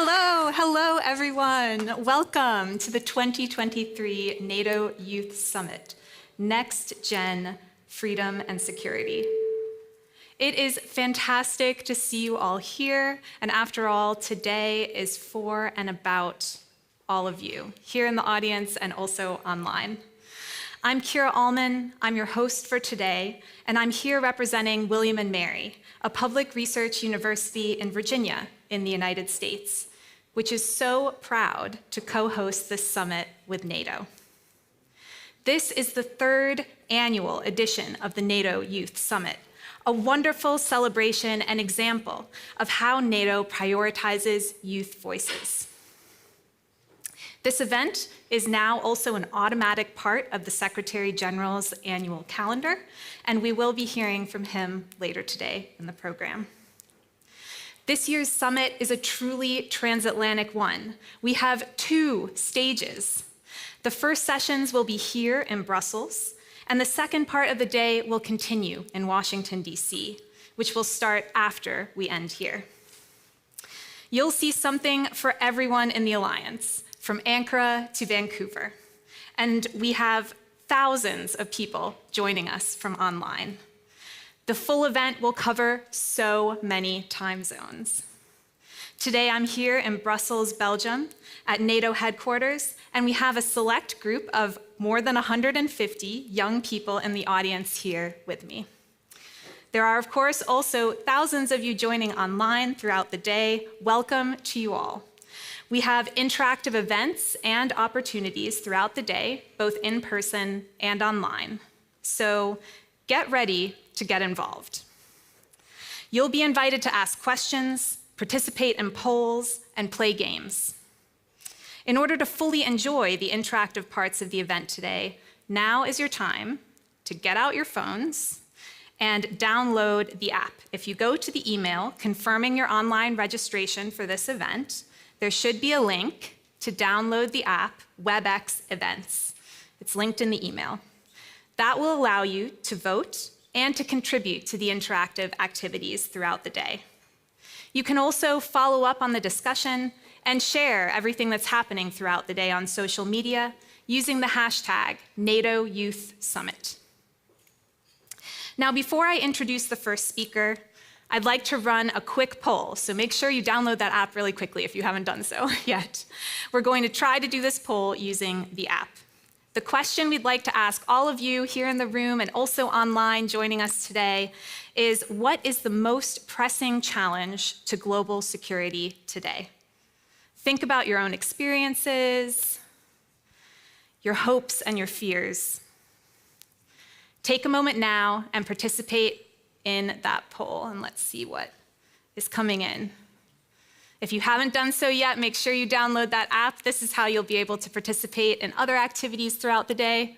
Hello everyone. Welcome to the 2023 NATO Youth Summit, NextGen, Freedom and Security. It is fantastic to see you all here, and after all, today is for and about all of you, here in the audience and also online. I'm Allmann, I'm your host for today, and I'm here representing William and Mary, a public research university in Virginia in the United States, which is so proud to co-host this summit with NATO. This is the third annual edition of the NATO Youth Summit, a wonderful celebration and example of how NATO prioritizes youth voices. This event is now also an automatic part of the Secretary General's annual calendar, and we will be hearing from him later today in the program. This year's summit is a truly transatlantic one. We have two stages. The first sessions will be here in Brussels, and the second part of the day will continue in Washington, D.C., which will start after we end here. You'll see something for everyone in the Alliance, from Ankara to Vancouver. And we have thousands of people joining us from online. The full event will cover so many time zones. Today I'm here in Brussels, Belgium, at NATO headquarters, and we have a select group of more than 150 young people in the audience here with me. There are, of course, also thousands of you joining online throughout the day. Welcome to you all. We have interactive events and opportunities throughout the day, both in person and online. So get ready to get involved. You'll be invited to ask questions, participate in polls, and play games. In order to fully enjoy the interactive parts of the event today, now is your time to get out your phones and download the app. If you go to the email confirming your online registration for this event, there should be a link to download the app, WebEx Events. It's linked in the email. That will allow you to vote and to contribute to the interactive activities throughout the day. You can also follow up on the discussion and share everything that's happening throughout the day on social media using the hashtag NATO Youth Summit. Now, before I introduce the first speaker, I'd like to run a quick poll, so make sure you download that app really quickly if you haven't done so yet. We're going to try to do this poll using the app. The question we'd like to ask all of you here in the room and also online joining us today is, what is the most pressing challenge to global security today? Think about your own experiences, your hopes and your fears. Take a moment now and participate in that poll, and let's see what is coming in. If you haven't done so yet, make sure you download that app. This is how you'll be able to participate in other activities throughout the day.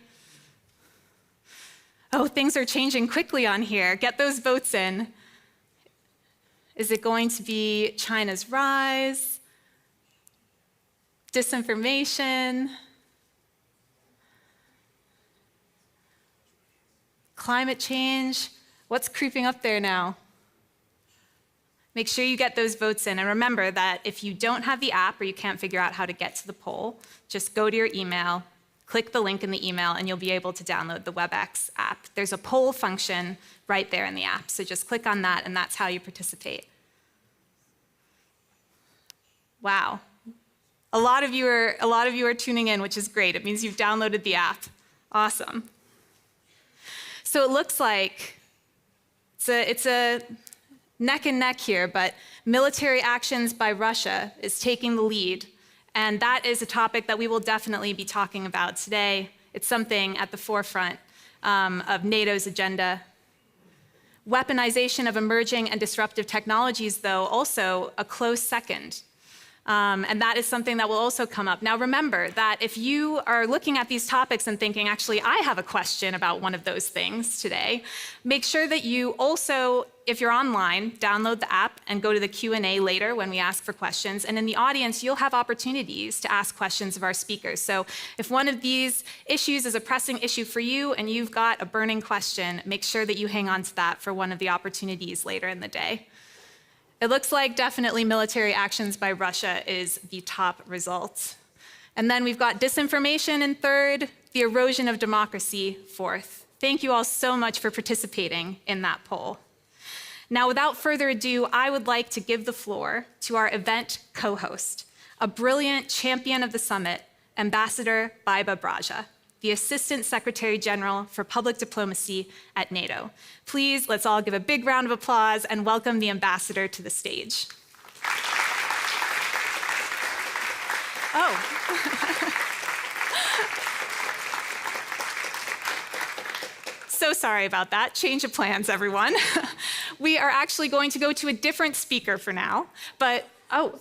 Oh, things are changing quickly on here. Get those votes in. Is it going to be China's rise? Disinformation? Climate change? What's creeping up there now? Make sure you get those votes in. And remember that if you don't have the app or you can't figure out how to get to the poll, just go to your email, click the link in the email, and you'll be able to download the WebEx app. There's a poll function right there in the app. So just click on that, and that's how you participate. Wow. A lot of you are tuning in, which is great. It means you've downloaded the app. Awesome. So it looks like it's a neck and neck here, but military actions by Russia is taking the lead, and that is a topic that we will definitely be talking about today. It's something at the forefront of NATO's agenda. Weaponization of emerging and disruptive technologies, though, also a close second. And that is something that will also come up. Now remember that if you are looking at these topics and thinking, actually, I have a question about one of those things today, make sure that you also, if you're online, download the app and go to the Q&A later when we ask for questions. And in the audience, you'll have opportunities to ask questions of our speakers. So if one of these issues is a pressing issue for you and you've got a burning question, make sure that you hang on to that for one of the opportunities later in the day. It looks like definitely military actions by Russia is the top result. And then we've got disinformation in third, the erosion of democracy fourth. Thank you all so much for participating in that poll. Now, without further ado, I would like to give the floor to our event co-host, a brilliant champion of the summit, Ambassador Baiba Braže, the Assistant Secretary General for Public Diplomacy at NATO. Please, let's all give a big round of applause and welcome the ambassador to the stage. Oh. So sorry about that. Change of plans, everyone. We are actually going to go to a different speaker for now, but, oh.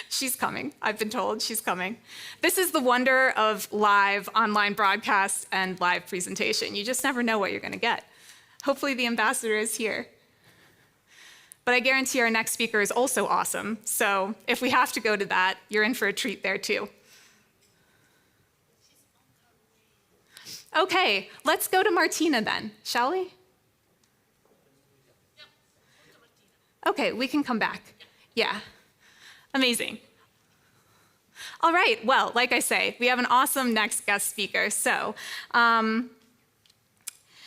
She's coming. I've been told she's coming. This is the wonder of live online broadcast and live presentation. You just never know what you're going to get. Hopefully the ambassador is here. But I guarantee our next speaker is also awesome. So if we have to go to that, you're in for a treat there too. Okay, let's go to Martina then, shall we? Okay, we can come back. Yeah, amazing. All right, well, like I say, we have an awesome next guest speaker. So,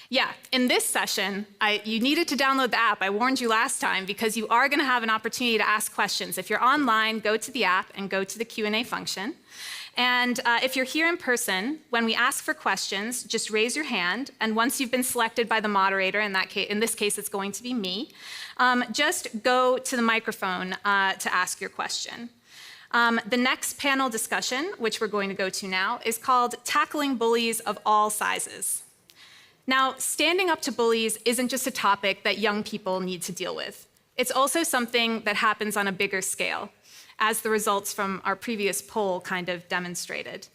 yeah, in this session, you needed to download the app. I warned you last time because you are gonna have an opportunity to ask questions. If you're online, go to the app and go to the Q&A function. And if you're here in person, when we ask for questions, just raise your hand. And once you've been selected by the moderator, in this case, it's going to be me, just go to the microphone to ask your question. The next panel discussion, which we're going to go to now, is called Tackling Bullies of All Sizes. Now, standing up to bullies isn't just a topic that young people need to deal with. It's also something that happens on a bigger scale, as the results from our previous poll kind of demonstrated.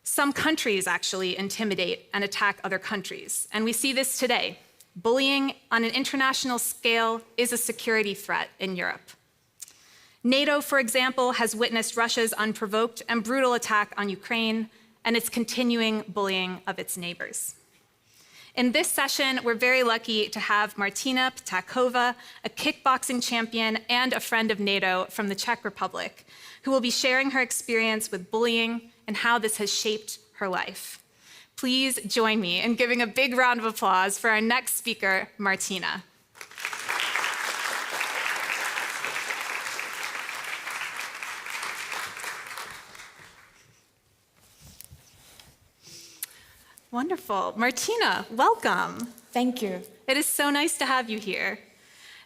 Some countries actually intimidate and attack other countries, and we see this today. Bullying on an international scale is a security threat in Europe. NATO, for example, has witnessed Russia's unprovoked and brutal attack on Ukraine and its continuing bullying of its neighbors. In this session, we're very lucky to have Martina Ptáčková, a kickboxing champion and a friend of NATO from the Czech Republic, who will be sharing her experience with bullying and how this has shaped her life. Please join me in giving a big round of applause for our next speaker, Martina. Wonderful. Martina, welcome. Thank you. It is so nice to have you here.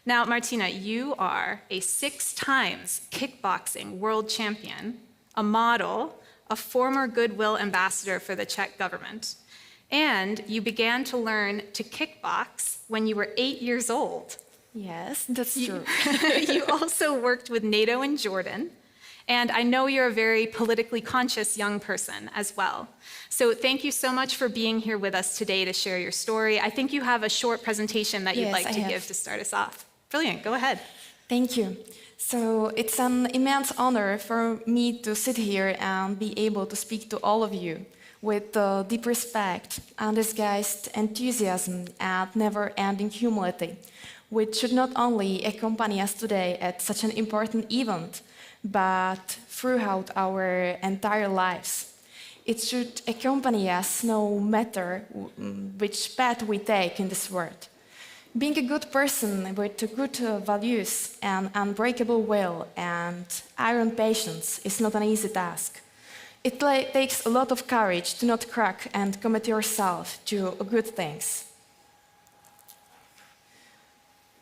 Now, Martina, you are a 6 times kickboxing world champion, a model, a former Goodwill ambassador for the Czech government, and you began to learn to kickbox when you were 8 years old. Yes, that's true. You also worked with NATO in Jordan, and I know you're a very politically conscious young person as well. So thank you so much for being here with us today to share your story. I think you have a short presentation that you'd like to give to start us off. Brilliant, go ahead. Thank you. So it's an immense honor for me to sit here and be able to speak to all of you with deep respect, undisguised enthusiasm, and never-ending humility, which should not only accompany us today at such an important event, but throughout our entire lives. It should accompany us no matter which path we take in this world. Being a good person with good values and unbreakable will and iron patience is not an easy task. It takes a lot of courage to not crack and commit yourself to good things.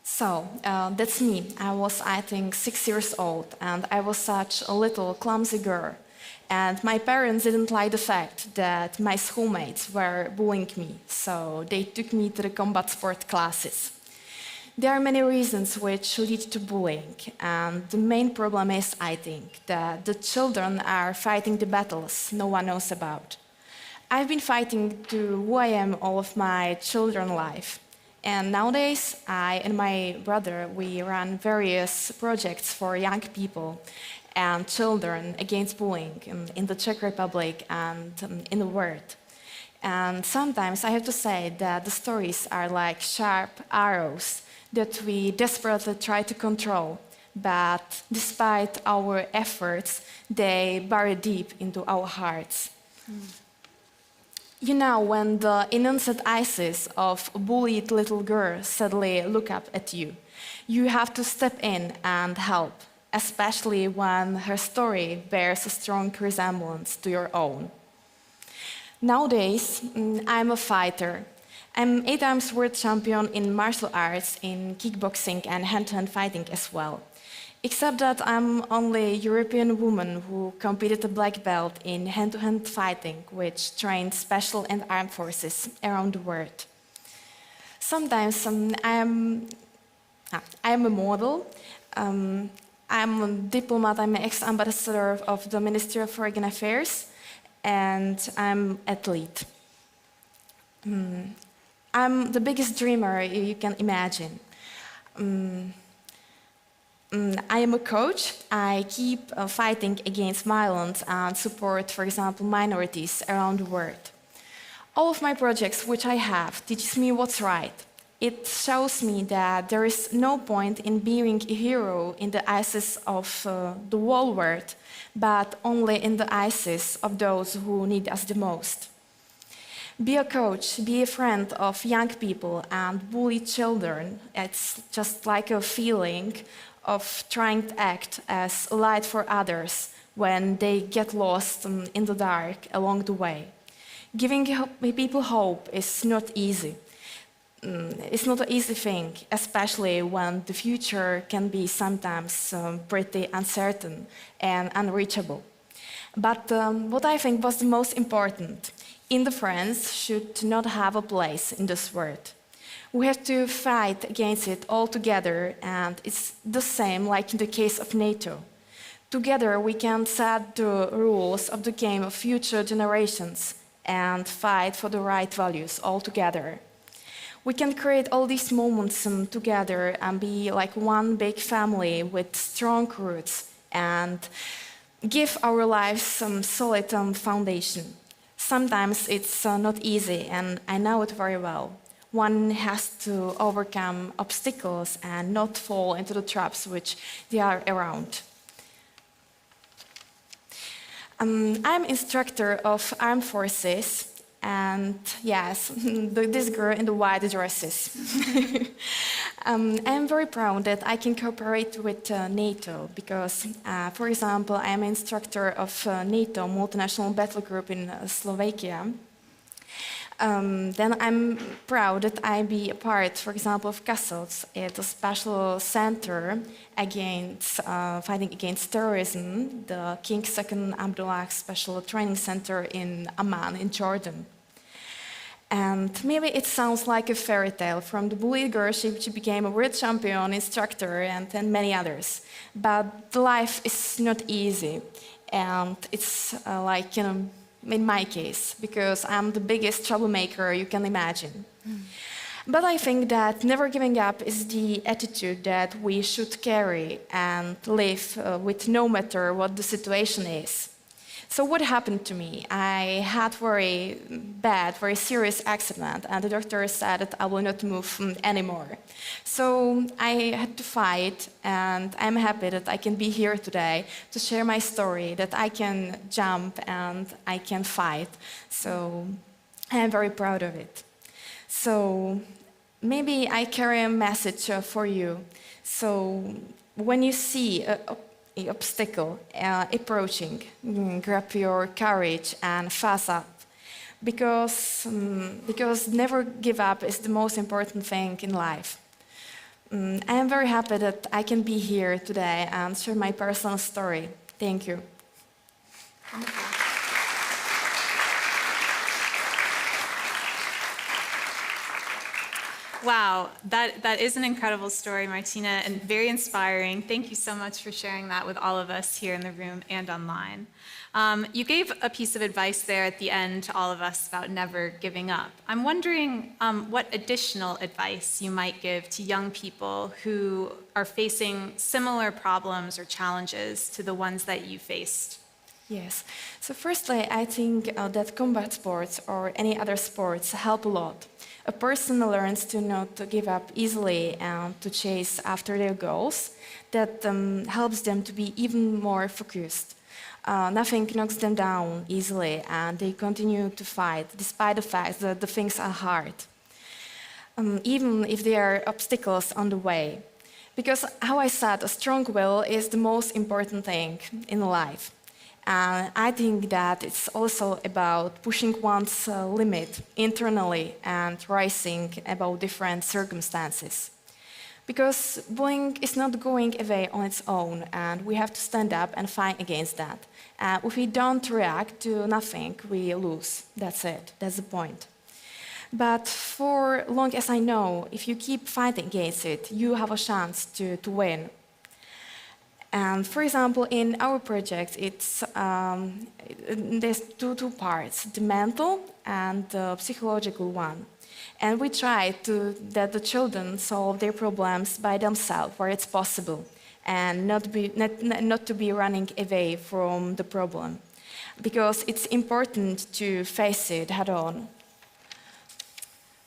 So, that's me. I was, I think, 6 years old, and I was such a little clumsy girl. And my parents didn't like the fact that my schoolmates were bullying me, so they took me to the combat sport classes. There are many reasons which lead to bullying, and the main problem is, I think, that the children are fighting the battles no one knows about. I've been fighting to who I am all of my children's life. And nowadays, I and my brother, we run various projects for young people and children against bullying in the Czech Republic and in the world. And sometimes I have to say that the stories are like sharp arrows that we desperately try to control, but despite our efforts, they bury deep into our hearts. You know, when the innocent eyes of a bullied little girl suddenly look up at you, you have to step in and help, especially when her story bears a strong resemblance to your own. Nowadays, I'm a fighter. I'm 8 times world champion in martial arts, in kickboxing and hand-to-hand fighting as well. Except that I'm only a European woman who competed a black belt in hand-to-hand fighting, which trained special and armed forces around the world. Sometimes I'm a model. I'm a diplomat. I'm an ex-ambassador of the Ministry of Foreign Affairs, and I'm an athlete. I'm the biggest dreamer you can imagine. I am a coach. I keep fighting against violence and support, for example, minorities around the world. All of my projects, which I have, teaches me what's right. It shows me that there is no point in being a hero in the eyes of the whole world, but only in the eyes of those who need us the most. Be a coach, be a friend of young people and bullied children. It's just like a feeling of trying to act as a light for others when they get lost in the dark along the way. Giving people hope is not easy. It's not an easy thing, especially when the future can be sometimes pretty uncertain and unreachable. But what I think was the most important, indifference should not have a place in this world. We have to fight against it all together, and it's the same like in the case of NATO. Together we can set the rules of the game of future generations and fight for the right values all together. We can create all these moments together and be like one big family with strong roots and give our lives some solid foundation. Sometimes it's not easy, and I know it very well. One has to overcome obstacles and not fall into the traps which they are around. I'm instructor of armed forces, and yes, this girl in the white dresses. I'm very proud that I can cooperate with NATO because, for example, I am instructor of NATO multinational battle group in Slovakia. Then I'm proud that I be a part, for example, of Castles. It's a special center against fighting against terrorism, the King II Abdullah Special Training Center in Amman, in Jordan. And maybe it sounds like a fairy tale. From the bullied girl, she became a world champion, instructor, and many others. But life is not easy, and it's like, in my case, because I'm the biggest troublemaker you can imagine. But I think that never giving up is the attitude that we should carry and live with no matter what the situation is. So what happened to me? I had very bad, very serious accident, and the doctor said that I will not move anymore. So I had to fight, and I'm happy that I can be here today to share my story, that I can jump and I can fight. So I'm very proud of it. So maybe I carry a message for you. So when you see an obstacle approaching, grab your courage and fast up, because never give up is the most important thing in life. I am very happy that I can be here today and share my personal story. Thank you. Wow, that is an incredible story, Martina, and very inspiring. Thank you so much for sharing that with all of us here in the room and online. You gave a piece of advice there at the end to all of us about never giving up. I'm wondering what additional advice you might give to young people who are facing similar problems or challenges to the ones that you faced. Yes. So firstly, I think that combat sports or any other sports help a lot. a person learns to not to give up easily and to chase after their goals, that helps them to be even more focused. Nothing knocks them down easily, and they continue to fight despite the fact that the things are hard, even if there are obstacles on the way. Because, how I said, a strong will is the most important thing in life. And I think that it's also about pushing one's limit internally and rising above different circumstances. Because bullying is not going away on its own, and we have to stand up and fight against that. If we don't react to nothing, we lose. That's it. That's the point. But for long as I know, if you keep fighting against it, you have a chance to win. And for example, in our project, there's two parts, the mental and the psychological one. And we try that the children solve their problems by themselves where it's possible, and not to be running away from the problem, because it's important to face it head on.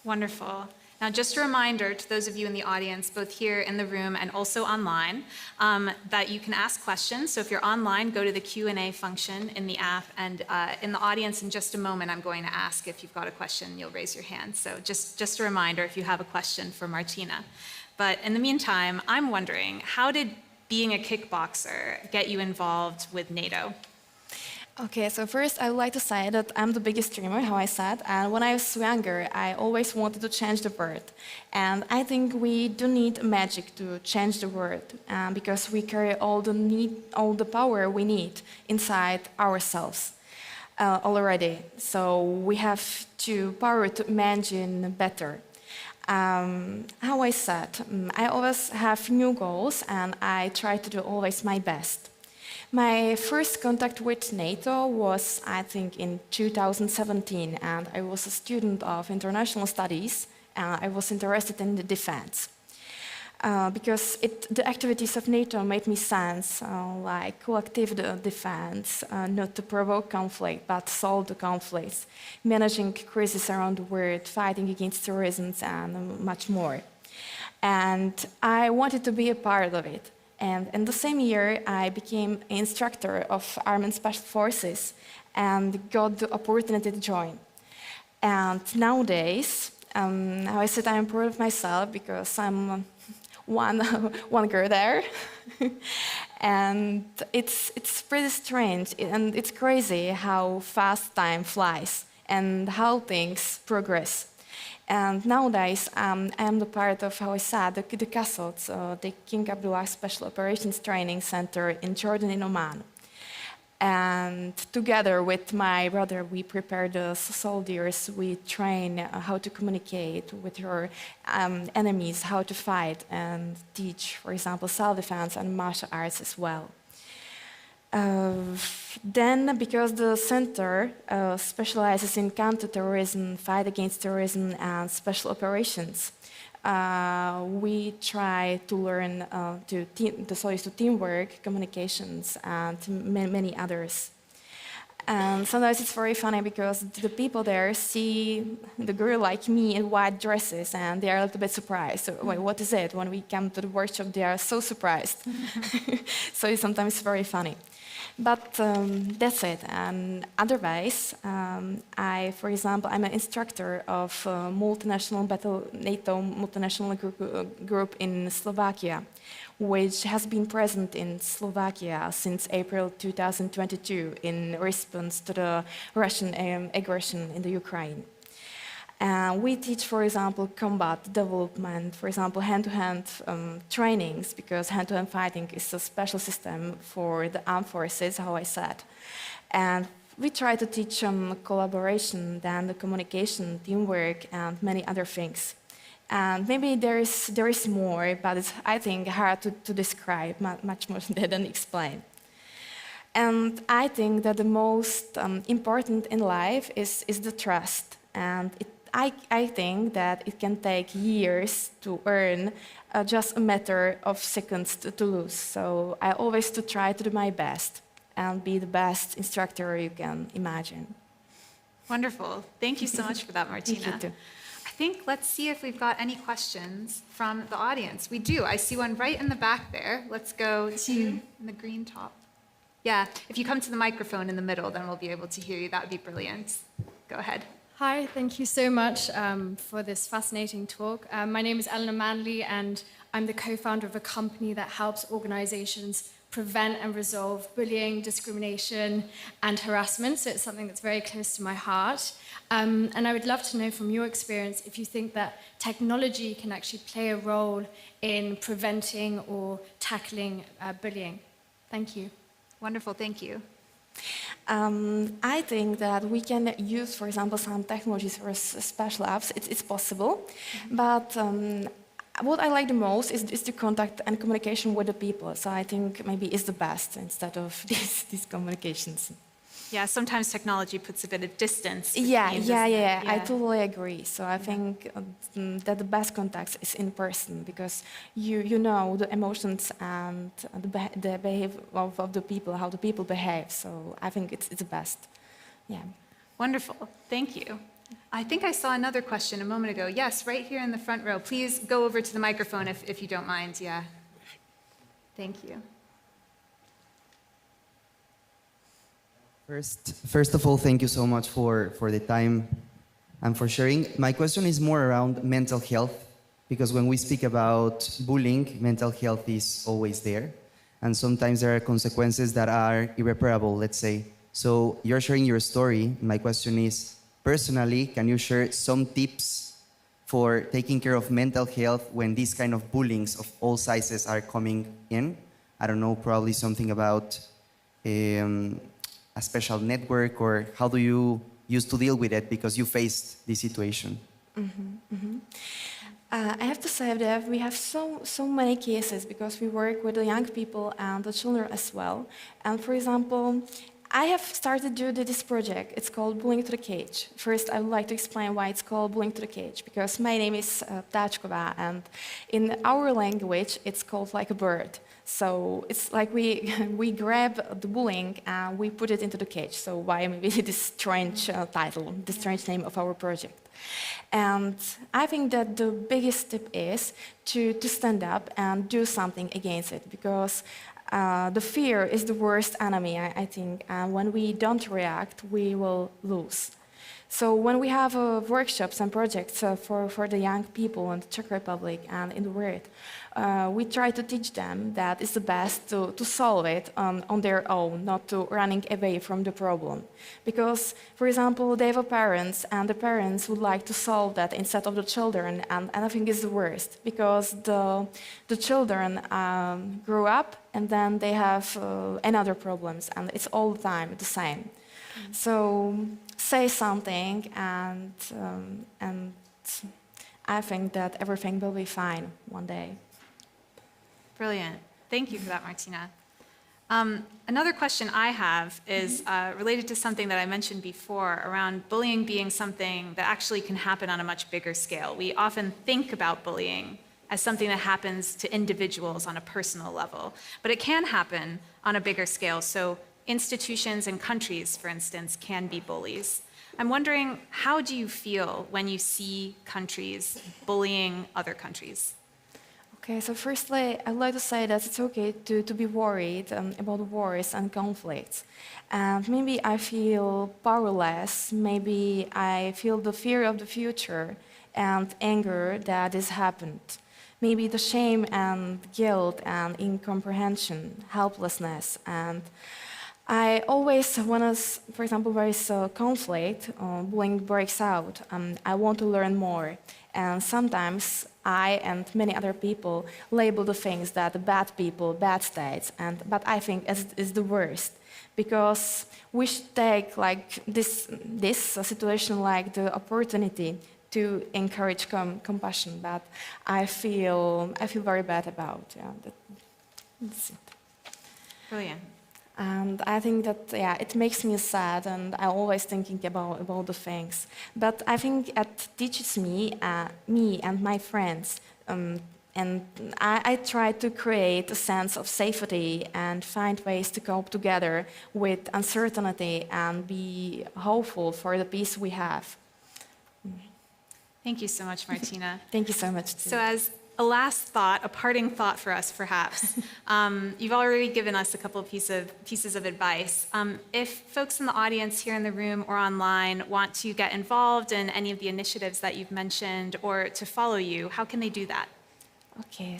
Wonderful. Now, just a reminder to those of you in the audience, both here in the room and also online, that you can ask questions. So if you're online, go to the Q&A function in the app. And in the audience, in just a moment, I'm going to ask if you've got a question. You'll raise your hand. So just a reminder if you have a question for Martina. But in the meantime, I'm wondering, how did being a kickboxer get you involved with NATO? Okay, so first I would like to say that I'm the biggest dreamer, how I said, and when I was younger, I always wanted to change the world. And I think we don't need magic to change the world, because we carry all the power we need inside ourselves already. So we have the power to imagine better. How I said, I always have new goals, and I try to do always my best. My first contact with NATO was, I think, in 2017, and I was a student of international studies, and I was interested in the defense. Because the activities of NATO made me sense, like collective defense, not to provoke conflict, but solve the conflicts, managing crises around the world, fighting against terrorism, and much more. And I wanted to be a part of it. And in the same year, I became an instructor of Armed Special Forces and got the opportunity to join. And nowadays, I said I'm proud of myself because I'm one girl there. And it's pretty strange, and it's crazy how fast time flies and how things progress. And nowadays, I am the part of, how I said, the CASOT, the King Abdullah Special Operations Training Center in Jordan, in Oman. And together with my brother, we prepare the soldiers, we train how to communicate with your enemies, how to fight, and teach, for example, self-defense and martial arts as well. Then, because the center specializes in counterterrorism, fight against terrorism, and special operations, we try to learn to teamwork, communications, and many others. And sometimes it's very funny because the people there see the girl like me in white dresses, and they are a little bit surprised. So, wait, what is it? When we come to the workshop, they are so surprised. So it's sometimes very funny. But that's it. And otherwise, for example, I'm an instructor of NATO multinational group in Slovakia, which has been present in Slovakia since April 2022 in response to the Russian aggression in the Ukraine. We teach, for example, combat development, for example, hand-to-hand trainings, because hand-to-hand fighting is a special system for the armed forces, how I said. And we try to teach collaboration, then the communication, teamwork, and many other things. And maybe there is more, but it's, I think, hard to describe, much more than explain. And I think that the most important in life is the trust. And I think that it can take years to earn, just a matter of seconds to lose. So I always try to do my best and be the best instructor you can imagine. Wonderful. Thank you so much for that, Martina. Thank you too. I think, let's see if we've got any questions from the audience. We do. I see one right in the back there. Let's go to in the green top. Yeah, if you come to the microphone in the middle, then we'll be able to hear you. That would be brilliant. Go ahead. Hi, thank you so much for this fascinating talk. My name is Eleanor Manley, and I'm the co-founder of a company that helps organizations prevent and resolve bullying, discrimination, and harassment. So it's something that's very close to my heart. And I would love to know from your experience if you think that technology can actually play a role in preventing or tackling bullying. Thank you. Wonderful, thank you. I think that we can use, for example, some technologies or special apps. It's possible, but what I like the most is the contact and communication with the people. So I think maybe it's the best instead of these communications. Yeah, sometimes technology puts a bit of distance. Yeah, Yeah. I totally agree. So I think that the best contact is in person because you know the emotions and the behavior of the people, how the people behave. So I think it's the best. Yeah. Wonderful, thank you. I think I saw another question a moment ago. Yes, right here in the front row. Please go over to the microphone if you don't mind. Yeah. Thank you. First of all, thank you so much for the time and for sharing. My question is more around mental health, because when we speak about bullying, mental health is always there. And sometimes there are consequences that are irreparable, let's say. So you're sharing your story. My question is, personally, can you share some tips for taking care of mental health when these kind of bullyings of all sizes are coming in? I don't know, probably something about a special network, or how do you use to deal with it because you faced this situation? I have to say that we have so many cases because we work with the young people and the children as well. And for example, I have started to do this project. It's called Bullying to the Cage. First, I would like to explain why it's called Bullying to the Cage, because my name is Ptáčková, and in our language, it's called like a bird. So it's like we grab the bullying and we put it into the cage. So why maybe this strange title, the strange name of our project. And I think that the biggest tip is to stand up and do something against it, because the fear is the worst enemy, I think, and when we don't react, we will lose. So when we have workshops and projects for the young people in the Czech Republic and in the world, we try to teach them that it's the best to solve it on their own, not to running away from the problem. Because, for example, they have parents, and the parents would like to solve that instead of the children, and I think it's the worst, because the children grow up and then they have another problems, and it's all the time the same. So say something, and I think that everything will be fine one day. Brilliant. Thank you for that, Martina. Another question I have is related to something that I mentioned before around bullying being something that actually can happen on a much bigger scale. We often think about bullying as something that happens to individuals on a personal level, but it can happen on a bigger scale. So institutions and countries, for instance, can be bullies. I'm wondering, how do you feel when you see countries bullying other countries? Okay, so firstly, I'd like to say that it's okay to be worried about wars and conflicts. And maybe I feel powerless, maybe I feel the fear of the future and anger that has happened. Maybe the shame and guilt and incomprehension, helplessness. And I always, when, for example, there is a conflict, bullying breaks out, I want to learn more. And sometimes I and many other people label the things that the bad people, bad states, but I think it's the worst. Because we should take like this situation like the opportunity to encourage compassion, but I feel very bad about. Yeah, that's it. Brilliant. And I think that, it makes me sad, and I'm always thinking about the things. But I think it teaches me and my friends, and I try to create a sense of safety and find ways to cope together with uncertainty and be hopeful for the peace we have. Thank you so much, Martina. Thank you so much. So as a last thought, a parting thought for us, perhaps, you've already given us a couple of pieces of advice. If folks in the audience here in the room or online want to get involved in any of the initiatives that you've mentioned or to follow you, how can they do that? Okay,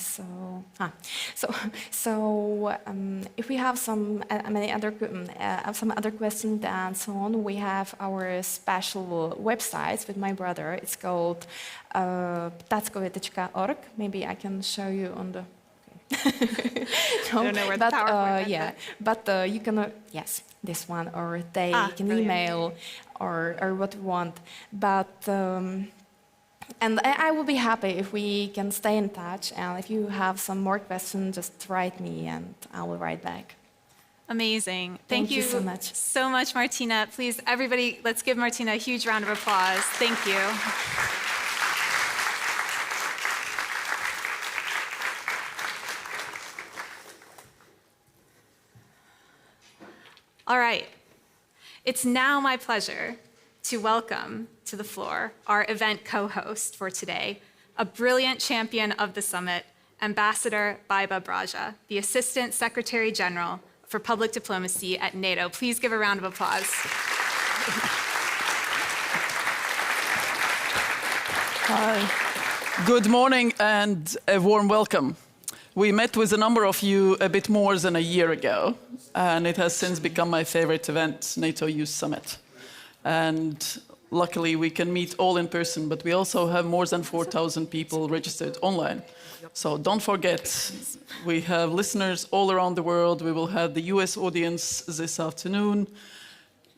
if we have some other questions and so on, we have our special websites with my brother. It's called Ptáčková.org. Maybe I can show you on the. Okay. No, I don't know where the PowerPoint yeah, but you can yes, this one, or they can brilliant. email or what you want, but. And I will be happy if we can stay in touch. And if you have some more questions, just write me and I will write back. Amazing. Thank you so much. So much, Martina. Please, everybody, let's give Martina a huge round of applause. Thank you. All right. It's now my pleasure to welcome to the floor our event co-host for today, a brilliant champion of the summit, Ambassador Baiba Braže, the Assistant Secretary General for Public Diplomacy at NATO. Please give a round of applause. Hi. Good morning and a warm welcome. We met with a number of you a bit more than a year ago, and it has since become my favorite event, NATO Youth Summit. And luckily, we can meet all in person, but we also have more than 4,000 people registered online. So don't forget, we have listeners all around the world. We will have the US audience this afternoon.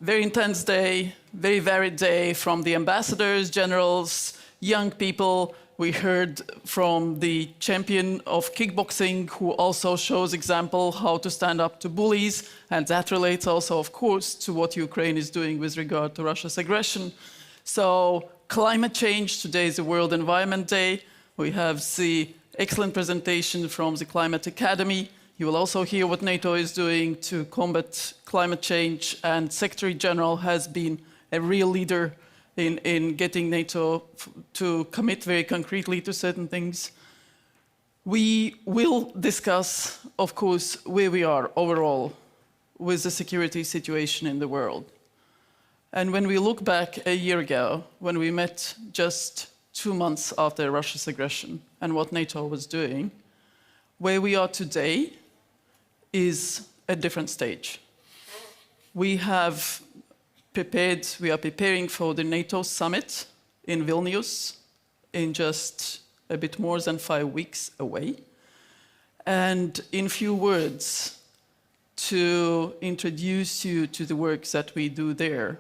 Very intense day, very varied day from the ambassadors, generals, young people. We heard from the champion of kickboxing, who also shows example how to stand up to bullies, and that relates also, of course, to what Ukraine is doing with regard to Russia's aggression. So climate change, today is the World Environment Day. We have the excellent presentation from the Climate Academy. You will also hear what NATO is doing to combat climate change, and Secretary General has been a real leader in getting NATO to commit very concretely to certain things. We will discuss, of course, where we are overall with the security situation in the world. And when we look back a year ago, when we met just 2 months after Russia's aggression and what NATO was doing, where we are today is a different stage. We are preparing for the NATO summit in Vilnius in just a bit more than 5 weeks away. And in few words, to introduce you to the work that we do there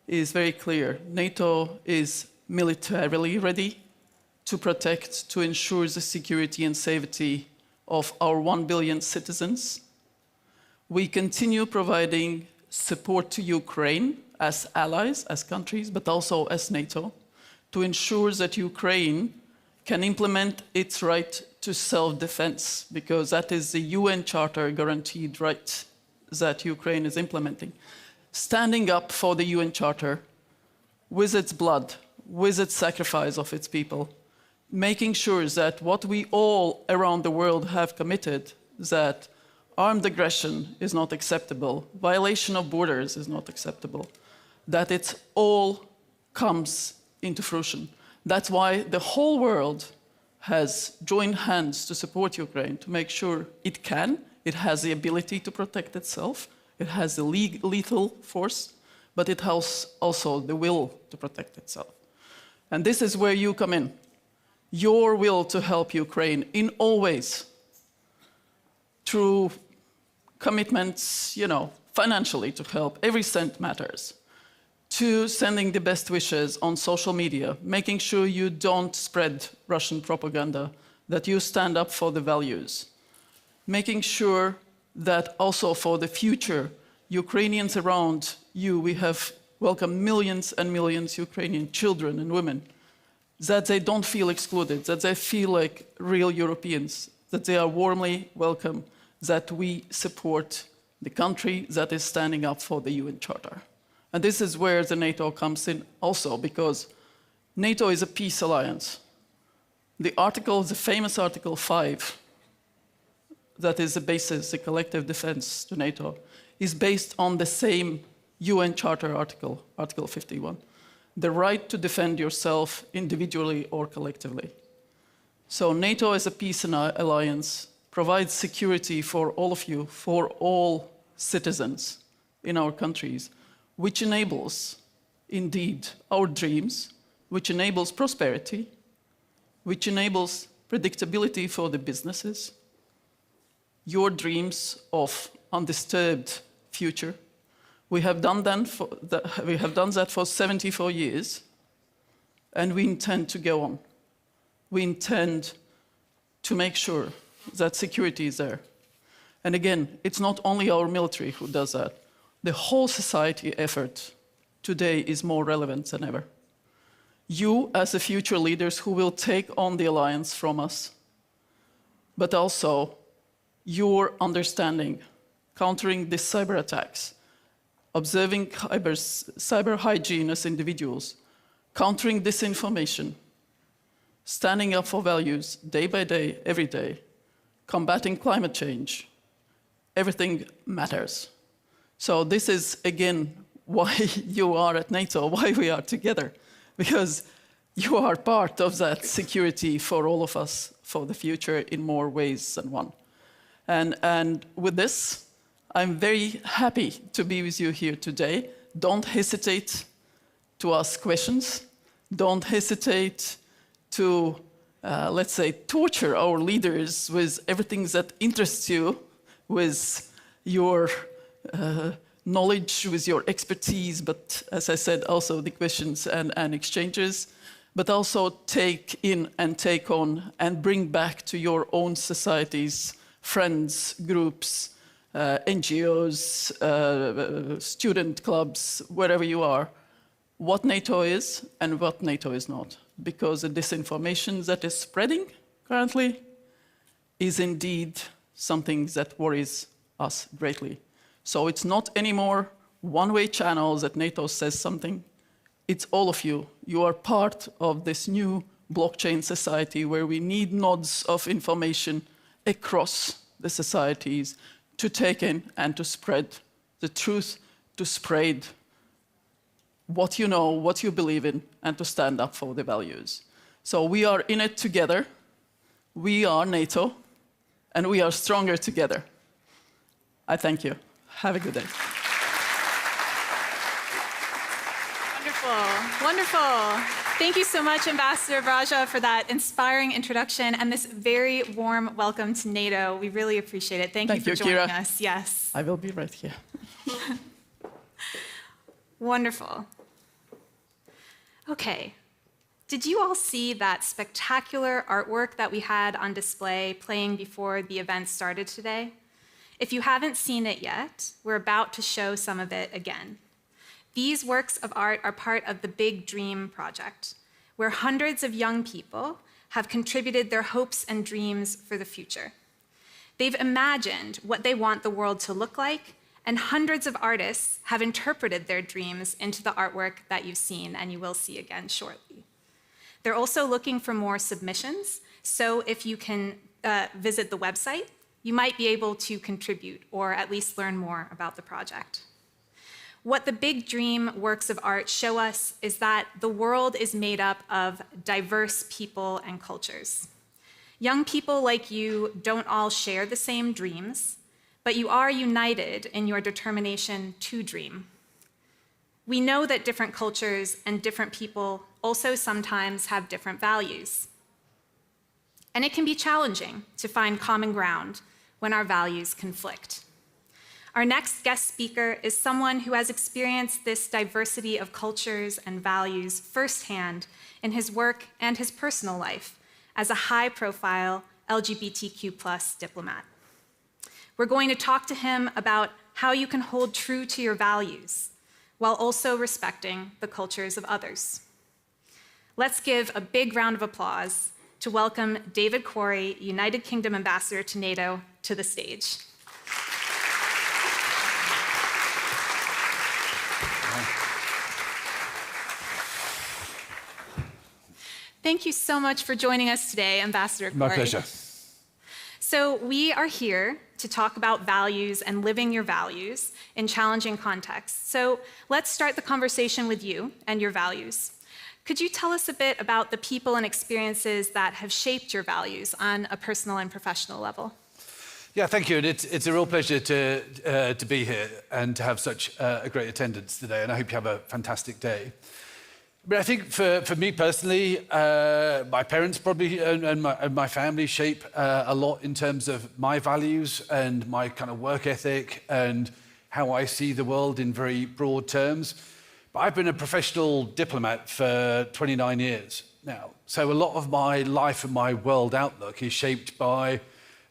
is very clear. NATO is militarily ready to protect, to ensure the security and safety of our 1 billion citizens. We continue providing support to Ukraine as allies, as countries, but also as NATO, to ensure that Ukraine can implement its right to self-defense, because that is the UN Charter guaranteed right that Ukraine is implementing. Standing up for the UN Charter with its blood, with its sacrifice of its people, making sure that what we all around the world have committed, that armed aggression is not acceptable, violation of borders is not acceptable, that it all comes into fruition. That's why the whole world has joined hands to support Ukraine, to make sure it has the ability to protect itself, it has the lethal force, but it has also the will to protect itself. And this is where you come in. Your will to help Ukraine in all ways, through commitments, financially to help, every cent matters, to sending the best wishes on social media, making sure you don't spread Russian propaganda, that you stand up for the values, making sure that also for the future, Ukrainians around you, we have welcomed millions and millions Ukrainian children and women, that they don't feel excluded, that they feel like real Europeans, that they are warmly welcome, that we support the country that is standing up for the UN Charter. And this is where the NATO comes in also, because NATO is a peace alliance. The article, the famous Article 5, that is the basis, the collective defense to NATO, is based on the same UN Charter article, Article 51, the right to defend yourself individually or collectively. So NATO as a peace alliance provides security for all of you, for all citizens in our countries, which enables, indeed, our dreams, which enables prosperity, which enables predictability for the businesses, your dreams of undisturbed future. We have done that for 74 years, and we intend to go on. We intend to make sure that security is there. And again, it's not only our military who does that. The whole society effort today is more relevant than ever. You, as the future leaders who will take on the alliance from us, but also your understanding, countering these cyber attacks, observing cyber hygiene as individuals, countering disinformation, standing up for values day by day, every day, combating climate change. Everything matters. So this is, again, why you are at NATO, why we are together, because you are part of that security for all of us for the future in more ways than one. And with this, I'm very happy to be with you here today. Don't hesitate to ask questions. Don't hesitate to, let's say, torture our leaders with everything that interests you, with your knowledge, with your expertise, but as I said, also the questions and exchanges, but also take in and take on and bring back to your own societies, friends, groups, NGOs, student clubs, wherever you are, what NATO is and what NATO is not. Because the disinformation that is spreading currently is indeed something that worries us greatly. So it's not anymore one-way channels that NATO says something. It's all of you. You are part of this new blockchain society where we need nodes of information across the societies to take in and to spread the truth, to spread what you know, what you believe in, and to stand up for the values. So we are in it together. We are NATO, and we are stronger together. I thank you. Have a good day. Wonderful, wonderful. Thank you so much, Ambassador Braže, for that inspiring introduction and this very warm welcome to NATO. We really appreciate it. Thank you for joining Kira. us. Yes. I will be right here. Wonderful. Okay. Did you all see that spectacular artwork that we had on display playing before the event started today? If you haven't seen it yet, we're about to show some of it again. These works of art are part of the Big Dream Project, where hundreds of young people have contributed their hopes and dreams for the future. They've imagined what they want the world to look like, and hundreds of artists have interpreted their dreams into the artwork that you've seen and you will see again shortly. They're also looking for more submissions, so if you can visit the website, you might be able to contribute or at least learn more about the project. What the Big Dream works of art show us is that the world is made up of diverse people and cultures. Young people like you don't all share the same dreams, but you are united in your determination to dream. We know that different cultures and different people also sometimes have different values. And it can be challenging to find common ground when our values conflict. Our next guest speaker is someone who has experienced this diversity of cultures and values firsthand in his work and his personal life as a high-profile LGBTQ+ diplomat. We're going to talk to him about how you can hold true to your values while also respecting the cultures of others. Let's give a big round of applause to welcome David Quarry, United Kingdom Ambassador to NATO, to the stage. Thank you so much for joining us today, Ambassador Corey. My pleasure. So we are here to talk about values and living your values in challenging contexts. So let's start the conversation with you and your values. Could you tell us a bit about the people and experiences that have shaped your values on a personal and professional level? Yeah, thank you. And it's a real pleasure to be here and to have such a great attendance today. And I hope you have a fantastic day. But I think for me personally, my parents probably and my family shape a lot in terms of my values and my kind of work ethic and how I see the world in very broad terms. But I've been a professional diplomat for 29 years now. So a lot of my life and my world outlook is shaped by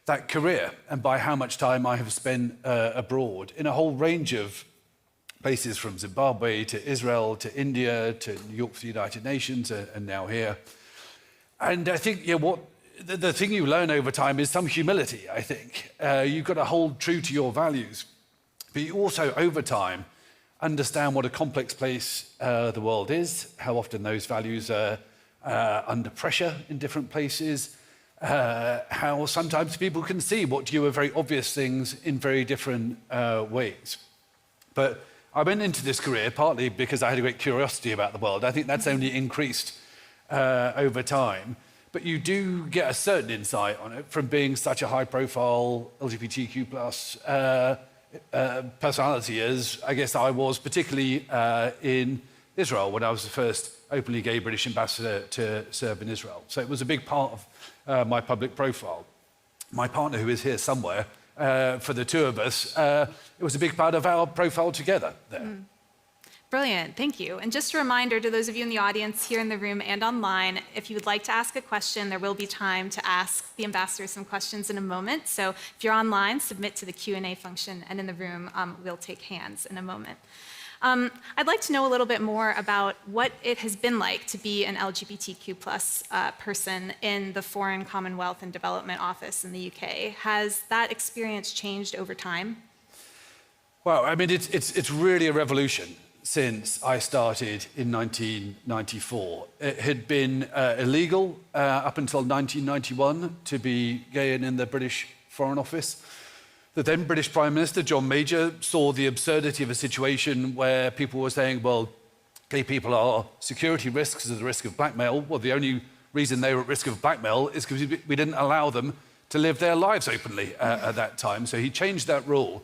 that career and by how much time I have spent abroad in a whole range of places, from Zimbabwe to Israel to India to New York for the United Nations and now here. And I think the thing you learn over time is some humility, I think. You've got to hold true to your values, but you also over time understand what a complex place the world is, how often those values are under pressure in different places, how sometimes people can see what to you are very obvious things in very different ways. But I went into this career partly because I had a great curiosity about the world. I think that's only increased over time. But you do get a certain insight on it from being such a high-profile LGBTQ plus personality as I guess I was, particularly in Israel when I was the first openly gay British ambassador to serve in Israel. So it was a big part of my public profile. My partner, who is here somewhere, for the two of us, it was a big part of our profile together there. Brilliant, thank you. And just a reminder to those of you in the audience here in the room and online, if you would like to ask a question, there will be time to ask the ambassador some questions in a moment. So if you're online, submit to the Q&A function, and in the room, we'll take hands in a moment. I'd like to know a little bit more about what it has been like to be an LGBTQ plus person in the Foreign, Commonwealth and Development Office in the UK. Has that experience changed over time? Well, I mean, it's really a revolution since I started in 1994. It had been illegal up until 1991 to be gay and in the British Foreign Office. The then British Prime Minister, John Major, saw the absurdity of a situation where people were saying, well, gay people are security risks because of the risk of blackmail. Well, the only reason they were at risk of blackmail is because we didn't allow them to live their lives openly at that time. So he changed that rule,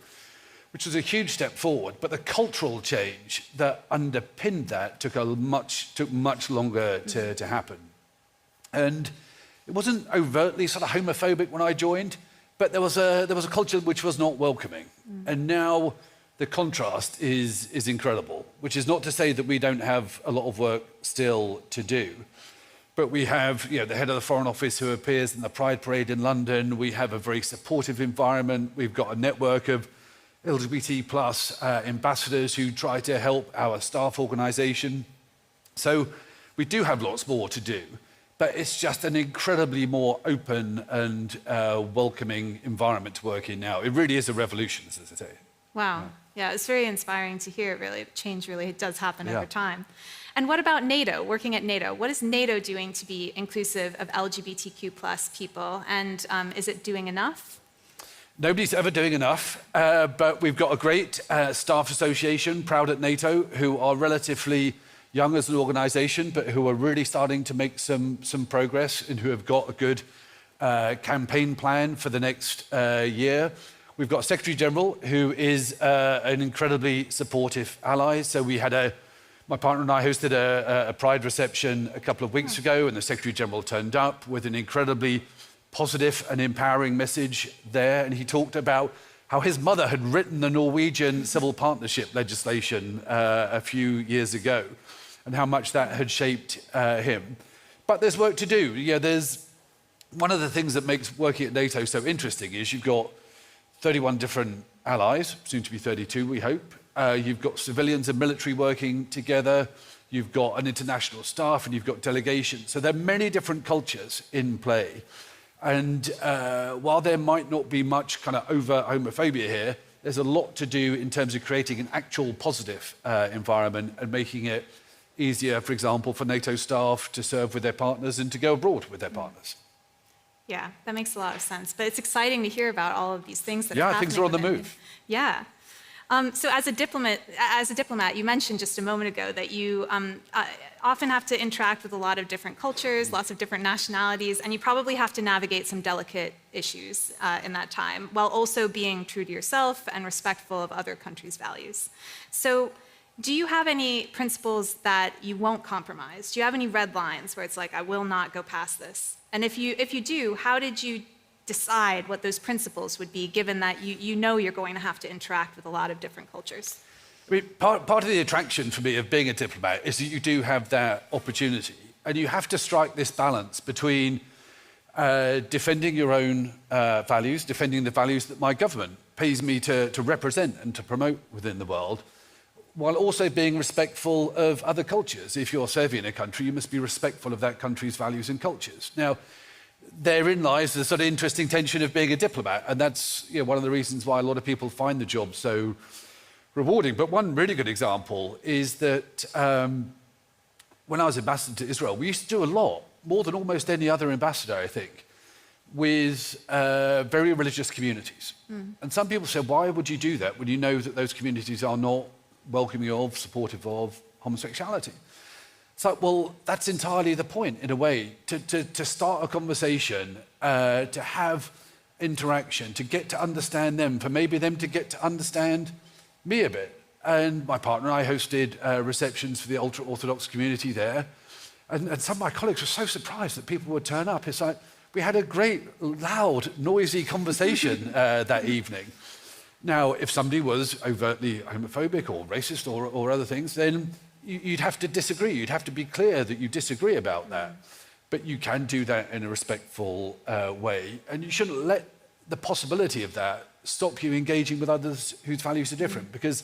which was a huge step forward. But the cultural change that underpinned that took much longer to happen. And it wasn't overtly sort of homophobic when I joined, but there was a culture which was not welcoming. And now the contrast is incredible, which is not to say that we don't have a lot of work still to do. But we have the head of the Foreign Office who appears in the Pride Parade in London. We have a very supportive environment. We've got a network of LGBT plus ambassadors who try to help our staff organisation. So we do have lots more to do. But it's just an incredibly more open and welcoming environment to work in now. It really is a revolution, as I say. Wow. Yeah, it's very inspiring to hear, really. Change really does happen over time. And what about NATO, working at NATO? What is NATO doing to be inclusive of LGBTQ plus people? And is it doing enough? Nobody's ever doing enough, but we've got a great staff association, Proud at NATO, who are relatively young as an organisation, but who are really starting to make some progress and who have got a good campaign plan for the next year. We've got a Secretary General who is an incredibly supportive ally. So we had my partner and I hosted a Pride reception a couple of weeks ago, and the Secretary General turned up with an incredibly positive and empowering message there. And he talked about how his mother had written the Norwegian civil partnership legislation a few years ago, and how much that had shaped him. But there's work to do. There's one of the things that makes working at NATO so interesting is you've got 31 different allies, soon to be 32, we hope. You've got civilians and military working together. You've got an international staff, and you've got delegations. So there are many different cultures in play. And while there might not be much kind of over homophobia here, there's a lot to do in terms of creating an actual positive environment and making it easier, for example, for NATO staff to serve with their partners and to go abroad with their partners. Yeah, that makes a lot of sense. But it's exciting to hear about all of these things that are Yeah, happening. things are on the within- move. Yeah. So as a diplomat, you mentioned just a moment ago that you often have to interact with a lot of different cultures, lots of different nationalities, and you probably have to navigate some delicate issues in that time, while also being true to yourself and respectful of other countries' values. So do you have any principles that you won't compromise? Do you have any red lines where it's like, I will not go past this? And if you do, how did you decide what those principles would be, given that you know you're going to have to interact with a lot of different cultures? I mean, part of the attraction for me of being a diplomat is that you do have that opportunity, and you have to strike this balance between defending your own values, defending the values that my government pays me to represent and to promote within the world, while also being respectful of other cultures. If you're serving in a country, you must be respectful of that country's values and cultures. Now, therein lies the sort of interesting tension of being a diplomat, and that's one of the reasons why a lot of people find the job so rewarding. But one really good example is that when I was ambassador to Israel, we used to do a lot, more than almost any other ambassador, I think, with very religious communities. And some people say, why would you do that when you know that those communities are not welcoming of, supportive of homosexuality? It's like, well, that's entirely the point, in a way, to start a conversation, to have interaction, to get to understand them, for maybe them to get to understand me a bit. And my partner and I hosted receptions for the ultra-Orthodox community there. And some of my colleagues were so surprised that people would turn up. It's like, we had a great, loud, noisy conversation that evening. Now, if somebody was overtly homophobic or racist or other things, then you'd have to disagree. You'd have to be clear that you disagree about that. But you can do that in a respectful way. And you shouldn't let the possibility of that stop you engaging with others whose values are different. Because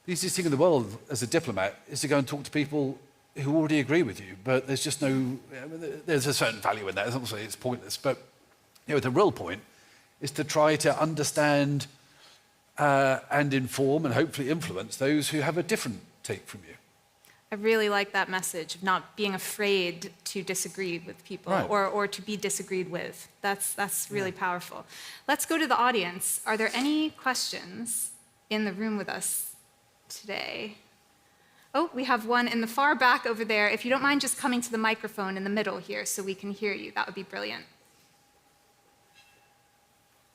the easiest thing in the world as a diplomat is to go and talk to people who already agree with you. But there's just no, there's a certain value in that. Obviously, it's pointless. But the real point is to try to understand and inform and hopefully influence those who have a different take from you. I really like that message of not being afraid to disagree with people, Right. or to be disagreed with. That's really powerful. Let's go to the audience. Are there any questions in the room with us today? Oh, we have one in the far back over there. If you don't mind just coming to the microphone in the middle here so we can hear you, that would be brilliant.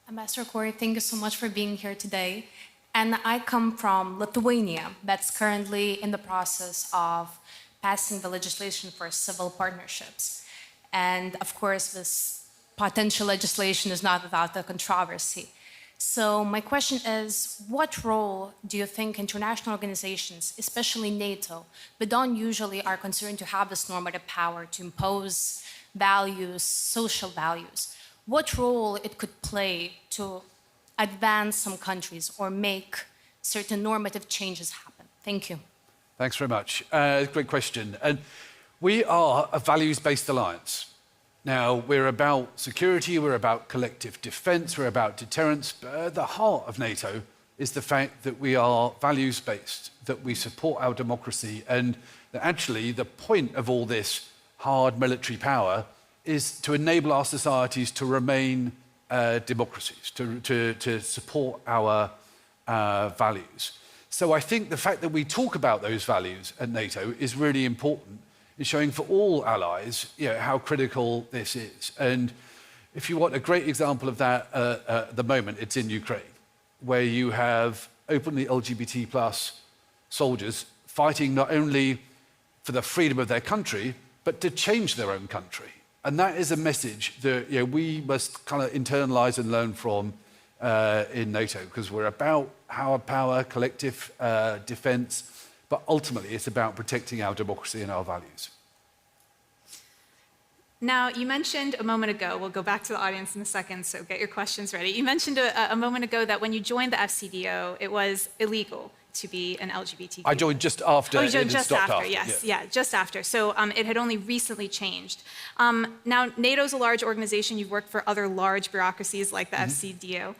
Ambassador Corey, thank you so much for being here today. And I come from Lithuania, that's currently in the process of passing the legislation for civil partnerships. And of course, this potential legislation is not without the controversy. So my question is, what role do you think international organizations, especially NATO, but don't usually are concerned to have this normative power to impose values, social values, what role it could play to advance some countries or make certain normative changes happen? Thank you. Thanks very much. Great question. And we are a values-based alliance. Now, we're about security, we're about collective defense, we're about deterrence, but at the heart of NATO is the fact that we are values-based, that we support our democracy, and that actually the point of all this hard military power is to enable our societies to remain democracies, to support our values. So I think the fact that we talk about those values at NATO is really important, in showing for all allies how critical this is. And if you want a great example of that at the moment, it's in Ukraine, where you have openly LGBT plus soldiers fighting not only for the freedom of their country, but to change their own country. And that is a message that we must kind of internalize and learn from in NATO, because we're about hard power, collective defense, but ultimately it's about protecting our democracy and our values. Now, you mentioned a moment ago, we'll go back to the audience in a second, so get your questions ready. You mentioned a moment ago that when you joined the FCDO, it was illegal. to be an LGBTQ. I joined just after. Oh, you it joined had just stopped after, yes, yeah, just after. So it had only recently changed. Now, NATO's a large organization. You've worked for other large bureaucracies like the FCDO.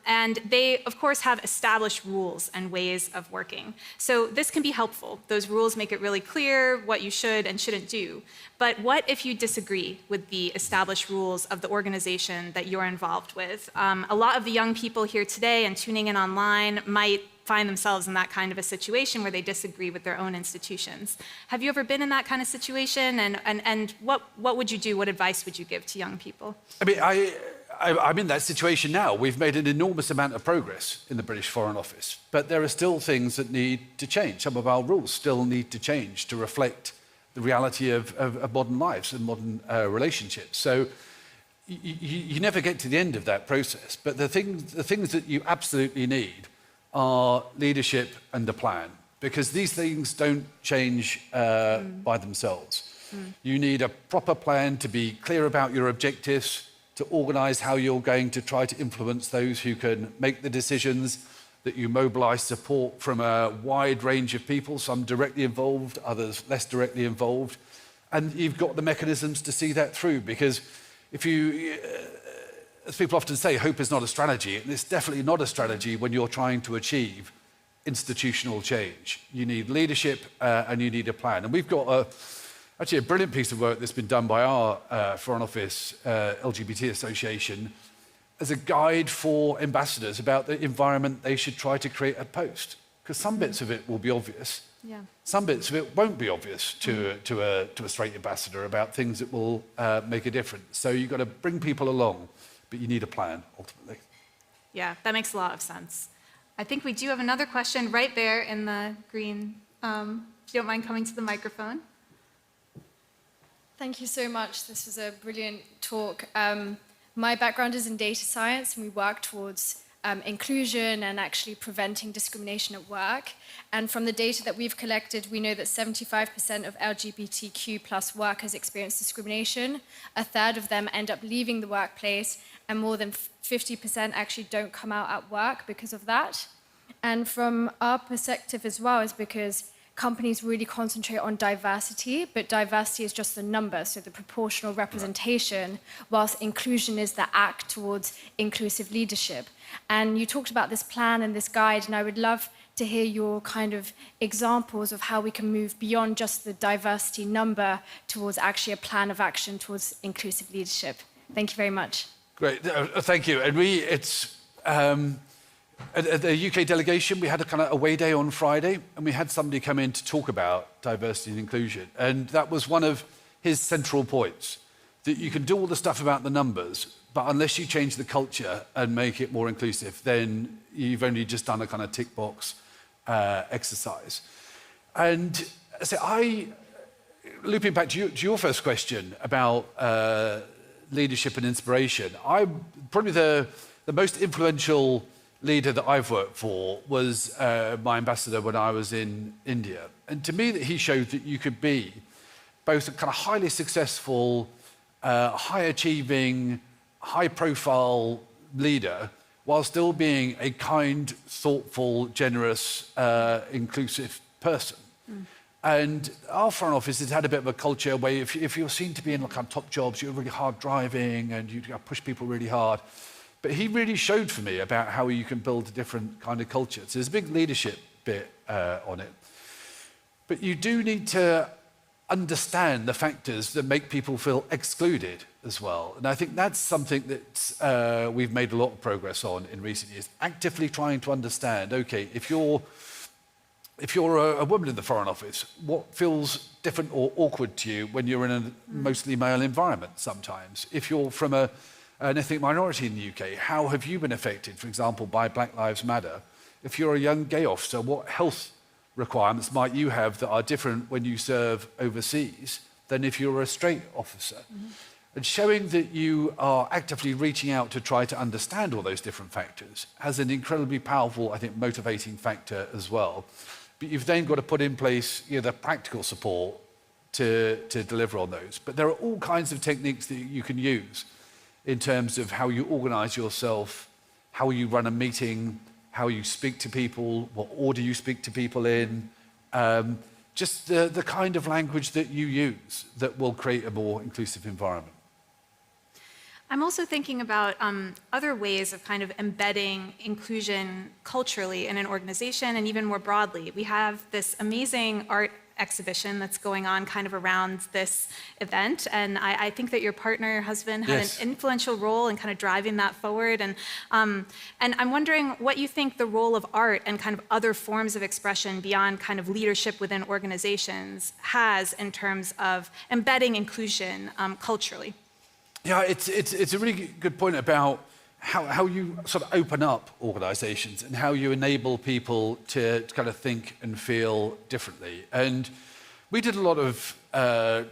And they, of course, have established rules and ways of working. So this can be helpful. Those rules make it really clear what you should and shouldn't do. But what if you disagree with the established rules of the organization that you're involved with? A lot of the young people here today and tuning in online might find themselves in that kind of a situation where they disagree with their own institutions. Have you ever been in that kind of situation? And what would you do? What advice would you give to young people? I mean, I'm in that situation now. We've made an enormous amount of progress in the British Foreign Office, but there are still things that need to change. Some of our rules still need to change to reflect the reality of modern lives and modern relationships. So you never get to the end of that process, but the things that you absolutely need are leadership and a plan, because these things don't change by themselves. You need a proper plan to be clear about your objectives, to organise how you're going to try to influence those who can make the decisions, that you mobilise support from a wide range of people, some directly involved, others less directly involved. And you've got the mechanisms to see that through, because if you, as people often say, hope is not a strategy, and it's definitely not a strategy when you're trying to achieve institutional change. You need leadership and you need a plan. And we've got actually a brilliant piece of work that's been done by our Foreign Office LGBT Association as a guide for ambassadors about the environment they should try to create at post. Because some bits of it will be obvious. Yeah. Some bits of it won't be obvious to a straight ambassador about things that will make a difference. So you've got to bring people along, but you need a plan, ultimately. Yeah, that makes a lot of sense. I think we do have another question right there in the green. If you don't mind coming to the microphone. Thank you so much. This was a brilliant talk. My background is in data science, and we work towards inclusion and actually preventing discrimination at work. And from the data that we've collected, we know that 75% of LGBTQ plus workers experience discrimination. A third of them end up leaving the workplace, and more than 50% actually don't come out at work because of that. And from our perspective as well, is because companies really concentrate on diversity, but diversity is just the number, so the proportional representation, whilst inclusion is the act towards inclusive leadership. And you talked about this plan and this guide, and I would love to hear your kind of examples of how we can move beyond just the diversity number towards actually a plan of action towards inclusive leadership. Thank you very much. Great, thank you. And at the UK delegation, we had a kind of away day on Friday, and we had somebody come in to talk about diversity and inclusion. And that was one of his central points, that you can do all the stuff about the numbers, but unless you change the culture and make it more inclusive, then you've only just done a kind of tick box exercise. And so looping back to your first question about leadership and inspiration, probably the most influential leader that I've worked for was my ambassador when I was in India. And to me, that he showed that you could be both a kind of highly successful, high-achieving, high-profile leader while still being a kind, thoughtful, generous, inclusive person. And our Foreign Office has had a bit of a culture where if you're seen to be in like kind of top jobs, you're really hard driving and you push people really hard. But he really showed for me about how you can build a different kind of culture. So there's a big leadership bit on it. But you do need to understand the factors that make people feel excluded as well. And I think that's something that we've made a lot of progress on in recent years. Actively trying to understand, okay, if you're a woman in the Foreign Office, what feels different or awkward to you when you're in a mostly male environment sometimes? If you're from an ethnic minority in the UK, how have you been affected, for example, by Black Lives Matter? If you're a young gay officer, what health requirements might you have that are different when you serve overseas than if you're a straight officer? And showing that you are actively reaching out to try to understand all those different factors has an incredibly powerful, I think, motivating factor as well. But you've then got to put in place the practical support to deliver on those. But there are all kinds of techniques that you can use in terms of how you organize yourself, how you run a meeting, how you speak to people, what order you speak to people in, just the kind of language that you use that will create a more inclusive environment. I'm also thinking about other ways of kind of embedding inclusion culturally in an organization and even more broadly. We have this amazing art exhibition that's going on kind of around this event, and I think that your partner, your husband, had Yes. an influential role in kind of driving that forward. And I'm wondering what you think the role of art and kind of other forms of expression beyond kind of leadership within organizations has in terms of embedding inclusion culturally. Yeah, it's a really good point about how you sort of open up organizations and how you enable people to kind of think and feel differently. And we did a lot of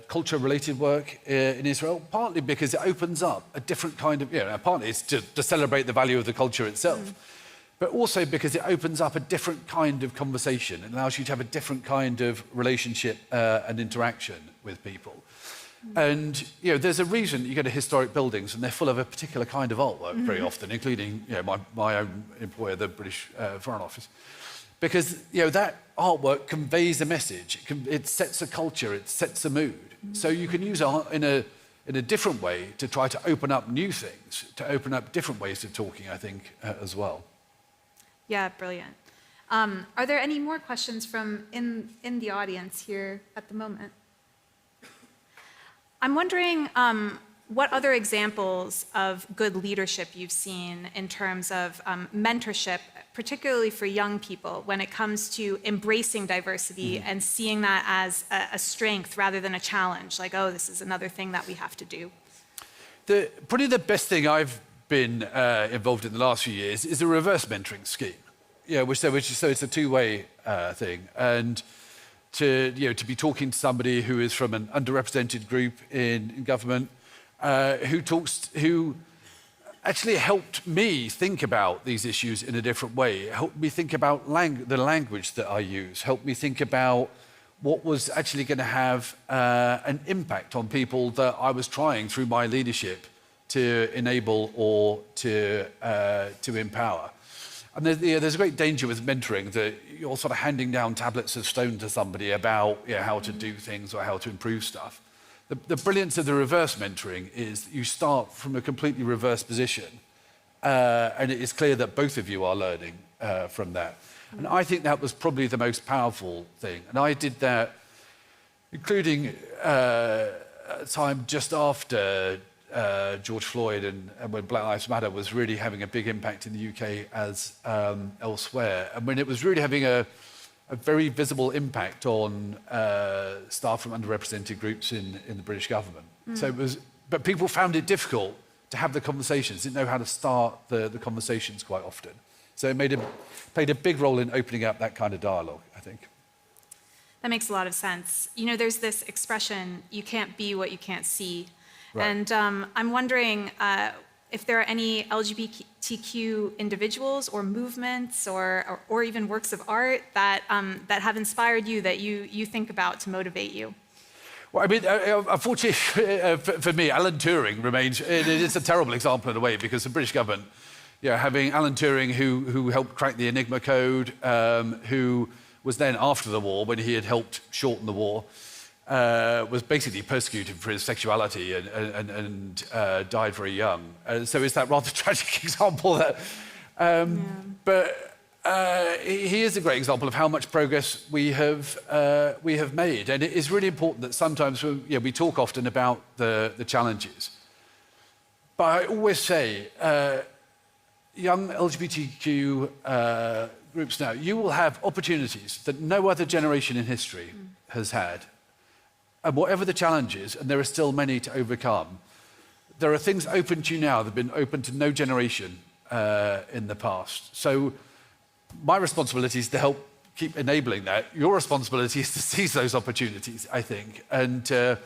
culture-related work in Israel, partly because it opens up a different kind of, partly it's to celebrate the value of the culture itself, but also because it opens up a different kind of conversation. It allows you to have a different kind of relationship and interaction with people. And there's a reason you go to historic buildings and they're full of a particular kind of artwork very often, including my own employer, the British Foreign Office, because that artwork conveys a message. It sets a culture, it sets a mood. So you can use art in a different way to try to open up new things, to open up different ways of talking, I think, as well. Yeah, brilliant. Are there any more questions from in the audience here at the moment? I'm wondering what other examples of good leadership you've seen in terms of mentorship, particularly for young people, when it comes to embracing diversity and seeing that as a strength rather than a challenge, like, oh, this is another thing that we have to do. Probably the best thing I've been involved in the last few years is a reverse mentoring scheme, so it's a two-way thing. And to be talking to somebody who is from an underrepresented group in government, who actually helped me think about these issues in a different way, helped me think about the language that I use, helped me think about what was actually going to have an impact on people that I was trying through my leadership to enable or to empower. And there's a great danger with mentoring that you're sort of handing down tablets of stone to somebody about how to do things or how to improve stuff. The brilliance of the reverse mentoring is that you start from a completely reverse position, and it is clear that both of you are learning from that. And I think that was probably the most powerful thing. And I did that, including a time just after George Floyd and when Black Lives Matter was really having a big impact in the UK as elsewhere, and when it was really having a very visible impact on staff from underrepresented groups in the British government. So but people found it difficult to have the conversations, didn't know how to start the conversations quite often. So it played a big role in opening up that kind of dialogue, I think. That makes a lot of sense. There's this expression, you can't be what you can't see. Right. And I'm wondering if there are any LGBTQ individuals or movements or even works of art that have inspired you, that you think about to motivate you. Well, I mean, unfortunately for me, Alan Turing remains, it's a terrible example in a way, because the British government, having Alan Turing who helped crack the Enigma code, who was then after the war, when he had helped shorten the war, was basically persecuted for his sexuality and died very young. So it's that rather tragic example that, but he is a great example of how much progress we have made. And it is really important that sometimes we talk often about the challenges. But I always say, young LGBTQ groups now, you will have opportunities that no other generation in history has had. And whatever the challenges, and there are still many to overcome, there are things open to you now that have been open to no generation in the past. So my responsibility is to help keep enabling that. Your responsibility is to seize those opportunities, I think, and to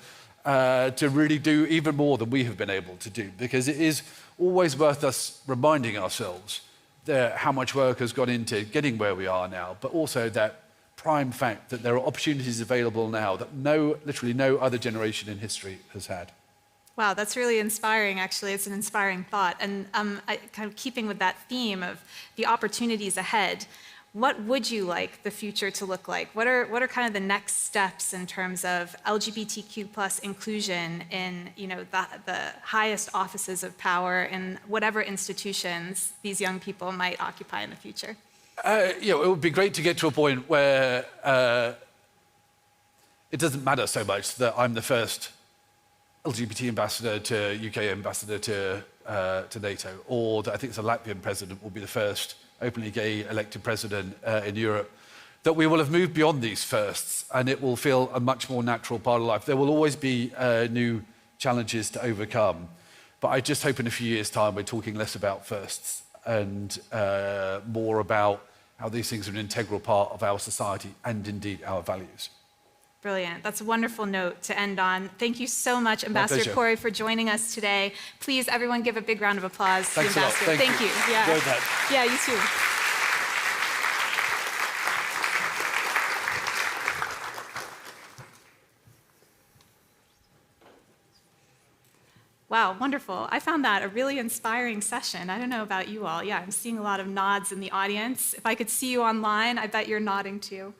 really do even more than we have been able to do, because it is always worth us reminding ourselves that how much work has gone into getting where we are now, but also that prime fact that there are opportunities available now that literally no other generation in history has had. Wow, that's really inspiring, actually. It's an inspiring thought. And kind of keeping with that theme of the opportunities ahead, what would you like the future to look like? What are kind of the next steps in terms of LGBTQ plus inclusion in the highest offices of power in whatever institutions these young people might occupy in the future? It would be great to get to a point where it doesn't matter so much that I'm the first LGBT ambassador to UK ambassador to NATO, or that I think the Latvian president will be the first openly gay elected president in Europe, that we will have moved beyond these firsts and it will feel a much more natural part of life. There will always be new challenges to overcome, but I just hope in a few years' time we're talking less about firsts and more about how these things are an integral part of our society and indeed our values. Brilliant. That's a wonderful note to end on. Thank you so much, Ambassador Corey, for joining us today. Please, everyone, give a big round of applause to the Ambassador. Thank you. Yeah. Enjoyed that. Yeah, you too. Wow, wonderful. I found that a really inspiring session. I don't know about you all. Yeah, I'm seeing a lot of nods in the audience. If I could see you online, I bet you're nodding too.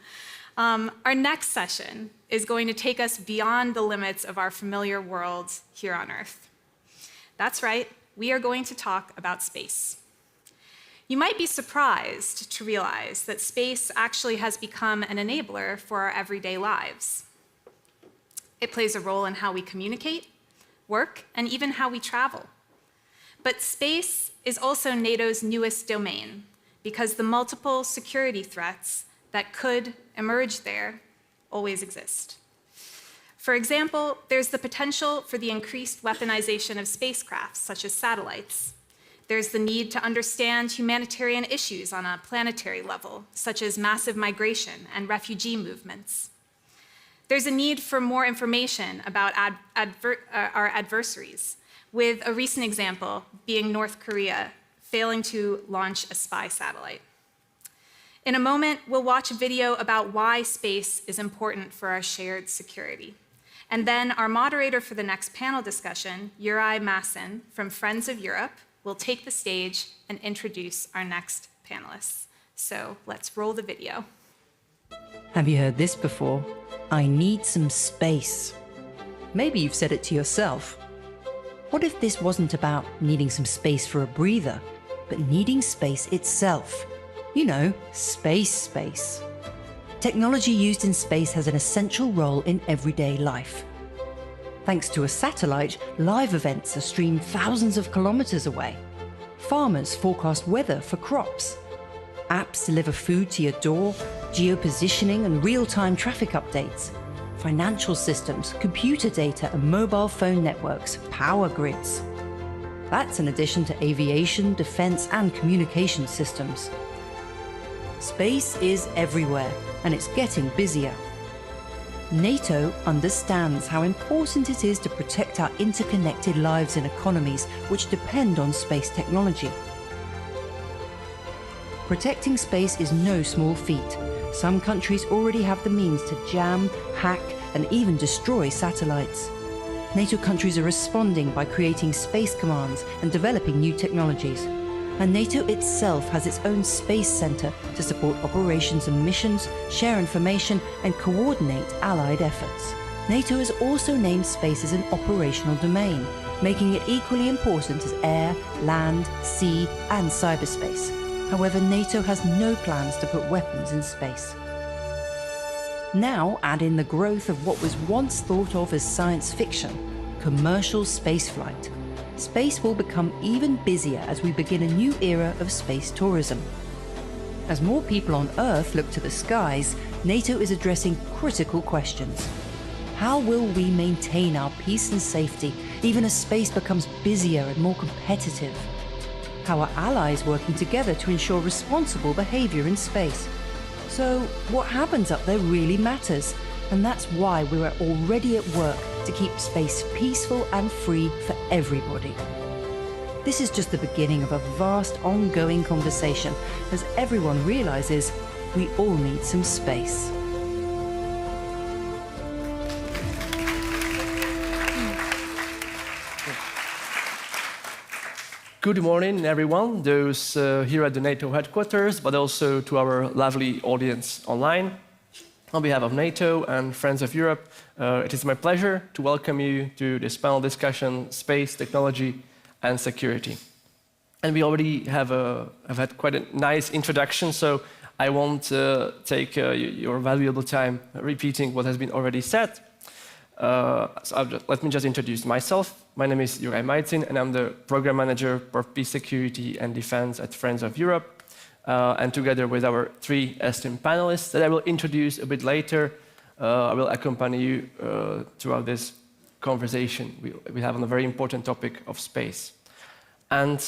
Our next session is going to take us beyond the limits of our familiar world here on Earth. That's right, we are going to talk about space. You might be surprised to realize that space actually has become an enabler for our everyday lives. It plays a role in how we communicate, work, and even how we travel. But space is also NATO's newest domain because the multiple security threats that could emerge there always exist. For example, there's the potential for the increased weaponization of spacecraft, such as satellites. There's the need to understand humanitarian issues on a planetary level, such as massive migration and refugee movements. There's a need for more information about our adversaries, with a recent example being North Korea failing to launch a spy satellite. In a moment, we'll watch a video about why space is important for our shared security. And then our moderator for the next panel discussion, Juraj Masson from Friends of Europe, will take the stage and introduce our next panelists. So let's roll the video. Have you heard this before? I need some space. Maybe you've said it to yourself. What if this wasn't about needing some space for a breather, but needing space itself? You know, space. Technology used in space has an essential role in everyday life. Thanks to a satellite, live events are streamed thousands of kilometers away. Farmers forecast weather for crops. Apps deliver food to your door, geopositioning and real-time traffic updates. Financial systems, computer data and mobile phone networks power grids. That's in addition to aviation, defense and communication systems. Space is everywhere, and it's getting busier. NATO understands how important it is to protect our interconnected lives and economies which depend on space technology. Protecting space is no small feat. Some countries already have the means to jam, hack, and even destroy satellites. NATO countries are responding by creating space commands and developing new technologies. And NATO itself has its own space center to support operations and missions, share information, and coordinate allied efforts. NATO has also named space as an operational domain, making it equally important as air, land, sea, and cyberspace. However, NATO has no plans to put weapons in space. Now add in the growth of what was once thought of as science fiction, commercial spaceflight. Space will become even busier as we begin a new era of space tourism. As more people on Earth look to the skies, NATO is addressing critical questions. How will we maintain our peace and safety even as space becomes busier and more competitive? How are allies working together to ensure responsible behavior in space? So what happens up there really matters, and that's why we're already at work to keep space peaceful and free for everybody. This is just the beginning of a vast ongoing conversation as everyone realizes we all need some space. Good morning, everyone, those here at the NATO headquarters, but also to our lovely audience online. On behalf of NATO and Friends of Europe, it is my pleasure to welcome you to this panel discussion, Space, Technology and Security. And we already have had quite a nice introduction, so I won't take your valuable time repeating what has been already said. Let me just introduce myself. My name is Martina, and I'm the Program Manager for Peace, Security and Defense at Friends of Europe. And together with our three esteemed panelists that I will introduce a bit later, I will accompany you throughout this conversation we have on a very important topic of space. And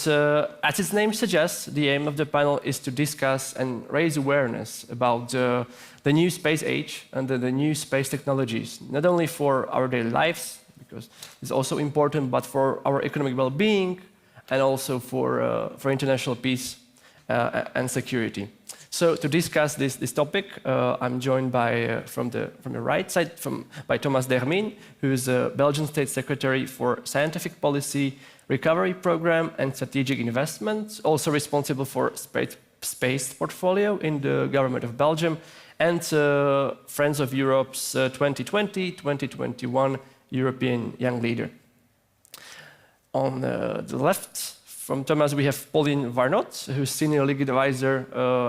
as its name suggests, the aim of the panel is to discuss and raise awareness about the new space age and the new space technologies, not only for our daily lives, because it's also important, but for our economic well-being and also for international peace and security. So to discuss this topic, I'm joined by, from the right side, by Thomas Dermijn, who is the Belgian State Secretary for Scientific Policy, Recovery Program and Strategic Investment, also responsible for space portfolio in the government of Belgium, and Friends of Europe's 2020-2021 European Young Leader. On the left from Thomas, we have Pauline Warnot, who's Senior Legal Advisor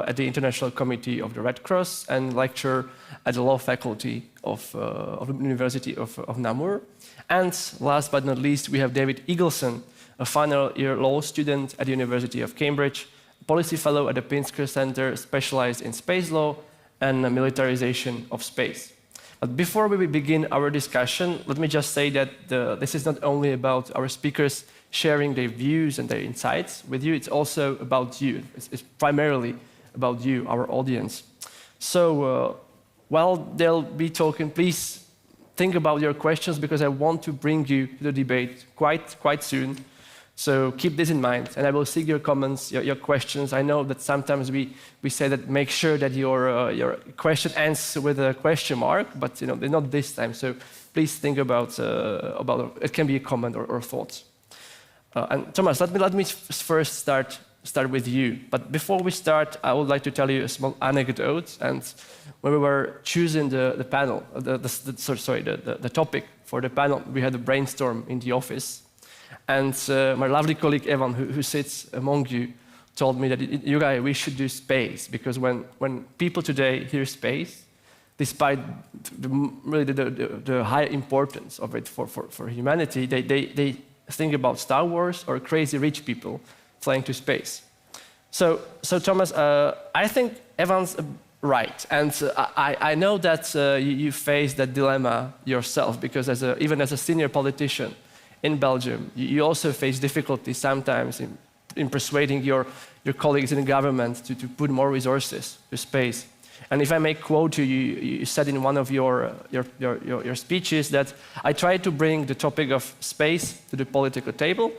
at the International Committee of the Red Cross and lecturer at the Law Faculty of the University of Namur. And last but not least, we have David Eagleson, a final year law student at the University of Cambridge, policy fellow at the Pinsker Center, specialized in space law and militarization of space. But before we begin our discussion, let me just say that this is not only about our speakers sharing their views and their insights with you, it's also about you. It's primarily about you, our audience. So while they'll be talking, please think about your questions, because I want to bring you to the debate quite soon. So keep this in mind, and I will seek your comments, your questions. I know that sometimes we say that make sure that your question ends with a question mark, but not this time. So please think about it can be a comment or thoughts. And Thomas, let me first start with you. But before we start, I would like to tell you a small anecdote. And when we were choosing the panel, the topic for the panel, we had a brainstorm in the office. And my lovely colleague Evan, who sits among you, told me that you guys, we should do space, because when people today hear space, despite the high importance of it for humanity, they think about Star Wars or crazy rich people flying to space. So Thomas, I think Evan's right, and I know that you face that dilemma yourself, because even as a senior politician in Belgium, you also face difficulty sometimes in persuading your colleagues in the government to put more resources to space. And if I may quote you, you said in one of your speeches that I try to bring the topic of space to the political table,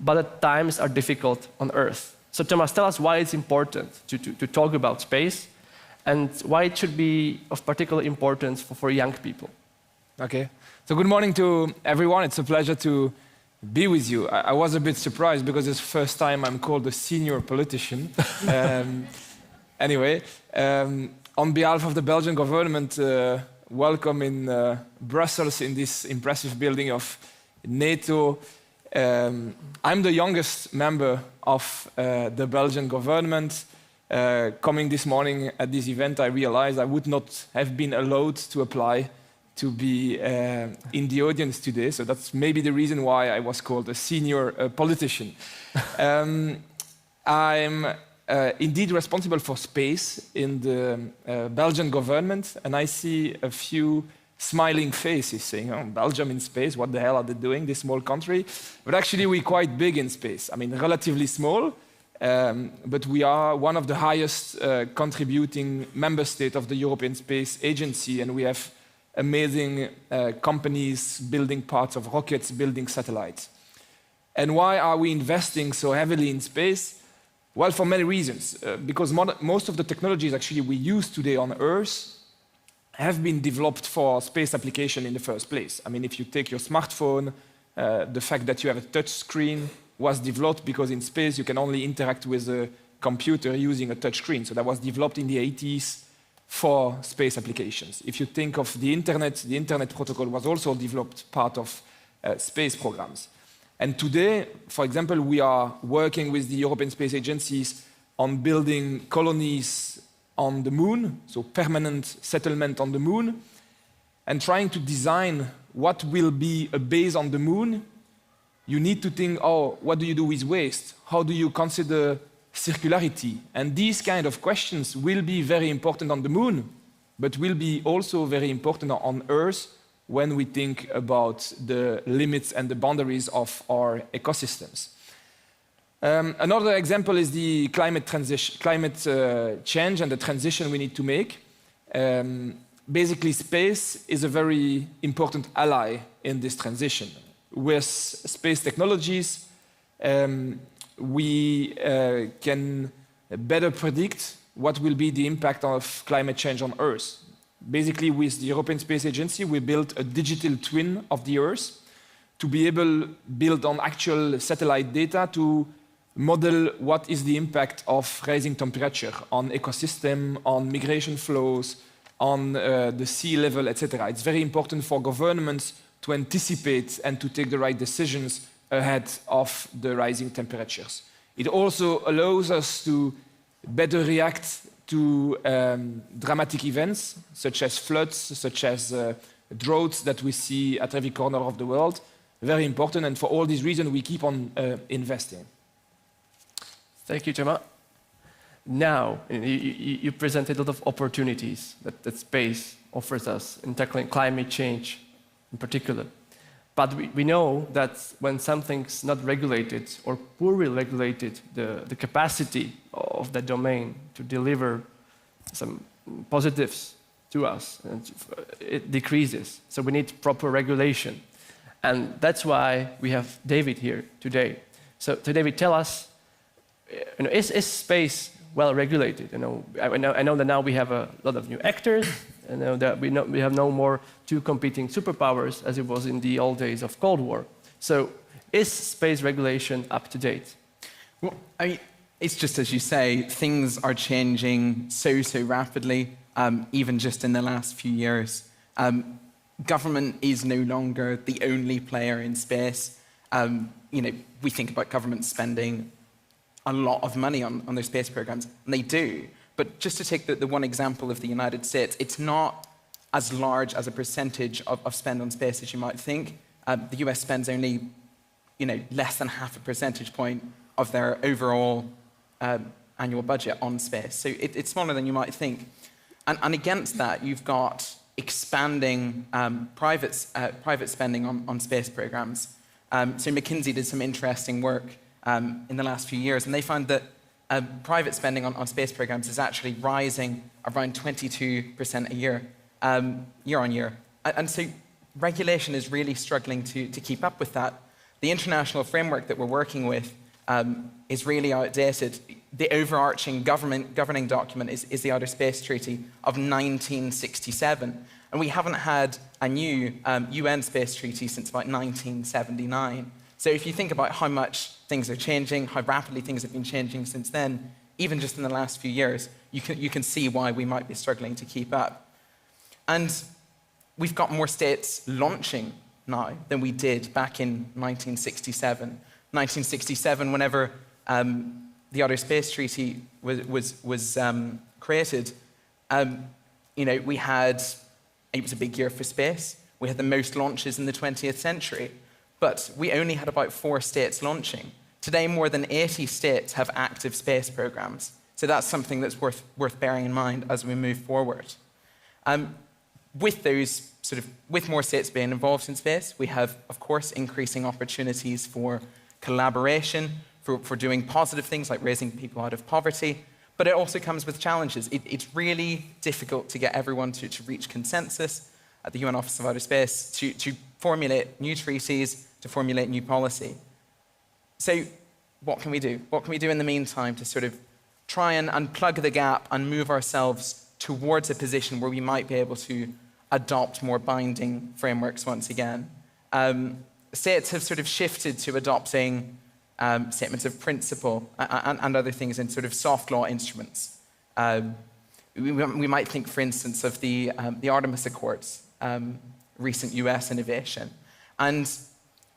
but at times are difficult on Earth. So Thomas, tell us why it's important to talk about space, and why it should be of particular importance for young people. Okay. So good morning to everyone. It's a pleasure to be with you. I was a bit surprised because it's the first time I'm called a senior politician. Anyway, on behalf of the Belgian government, welcome in Brussels in this impressive building of NATO. I'm the youngest member of the Belgian government. Coming this morning at this event, I realized I would not have been allowed to apply to be in the audience today. So that's maybe the reason why I was called a senior politician. I'm indeed responsible for space in the Belgian government, and I see a few smiling faces saying, oh, Belgium in space, what the hell are they doing, this small country? But actually we're quite big in space. I mean, relatively small, but we are one of the highest contributing member states of the European Space Agency, and we have amazing companies building parts of rockets, building satellites. And why are we investing so heavily in space? Well, for many reasons. Because most of the technologies actually we use today on Earth have been developed for space application in the first place. I mean, if you take your smartphone, the fact that you have a touch screen, was developed because in space you can only interact with a computer using a touch screen. So that was developed in the 80s for space applications. If you think of the Internet protocol was also developed part of space programs. And today, for example, we are working with the European Space Agencies on building colonies on the moon, so permanent settlement on the moon, and trying to design what will be a base on the moon. You need to think, oh, what do you do with waste? How do you consider circularity? And these kind of questions will be very important on the moon, but will be also very important on Earth when we think about the limits and the boundaries of our ecosystems. Another example is the climate change and the transition we need to make. Basically, space is a very important ally in this transition. With space technologies, we can better predict what will be the impact of climate change on Earth. Basically, with the European Space Agency, we built a digital twin of the Earth to be able to build on actual satellite data to model what is the impact of rising temperature on ecosystem, on migration flows, on the sea level, etc. It's very important for governments to anticipate and to take the right decisions ahead of the rising temperatures. It also allows us to better react to dramatic events, such as floods, such as droughts that we see at every corner of the world. Very important, and for all these reasons, we keep on investing. Thank you, Thomas. Now, you presented a lot of opportunities that space offers us in tackling climate change in particular. But we know that when something's not regulated or poorly regulated, the capacity of that domain to deliver some positives to us, it decreases. So we need proper regulation. And that's why we have David here today. So David, tell us, is space well regulated? I know that now we have a lot of new actors. I know that we have no more two competing superpowers as it was in the old days of Cold War. So is space regulation up to date? Well, I mean, it's just as you say, things are changing so rapidly, even just in the last few years. Government is no longer the only player in space. We think about government spending a lot of money on their space programs, and they do. But just to take the one example of the United States, it's not as large as a percentage of spend on space as you might think. The US spends only, less than half a percentage point of their overall annual budget on space. So it's smaller than you might think. And against that, you've got expanding private spending on space programs. So McKinsey did some interesting work in the last few years, and they found that private spending on space programs is actually rising around 22% a year, year on year. And so regulation is really struggling to keep up with that. The international framework that we're working with is really outdated. The overarching governing document is the Outer Space Treaty of 1967. And we haven't had a new UN space treaty since about 1979. So if you think about how much things are changing, how rapidly things have been changing since then, even just in the last few years, you can see why we might be struggling to keep up. And we've got more states launching now than we did back in 1967. 1967, whenever the Outer Space Treaty was created, we had, it was a big year for space. We had the most launches in the 20th century. But we only had about 4 states launching. Today, more than 80 states have active space programs. So that's something that's worth bearing in mind as we move forward. With more states being involved in space, we have, of course, increasing opportunities for collaboration, for doing positive things like raising people out of poverty. But it also comes with challenges. It's really difficult to get everyone to reach consensus at the UN Office of Outer Space, to formulate new treaties, to formulate new policy. So what can we do? What can we do in the meantime to sort of try and plug the gap and move ourselves towards a position where we might be able to adopt more binding frameworks once again? States have sort of shifted to adopting statements of principle, and other things in sort of soft law instruments. We might think, for instance, of the Artemis Accords, recent US innovation. And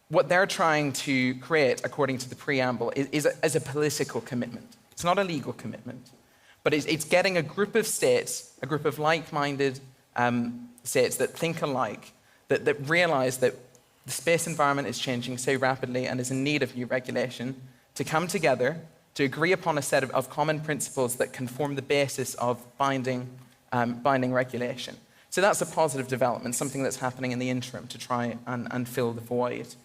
what they're trying to create, according to the preamble, is a political commitment. It's not a legal commitment, but it's getting a group of states, a group of like-minded states that think alike, that realize that the space environment is changing so rapidly and is in need of new regulation, to come together, to agree upon a set of common principles that can form the basis of binding regulation. So that's a positive development, something that's happening in the interim to try and fill the void.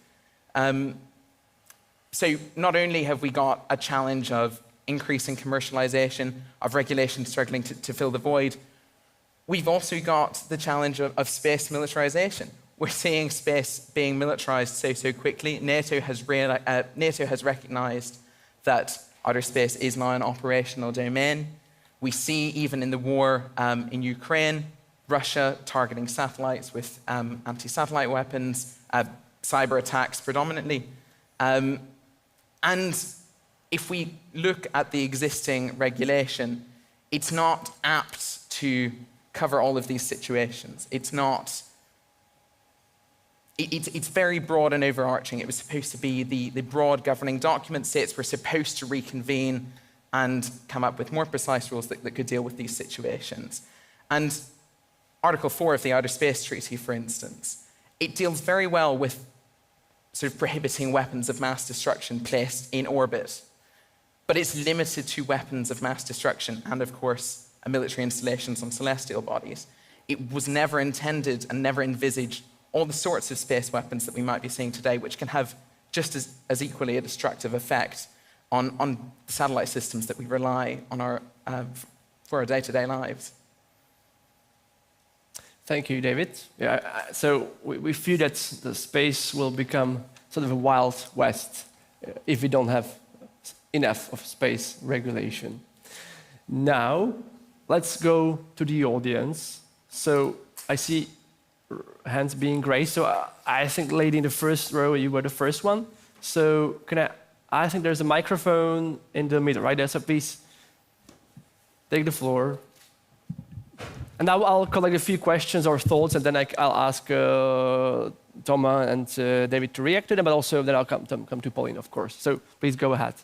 So not only have we got a challenge of increasing commercialization, of regulation struggling to fill the void, we've also got the challenge of space militarization. We're seeing space being militarized so quickly. NATO has recognized that outer space is now an operational domain. We see, even in the war in Ukraine, Russia targeting satellites with anti-satellite weapons, cyber attacks predominantly. And if we look at the existing regulation, it's not apt to cover all of these situations. It's very broad and overarching. It was supposed to be the broad governing document. States were supposed to reconvene and come up with more precise rules that could deal with these situations. And Article 4 of the Outer Space Treaty, for instance, it deals very well with sort of prohibiting weapons of mass destruction placed in orbit. But it's limited to weapons of mass destruction and, of course, military installations on celestial bodies. It was never intended and never envisaged all the sorts of space weapons that we might be seeing today, which can have just as equally a destructive effect on the satellite systems that we rely on for our day-to-day lives. Thank you, David. Yeah, so we fear that the space will become sort of a wild west if we don't have enough of space regulation. Now, let's go to the audience. So I see hands being raised. So I think, lady in the first row, you were the first one. So I think there's a microphone in the middle, right there. So please take the floor. And now I'll collect a few questions or thoughts, and then I'll ask Thomas and David to react to them, but also then I'll come to Pauline, of course. So please go ahead.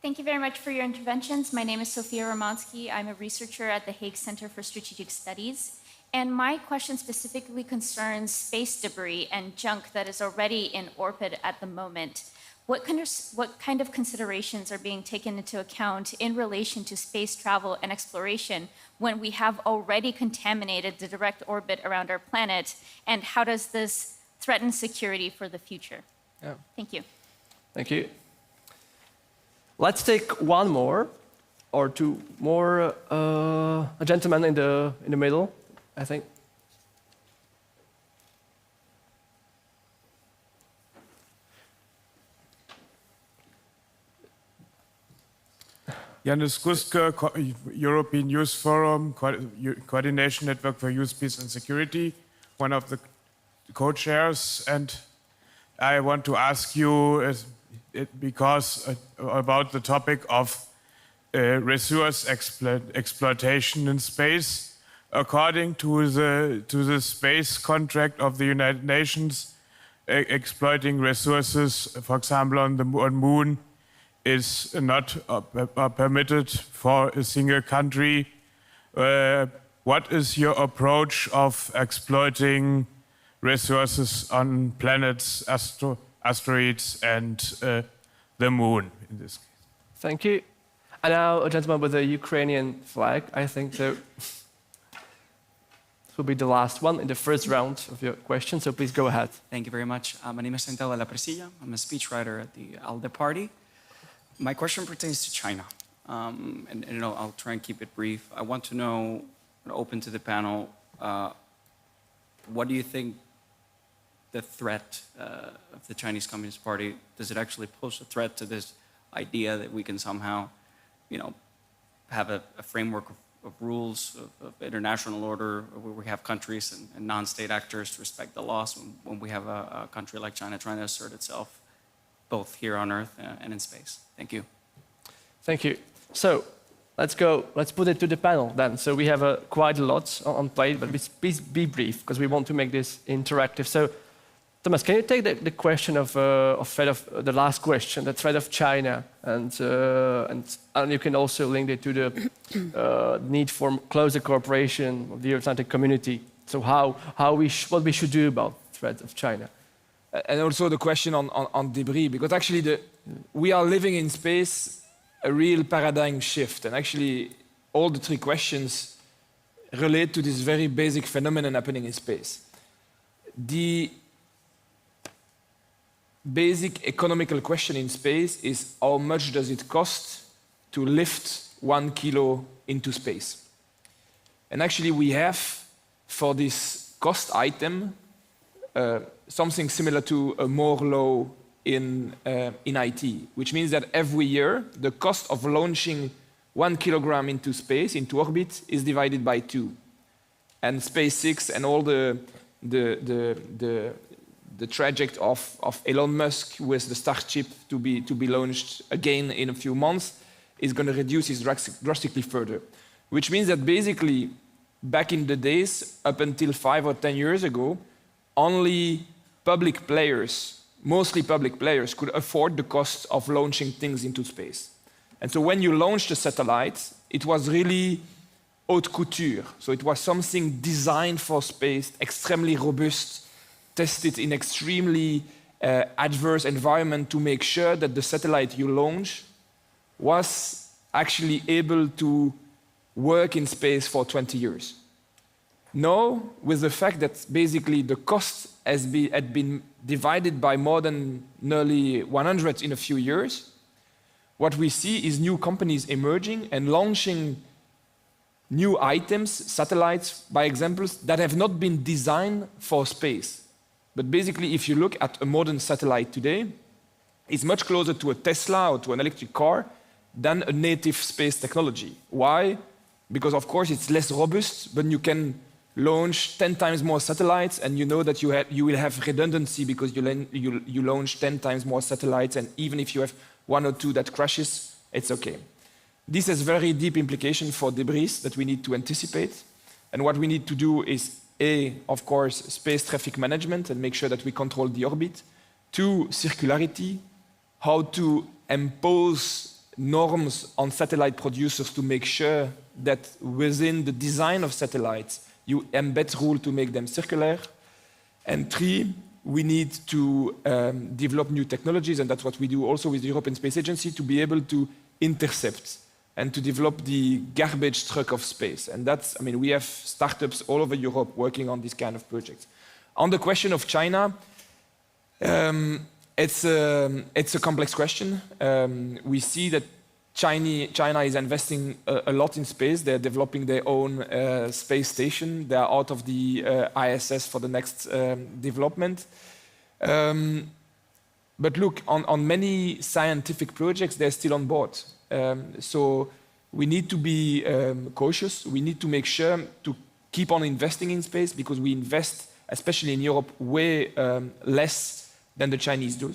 Thank you very much for your interventions. My name is Sofia Romansky. I'm a researcher at the Hague Center for Strategic Studies. And my question specifically concerns space debris and junk that is already in orbit at the moment. What kind of considerations are being taken into account in relation to space travel and exploration when we have already contaminated the direct orbit around our planet? And how does this threaten security for the future? Yeah. Thank you. Thank you. Let's take one more or two more. A gentleman in the middle, I think. Janis Guske, European Youth Forum, Coordination Network for Youth, Peace and Security, one of the co-chairs. And I want to ask you, about the topic of resource exploitation in space. According to the space contract of the United Nations, exploiting resources, for example, on the moon, is not permitted for a single country. What is your approach of exploiting resources on planets, asteroids, and the moon in this case? Thank you. And now a gentleman with a Ukrainian flag, I think. So this will be the last one in the first round of your questions, so please go ahead. Thank you very much. My name is Santiago de la Presilla. I'm a speechwriter at the ALDE party. My question pertains to China, and I'll try and keep it brief. I want to know, open to the panel, what do you think the threat of the Chinese Communist Party, does it actually pose a threat to this idea that we can somehow, have a framework of rules, of international order, where we have countries and non-state actors to respect the laws when we have a country like China trying to assert itself, both here on Earth and in space. Thank you. Thank you. So let's put it to the panel then. So we have quite a lot on plate, but please be brief because we want to make this interactive. So Thomas, can you take the question of threat of the last question, the threat of China, and you can also link it to the need for closer cooperation of the Atlantic community. So what we should do about the threat of China. And also the question on debris, because actually we are living in space a real paradigm shift, and actually all the three questions relate to this very basic phenomenon happening in space. The basic economical question in space is how much does it cost to lift 1 kilo into space? And actually we have for this cost item something similar to a Moore law in IT, which means that every year the cost of launching 1 kilogram into space, into orbit, is divided by 2. And SpaceX and all the trajectory of Elon Musk with the Starship to be launched again in a few months is going to reduce it drastically further. Which means that basically back in the days, up until 5 or 10 years ago, only public players, mostly public players, could afford the cost of launching things into space. And so when you launched a satellite, it was really haute couture. So it was something designed for space, extremely robust, tested in extremely adverse environment to make sure that the satellite you launch was actually able to work in space for 20 years. Now, with the fact that basically the cost had been divided by more than nearly 100 in a few years, what we see is new companies emerging and launching new items, satellites, by examples, that have not been designed for space. But basically, if you look at a modern satellite today, it's much closer to a Tesla or to an electric car than a native space technology. Why? Because of course it's less robust, but you can launch 10 times more satellites, and you know that you will have redundancy because you launch 10 times more satellites, and even if you have 1 or 2 that crashes, it's okay. This has very deep implications for debris that we need to anticipate, and what we need to do is of course, space traffic management and make sure that we control the orbit. 2, circularity, how to impose norms on satellite producers to make sure that within the design of satellites, you embed rules to make them circular. And 3, we need to develop new technologies, and that's what we do also with the European Space Agency, to be able to intercept and to develop the garbage truck of space. And that's, I mean, we have startups all over Europe working on this kind of projects. On the question of China, it's a complex question. We see that China is investing a lot in space. They're developing their own space station. They are out of the ISS for the next development. But look, on many scientific projects, they're still on board. So we need to be cautious. We need to make sure to keep on investing in space, because we invest, especially in Europe, way less than the Chinese do.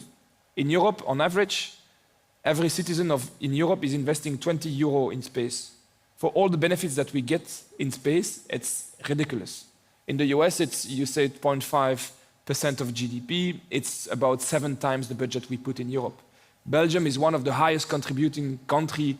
In Europe, on average, every citizen in Europe is investing 20 euro in space. For all the benefits that we get in space, it's ridiculous. In the US, you say 0.5% of GDP. It's about 7 times the budget we put in Europe. Belgium is one of the highest contributing countries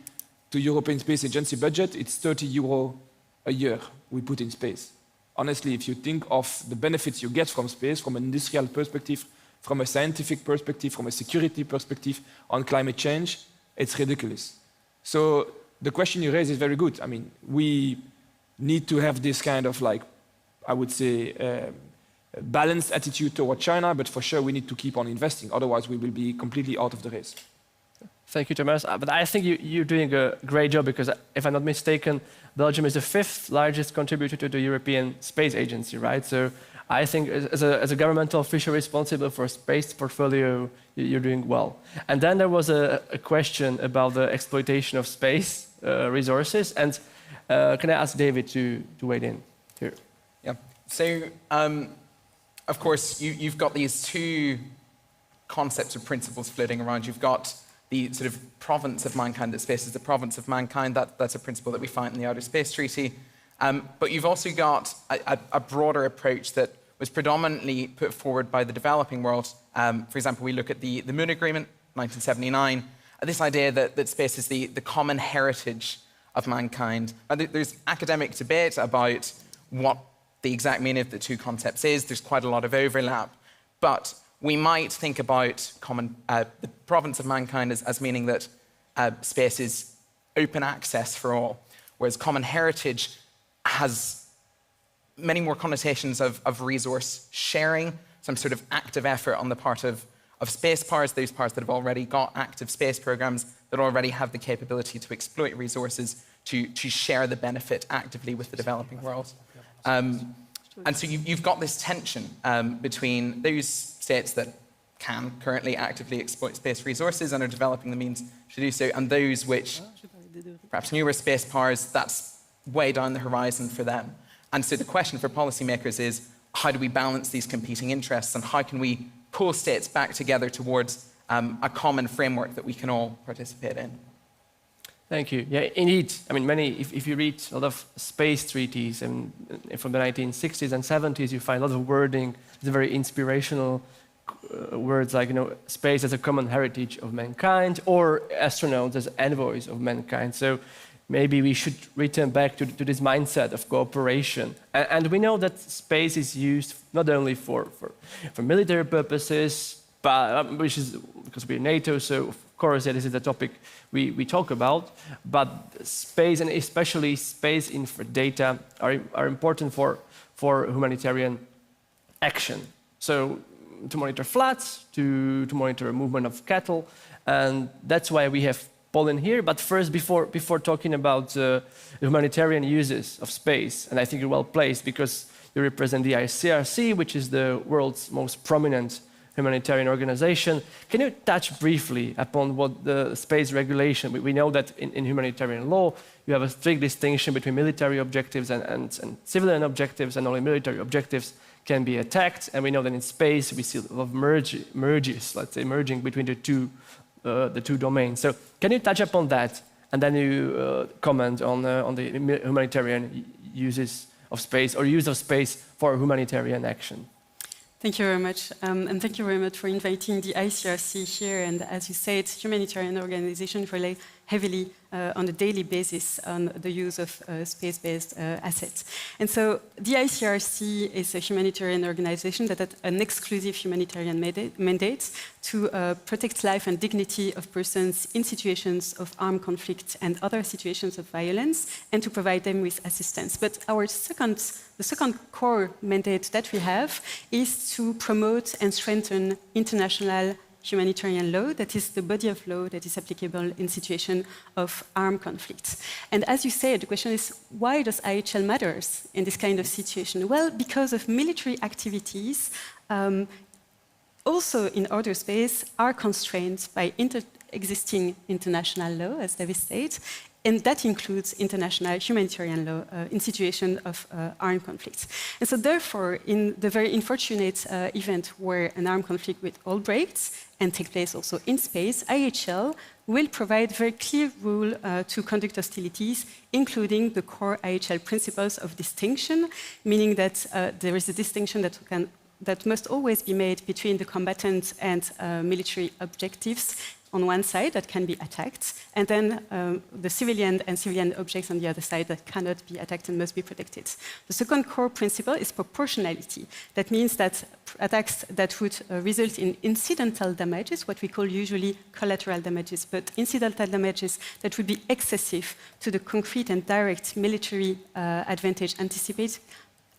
to European Space Agency budget. It's 30 euro a year we put in space. Honestly, if you think of the benefits you get from space, from an industrial perspective, from a scientific perspective, from a security perspective, on climate change, it's ridiculous. So the question you raise is very good. I mean, we need to have this kind of, like, I would say, balanced attitude toward China, but for sure we need to keep on investing. Otherwise, we will be completely out of the race. Thank you, Thomas. But I think you're doing a great job, because if I'm not mistaken, Belgium is the 5th largest contributor to the European Space Agency, right? So I think as a governmental official responsible for space portfolio, you're doing well. And then there was a question about the exploitation of space resources. And can I ask David to weigh in here? Yeah. So, of course, you've got these 2 concepts or principles floating around. You've got the sort of province of mankind, that space is the province of mankind. That's a principle that we find in the Outer Space Treaty. But you've also got a broader approach that was predominantly put forward by the developing world. For example, we look at the Moon Agreement, 1979, this idea that space is the common heritage of mankind. There's academic debate about what the exact meaning of the two concepts is. There's quite a lot of overlap. But we might think about the province of mankind as meaning that space is open access for all, whereas common heritage has many more connotations of resource sharing, some sort of active effort on the part of space powers, those powers that have already got active space programs, that already have the capability to exploit resources, to share the benefit actively with the developing world. And so you've got this tension between those states that can currently actively exploit space resources and are developing the means to do so, and those which, perhaps newer space powers, that's way down the horizon for them. And so the question for policymakers is, how do we balance these competing interests, and how can we pull states back together towards a common framework that we can all participate in? Thank you. Yeah, indeed. I mean, if you read a lot of space treaties and from the 1960s and 70s, you find a lot of wording, the very inspirational words like, space as a common heritage of mankind, or astronauts as envoys of mankind. So maybe we should return back to this mindset of cooperation. And we know that space is used not only for military purposes, but which is because we're NATO, so of course this is the topic we talk about. But space, and especially space info data, are important for humanitarian action. So to monitor floods, to monitor movement of cattle, and that's why we have Poland here. But first, before talking about the humanitarian uses of space, and I think you're well placed because you represent the ICRC, which is the world's most prominent humanitarian organization. Can you touch briefly upon what the space regulation? We know that in humanitarian law, you have a strict distinction between military objectives and civilian objectives, and only military objectives can be attacked. And we know that in space, we see a lot of merges, let's say, merging between the two domains. So can you touch upon that, and then you comment on the humanitarian uses of space, or use of space for humanitarian action? Thank you very much, and thank you very much for inviting the ICRC here. And as you said, humanitarian organizations rely heavily on a daily basis on the use of space-based assets. And so the ICRC is a humanitarian organization that has an exclusive humanitarian mandate to protect life and dignity of persons in situations of armed conflict and other situations of violence, and to provide them with assistance. But the second core mandate that we have is to promote and strengthen international humanitarian law, that is the body of law that is applicable in situation of armed conflict. And as you said, the question is, why does IHL matters in this kind of situation? Well, because of military activities, also in outer space, are constrained by existing international law, as David said, and that includes international humanitarian law in situation of armed conflict. And so therefore, in the very unfortunate event where an armed conflict with all breaks and take place also in space, IHL will provide very clear rule to conduct hostilities, including the core IHL principles of distinction, meaning that there is a distinction that must always be made between the combatant and military objectives on one side that can be attacked, and then the civilian objects on the other side that cannot be attacked and must be protected. The second core principle is proportionality. That means that attacks that would result in incidental damages, what we call usually collateral damages, but incidental damages that would be excessive to the concrete and direct military advantage anticipated,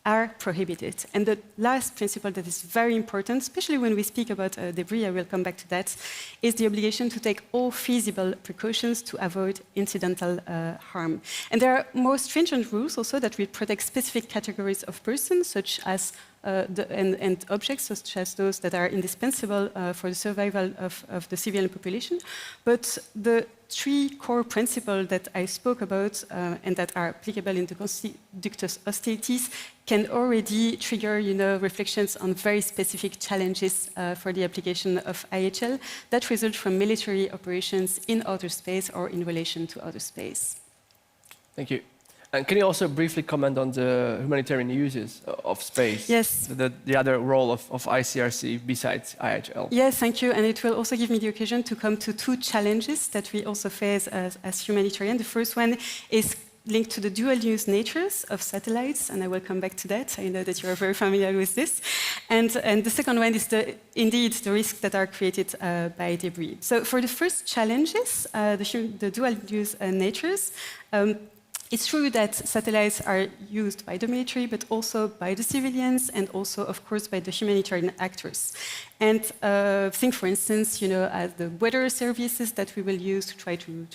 are prohibited. And the last principle that is very important, especially when we speak about debris, I will come back to that, is the obligation to take all feasible precautions to avoid incidental harm. And there are more stringent rules also that will protect specific categories of persons, such as and objects such as those that are indispensable for the survival of the civilian population. But the three core principles that I spoke about and that are applicable in the conductors hostilities can already trigger, reflections on very specific challenges for the application of IHL that result from military operations in outer space or in relation to outer space. Thank you. And can you also briefly comment on the humanitarian uses of space? Yes. The other role of ICRC besides IHL? Yes, thank you. And it will also give me the occasion to come to two challenges that we also face as humanitarian. The first one is linked to the dual-use natures of satellites, and I will come back to that. I know that you are very familiar with this. And the second one is indeed the risks that are created by debris. So for the first challenges, the dual-use natures, it's true that satellites are used by the military, but also by the civilians, and also, of course, by the humanitarian actors. And think, for instance, as the weather services that we will use to try to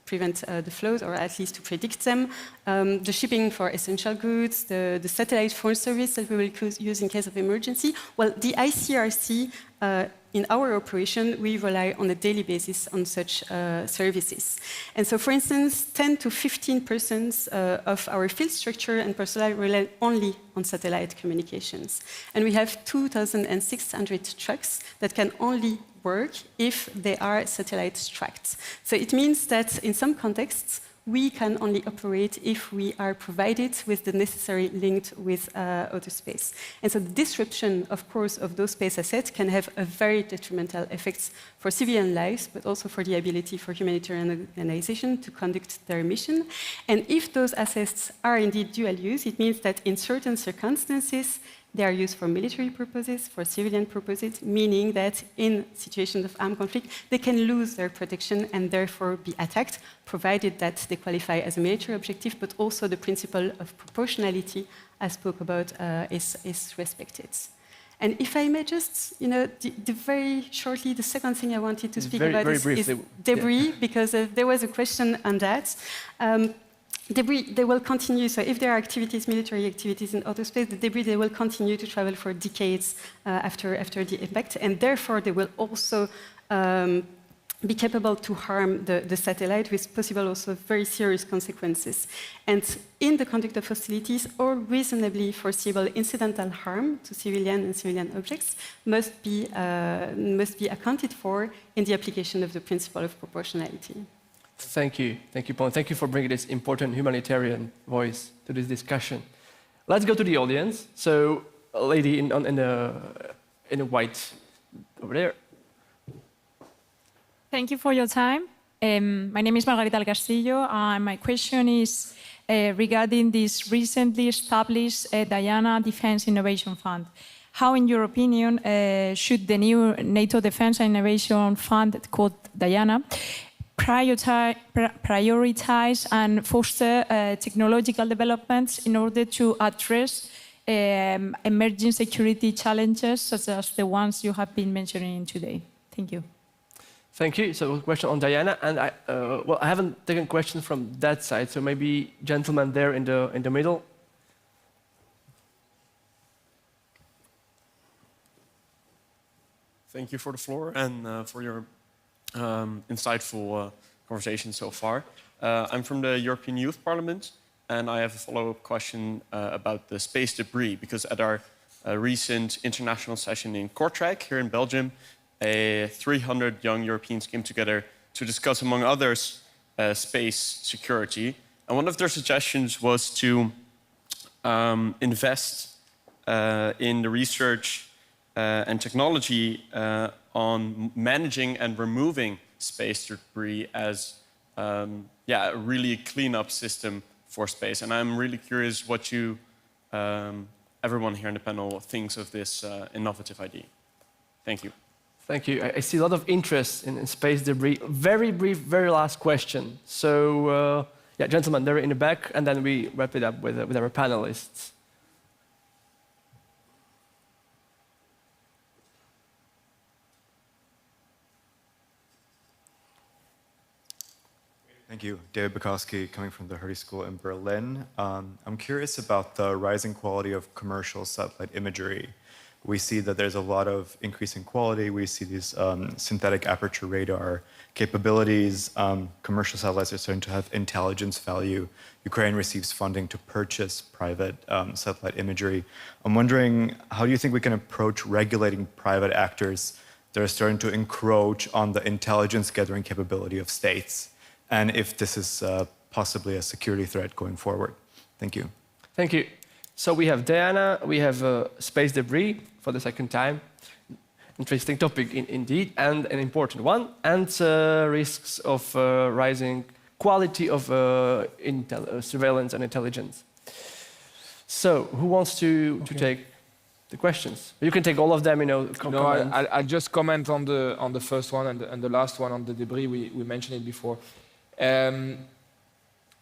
prevent the flood, or at least to predict them, the shipping for essential goods, the satellite phone service that we will use in case of emergency. Well, the ICRC, in our operation, we rely on a daily basis on such services. And so, for instance, 10 to 15% of our field structure and personnel rely only on satellite communications. And we have 2,600 trucks that can only work if they are satellite tracked. So it means that in some contexts, we can only operate if we are provided with the necessary link with outer space. And so the disruption, of course, of those space assets can have a very detrimental effects for civilian lives, but also for the ability for humanitarian organizations to conduct their mission. And if those assets are indeed dual use, it means that in certain circumstances, they are used for military purposes, for civilian purposes, meaning that in situations of armed conflict, they can lose their protection and therefore be attacked, provided that they qualify as a military objective, but also the principle of proportionality, as spoke about, is respected. And if I may just, very shortly, the second thing I wanted to speak about is debris, because there was a question on that. Debris, they will continue, so if there are activities, military activities in outer space, the debris, they will continue to travel for decades after the impact, and therefore they will also be capable to harm the satellite with possible also very serious consequences. And in the conduct of hostilities, all reasonably foreseeable incidental harm to civilian and civilian objects must be accounted for in the application of the principle of proportionality. Thank you, Paul. Thank you for bringing this important humanitarian voice to this discussion. Let's go to the audience. So, a lady in a white over there. Thank you for your time. My name is Margarita del Castillo, and my question is regarding this recently established Diana Defense Innovation Fund. How, in your opinion, should the new NATO Defense Innovation Fund, called Diana, prioritize and foster technological developments in order to address emerging security challenges such as the ones you have been mentioning today? Thank you. Thank you. So, a question on Diana, and I haven't taken questions from that side. So maybe gentleman there in the middle. Thank you for the floor and for your insightful conversation so far. I'm from the European Youth Parliament, and I have a follow-up question about the space debris, because at our recent international session in Kortrijk, here in Belgium, 300 young Europeans came together to discuss, among others, space security. And one of their suggestions was to invest in the research and technology on managing and removing space debris as a really clean-up system for space. And I'm really curious what you, everyone here in the panel, thinks of this innovative idea. Thank you. Thank you. I see a lot of interest in space debris. Very brief, very last question. So, gentlemen, they're in the back, and then we wrap it up with our panelists. Thank you. David Bukowski, coming from the Hertie School in Berlin. I'm curious about the rising quality of commercial satellite imagery. We see that there's a lot of increasing quality. We see these synthetic aperture radar capabilities. Commercial satellites are starting to have intelligence value. Ukraine receives funding to purchase private satellite imagery. I'm wondering, how do you think we can approach regulating private actors that are starting to encroach on the intelligence gathering capability of states? And if this is possibly a security threat going forward. Thank you. Thank you. So we have Geoană, we have space debris for the second time. Interesting topic indeed, and an important one, and risks of rising quality of surveillance and intelligence. So who wants to take the questions? You can take all of them, you know. No, I'll just comment on the first one and the last one on the debris. We mentioned it before.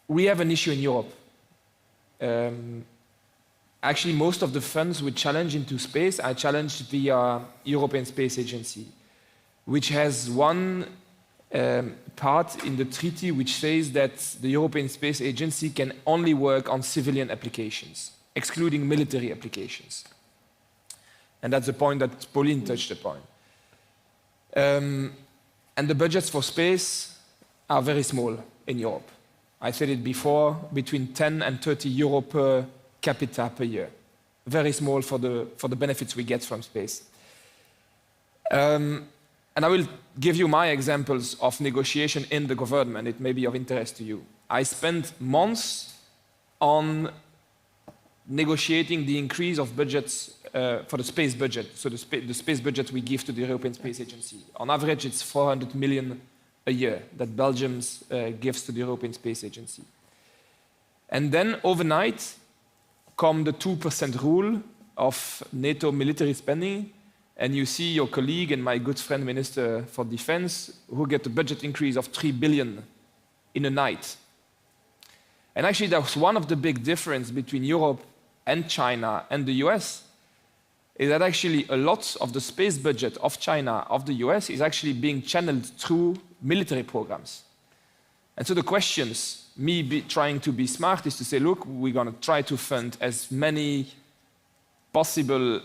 We have an issue in Europe. Actually, most of the funds we challenge into space are challenged via European Space Agency, which has one part in the treaty which says that the European Space Agency can only work on civilian applications, excluding military applications. And that's the point that Pauline touched upon. And the budgets for space are very small in Europe. I said it before, between 10 and 30 euro per capita per year. Very small for the benefits we get from space. And I will give you my examples of negotiation in the government. It may be of interest to you. I spent months on negotiating the increase of budgets for the space budget, so the space budget we give to the European Space Agency. On average, it's 400 million a year that Belgium gives to the European Space Agency. And then overnight come the 2% rule of NATO military spending, and you see your colleague and my good friend Minister for Defense who get a budget increase of 3 billion in a night. And actually that's one of the big differences between Europe and China and the US, is that actually a lot of the space budget of China, of the US, is actually being channeled through military programs. And so the questions, trying to be smart, is to say, look, we're going to try to fund as many possible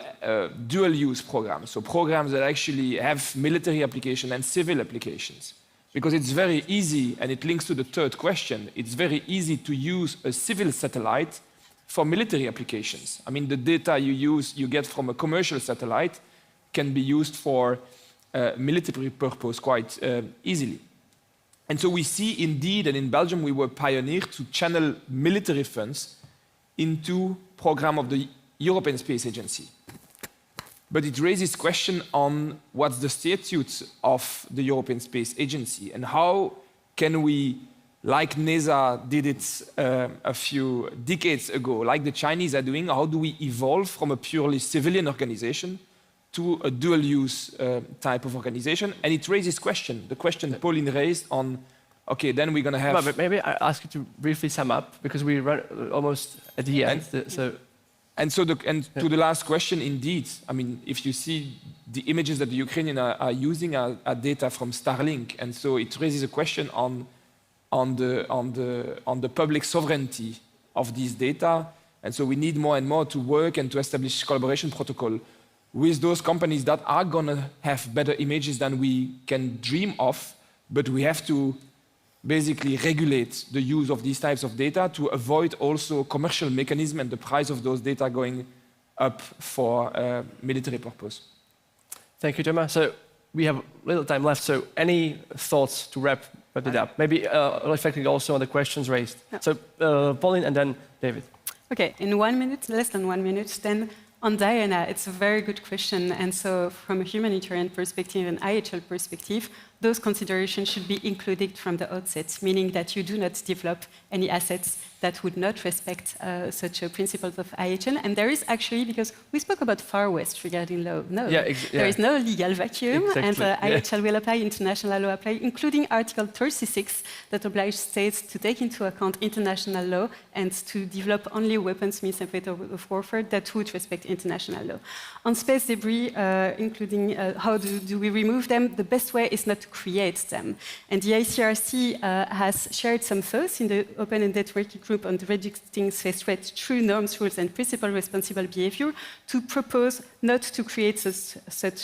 dual-use programs, so programs that actually have military application and civil applications. Because it's very easy, and it links to the third question, it's very easy to use a civil satellite for military applications. I mean, the data you get from a commercial satellite can be used for military purpose quite easily. And so we see indeed, and in Belgium we were pioneers to channel military funds into program of the European Space Agency. But it raises question on what's the statute of the European Space Agency and how can we, like NASA did it a few decades ago, like the Chinese are doing, how do we evolve from a purely civilian organization to a dual-use type of organization? And it raises the question Pauline raised on, okay, then we're going to have... But maybe I ask you to briefly sum up, because we run almost at the end. To the last question, indeed, I mean, if you see the images that the Ukrainians are using are data from Starlink, and so it raises a question on the public sovereignty of these data, and so we need more and more to work and to establish collaboration protocol with those companies that are going to have better images than we can dream of, but we have to basically regulate the use of these types of data to avoid also commercial mechanism and the price of those data going up for military purpose. Thank you, Thomas. So we have little time left, so any thoughts to wrap it up? Maybe reflecting also on the questions raised. Yeah. So Pauline and then David. Okay, in 1 minute, less than 1 minute, then on Diana, it's a very good question. And so from a humanitarian perspective and IHL perspective, those considerations should be included from the outset, meaning that you do not develop any assets that would not respect such principles of IHL. And there is actually, because we spoke about Far West regarding law, there is no legal vacuum, and IHL will apply, international law apply, including Article 36 that obliges states to take into account international law and to develop only weapons, means and method of warfare that would respect international law. On space debris, including how do we remove them, the best way is not to create them. And the ICRC has shared some thoughts in the Open Ended Working Group on reducing space threats through norms, rules, and principle responsible behavior to propose not to create such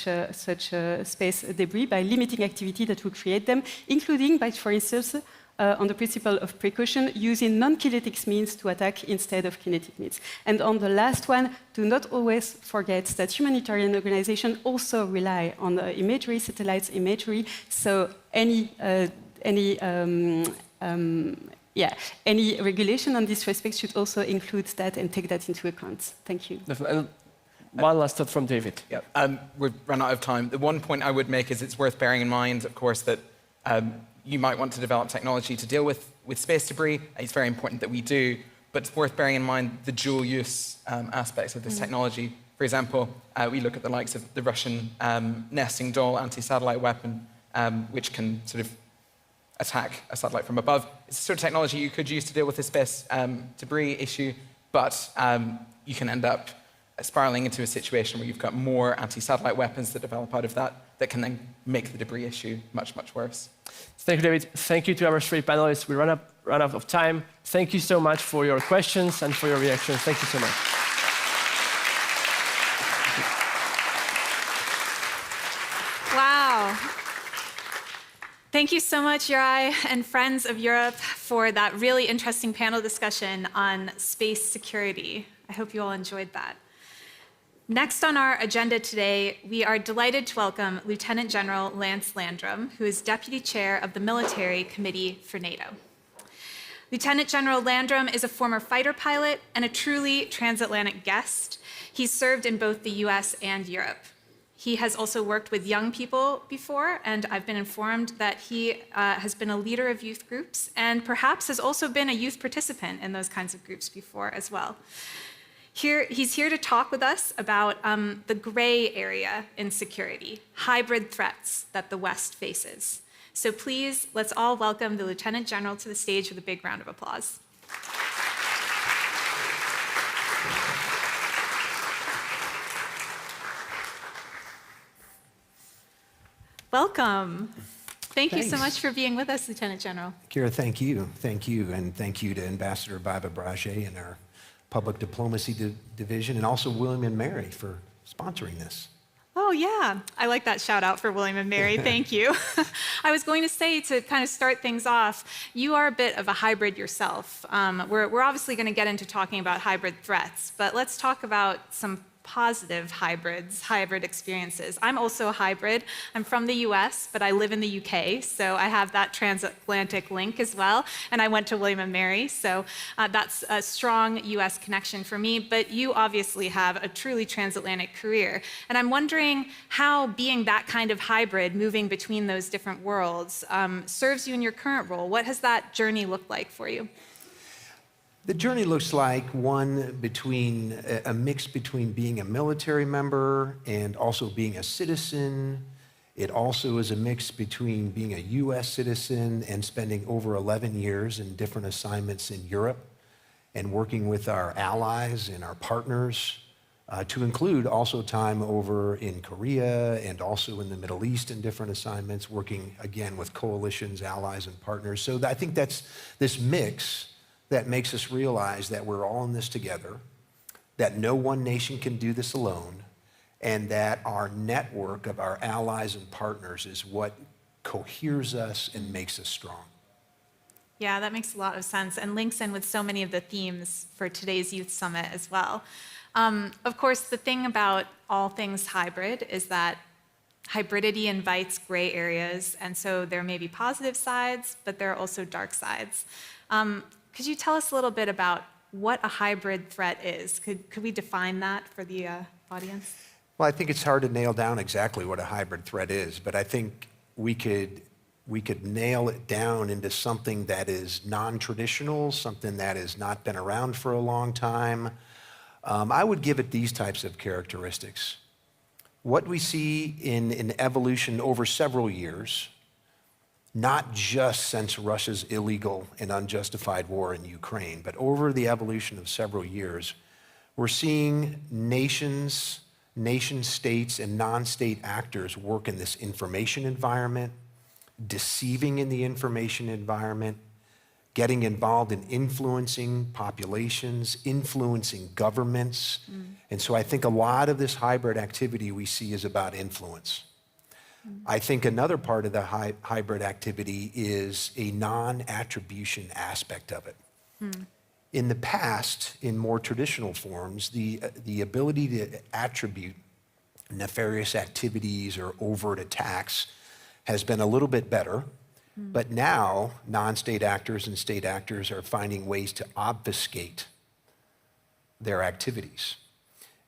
space debris by limiting activity that will create them, including by, for instance, on the principle of precaution, using non-kinetic means to attack instead of kinetic means. And on the last one, do not always forget that humanitarian organizations also rely on imagery, satellites imagery, so any regulation on this respect should also include that and take that into account. Thank you. One last thought from David. Yeah, we've run out of time. The one point I would make is it's worth bearing in mind, of course, that you might want to develop technology to deal with space debris. It's very important that we do, but it's worth bearing in mind the dual use aspects of this technology. For example, we look at the likes of the Russian nesting doll anti-satellite weapon, which can sort of attack a satellite from above. It's the sort of technology you could use to deal with the space debris issue, but you can end up spiraling into a situation where you've got more anti-satellite weapons that develop out of that can then make the debris issue much, much worse. Thank you, David. Thank you to our three panelists. We run out of time. Thank you so much for your questions and for your reactions. Thank you so much. Wow. Thank you so much, Uri and Friends of Europe, for that really interesting panel discussion on space security. I hope you all enjoyed that. Next on our agenda today, we are delighted to welcome Lieutenant General Lance Landrum, who is Deputy Chair of the Military Committee for NATO. Lieutenant General Landrum is a former fighter pilot and a truly transatlantic guest. He's served in both the US and Europe. He has also worked with young people before, and I've been informed that he has been a leader of youth groups and perhaps has also been a youth participant in those kinds of groups before as well. He's here to talk with us about the gray area in security, hybrid threats that the West faces. So please, let's all welcome the Lieutenant General to the stage with a big round of applause. Welcome. Thank you so much for being with us, Lieutenant General. Kira, thank you. Thank you. And thank you to Ambassador Baiba Braje and our Public Diplomacy Division, and also William and Mary for sponsoring this. Oh, yeah. I like that shout out for William and Mary. Thank you. I was going to say, to kind of start things off, you are a bit of a hybrid yourself. We're obviously going to get into talking about hybrid threats, but let's talk about some positive hybrid experiences. I'm also a hybrid. I'm from the US, but I live in the UK, so I have that transatlantic link as well. And I went to William and Mary, so that's a strong US connection for me. But you obviously have a truly transatlantic career. And I'm wondering how being that kind of hybrid, moving between those different worlds, serves you in your current role. What has that journey looked like for you? The journey looks like one between a mix between being a military member and also being a citizen. It also is a mix between being a US citizen and spending over 11 years in different assignments in Europe and working with our allies and our partners, to include also time over in Korea and also in the Middle East in different assignments, working again with coalitions, allies, and partners. So I think that's this mix that makes us realize that we're all in this together, that no one nation can do this alone, and that our network of our allies and partners is what coheres us and makes us strong. Yeah, that makes a lot of sense and links in with so many of the themes for today's Youth Summit as well. Of course, the thing about all things hybrid is that hybridity invites gray areas, and so there may be positive sides, but there are also dark sides. Could you tell us a little bit about what a hybrid threat is? Could we define that for the audience? Well, I think it's hard to nail down exactly what a hybrid threat is, but I think we could nail it down into something that is non-traditional, something that has not been around for a long time. I would give it these types of characteristics. What we see in evolution over several years, not just since Russia's illegal and unjustified war in Ukraine, but over the evolution of several years, we're seeing nations, nation states, and non-state actors work in this information environment, deceiving in the information environment, getting involved in influencing populations, influencing governments. And so I think a lot of this hybrid activity we see is about influence. I think another part of the hybrid activity is a non-attribution aspect of it. In the past, in more traditional forms, the ability to attribute nefarious activities or overt attacks has been a little bit better. But now, non-state actors and state actors are finding ways to obfuscate their activities.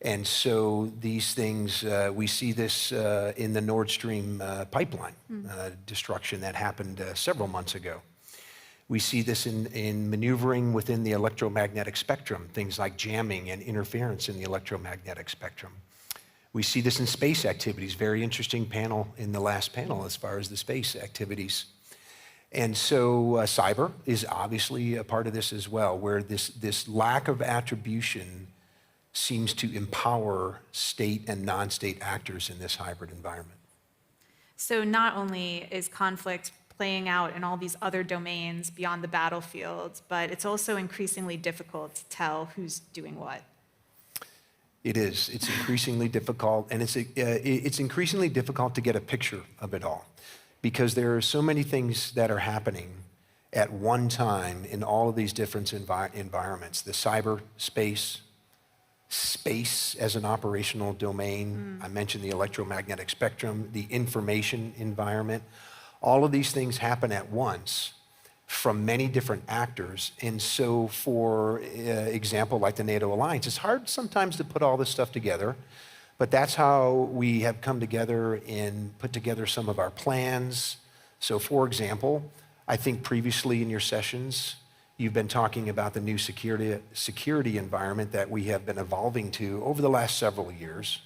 And so these things, we see this in the Nord Stream pipeline destruction that happened several months ago. We see this in maneuvering within the electromagnetic spectrum, things like jamming and interference in the electromagnetic spectrum. We see this in space activities, very interesting panel in the last panel as far as the space activities. And so cyber is obviously a part of this as well, where this lack of attribution seems to empower state and non-state actors in this hybrid environment. So not only is conflict playing out in all these other domains beyond the battlefield, but it's also increasingly difficult to tell who's doing what. It is. It's increasingly difficult, and it's increasingly difficult to get a picture of it all, because there are so many things that are happening at one time in all of these different environments. The cyberspace, space as an operational domain. I mentioned the electromagnetic spectrum, the information environment. All of these things happen at once from many different actors. And so for example, like the NATO alliance, it's hard sometimes to put all this stuff together, but that's how we have come together and put together some of our plans. So for example, I think previously in your sessions, you've been talking about the new security environment that we have been evolving to over the last several years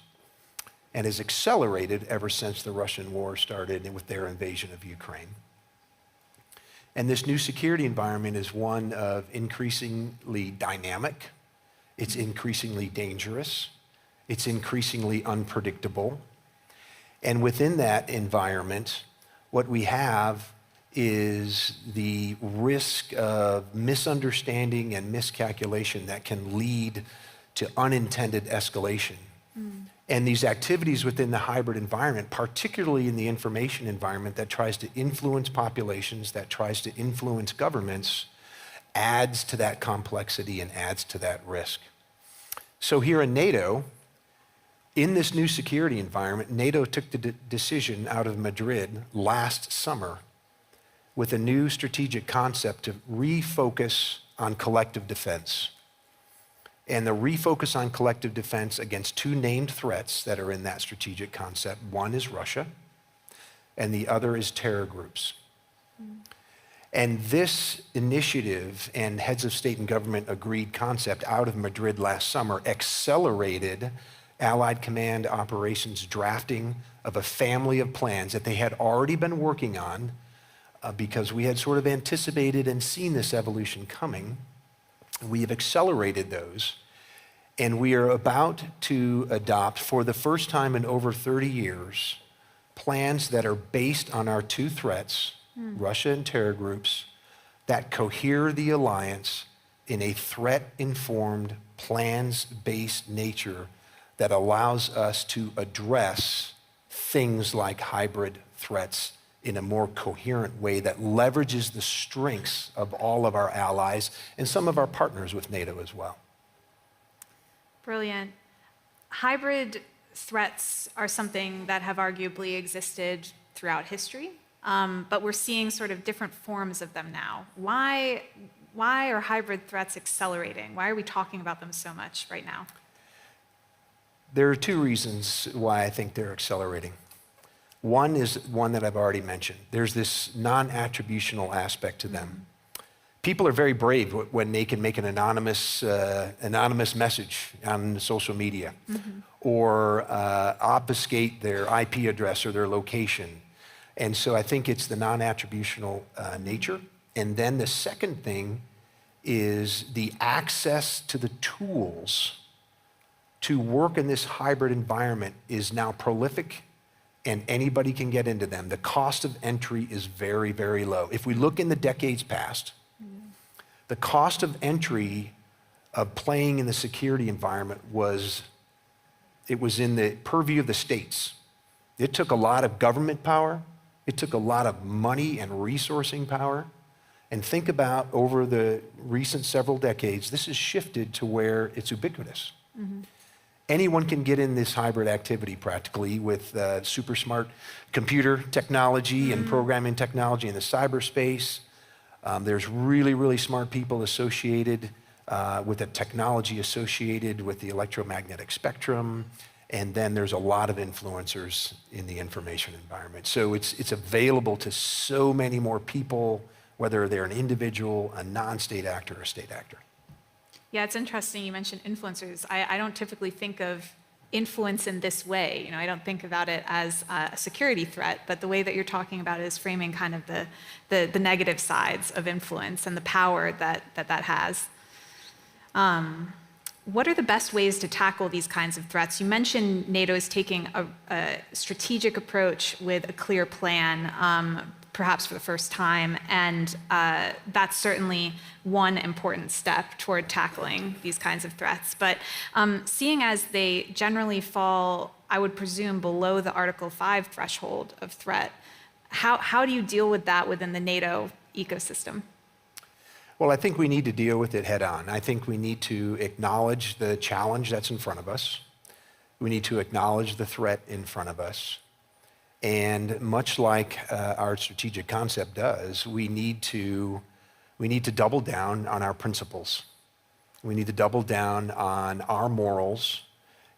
and has accelerated ever since the Russian war started with their invasion of Ukraine. And this new security environment is one of increasingly dynamic, it's increasingly dangerous, it's increasingly unpredictable. And within that environment, what we have is the risk of misunderstanding and miscalculation that can lead to unintended escalation. And these activities within the hybrid environment, particularly in the information environment that tries to influence populations, that tries to influence governments, adds to that complexity and adds to that risk. So here in NATO, in this new security environment, NATO took the decision out of Madrid last summer with a new strategic concept to refocus on collective defense. And the refocus on collective defense against two named threats that are in that strategic concept. One is Russia, and the other is terror groups. And this initiative and heads of state and government agreed concept out of Madrid last summer accelerated Allied Command Operations drafting of a family of plans that they had already been working on because we had sort of anticipated and seen this evolution coming. We have accelerated those, and we are about to adopt, for the first time in over 30 years, plans that are based on our two threats, Russia and terror groups, that cohere the alliance in a threat-informed, plans-based nature that allows us to address things like hybrid threats in a more coherent way that leverages the strengths of all of our allies and some of our partners with NATO as well. Brilliant. Hybrid threats are something that have arguably existed throughout history, but we're seeing sort of different forms of them now. Why are hybrid threats accelerating? Why are we talking about them so much right now? There are two reasons why I think they're accelerating. One is one that I've already mentioned. There's this non-attributional aspect to them. People are very brave when they can make an anonymous message on social media or obfuscate their IP address or their location. And so I think it's the non-attributional nature. And then the second thing is the access to the tools to work in this hybrid environment is now prolific and anybody can get into them. The cost of entry is very, very low. If we look in the decades past, the cost of entry of playing in the security environment was in the purview of the states. It took a lot of government power. It took a lot of money and resourcing power. And think about over the recent several decades, this has shifted to where it's ubiquitous. Anyone can get in this hybrid activity practically with super smart computer technology and programming technology in the cyberspace. There's really, really smart people associated with the technology associated with the electromagnetic spectrum. And then there's a lot of influencers in the information environment. So it's available to so many more people, whether they're an individual, a non-state actor, or a state actor. Yeah, it's interesting you mentioned influencers. I don't typically think of influence in this way. You know, I don't think about it as a security threat, but the way that you're talking about it is framing kind of the negative sides of influence and the power that has. What are the best ways to tackle these kinds of threats? You mentioned NATO is taking a strategic approach with a clear plan, perhaps for the first time, and that's certainly one important step toward tackling these kinds of threats. But seeing as they generally fall, I would presume, below the Article 5 threshold of threat, how do you deal with that within the NATO ecosystem? Well, I think we need to deal with it head on. I think we need to acknowledge the challenge that's in front of us. We need to acknowledge the threat in front of us. And much like our strategic concept does, we need to double down on our principles. We need to double down on our morals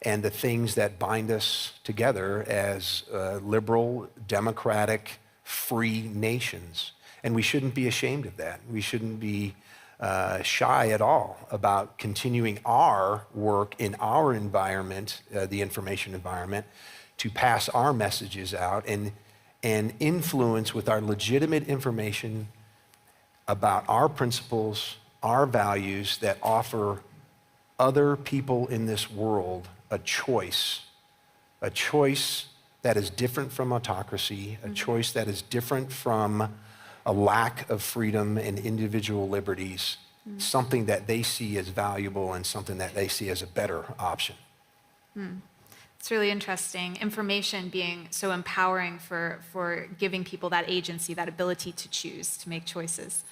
and the things that bind us together as liberal, democratic, free nations. And we shouldn't be ashamed of that. We shouldn't be shy at all about continuing our work in our environment, the information environment, to pass our messages out and influence with our legitimate information about our principles, our values that offer other people in this world a choice that is different from autocracy, a choice that is different from a lack of freedom and individual liberties, something that they see as valuable and something that they see as a better option. It's really interesting. Information being so empowering for giving people that agency, that ability to choose, to make choices.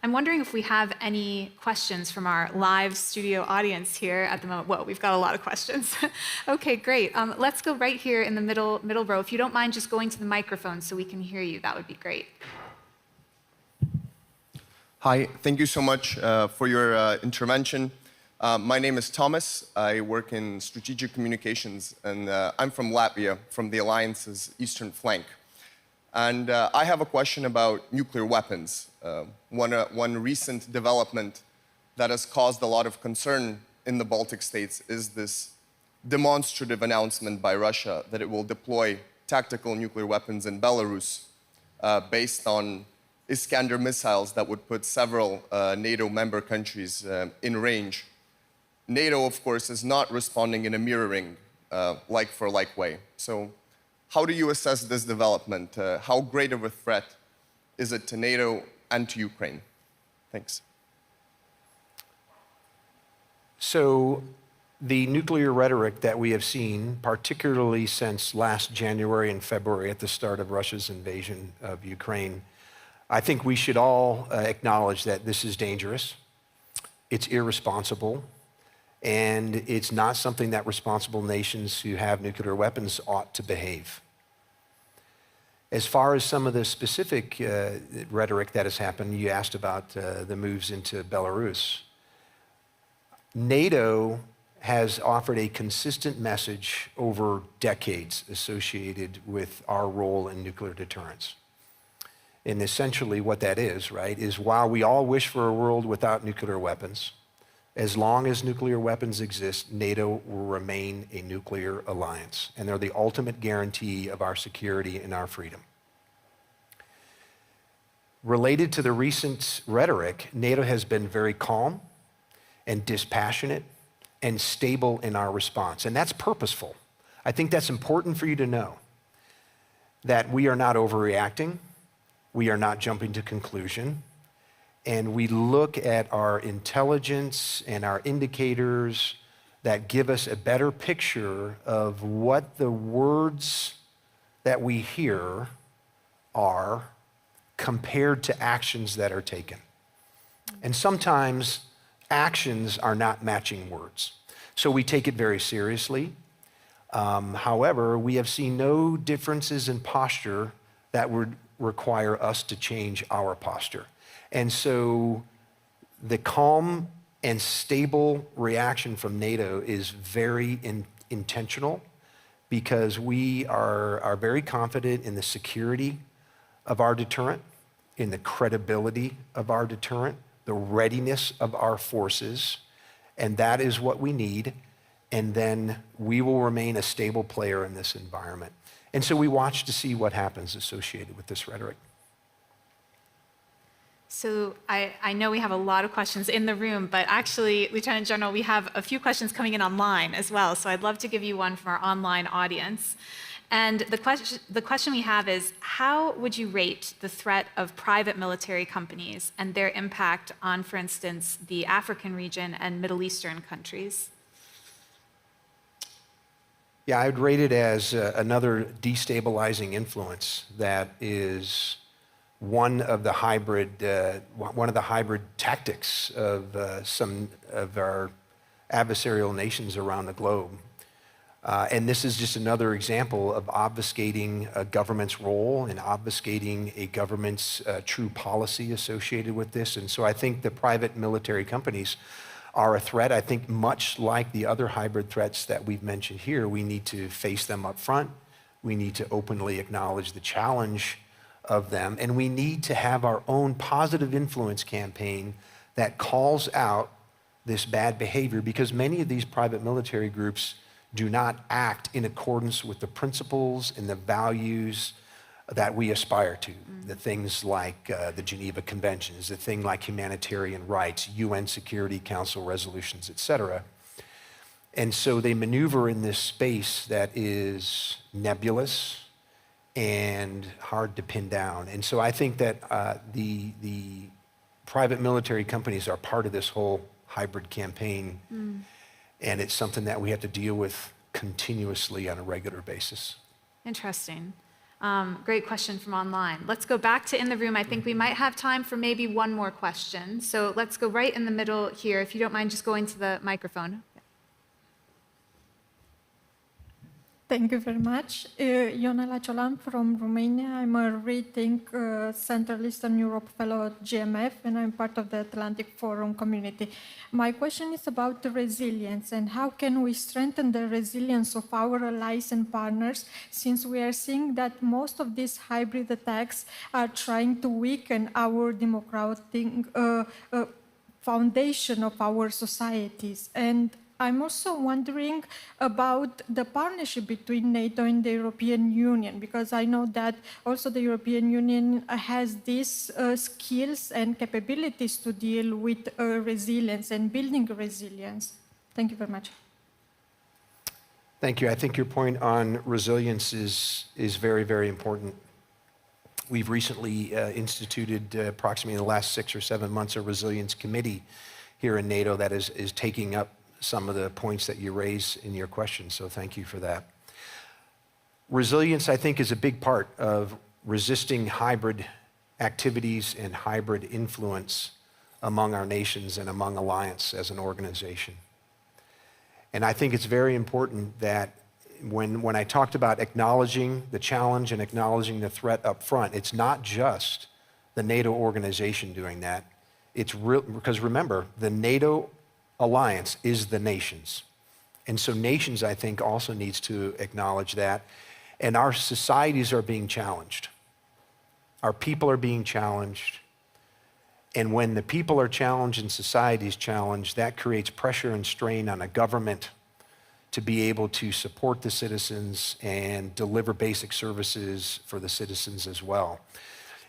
I'm wondering if we have any questions from our live studio audience here at the moment. Well, we've got a lot of questions. Okay, great. Let's go right here in the middle row. If you don't mind just going to the microphone so we can hear you, that would be great. Hi, thank you so much for your intervention. My name is Thomas. I work in strategic communications, and I'm from Latvia, from the Alliance's eastern flank. And I have a question about nuclear weapons. One recent development that has caused a lot of concern in the Baltic states is this demonstrative announcement by Russia that it will deploy tactical nuclear weapons in Belarus based on Iskander missiles that would put several NATO member countries in range. NATO, of course, is not responding in a mirroring, like-for-like way. So how do you assess this development? How great of a threat is it to NATO and to Ukraine? Thanks. So the nuclear rhetoric that we have seen, particularly since last January and February at the start of Russia's invasion of Ukraine, I think we should all acknowledge that this is dangerous, it's irresponsible, and it's not something that responsible nations who have nuclear weapons ought to behave. As far as some of the specific rhetoric that has happened, you asked about the moves into Belarus. NATO has offered a consistent message over decades associated with our role in nuclear deterrence. And essentially what that is, right, is while we all wish for a world without nuclear weapons, as long as nuclear weapons exist, NATO will remain a nuclear alliance, and they're the ultimate guarantee of our security and our freedom. Related to the recent rhetoric, NATO has been very calm and dispassionate and stable in our response, and that's purposeful. I think that's important for you to know. that we are not overreacting, we are not jumping to conclusion, and we look at our intelligence and our indicators that give us a better picture of what the words that we hear are compared to actions that are taken. And sometimes actions are not matching words. So we take it very seriously. However, we have seen no differences in posture that would require us to change our posture. And so the calm and stable reaction from NATO is very intentional, because we are very confident in the security of our deterrent, in the credibility of our deterrent, the readiness of our forces, and that is what we need. And then we will remain a stable player in this environment. And so we watch to see what happens associated with this rhetoric. So I know we have a lot of questions in the room, but actually, Lieutenant General, we have a few questions coming in online as well. So I'd love to give you one from our online audience. And the question we have is, how would you rate the threat of private military companies and their impact on, for instance, the African region and Middle Eastern countries? Yeah, I'd rate it as another destabilizing influence that is one of the hybrid tactics of some of our adversarial nations around the globe. And this is just another example of obfuscating a government's role and obfuscating a government's true policy associated with this. And so I think the private military companies are a threat. I think much like the other hybrid threats that we've mentioned here, we need to face them up front. We need to openly acknowledge the challenge of them, and we need to have our own positive influence campaign that calls out this bad behavior, because many of these private military groups do not act in accordance with the principles and the values that we aspire to. The things like the Geneva Conventions, the thing like humanitarian rights, UN Security Council resolutions, etc. And so they maneuver in this space that is nebulous and hard to pin down. And so I think that the private military companies are part of this whole hybrid campaign, and it's something that we have to deal with continuously on a regular basis. Interesting. Great question from online. Let's go back to in the room. I think we might have time for maybe one more question. So let's go right in the middle here. If you don't mind just going to the microphone. Thank you very much. Ionela Ciolan from Romania. I'm a Rethink Central Eastern Europe Fellow at GMF, and I'm part of the Atlantic Forum community. My question is about the resilience, and how can we strengthen the resilience of our allies and partners, since we are seeing that most of these hybrid attacks are trying to weaken our democratic foundation of our societies. And I'm also wondering about the partnership between NATO and the European Union, because I know that also the European Union has these skills and capabilities to deal with resilience and building resilience. Thank you very much. Thank you. I think your point on resilience is very, very important. We've recently instituted, approximately in the last 6 or 7 months, a resilience committee here in NATO that is taking up some of the points that you raise in your question, so thank you for that. Resilience, I think, is a big part of resisting hybrid activities and hybrid influence among our nations and among alliance as an organization. And I think it's very important that when I talked about acknowledging the challenge and acknowledging the threat up front, it's not just the NATO organization doing that. It's real, because remember, the NATO alliance is the nations. And so nations, I think, also needs to acknowledge that. And our societies are being challenged. Our people are being challenged. And when the people are challenged and society is challenged, that creates pressure and strain on a government to be able to support the citizens and deliver basic services for the citizens as well.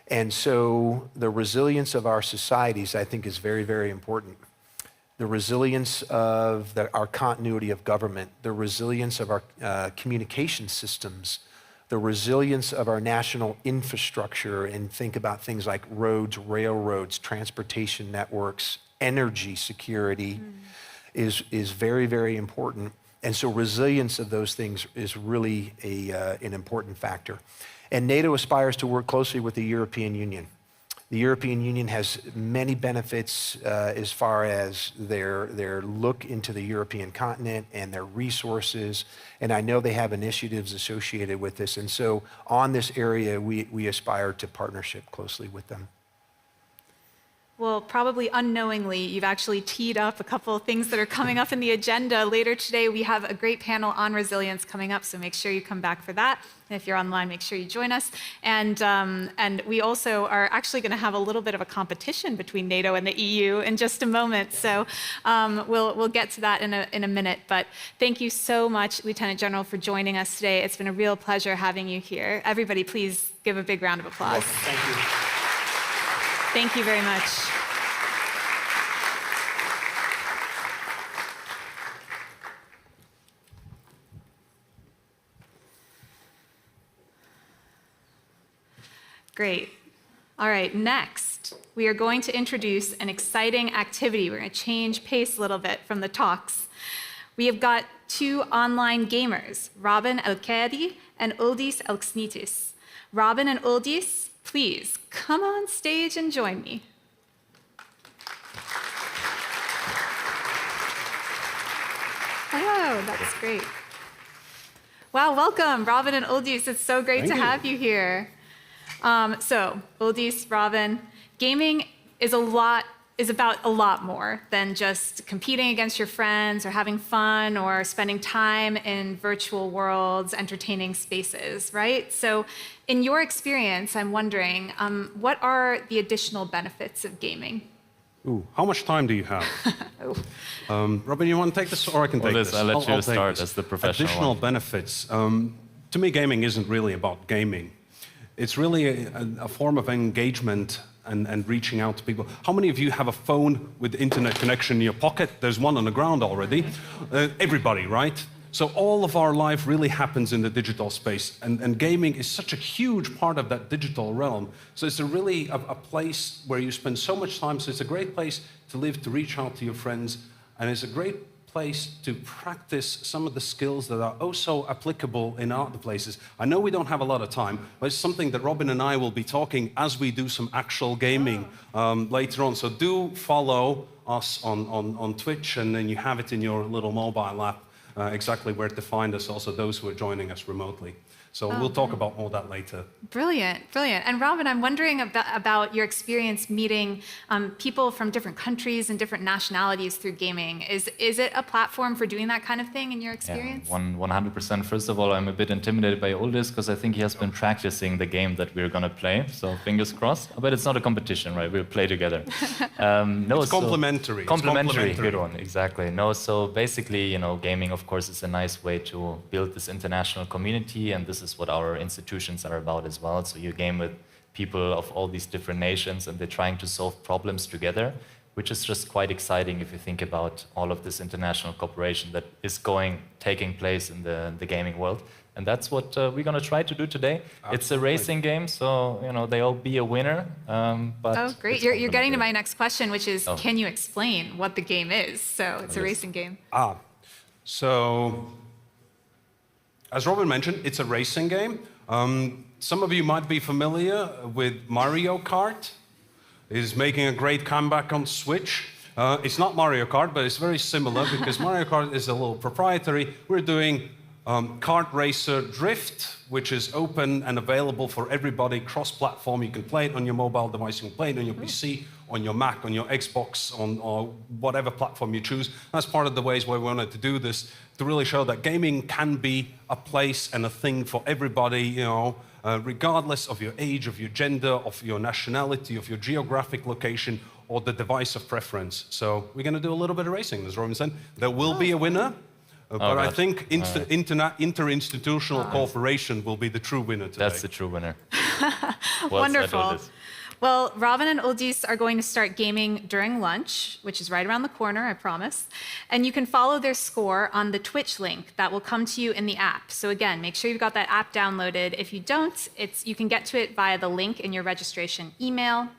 And so the resilience of our societies, I think, is very, very important. The resilience of our continuity of government, the resilience of our communication systems the resilience of our national infrastructure, and think about things like roads, railroads, transportation networks, energy security is very, very important. And so resilience of those things is really an important factor. And NATO aspires to work closely with the European Union. The European Union has many benefits as far as their look into the European continent and their resources, and I know they have initiatives associated with this. And so on this area, we aspire to partnership closely with them. Well, probably unknowingly, you've actually teed up a couple of things that are coming up in the agenda. Later today, we have a great panel on resilience coming up, so make sure you come back for that. And if you're online, make sure you join us. And we also are actually going to have a little bit of a competition between NATO and the EU in just a moment. So we'll get to that in a minute. But thank you so much, Lieutenant General, for joining us today. It's been a real pleasure having you here. Everybody, please give a big round of applause. Welcome. Thank you. Thank you very much. Great. All right, next, we are going to introduce an exciting activity. We're going to change pace a little bit from the talks. We have got two online gamers, Robin Elkedi and Uldis Elksnitis. Robin and Uldis, please come on stage and join me. Hello, that's great. Wow, welcome, Robin and Uldis. It's so great to have you here. So, Uldis, Robin, gaming is about a lot more than just competing against your friends or having fun or spending time in virtual worlds, entertaining spaces, right? So, in your experience, I'm wondering, what are the additional benefits of gaming? Ooh, how much time do you have? Robin, you want to take this, or I can take this? I'll let you start as the professional. Additional benefits. To me, gaming isn't really about gaming. It's really a form of engagement and reaching out to people. How many of you have a phone with internet connection in your pocket? There's one on the ground already. Everybody, right? So all of our life really happens in the digital space, and gaming is such a huge part of that digital realm. So it's really a place where you spend so much time, so it's a great place to live, to reach out to your friends, and it's a great place to practice some of the skills that are oh so applicable in other places. I know we don't have a lot of time, but it's something that Robin and I will be talking as we do some actual gaming later on. So do follow us on Twitch, and then you have it in your little mobile app, exactly where to find us, also those who are joining us remotely. So we'll talk about all that later. Brilliant, brilliant. And Robin, I'm wondering about your experience meeting people from different countries and different nationalities through gaming. Is it a platform for doing that kind of thing in your experience? Yeah, 100%. First of all, I'm a bit intimidated by Uldis because I think he has been practicing the game that we're going to play. So fingers crossed. But it's not a competition, right? We'll play together. No, it's complementary. Complementary, good one, exactly. No, so basically, you know, gaming, of course, is a nice way to build this international community, and this is what our institutions are about as well. So you game with people of all these different nations, and they're trying to solve problems together, which is just quite exciting if you think about all of this international cooperation that is taking place in the gaming world. And that's what we're going to try to do today. Absolutely. It's a racing game, so you know they'll be a winner. But oh, great! You're getting to my next question, which is, can you explain what the game is? So it's a racing game. So as Robin mentioned, it's a racing game. Some of you might be familiar with Mario Kart. It is making a great comeback on Switch. It's not Mario Kart, but it's very similar because Mario Kart is a little proprietary. We're doing Kart Racer Drift, which is open and available for everybody, cross-platform. You can play it on your mobile device, you can play it on your PC, on your Mac, on your Xbox, on whatever platform you choose. That's part of the ways why we wanted to do this, to really show that gaming can be a place and a thing for everybody, you know, regardless of your age, of your gender, of your nationality, of your geographic location, or the device of preference. So we're going to do a little bit of racing, as Robin said. There will be a winner. But I think interinstitutional cooperation will be the true winner today. That's the true winner. Wonderful. Well, Robin and Uldis are going to start gaming during lunch, which is right around the corner, I promise. And you can follow their score on the Twitch link that will come to you in the app. So again, make sure you've got that app downloaded. If you don't, you can get to it via the link in your registration email.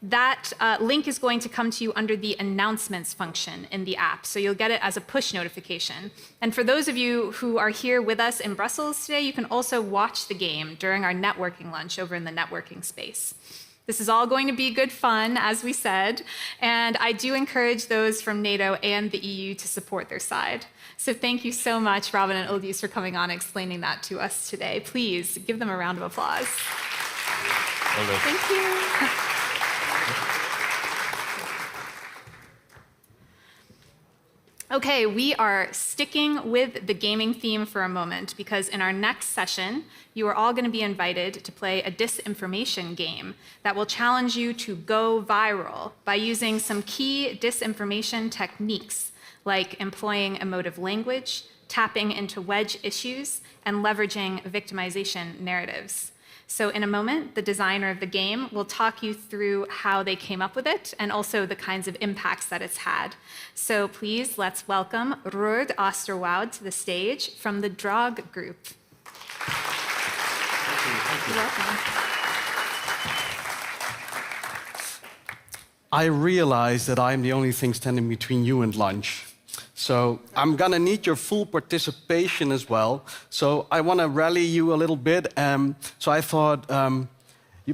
That link is going to come to you under the announcements function in the app, so you'll get it as a push notification. And for those of you who are here with us in Brussels today, you can also watch the game during our networking lunch over in the networking space. This is all going to be good fun, as we said, and I do encourage those from NATO and the EU to support their side. So thank you so much, Robin and Uldis, for coming on and explaining that to us today. Please give them a round of applause. Thank you. Okay, we are sticking with the gaming theme for a moment because in our next session, you are all going to be invited to play a disinformation game that will challenge you to go viral by using some key disinformation techniques like employing emotive language, tapping into wedge issues, and leveraging victimization narratives. So in a moment, the designer of the game will talk you through how they came up with it and also the kinds of impacts that it's had. So please, let's welcome Ruud Oosterwoud to the stage from the DROG group. You're welcome. I realize that I'm the only thing standing between you and lunch. So I'm gonna need your full participation as well. So I wanna rally you a little bit. So I thought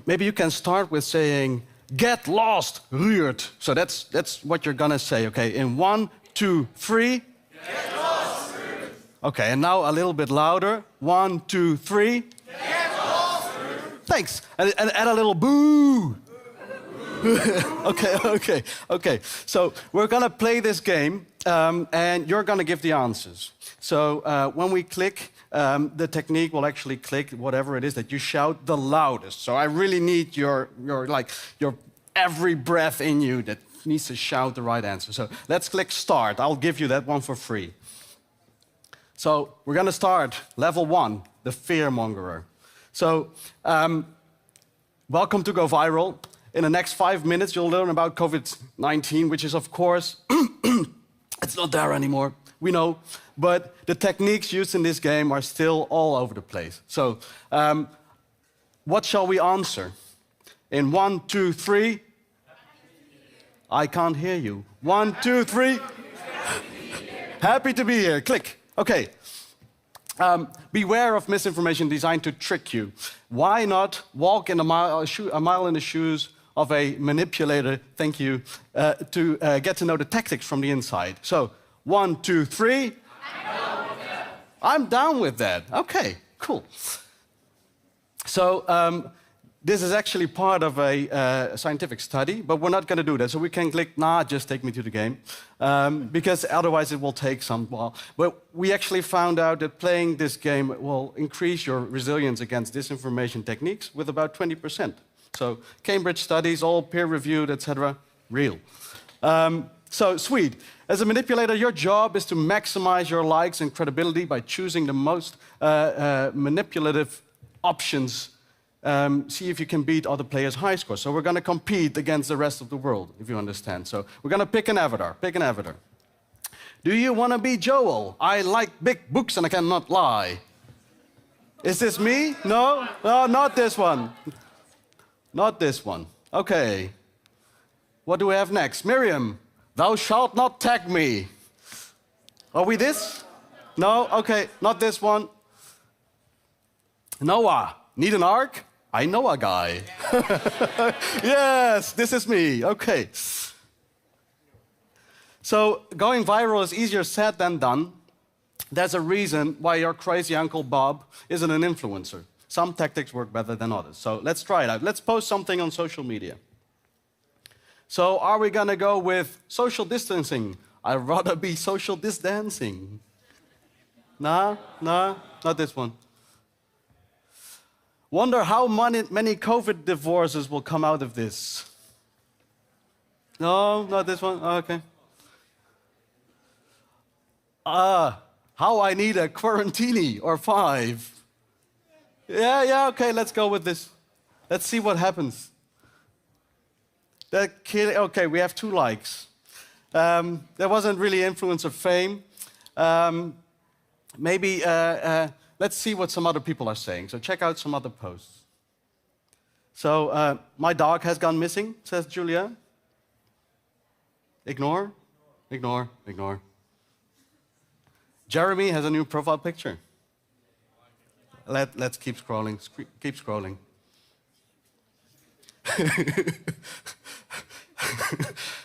maybe you can start with saying, "Get lost, Ruud." So that's what you're gonna say, okay? In 1, 2, 3. Get lost, Ruud. Okay, and now a little bit louder. 1, 2, 3. Get lost, Ruud. Thanks. And add a little boo. Okay. So we're gonna play this game, and you're gonna give the answers. So when we click, the technique will actually click whatever it is that you shout the loudest. So I really need your every breath in you that needs to shout the right answer. So let's click start. I'll give you that one for free. So we're gonna start level 1, the fearmongerer. So welcome to Go Viral. In the next 5 minutes, you'll learn about COVID-19, which is, of course, it's not there anymore, we know. But the techniques used in this game are still all over the place. So what shall we answer? In 1, 2, 3. I can't hear you. 1, 2, 3. Happy to be here. Click. Okay. Beware of misinformation designed to trick you. Why not walk in a mile in the shoes of a manipulator, thank you, to get to know the tactics from the inside. So, 1, 2, 3. I'm down with that. Okay, cool. So, this is actually part of a scientific study, but we're not going to do that. So we can click, nah, just take me to the game, because otherwise it will take some while. But we actually found out that playing this game will increase your resilience against disinformation techniques with about 20%. So Cambridge studies, all peer-reviewed, etc., real. So sweet. As a manipulator, your job is to maximize your likes and credibility by choosing the most manipulative options. See if you can beat other players' high scores. So we're going to compete against the rest of the world, if you understand. So we're going to pick an avatar. Pick an avatar. Do you want to be Joel? I like big books and I cannot lie. Is this me? No? No, not this one. Not this one. Okay. What do we have next? Miriam, thou shalt not tag me. Are we this? No? Okay, not this one. Noah, need an ark? I know a guy. Yes, this is me. Okay. So going viral is easier said than done. There's a reason why your crazy Uncle Bob isn't an influencer. Some tactics work better than others. So let's try it out. Let's post something on social media. So are we gonna go with social distancing? I'd rather be social distancing. Nah, not this one. Wonder how many COVID divorces will come out of this. No, not this one. Oh, okay. How I need a quarantini or 5. Yeah, okay, let's go with this. Let's see what happens. Okay, we have 2 likes. There wasn't really influence of fame. Maybe let's see what some other people are saying. So check out some other posts. So my dog has gone missing, says Julia. Ignore, ignore, ignore. Jeremy has a new profile picture. Let's keep scrolling, keep scrolling.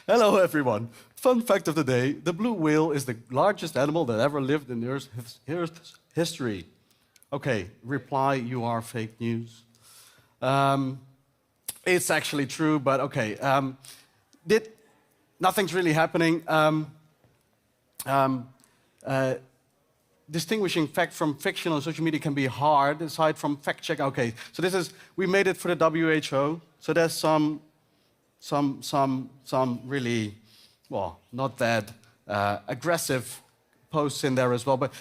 Hello, everyone. Fun fact of the day, the blue whale is the largest animal that ever lived in Earth's history. Okay, reply, you are fake news. It's actually true, but okay. Nothing's really happening. Distinguishing fact from fiction on social media can be hard, aside from fact check. Okay, so we made it for the WHO. So there's some really, well, not that aggressive posts in there as well. But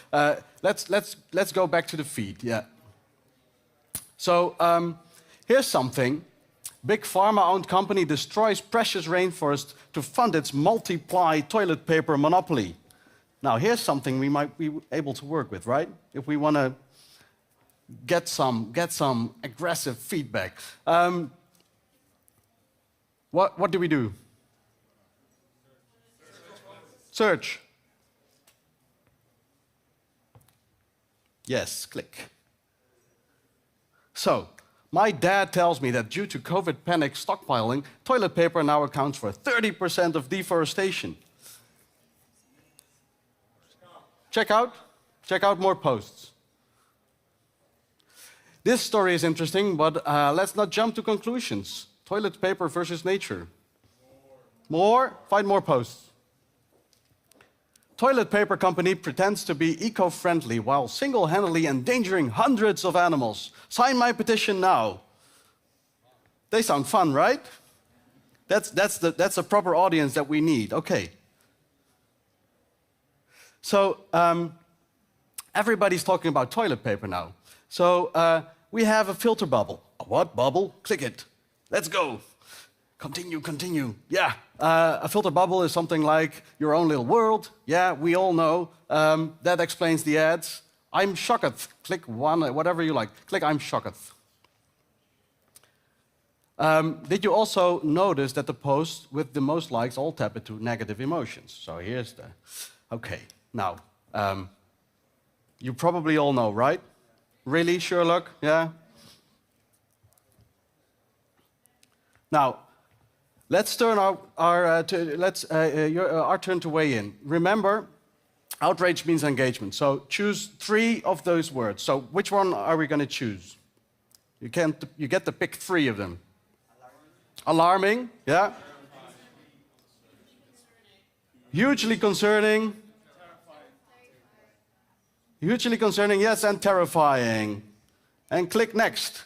let's go back to the feed. Yeah. So here's something. Big pharma-owned company destroys precious rainforest to fund its multiply toilet paper monopoly. Now, here's something we might be able to work with, right? If we want to get some aggressive feedback. What do we do? Search. Yes, click. So, my dad tells me that due to COVID panic stockpiling, toilet paper now accounts for 30% of deforestation. Check out more posts. This story is interesting, but let's not jump to conclusions. Toilet paper versus nature. More? Find more posts. Toilet paper company pretends to be eco-friendly while single-handedly endangering hundreds of animals. Sign my petition now. They sound fun, right? That's a proper audience that we need. Okay. So everybody's talking about toilet paper now. So we have a filter bubble. A what bubble? Click it. Let's go. Continue, continue. Yeah, a filter bubble is something like your own little world. Yeah, we all know. That explains the ads. I'm shocked. Click one, whatever you like. Click I'm shocked. Did you also notice that the posts with the most likes all tap into negative emotions? So here's the... Okay, now, you probably all know, right? Really, Sherlock? Yeah? Now, let's turn our turn to weigh in. Remember, outrage means engagement. So choose 3 of those words. So which one are we going to choose? You get to pick 3 of them. Alarming, yeah. Hugely concerning. Hugely concerning, yes, and terrifying. And click next.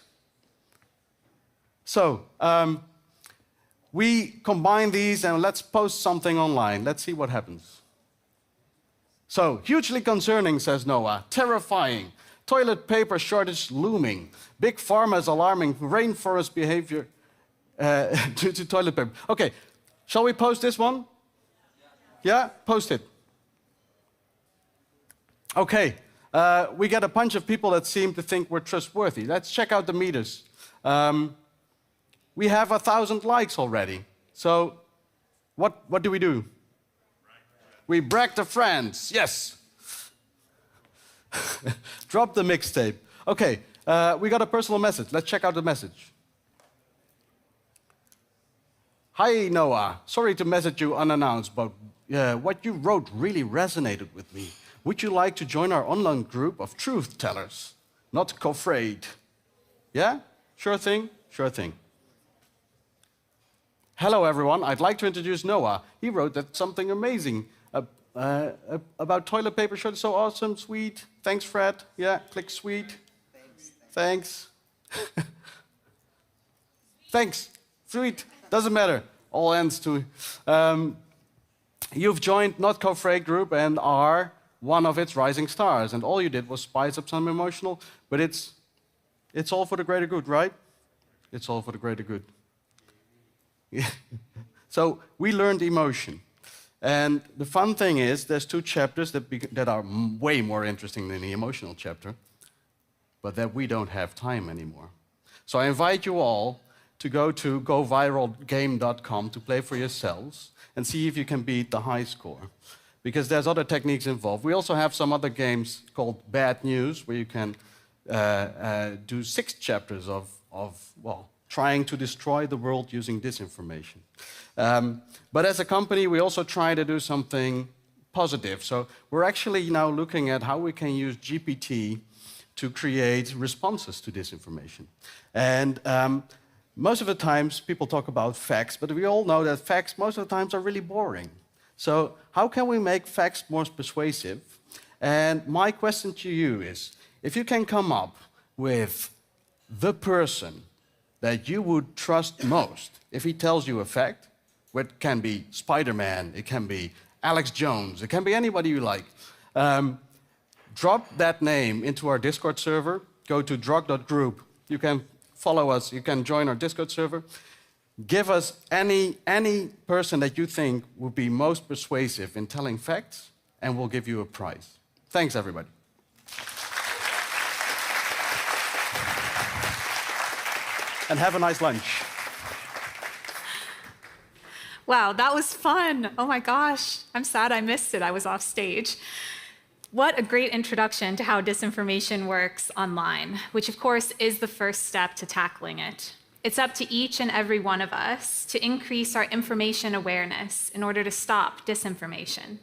So, we combine these and let's post something online. Let's see what happens. So, hugely concerning, says Noah. Terrifying. Toilet paper shortage looming. Big pharma's alarming rainforest behavior due to toilet paper. Okay, shall we post this one? Yeah, post it. Okay, we get a bunch of people that seem to think we're trustworthy. Let's check out the meters. We have 1,000 likes already. So what do we do? We brag to friends, yes. Drop the mixtape. Okay, we got a personal message. Let's check out the message. Hi, Noah. Sorry to message you unannounced, but what you wrote really resonated with me. Would you like to join our online group of truth tellers? Not afraid. Yeah? Sure thing? Sure thing. Hello, everyone. I'd like to introduce Noah. He wrote that something amazing about toilet paper shortage. So awesome, sweet. Thanks, Fred. Yeah, click sweet. Thanks. Thanks. Sweet. Doesn't matter. All ends to. You've joined Not Co-Afraid group and are one of its rising stars. And all you did was spice up some emotional, but it's all for the greater good, right? It's all for the greater good. So we learned emotion. And the fun thing is, there's 2 chapters that are way more interesting than the emotional chapter, but that we don't have time anymore. So I invite you all to go to goviralgame.com to play for yourselves and see if you can beat the high score, because there's other techniques involved. We also have some other games called Bad News, where you can do 6 chapters of trying to destroy the world using disinformation. But as a company, we also try to do something positive. So we're actually now looking at how we can use GPT to create responses to disinformation. And most of the times, people talk about facts, but we all know that facts most of the times are really boring. So how can we make facts more persuasive? And my question to you is, if you can come up with the person that you would trust most, if he tells you a fact, it can be Spider-Man, it can be Alex Jones, it can be anybody you like, drop that name into our Discord server, go to drog.group, you can follow us, you can join our Discord server, give us any person that you think would be most persuasive in telling facts, and we'll give you a prize. Thanks, everybody. And have a nice lunch. Wow, that was fun. Oh my gosh, I'm sad I missed it. I was off stage. What a great introduction to how disinformation works online, which of course is the first step to tackling it. It's up to each and every one of us to increase our information awareness in order to stop disinformation.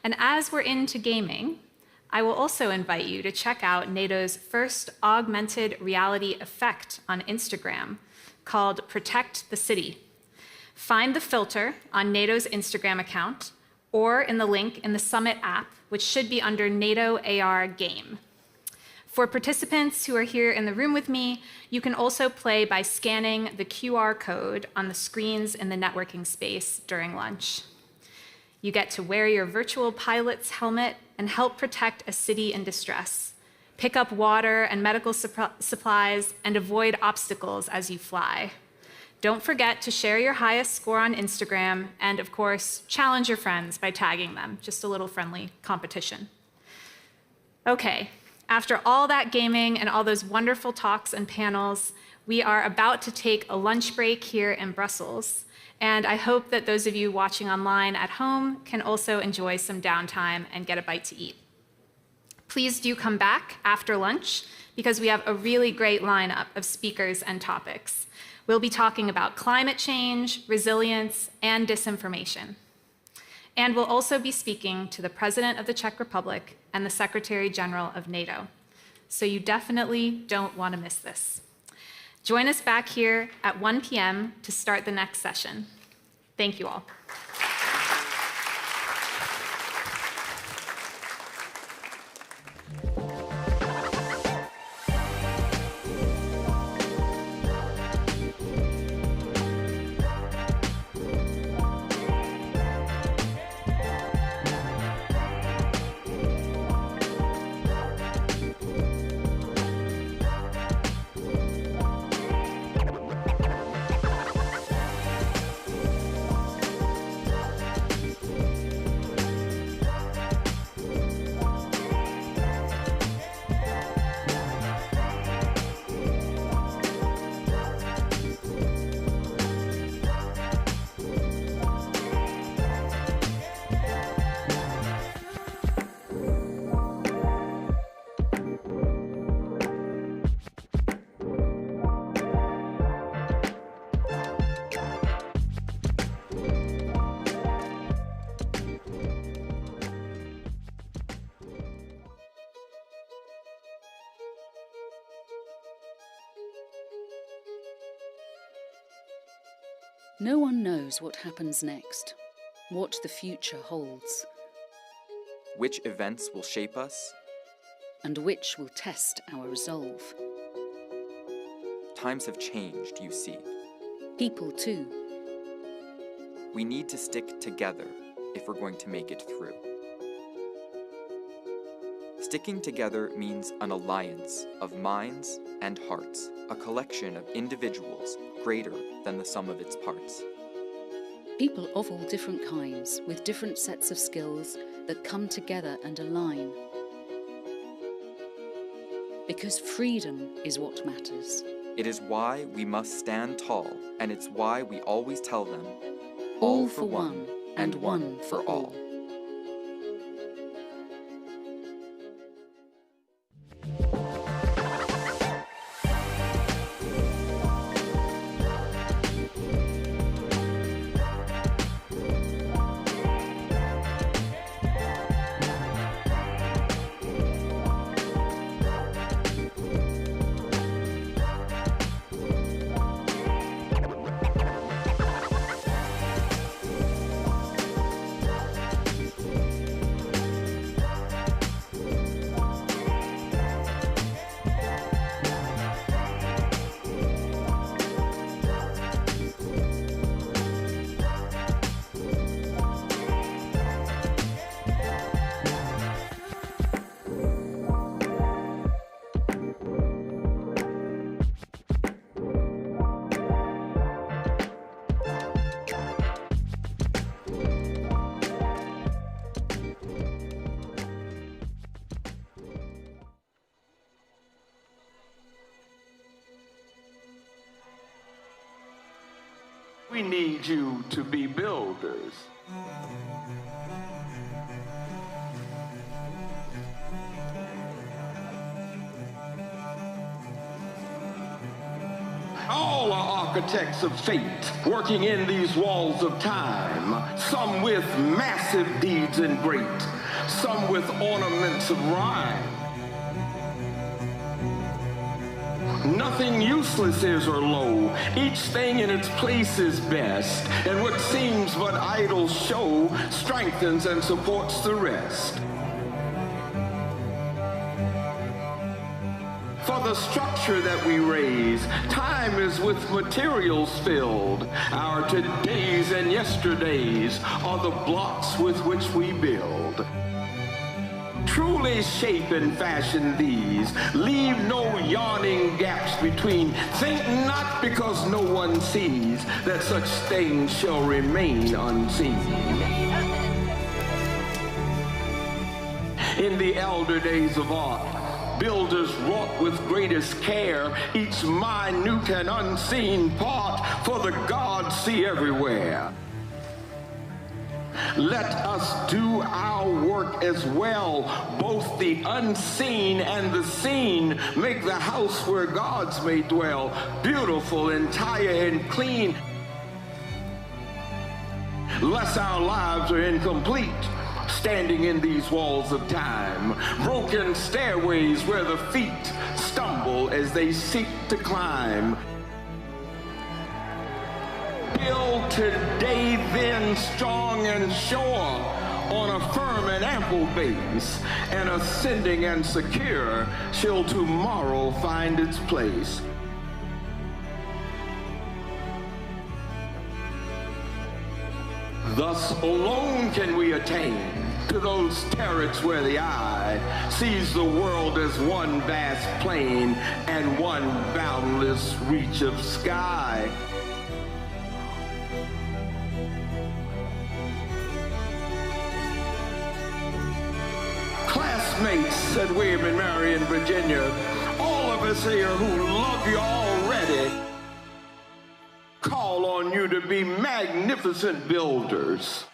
And as we're into gaming, I will also invite you to check out NATO's first augmented reality effect on Instagram called Protect the City. Find the filter on NATO's Instagram account or in the link in the Summit app, which should be under NATO AR Game. For participants who are here in the room with me, you can also play by scanning the QR code on the screens in the networking space during lunch. You get to wear your virtual pilot's helmet and help protect a city in distress, pick up water and medical supplies, and avoid obstacles as you fly. Don't forget to share your highest score on Instagram and, of course, challenge your friends by tagging them. Just a little friendly competition. Okay, after all that gaming and all those wonderful talks and panels, we are about to take a lunch break here in Brussels. And I hope that those of you watching online at home can also enjoy some downtime and get a bite to eat. Please do come back after lunch because we have a really great lineup of speakers and topics. We'll be talking about climate change, resilience, and disinformation. And we'll also be speaking to the President of the Czech Republic and the Secretary General of NATO. So you definitely don't want to miss this. Join us back here at 1 p.m. to start the next session. Thank you all. No one knows what happens next, what the future holds, which events will shape us, and which will test our resolve. Times have changed, you see. People too. We need to stick together if we're going to make it through. Sticking together means an alliance of minds and hearts, a collection of individuals greater than the sum of its parts. People of all different kinds, with different sets of skills that come together and align. Because freedom is what matters. It is why we must stand tall, and it's why we always tell them, All for one, and one for all. We need you to be builders. All are architects of fate, working in these walls of time, some with massive deeds and great, some with ornaments of rhyme. Nothing useless is or low, each thing in its place is best, and what seems but idle show strengthens and supports the rest. For the structure that we raise, time is with materials filled. Our todays and yesterdays are the blocks with which we build. Truly shape and fashion these, leave no yawning gaps between. Think not because no one sees that such things shall remain unseen. In the elder days of art, builders wrought with greatest care each minute and unseen part, for the gods see everywhere. Let us do our work as well, both the unseen and the seen, make the house where gods may dwell, beautiful, entire, and clean. Lest our lives are incomplete, standing in these walls of time, broken stairways where the feet stumble as they seek to climb. Build today then strong and sure on a firm and ample base, and ascending and secure shall tomorrow find its place. Thus alone can we attain to those turrets where the eye sees the world as one vast plain and one boundless reach of sky. Classmates, said William and Mary in Virginia, all of us here who love you already, call on you to be magnificent builders.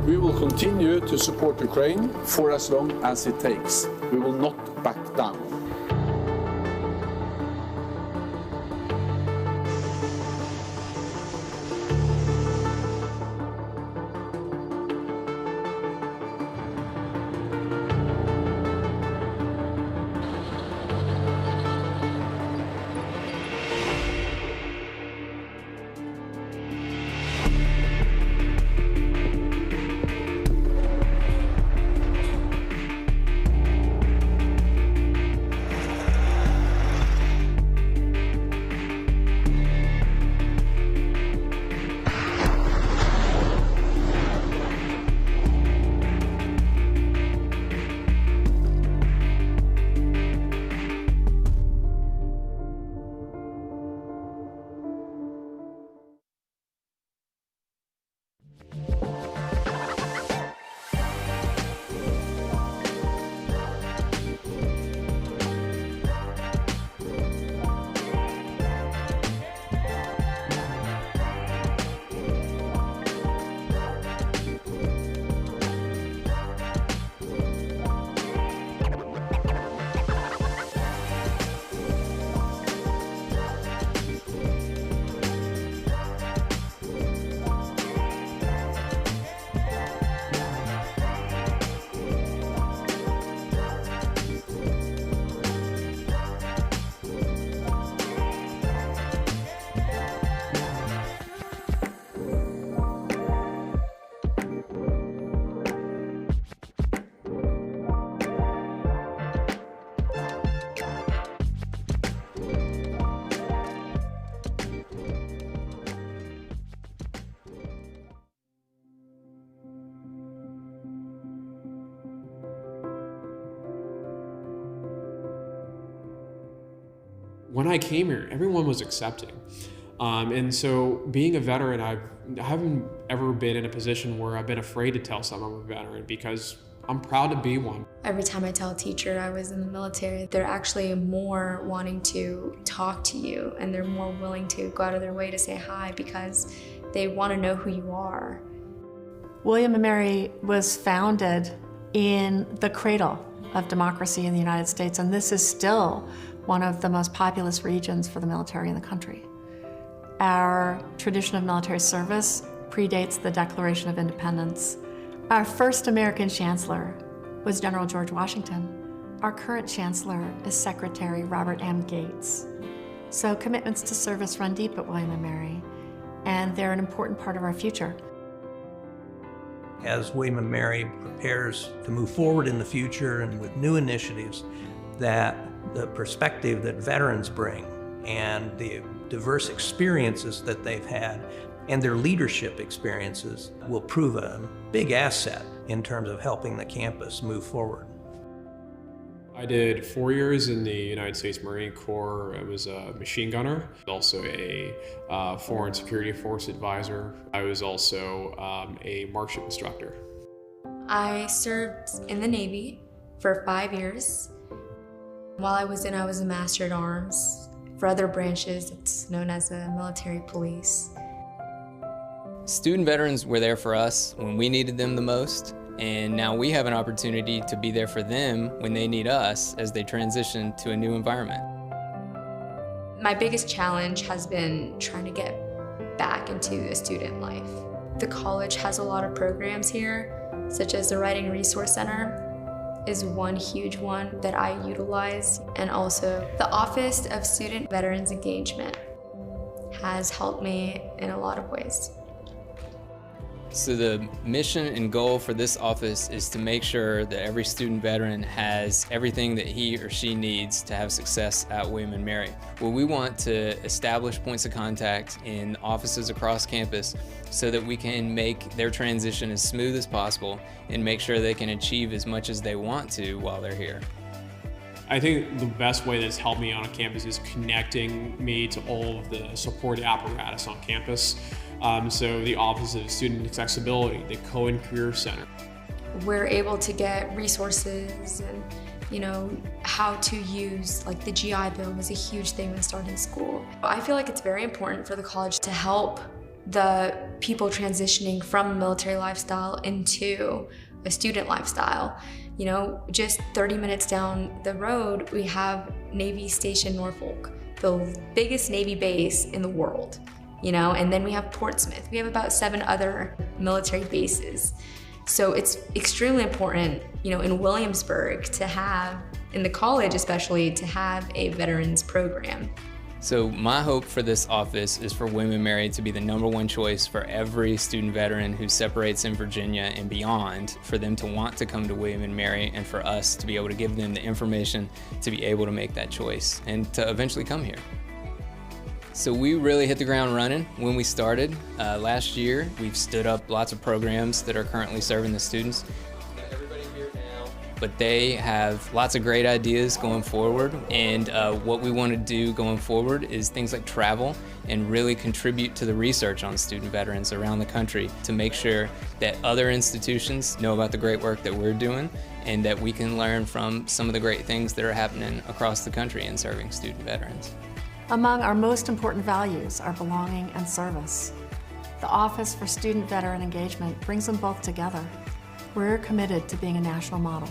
We will continue to support Ukraine for as long as it takes. We will not back down. When I came here, everyone was accepting. And so being a veteran, I haven't ever been in a position where I've been afraid to tell someone I'm a veteran because I'm proud to be one. Every time I tell a teacher I was in the military, they're actually more wanting to talk to you and they're more willing to go out of their way to say hi because they want to know who you are. William and Mary was founded in the cradle of democracy in the United States, and this is still one of the most populous regions for the military in the country. Our tradition of military service predates the Declaration of Independence. Our first American chancellor was General George Washington. Our current chancellor is Secretary Robert M. Gates. So commitments to service run deep at William and Mary, and they're an important part of our future. As William and Mary prepares to move forward in the future and with new initiatives, that the perspective that veterans bring and the diverse experiences that they've had and their leadership experiences will prove a big asset in terms of helping the campus move forward. I did 4 years in the United States Marine Corps. I was a machine gunner, also a foreign security force advisor. I was also a marksman instructor. I served in the Navy for 5 years. While I was a Master at Arms. For other branches, it's known as a military police. Student veterans were there for us when we needed them the most, and now we have an opportunity to be there for them when they need us as they transition to a new environment. My biggest challenge has been trying to get back into a student life. The college has a lot of programs here, such as the Writing Resource Center is one huge one that I utilize, and also the Office of Student Veterans Engagement has helped me in a lot of ways. So the mission and goal for this office is to make sure that every student veteran has everything that he or she needs to have success at William and Mary. Well, we want to establish points of contact in offices across campus so that we can make their transition as smooth as possible and make sure they can achieve as much as they want to while they're here. I think the best way that's helped me on a campus is connecting me to all of the support apparatus on campus. So the Office of Student Accessibility, the Cohen Career Center. We're able to get resources and, how to use, like the GI Bill was a huge thing when starting school. I feel like it's very important for the college to help the people transitioning from a military lifestyle into a student lifestyle. You know, just 30 minutes down the road, we have Navy Station Norfolk, the biggest Navy base in the world, you know, and then we have Portsmouth. We have about 7 other military bases. So it's extremely important, you know, in Williamsburg to have, in the college especially, to have a veterans program. So my hope for this office is for William and Mary to be the #1 choice for every student veteran who separates in Virginia and beyond, for them to want to come to William and Mary, and for us to be able to give them the information to be able to make that choice and to eventually come here. So we really hit the ground running when we started. Last year, we've stood up lots of programs that are currently serving the students. But they have lots of great ideas going forward, and what we want to do going forward is things like travel and really contribute to the research on student veterans around the country to make sure that other institutions know about the great work that we're doing and that we can learn from some of the great things that are happening across the country in serving student veterans. Among our most important values are belonging and service. The Office for Student Veteran Engagement brings them both together. We're committed to being a national model.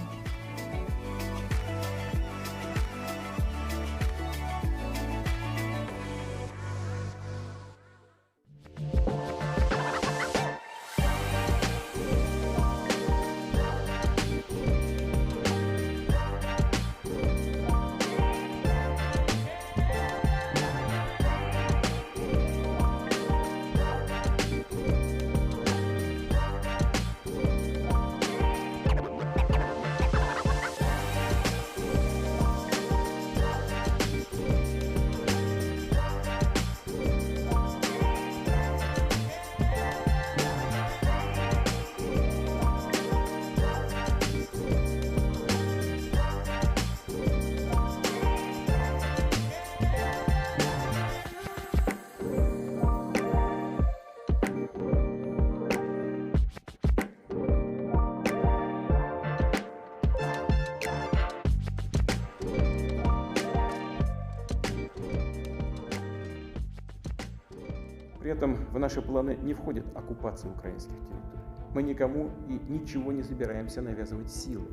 При этом в наши планы не входит оккупация украинских территорий. Мы никому и ничего не собираемся навязывать силой.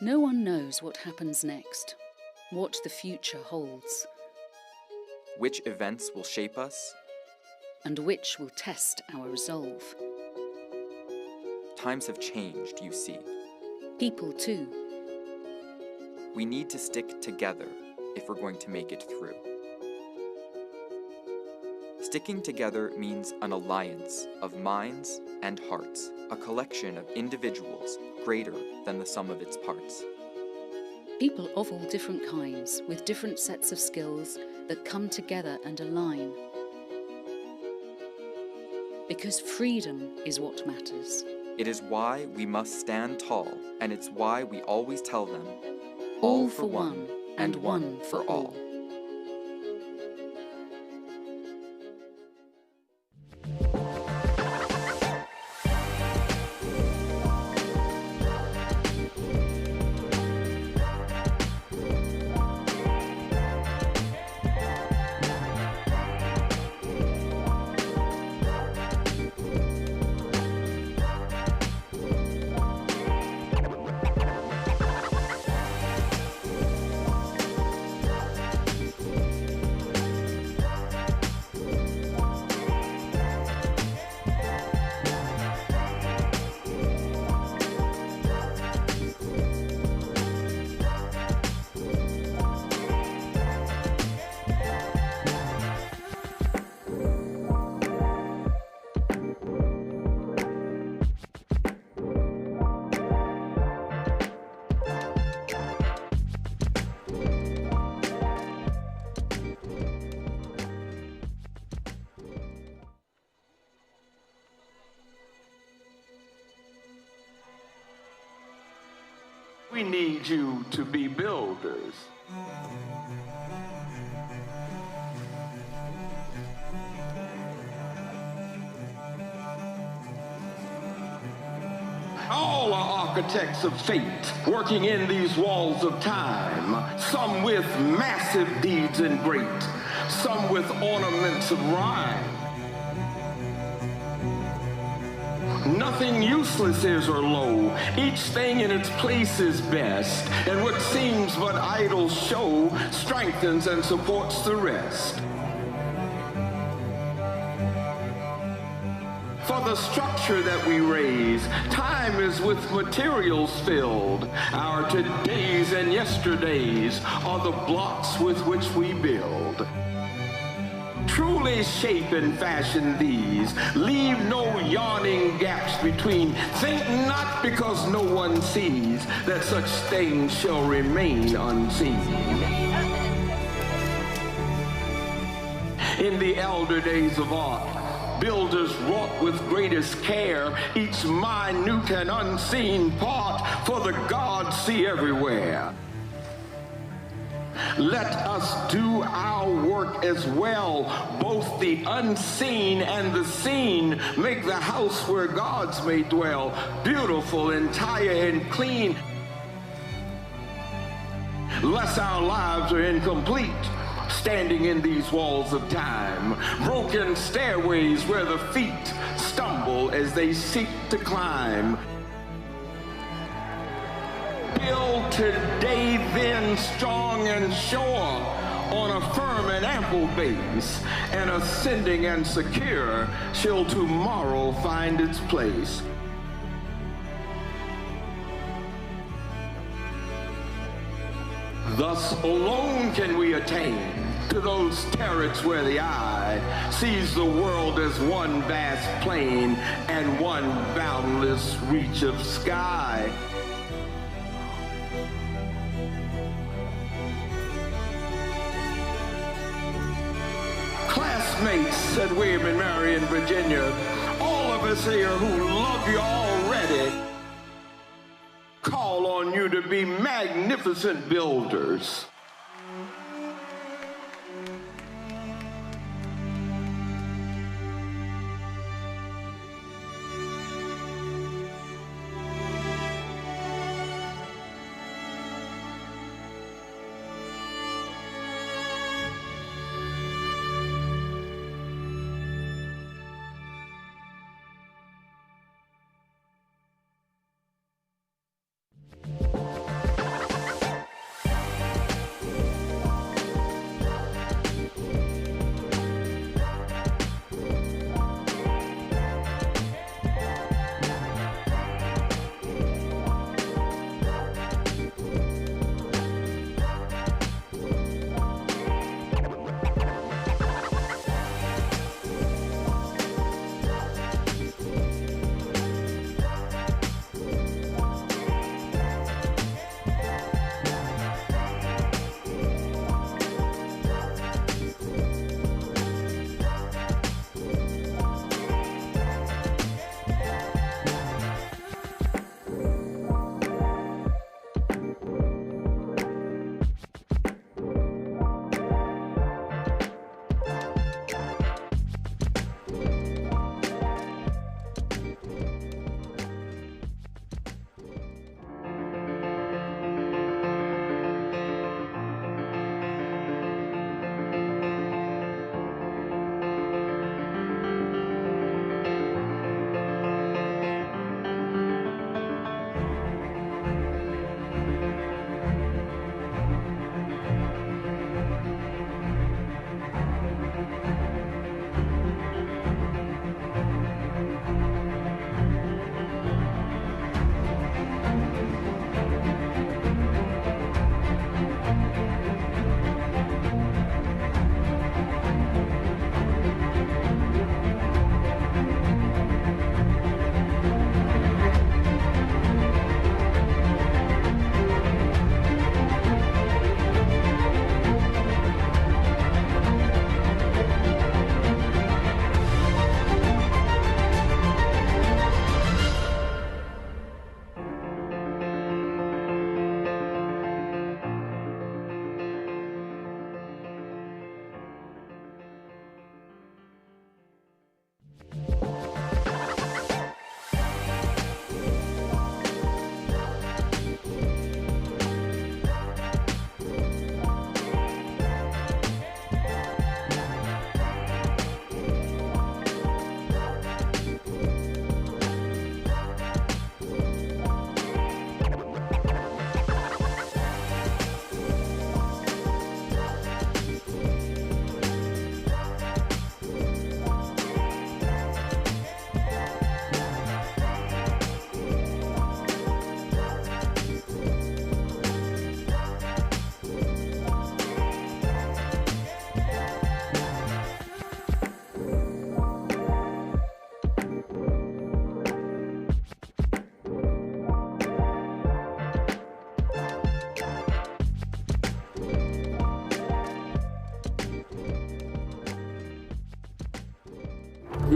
No one knows what happens next, what the future holds, which events will shape us, and which will test our resolve. Times have changed, you see. People too. We need to stick together if we're going to make it through. Sticking together means an alliance of minds and hearts, a collection of individuals greater than the sum of its parts. People of all different kinds, with different sets of skills that come together and align. Because freedom is what matters. It is why we must stand tall, and it's why we always tell them, all for one and one for all. We need you to be builders. All are architects of fate, working in these walls of time, some with massive deeds and great, some with ornaments of rhyme. Nothing useless is or low, each thing in its place is best, and what seems but idle show strengthens and supports the rest. For the structure that we raise, time is with materials filled. Our todays and yesterdays are the blocks with which we build. Truly shape and fashion these, leave no yawning gaps between. Think not because no one sees that such things shall remain unseen. In the elder days of art, builders wrought with greatest care each minute and unseen part, for the gods see everywhere. Let us do our work as well, both the unseen and the seen, make the house where gods may dwell, beautiful, entire, and clean. Lest our lives are incomplete, standing in these walls of time, broken stairways where the feet stumble as they seek to climb. Build today then strong and sure on a firm and ample base, and ascending and secure shall tomorrow find its place. Thus alone can we attain to those turrets where the eye sees the world as one vast plain and one boundless reach of sky. Classmates, said William and Mary in Virginia, all of us here who love you already, call on you to be magnificent builders.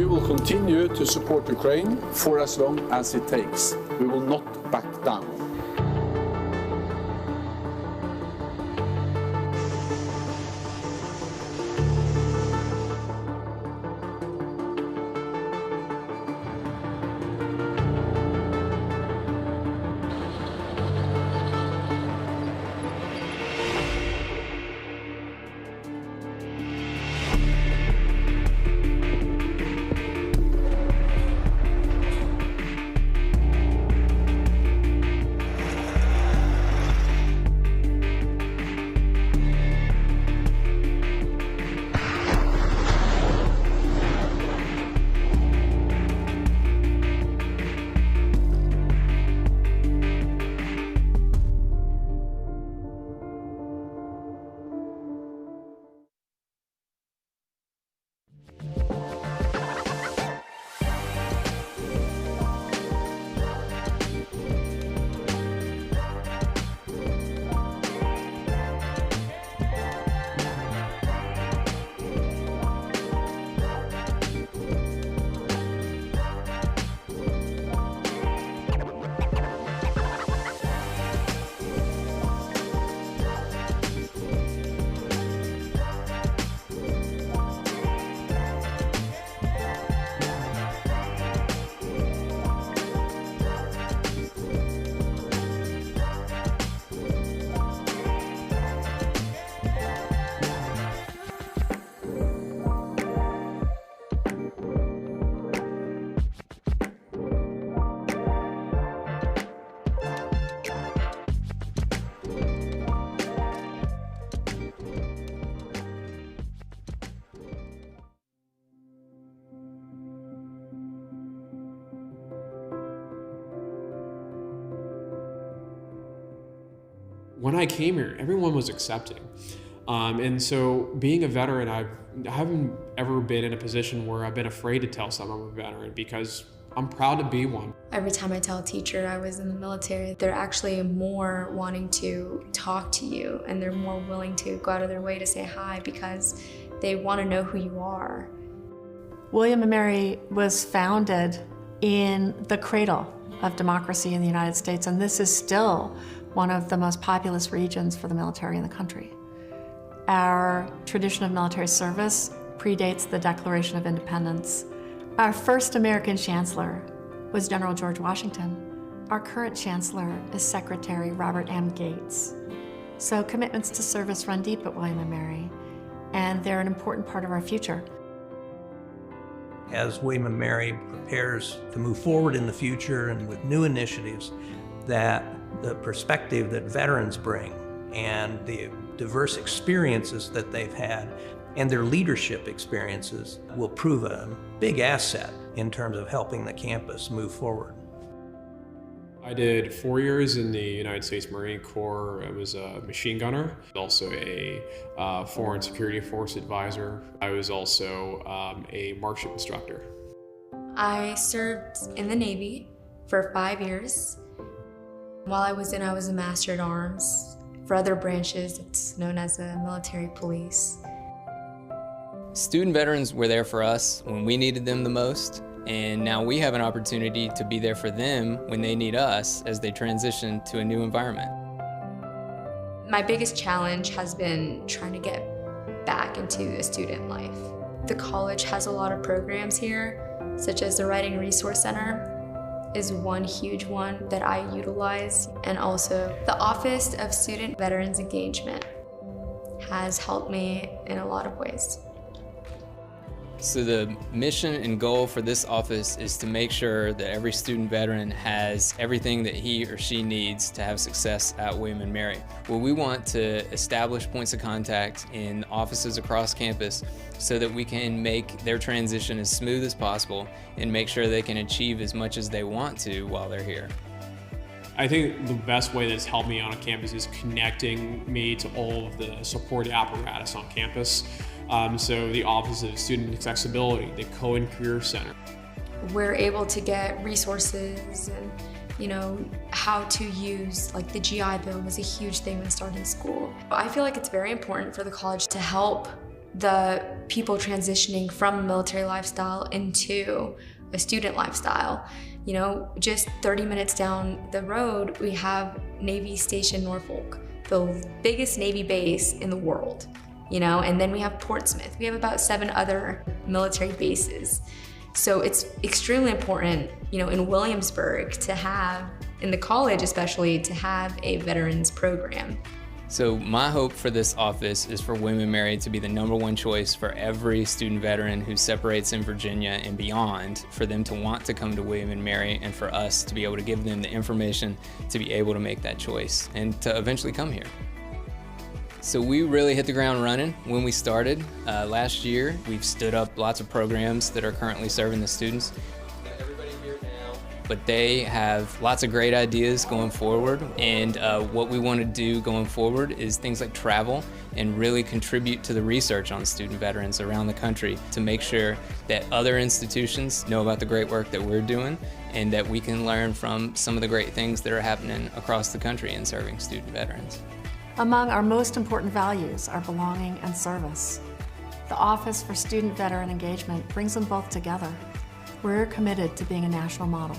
We will continue to support Ukraine for as long as it takes. We will not back down. When I came here, everyone was accepting. And so being a veteran, I haven't ever been in a position where I've been afraid to tell someone I'm a veteran because I'm proud to be one. Every time I tell a teacher I was in the military, they're actually more wanting to talk to you and they're more willing to go out of their way to say hi because they want to know who you are. William and Mary was founded in the cradle of democracy in the United States, and this is still one of the most populous regions for the military in the country. Our tradition of military service predates the Declaration of Independence. Our first American chancellor was General George Washington. Our current chancellor is Secretary Robert M. Gates. So commitments to service run deep at William and Mary, and they're an important part of our future. As William and Mary prepares to move forward in the future and with new initiatives, that the perspective that veterans bring and the diverse experiences that they've had and their leadership experiences will prove a big asset in terms of helping the campus move forward. I did 4 years in the United States Marine Corps. I was a machine gunner, also a foreign security force advisor. I was also a marksman instructor. I served in the Navy for 5 years. While I was a Master at Arms. For other branches, it's known as a military police. Student veterans were there for us when we needed them the most, and now we have an opportunity to be there for them when they need us as they transition to a new environment. My biggest challenge has been trying to get back into a student life. The college has a lot of programs here, such as the Writing Resource Center is one huge one that I utilize, and also the Office of Student Veterans Engagement has helped me in a lot of ways. So the mission and goal for this office is to make sure that every student veteran has everything that he or she needs to have success at William and Mary. Well, we want to establish points of contact in offices across campus so that we can make their transition as smooth as possible and make sure they can achieve as much as they want to while they're here. I think the best way that's helped me on a campus is connecting me to all of the support apparatus on campus. So the Office of Student Accessibility, the Cohen Career Center. We're able to get resources and, how to use, like the GI Bill was a huge thing when starting school. I feel like it's very important for the college to help the people transitioning from a military lifestyle into a student lifestyle. You know, just 30 minutes down the road, we have Navy Station Norfolk, the biggest Navy base in the world, you know, and then we have Portsmouth. We have about 7 other military bases. So it's extremely important, you know, in Williamsburg to have, in the college especially, to have a veterans program. So my hope for this office is for William and Mary to be the #1 choice for every student veteran who separates in Virginia and beyond, for them to want to come to William and Mary, and for us to be able to give them the information to be able to make that choice and to eventually come here. So we really hit the ground running when we started. Last year, we've stood up lots of programs that are currently serving the students. But they have lots of great ideas going forward, and what we want to do going forward is things like travel and really contribute to the research on student veterans around the country to make sure that other institutions know about the great work that we're doing and that we can learn from some of the great things that are happening across the country in serving student veterans. Among our most important values are belonging and service. The Office for Student Veteran Engagement brings them both together. We're committed to being a national model.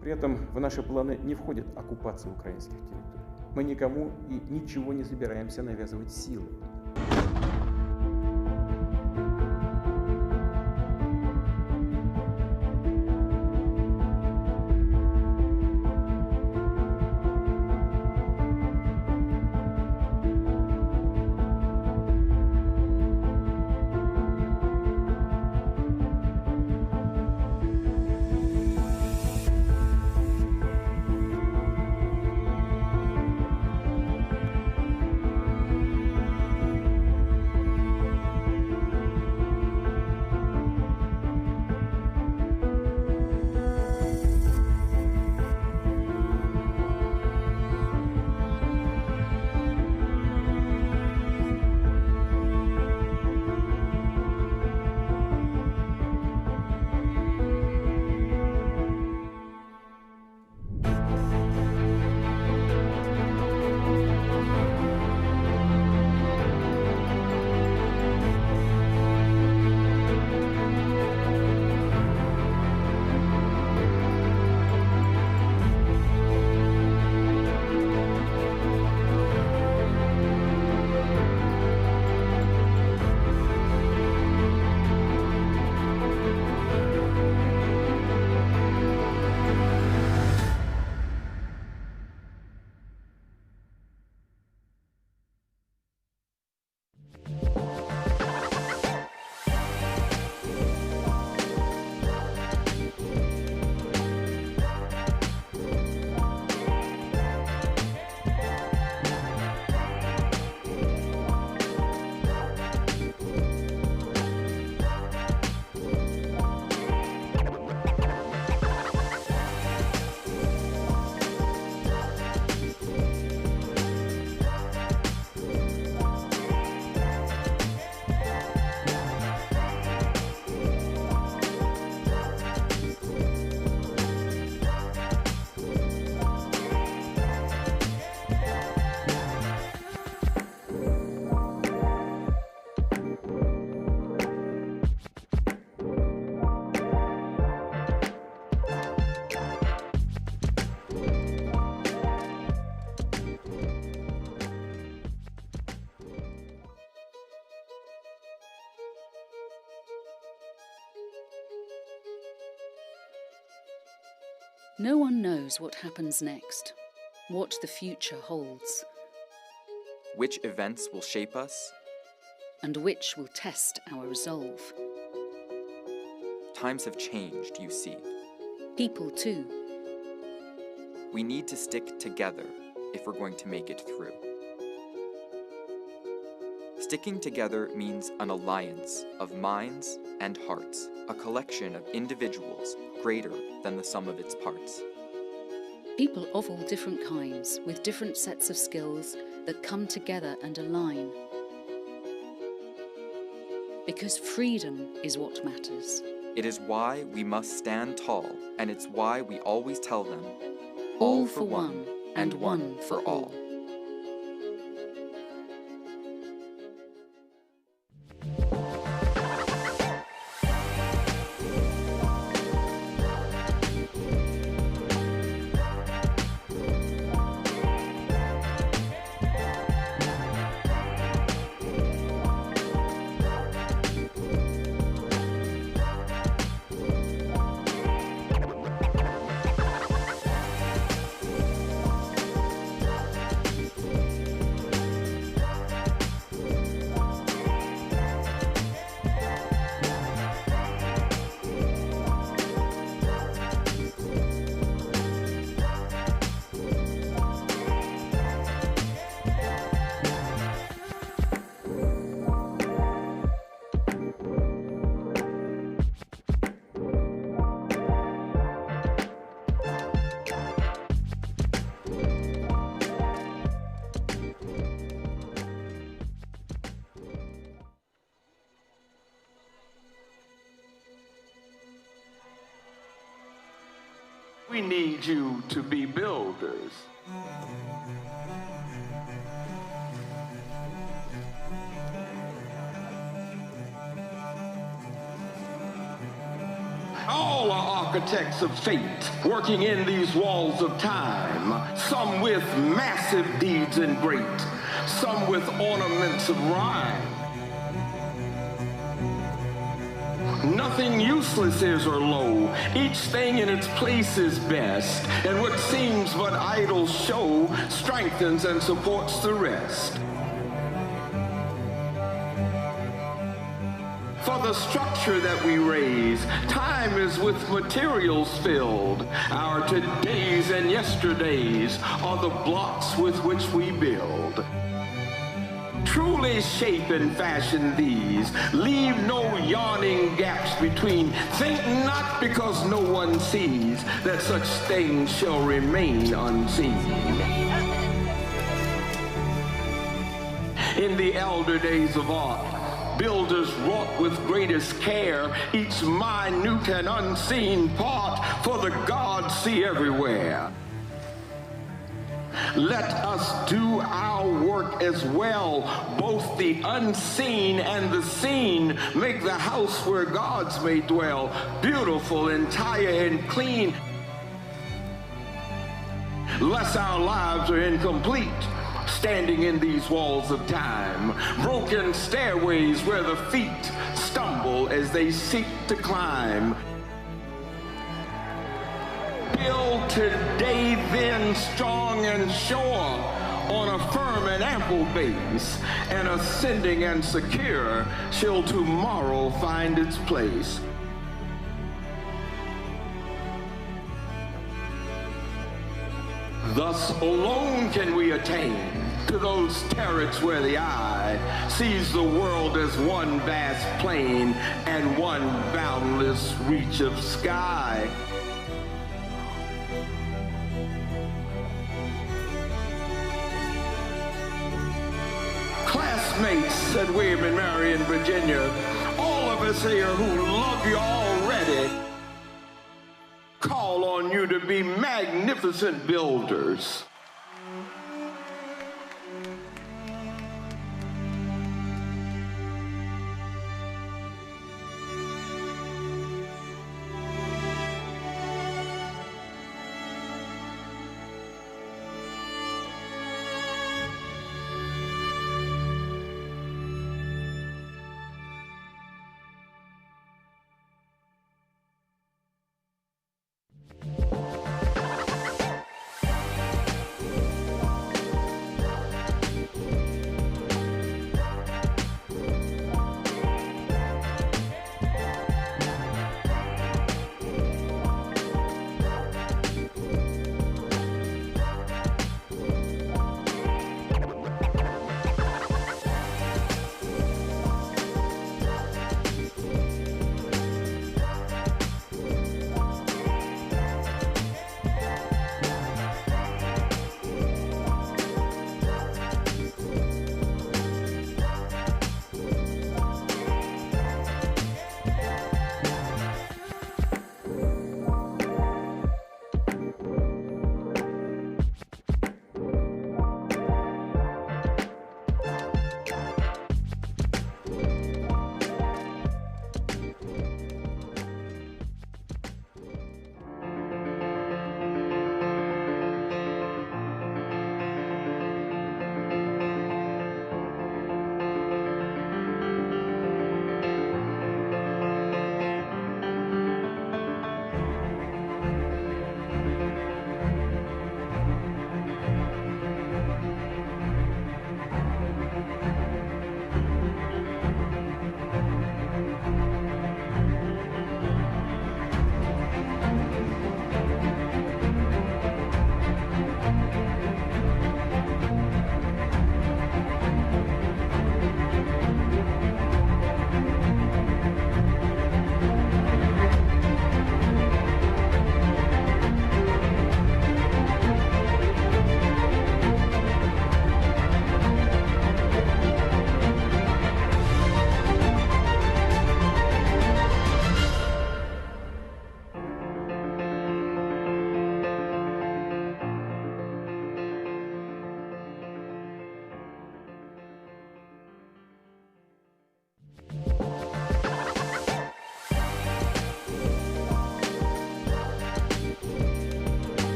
При этом в наши планы не входит оккупация украинских территорий. Мы никому и ничего не собираемся навязывать силой. No one knows what happens next, what the future holds, which events will shape us, and which will test our resolve. Times have changed, you see. People too. We need to stick together if we're going to make it through. Sticking together means an alliance of minds and hearts, a collection of individuals greater than the sum of its parts. People of all different kinds, with different sets of skills that come together and align. Because freedom is what matters. It is why we must stand tall, and it's why we always tell them, all for one and one for all. We need you to be builders. All are architects of fate, working in these walls of time, some with massive deeds and great, some with ornaments of rhyme. Nothing useless is or low, each thing in its place is best, and what seems but idle show strengthens and supports the rest. For the structure that we raise, time is with materials filled. Our todays and yesterdays are the blocks with which we build. Truly shape and fashion these, leave no yawning gaps between. Think not because no one sees that such things shall remain unseen. In the elder days of art, builders wrought with greatest care each minute and unseen part, for the gods see everywhere. Let us do our work as well, both the unseen and the seen, make the house where gods may dwell, beautiful, entire, and clean. Lest our lives are incomplete, standing in these walls of time, broken stairways where the feet stumble as they seek to climb. Build today then strong and sure on a firm and ample base, and ascending and secure shall tomorrow find its place. Thus alone can we attain to those turrets where the eye sees the world as one vast plain and one boundless reach of sky. Classmates, said William and Mary in Virginia, all of us here who love you already, call on you to be magnificent builders.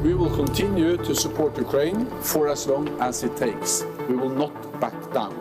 We will continue to support Ukraine for as long as it takes. We will not back down.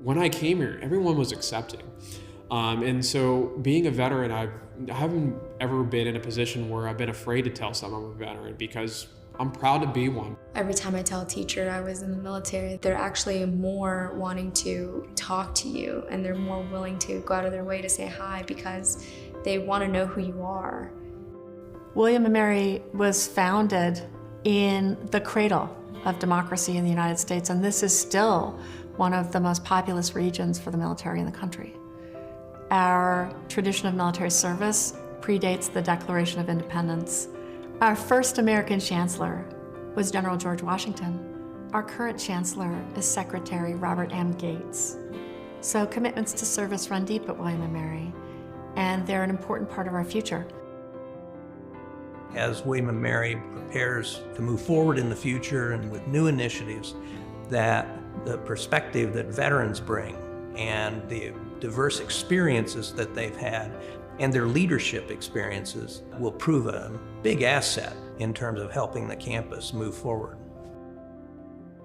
When I came here, everyone was accepting. And so being a veteran, I haven't ever been in a position where I've been afraid to tell someone I'm a veteran because I'm proud to be one. Every time I tell a teacher I was in the military, they're actually more wanting to talk to you and they're more willing to go out of their way to say hi because they want to know who you are. William and Mary was founded in the cradle of democracy in the United States, and this is still one of the most populous regions for the military in the country. Our tradition of military service predates the Declaration of Independence. Our first American chancellor was General George Washington. Our current chancellor is Secretary Robert M. Gates. So commitments to service run deep at William and Mary, and they're an important part of our future. As William and Mary prepares to move forward in the future and with new initiatives, that the perspective that veterans bring and the diverse experiences that they've had and their leadership experiences will prove a big asset in terms of helping the campus move forward.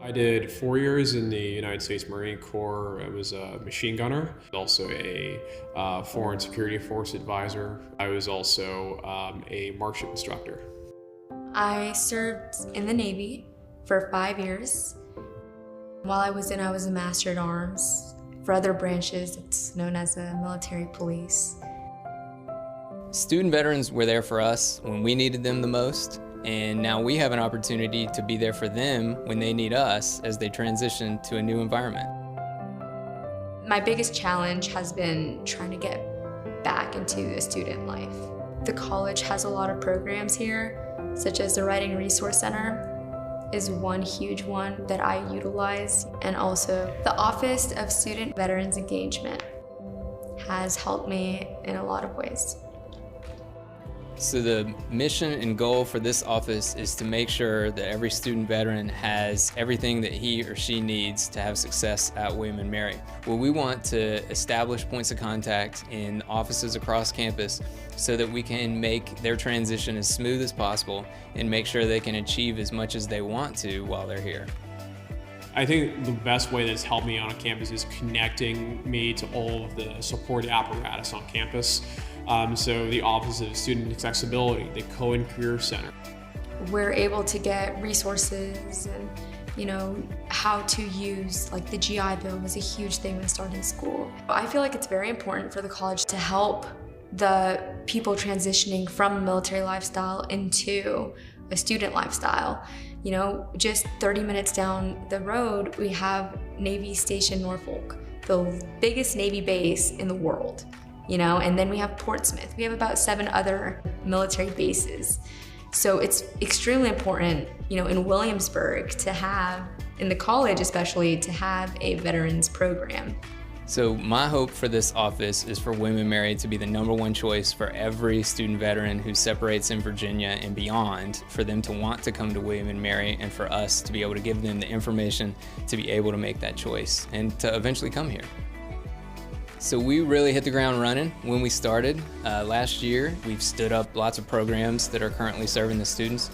I did 4 years in the United States Marine Corps. I was a machine gunner, also a foreign security force advisor. I was also a marksman instructor. I served in the Navy for 5 years. While I was a Master at Arms. For other branches, it's known as a military police. Student veterans were there for us when we needed them the most, and now we have an opportunity to be there for them when they need us as they transition to a new environment. My biggest challenge has been trying to get back into a student life. The college has a lot of programs here, such as the Writing Resource Center is one huge one that I utilize, and also the Office of Student Veterans Engagement has helped me in a lot of ways. So the mission and goal for this office is to make sure that every student veteran has everything that he or she needs to have success at William and Mary. Well, we want to establish points of contact in offices across campus so that we can make their transition as smooth as possible and make sure they can achieve as much as they want to while they're here. I think the best way that's helped me on a campus is connecting me to all of the support apparatus on campus. So the Office of Student Accessibility, the Cohen Career Center. We're able to get resources and, how to use, like the GI Bill was a huge thing when starting school. I feel like it's very important for the college to help the people transitioning from a military lifestyle into a student lifestyle. You know, just 30 minutes down the road, we have Navy Station Norfolk, the biggest Navy base in the world, you know, and then we have Portsmouth. We have about 7 other military bases. So it's extremely important, you know, in Williamsburg to have, in the college especially, to have a veterans program. So my hope for this office is for William and Mary to be the #1 choice for every student veteran who separates in Virginia and beyond, for them to want to come to William and Mary, and for us to be able to give them the information to be able to make that choice and to eventually come here. So we really hit the ground running when we started. Last year, we've stood up lots of programs that are currently serving the students.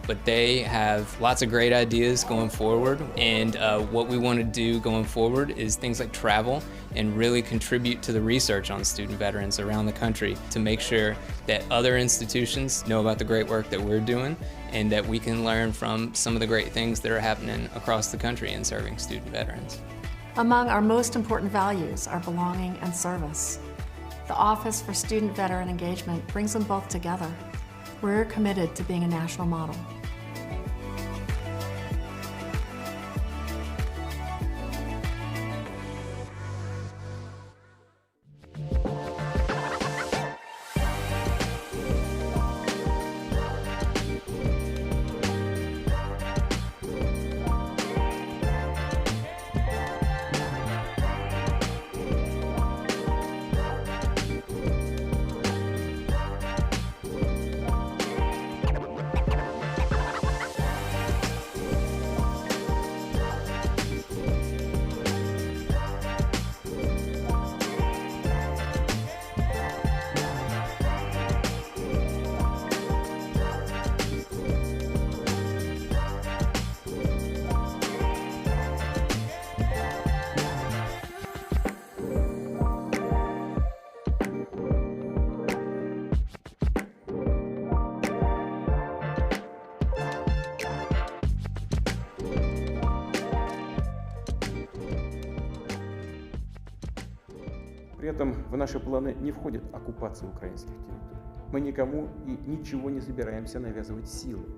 But they have lots of great ideas going forward, and what we want to do going forward is things like travel and really contribute to the research on student veterans around the country to make sure that other institutions know about the great work that we're doing and that we can learn from some of the great things that are happening across the country in serving student veterans. Among our most important values are belonging and service. The Office for Student Veteran Engagement brings them both together. We're committed to being a national model. При этом в наши планы не входит оккупация украинских территорий. Мы никому и ничего не собираемся навязывать силой.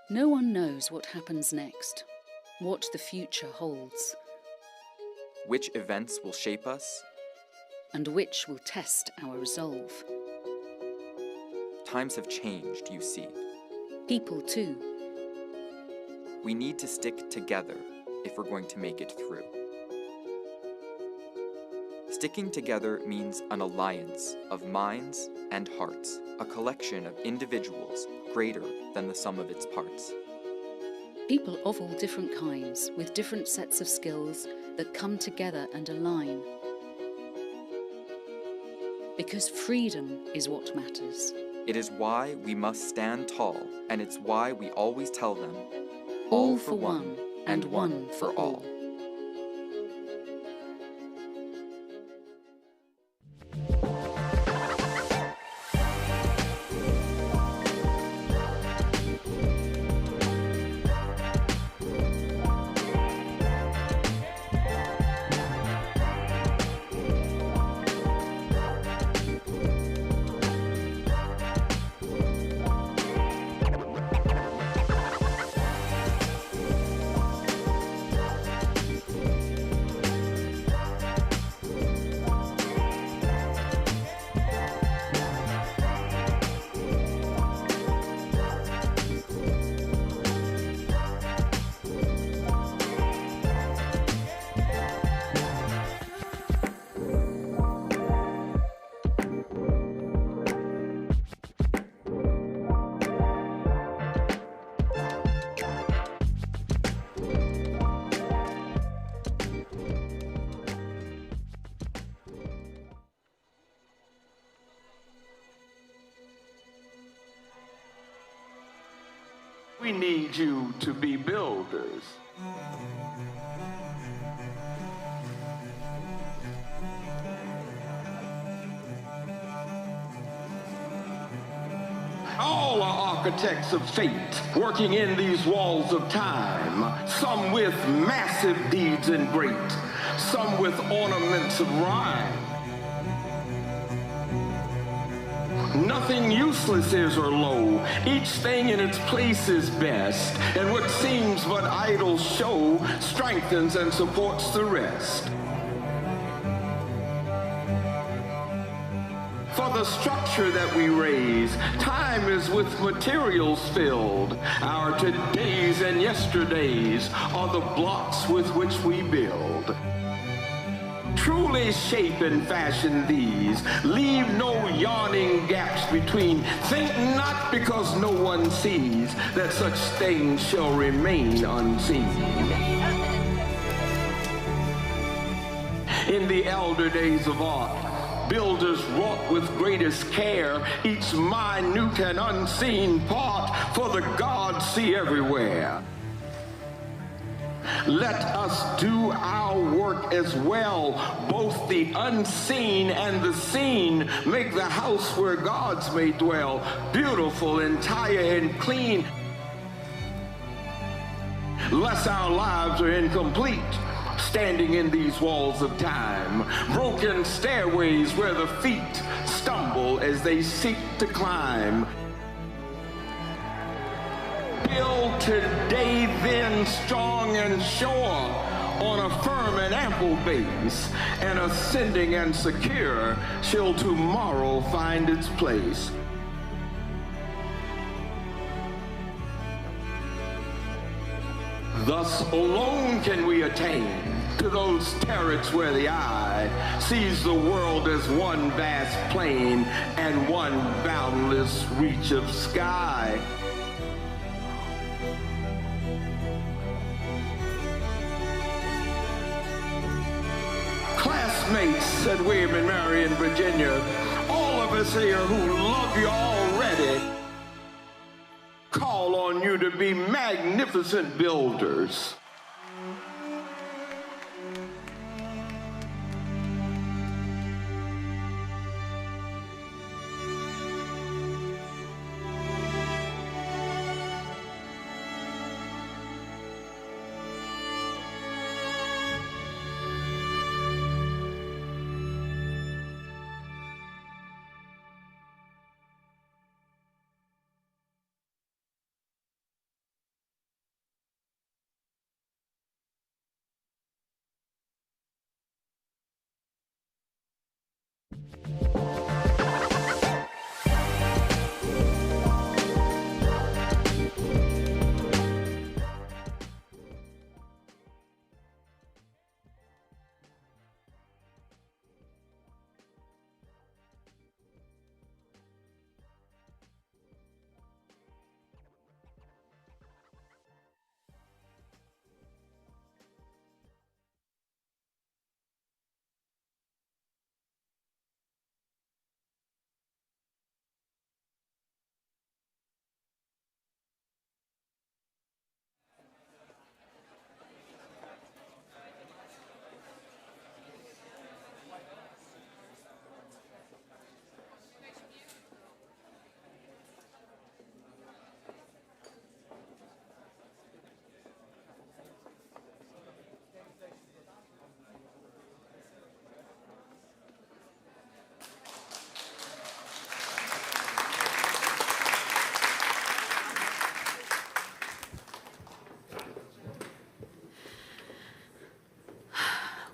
No one knows what happens next, what the future holds, which events will shape us, and which will test our resolve. Times have changed, you see. People too. We need to stick together if we're going to make it through. Sticking together means an alliance of minds and hearts, a collection of individuals greater than the sum of its parts. People of all different kinds, with different sets of skills that come together and align. Because freedom is what matters. It is why we must stand tall, and it's why we always tell them, all for one, and one for all. We need you to be builders. All are architects of fate, working in these walls of time, some with massive deeds and great, some with ornaments of rhyme. Nothing useless is or low, each thing in its place is best, and what seems but idle show strengthens and supports the rest. For the structure that we raise, time is with materials filled. Our todays and yesterdays are the blocks with which we build. Truly shape and fashion these, leave no yawning gaps between. Think not because no one sees that such things shall remain unseen. In the elder days of art, builders wrought with greatest care each minute and unseen part, for the gods see everywhere. Let us do our work as well, both the unseen and the seen, make the house where gods may dwell, beautiful, entire, and clean. Lest our lives are incomplete, standing in these walls of time, broken stairways where the feet stumble as they seek to climb. Build today then strong and sure on a firm and ample base, and ascending and secure shall tomorrow find its place. Thus alone can we attain to those turrets where the eye sees the world as one vast plain and one boundless reach of sky. Classmates, said William and Mary in Virginia, all of us here who love you already, call on you to be magnificent builders.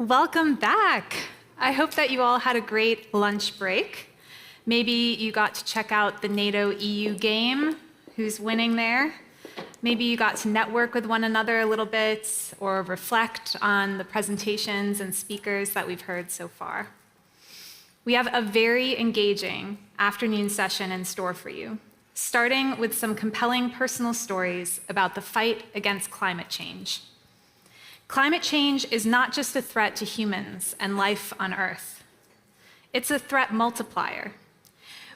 Welcome back. I hope that you all had a great lunch break. Maybe you got to check out the NATO EU game, who's winning there. Maybe you got to network with one another a little bit or reflect on the presentations and speakers that we've heard so far. We have a very engaging afternoon session in store for you, starting with some compelling personal stories about the fight against climate change. Climate change is not just a threat to humans and life on Earth. It's a threat multiplier,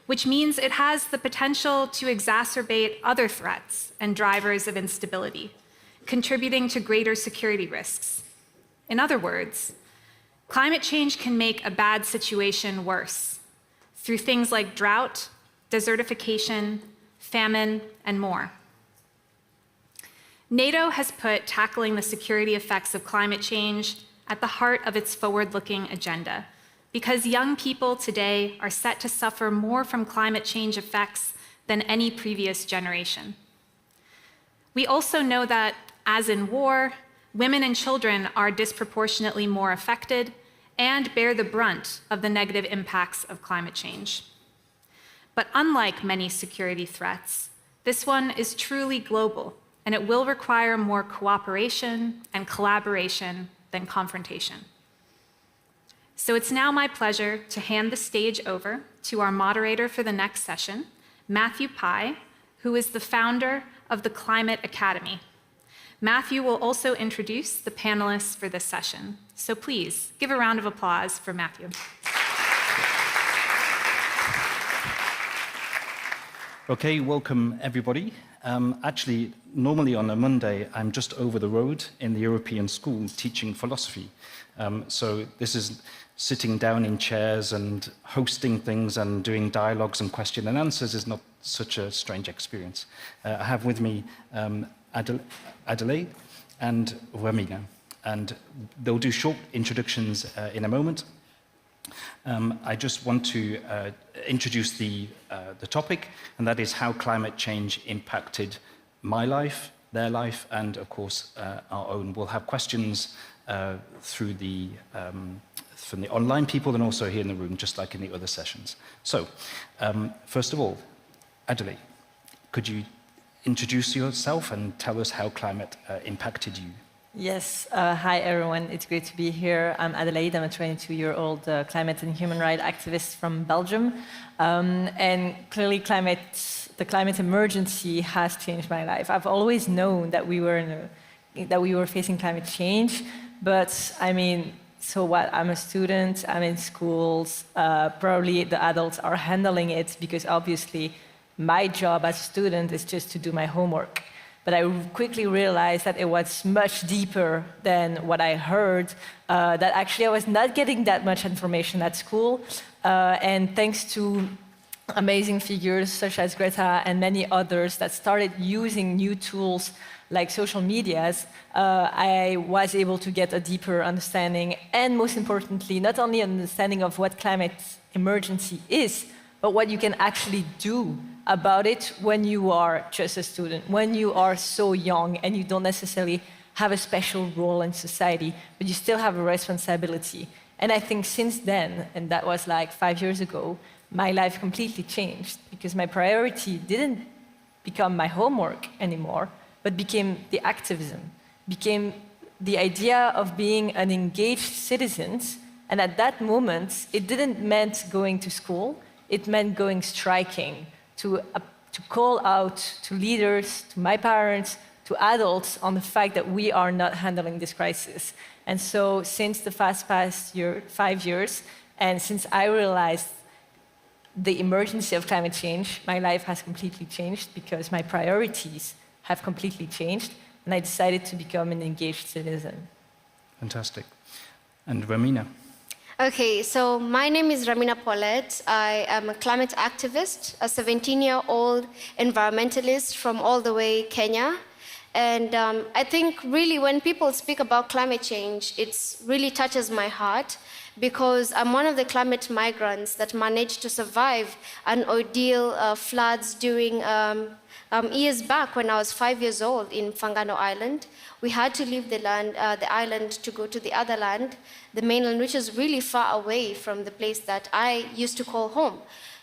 which means it has the potential to exacerbate other threats and drivers of instability, contributing to greater security risks. In other words, climate change can make a bad situation worse through things like drought, desertification, famine, and more. NATO has put tackling the security effects of climate change at the heart of its forward-looking agenda, because young people today are set to suffer more from climate change effects than any previous generation. We also know that, as in war, women and children are disproportionately more affected and bear the brunt of the negative impacts of climate change. But unlike many security threats, this one is truly global, and it will require more cooperation and collaboration than confrontation. So it's now my pleasure to hand the stage over to our moderator for the next session, Matthew Pye, who is the founder of the Climate Academy. Matthew will also introduce the panelists for this session. So please give a round of applause for Matthew. Okay, welcome everybody. Actually, normally on a Monday, I'm just over the road in the European School teaching philosophy. So this is sitting down in chairs and hosting things and doing dialogues and question and answers is not such a strange experience. I have with me Adelaide and Martina, and they'll do short introductions in a moment. I just want to introduce the topic, and that is how climate change impacted my life, their life, and of course our own. We'll have questions through the from the online people and also here in the room, just like in the other sessions. So, first of all, Adelaide, could you introduce yourself and tell us how climate impacted you? Yes, hi everyone, it's great to be here. I'm Adelaide, I'm a 22-year-old climate and human rights activist from Belgium. And clearly the climate emergency has changed my life. I've always known that we were facing climate change, but I mean, so what? I'm a student, I'm in schools, probably the adults are handling it because obviously my job as a student is just to do my homework. But I quickly realized that it was much deeper than what I heard, that actually I was not getting that much information at school. And thanks to amazing figures such as Greta and many others that started using new tools like social medias, I was able to get a deeper understanding and most importantly, not only understanding of what climate emergency is, but what you can actually do about it when you are just a student, when you are so young and you don't necessarily have a special role in society, but you still have a responsibility. And I think since then, and that was like 5 years ago, my life completely changed because my priority didn't become my homework anymore, but became the activism, became the idea of being an engaged citizen. And at that moment, it didn't mean going to school, it meant going striking, to call out to leaders, to my parents, to adults on the fact that we are not handling this crisis. And so since the past 5 years, and since I realized the emergency of climate change, my life has completely changed because my priorities have completely changed, and I decided to become an engaged citizen. Fantastic. And Martina? Okay, so my name is Martina Paulette. I am a climate activist, a 17-year-old environmentalist from all the way Kenya. And I think really when people speak about climate change, it really touches my heart because I'm one of the climate migrants that managed to survive an ordeal floods during years back when I was 5 years old in Fangano Island. We had to leave the island to go to the other land, the mainland, which is really far away from the place that I used to call home.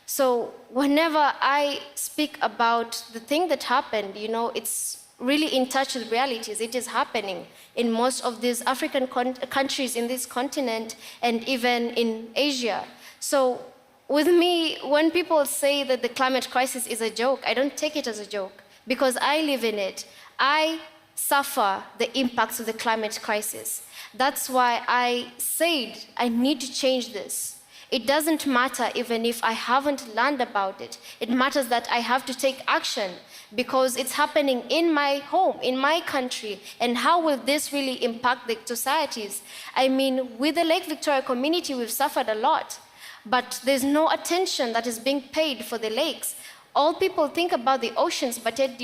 So whenever I speak about the thing that happened, you know, it's really in touch with realities. It is happening in most of these African countries in this continent and even in Asia. So with me, when people say that the climate crisis is a joke, I don't take it as a joke because I live in it. I suffer the impacts of the climate crisis. That's why I said I need to change this. It doesn't matter even if I haven't learned about it. It matters that I have to take action because it's happening in my home, in my country, and how will this really impact the societies? I mean, with the Lake Victoria community, we've suffered a lot, but there's no attention that is being paid for the lakes. All people think about the oceans, but yet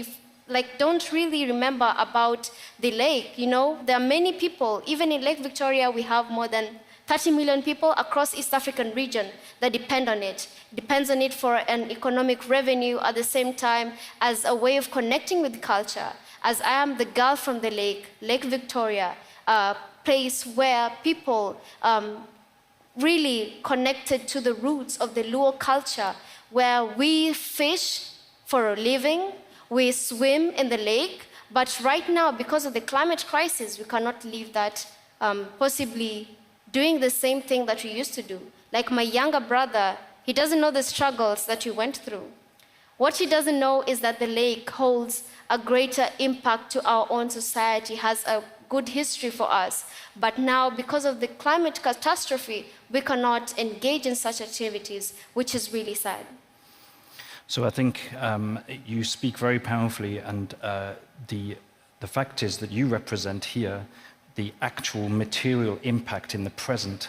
don't really remember about the lake. You know, there are many people, even in Lake Victoria, we have more than 30 million people across East African region that depend on it. Depends on it for an economic revenue at the same time as a way of connecting with culture. As I am the girl from the lake, Lake Victoria, a place where people really connected to the roots of the Luo culture, where we fish for a living, we swim in the lake, but right now, because of the climate crisis, we cannot leave that possibly doing the same thing that we used to do. Like my younger brother, he doesn't know the struggles that we went through. What he doesn't know is that the lake holds a greater impact to our own society, has a good history for us. But now, because of the climate catastrophe, we cannot engage in such activities, which is really sad. So I think you speak very powerfully, and the fact is that you represent here the actual material impact in the present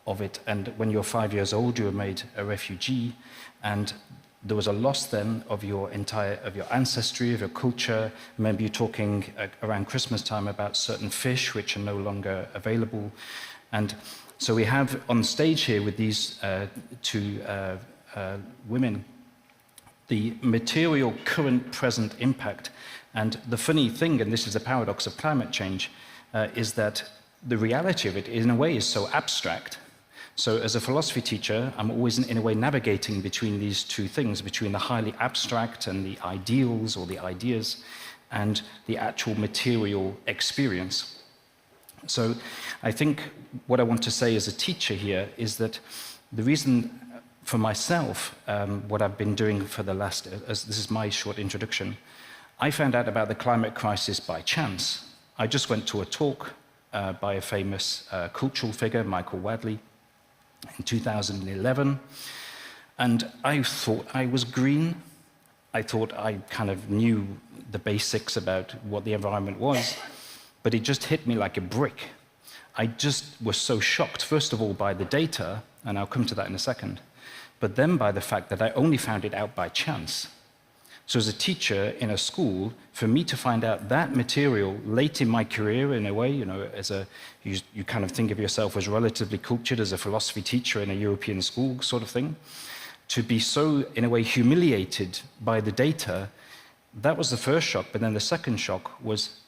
of it. And when you're 5 years old, you were made a refugee, and there was a loss then of your ancestry, of your culture. I remember you talking around Christmas time about certain fish which are no longer available. And so we have on stage here with these two women the material current present impact. And the funny thing, and this is the paradox of climate change, is that the reality of it, in a way, is so abstract. So as a philosophy teacher, I'm always, in a way, navigating between these two things, between the highly abstract and the ideals or the ideas, and the actual material experience. So I think what I want to say as a teacher here is that the reason for myself, what I've been doing for the last, this is my short introduction, I found out about the climate crisis by chance. I just went to a talk by a famous cultural figure, Michael Wadley, in 2011, and I thought I was green. I thought I kind of knew the basics about what the environment was, but it just hit me like a brick. I just was so shocked, first of all, by the data, and I'll come to that in a second, but then by the fact that I only found it out by chance. So as a teacher in a school, for me to find out that material late in my career, in a way, you know, you kind of think of yourself as relatively cultured as a philosophy teacher in a European school sort of thing, to be so, in a way, humiliated by the data, that was the first shock. But then the second shock was,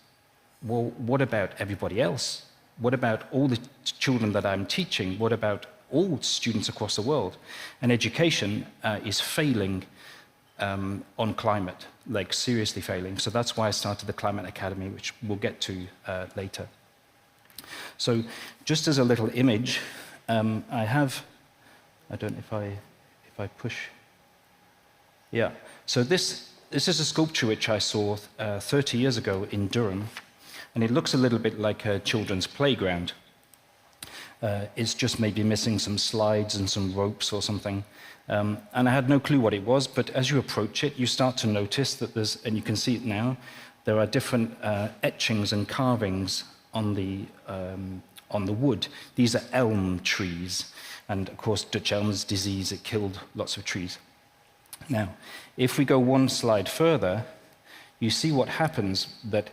well, what about everybody else? What about all the children that I'm teaching? What about all students across the world? And education is failing on climate, like seriously failing. So that's why I started the Climate Academy, which we'll get to later. So just as a little image, I have, I don't know if I push. Yeah, so this is a sculpture which I saw 30 years ago in Durham, and it looks a little bit like a children's playground. It's just maybe missing some slides and some ropes or something. And I had no clue what it was, but as you approach it, you start to notice that there's, and you can see it now, there are different etchings and carvings on the wood. These are elm trees, and of course, Dutch elm's disease, it killed lots of trees. Now, if we go one slide further, you see what happens, that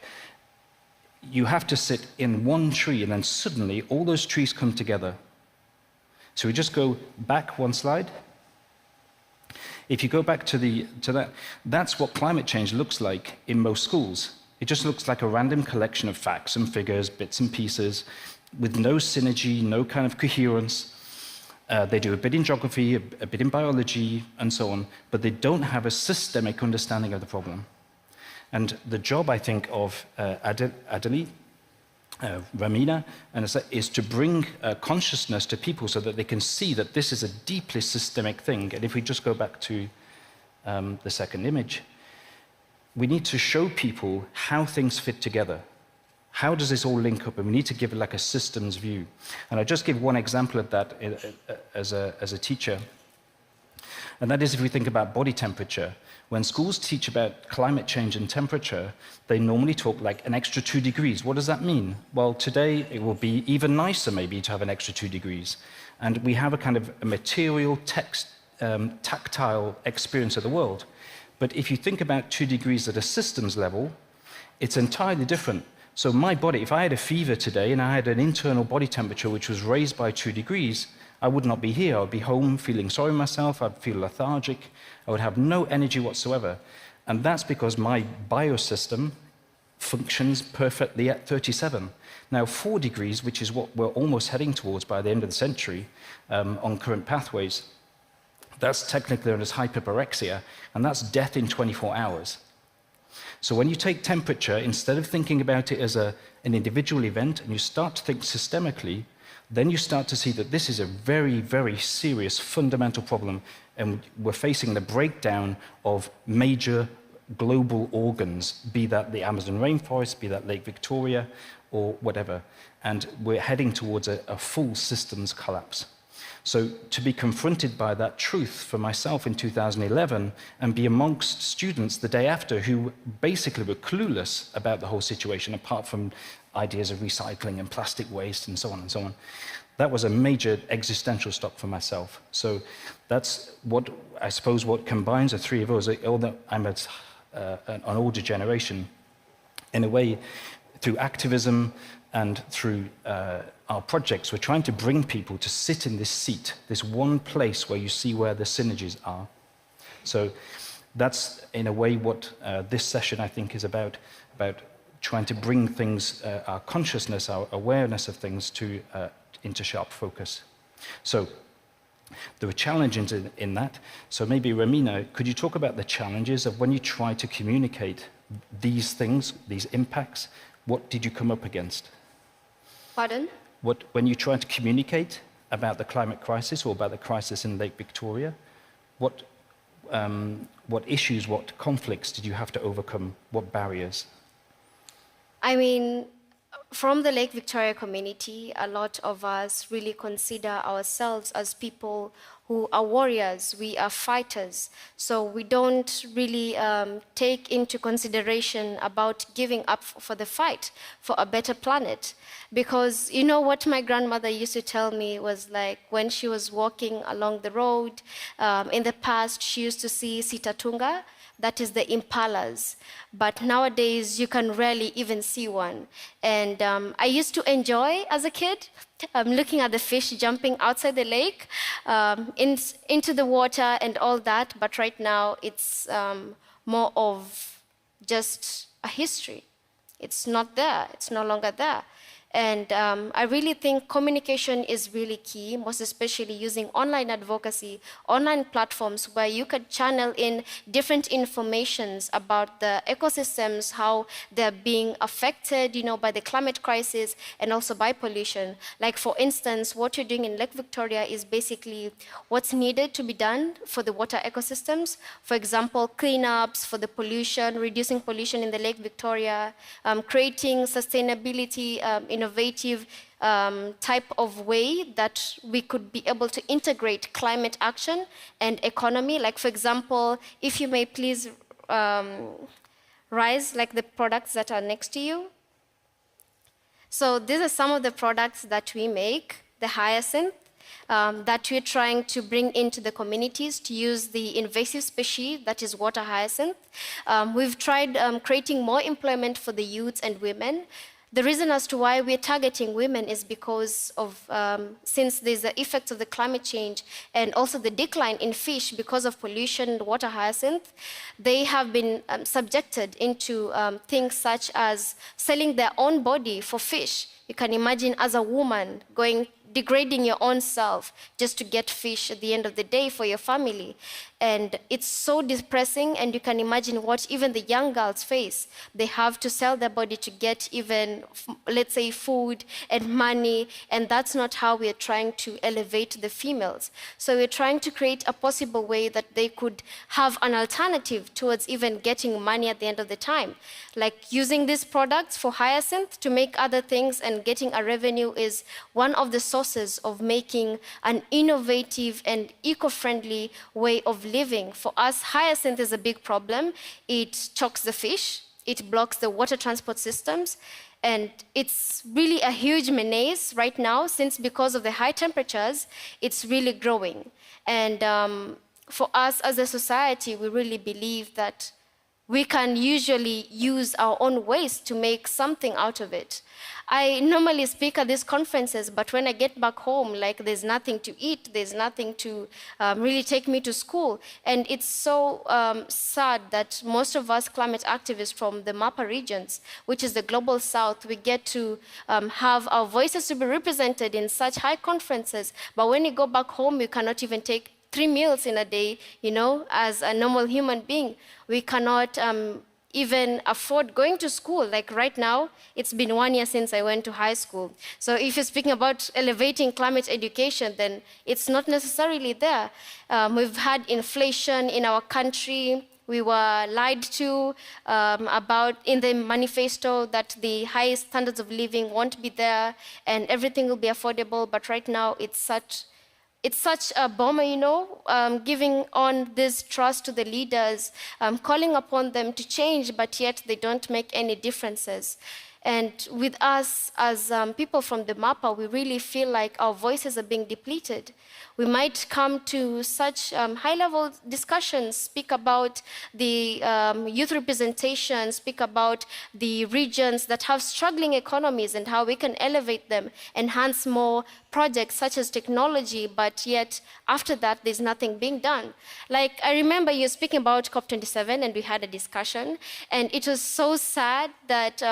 you have to sit in one tree, and then suddenly all those trees come together. So we just go back one slide. If you go back to that, that's what climate change looks like in most schools. It just looks like a random collection of facts and figures, bits and pieces, with no synergy, no kind of coherence. They do a bit in geography, a bit in biology, and so on, but they don't have a systemic understanding of the problem. And the job, I think, of Adelaide, Martina, is to bring consciousness to people so that they can see that this is a deeply systemic thing. And if we just go back to the second image, we need to show people how things fit together. How does this all link up? And we need to give it like a systems view. And I just give one example of that as a teacher. And that is if we think about body temperature. When schools teach about climate change and temperature, they normally talk like an extra 2 degrees. What does that mean? Well, today it will be even nicer maybe to have an extra 2 degrees. And we have a kind of a material, tactile experience of the world. But if you think about 2 degrees at a systems level, it's entirely different. So my body, if I had a fever today and I had an internal body temperature which was raised by 2 degrees, I would not be here. I would be home feeling sorry myself. I'd feel lethargic. I would have no energy whatsoever. And that's because my biosystem functions perfectly at 37. Now, 4 degrees, which is what we're almost heading towards by the end of the century on current pathways, that's technically known as hyperpyrexia, and that's death in 24 hours. So when you take temperature, instead of thinking about it as an individual event, and you start to think systemically, then you start to see that this is a very, very serious fundamental problem, and we're facing the breakdown of major global organs, be that the Amazon rainforest, be that Lake Victoria, or whatever. And we're heading towards a full systems collapse. So to be confronted by that truth for myself in 2011 and be amongst students the day after who basically were clueless about the whole situation, apart from ideas of recycling and plastic waste and so on, that was a major existential shock for myself. So that's what, I suppose, what combines the three of us, although I'm an older generation, in a way, through activism and through our projects, we're trying to bring people to sit in this seat, this one place where you see where the synergies are. So that's, in a way, what this session, I think, is about trying to bring things, our consciousness, our awareness of things into sharp focus. So there were challenges in that. So maybe, Martina, could you talk about the challenges of when you try to communicate these things, these impacts? What did you come up against? Pardon? When you try to communicate about the climate crisis or about the crisis in Lake Victoria, what issues, what conflicts did you have to overcome? What barriers? I mean, from the Lake Victoria community, a lot of us really consider ourselves as people who are warriors, we are fighters. So we don't really take into consideration about giving up for the fight for a better planet. Because you know what my grandmother used to tell me was like when she was walking along the road, in the past she used to see sitatunga, that is the impalas. But nowadays, you can rarely even see one. And I used to enjoy, as a kid, looking at the fish jumping outside the lake, into the water and all that. But right now, it's more of just a history. It's not there. It's no longer there. And I really think communication is really key, most especially using online advocacy, online platforms where you could channel in different informations about the ecosystems, how they're being affected, by the climate crisis and also by pollution. Like, for instance, what you're doing in Lake Victoria is basically what's needed to be done for the water ecosystems. For example, cleanups for the pollution, reducing pollution in the Lake Victoria, creating sustainability, innovative type of way that we could be able to integrate climate action and economy. Like, for example, if you may please rise like the products that are next to you. So these are some of the products that we make, the hyacinth, that we're trying to bring into the communities to use the invasive species, that is water hyacinth. We've tried creating more employment for the youths and women. The reason as to why we're targeting women is because of, since there's the effects of the climate change and also the decline in fish because of pollution and water hyacinth, they have been subjected into things such as selling their own body for fish. You can imagine as a woman degrading your own self just to get fish at the end of the day for your family. And it's so depressing, and you can imagine what even the young girls face. They have to sell their body to get even, let's say, food and money, and that's not how we're trying to elevate the females. So we're trying to create a possible way that they could have an alternative towards even getting money at the end of the time. Like using these products for hyacinth to make other things and getting a revenue is one of the sources of making an innovative and eco-friendly way of living. For us, hyacinth is a big problem. It chokes the fish, it blocks the water transport systems, and it's really a huge menace right now, since because of the high temperatures, it's really growing. And for us as a society, we really believe that we can usually use our own waste to make something out of it. I normally speak at these conferences, but when I get back home, like there's nothing to eat, there's nothing to really take me to school. And it's so sad that most of us climate activists from the MAPA regions, which is the global south, we get to have our voices to be represented in such high conferences. But when you go back home, you cannot even take 3 meals in a day, you know, as a normal human being. We cannot even afford going to school. Like right now, it's been 1 year since I went to high school. So if you're speaking about elevating climate education, then it's not necessarily there. We've had inflation in our country. We were lied to about in the manifesto that the highest standards of living won't be there and everything will be affordable. But right now, it's such a bummer, you know, giving on this trust to the leaders, calling upon them to change, but yet they don't make any differences. And with us as people from the MAPA, we really feel like our voices are being depleted. We might come to such high-level discussions, speak about the youth representation, speak about the regions that have struggling economies and how we can elevate them, enhance more projects such as technology, but yet after that, there's nothing being done. Like, I remember you speaking about COP27 and we had a discussion, and it was so sad that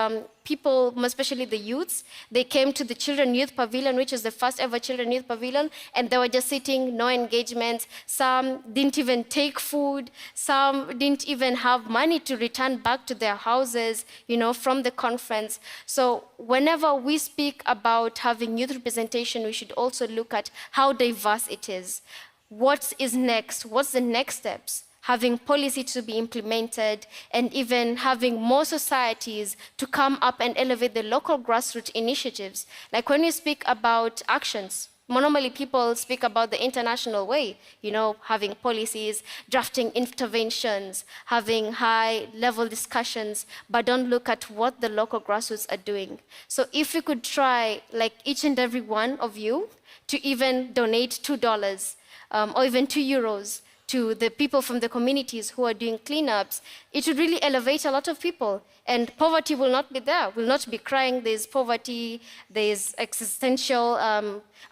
people, especially the youths, they came to the Children Youth Pavilion, which is the first ever Children Youth Pavilion, and they were just sitting, no engagement. Some didn't even take food. Some didn't even have money to return back to their houses, you know, from the conference. So whenever we speak about having youth representation, we should also look at how diverse it is. What is next? What's the next steps? Having policy to be implemented, and even having more societies to come up and elevate the local grassroots initiatives. Like when we speak about actions, normally people speak about the international way, you know, having policies, drafting interventions, having high-level discussions, but don't look at what the local grassroots are doing. So if we could try, like each and every one of you, to even donate $2 or even €2 to the people from the communities who are doing cleanups, it would really elevate a lot of people. And poverty will not be there, will not be crying. There's poverty, there's existential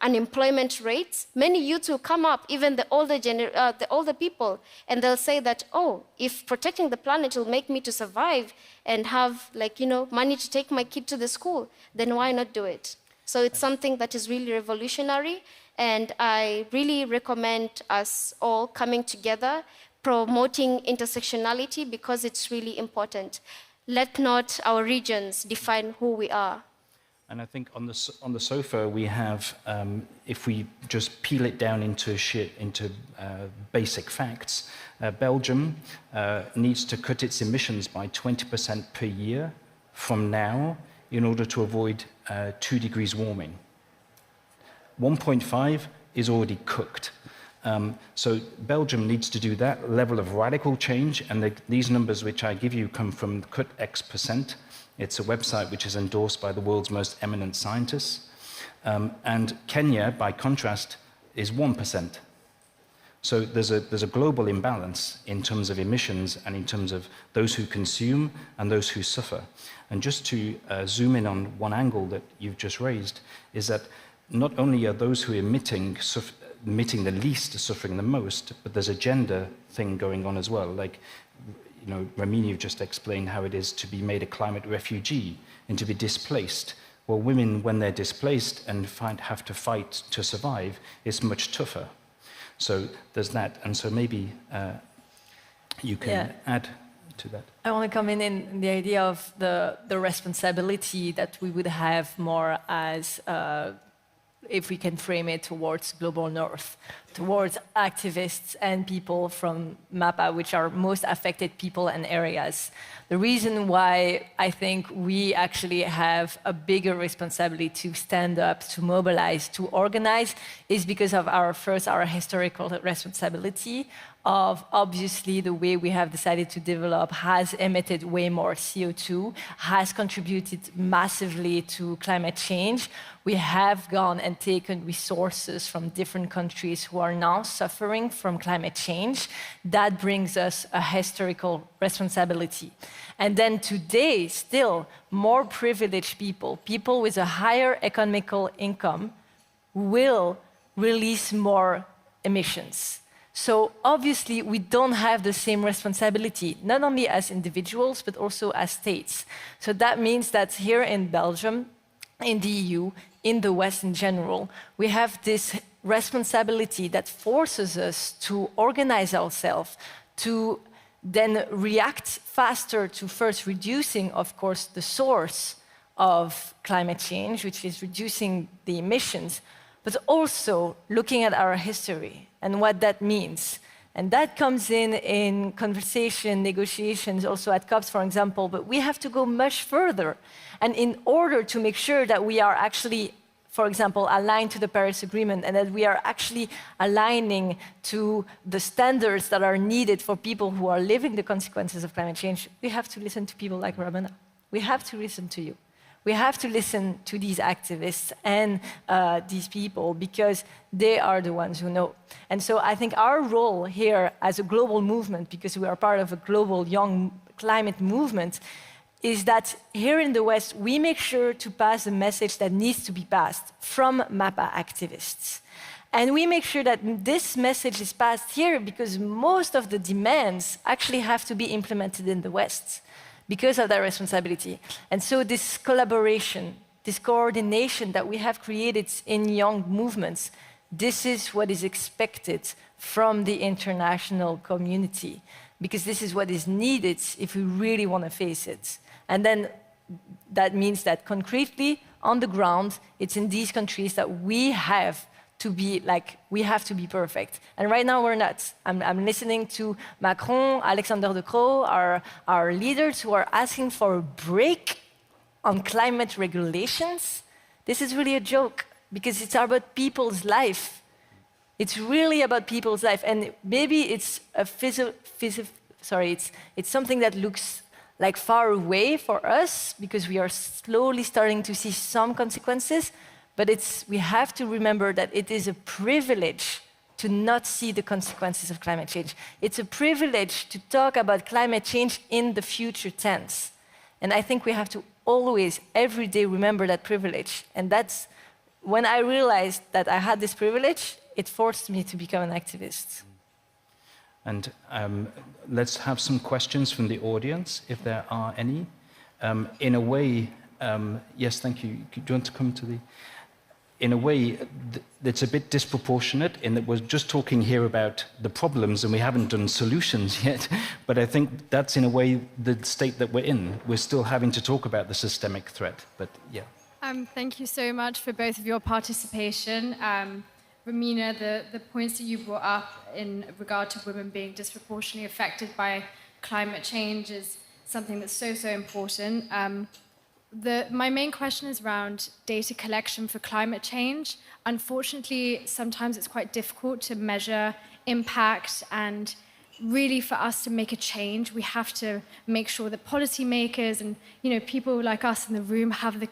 unemployment rates. Many youths will come up, even the older people, and they'll say that, oh, if protecting the planet will make me to survive and have, like, you know, money to take my kid to the school, then why not do it? So it's something that is really revolutionary. And I really recommend us all coming together, promoting intersectionality, because it's really important. Let not our regions define who we are. And I think on the sofa we have, if we just peel it down into basic facts, Belgium needs to cut its emissions by 20% per year from now in order to avoid 2 degrees warming. 1.5 is already cooked. So Belgium needs to do that level of radical change, and these numbers which I give you come from Cut X%. It's a website which is endorsed by the world's most eminent scientists. And Kenya, by contrast, is 1%. So there's a global imbalance in terms of emissions and in terms of those who consume and those who suffer. And just to zoom in on one angle that you've just raised, is that not only are those who are emitting the least suffering the most, but there's a gender thing going on as well. Like, you know, Martina, you've just explained how it is to be made a climate refugee and to be displaced. Well, women, when they're displaced and have to fight to survive, it's much tougher. So there's that. And so maybe you can add to that. I want to come in the idea of the responsibility that we would have more as, if we can frame it towards global north, towards activists and people from MAPA, which are most affected people and areas. The reason why I think we actually have a bigger responsibility to stand up, to mobilize, to organize, is because of our historical responsibility of obviously the way we have decided to develop has emitted way more CO2, has contributed massively to climate change. We have gone and taken resources from different countries who are now suffering from climate change. That brings us a historical responsibility. And then today, still, more privileged people with a higher economical income, will release more emissions. So obviously, we don't have the same responsibility, not only as individuals, but also as states. So that means that here in Belgium, in the EU, in the West in general, we have this responsibility that forces us to organize ourselves, to then react faster to first reducing, of course, the source of climate change, which is reducing the emissions, but also looking at our history and what that means. And that comes in conversation, negotiations, also at COPs, for example, but we have to go much further. And in order to make sure that we are actually, for example, aligned to the Paris Agreement and that we are actually aligning to the standards that are needed for people who are living the consequences of climate change, we have to listen to people like Ramona. We have to listen to you. We have to listen to these activists and these people because they are the ones who know. And so I think our role here as a global movement, because we are part of a global young climate movement, is that here in the West, we make sure to pass the message that needs to be passed from MAPA activists. And we make sure that this message is passed here because most of the demands actually have to be implemented in the West, because of that responsibility. And so this collaboration, this coordination that we have created in young movements, this is what is expected from the international community, because this is what is needed if we really want to face it. And then that means that concretely, on the ground, it's in these countries that we have to be perfect. And right now we're not. I'm listening to Macron, Alexander De Croo, our leaders who are asking for a break on climate regulations. This is really a joke because it's about people's life. It's really about people's life. And maybe it's it's something that looks like far away for us because we are slowly starting to see some consequences. But we have to remember that it is a privilege to not see the consequences of climate change. It's a privilege to talk about climate change in the future tense. And I think we have to always, every day, remember that privilege. And that's when I realized that I had this privilege, it forced me to become an activist. And let's have some questions from the audience, if there are any. In a way, yes, thank you. Do you want to come to the... In a way, it's a bit disproportionate in that we're just talking here about the problems and we haven't done solutions yet. But I think that's, in a way, the state that we're in. We're still having to talk about the systemic threat. But yeah. Thank you so much for both of your participation. Ramina, the points that you brought up in regard to women being disproportionately affected by climate change is something that's so important. My main question is around data collection for climate change. Unfortunately, sometimes it's quite difficult to measure impact, and really for us to make a change, we have to make sure that policymakers and people like us in the room have the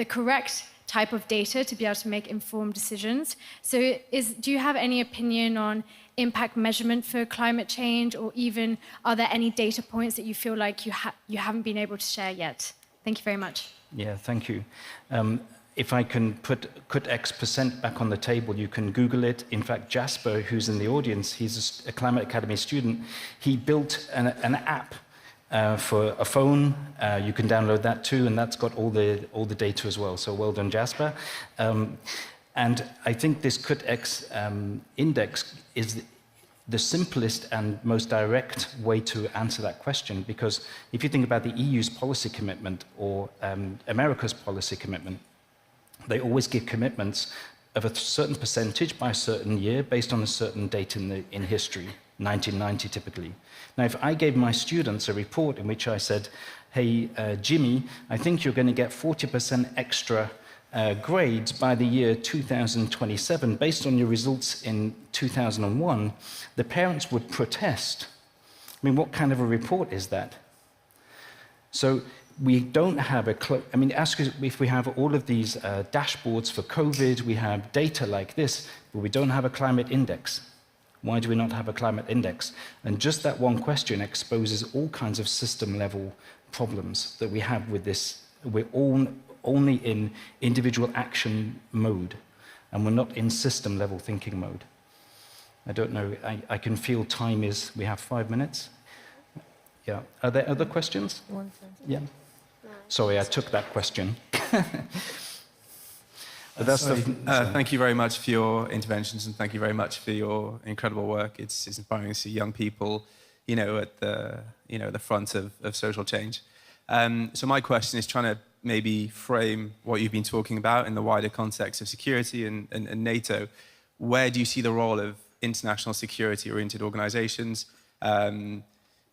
correct type of data to be able to make informed decisions. So do you have any opinion on impact measurement for climate change, or even are there any data points that you feel like you haven't been able to share yet? Thank you very much. Yeah, thank you. If I can put X% back on the table, you can Google it. In fact, Jasper, who's in the audience, he's a Climate Academy student. He built an app for a phone. You can download that too, and that's got all the data as well. So well done, Jasper. And I think this CUT-X index is the simplest and most direct way to answer that question, because if you think about the EU's policy commitment or America's policy commitment, they always give commitments of a certain percentage by a certain year based on a certain date in history, 1990 typically. Now, if I gave my students a report in which I said, hey, Jimmy, I think you're going to get 40% extra grades by the year 2027 based on your results in 2001, the parents would protest. I mean, what kind of a report is that? So we don't have ask if we have all of these dashboards for COVID, we have data like this, but we don't have a climate index. Why do we not have a climate index? And just that one question exposes all kinds of system-level problems that we have with this. We're only in individual action mode, and we're not in system-level thinking mode. I don't know, I can feel time is, we have 5 minutes. Yeah, are there other questions? Yeah. Sorry, I took that question. Thank you very much for your interventions, and thank you very much for your incredible work. It's inspiring to see young people, at the front of social change. So my question is trying to maybe frame what you've been talking about in the wider context of security and NATO. Where do you see the role of international security-oriented organizations?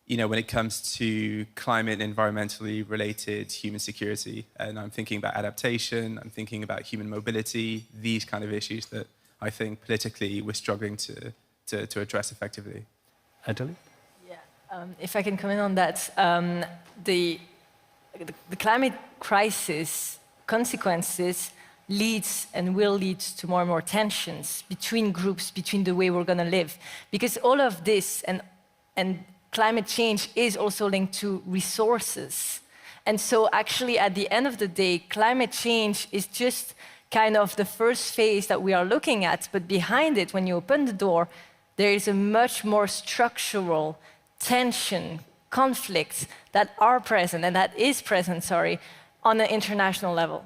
When it comes to climate and environmentally related human security, and I'm thinking about adaptation, I'm thinking about human mobility, these kind of issues that I think politically we're struggling to address effectively. Adele? Yeah, if I can comment on that, the climate crisis consequences leads and will lead to more and more tensions between groups, between the way we're going to live, because all of this and climate change is also linked to resources. And so actually at the end of the day, climate change is just kind of the first phase that we are looking at, but behind it, when you open the door, there is a much more structural tension, conflicts that are present, and that is present, on an international level.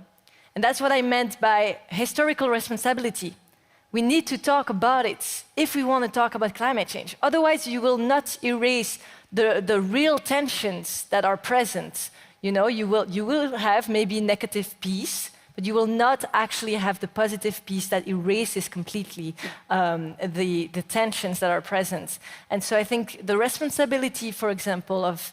And that's what I meant by historical responsibility. We need to talk about it if we want to talk about climate change. Otherwise, you will not erase the real tensions that are present. You will have maybe negative peace, but you will not actually have the positive peace that erases completely the tensions that are present. And so I think the responsibility, for example, of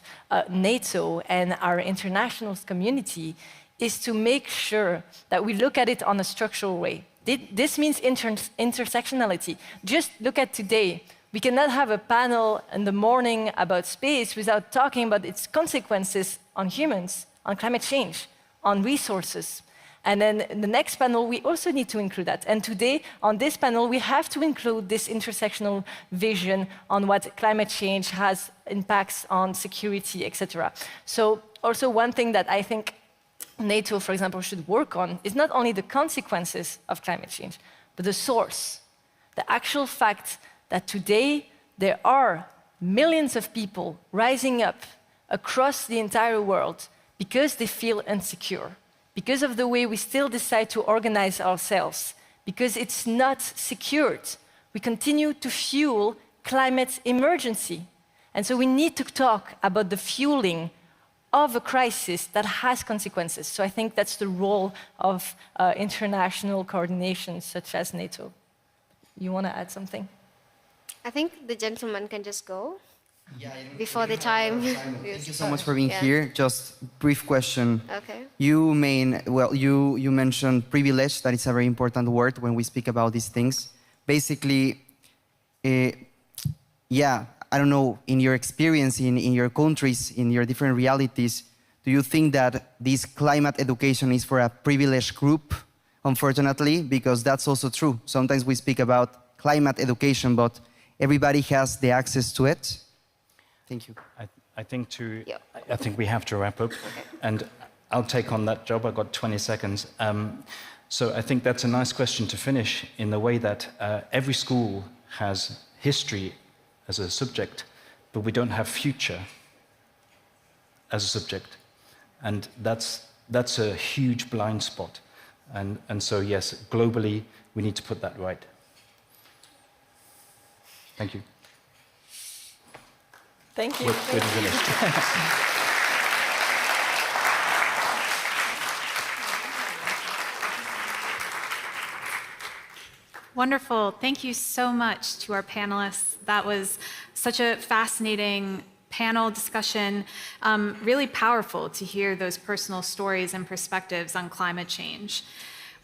NATO and our international community is to make sure that we look at it on a structural way. This means intersectionality. Just look at today. We cannot have a panel in the morning about space without talking about its consequences on humans, on climate change, on resources. And then in the next panel, we also need to include that. And today, on this panel, we have to include this intersectional vision on what climate change has impacts on security, etc. So also one thing that I think NATO, for example, should work on is not only the consequences of climate change, but the source. The actual fact that today there are millions of people rising up across the entire world because they feel insecure, because of the way we still decide to organize ourselves, because it's not secured. We continue to fuel climate emergency. And so we need to talk about the fueling of a crisis that has consequences. So I think that's the role of international coordination such as NATO. You want to add something? I think the gentleman can just go before the time. Thank you so much for being here. Just brief question. Okay. You mentioned privilege. That is a very important word when we speak about these things. Basically, I don't know, in your experience, in your countries, in your different realities, do you think that this climate education is for a privileged group unfortunately, because that's also true. Sometimes we speak about climate education, but everybody has the access to it. Thank you. I think we have to wrap up, and I'll take on that job. I've got 20 seconds. So I think that's a nice question to finish in the way that every school has history as a subject, but we don't have future as a subject. And that's a huge blind spot. And so, yes, globally, we need to put that right. Thank you. Thank you. We're finished. Wonderful. Thank you so much to our panelists. That was such a fascinating panel discussion, really powerful to hear those personal stories and perspectives on climate change.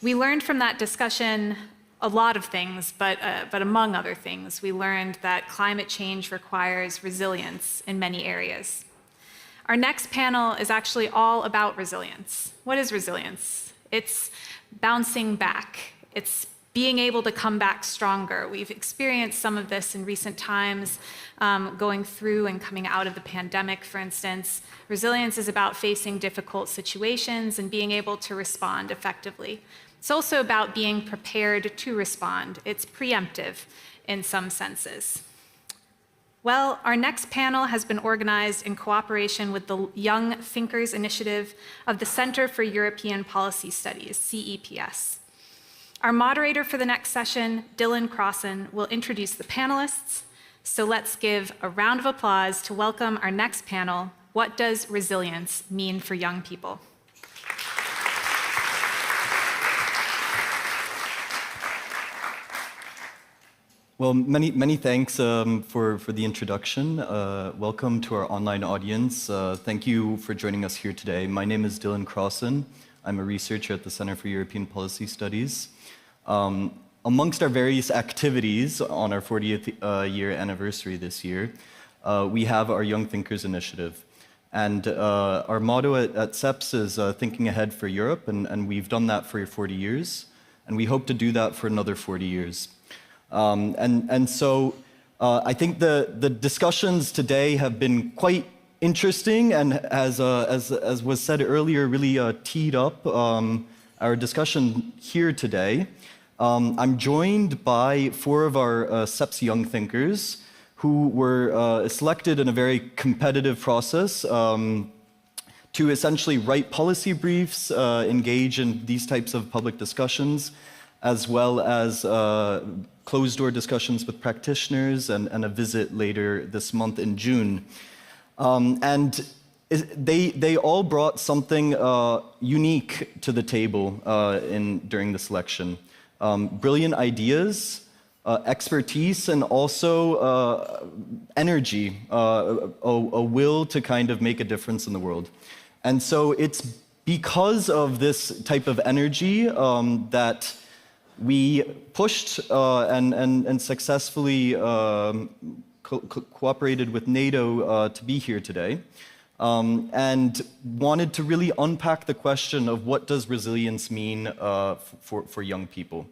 We learned from that discussion a lot of things, but among other things, we learned that climate change requires resilience in many areas. Our next panel is actually all about resilience. What is resilience? It's bouncing back. It's being able to come back stronger. We've experienced some of this in recent times, going through and coming out of the pandemic, for instance. Resilience is about facing difficult situations and being able to respond effectively. It's also about being prepared to respond. It's preemptive in some senses. Well, our next panel has been organized in cooperation with the Young Thinkers Initiative of the Center for European Policy Studies, CEPS. Our moderator for the next session, Dylan Crossan, will introduce the panelists. So let's give a round of applause to welcome our next panel, What Does Resilience Mean for Young People? Well, many thanks for the introduction. Welcome to our online audience. Thank you for joining us here today. My name is Dylan Crossan. I'm a researcher at the Center for European Policy Studies. Amongst our various activities on our 40th year anniversary this year, we have our Young Thinkers Initiative. And our motto at CEPS is Thinking Ahead for Europe, and we've done that for 40 years, and we hope to do that for another 40 years. So I think the discussions today have been quite interesting, and as was said earlier, really teed up our discussion here today. I'm joined by 4 of our CEPS Young Thinkers who were selected in a very competitive process to essentially write policy briefs, engage in these types of public discussions, as well as closed-door discussions with practitioners and a visit later this month in June. And they all brought something unique to the table during the selection. Brilliant ideas, expertise, and also energy, a will to kind of make a difference in the world. And so it's because of this type of energy that we pushed and successfully cooperated with NATO to be here today, and wanted to really unpack the question of what does resilience mean for young people.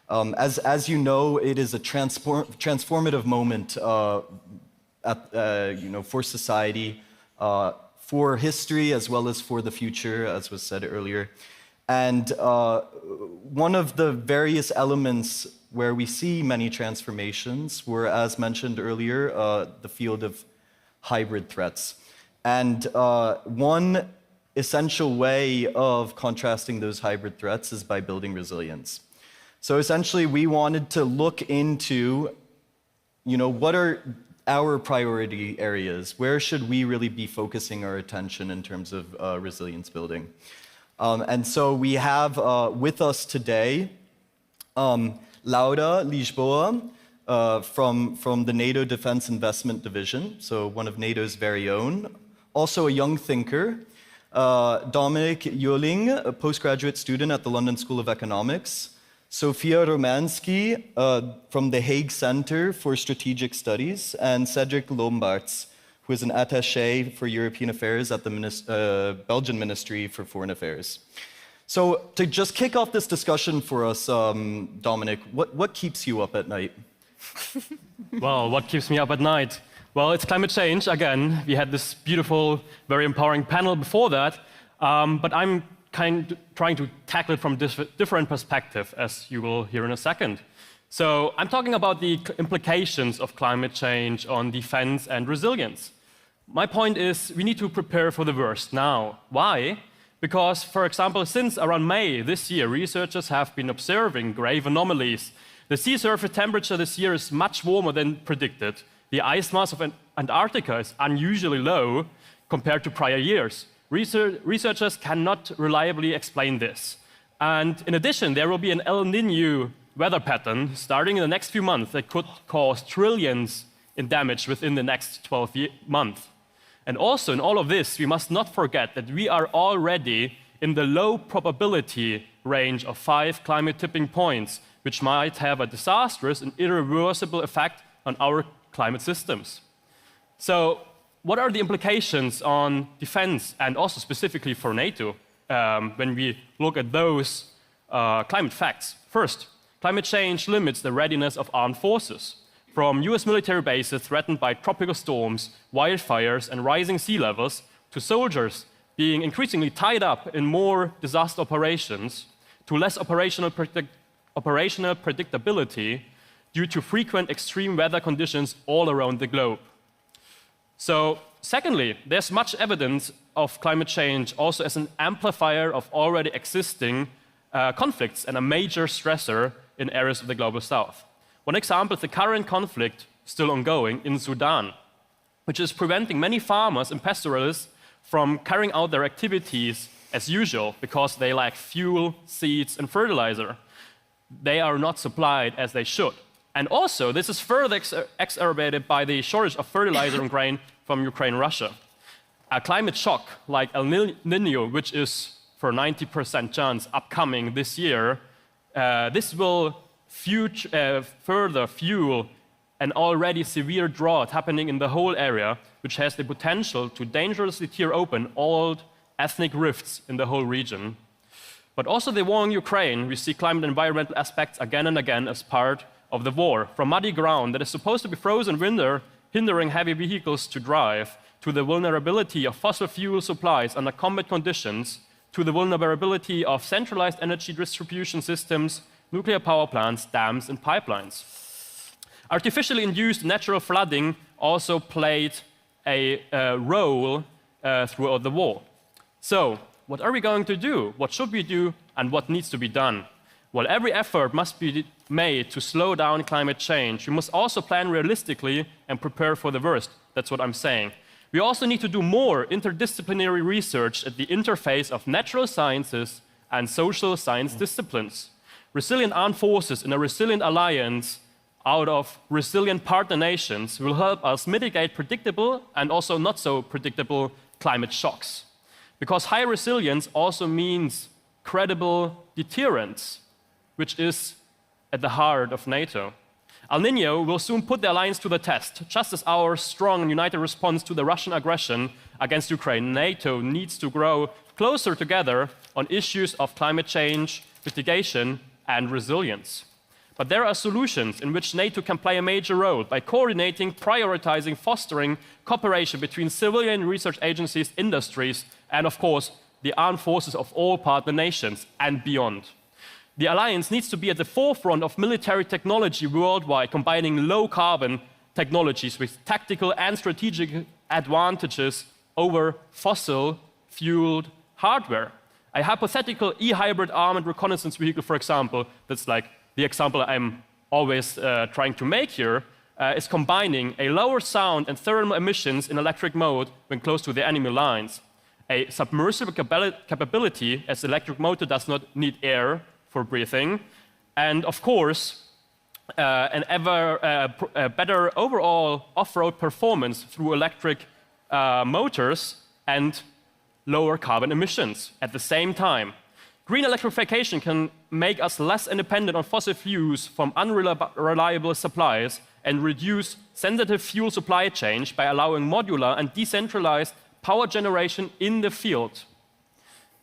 As you know, it is a transformative moment for society, for history, as well as for the future, as was said earlier. And one of the various elements where we see many transformations were, as mentioned earlier, the field of hybrid threats. And one essential way of contrasting those hybrid threats is by building resilience. So essentially, we wanted to look into, what are our priority areas? Where should we really be focusing our attention in terms of resilience building? And so we have with us today Laura Lisboa from the NATO Defense Investment Division, so one of NATO's very own. Also a young thinker, Dominik Joling, a postgraduate student at the London School of Economics. Sofia Romansky from the Hague Center for Strategic Studies, and Cedric Lombards, who is an attaché for European Affairs at the Belgian Ministry for Foreign Affairs. So to just kick off this discussion for us, Dominic, what keeps you up at night? Well, what keeps me up at night? Well, it's climate change, again. We had this beautiful, very empowering panel before that, but I'm trying to tackle it from a different perspective, as you will hear in a second. So I'm talking about the implications of climate change on defense and resilience. My point is we need to prepare for the worst now. Why? Because, for example, since around May this year, researchers have been observing grave anomalies. The sea surface temperature this year is much warmer than predicted. The ice mass of Antarctica is unusually low compared to prior years. Researchers cannot reliably explain this. And in addition, there will be an El Niño weather pattern starting in the next few months that could cause trillions in damage within the next 12 months. And also in all of this, we must not forget that we are already in the low probability range of 5 climate tipping points, which might have a disastrous and irreversible effect on our climate systems. So what are the implications on defense and also specifically for NATO when we look at those climate facts? First, climate change limits the readiness of armed forces. From US military bases threatened by tropical storms, wildfires, and rising sea levels, to soldiers being increasingly tied up in more disaster operations, to less operational predictability due to frequent extreme weather conditions all around the globe. So, secondly, there's much evidence of climate change also as an amplifier of already existing conflicts and a major stressor in areas of the global south. One example is the current conflict still ongoing in Sudan, which is preventing many farmers and pastoralists from carrying out their activities as usual because they lack fuel, seeds, and fertilizer. They are not supplied as they should. And also, this is further exacerbated by the shortage of fertilizer and grain from Ukraine and Russia. A climate shock like El Niño, which is for 90% chance upcoming this year, this will further fuel an already severe drought happening in the whole area, which has the potential to dangerously tear open old ethnic rifts in the whole region. But also the war in Ukraine, we see climate and environmental aspects again and again as part of the war, from muddy ground that is supposed to be frozen winter, hindering heavy vehicles to drive, to the vulnerability of fossil fuel supplies under combat conditions, to the vulnerability of centralized energy distribution systems, nuclear power plants, dams, and pipelines. Artificially induced natural flooding also played a role throughout the war. So, what are we going to do? What should we do? And what needs to be done? Well, every effort must be made to slow down climate change. We must also plan realistically and prepare for the worst. That's what I'm saying. We also need to do more interdisciplinary research at the interface of natural sciences and social science disciplines. Resilient armed forces in a resilient alliance out of resilient partner nations will help us mitigate predictable and also not so predictable climate shocks. Because high resilience also means credible deterrence, which is at the heart of NATO. El Niño will soon put the alliance to the test. Just as our strong and united response to the Russian aggression against Ukraine, NATO needs to grow closer together on issues of climate change, mitigation, and resilience. But there are solutions in which NATO can play a major role by coordinating, prioritizing, fostering cooperation between civilian research agencies, industries, and of course, the armed forces of all partner nations and beyond. The alliance needs to be at the forefront of military technology worldwide, combining low-carbon technologies with tactical and strategic advantages over fossil-fueled hardware. A hypothetical e-hybrid armored reconnaissance vehicle, for example, that's like the example I'm always trying to make here, is combining a lower sound and thermal emissions in electric mode when close to the enemy lines. A submersible capability, as the electric motor does not need air for breathing, and of course, an better overall off-road performance through electric motors and lower carbon emissions at the same time. Green electrification can make us less independent on fossil fuels from unreliable supplies and reduce sensitive fuel supply chains by allowing modular and decentralized power generation in the field.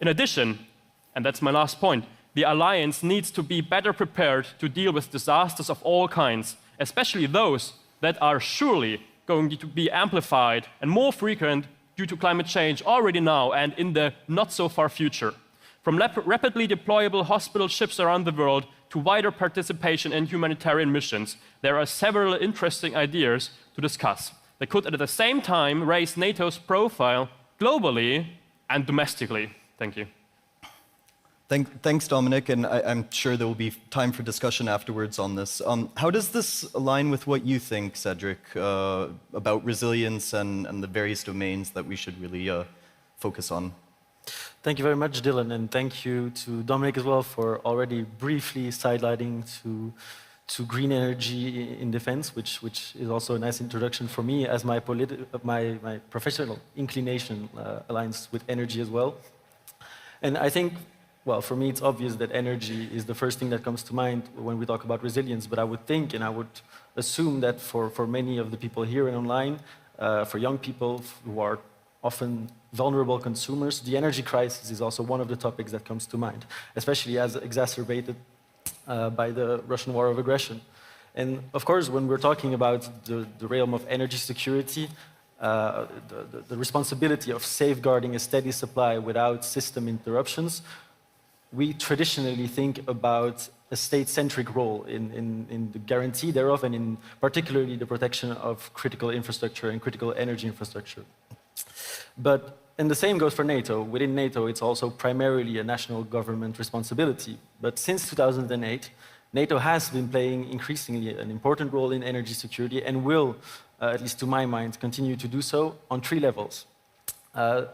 In addition, and that's my last point, the alliance needs to be better prepared to deal with disasters of all kinds, especially those that are surely going to be amplified and more frequent due to climate change already now and in the not-so-far future. From rapidly deployable hospital ships around the world to wider participation in humanitarian missions, there are several interesting ideas to discuss that could at the same time raise NATO's profile globally and domestically. Thank you. Thanks, Dominic, and I'm sure there will be time for discussion afterwards on this. How does this align with what you think, Cedric, about resilience and the various domains that we should really focus on? Thank you very much, Dylan, and thank you to Dominic as well for already briefly sidelighting to green energy in defense, which is also a nice introduction for me, as my professional inclination aligns with energy as well. And I think, well, for me, it's obvious that energy is the first thing that comes to mind when we talk about resilience, but I would think and I would assume that for many of the people here and online, for young people who are often vulnerable consumers, the energy crisis is also one of the topics that comes to mind, especially as exacerbated by the Russian war of aggression. And of course, when we're talking about the realm of energy security, the responsibility of safeguarding a steady supply without system interruptions, we traditionally think about a state-centric role in the guarantee thereof and in particularly the protection of critical infrastructure and critical energy infrastructure. And the same goes for NATO. Within NATO, it's also primarily a national government responsibility. But since 2008, NATO has been playing increasingly an important role in energy security and will, at least to my mind, continue to do so on 3 levels. I'm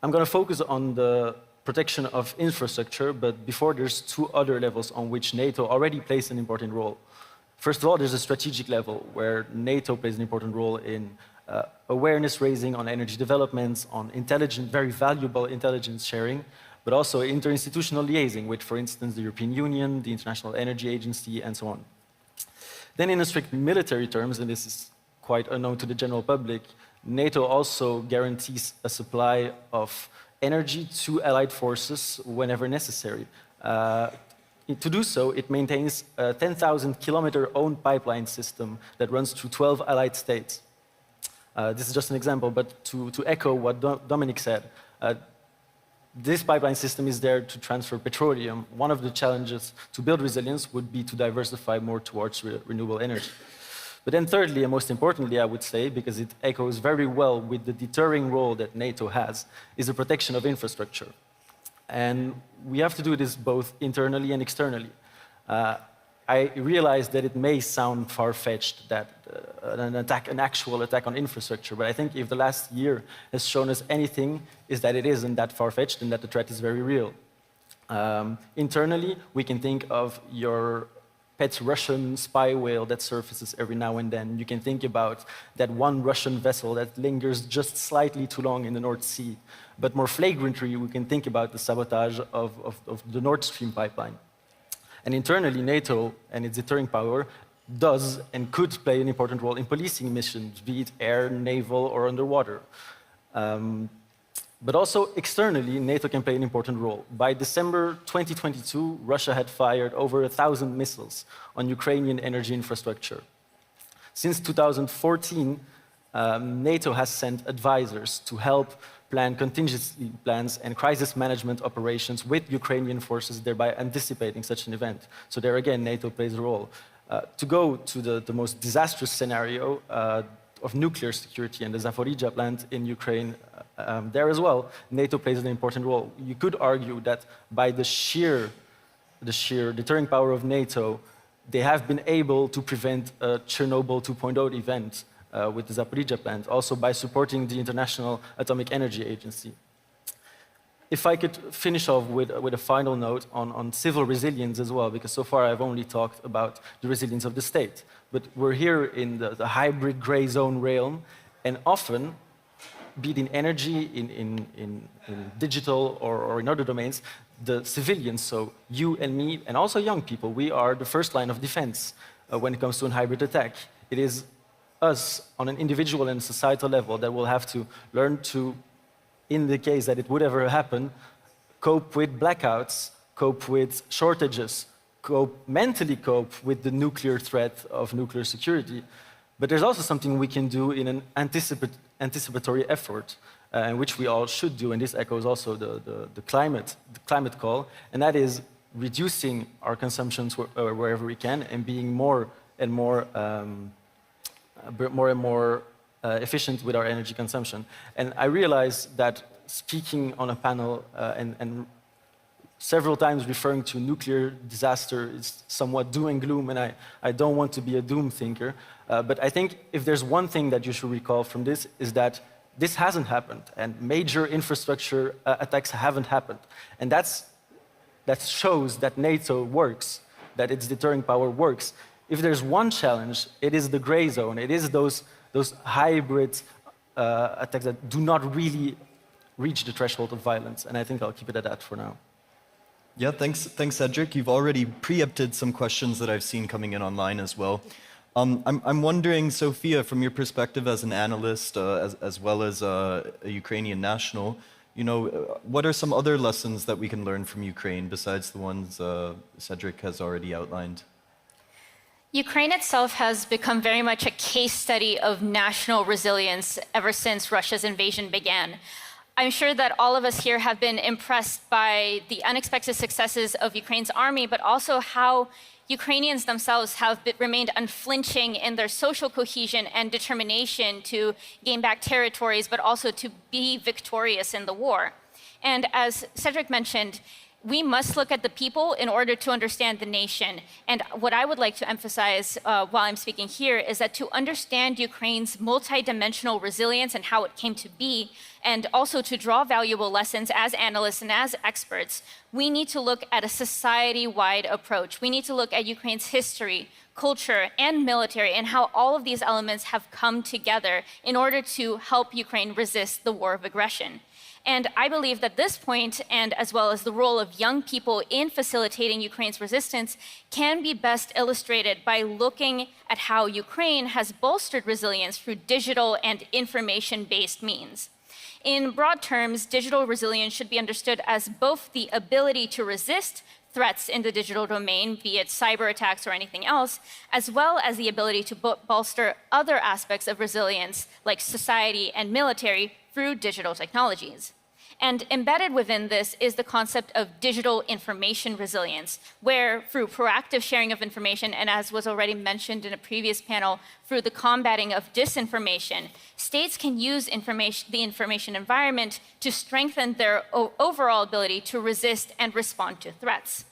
going to focus on the protection of infrastructure, but before there's 2 other levels on which NATO already plays an important role. First of all, there's a strategic level where NATO plays an important role in awareness raising on energy developments, on very valuable intelligence sharing, but also interinstitutional liaising with, for instance, the European Union, the International Energy Agency, and so on. Then in a strict military terms, and this is quite unknown to the general public, NATO also guarantees a supply of energy to allied forces whenever necessary. To do so, it maintains a 10,000-kilometer own pipeline system that runs through 12 allied states. This is just an example, but to echo what Dominic said, this pipeline system is there to transfer petroleum. One of the challenges to build resilience would be to diversify more towards renewable energy. But then thirdly, and most importantly, I would say, because it echoes very well with the deterring role that NATO has, is the protection of infrastructure. And we have to do this both internally and externally. I realize that it may sound far-fetched that an actual attack on infrastructure, but I think if the last year has shown us anything, is that it isn't that far-fetched and that the threat is very real. Internally, we can think of your pet Russian spy whale that surfaces every now and then. You can think about that one Russian vessel that lingers just slightly too long in the North Sea. But more flagrantly, we can think about the sabotage of the Nord Stream pipeline. And internally, NATO and its deterring power does and could play an important role in policing missions, be it air, naval, or underwater. But also externally, NATO can play an important role. By December 2022, Russia had fired over 1,000 missiles on Ukrainian energy infrastructure. Since 2014, NATO has sent advisors to help plan contingency plans and crisis management operations with Ukrainian forces, thereby anticipating such an event. So there again, NATO plays a role. To go to the most disastrous scenario of nuclear security and the Zaporizhzhia plant in Ukraine, there as well, NATO plays an important role. You could argue that by the sheer deterring power of NATO, they have been able to prevent a Chernobyl 2.0 event with the Zaporizhzhia plant, also by supporting the International Atomic Energy Agency. If I could finish off with a final note on civil resilience as well, because so far I've only talked about the resilience of the state. But we're here in the hybrid gray zone realm, and often, be it in energy, in digital, or in other domains, the civilians, so you and me, and also young people, we are the first line of defense when it comes to a hybrid attack. It is us, on an individual and societal level, that will have to learn to, in the case that it would ever happen, cope with blackouts, cope with shortages, mentally cope with the nuclear threat of nuclear security. But there's also something we can do in an anticipatory effort, which we all should do, and this echoes also the climate call, and that is reducing our consumptions wherever we can and being more and more efficient with our energy consumption. And I realized that speaking on a panel and several times referring to nuclear disaster is somewhat doom and gloom, and I don't want to be a doom thinker. But I think if there's one thing that you should recall from this is that this hasn't happened, and major infrastructure attacks haven't happened. And that shows that NATO works, that its deterring power works. If there's one challenge, it is the gray zone. It is those hybrid attacks that do not really reach the threshold of violence. And I think I'll keep it at that for now. Yeah, thanks, Cedric. You've already preempted some questions that I've seen coming in online as well. I'm wondering, Sophia, from your perspective as an analyst, as well as a Ukrainian national, what are some other lessons that we can learn from Ukraine besides the ones Cedric has already outlined? Ukraine itself has become very much a case study of national resilience ever since Russia's invasion began. I'm sure that all of us here have been impressed by the unexpected successes of Ukraine's army, but also how Ukrainians themselves have remained unflinching in their social cohesion and determination to gain back territories, but also to be victorious in the war. And as Cedric mentioned, we must look at the people in order to understand the nation. And what I would like to emphasize while I'm speaking here is that to understand Ukraine's multidimensional resilience and how it came to be, and also to draw valuable lessons as analysts and as experts, we need to look at a society-wide approach. We need to look at Ukraine's history, culture, and military, and how all of these elements have come together in order to help Ukraine resist the war of aggression. And I believe that this point, and as well as the role of young people in facilitating Ukraine's resistance, can be best illustrated by looking at how Ukraine has bolstered resilience through digital and information-based means. In broad terms, digital resilience should be understood as both the ability to resist threats in the digital domain, be it cyber attacks or anything else, as well as the ability to bolster other aspects of resilience, like society and military, through digital technologies. And embedded within this is the concept of digital information resilience, where through proactive sharing of information, and as was already mentioned in a previous panel, through the combating of disinformation, states can use the information environment to strengthen their overall ability to resist and respond to threats.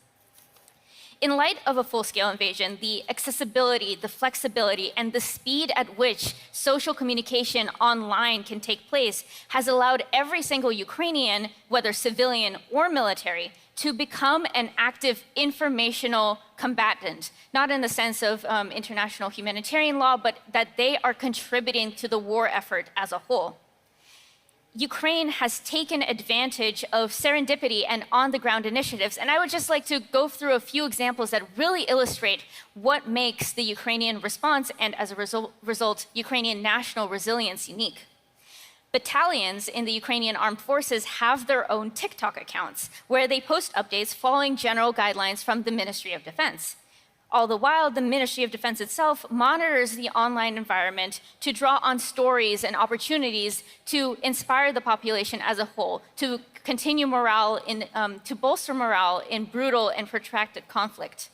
In light of a full-scale invasion, the accessibility, the flexibility, and the speed at which social communication online can take place has allowed every single Ukrainian, whether civilian or military, to become an active informational combatant, not in the sense of international humanitarian law, but that they are contributing to the war effort as a whole. Ukraine has taken advantage of serendipity and on-the-ground initiatives, and I would just like to go through a few examples that really illustrate what makes the Ukrainian response and, as a result, Ukrainian national resilience unique. Battalions in the Ukrainian armed forces have their own TikTok accounts, where they post updates following general guidelines from the Ministry of Defense. All the while, the Ministry of Defense itself monitors the online environment to draw on stories and opportunities to inspire the population as a whole, to continue to bolster morale in brutal and protracted conflict.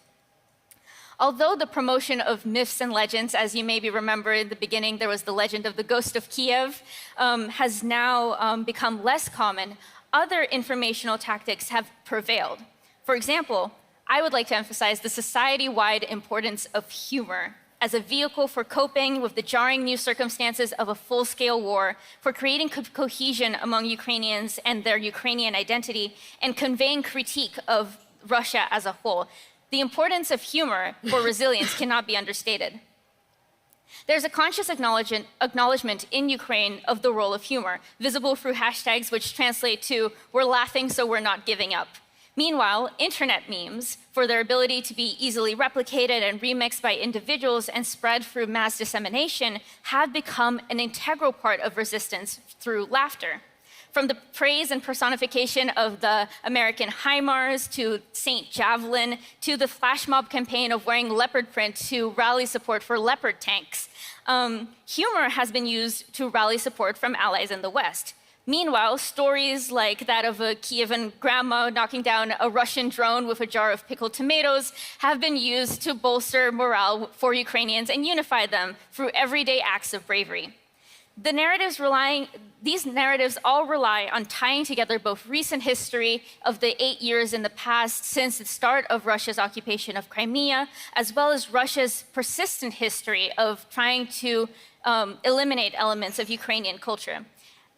Although the promotion of myths and legends, as you maybe remember in the beginning, there was the legend of the ghost of Kiev, has now become less common, other informational tactics have prevailed. For example, I would like to emphasize the society-wide importance of humor as a vehicle for coping with the jarring new circumstances of a full-scale war, for creating cohesion among Ukrainians and their Ukrainian identity, and conveying critique of Russia as a whole. The importance of humor for resilience cannot be understated. There's a conscious acknowledgement in Ukraine of the role of humor, visible through hashtags which translate to, "We're laughing so we're not giving up." Meanwhile, internet memes, for their ability to be easily replicated and remixed by individuals and spread through mass dissemination, have become an integral part of resistance through laughter. From the praise and personification of the American HIMARS to St. Javelin to the flash mob campaign of wearing leopard print to rally support for leopard tanks, humor has been used to rally support from allies in the West. Meanwhile, stories like that of a Kievan grandma knocking down a Russian drone with a jar of pickled tomatoes have been used to bolster morale for Ukrainians and unify them through everyday acts of bravery. These narratives all rely on tying together both recent history of the 8 years in the past since the start of Russia's occupation of Crimea, as well as Russia's persistent history of trying to eliminate elements of Ukrainian culture.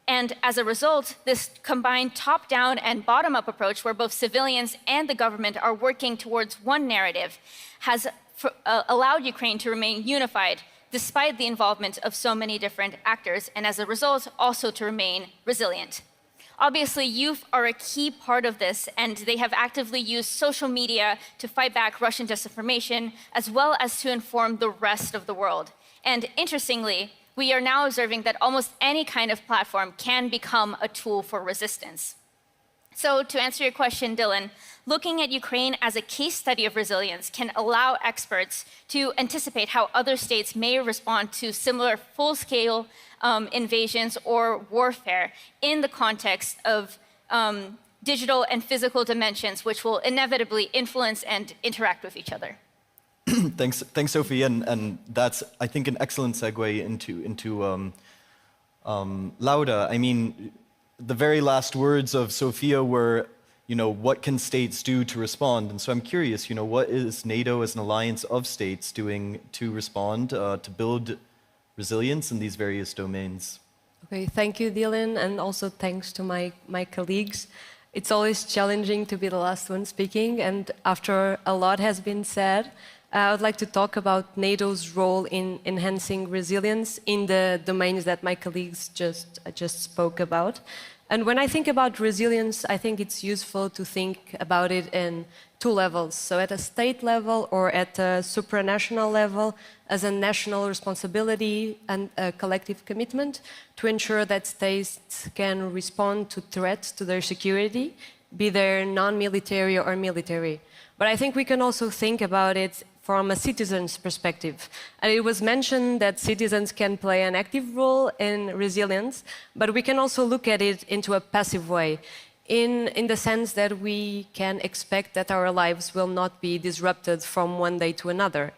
And as a result, this combined top-down and bottom-up approach, where both civilians and the government are working towards one narrative, has allowed Ukraine to remain unified despite the involvement of so many different actors, and as a result, also to remain resilient. Obviously, youth are a key part of this, and they have actively used social media to fight back Russian disinformation, as well as to inform the rest of the world. And interestingly, we are now observing that almost any kind of platform can become a tool for resistance. So to answer your question, Dylan, looking at Ukraine as a case study of resilience can allow experts to anticipate how other states may respond to similar full-scale invasions or warfare in the context of digital and physical dimensions, which will inevitably influence and interact with each other. Thanks, Sophie, and that's, I think, an excellent segue into Lauda. I mean, the very last words of Sophia were, what can states do to respond? And so I'm curious, what is NATO as an alliance of states doing to respond, to build resilience in these various domains? Okay, thank you, Dylan, and also thanks to my colleagues. It's always challenging to be the last one speaking, and after a lot has been said, I would like to talk about NATO's role in enhancing resilience in the domains that my colleagues just spoke about. And when I think about resilience, I think it's useful to think about it in two levels. So at a state level or at a supranational level, as a national responsibility and a collective commitment to ensure that states can respond to threats to their security, be they non-military or military. But I think we can also think about it from a citizen's perspective. And it was mentioned that citizens can play an active role in resilience, but we can also look at it into a passive way, in the sense that we can expect that our lives will not be disrupted from one day to another.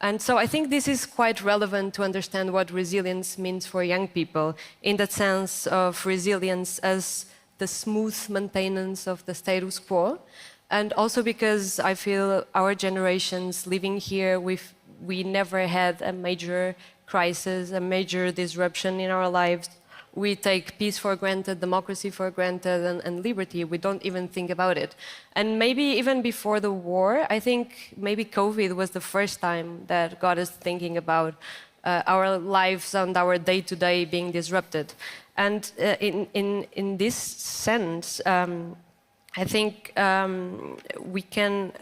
And so I think this is quite relevant to understand what resilience means for young people, in the sense of resilience as the smooth maintenance of the status quo. And also because I feel our generations living here, we never had a major crisis, a major disruption in our lives. We take peace for granted, democracy for granted, and liberty. We don't even think about it. And maybe even before the war, I think maybe COVID was the first time that got us thinking about our lives and our day-to-day being disrupted. And in this sense, I think we can,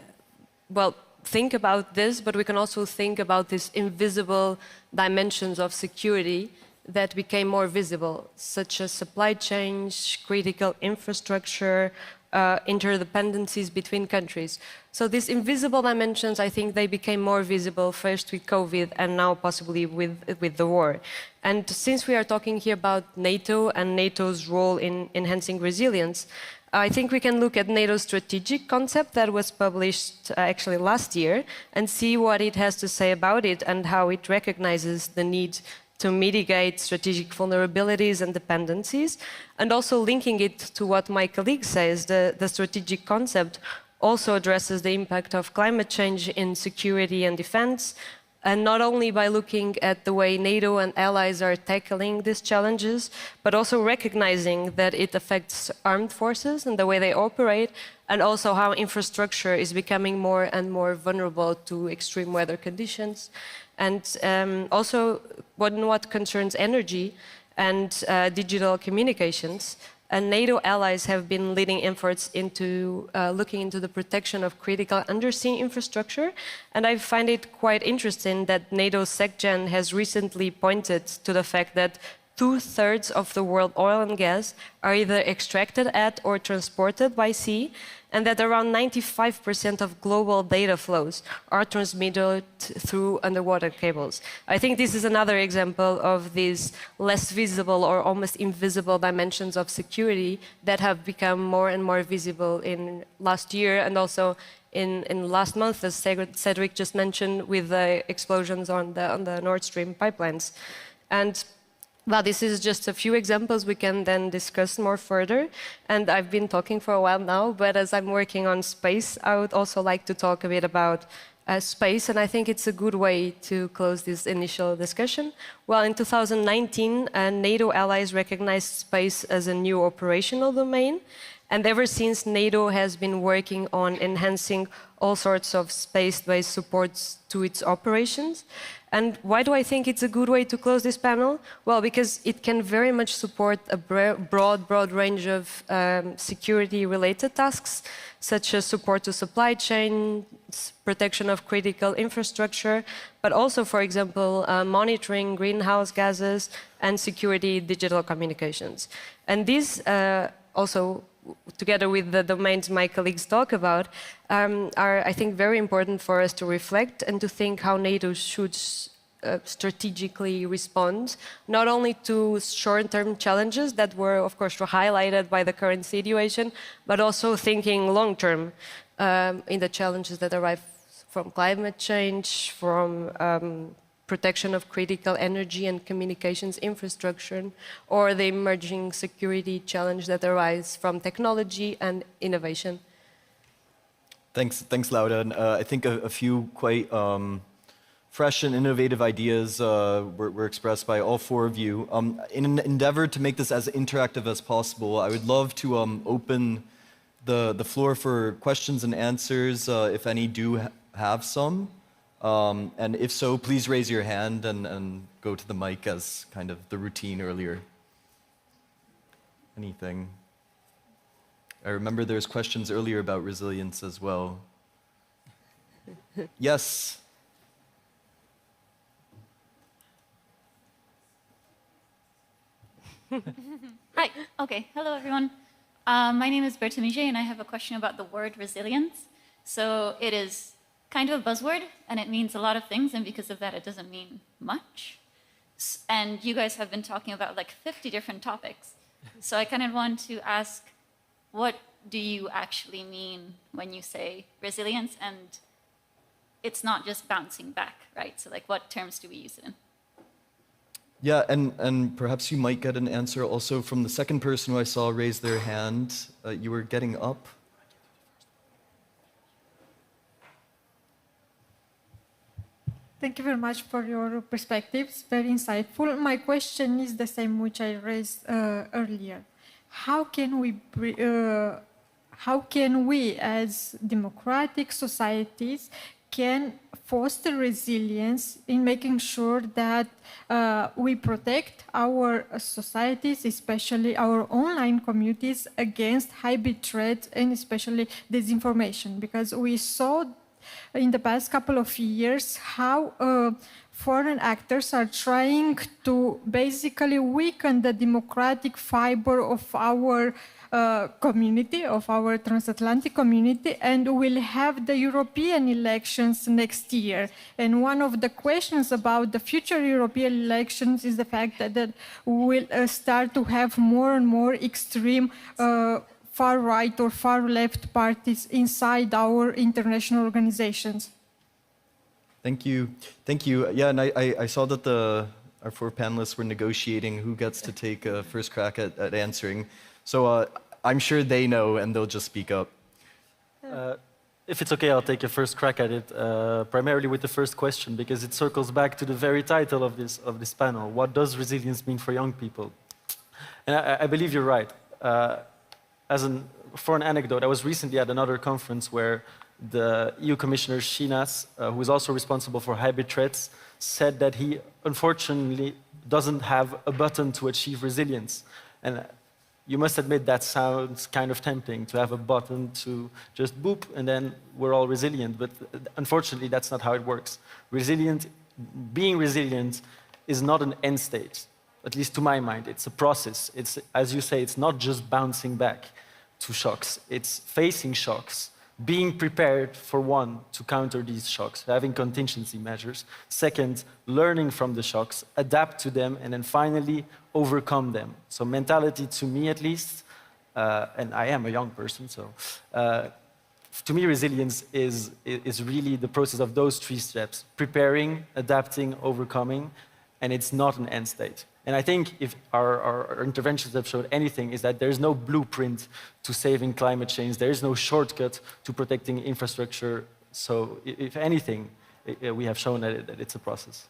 think about this, but we can also think about these invisible dimensions of security that became more visible, such as supply chains, critical infrastructure, interdependencies between countries. So these invisible dimensions, I think they became more visible first with COVID and now possibly with the war. And since we are talking here about NATO and NATO's role in enhancing resilience, I think we can look at NATO's strategic concept that was published actually last year and see what it has to say about it and how it recognizes the need to mitigate strategic vulnerabilities and dependencies, and also linking it to what my colleague says, the strategic concept also addresses the impact of climate change in security and defense, and not only by looking at the way NATO and allies are tackling these challenges, but also recognizing that it affects armed forces and the way they operate, and also how infrastructure is becoming more and more vulnerable to extreme weather conditions. And also, what concerns energy and digital communications, and NATO allies have been leading efforts into looking into the protection of critical undersea infrastructure. And I find it quite interesting that NATO's NextGen has recently pointed to the fact that 2/3 of the world oil and gas are either extracted at or transported by sea, and that around 95% of global data flows are transmitted through underwater cables. I think this is another example of these less visible or almost invisible dimensions of security that have become more and more visible in last year and also in last month, as Cedric just mentioned, with the explosions on the Nord Stream pipelines. And well, this is just a few examples we can then discuss more further. And I've been talking for a while now, but as I'm working on space, I would also like to talk a bit about space, and I think it's a good way to close this initial discussion. Well, in 2019, NATO allies recognized space as a new operational domain, and ever since, NATO has been working on enhancing all sorts of space-based supports to its operations. And why do I think it's a good way to close this panel? Well, because it can very much support a broad range of security-related tasks, such as support to supply chains, protection of critical infrastructure, but also, for example, monitoring greenhouse gases and security digital communications. And these also, together with the domains my colleagues talk about, are, I think, very important for us to reflect and to think how NATO should strategically respond, not only to short-term challenges that were, of course, highlighted by the current situation, but also thinking long-term in the challenges that arise from climate change, from protection of critical energy and communications infrastructure, or the emerging security challenge that arise from technology and innovation. Thanks, Laura. And I think a few quite fresh and innovative ideas were expressed by all four of you. In an endeavor to make this as interactive as possible, I would love to open the floor for questions and answers, if any do have some. And if so, please raise your hand and go to the mic as kind of the routine earlier. Anything? I remember there's questions earlier about resilience as well. Yes? Hi, okay, hello everyone. My name is Mircea and I have a question about the word resilience. So it is kind of a buzzword and it means a lot of things, and because of that it doesn't mean much. And you guys have been talking about like 50 different topics. So I kind of want to ask, what do you actually mean when you say resilience? And it's not just bouncing back, right? So like what terms do we use it in? Yeah, and perhaps you might get an answer also from the second person who I saw raise their hand. You were getting up. Thank you very much for your perspectives, very insightful. My question is the same which I raised earlier. How can we as democratic societies can foster resilience in making sure that we protect our societies, especially our online communities, against hybrid threats and especially disinformation? Because we saw in the past couple of years how foreign actors are trying to basically weaken the democratic fiber of our community, of our transatlantic community, and we'll have the European elections next year. And one of the questions about the future European elections is the fact that we'll start to have more and more extreme far-right or far-left parties inside our international organizations. Thank you. Thank you. Yeah, and I saw that our four panelists were negotiating who gets to take a first crack at answering. So I'm sure they know and they'll just speak up. If it's okay, I'll take a first crack at it, primarily with the first question, because it circles back to the very title of this panel. What does resilience mean for young people? And I believe you're right. For an anecdote, I was recently at another conference where the EU Commissioner Shinas, who is also responsible for hybrid threats, said that he unfortunately doesn't have a button to achieve resilience. And you must admit that sounds kind of tempting, to have a button to just boop and then we're all resilient. But unfortunately, that's not how it works. Being resilient is not an end state. at least to my mind, it's a process. It's, as you say, it's not just bouncing back to shocks. It's facing shocks, being prepared for one, to counter these shocks, having contingency measures. Second, learning from the shocks, adapt to them, and then finally overcome them. So mentality, to me at least, and I am a young person, so to me resilience is really the process of those three steps: preparing, adapting, overcoming, and it's not an end state. And I think if our interventions have showed anything, is that there's no blueprint to saving climate change. There is no shortcut to protecting infrastructure. So if anything, we have shown that it's a process.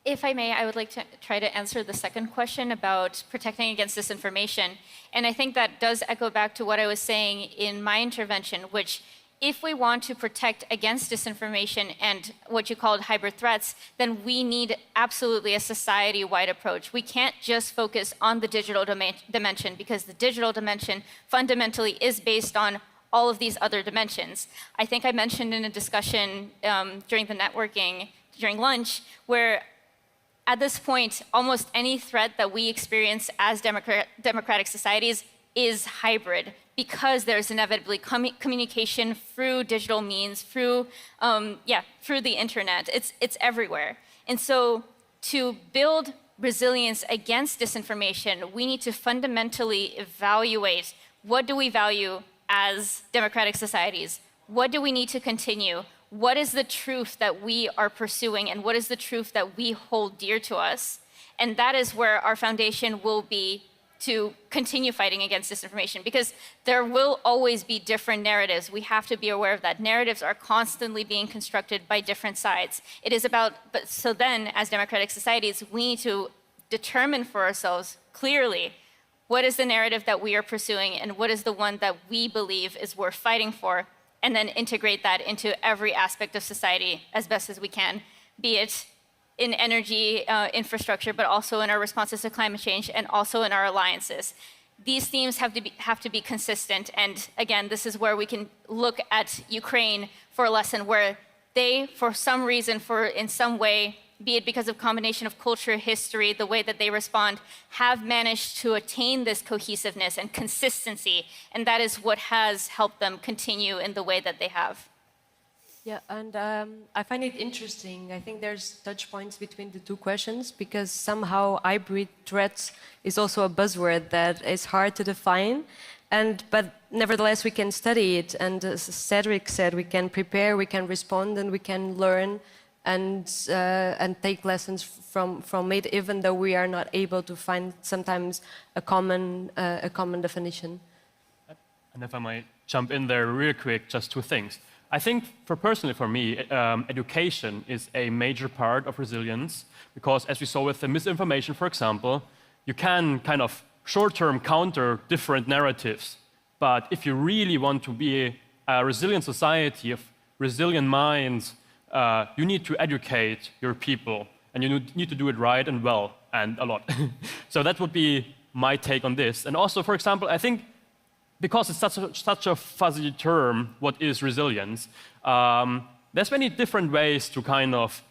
If I may, I would like to try to answer the second question about protecting against disinformation. And I think that does echo back to what I was saying in my intervention, which if we want to protect against disinformation and what you called hybrid threats, then we need absolutely a society-wide approach. We can't just focus on the digital dimension, because the digital dimension fundamentally is based on all of these other dimensions. I think I mentioned in a discussion during the networking, during lunch, where at this point, almost any threat that we experience as democratic societies is hybrid, because there's inevitably communication through digital means, through the internet. It's everywhere. And so to build resilience against disinformation, we need to fundamentally evaluate what do we value as democratic societies? What do we need to continue? What is the truth that we are pursuing, and what is the truth that we hold dear to us? And that is where our foundation will be to continue fighting against disinformation, because there will always be different narratives. We have to be aware of that. Narratives are constantly being constructed by different sides. It is about, but so then as democratic societies, we need to determine for ourselves clearly what is the narrative that we are pursuing and what is the one that we believe is worth fighting for, and then integrate that into every aspect of society as best as we can, be it in energy infrastructure, but also in our responses to climate change and also in our alliances. These themes have to be consistent. And again, this is where we can look at Ukraine for a lesson where they, for some reason, in some way, be it because of combination of culture, history, the way that they respond, have managed to attain this cohesiveness and consistency. And that is what has helped them continue in the way that they have. Yeah, and I find it interesting. I think there's touch points between the two questions, because somehow hybrid threats is also a buzzword that is hard to define. But nevertheless, we can study it. And as Cedric said, we can prepare, we can respond, and we can learn and take lessons from it, even though we are not able to find sometimes a common definition. And if I might jump in there real quick, just two things. I think, personally for me, education is a major part of resilience, because as we saw with the misinformation, for example, you can kind of short-term counter different narratives. But if you really want to be a resilient society of resilient minds, you need to educate your people, and you need to do it right and well, and a lot. So that would be my take on this. And also, for example, I think because it's such a fuzzy term, what is resilience, there's many different ways to kind of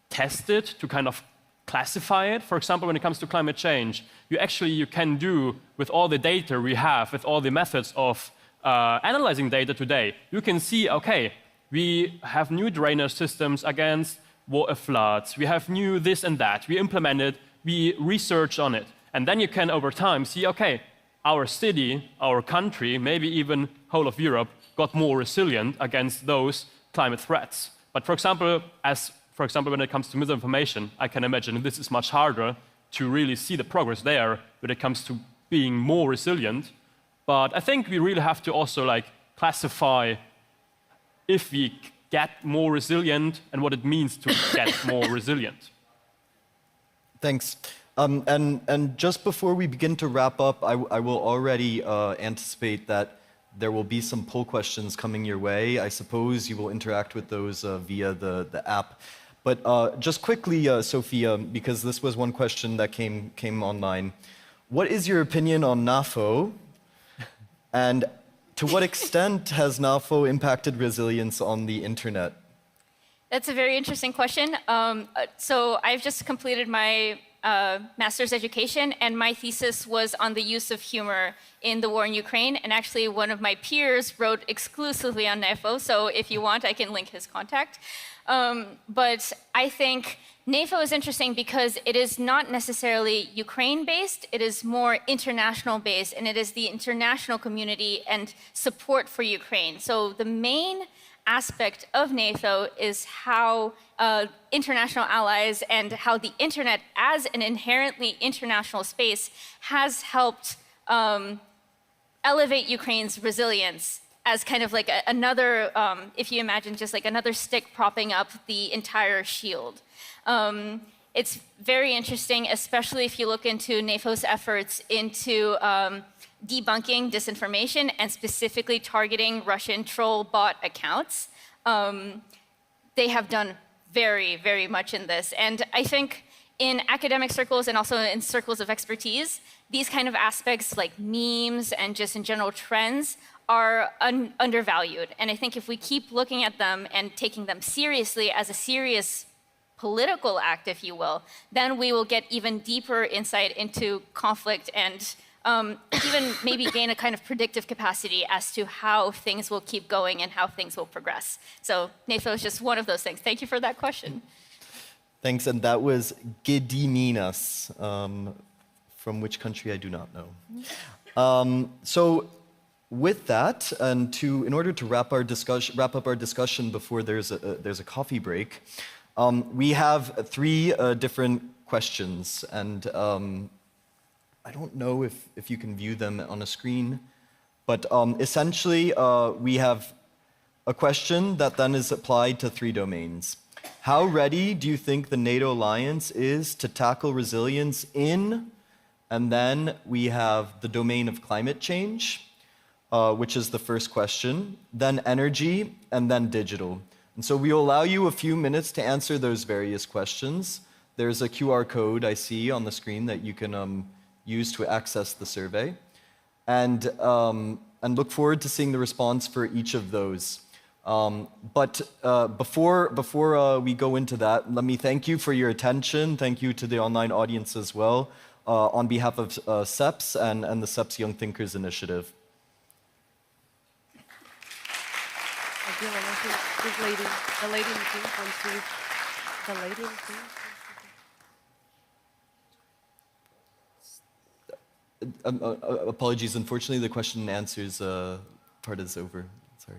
test it, to kind of classify it. For example, when it comes to climate change, you can do, with all the data we have, with all the methods of analyzing data today, you can see, okay, we have new drainage systems against floods, we have new this and that, we implement it, we research on it, and then you can, over time, see, okay, our city, our country, maybe even whole of Europe, got more resilient against those climate threats. But for example, when it comes to misinformation, I can imagine this is much harder to really see the progress there when it comes to being more resilient. But I think we really have to also classify if we get more resilient and what it means to get more resilient. Thanks. And just before we begin to wrap up, I will already anticipate that there will be some poll questions coming your way. I suppose you will interact with those via the app. But just quickly, Sophia, because this was one question that came online. What is your opinion on NAFO? And to what extent has NAFO impacted resilience on the internet? That's a very interesting question. So I've just completed my master's education, and my thesis was on the use of humor in the war in Ukraine. And actually, one of my peers wrote exclusively on NAFO. So if you want, I can link his contact. But I think NAFO is interesting because it is not necessarily Ukraine-based, it is more international-based, and it is the international community and support for Ukraine. So the main aspect of NATO is how international allies and how the internet as an inherently international space has helped elevate Ukraine's resilience as kind of like another, if you imagine just like another stick propping up the entire shield. It's very interesting, especially if you look into NATO's efforts into debunking disinformation and specifically targeting Russian troll bot accounts. They have done very, very much in this. And I think in academic circles and also in circles of expertise, these kind of aspects like memes and just in general trends are undervalued. And I think if we keep looking at them and taking them seriously as a serious political act, if you will, then we will get even deeper insight into conflict and even maybe gain a kind of predictive capacity as to how things will keep going and how things will progress. So NATO is just one of those things. Thank you for that question. Thanks, and that was Gediminas, from which country I do not know. So with that, and in order to wrap up our discussion before there's a coffee break, we have three different questions, and I don't know if you can view them on a screen, but essentially we have a question that then is applied to three domains. How ready do you think the NATO alliance is to tackle resilience in, and then we have the domain of climate change, which is the first question, then energy, and then digital. And so we will allow you a few minutes to answer those various questions. There's a QR code I see on the screen that you can use to access the survey. And look forward to seeing the response for each of those. But before we go into that, let me thank you for your attention. Thank you to the online audience as well, on behalf of CEPS and the CEPS Young Thinkers Initiative. This lady, the lady in the pink wants to, the lady in the pink. Apologies, unfortunately the question and answers part is over. Sorry.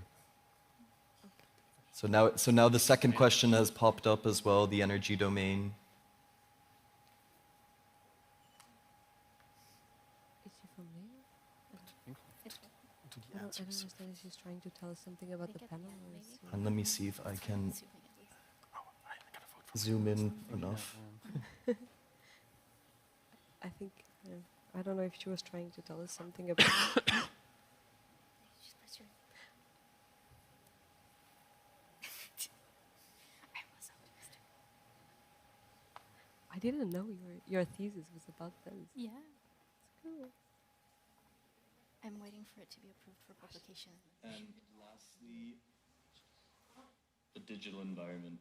So now the second question has popped up as well, the energy domain. Is she from there? I don't understand if she's trying to tell us something about the panel. And let me see if I can zoom in enough. I think, I don't know if she was trying to tell us something about I didn't know your thesis was about this. Yeah. It's cool. I'm waiting for it to be approved for publication. And lastly, the digital environment.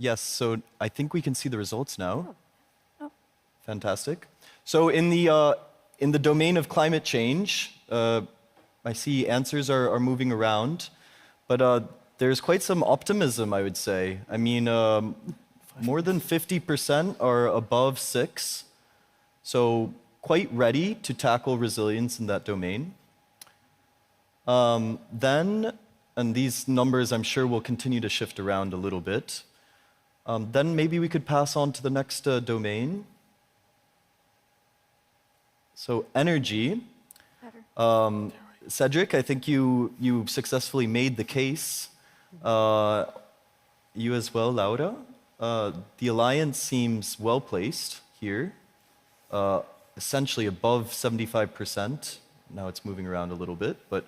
Yes, so I think we can see the results now. Oh. Fantastic. So in the domain of climate change, I see answers are moving around, but there's quite some optimism, I would say. I mean, more than 50% are above 6, so quite ready to tackle resilience in that domain. Then, and these numbers I'm sure will continue to shift around a little bit, then maybe we could pass on to the next domain. So energy. Cedric, I think you successfully made the case. You as well, Laura. The alliance seems well placed here, essentially above 75%. Now it's moving around a little bit, but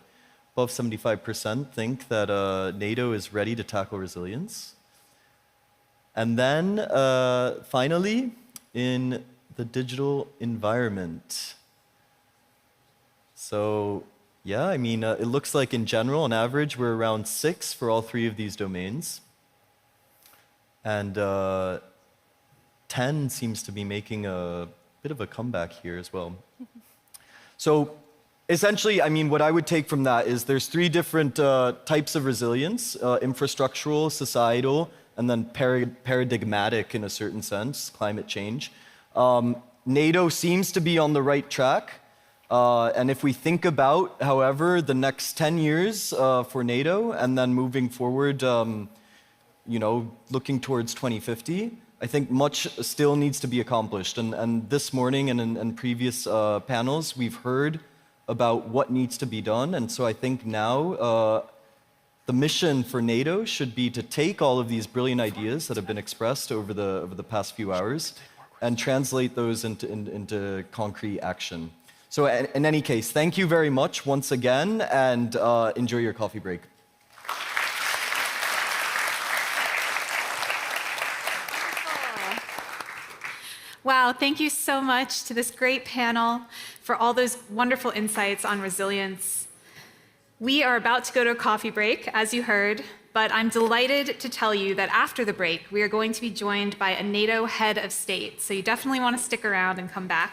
above 75% think that NATO is ready to tackle resilience. And then finally, in the digital environment. So yeah, I mean, it looks like in general, on average, we're around 6 for all 3 of these domains. And 10 seems to be making a bit of a comeback here as well. So essentially, I mean, what I would take from that is there's 3 different types of resilience, infrastructural, societal, and then paradigmatic in a certain sense, climate change. NATO seems to be on the right track. And if we think about, however, the next 10 years for NATO and then moving forward, you know, looking towards 2050, I think much still needs to be accomplished. And this morning and in previous panels, we've heard about what needs to be done. And so I think now the mission for NATO should be to take all of these brilliant ideas that have been expressed over the past few hours and translate those into concrete action. So in any case, thank you very much once again, and enjoy your coffee break. Wow, thank you so much to this great panel for all those wonderful insights on resilience. We are about to go to a coffee break, as you heard, but I'm delighted to tell you that after the break, we are going to be joined by a NATO head of state, so you definitely want to stick around and come back.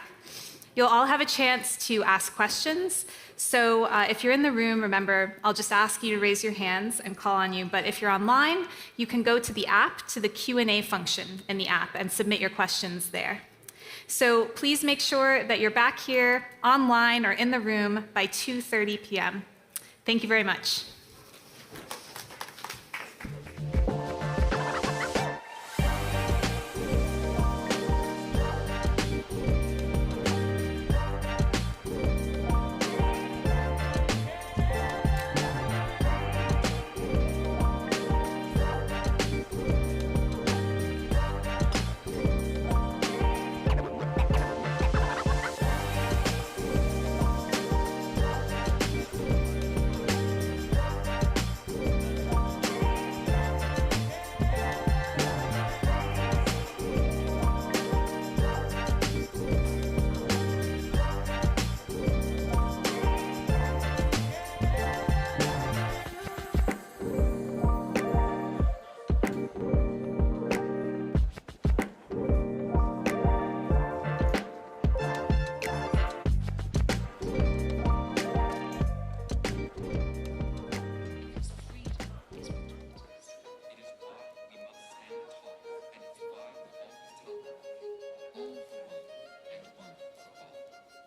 You'll all have a chance to ask questions. So if you're in the room, remember, I'll just ask you to raise your hands and call on you. But if you're online, you can go to the app, to the Q&A function in the app and submit your questions there. So please make sure that you're back here online or in the room by 2:30 p.m. Thank you very much.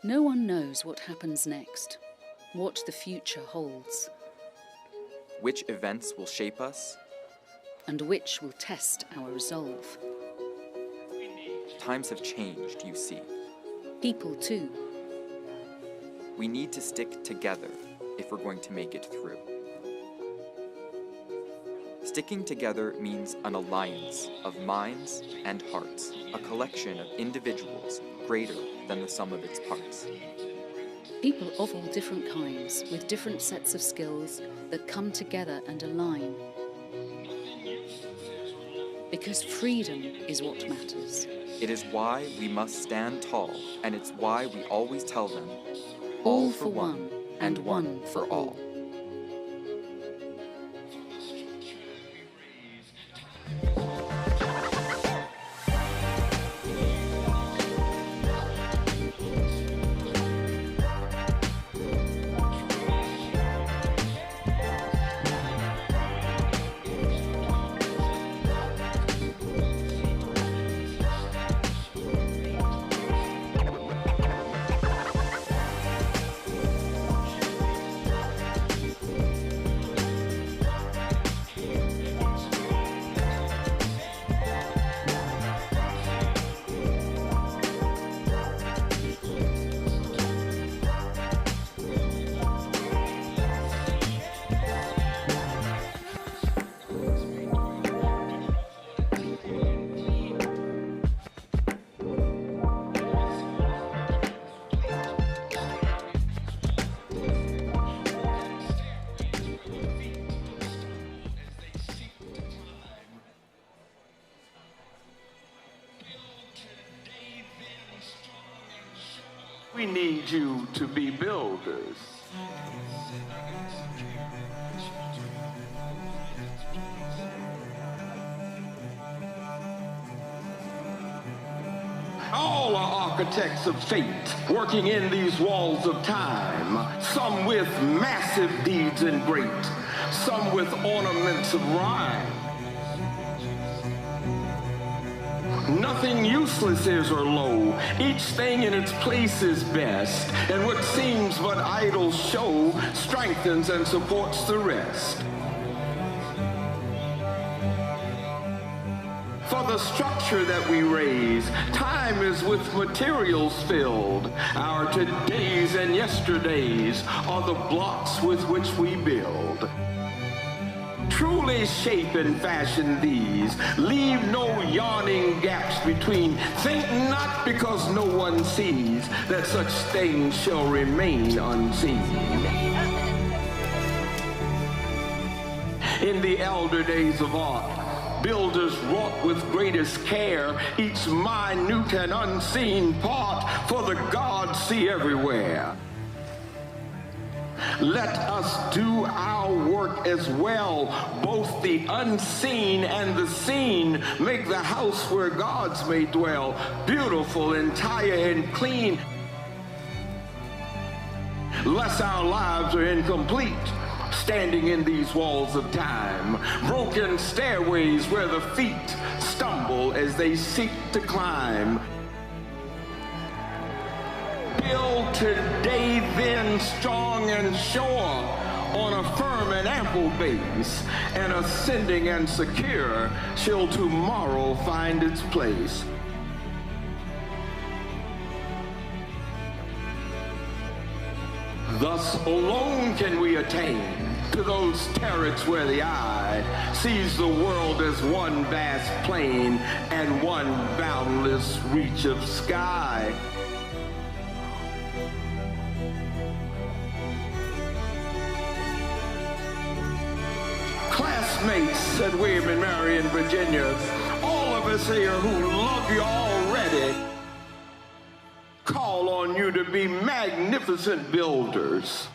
No one knows what happens next, what the future holds. Which events will shape us? And which will test our resolve. Times have changed, you see. People too. We need to stick together if we're going to make it through. Sticking together means an alliance of minds and hearts, a collection of individuals greater than the sum of its parts. People of all different kinds, with different sets of skills that come together and align. Because freedom is what matters. It is why we must stand tall, and it's why we always tell them, all for one, and one for all. We need you to be builders. All are architects of fate, working in these walls of time, some with massive deeds and great, some with ornaments of rhyme. Nothing useless is or low, each thing in its place is best, and what seems but idle show strengthens and supports the rest. For the structure that we raise, time is with materials filled. Our todays and yesterdays are the blocks with which we build. Truly shape and fashion these, leave no yawning gaps between. Think not because no one sees that such things shall remain unseen. In the elder days of art, builders wrought with greatest care each minute and unseen part, for the gods see everywhere. Let us do our work as well, both the unseen and the seen, make the house where gods may dwell, beautiful, entire, and clean. Lest our lives are incomplete, standing in these walls of time, broken stairways where the feet stumble as they seek to climb. Build today then strong and sure on a firm and ample base, and ascending and secure shall tomorrow find its place. Thus alone can we attain to those turrets where the eye sees the world as one vast plain and one boundless reach of sky. Classmates, said William and Mary in Virginia, all of us here who love you already, call on you to be magnificent builders.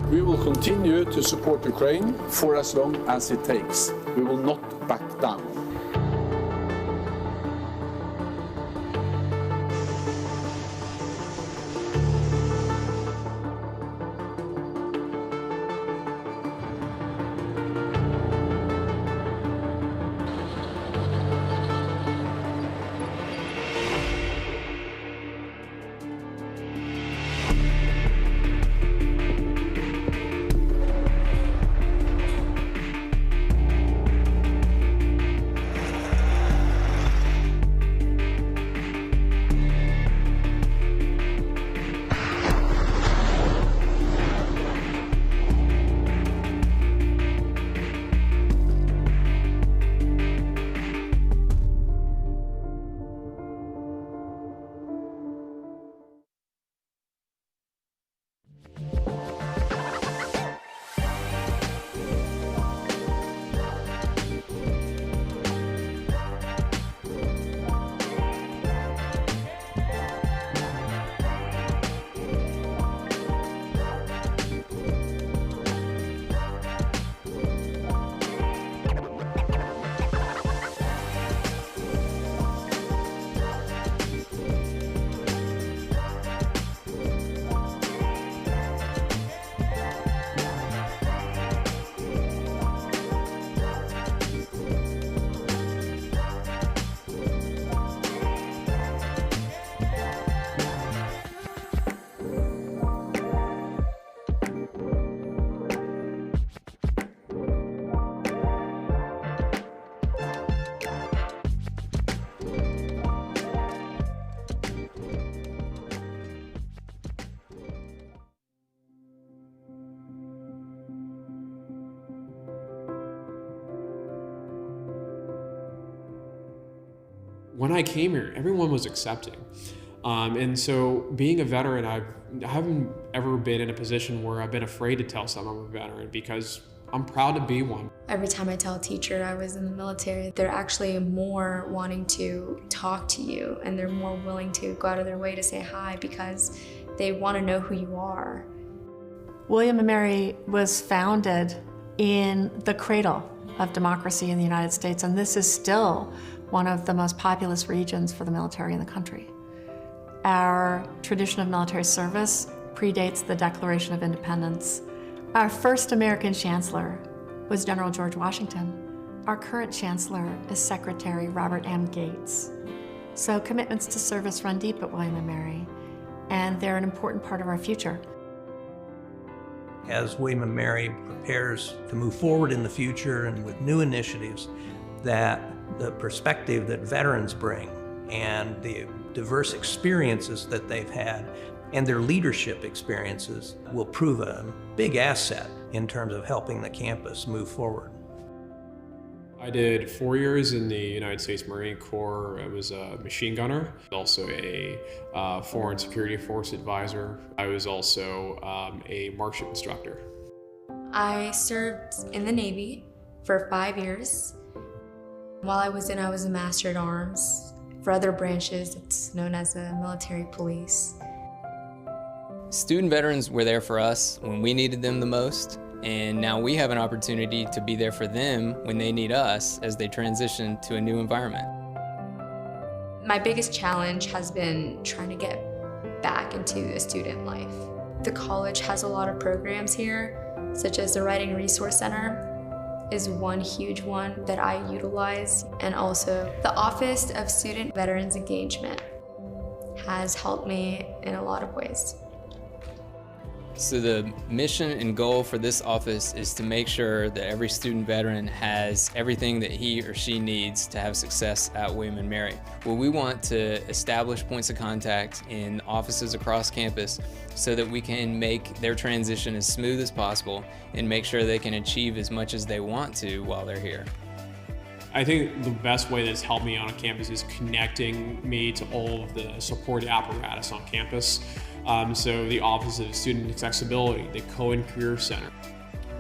We will continue to support Ukraine for as long as it takes. We will not back down. When I came here, everyone was accepting. And so being a veteran, I haven't ever been in a position where I've been afraid to tell someone I'm a veteran because I'm proud to be one. Every time I tell a teacher I was in the military, they're actually more wanting to talk to you and they're more willing to go out of their way to say hi because they want to know who you are. William and Mary was founded in the cradle of democracy in the United States, and this is still one of the most populous regions for the military in the country. Our tradition of military service predates the Declaration of Independence. Our first American chancellor was General George Washington. Our current chancellor is Secretary Robert M. Gates. So commitments to service run deep at William and Mary, and they're an important part of our future. As William and Mary prepares to move forward in the future and with new initiatives, that the perspective that veterans bring and the diverse experiences that they've had and their leadership experiences will prove a big asset in terms of helping the campus move forward. I did 4 years in the United States Marine Corps. I was a machine gunner, also a foreign security force advisor. I was also a marksman instructor. I served in the Navy for 5 years. While I was a Master at Arms. For other branches, it's known as a military police. Student veterans were there for us when we needed them the most, and now we have an opportunity to be there for them when they need us as they transition to a new environment. My biggest challenge has been trying to get back into a student life. The college has a lot of programs here, such as the Writing Resource Center is one huge one that I utilize, and also the Office of Student Veterans Engagement has helped me in a lot of ways. So the mission and goal for this office is to make sure that every student veteran has everything that he or she needs to have success at William and Mary. Well, we want to establish points of contact in offices across campus so that we can make their transition as smooth as possible and make sure they can achieve as much as they want to while they're here. I think the best way that's helped me on campus is connecting me to all of the support apparatus on campus. So the Office of Student Accessibility, the Cohen Career Center.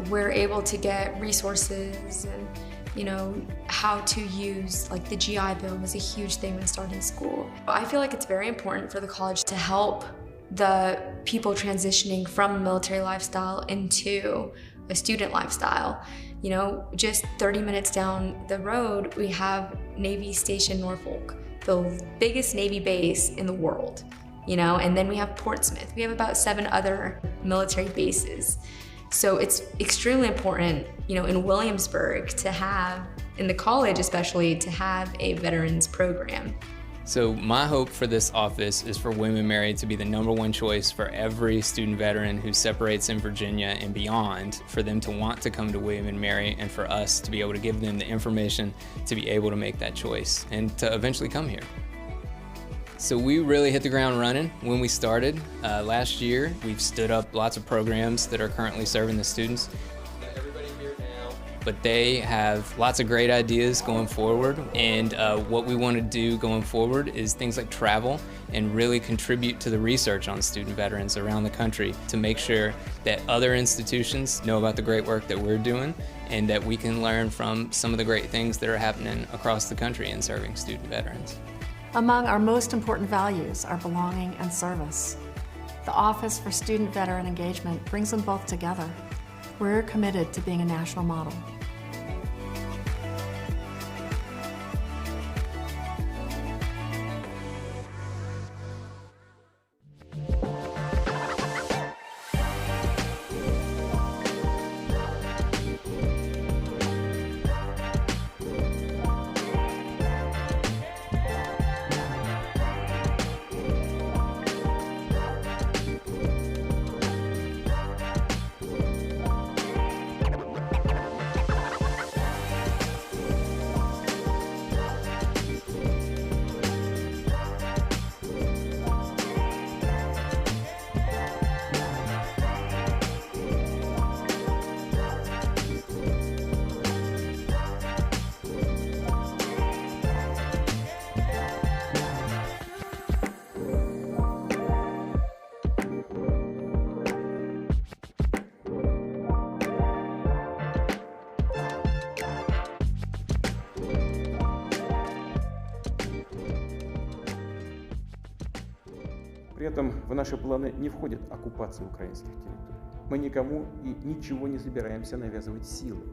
We're able to get resources and, how to use, like the GI Bill was a huge thing when starting school. I feel like it's very important for the college to help the people transitioning from a military lifestyle into a student lifestyle. You know, just 30 minutes down the road, we have Navy Station Norfolk, the biggest Navy base in the world, you know, and then we have Portsmouth. We have about 7 other military bases. So it's extremely important, you know, in Williamsburg to have, in the college especially, to have a veterans program. So my hope for this office is for William and Mary to be the #1 choice for every student veteran who separates in Virginia and beyond, for them to want to come to William and Mary, and for us to be able to give them the information to be able to make that choice and to eventually come here. So we really hit the ground running when we started. Last year, we've stood up lots of programs that are currently serving the students. But they have lots of great ideas going forward, and what we want to do going forward is things like travel and really contribute to the research on student veterans around the country to make sure that other institutions know about the great work that we're doing and that we can learn from some of the great things that are happening across the country in serving student veterans. Among our most important values are belonging and service. The Office for Student Veteran Engagement brings them both together. We're committed to being a national model. При этом в наши планы не входит оккупация украинских территорий. Мы никому и ничего не собираемся навязывать силой.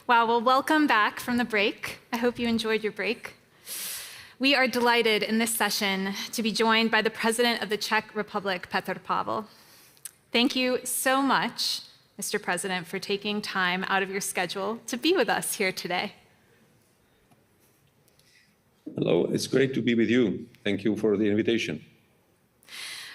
Wow, well, welcome back from the break. I hope you enjoyed your break. We are delighted in this session to be joined by the President of the Czech Republic, Petr Pavel. Thank you so much, Mr. President, for taking time out of your schedule to be with us here today. Hello, it's great to be with you. Thank you for the invitation.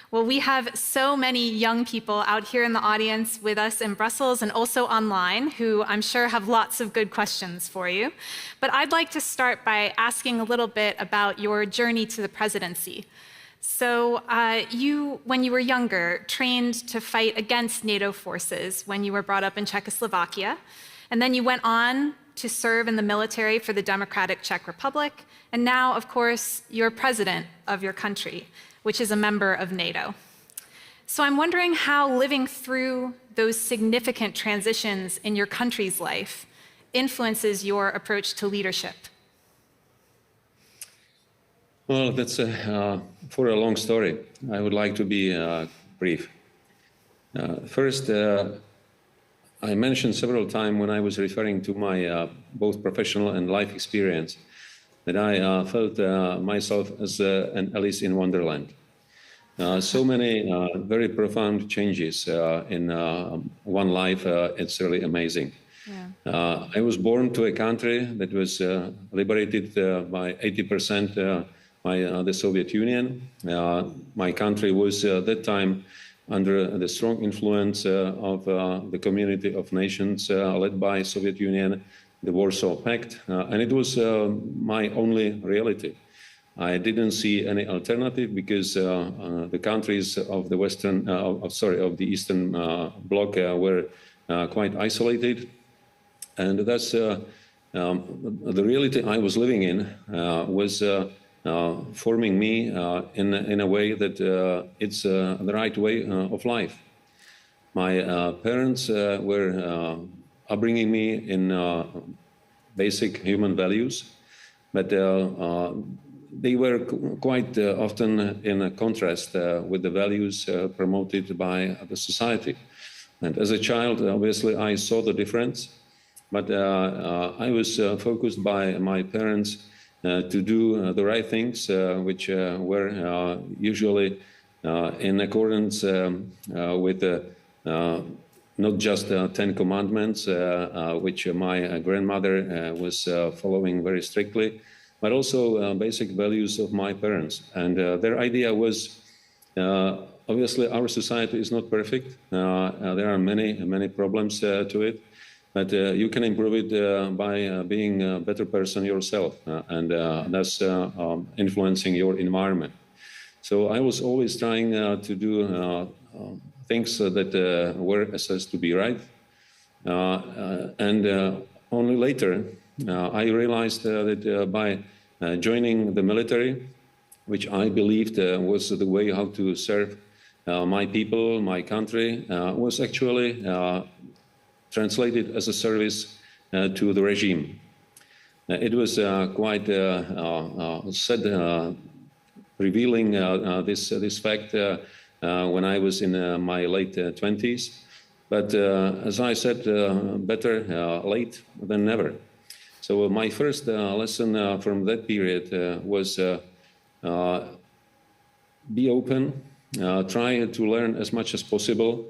Well, we have so many young people out here in the audience with us in Brussels and also online who I'm sure have lots of good questions for you. But I'd like to start by asking a little bit about your journey to the presidency. So you, when you were younger, trained to fight against NATO forces when you were brought up in Czechoslovakia. And then you went on to serve in the military for the Democratic Czech Republic. And now, of course, you're president of your country, which is a member of NATO. So I'm wondering how living through those significant transitions in your country's life influences your approach to leadership. Well, that's for a long story. I would like to be brief. First, I mentioned several times when I was referring to my both professional and life experience that I felt myself as an Alice in Wonderland. So many very profound changes in one life, it's really amazing. Yeah. I was born to a country that was liberated by 80% by the Soviet Union. My country was at that time under the strong influence of the community of nations led by Soviet Union, the Warsaw Pact, and it was my only reality. I didn't see any alternative because the countries of the Western, of the Eastern Bloc were quite isolated, and that's the reality I was living in was forming me in a way that it's the right way of life. My parents were upbringing me in basic human values, but they were quite often in a contrast with the values promoted by the society. And as a child, obviously, I saw the difference, but I was focused by my parents to do the right things, which were usually in accordance with not just 10 commandments, which my grandmother was following very strictly, but also basic values of my parents. And their idea was, obviously, our society is not perfect. There are many problems to it, but you can improve it by being a better person yourself, and thus influencing your environment. So I was always trying to do things that were assessed to be right. And only later, I realized that by joining the military, which I believed was the way how to serve my people, my country, was actually translated as a service to the regime. It was quite revealing this fact when I was in my late 20s. But as I said, better late than never. So my first lesson from that period was be open, try to learn as much as possible.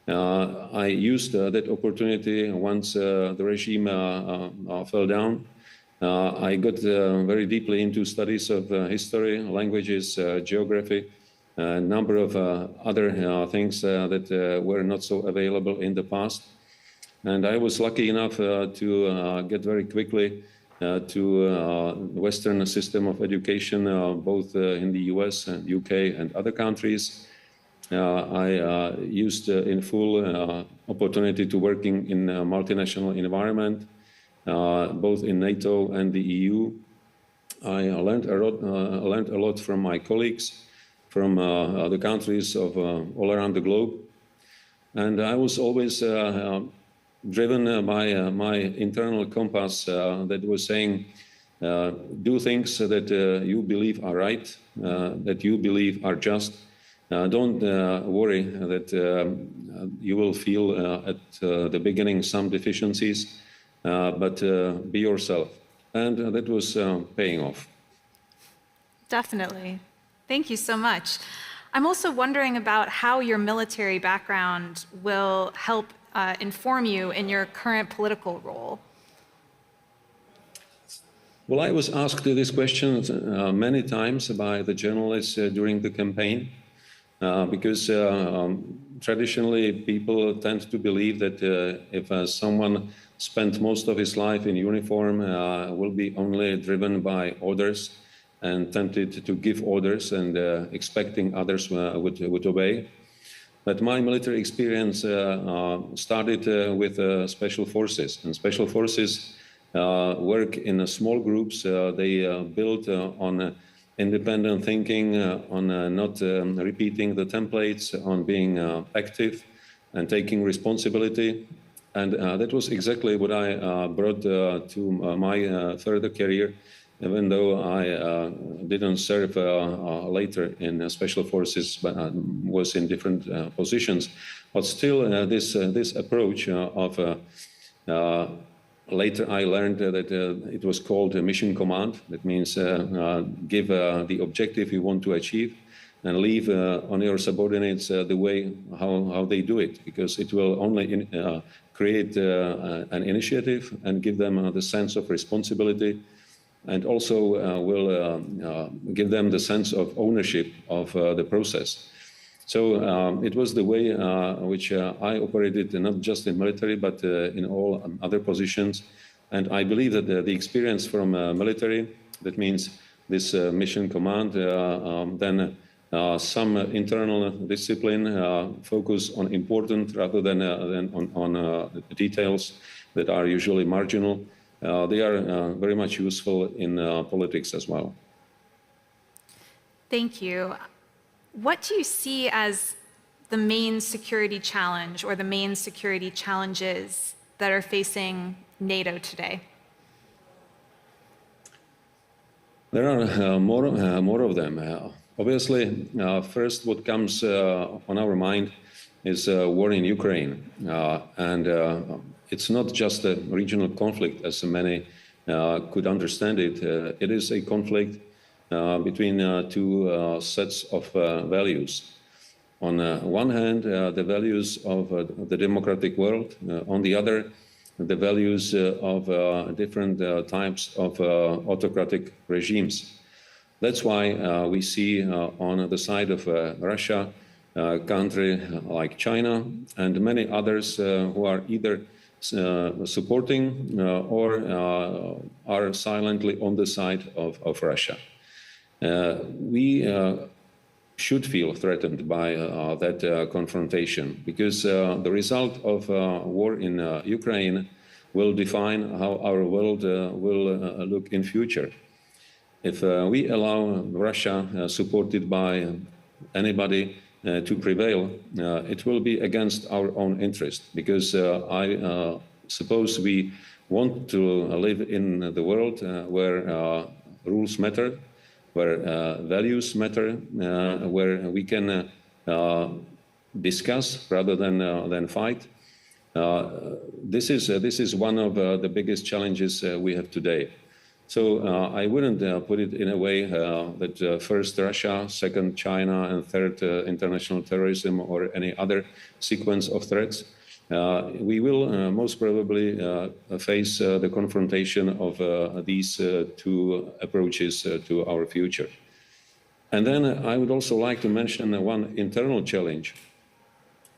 I used that opportunity once the regime fell down. I got very deeply into studies of history, languages, geography, a number of other things that were not so available in the past. And I was lucky enough to get very quickly to the Western system of education, both in the US and UK and other countries. I used in full opportunity to working in a multinational environment, both in NATO and the EU. I learned a lot from my colleagues from the countries of all around the globe. And I was always driven by my internal compass that was saying, do things that you believe are right, that you believe are just. Don't worry that you will feel at the beginning some deficiencies. but be yourself. And that was paying off. Definitely. Thank you so much. I'm also wondering about how your military background will help inform you in your current political role. Well, I was asked this question many times by the journalists during the campaign, because traditionally people tend to believe that if someone spent most of his life in uniform, will be only driven by orders and tempted to give orders and expecting others would obey. But my military experience started with special forces, and special forces work in small groups. They build on independent thinking, on not repeating the templates, on being active and taking responsibility. And that was exactly what I brought to my further career, even though I didn't serve later in special forces, but was in different positions. But still, this approach of later I learned that it was called a mission command. That means give the objective you want to achieve and leave on your subordinates the way how they do it, because it will only create an initiative and give them the sense of responsibility, and also will give them the sense of ownership of the process. So it was the way which I operated, not just in military, but in all other positions. And I believe that the experience from military, that means this mission command, then some internal discipline, focus on important rather than on details that are usually marginal. They are very much useful in politics as well. Thank you. What do you see as the main security challenge or the main security challenges that are facing NATO today? There are more of them. Obviously, first what comes on our mind is war in Ukraine. And it's not just a regional conflict, as many could understand it. It is a conflict between two sets of values. On one hand, the values of the democratic world. On the other, the values of different types of autocratic regimes. That's why we see on the side of Russia, a country like China and many others who are either supporting or are silently on the side of Russia. We should feel threatened by that confrontation, because the result of war in Ukraine will define how our world will look in future. If we allow Russia, supported by anybody, to prevail, it will be against our own interest, because I suppose we want to live in the world where rules matter, where values matter, where we can discuss rather than fight. This is one of the biggest challenges we have today. So I wouldn't put it in a way that first Russia, second China, and third international terrorism or any other sequence of threats. We will most probably face the confrontation of these two approaches to our future. And then I would also like to mention one internal challenge,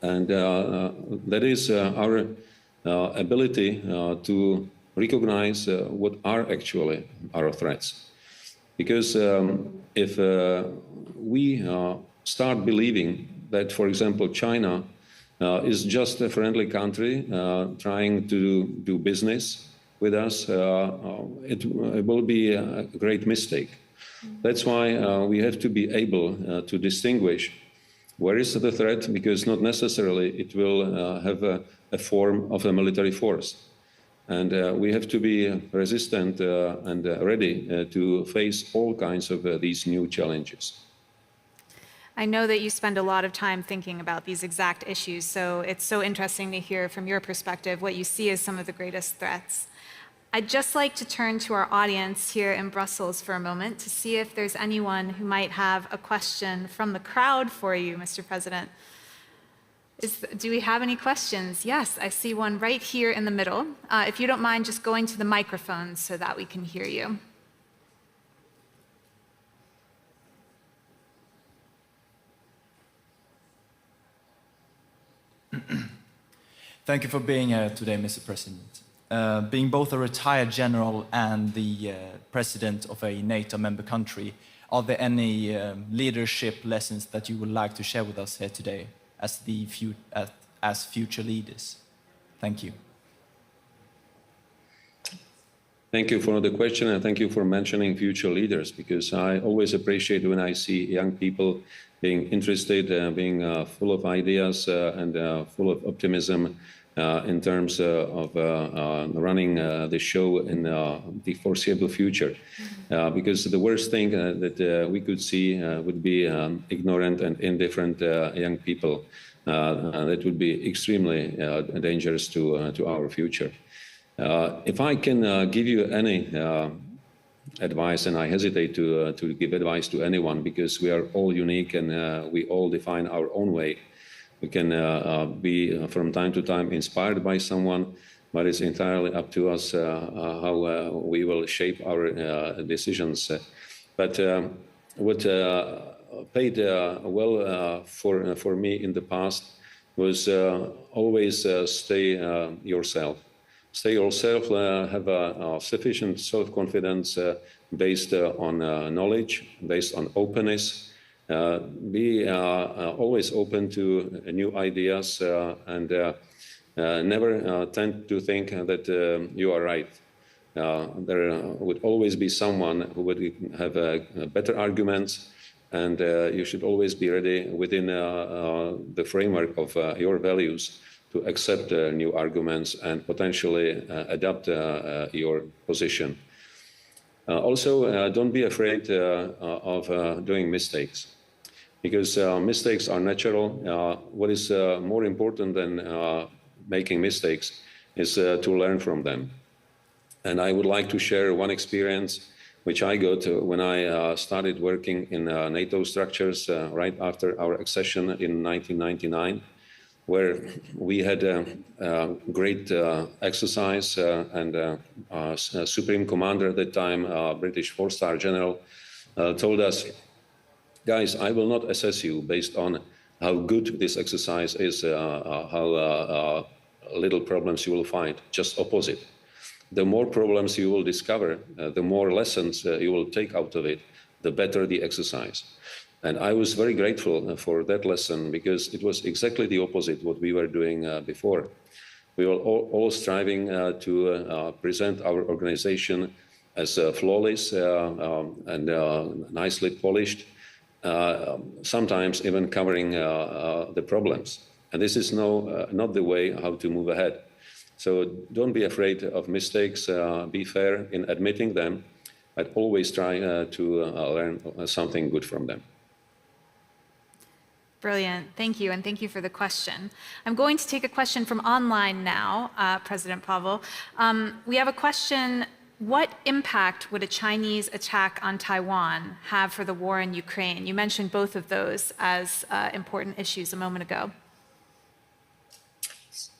and that is our ability to recognize what are actually our threats. Because if we start believing that, for example, China is just a friendly country trying to do business with us, it will be a great mistake. That's why we have to be able to distinguish where is the threat, because not necessarily it will have a form of a military force. And we have to be resistant and ready to face all kinds of these new challenges. I know that you spend a lot of time thinking about these exact issues, so it's so interesting to hear from your perspective what you see as some of the greatest threats. I'd just like to turn to our audience here in Brussels for a moment to see if there's anyone who might have a question from the crowd for you, Mr. President. Do we have any questions? Yes, I see one right here in the middle. If you don't mind just going to the microphone so that we can hear you. Thank you for being here today, Mr. President. Being both a retired general and the president of a NATO member country, are there any leadership lessons that you would like to share with us here today as future leaders? Thank you. Thank you for the question, and thank you for mentioning future leaders, because I always appreciate when I see young people being interested, being full of ideas and full of optimism in terms of running the show in the foreseeable future. Because the worst thing that we could see would be ignorant and indifferent young people. That would be extremely dangerous to our future. If I can give you any advice, and I hesitate to give advice to anyone because we are all unique and we all define our own way. We can be from time to time inspired by someone, but it's entirely up to us how we will shape our decisions. But what paid well for me in the past was always stay yourself. Stay yourself, have a sufficient self-confidence based on knowledge, based on openness. Be always open to new ideas and never tend to think that you are right. There would always be someone who would have better arguments, and you should always be ready within the framework of your values to accept new arguments and potentially adapt your position. Also, don't be afraid of doing mistakes, because mistakes are natural. What is more important than making mistakes is to learn from them. And I would like to share one experience which I got when I started working in NATO structures right after our accession in 1999, where we had a great exercise and Supreme Commander at that time, British 4-star general, told us, guys, I will not assess you based on how good this exercise is, how little problems you will find, just opposite. The more problems you will discover, the more lessons you will take out of it, the better the exercise. And I was very grateful for that lesson, because it was exactly the opposite what we were doing before. We were all striving to present our organization as flawless and nicely polished, sometimes even covering the problems. And this is not the way how to move ahead. So don't be afraid of mistakes, be fair in admitting them, but always try to learn something good from them. Brilliant. Thank you, and thank you for the question. I'm going to take a question from online now, President Pavel. We have a question: what impact would a Chinese attack on Taiwan have for the war in Ukraine? You mentioned both of those as important issues a moment ago.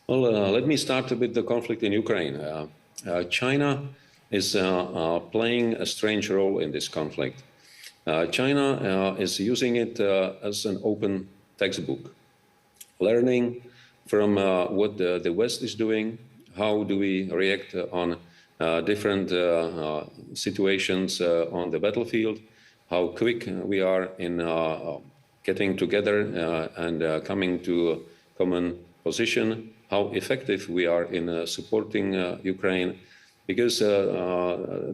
Well, let me start with the conflict in Ukraine. China is playing a strange role in this conflict. China is using it as an open textbook, learning from what the West is doing, how do we react on different situations on the battlefield, how quick we are in getting together and coming to a common position, how effective we are in supporting Ukraine, because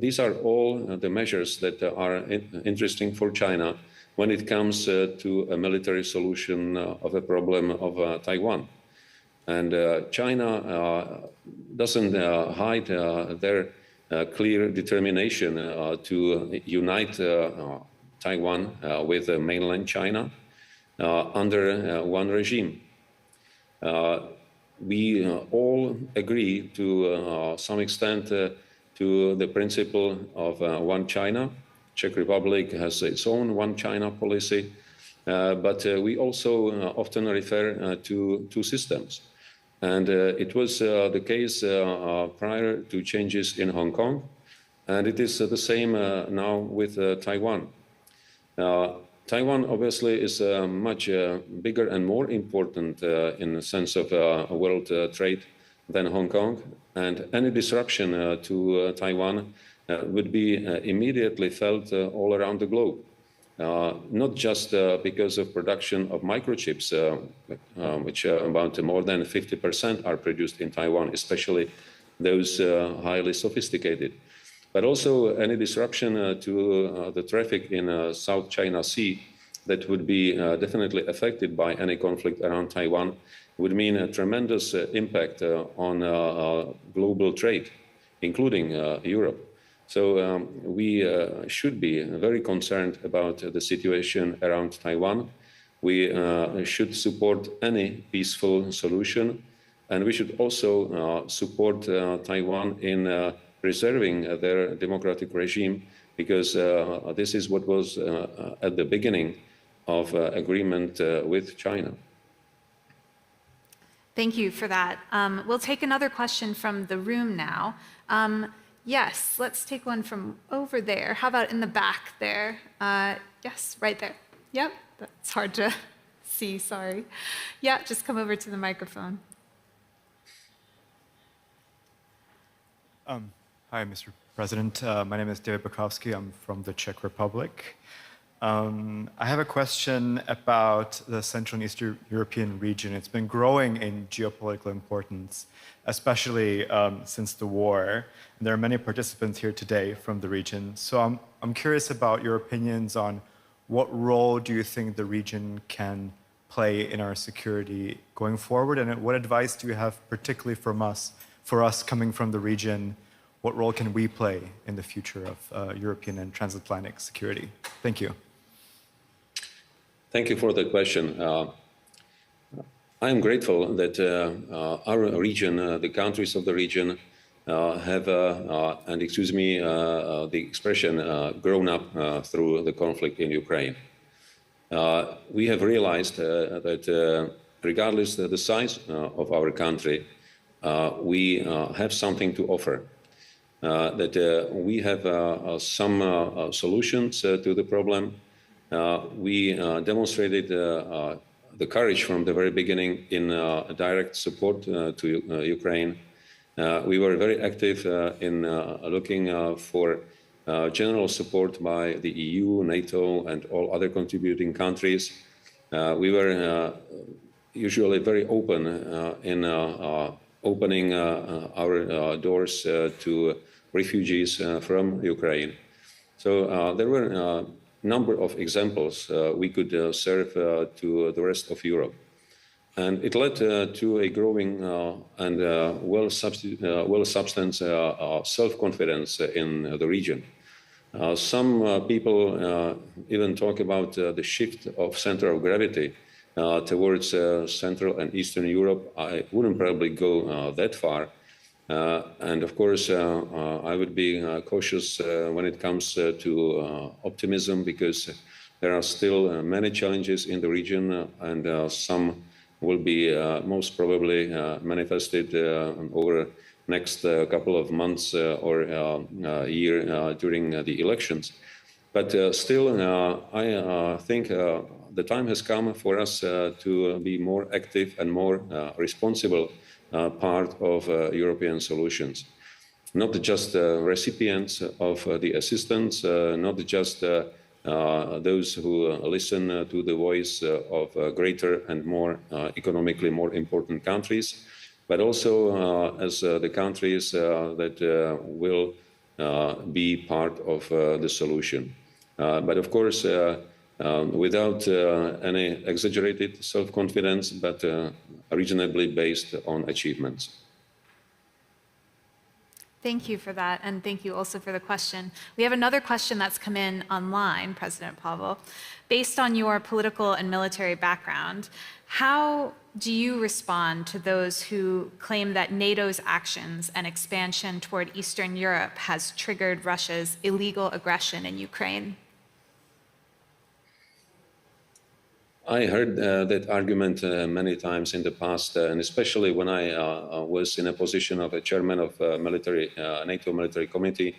these are all the measures that are interesting for China when it comes to a military solution of a problem of Taiwan. And China doesn't hide their clear determination to unite Taiwan with mainland China under one regime. We all agree to some extent to the principle of one China. Czech Republic has its own one China policy, but we also often refer to two systems. And it was the case prior to changes in Hong Kong, and it is the same now with Taiwan. Taiwan obviously is much bigger and more important in the sense of world trade than Hong Kong, and any disruption to Taiwan would be immediately felt all around the globe. Not just because of production of microchips, which about more than 50% are produced in Taiwan, especially those highly sophisticated, but also any disruption to the traffic in South China Sea that would be definitely affected by any conflict around Taiwan would mean a tremendous impact on global trade, including Europe. So we should be very concerned about the situation around Taiwan. We should support any peaceful solution, and we should also support Taiwan in preserving their democratic regime, because this is what was at the beginning of agreement with China. Thank you for that. We'll take another question from the room now. Yes, let's take one from over there. How about in the back there? Yes, right there. Yep, that's hard to see, sorry. Yeah, just come over to the microphone. Hi, Mr. President. My name is David Bukowski. I'm from the Czech Republic. I have a question about the Central and Eastern European region. It's been growing in geopolitical importance, especially since the war. And there are many participants here today from the region. So I'm curious about your opinions on what role do you think the region can play in our security going forward, and what advice do you have particularly for us coming from the region? What role can we play in the future of European and transatlantic security? Thank you. Thank you for the question. I am grateful that our region, the countries of the region, have, and excuse me the expression, grown up through the conflict in Ukraine. We have realized that regardless of the size of our country, we have something to offer. That we have some solutions to the problem. We demonstrated the courage from the very beginning in direct support to Ukraine. We were very active in looking for general support by the EU, NATO, and all other contributing countries. We were usually very open in opening our doors to refugees from Ukraine. So there were a number of examples we could serve to the rest of Europe. And it led to a growing and well-substanced self-confidence in the region. Some people even talk about the shift of center of gravity towards Central and Eastern Europe. I wouldn't probably go that far. And of course, I would be cautious when it comes to optimism, because there are still many challenges in the region, and some will be most probably manifested over next couple of months or year during the elections. But still, I think the time has come for us to be more active and more responsible part of European solutions. Not just recipients of the assistance, not just those who listen to the voice of greater and more economically more important countries, but also as the countries that will be part of the solution. But of course, without any exaggerated self-confidence, but reasonably based on achievements. Thank you for that, and thank you also for the question. We have another question that's come in online, President Pavel. Based on your political and military background, how do you respond to those who claim that NATO's actions and expansion toward Eastern Europe has triggered Russia's illegal aggression in Ukraine? I heard that argument many times in the past, and especially when I was in a position of a chairman of NATO military committee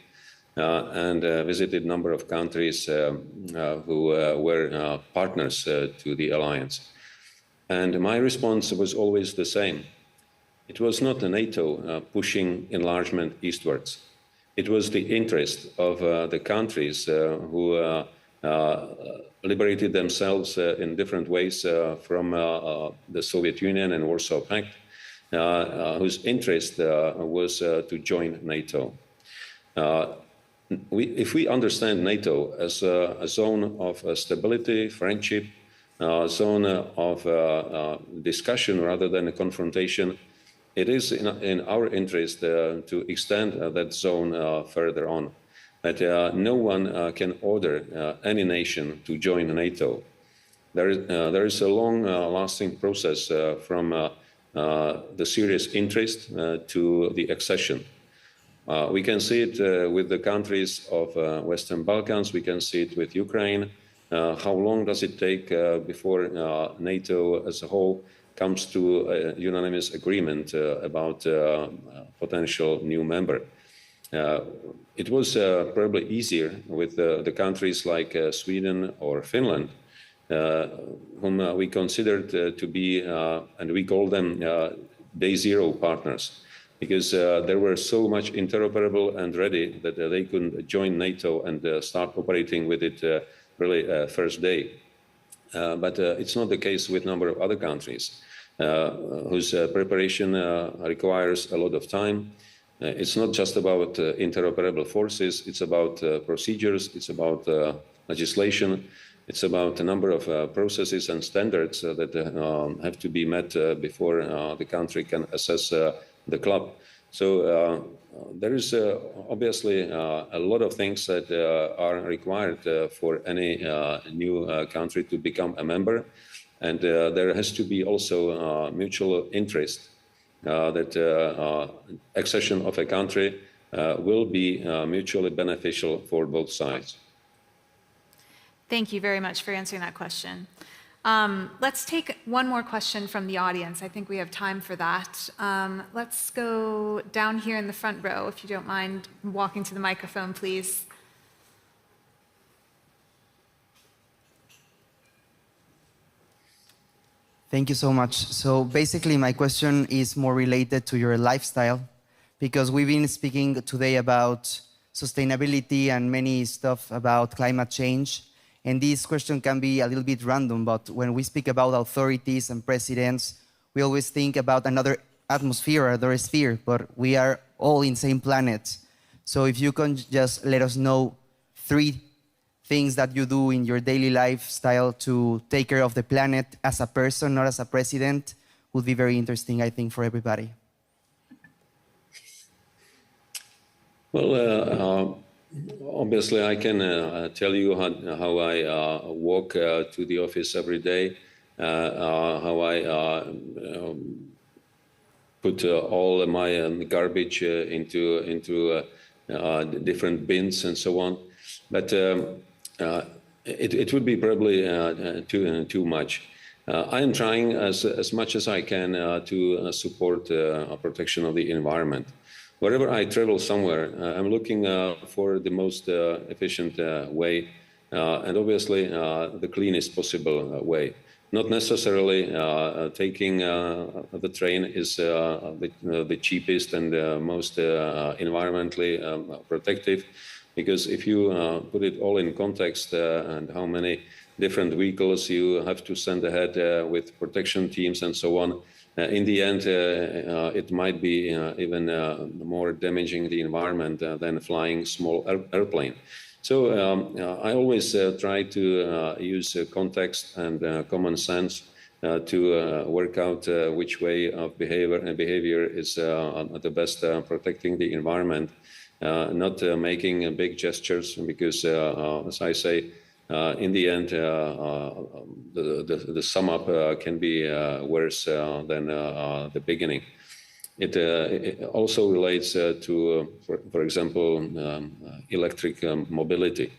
and visited a number of countries who were partners to the alliance. And my response was always the same. It was not NATO pushing enlargement eastwards. It was the interest of the countries who liberated themselves in different ways from the Soviet Union and Warsaw Pact, whose interest was to join NATO. If we understand NATO as a zone of stability, friendship, a zone of discussion rather than a confrontation, it is in our interest to extend that zone further on. That no one can order any nation to join NATO. There is a long-lasting process from the serious interest to the accession. We can see it with the countries of Western Balkans. We can see it with Ukraine. How long does it take before NATO as a whole comes to a unanimous agreement about potential new member? It was probably easier with the countries like Sweden or Finland, whom we considered to be, and we call them day zero partners, because they were so much interoperable and ready that they could join NATO and start operating with it really first day. But it's not the case with a number of other countries whose preparation requires a lot of time. It's not just about interoperable forces, it's about procedures, it's about legislation, it's about a number of processes and standards that have to be met before the country can assess the club. So there is obviously a lot of things that are required for any new country to become a member. And there has to be also mutual interest that accession of a country will be mutually beneficial for both sides. Thank you very much for answering that question. Let's take one more question from the audience. I think we have time for that. Let's go down here in the front row, if you don't mind walking to the microphone, please. Thank you so much. So basically, my question is more related to your lifestyle, because we've been speaking today about sustainability and many stuff about climate change. And this question can be a little bit random, but when we speak about authorities and presidents, we always think about another atmosphere, another sphere, but we are all in the same planet. So if you can just let us know 3 things that you do in your daily lifestyle to take care of the planet as a person, not as a president, would be very interesting, I think, for everybody. Well, obviously, I can tell you how I walk to the office every day, how I put all my garbage into different bins and so on. But it would be probably too much. I am trying as much as I can to support protection of the environment. Wherever I travel somewhere, I'm looking for the most efficient way, and obviously the cleanest possible way. Not necessarily taking the train is the cheapest and most environmentally protective, because if you put it all in context and how many different vehicles you have to send ahead with protection teams and so on, in the end, it might be even more damaging the environment than flying small airplane. So I always try to use context and common sense to work out which way of behavior is the best protecting the environment, not making big gestures, because as I say, in the end, the sum up can be worse than the beginning. It also relates to, for example, electric mobility.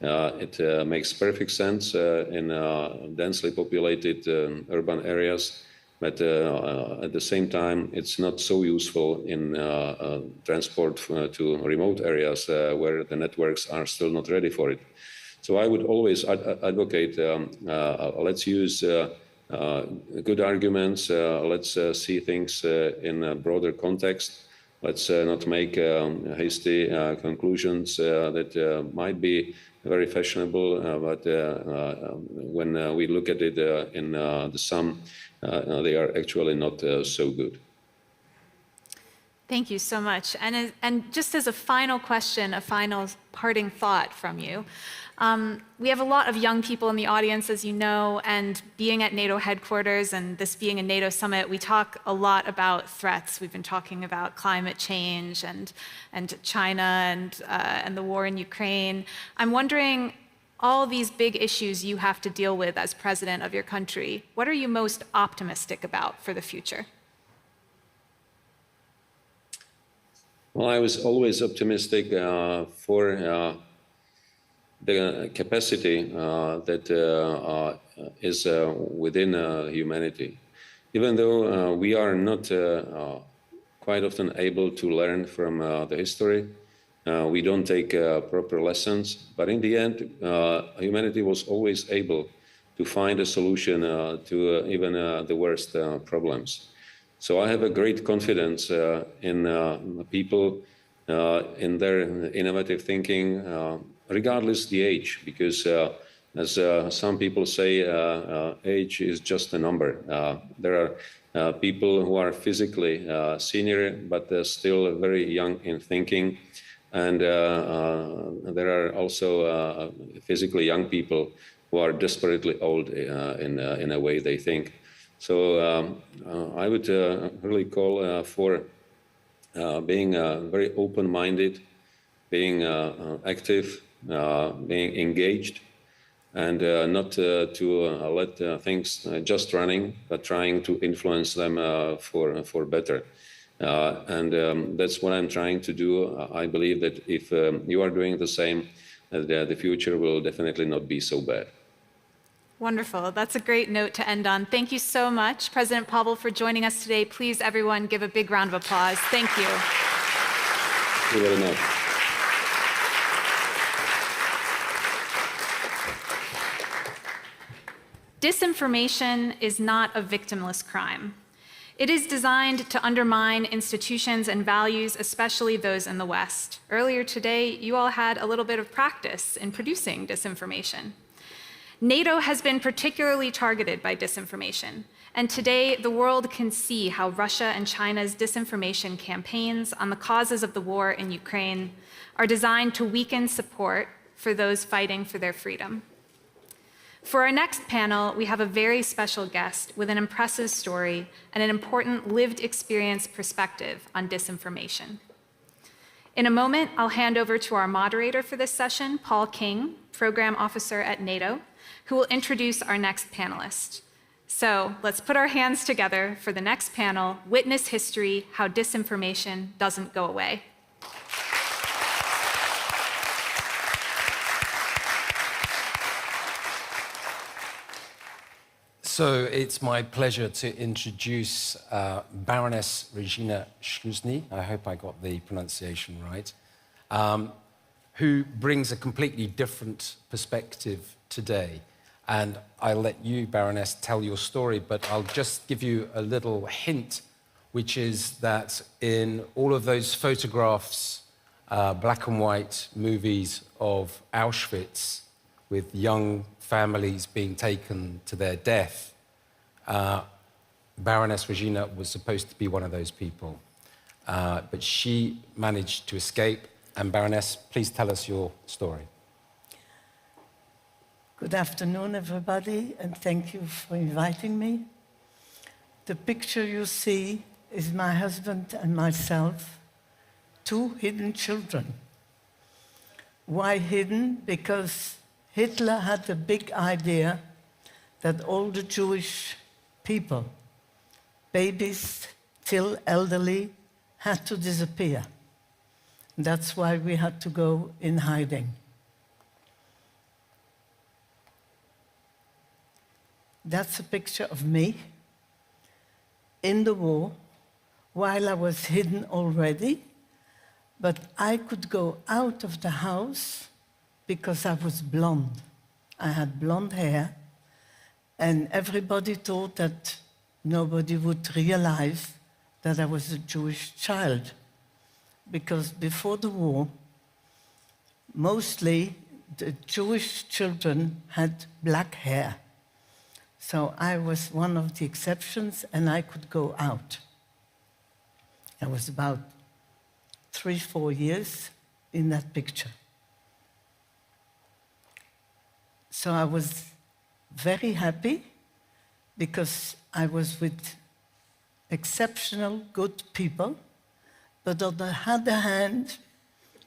It makes perfect sense in densely populated urban areas, but at the same time, it's not so useful in transport to remote areas where the networks are still not ready for it. So I would always advocate, let's use good arguments, let's see things in a broader context. Let's not make hasty conclusions that might be very fashionable, but when we look at it in the sum, they are actually not so good. Thank you so much. And just as a final question, a final parting thought from you, we have a lot of young people in the audience, as you know, and being at NATO headquarters and this being a NATO summit, we talk a lot about threats. We've been talking about climate change and China and the war in Ukraine. I'm wondering, all these big issues you have to deal with as president of your country, what are you most optimistic about for the future? Well, I was always optimistic for the capacity that is within humanity. Even though we are not quite often able to learn from the history, we don't take proper lessons, but in the end, humanity was always able to find a solution to even the worst problems. So I have a great confidence in people, in their innovative thinking, regardless the age, because as some people say, age is just a number. There are people who are physically senior, but they're still very young in thinking. And there are also physically young people who are desperately old in a way they think. So I would really call for being very open-minded, being active, being engaged, and not to let things just running, but trying to influence them for better. And that's what I'm trying to do. I believe that if you are doing the same, the future will definitely not be so bad. Wonderful. That's a great note to end on. Thank you so much, President Pavel, for joining us today. Please, everyone, give a big round of applause. Thank you. Thank you very much. Disinformation is not a victimless crime. It is designed to undermine institutions and values, especially those in the West. Earlier today, you all had a little bit of practice in producing disinformation. NATO has been particularly targeted by disinformation, and today the world can see how Russia and China's disinformation campaigns on the causes of the war in Ukraine are designed to weaken support for those fighting for their freedom. For our next panel, we have a very special guest with an impressive story and an important lived experience perspective on disinformation. In a moment, I'll hand over to our moderator for this session, Paul King, Program Officer at NATO, who will introduce our next panelist. So let's put our hands together for the next panel, Witness History, How Disinformation Doesn't Go Away. So it's my pleasure to introduce Baroness Regina Schlusny, I hope I got the pronunciation right, who brings a completely different perspective today. And I'll let you, Baroness, tell your story, but I'll just give you a little hint, which is that in all of those photographs, black and white movies of Auschwitz with young families being taken to their death, Baroness Regina was supposed to be one of those people. But she managed to escape. And Baroness, please tell us your story. Good afternoon, everybody, and thank you for inviting me. The picture you see is my husband and myself, two hidden children. Why hidden? Because Hitler had a big idea that all the Jewish people, babies till elderly, had to disappear. That's why we had to go in hiding. That's a picture of me in the war while I was hidden already, but I could go out of the house because I was blonde. I had blonde hair, and everybody thought that nobody would realize that I was a Jewish child, because before the war, mostly the Jewish children had black hair. So I was one of the exceptions, and I could go out. I was about 3-4 years in that picture. So I was very happy because I was with exceptional good people. But on the other hand,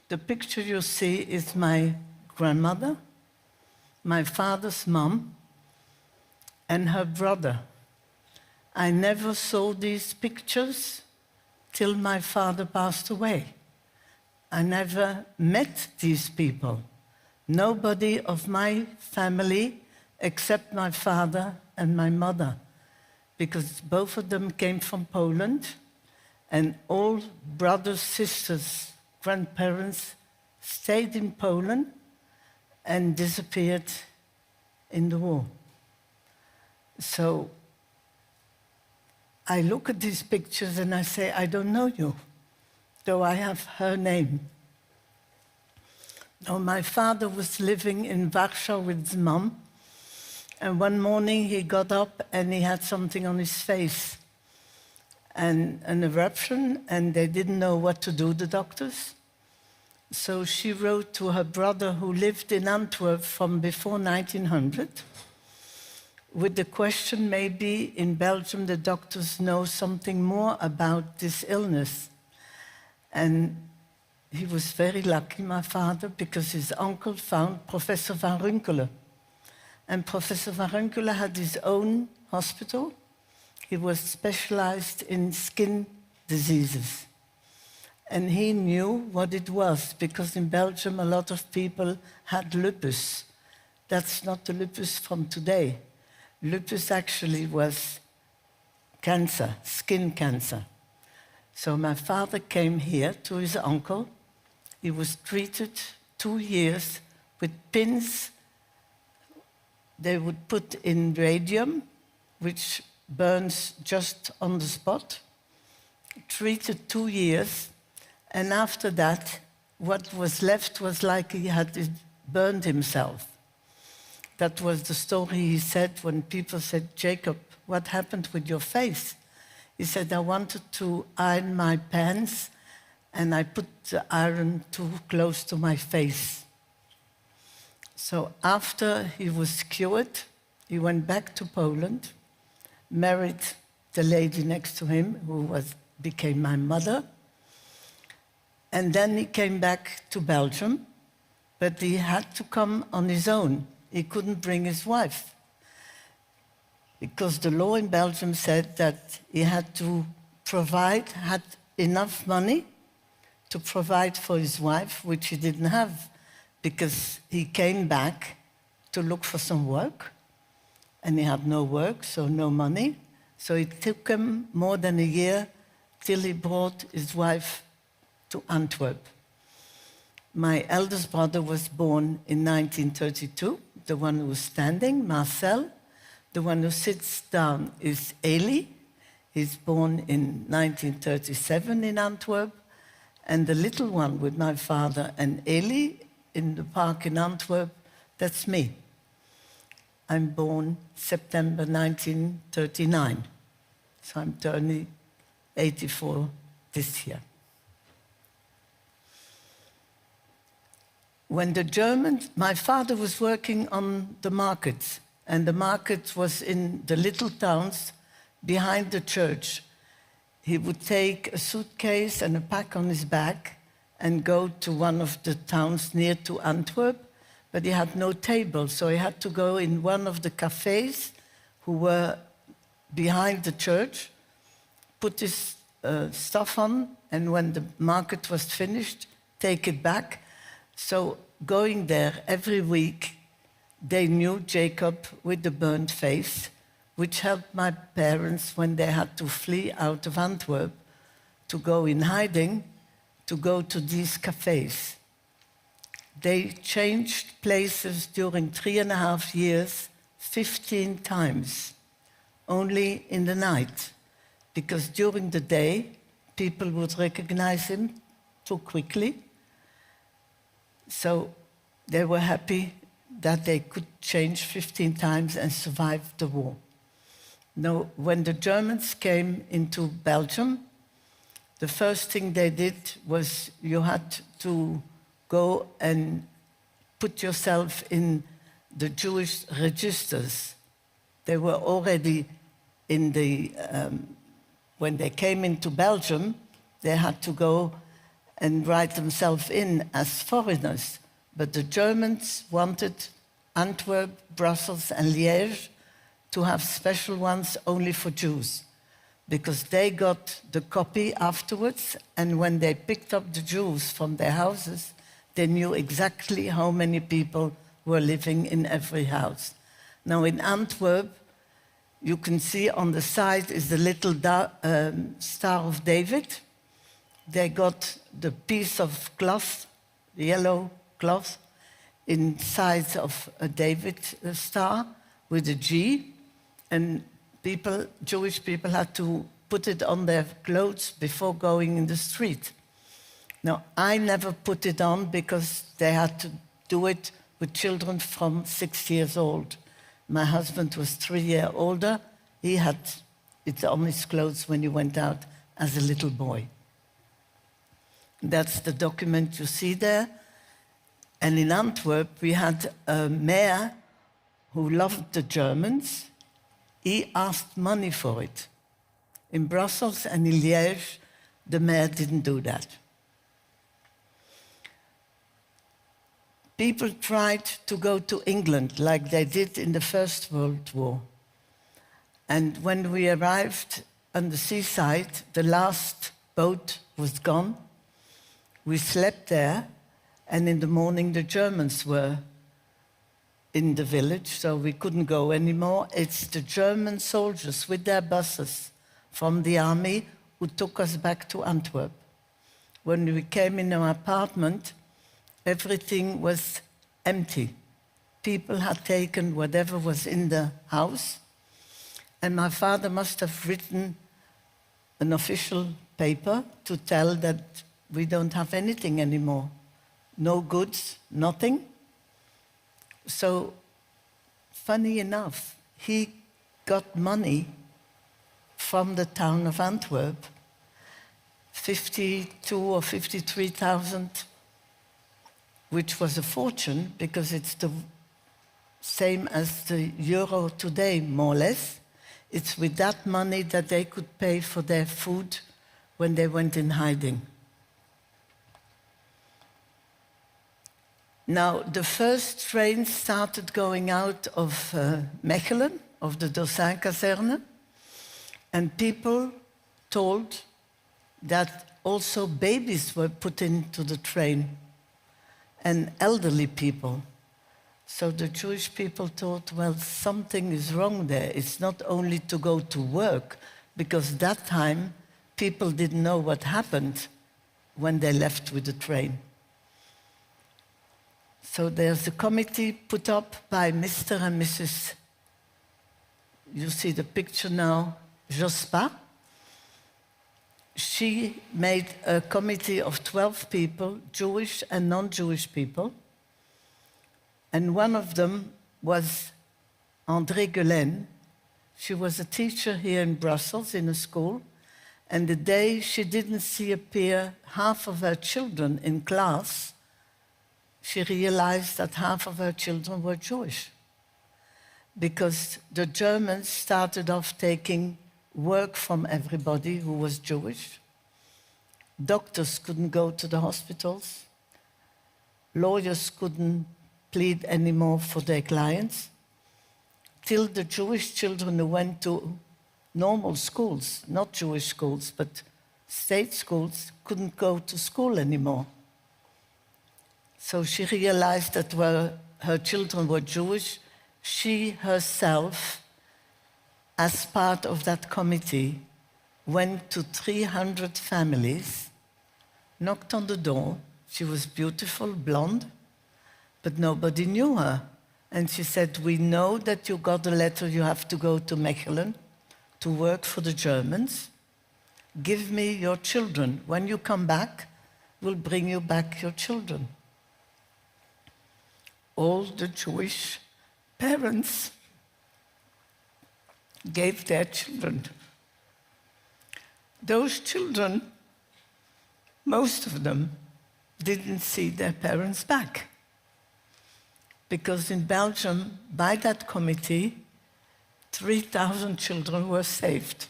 the picture you see is my grandmother, my father's mom, and her brother. I never saw these pictures till my father passed away. I never met these people. Nobody of my family except my father and my mother, because both of them came from Poland, and all brothers, sisters, grandparents stayed in Poland and disappeared in the war. So I look at these pictures and I say, I don't know you, though I have her name. Now, my father was living in Warsaw with his mom, and one morning he got up and he had something on his face, and an eruption, and they didn't know what to do, the doctors. So she wrote to her brother who lived in Antwerp from before 1900, with the question, maybe in Belgium the doctors know something more about this illness. And he was very lucky, my father, because his uncle found Professor van Runkelen. And Professor van Runkelen had his own hospital. He was specialized in skin diseases. And he knew what it was, because in Belgium a lot of people had lupus. That's not the lupus from today. Lupus actually was cancer, skin cancer. So my father came here to his uncle. He was treated 2 years with pins they would put in radium, which burns just on the spot. Treated 2 years, and after that, what was left was like he had burned himself. That was the story he said when people said, Jacob, what happened with your face? He said, I wanted to iron my pants, and I put the iron too close to my face. So after he was cured, he went back to Poland, married the lady next to him, who became my mother. And then he came back to Belgium, but he had to come on his own. He couldn't bring his wife, because the law in Belgium said that he had to had enough money to provide for his wife, which he didn't have, because he came back to look for some work, and he had no work, so no money. So it took him more than a year till he brought his wife to Antwerp. My eldest brother was born in 1932, the one who's standing, Marcel. The one who sits down is Eli. He's born in 1937 in Antwerp. And the little one with my father and Eli in the park in Antwerp, that's me. I'm born September 1939. So I'm turning 84 this year. When the Germans, my father was working on the markets, and the market was in the little towns behind the church. He would take a suitcase and a pack on his back and go to one of the towns near to Antwerp, but he had no table, so he had to go in one of the cafes who were behind the church, put his stuff on, and when the market was finished, take it back. So going there every week, they knew Jacob with the burnt face, which helped my parents when they had to flee out of Antwerp to go in hiding, to go to these cafes. They changed places during 3.5 years 15 times, only in the night, because during the day, people would recognize him too quickly. So they were happy that they could change 15 times and survive the war. Now, when the Germans came into Belgium, the first thing they did was you had to go and put yourself in the Jewish registers. They were already in the, when they came into Belgium, they had to go and write themselves in as foreigners. But the Germans wanted Antwerp, Brussels, and Liège to have special ones only for Jews, because they got the copy afterwards, and when they picked up the Jews from their houses, they knew exactly how many people were living in every house. Now in Antwerp, you can see on the side is the little Star of David. They got the piece of cloth, yellow cloth, inside of a David star with a G, and people, Jewish people, had to put it on their clothes before going in the street. Now, I never put it on because they had to do it with children from 6 years old. My husband was 3 years older. He had it on his clothes when he went out as a little boy. That's the document you see there. And in Antwerp, we had a mayor who loved the Germans. He asked money for it. In Brussels and in Liège, the mayor didn't do that. People tried to go to England like they did in the First World War. And when we arrived on the seaside, the last boat was gone. We slept there, and in the morning the Germans were in the village, so we couldn't go anymore. It's the German soldiers with their buses from the army who took us back to Antwerp. When we came in our apartment, everything was empty. People had taken whatever was in the house, and my father must have written an official paper to tell that we don't have anything anymore. No goods, nothing. So, funny enough, he got money from the town of Antwerp, 52 or 53,000, which was a fortune because it's the same as the euro today, more or less. It's with that money that they could pay for their food when they went in hiding. Now, the first train started going out of Mechelen, of the Dossin-kazerne, and people told that also babies were put into the train, and elderly people. So the Jewish people thought, well, something is wrong there. It's not only to go to work, because that time people didn't know what happened when they left with the train. So there's a committee put up by Mr. and Mrs. You see the picture now, Jospin. She made a committee of 12 people, Jewish and non-Jewish people. And one of them was André Guelaine. She was a teacher here in Brussels in a school. And the day she didn't see appear half of her children in class, she realized that half of her children were Jewish, because the Germans started off taking work from everybody who was Jewish. Doctors couldn't go to the hospitals. Lawyers couldn't plead anymore for their clients, till the Jewish children who went to normal schools, not Jewish schools, but state schools, couldn't go to school anymore. So she realized that while her children were Jewish, she herself, as part of that committee, went to 300 families, knocked on the door. She was beautiful, blonde, but nobody knew her. And she said, we know that you got a letter, you have to go to Mechelen to work for the Germans. Give me your children. When you come back, we'll bring you back your children. All the Jewish parents gave their children. Those children, most of them, didn't see their parents back. Because in Belgium, by that committee, 3,000 children were saved.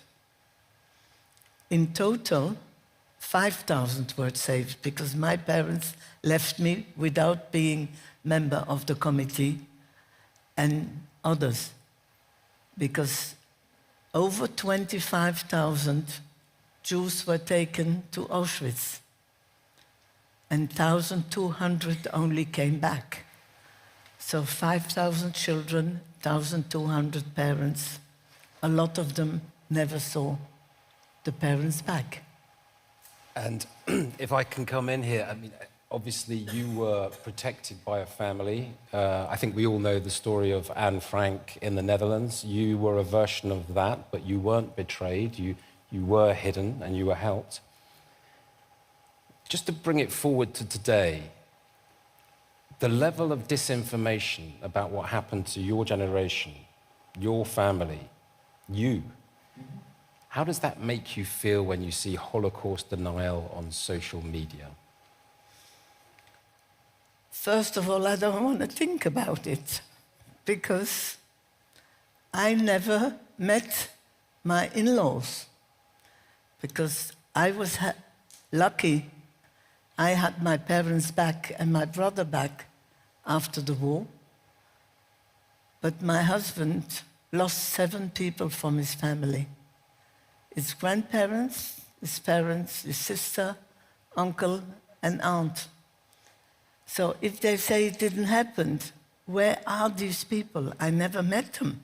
In total, 5,000 were saved because my parents left me without being member of the committee and others. Because over 25,000 Jews were taken to Auschwitz and 1,200 only came back. So 5,000 children, 1,200 parents, a lot of them never saw the parents back. And if I can come in here, I mean, obviously you were protected by a family. I think we all know the story of Anne Frank in the Netherlands. You were a version of that, but you weren't betrayed. You were hidden and you were helped. Just to bring it forward to today, the level of disinformation about what happened to your generation, your family, you, how does that make you feel when you see Holocaust denial on social media? First of all, I don't want to think about it because I never met my in-laws because I was lucky. I had my parents back and my brother back after the war. But my husband lost 7 people from his family. His grandparents, his parents, his sister, uncle, and aunt. So if they say it didn't happen, where are these people? I never met them.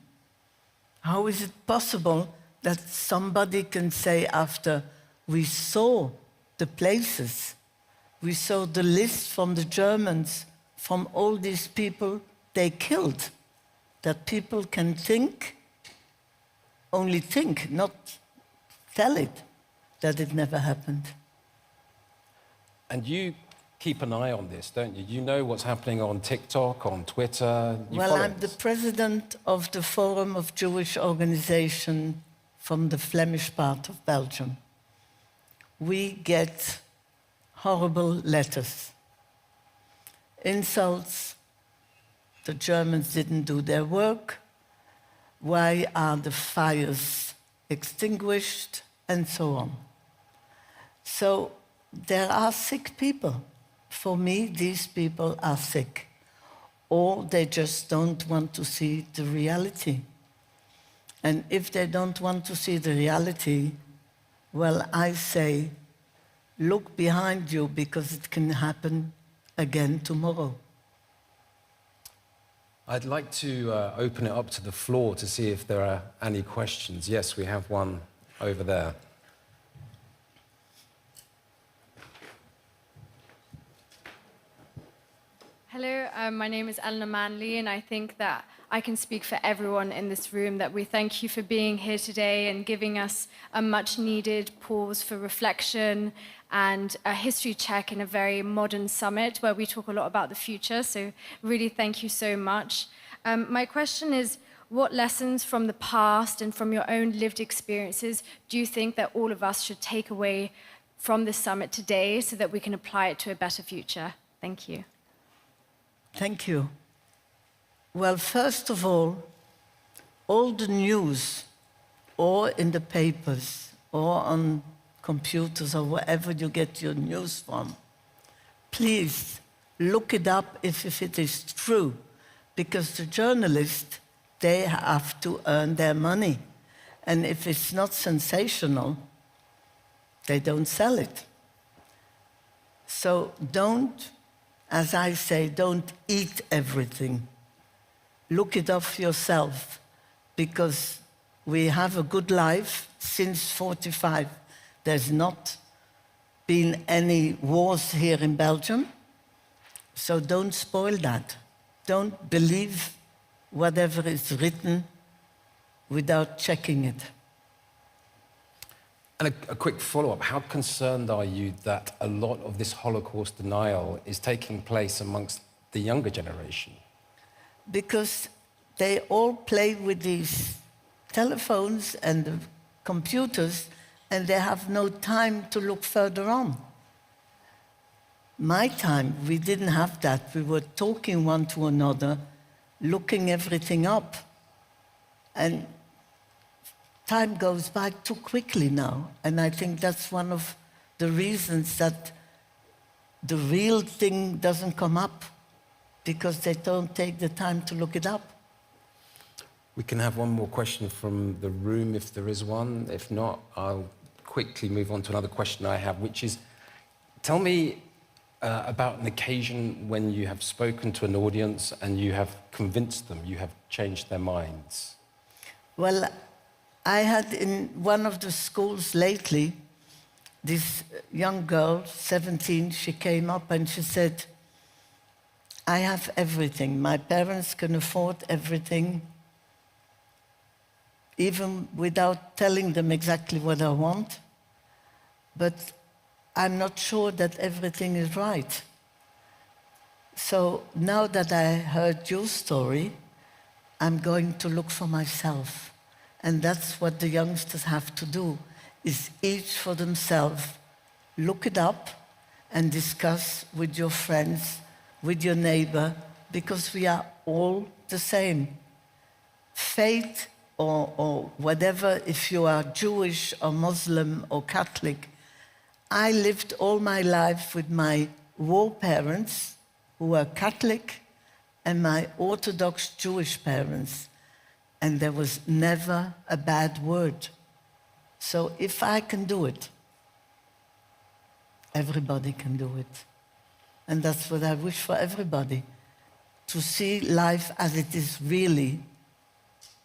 How is it possible that somebody can say after we saw the places, we saw the list from the Germans, from all these people they killed, that people can think, only think, not tell it, that it never happened. And you keep an eye on this, don't you? You know what's happening on TikTok, on Twitter. Well, I'm the president of the Forum of Jewish Organization from the Flemish part of Belgium. We get horrible letters, insults. The Germans didn't do their work. Why are the fires extinguished? And so on. So there are sick people. For me, these people are sick. Or they just don't want to see the reality. And if they don't want to see the reality, well, I say, look behind you because it can happen again tomorrow. I'd like to open it up to the floor to see if there are any questions. Yes, we have one over there. Hello, my name is Eleanor Manley, and I think that I can speak for everyone in this room that we thank you for being here today and giving us a much-needed pause for reflection and a history check in a very modern summit where we talk a lot about the future. So really thank you so much. My question is, what lessons from the past and from your own lived experiences do you think that all of us should take away from this summit today so that we can apply it to a better future? Thank you. Thank you. Well, first of all the news, or in the papers, or on computers, or wherever you get your news from, please look it up if it is true, because the journalists, they have to earn their money. And if it's not sensational, they don't sell it. So don't, as I say, don't eat everything. Look it up yourself, because we have a good life since 45. There's not been any wars here in Belgium, so don't spoil that. Don't believe whatever is written without checking it. And a quick follow-up, how concerned are you that a lot of this Holocaust denial is taking place amongst the younger generation? Because they all play with these telephones and the computers, and they have no time to look further on. My time, we didn't have that. We were talking one to another, looking everything up. And time goes by too quickly now. And I think that's one of the reasons that the real thing doesn't come up, because they don't take the time to look it up. We can have one more question from the room if there is one. If not, I'll quickly move on to another question I have, which is, tell me about an occasion when you have spoken to an audience and you have convinced them, you have changed their minds. Well, I had in one of the schools lately, this young girl, 17, she came up and she said, I have everything. My parents can afford everything, even without telling them exactly what I want. But I'm not sure that everything is right. So now that I heard your story, I'm going to look for myself. And that's what the youngsters have to do, is each for themselves, look it up and discuss with your friends, with your neighbor, because we are all the same. Faith or whatever, if you are Jewish or Muslim or Catholic, I lived all my life with my war parents, who were Catholic, and my Orthodox Jewish parents. And there was never a bad word. So if I can do it, everybody can do it. And that's what I wish for everybody, to see life as it is really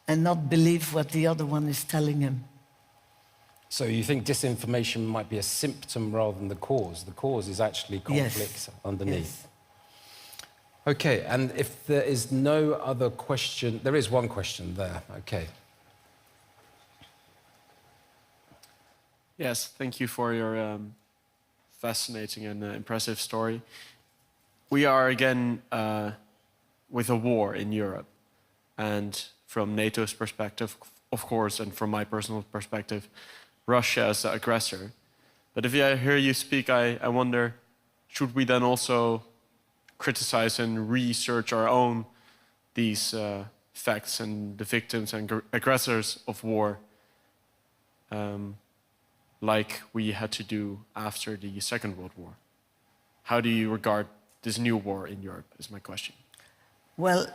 and not believe what the other one is telling him. So you think disinformation might be a symptom rather than the cause? The cause is actually conflict Yes. underneath. Yes. Okay, and if there is no other question, there is one question there, okay. Yes, thank you for your fascinating and impressive story. We are again with a war in Europe, and from NATO's perspective, of course, and from my personal perspective, Russia as the aggressor. But if I hear you speak, I wonder, should we then also criticize and research our own these facts and the victims and aggressors of war, like we had to do after the Second World War? How do you regard this new war in Europe, is my question. Well,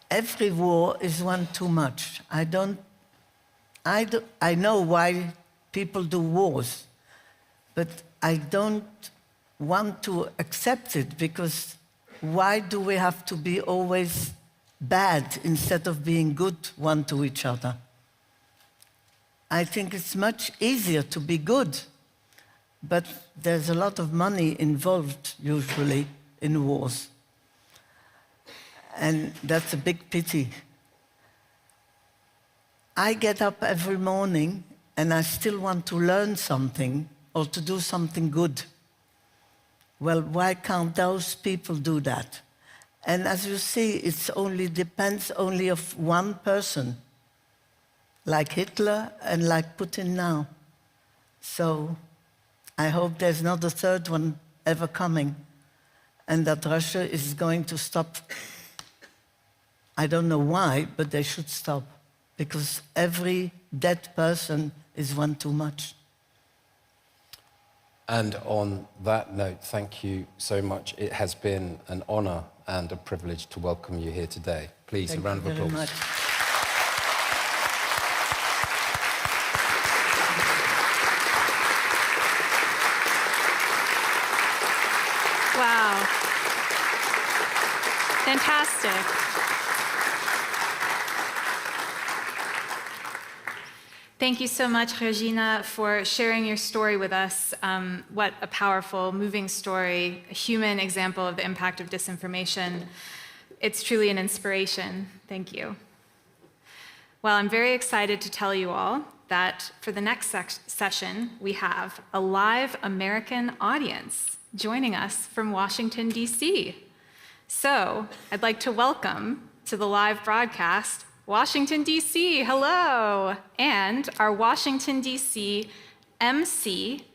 every war is one too much. I know why people do wars, but I don't want to accept it, because why do we have to be always bad instead of being good one to each other? I think it's much easier to be good, but there's a lot of money involved usually in wars. And that's a big pity. I get up every morning and I still want to learn something or to do something good. Well, why can't those people do that? And as you see, it only depends only of one person, like Hitler and like Putin now. So I hope there's not a third one ever coming, and that Russia is going to stop. I don't know why, but they should stop, because every dead person is one too much. And on that note, thank you so much. It has been an honor and a privilege to welcome you here today. Please, a round of applause. Much. Wow. Fantastic. Thank you so much, Regina, for sharing your story with us. What a powerful, moving story, a human example of the impact of disinformation. It's truly an inspiration. Thank you. Well, I'm very excited to tell you all that for the next session, we have a live American audience joining us from Washington, D.C. So I'd like to welcome to the live broadcast Washington, D.C., hello! And our Washington, D.C. MC,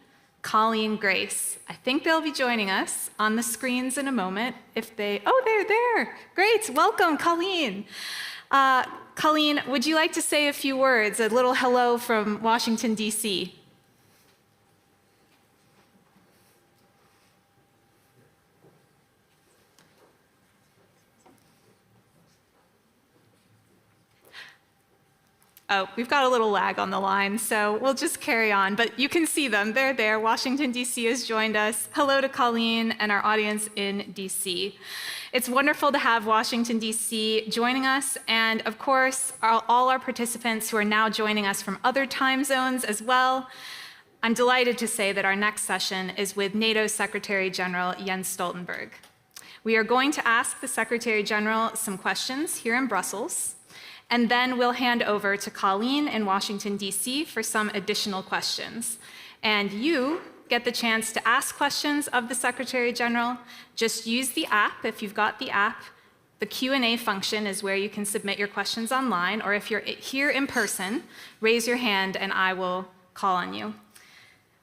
Colleen Grace. I think they'll be joining us on the screens in a moment. Oh, they're there. Great, welcome, Colleen. Colleen, would you like to say a few words, a little hello from Washington, D.C.? Oh, we've got a little lag on the line, so we'll just carry on. But you can see them. They're there. Washington, D.C. has joined us. Hello to Colleen and our audience in D.C. It's wonderful to have Washington, D.C. joining us, and of course, all our participants who are now joining us from other time zones as well. I'm delighted to say that our next session is with NATO Secretary General Jens Stoltenberg. We are going to ask the Secretary General some questions here in Brussels, and then we'll hand over to Colleen in Washington, D.C. for some additional questions. And you get the chance to ask questions of the Secretary General. Just use the app if you've got the app. The Q&A function is where you can submit your questions online, or if you're here in person, raise your hand and I will call on you.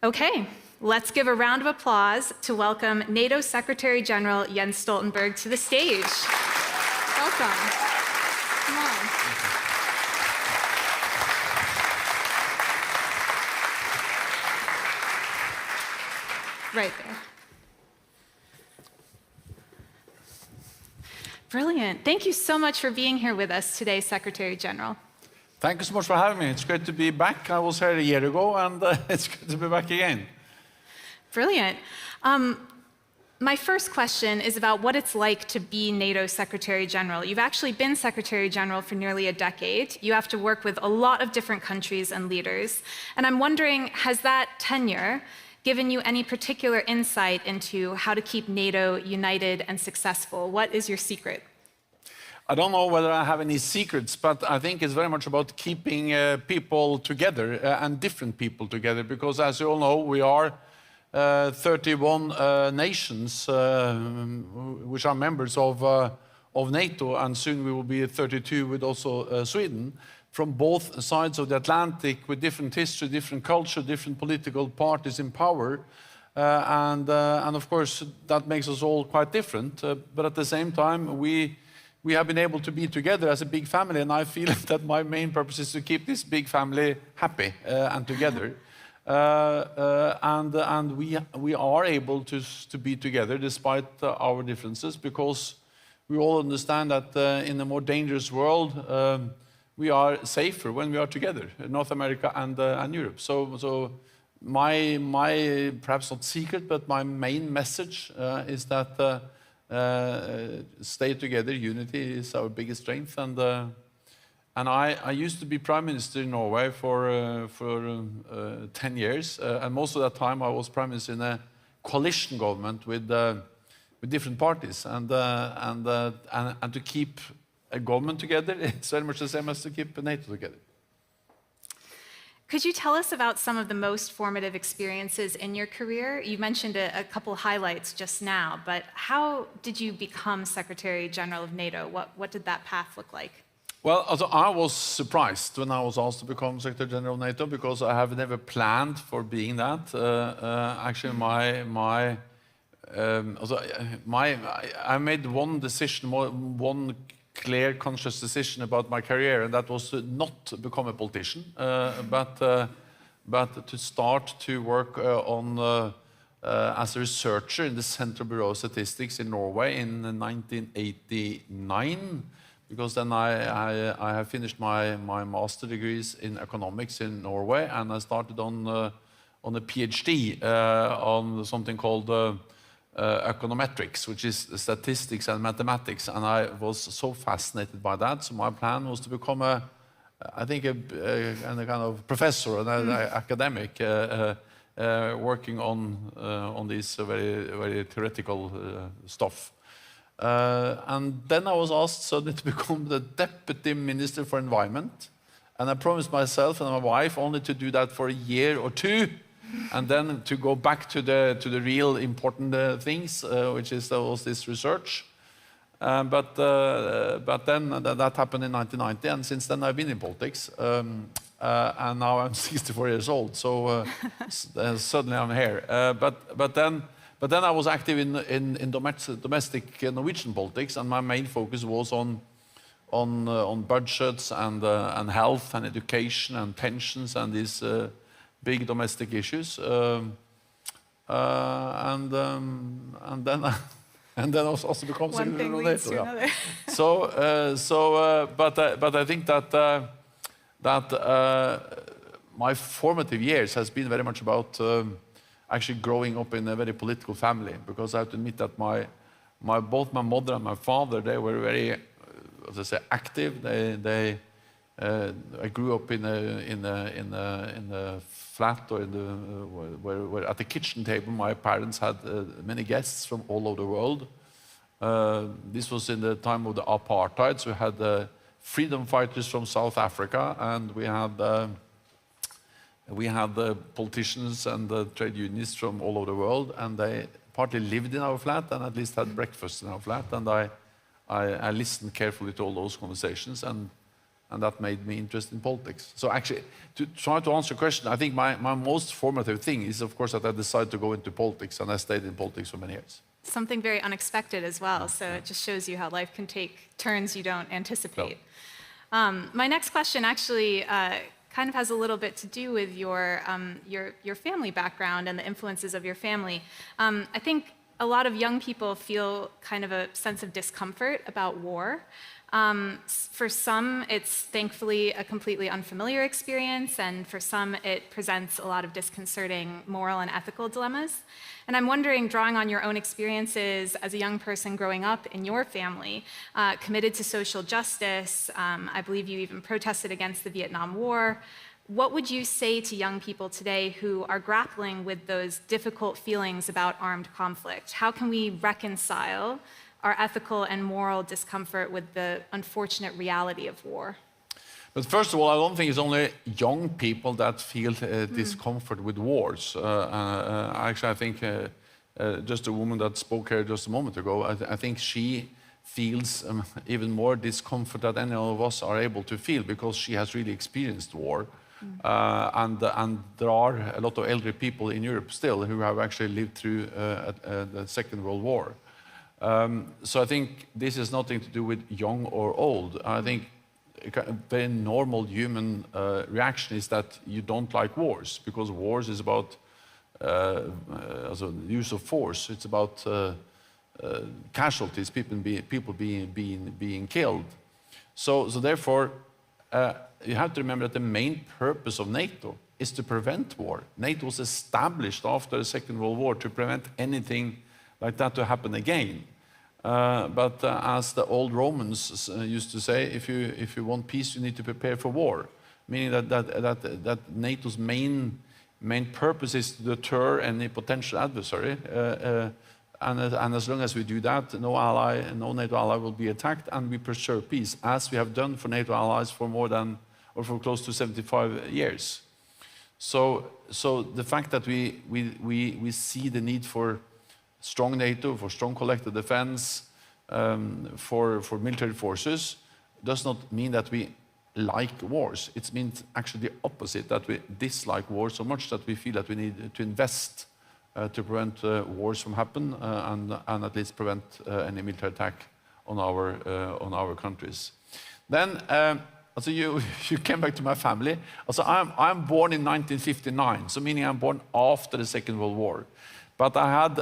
Okay, let's give a round of applause to welcome NATO Secretary General Jens Stoltenberg to the stage. Welcome. Come on. Right there. Brilliant. Thank you so much for being here with us today, Secretary General. Thank you so much for having me. It's great to be back. I was here a year ago, and it's good to be back again. Brilliant. My first question is about what it's like to be NATO Secretary General. You've actually been Secretary General for nearly a decade. You have to work with a lot of different countries and leaders. And I'm wondering, has that tenure given you any particular insight into how to keep NATO united and successful? What is your secret? I don't know whether I have any secrets, but I think it's very much about keeping people together and different people together, because as you all know, we are 31 nations which are members of NATO, and soon we will be 32 with also Sweden, from both sides of the Atlantic, with different history, different culture, different political parties in power. And of course, that makes us all quite different. But at the same time, we have been able to be together as a big family, and I feel that my main purpose is to keep this big family happy and together. And we are able to be together despite our differences, because we all understand that in a more dangerous world, we are safer when we are together, North America and Europe. So my perhaps not secret, but my main message is that stay together. Unity is our biggest strength. And I used to be Prime Minister in Norway for 10 years, and most of that time I was Prime Minister in a coalition government with different parties. And to keep a government together, it's very much the same as to keep NATO together. Could you tell us about some of the most formative experiences in your career? You mentioned a couple highlights just now, but how did you become Secretary General of NATO? What did that path look like? Well, also, I was surprised when I was asked to become Secretary General of NATO, because I have never planned for being that. Actually, I made one decision, one clear, conscious decision about my career, and that was to not become a politician, but to start to work on as a researcher in the Central Bureau of Statistics in Norway in 1989, because then I have finished my master degrees in economics in Norway, and I started on a PhD on something called econometrics, which is statistics and mathematics, and I was so fascinated by that. So my plan was to become a kind of professor, an academic, working on these very theoretical stuff. And then I was asked suddenly to become the Deputy Minister for Environment, and I promised myself and my wife only to do that for a year or two, and then to go back to the real important things, which was this research. But then that happened in 1990, and since then I've been in politics, and now I'm 64 years old. So suddenly I'm here. But then I was active in domestic Norwegian politics, and my main focus was on budgets and health and education and pensions and these big domestic issues. And then I also become secretary of NATO. But I think that my formative years has been very much about actually growing up in a very political family, because I have to admit that both my mother and my father, they were very, as I say, active. I grew up in a flat, or where at the kitchen table my parents had many guests from all over the world. This was in the time of the apartheid, so we had freedom fighters from South Africa, and we had politicians and trade unionists from all over the world, and they partly lived in our flat and at least had breakfast in our flat, and I listened carefully to all those conversations, and that made me interested in politics. So actually, to try to answer your question, I think my most formative thing is, of course, that I decided to go into politics, and I stayed in politics for many years. Something very unexpected as well, so it just shows you how life can take turns you don't anticipate. My next question actually kind of has a little bit to do with your family background and the influences of your family. I think a lot of young people feel kind of a sense of discomfort about war. For some, it's thankfully a completely unfamiliar experience, and for some, it presents a lot of disconcerting moral and ethical dilemmas. And I'm wondering, drawing on your own experiences as a young person growing up in your family, committed to social justice, I believe you even protested against the Vietnam War, what would you say to young people today who are grappling with those difficult feelings about armed conflict? How can we reconcile our ethical and moral discomfort with the unfortunate reality of war? But first of all, I don't think it's only young people that feel discomfort with wars. Actually, I think just a woman that spoke here just a moment ago, I think she feels even more discomfort than any of us are able to feel, because she has really experienced war. And there are a lot of elderly people in Europe still who have actually lived through the Second World War. So I think this has nothing to do with young or old. I think a very normal human reaction is that you don't like wars, because wars is about use of force. It's about casualties, people being killed. So therefore, you have to remember that the main purpose of NATO is to prevent war. NATO was established after the Second World War to prevent anything like that to happen again. But as the old Romans used to say, if you want peace, you need to prepare for war. Meaning that NATO's main purpose is to deter any potential adversary. And as long as we do that, no NATO ally will be attacked, and we preserve peace, as we have done for NATO allies for for close to 75 years. So the fact that we see the need for strong NATO, for strong collective defense, for military forces, does not mean that we like wars. It means actually the opposite, that we dislike wars so much that we feel that we need to invest to prevent wars from happening and at least prevent any military attack on our countries. Then, also you came back to my family. Also, I'm born in 1959, so meaning I'm born after the Second World War. But I had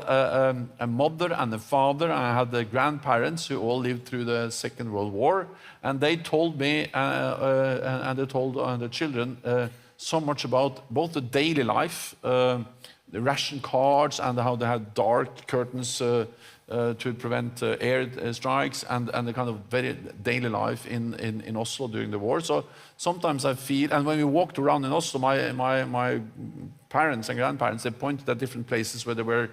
a mother and a father, and I had the grandparents who all lived through the Second World War, and they told me, and they told the children so much about both the daily life, the ration cards, and how they had dark curtains to prevent air strikes, and the kind of very daily life in Oslo during the war. So sometimes I feel, and when we walked around in Oslo, my parents and grandparents, they pointed at different places where there were,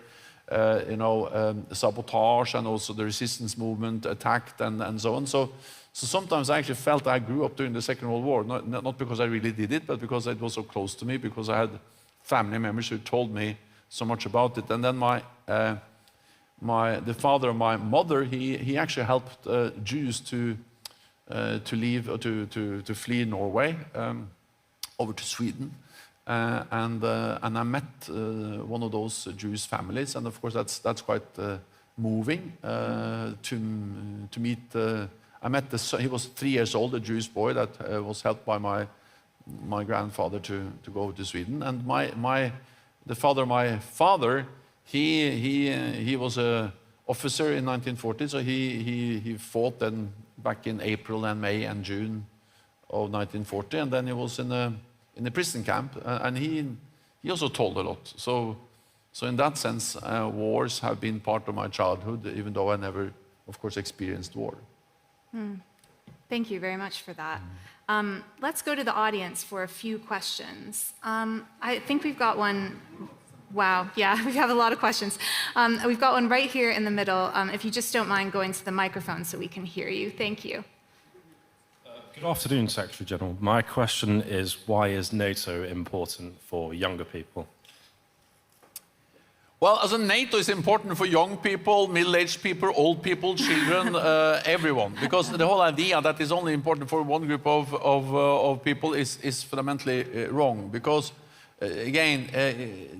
sabotage, and also the resistance movement attacked, and so on. So sometimes I actually felt I grew up during the Second World War, not because I really did it, but because it was so close to me, because I had family members who told me so much about it. And then the father of my mother, he actually helped Jews to leave, or to flee Norway over to Sweden. And I met one of those Jewish families, and of course that's quite moving to meet. I met the son. He was 3 years old, a Jewish boy that was helped by my grandfather to go to Sweden. And the father of my father, he was a officer in 1940, so he fought then back in April and May and June of 1940, and then he was in a prison camp, and he also told a lot. So in that sense, wars have been part of my childhood, even though I never, of course, experienced war. Thank you very much for that. Let's go to the audience for a few questions. I think we've got one. Wow, yeah, we have a lot of questions. We've got one right here in the middle. If you just don't mind going to the microphone so we can hear you. Thank you. Good afternoon, Secretary General. My question is, why is NATO important for younger people? Well, as a NATO is important for young people, middle-aged people, old people, children, everyone. Because the whole idea that is only important for one group of people is fundamentally wrong. Because, again,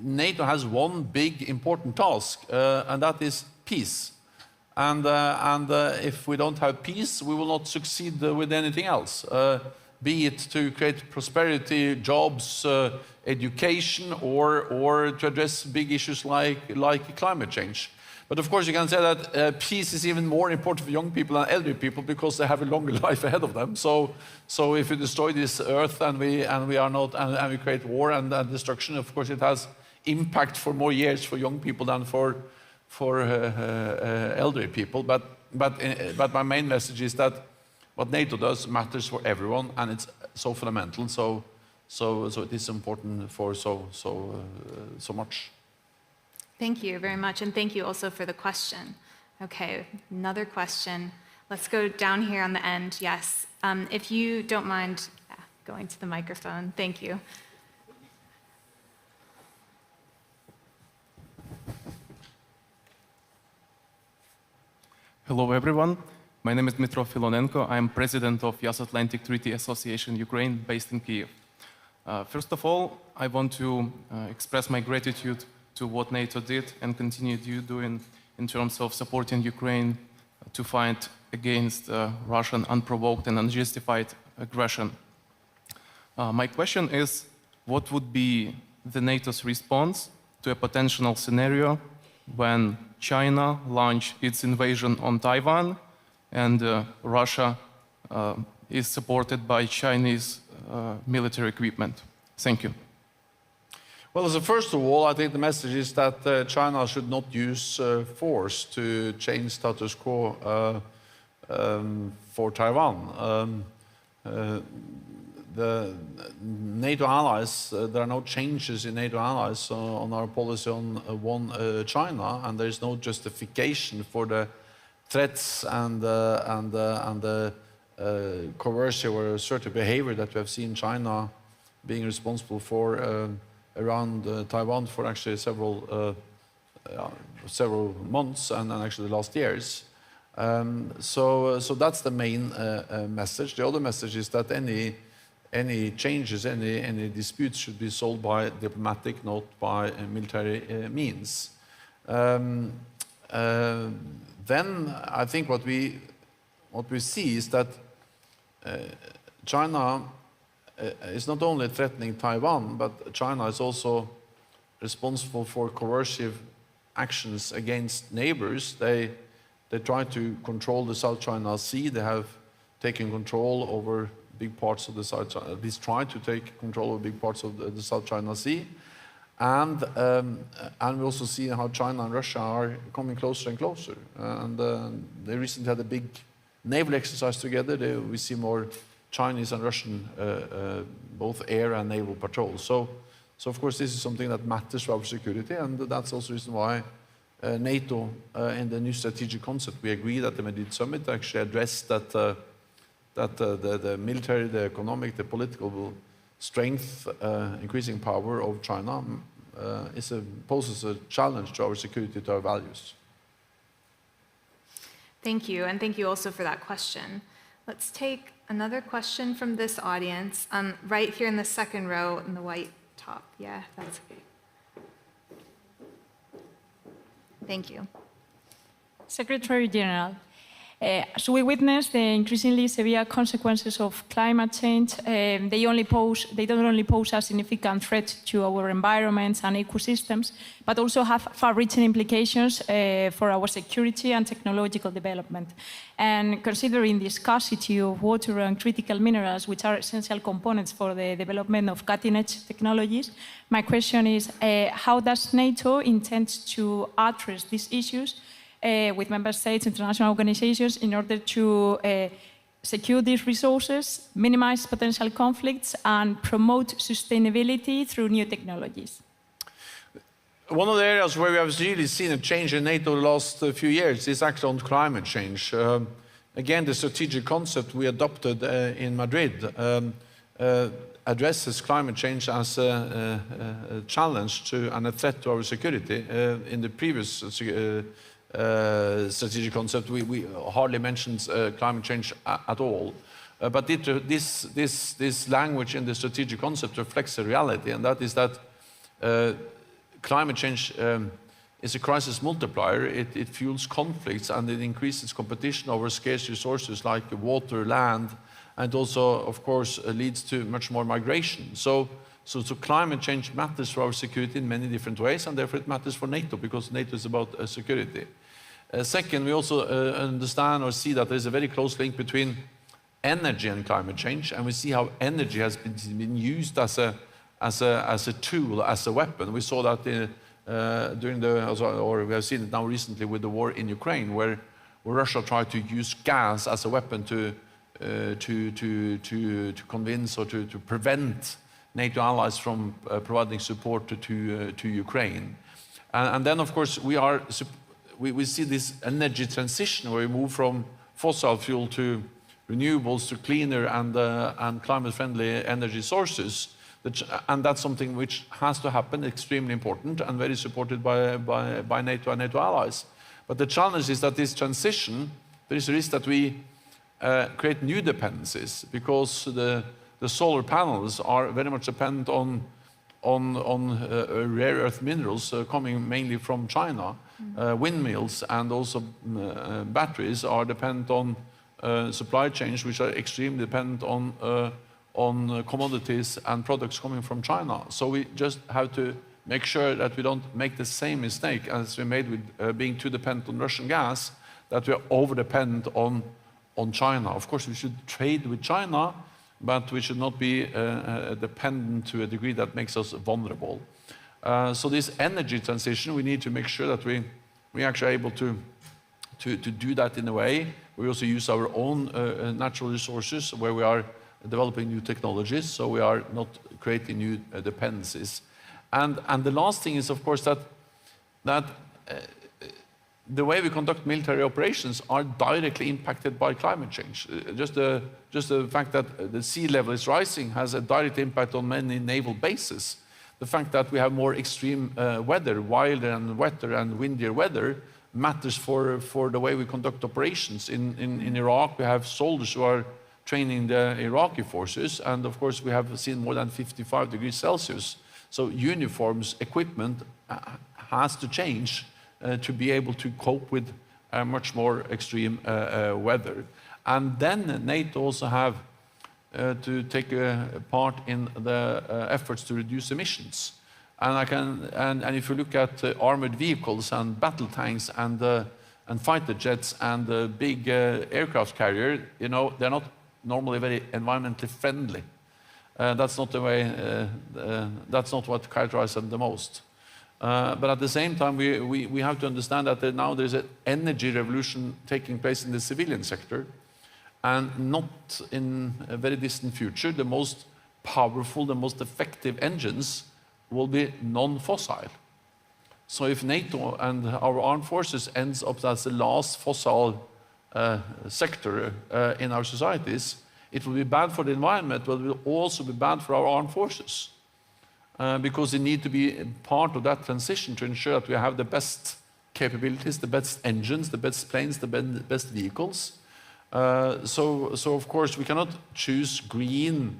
NATO has one big important task, and that is peace. And if we don't have peace, we will not succeed with anything else. Be it to create prosperity, jobs, education, or to address big issues like climate change. But of course, you can say that peace is even more important for young people than elderly people, because they have a longer life ahead of them. So if we destroy this earth and we create war and destruction, of course, it has impact for more years for young people than for elderly people. But my main message is that what NATO does matters for everyone, and it's so fundamental. So it is important for so much. Thank you very much, and thank you also for the question. Okay, another question. Let's go down here on the end. Yes, if you don't mind going to the microphone. Thank you. Hello, everyone. My name is Dmytro Filonenko. I am president of Transatlantic Treaty Association Ukraine, based in Kyiv. First of all, I want to express my gratitude to what NATO did and continued doing in terms of supporting Ukraine to fight against Russian unprovoked and unjustified aggression. My question is, what would be the NATO's response to a potential scenario when China launched its invasion on Taiwan and Russia is supported by Chinese military equipment? Thank you. Well, first of all, I think the message is that China should not use force to change status quo for Taiwan. The NATO allies, there are no changes in NATO allies on our policy on China, and there is no justification for the threats and the coercive or assertive behavior that we have seen China being responsible for around Taiwan for actually several months and actually the last years. So that's the main message. The other message is that any changes, any disputes should be solved by diplomatic, not by military means. Then I think what we see is that China is not only threatening Taiwan, but China is also responsible for coercive actions against neighbors. They try to control the South China Sea. They have taken control over big parts of the South China, at least try to take control of big parts of the South China Sea. And we also see how China and Russia are coming closer and closer. They recently had a big naval exercise together. We see more Chinese and Russian, both air and naval patrols. So of course, this is something that matters for our security, and that's also the reason why NATO, in the new strategic concept, we agreed at the Madrid summit, actually addressed that the military, the economic, the political strength, increasing power of China poses a challenge to our security, to our values. Thank you, and thank you also for that question. Let's take another question from this audience, right here in the second row in the white top. Yeah, that's okay. Thank you. Secretary General, as we witness the increasingly severe consequences of climate change, they don't only pose a significant threat to our environments and ecosystems, but also have far-reaching implications for our security and technological development. And considering the scarcity of water and critical minerals, which are essential components for the development of cutting-edge technologies, my question is, how does NATO intend to address these issues with member states, international organizations, in order to secure these resources, minimize potential conflicts, and promote sustainability through new technologies? One of the areas where we have really seen a change in NATO the last few years is actually on climate change. Again, the strategic concept we adopted in Madrid addresses climate change as a challenge to and a threat to our security. In the previous strategic concept, we hardly mentioned climate change at all. But this language in the strategic concept reflects a reality, and that is that climate change is a crisis multiplier. It fuels conflicts, and it increases competition over scarce resources like water, land, and also, of course, leads to much more migration. So climate change matters for our security in many different ways, and therefore it matters for NATO, because NATO is about security. Second, we also understand or see that there is a very close link between energy and climate change, and we see how energy has been used as a tool, as a weapon. We saw that or we have seen it now recently with the war in Ukraine, where Russia tried to use gas as a weapon to convince or to prevent NATO allies from providing support to Ukraine. And then, of course, we see this energy transition where we move from fossil fuel to renewables, to cleaner and climate-friendly energy sources. And that's something which has to happen, extremely important, and very supported by NATO and NATO allies. But the challenge is that this transition, there is a risk that we create new dependencies, because the solar panels are very much dependent on rare earth minerals coming mainly from China. Windmills and also batteries are dependent on supply chains which are extremely dependent on commodities and products coming from China. So we just have to make sure that we don't make the same mistake as we made with being too dependent on Russian gas, that we are over-dependent on China. Of course, we should trade with China, but we should not be dependent to a degree that makes us vulnerable. So this energy transition, we need to make sure that we actually are able to do that in a way. We also use our own natural resources where we are developing new technologies, so we are not creating new dependencies. And the last thing is, of course, that the way we conduct military operations are directly impacted by climate change. Just the fact that the sea level is rising has a direct impact on many naval bases. The fact that we have more extreme weather, wilder and wetter and windier weather, matters for the way we conduct operations. In Iraq, we have soldiers who are training the Iraqi forces, and of course we have seen more than 55 degrees Celsius. So uniforms, equipment has to change to be able to cope with much more extreme weather. And then NATO also have to take a part in the efforts to reduce emissions. And if you look at armored vehicles and battle tanks and fighter jets and the big aircraft carrier, you know, they're not normally very environmentally friendly. That's not the way. That's not what characterizes them the most. But at the same time, we have to understand that now there's an energy revolution taking place in the civilian sector, and not in a very distant future, the most powerful, the most effective engines will be non-fossil. So if NATO and our armed forces ends up as the last fossil sector in our societies, it will be bad for the environment, but it will also be bad for our armed forces. Because they need to be part of that transition to ensure that we have the best capabilities, the best engines, the best planes, the best vehicles. So of course, we cannot choose green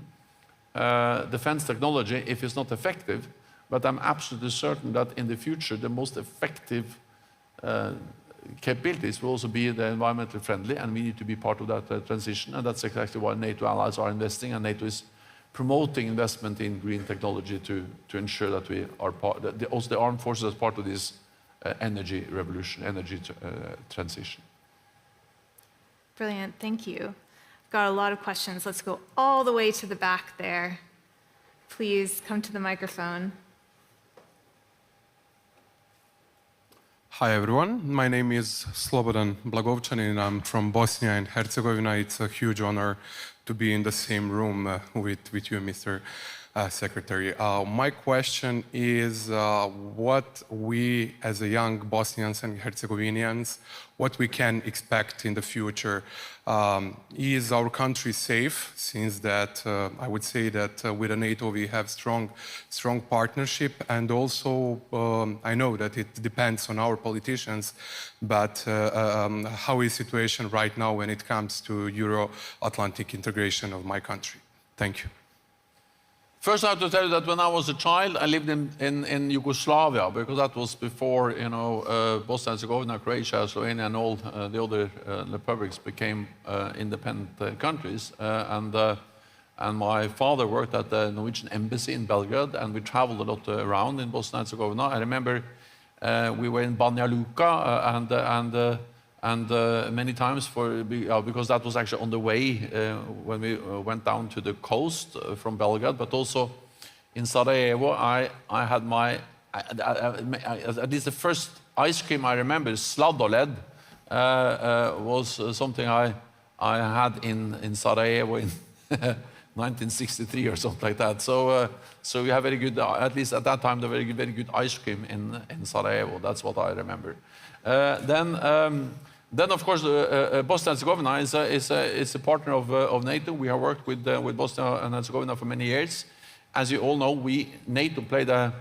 defense technology if it's not effective, but I'm absolutely certain that in the future, the most effective capabilities will also be the environmentally friendly, and we need to be part of that transition, and that's exactly why NATO allies are investing, and NATO is promoting investment in green technology to ensure that we are part, also the armed forces as part of this energy revolution, energy transition. Brilliant, thank you. Got a lot of questions. Let's go all the way to the back there. Please come to the microphone. Hi everyone, my name is Slobodan Blagovčanin and I'm from Bosnia and Herzegovina. It's a huge honor to be in the same room with you, Mr. Secretary. My question is what we as a young Bosnians and Herzegovinians, what we can expect in the future. Is our country safe, since that I would say that with NATO we have strong partnership, and also I know that it depends on our politicians, but how is the situation right now when it comes to Euro-Atlantic integration of my country? Thank you. First, I have to tell you that when I was a child, I lived in Yugoslavia, because that was before, you know, Bosnia and Herzegovina, Croatia, Slovenia, and all the other republics became independent countries. And my father worked at the Norwegian embassy in Belgrade, and we traveled a lot around in Bosnia and Herzegovina. I remember we were in Banja Luka, and many times because that was actually on the way when we went down to the coast from Belgrade, but also in Sarajevo, I had my, at least the first ice cream I remember, sladoled, was something I had in Sarajevo in 1963 or something like that. So we have very good, at least at that time, the very good ice cream in Sarajevo. That's what I remember. Then, of course, Bosnia and Herzegovina is a partner of NATO. We have worked with Bosnia and Herzegovina for many years. As you all know, NATO played a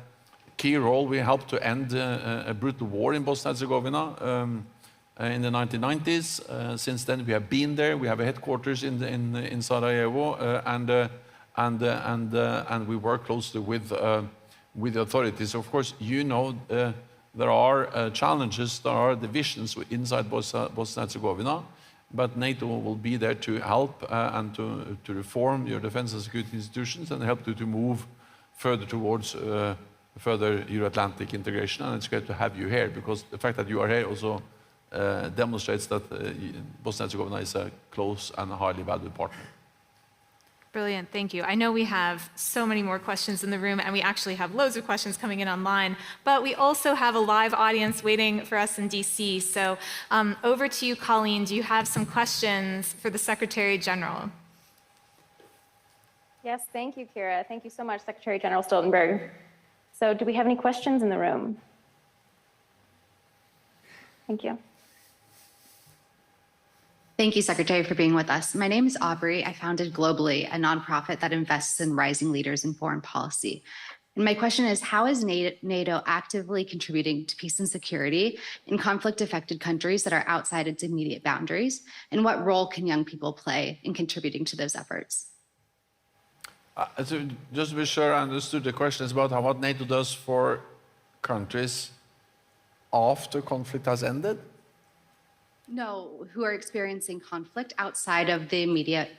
key role. We helped to end a brutal war in Bosnia and Herzegovina in the 1990s. Since then, we have been there. We have a headquarters in Sarajevo, and we work closely with the authorities. Of course, you know. There are challenges, there are divisions inside Bosnia and Herzegovina, but NATO will be there to help and to reform your defense and security institutions and help you to move further towards further Euro-Atlantic integration. And it's great to have you here, because the fact that you are here also demonstrates that Bosnia and Herzegovina is a close and highly valued partner. Brilliant, thank you. I know we have so many more questions in the room, and we actually have loads of questions coming in online, but we also have a live audience waiting for us in DC. So over to you, Colleen. Do you have some questions for the Secretary General? Yes, thank you, Kira. Thank you so much, Secretary General Stoltenberg. So do we have any questions in the room? Thank you. Thank you, Secretary, for being with us. My name is Aubrey. I founded Globally, a nonprofit that invests in rising leaders in foreign policy. And my question is, how is NATO actively contributing to peace and security in conflict-affected countries that are outside its immediate boundaries? And what role can young people play in contributing to those efforts? So just to be sure I understood the question is about what NATO does for countries after conflict has ended? No, who are experiencing conflict outside of the immediate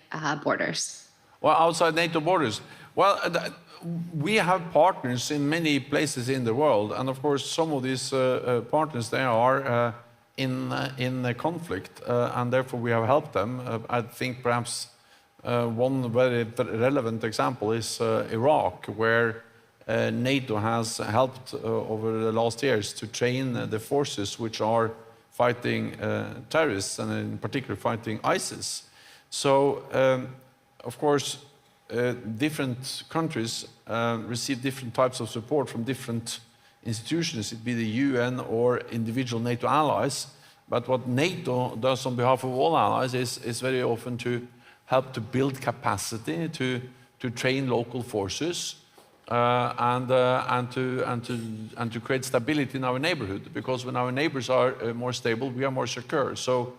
borders. Well, outside NATO borders. Well, we have partners in many places in the world, and of course some of these partners, they are in a conflict, and therefore we have helped them. I think perhaps one very relevant example is Iraq, where NATO has helped over the last years to train the forces which are fighting terrorists, and in particular fighting ISIS. So, of course, different countries receive different types of support from different institutions, it be the UN or individual NATO allies. But what NATO does on behalf of all allies is very often to help to build capacity, to train local forces, and to create stability in our neighborhood. Because when our neighbors are more stable, we are more secure. So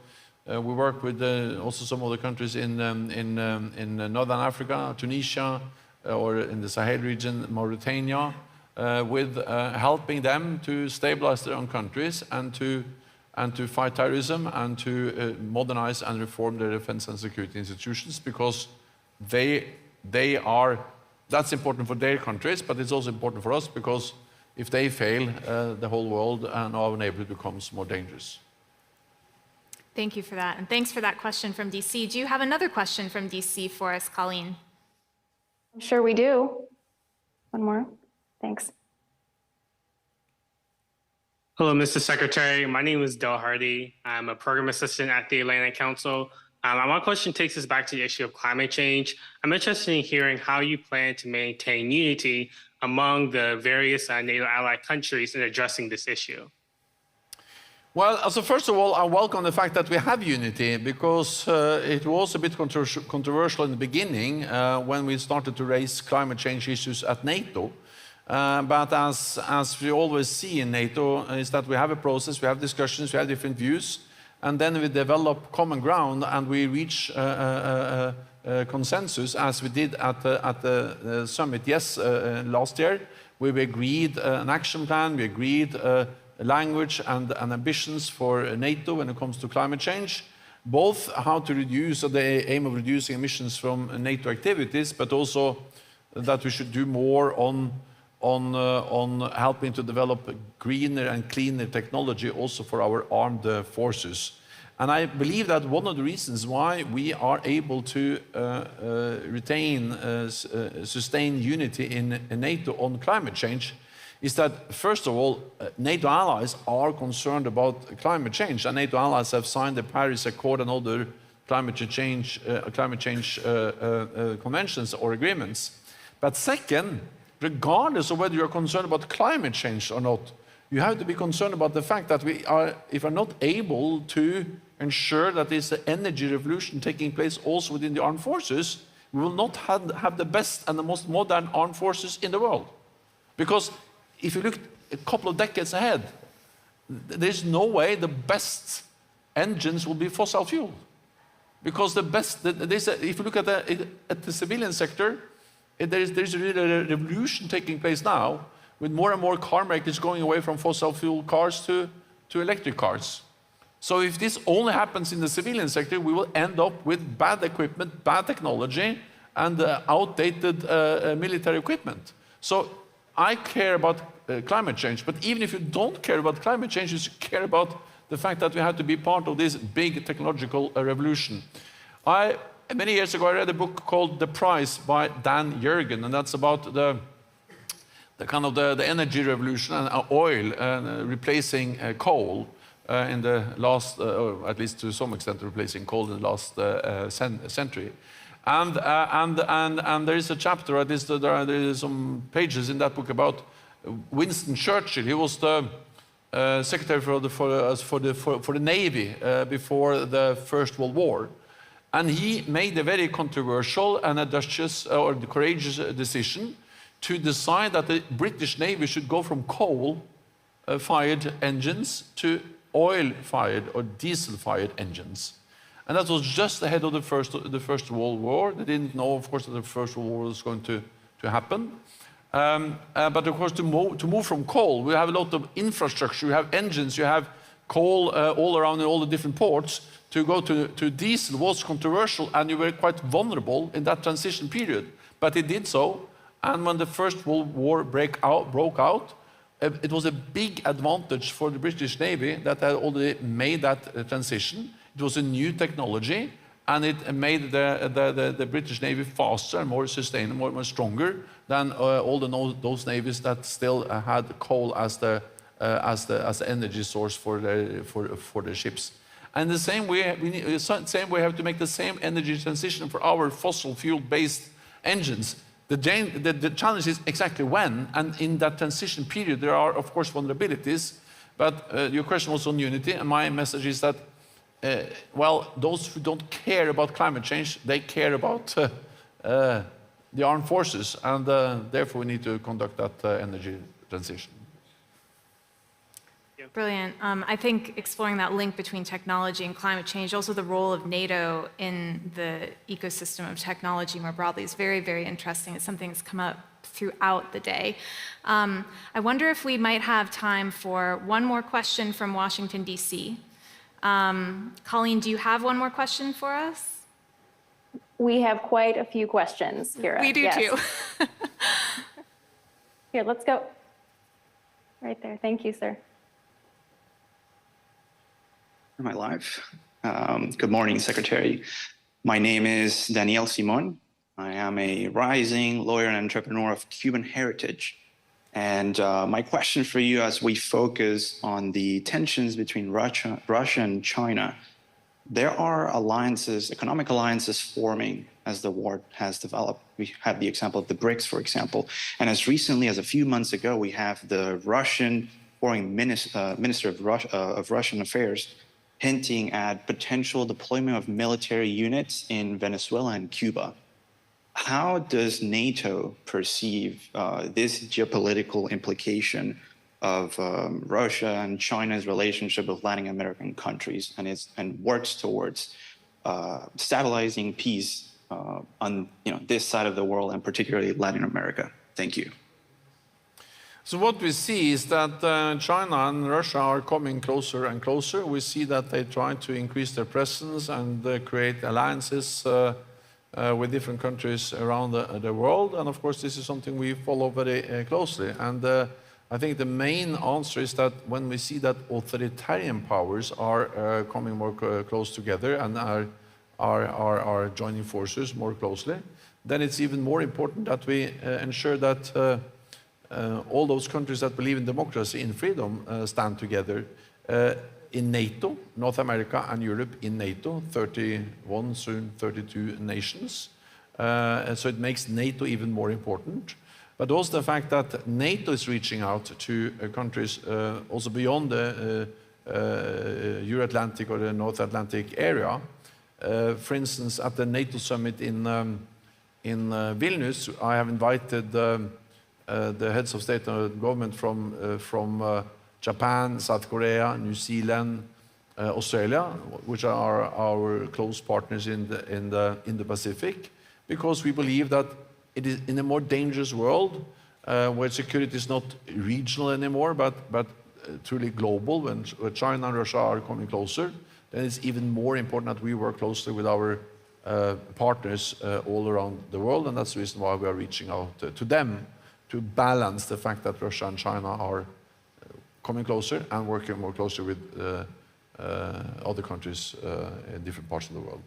we work with also some other countries in Northern Africa, Tunisia, or in the Sahel region, Mauritania, with helping them to stabilize their own countries and to fight terrorism and to modernize and reform their defense and security institutions, because that's important for their countries, but it's also important for us, because if they fail, the whole world and our neighborhood becomes more dangerous. Thank you for that, and thanks for that question from DC. Do you have another question from DC for us, Colleen? I'm sure we do. One more. Thanks. Hello, Mr. Secretary. My name is Del Hardy. I'm a program assistant at the Atlantic Council. My question takes us back to the issue of climate change. I'm interested in hearing how you plan to maintain unity among the various NATO allied countries in addressing this issue. Well, so first of all, I welcome the fact that we have unity, because it was a bit controversial in the beginning when we started to raise climate change issues at NATO. But as we always see in NATO, is that we have a process, we have discussions, we have different views, and then we develop common ground and we reach consensus, as we did at the summit last year. We agreed an action plan, we agreed language and ambitions for NATO when it comes to climate change, both how to reduce, the aim of reducing emissions from NATO activities, but also that we should do more on helping to develop greener and cleaner technology also for our armed forces. And I believe that one of the reasons why we are able to sustain unity in NATO on climate change is that, first of all, NATO allies are concerned about climate change, and NATO allies have signed the Paris Accord and other climate change conventions or agreements. But second, regardless of whether you're concerned about climate change or not, you have to be concerned about the fact that if we're not able to ensure that there's an energy revolution taking place also within the armed forces, we will not have the best and the most modern armed forces in the world. Because if you look a couple of decades ahead, there's no way the best engines will be fossil fuel. Because if you look at the civilian sector, there's really a revolution taking place now, with more and more car makers going away from fossil fuel cars to electric cars. So if this only happens in the civilian sector, we will end up with bad equipment, bad technology, and outdated military equipment. So I care about climate change, but even if you don't care about climate change, you care about the fact that we have to be part of this big technological revolution. Many years ago, I read a book called The Price by Dan Jurgen, and that's about the energy revolution and oil replacing coal in the last, or at least to some extent replacing coal in the last century. And there is a chapter, at least there are some pages in that book about Winston Churchill. He was the secretary for the Navy before the First World War. And he made a very controversial and audacious or courageous decision to decide that the British Navy should go from coal-fired engines to oil-fired or diesel-fired engines. And that was just ahead of the First World War. They didn't know, of course, that the First World War was going to happen. But of course, to move from coal, we have a lot of infrastructure, you have engines, you have coal all around in all the different ports. To go to diesel was controversial, and you were quite vulnerable in that transition period. But he did so, And when the First World War broke out, it was a big advantage for the British Navy that had already made that transition. It was a new technology, and it made the British Navy faster and more sustainable, more stronger than all those navies that still had coal as the energy source for the ships. And the same way, we have to make the same energy transition for our fossil fuel-based engines. The challenge is exactly when, and in that transition period, there are, of course, vulnerabilities. But your question was on unity, and my message is that, well, those who don't care about climate change, they care about the armed forces, and therefore we need to conduct that energy transition. Brilliant. I think exploring that link between technology and climate change, also the role of NATO in the ecosystem of technology more broadly, is very, very interesting. It's something that's come up throughout the day. I wonder if we might have time for one more question from Washington, D.C. Colleen, do you have one more question for us? We have quite a few questions, Kira. We do too. Here, let's go. Right there. Thank you, sir. Am I live? Good morning, Secretary. My name is Daniel Simon. I am a rising lawyer and entrepreneur of Cuban heritage. And my question for you, as we focus on the tensions between Russia and China, there are alliances, economic alliances forming as the war has developed. We have the example of the BRICS, for example. And as recently as a few months ago, we have the Russian foreign minister of Russian affairs hinting at potential deployment of military units in Venezuela and Cuba. How does NATO perceive this geopolitical implication of Russia and China's relationship with Latin American countries, and works towards stabilizing peace on this side of the world, and particularly Latin America? Thank you. So what we see is that China and Russia are coming closer and closer. We see that they try to increase their presence and create alliances with different countries around the world. And of course, this is something we follow very closely. And I think the main answer is that when we see that authoritarian powers are coming more close together and are joining forces more closely, then it's even more important that we ensure that all those countries that believe in democracy and freedom stand together in NATO, North America and Europe in NATO, 31, soon 32 nations. And so it makes NATO even more important. But also the fact that NATO is reaching out to countries also beyond the Euro-Atlantic or the North Atlantic area. For instance, at the NATO Summit in Vilnius, I have invited the heads of state and government from Japan, South Korea, New Zealand, Australia, which are our close partners in the Pacific, because we believe that it is in a more dangerous world where security is not regional anymore, but truly global. When China and Russia are coming closer, then it's even more important that we work closely with our partners all around the world, and that's the reason why we are reaching out to them, to balance the fact that Russia and China are coming closer and working more closely with other countries in different parts of the world.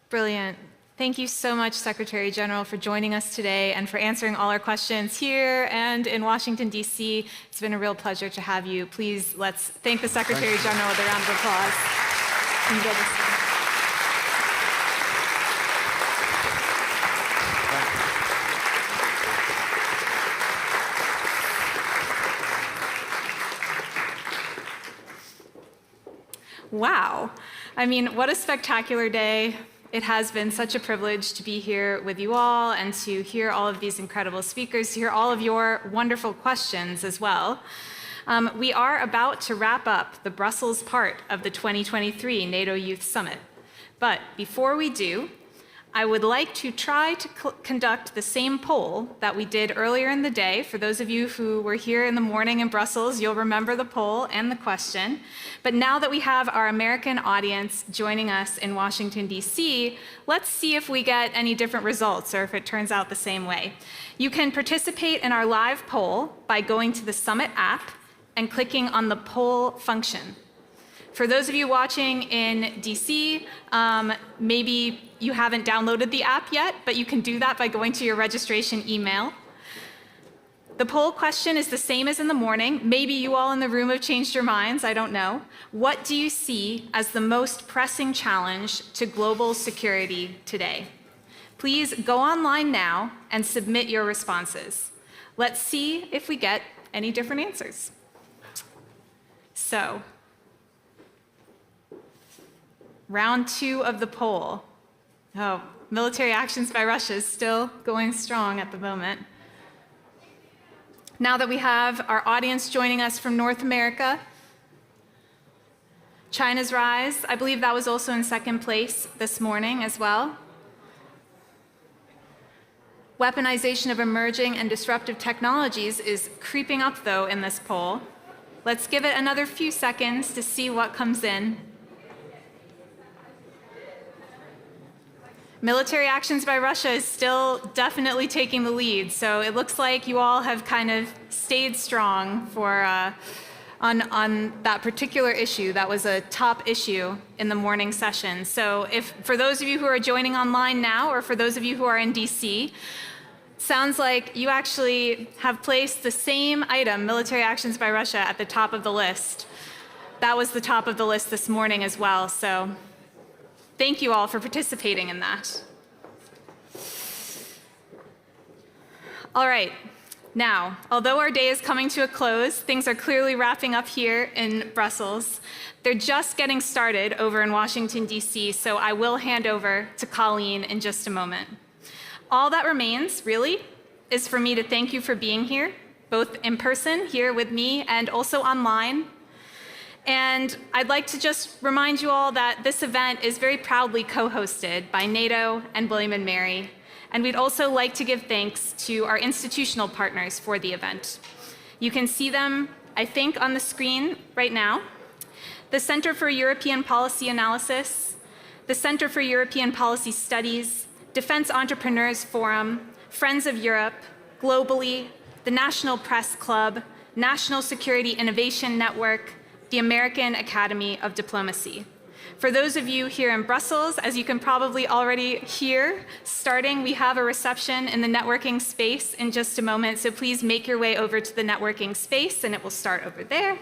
Brilliant. Thank you so much, Secretary General, for joining us today and for answering all our questions here and in Washington, D.C. It's been a real pleasure to have you. Please, let's thank the Secretary General with a round of applause. Enjoy this. Wow. I mean, what a spectacular day. It has been such a privilege to be here with you all and to hear all of these incredible speakers, to hear all of your wonderful questions as well. We are about to wrap up the Brussels part of the 2023 NATO Youth Summit. But before we do, I would like to try to conduct the same poll that we did earlier in the day. For those of you who were here in the morning in Brussels, you'll remember the poll and the question. But now that we have our American audience joining us in Washington, D.C., let's see if we get any different results or if it turns out the same way. You can participate in our live poll by going to the Summit app and clicking on the poll function. For those of you watching in DC, maybe you haven't downloaded the app yet, but you can do that by going to your registration email. The poll question is the same as in the morning. Maybe you all in the room have changed your minds, I don't know. What do you see as the most pressing challenge to global security today? Please go online now and submit your responses. Let's see if we get any different answers. So, round 2 of the poll. Oh, military actions by Russia is still going strong at the moment. Now that we have our audience joining us from North America, China's rise, I believe that was also in second place this morning as well. Weaponization of emerging and disruptive technologies is creeping up, though, in this poll. Let's give it another few seconds to see what comes in. Military actions by Russia is still definitely taking the lead, so it looks like you all have kind of stayed strong for, on that particular issue. That was a top issue in the morning session. So if, for those of you who are joining online now, or for those of you who are in DC, sounds like you actually have placed the same item, military actions by Russia, at the top of the list. That was the top of the list this morning as well, so thank you all for participating in that. All right, now, although our day is coming to a close, things are clearly wrapping up here in Brussels. They're just getting started over in Washington, D.C., so I will hand over to Colleen in just a moment. All that remains, really, is for me to thank you for being here, both in person here with me and also online. And I'd like to just remind you all that this event is very proudly co-hosted by NATO and William and Mary. And we'd also like to give thanks to our institutional partners for the event. You can see them, I think, on the screen right now. The Center for European Policy Analysis, the Center for European Policy Studies, Defense Entrepreneurs Forum, Friends of Europe, Globally, the National Press Club, National Security Innovation Network, the American Academy of Diplomacy. For those of you here in Brussels, as you can probably already hear, we have a reception in the networking space in just a moment, so please make your way over to the networking space and it will start over there.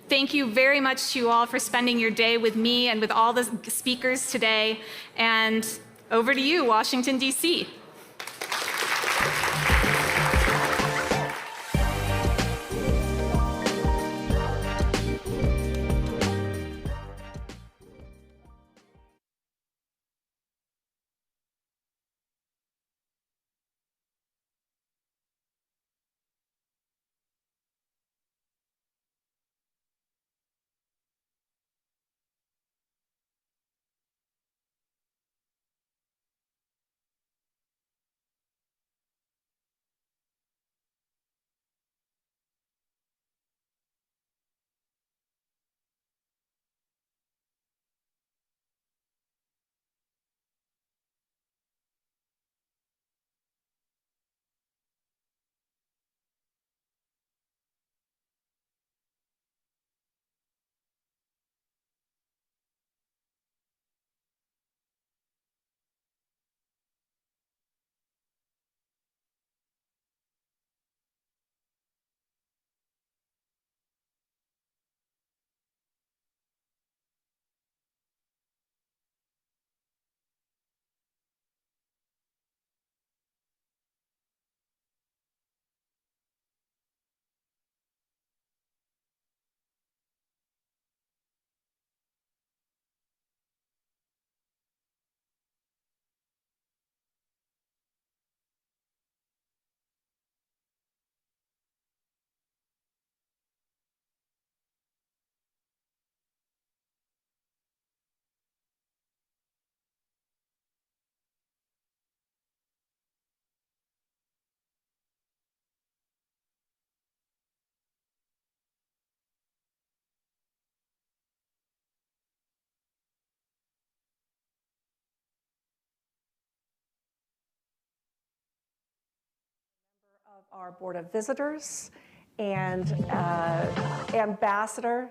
Thank you very much to you all for spending your day with me and with all the speakers today, and over to you, Washington, D.C. our Board of Visitors and ambassador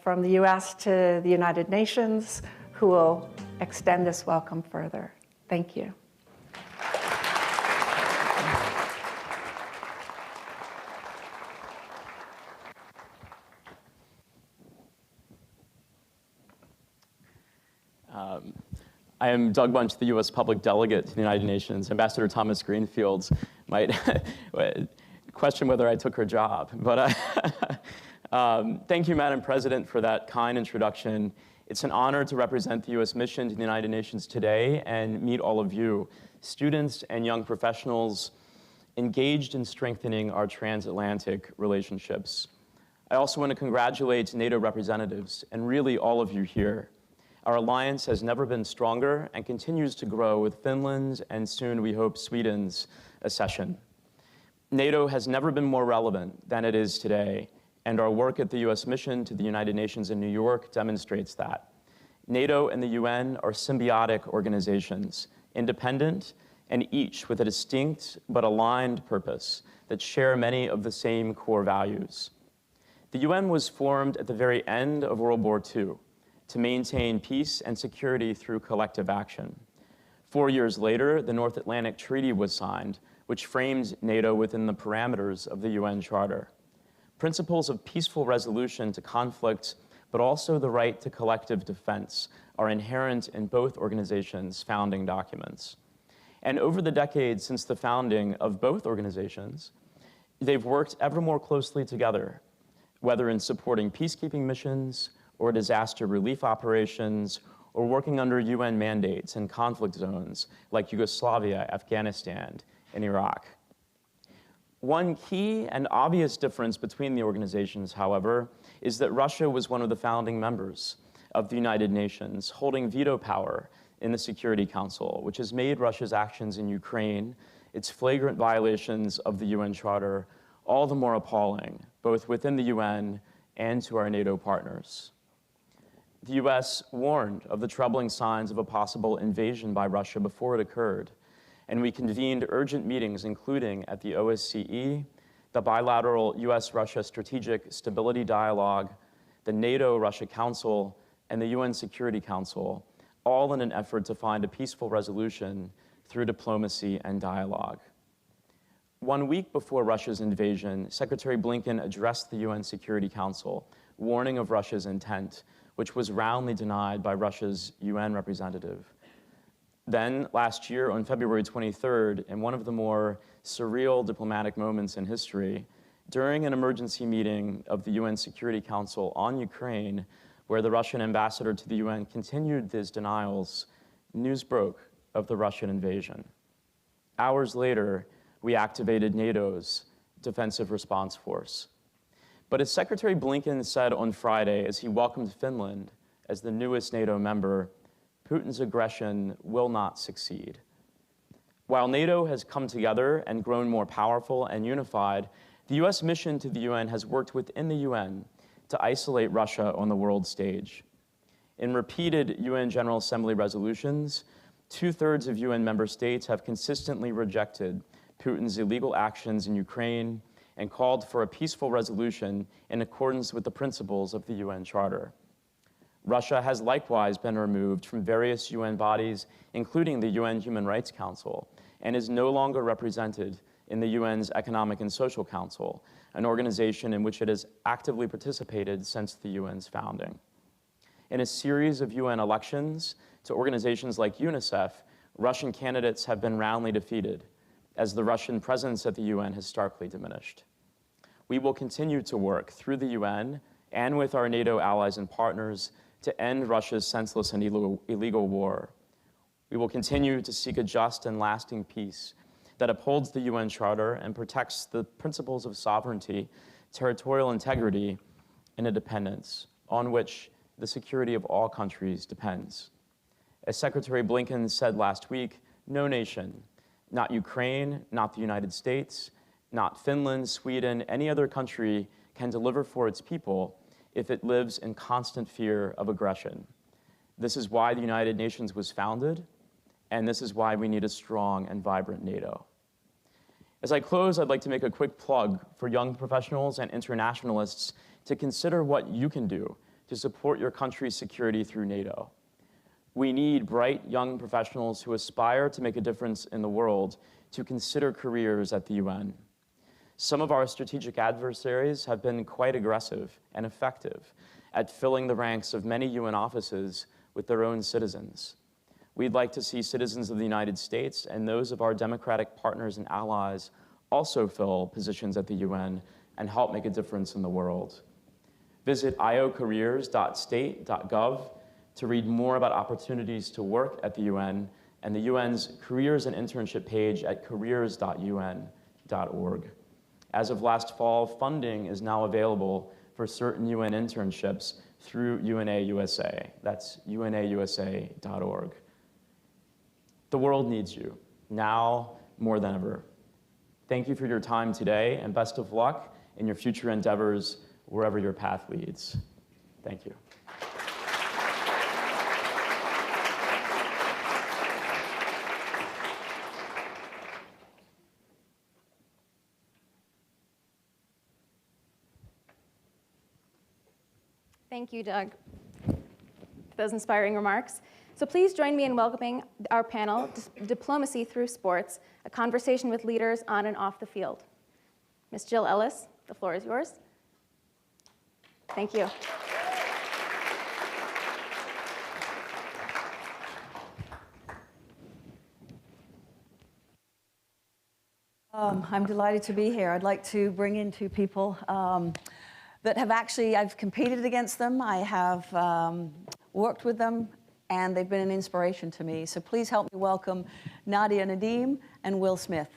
from the U.S. to the United Nations, who will extend this welcome further. Thank you. I am Doug Bunch, the U.S. public delegate to the United Nations. Ambassador Thomas Greenfield might question whether I took her job. But thank you, Madam President, for that kind introduction. It's an honor to represent the U.S. mission to the United Nations today and meet all of you, students and young professionals engaged in strengthening our transatlantic relationships. I also want to congratulate NATO representatives and really all of you here. Our alliance has never been stronger and continues to grow with Finland's and soon, we hope, Sweden's accession. NATO has never been more relevant than it is today, and our work at the U.S. mission to the United Nations in New York demonstrates that. NATO and the UN are symbiotic organizations, independent and each with a distinct but aligned purpose that share many of the same core values. The UN was formed at the very end of World War II to maintain peace and security through collective action. 4 years later, the North Atlantic Treaty was signed, which framed NATO within the parameters of the UN Charter. Principles of peaceful resolution to conflict, but also the right to collective defense, are inherent in both organizations' founding documents. And over the decades since the founding of both organizations, they've worked ever more closely together, whether in supporting peacekeeping missions, or disaster relief operations, or working under UN mandates in conflict zones like Yugoslavia, Afghanistan, and Iraq. One key and obvious difference between the organizations, however, is that Russia was one of the founding members of the United Nations, holding veto power in the Security Council, which has made Russia's actions in Ukraine, its flagrant violations of the UN Charter, all the more appalling, both within the UN and to our NATO partners. The US warned of the troubling signs of a possible invasion by Russia before it occurred, and we convened urgent meetings, including at the OSCE, the bilateral US-Russia Strategic Stability Dialogue, the NATO-Russia Council, and the UN Security Council, all in an effort to find a peaceful resolution through diplomacy and dialogue. 1 week before Russia's invasion, Secretary Blinken addressed the UN Security Council, warning of Russia's intent, which was roundly denied by Russia's UN representative. Then, last year, on February 23rd, in one of the more surreal diplomatic moments in history, during an emergency meeting of the UN Security Council on Ukraine, where the Russian ambassador to the UN continued his denials, news broke of the Russian invasion. Hours later, we activated NATO's Defensive Response Force. But as Secretary Blinken said on Friday as he welcomed Finland as the newest NATO member, Putin's aggression will not succeed. While NATO has come together and grown more powerful and unified, the US mission to the UN has worked within the UN to isolate Russia on the world stage. In repeated UN General Assembly resolutions, 2/3 of UN member states have consistently rejected Putin's illegal actions in Ukraine and called for a peaceful resolution in accordance with the principles of the UN Charter. Russia has likewise been removed from various UN bodies, including the UN Human Rights Council, and is no longer represented in the UN's Economic and Social Council, an organization in which it has actively participated since the UN's founding. In a series of UN elections to organizations like UNICEF, Russian candidates have been roundly defeated, as the Russian presence at the UN has starkly diminished. We will continue to work through the UN and with our NATO allies and partners to end Russia's senseless and illegal war. We will continue to seek a just and lasting peace that upholds the UN Charter and protects the principles of sovereignty, territorial integrity, and independence, on which the security of all countries depends. As Secretary Blinken said last week, no nation, not Ukraine, not the United States, not Finland, Sweden, any other country can deliver for its people if it lives in constant fear of aggression. This is why the United Nations was founded, and this is why we need a strong and vibrant NATO. As I close, I'd like to make a quick plug for young professionals and internationalists to consider what you can do to support your country's security through NATO. We need bright young professionals who aspire to make a difference in the world to consider careers at the UN. Some of our strategic adversaries have been quite aggressive and effective at filling the ranks of many UN offices with their own citizens. We'd like to see citizens of the United States and those of our democratic partners and allies also fill positions at the UN and help make a difference in the world. Visit iocareers.state.gov to read more about opportunities to work at the UN and the UN's Careers and Internship page at careers.un.org. As of last fall, funding is now available for certain UN internships through UNA USA. That's unausa.org. The world needs you, now more than ever. Thank you for your time today, and best of luck in your future endeavors wherever your path leads. Thank you. Thank you, Doug, for those inspiring remarks. So please join me in welcoming our panel, Diplomacy Through Sports, a conversation with leaders on and off the field. Ms. Jill Ellis, the floor is yours. Thank you. I'm delighted to be here. I'd like to bring in two people that have actually, I've competed against them, I have worked with them, and they've been an inspiration to me. So please help me welcome Nadia Nadim and Will Smith.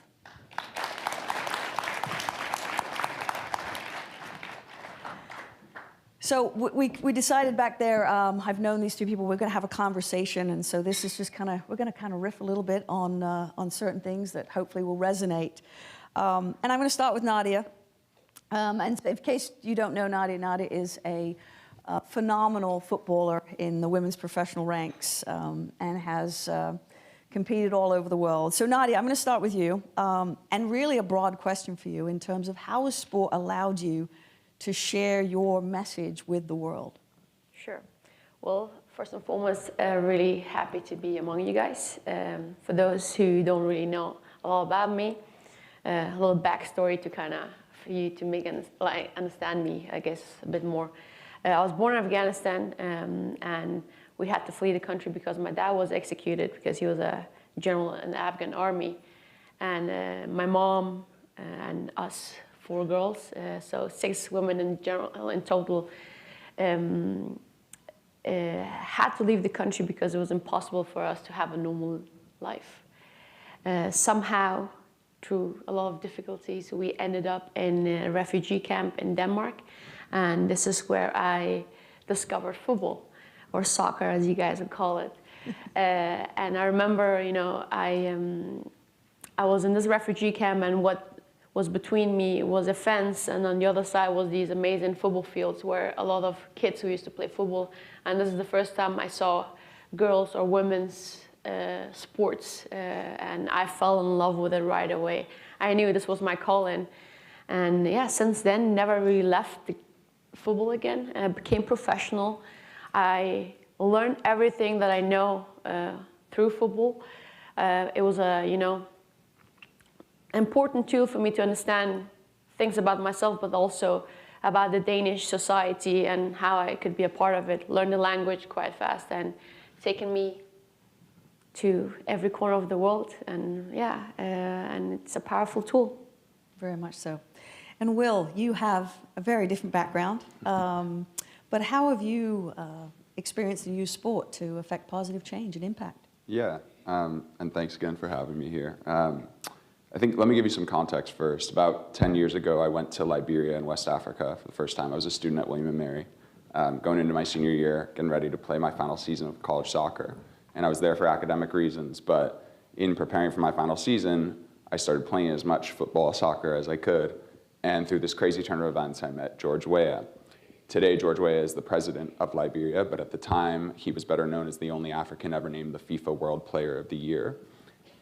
So we decided back there, I've known these two people, we're gonna have a conversation, and so this is just we're gonna kind of riff a little bit on certain things that hopefully will resonate. And I'm gonna start with Nadia. And in case you don't know Nadia, Nadia is a phenomenal footballer in the women's professional ranks and has competed all over the world. So Nadia, I'm going to start with you, and really a broad question for you in terms of how has sport allowed you to share your message with the world? Sure. Well, first and foremost, really happy to be among you guys. For those who don't really know a lot about me, a little backstory to for you to make understand me, I guess, a bit more. I was born in Afghanistan, and we had to flee the country because my dad was executed because he was a general in the Afghan army. And my mom and us, 4 girls, so 6 women in total, had to leave the country because it was impossible for us to have a normal life. Somehow, through a lot of difficulties, we ended up in a refugee camp in Denmark. And this is where I discovered football, or soccer, as you guys would call it. And I remember, I was in this refugee camp, and what was between me was a fence, and on the other side was these amazing football fields where a lot of kids who used to play football. And this is the first time I saw girls or women's sports, and I fell in love with it right away. I knew this was my calling. And yeah, since then, never really left the football again. I became professional. I learned everything that I know through football. It was a, important tool for me to understand things about myself, but also about the Danish society and how I could be a part of it. Learned the language quite fast, and taken me to every corner of the world. And yeah, and it's a powerful tool. Very much so. And Will, you have a very different background, but how have you experienced the youth sport to affect positive change and impact? Yeah, and thanks again for having me here. I think, let me give you some context first. About 10 years ago, I went to Liberia in West Africa for the first time. I was a student at William and Mary, going into my senior year, getting ready to play my final season of college soccer. And I was there for academic reasons, but in preparing for my final season, I started playing as much football, soccer as I could. And through this crazy turn of events, I met George Weah. Today, George Weah is the president of Liberia, but at the time, he was better known as the only African ever named the FIFA World Player of the Year.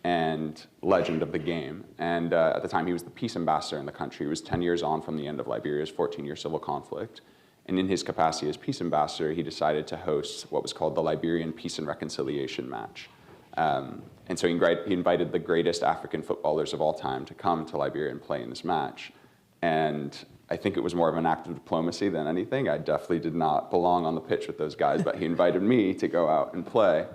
and legend of the game. And at the time, he was the peace ambassador in the country. He was 10 years on from the end of Liberia's 14-year civil conflict. And in his capacity as peace ambassador, he decided to host what was called the Liberian Peace and Reconciliation Match. And so he invited the greatest African footballers of all time to come to Liberia and play in this match. And I think it was more of an act of diplomacy than anything. I definitely did not belong on the pitch with those guys, but he invited me to go out and play.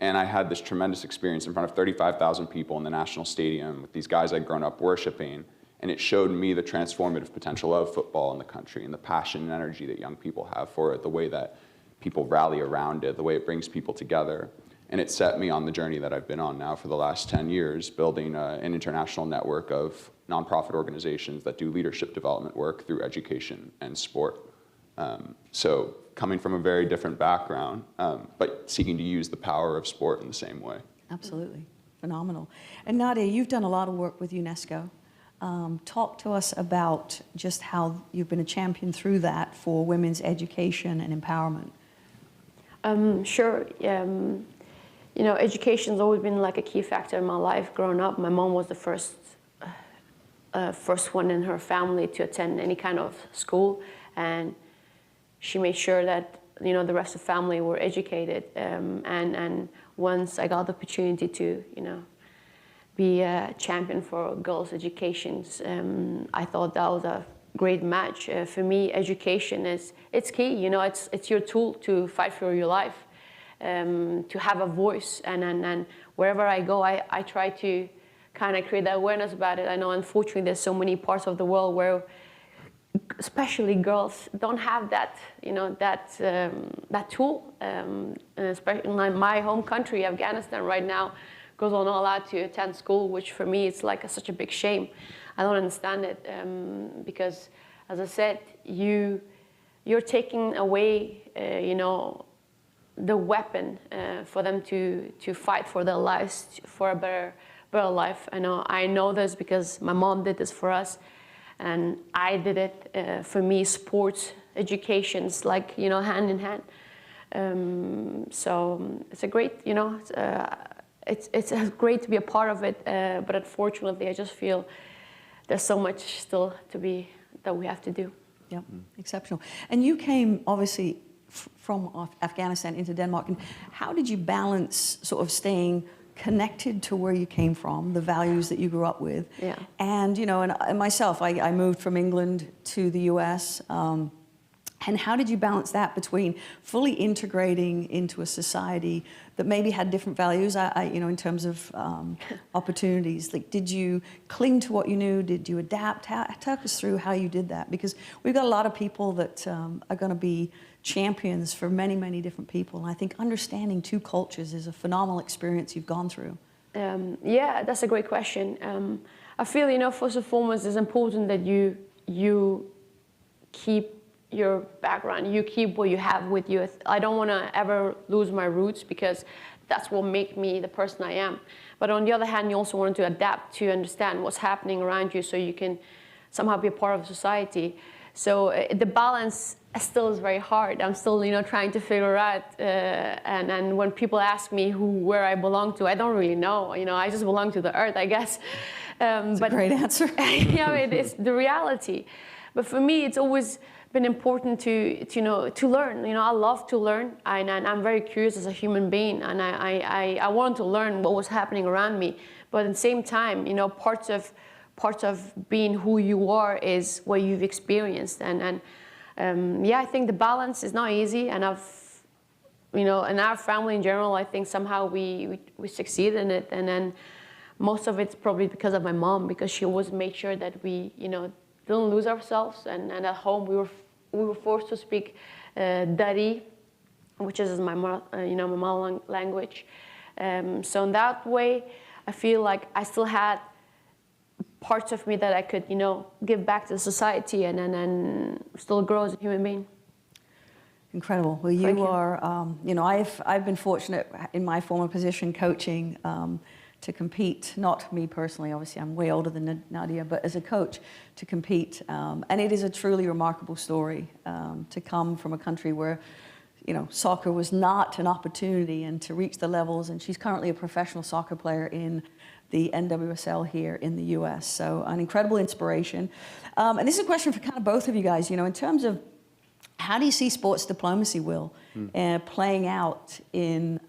And I had this tremendous experience in front of 35,000 people in the national stadium with these guys I'd grown up worshiping. And it showed me the transformative potential of football in the country and the passion and energy that young people have for it, the way that people rally around it, the way it brings people together. And it set me on the journey that I've been on now for the last 10 years, building an international network of nonprofit organizations that do leadership development work through education and sport. So coming from a very different background, but seeking to use the power of sport in the same way. Absolutely, phenomenal. And Nadia, you've done a lot of work with UNESCO. Talk to us about just how you've been a champion through that for women's education and empowerment. Sure. You know, education's always been like a key factor in my life. Growing up, my mom was the first one in her family to attend any kind of school, and she made sure that, you know, the rest of the family were educated. And once I got the opportunity to, you know, be a champion for girls' educations, I thought that was a great match. For me, education it's key. You know, it's your tool to fight for your life, to have a voice. And wherever I go, I try to kind of create that awareness about it. I know, unfortunately, there's so many parts of the world where, especially girls, don't have that, you know, that tool. And especially in my home country, Afghanistan, right now, girls are not allowed to attend school, which for me is like such a big shame. I don't understand it because, as I said, you're taking away, you know, the weapon for them to fight for their lives, for a better life. I know this because my mom did this for us, and I did it. For me, sports, education's like, you know, hand in hand. So it's a great, you know, it's great to be a part of it. But unfortunately, I just feel there's so much still that we have to do. Yep, exceptional. And you came obviously from Afghanistan into Denmark. And how did you balance sort of staying connected to where you came from, the values that you grew up with? Yeah. And, you know, and myself, I moved from England to the US. And how did you balance that between fully integrating into a society that maybe had different values, you know, in terms of opportunities? Like, did you cling to what you knew? Did you adapt? Talk us through how you did that, because we've got a lot of people that are going to be champions for many, many different people. And I think understanding two cultures is a phenomenal experience you've gone through. Yeah, that's a great question. I feel, you know, first and foremost, it's important that you keep your background, you keep what you have with you. I don't want to ever lose my roots, because that's what makes me the person I am. But on the other hand, you also want to adapt to understand what's happening around you so you can somehow be a part of society. So the balance still is very hard. I'm still, you know, trying to figure out. And when people ask me where I belong to, I don't really know. You know, I just belong to the earth, I guess. That's a great answer. Yeah, it is the reality. But for me, it's always been important to learn. You know, I love to learn, and I'm very curious as a human being, and I wanted to learn what was happening around me. But at the same time, you know, parts of being who you are is what you've experienced, and yeah, I think the balance is not easy, and you know, in our family in general, I think somehow we succeed in it, and then most of it's probably because of my mom, because she always made sure that we, you know, didn't lose ourselves, and at home we were forced to speak Dari, which is my mother language. So in that way, I feel like I still had parts of me that I could, you know, give back to society and still grow as a human being. Incredible. Well, you are, you know, I've been fortunate in my former position coaching to compete, not me personally, obviously I'm way older than Nadia, but as a coach to compete. And it is a truly remarkable story to come from a country where, soccer was not an opportunity, and to reach the levels, and she's currently a professional soccer player in the NWSL here in the US. So an incredible inspiration. And this is a question for kind of both of you guys, in terms of how do you see sports diplomacy, Will, playing out in,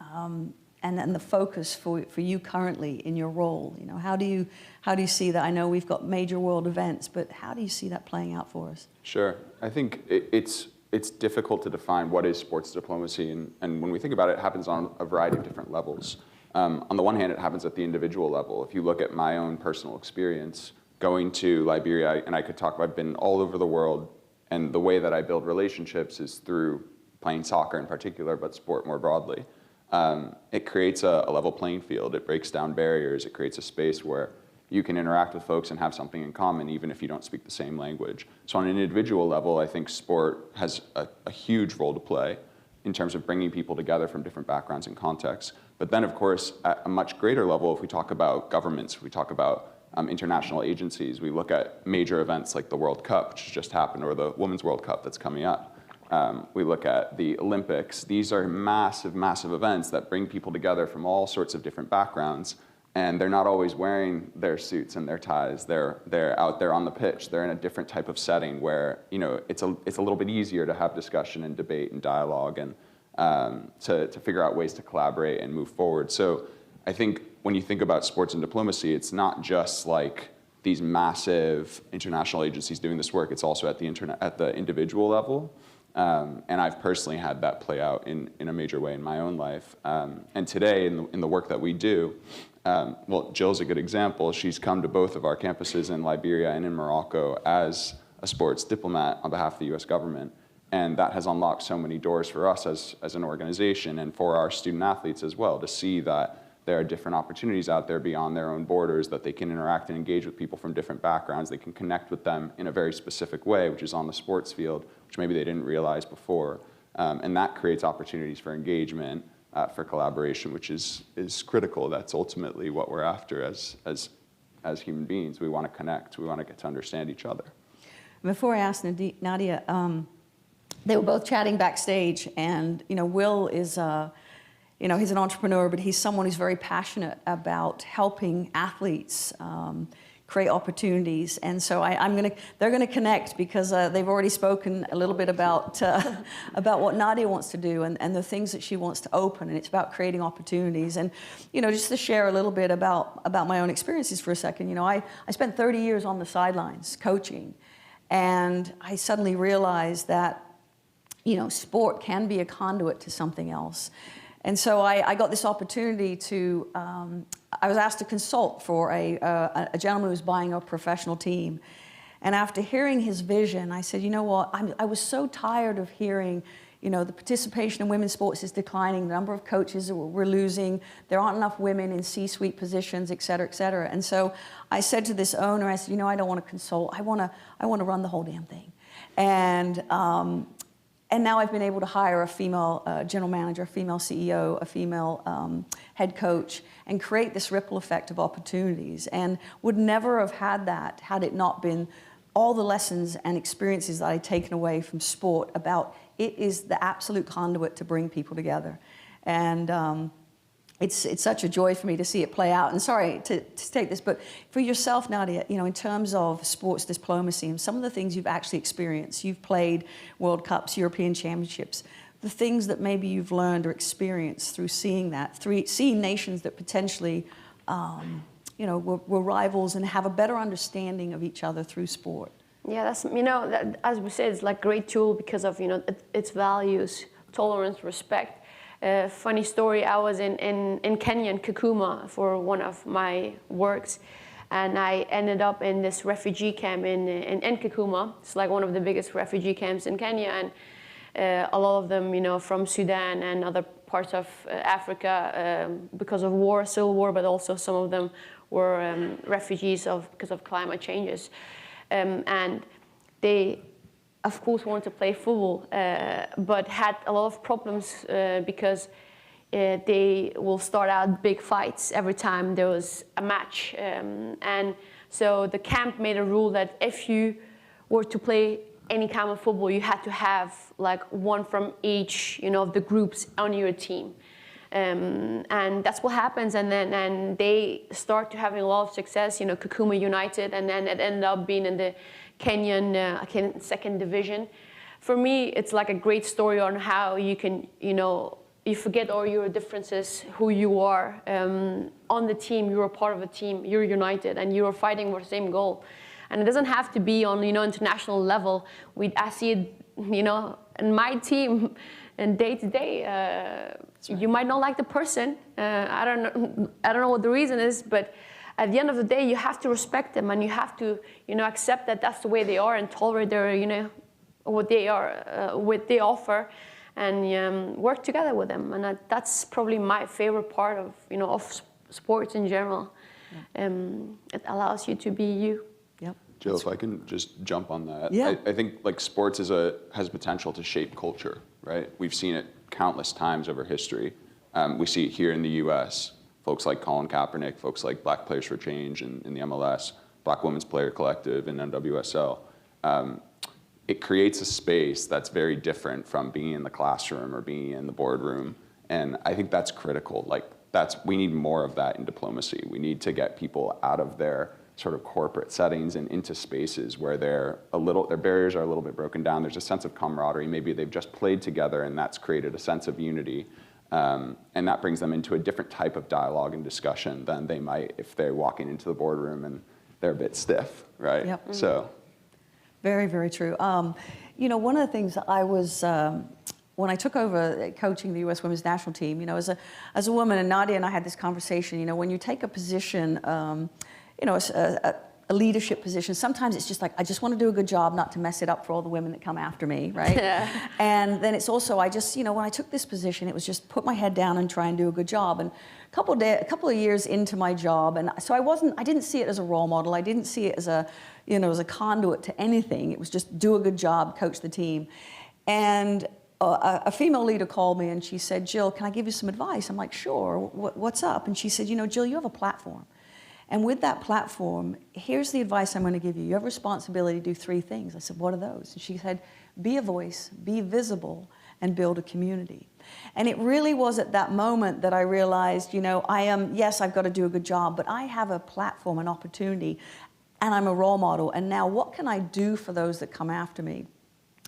and the focus for you currently in your role? How do you see that? I know we've got major world events, but how do you see that playing out for us? Sure. I think it's difficult to define what is sports diplomacy, and when we think about it, it happens on a variety of different levels. On the one hand, it happens at the individual level. If you look at my own personal experience, going to Liberia, and I could talk, I've been all over the world, and the way that I build relationships is through playing soccer in particular, but sport more broadly. It creates a level playing field. It breaks down barriers. It creates a space where you can interact with folks and have something in common, even if you don't speak the same language. So on an individual level, I think sport has a huge role to play in terms of bringing people together from different backgrounds and contexts. But then, of course, at a much greater level, if we talk about governments, if we talk about international agencies, we look at major events like the World Cup, which has just happened, or the Women's World Cup that's coming up. We look at the Olympics. These are massive, massive events that bring people together from all sorts of different backgrounds, and they're not always wearing their suits and their ties. They're out there on the pitch. They're in a different type of setting where it's a little bit easier to have discussion and debate and dialogue, and to figure out ways to collaborate and move forward. So I think when you think about sports and diplomacy, it's not just like these massive international agencies doing this work. It's also at the individual level. And I've personally had that play out in a major way in my own life. And today, in the work that we do, well, Jill's a good example. She's come to both of our campuses in Liberia and in Morocco as a sports diplomat on behalf of the US government. And that has unlocked so many doors for us as an organization, and for our student athletes as well, to see that there are different opportunities out there beyond their own borders, that they can interact and engage with people from different backgrounds. They can connect with them in a very specific way, which is on the sports field, which maybe they didn't realize before. And that creates opportunities for engagement, for collaboration, which is critical. That's ultimately what we're after as human beings. We want to connect. We want to get to understand each other. Before I ask Nadia, they were both chatting backstage, and Will is he's an entrepreneur, but he's someone who's very passionate about helping athletes create opportunities. And so they're gonna connect, because they've already spoken a little bit about what Nadia wants to do and the things that she wants to open, and it's about creating opportunities. And just to share a little bit about my own experiences for a second, I spent 30 years on the sidelines coaching, and I suddenly realized that sport can be a conduit to something else. And so I got this opportunity to, I was asked to consult for a gentleman who was buying a professional team. And after hearing his vision, I said, you know what, I was so tired of hearing, the participation in women's sports is declining, the number of coaches we're losing, there aren't enough women in C-suite positions, et cetera, et cetera. And so I said to this owner, I said, I don't want to consult, I want to run the whole damn thing. And now I've been able to hire a female general manager, a female CEO, a female head coach, and create this ripple effect of opportunities. And would never have had that had it not been all the lessons and experiences that I'd taken away from sport about it is the absolute conduit to bring people together. And it's such a joy for me to see it play out. And sorry to take this, but for yourself, Nadia, in terms of sports diplomacy and some of the things you've actually experienced, you've played World Cups, European Championships, the things that maybe you've learned or experienced through seeing that, through seeing nations that potentially, were rivals and have a better understanding of each other through sport. Yeah, that's, that, as we said, it's like a great tool because of, its values, tolerance, respect. Funny story, I was in Kenya, in Kakuma, for one of my works, and I ended up in this refugee camp in Kakuma. It's like one of the biggest refugee camps in Kenya, and a lot of them, from Sudan and other parts of Africa because of war, civil war, but also some of them were refugees because of climate changes. And they, of course, wanted to play football, but had a lot of problems because they will start out big fights every time there was a match. And so the camp made a rule that if you were to play any kind of football, you had to have like one from each, of the groups on your team. And that's what happens, and then they start to having a lot of success, Kakuma United, and then it ended up being in the Kenyan second division. For me, it's like a great story on how you can, you forget all your differences, who you are. On the team, you're a part of a team, you're united, and you're fighting for the same goal. And it doesn't have to be on, international level. I see it, in my team, and day to day. You might not like the person. I don't know what the reason is, but at the end of the day, you have to respect them, and you have to, accept that that's the way they are, and tolerate their, what they are, what they offer, and work together with them. And that's probably my favorite part of, of sports in general. It allows you to be you. Yep. Jill, if I can just jump on that. Yeah. I think like sports has potential to shape culture, right? We've seen it countless times over history. We see it here in the US, folks like Colin Kaepernick, folks like Black Players for Change in the MLS, Black Women's Player Collective in NWSL. It creates a space that's very different from being in the classroom or being in the boardroom. And I think that's critical. Like we need more of that in diplomacy. We need to get people out of their sort of corporate settings and into spaces where their barriers are a little bit broken down. There's a sense of camaraderie. Maybe they've just played together and that's created a sense of unity. And that brings them into a different type of dialogue and discussion than they might if they're walking into the boardroom and they're a bit stiff, right? Yep. Mm-hmm. So. Very, very true. One of the things I was, when I took over coaching the U.S. women's national team, as a woman, and Nadia and I had this conversation, when you take a position, a leadership position, sometimes it's just like, I just want to do a good job not to mess it up for all the women that come after me, right? Yeah. And then it's also, I just, when I took this position, it was just put my head down and try and do a good job. And a couple of years into my job, and so I didn't see it as a role model. I didn't see it as a, as a conduit to anything. It was just do a good job, coach the team. And a female leader called me and she said, Jill, can I give you some advice? I'm like, sure, what's up? And she said, Jill, you have a platform. And with that platform, here's the advice I'm going to give you. You have a responsibility to do 3 things. I said, what are those? And she said, be a voice, be visible, and build a community. And it really was at that moment that I realized, yes, I've got to do a good job, but I have a platform, an opportunity, and I'm a role model. And now what can I do for those that come after me?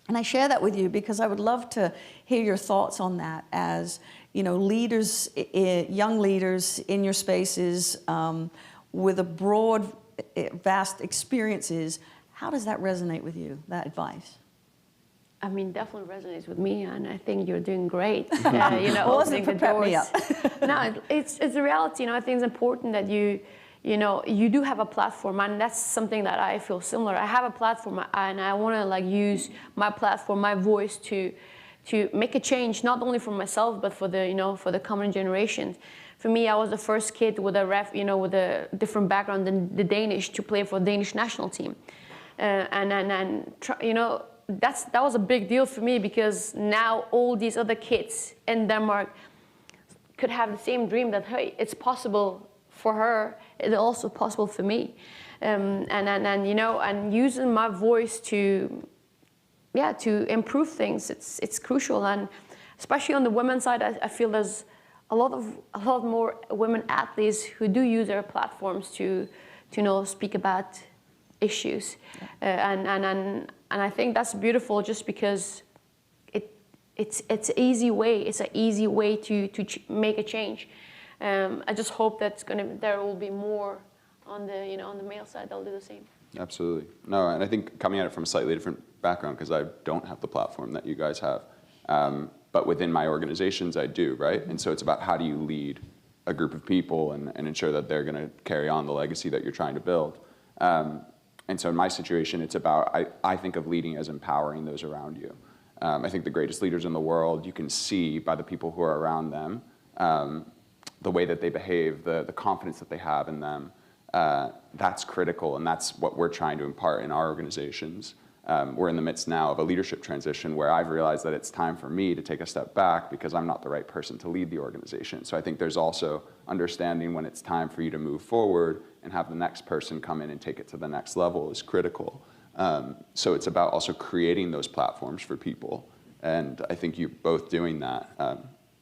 And I share that with you because I would love to hear your thoughts on that as, leaders, young leaders in your spaces, with a broad, vast experiences. How does that resonate with you, that advice? I mean, definitely resonates with me, and I think you're doing great. Opening the doors. No, it's a reality. I think it's important that you do have a platform, and that's something that I feel similar. I have a platform, and I want to use my platform, my voice to make a change, not only for myself, but for the coming generations. For me, I was the first kid with with a different background than the Danish to play for the Danish national team, that was a big deal for me because now all these other kids in Denmark could have the same dream that hey, it's possible for her, it's also possible for me, and using my voice to improve things, it's crucial, and especially on the women's side, I feel there's a lot more women athletes who do use their platforms to speak about issues, and I think that's beautiful just because it's an easy way to make a change. I just hope there will be more on the male side that'll do the same. Absolutely. No, and I think coming at it from a slightly different background, because I don't have the platform that you guys have, but within my organizations I do, right? And so it's about how do you lead a group of people and ensure that they're going to carry on the legacy that you're trying to build. And so in my situation, it's about, I think of leading as empowering those around you. I think the greatest leaders in the world, you can see by the people who are around them, the way that they behave, the confidence that they have in them. That's critical, and that's what we're trying to impart in our organizations. We're in the midst now of a leadership transition where I've realized that it's time for me to take a step back because I'm not the right person to lead the organization. So I think there's also understanding when it's time for you to move forward and have the next person come in and take it to the next level is critical. So it's about also creating those platforms for people. And I think you're both doing that,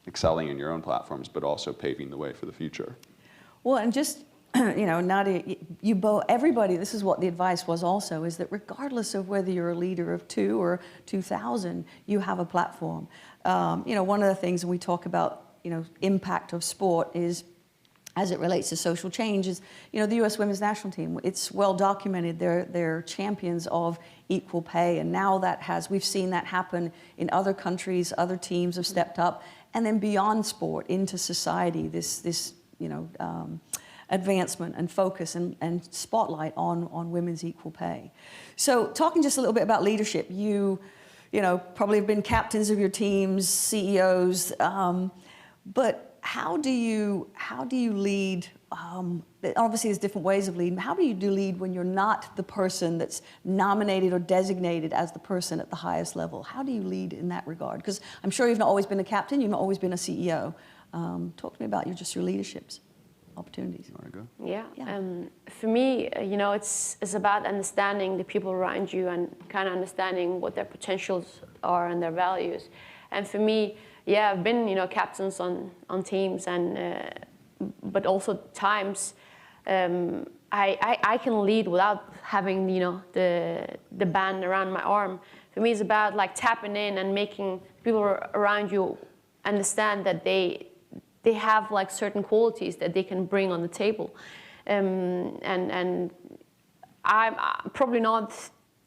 excelling in your own platforms, but also paving the way for the future. Well, and just, you know, Nadia, you both, everybody, this is what the advice was also, is that regardless of whether you're a leader of 2 or 2,000, you have a platform. You know, one of the things when we talk about, you know, impact of sport is, as it relates to social change, is, you know, the U.S. women's national team, it's well documented, they're champions of equal pay, and now we've seen that happen in other countries, other teams have stepped up, and then beyond sport, into society, this you know, advancement and focus and spotlight on women's equal pay. So talking just a little bit about leadership, you know, probably have been captains of your teams, CEOs, but how do you lead? Obviously, there's different ways of leading. How do you lead when you're not the person that's nominated or designated as the person at the highest level? How do you lead in that regard? Because I'm sure you've not always been a captain, you've not always been a CEO. Talk to me about your leaderships opportunities. You want to go? Yeah. For me, you know, it's about understanding the people around you and kind of understanding what their potentials are and their values. And for me, yeah, I've been, you know, captains on teams, and but also times I can lead without having, you know, the band around my arm. For me, it's about like tapping in and making people around you understand that they have like certain qualities that they can bring on the table, and I'm probably not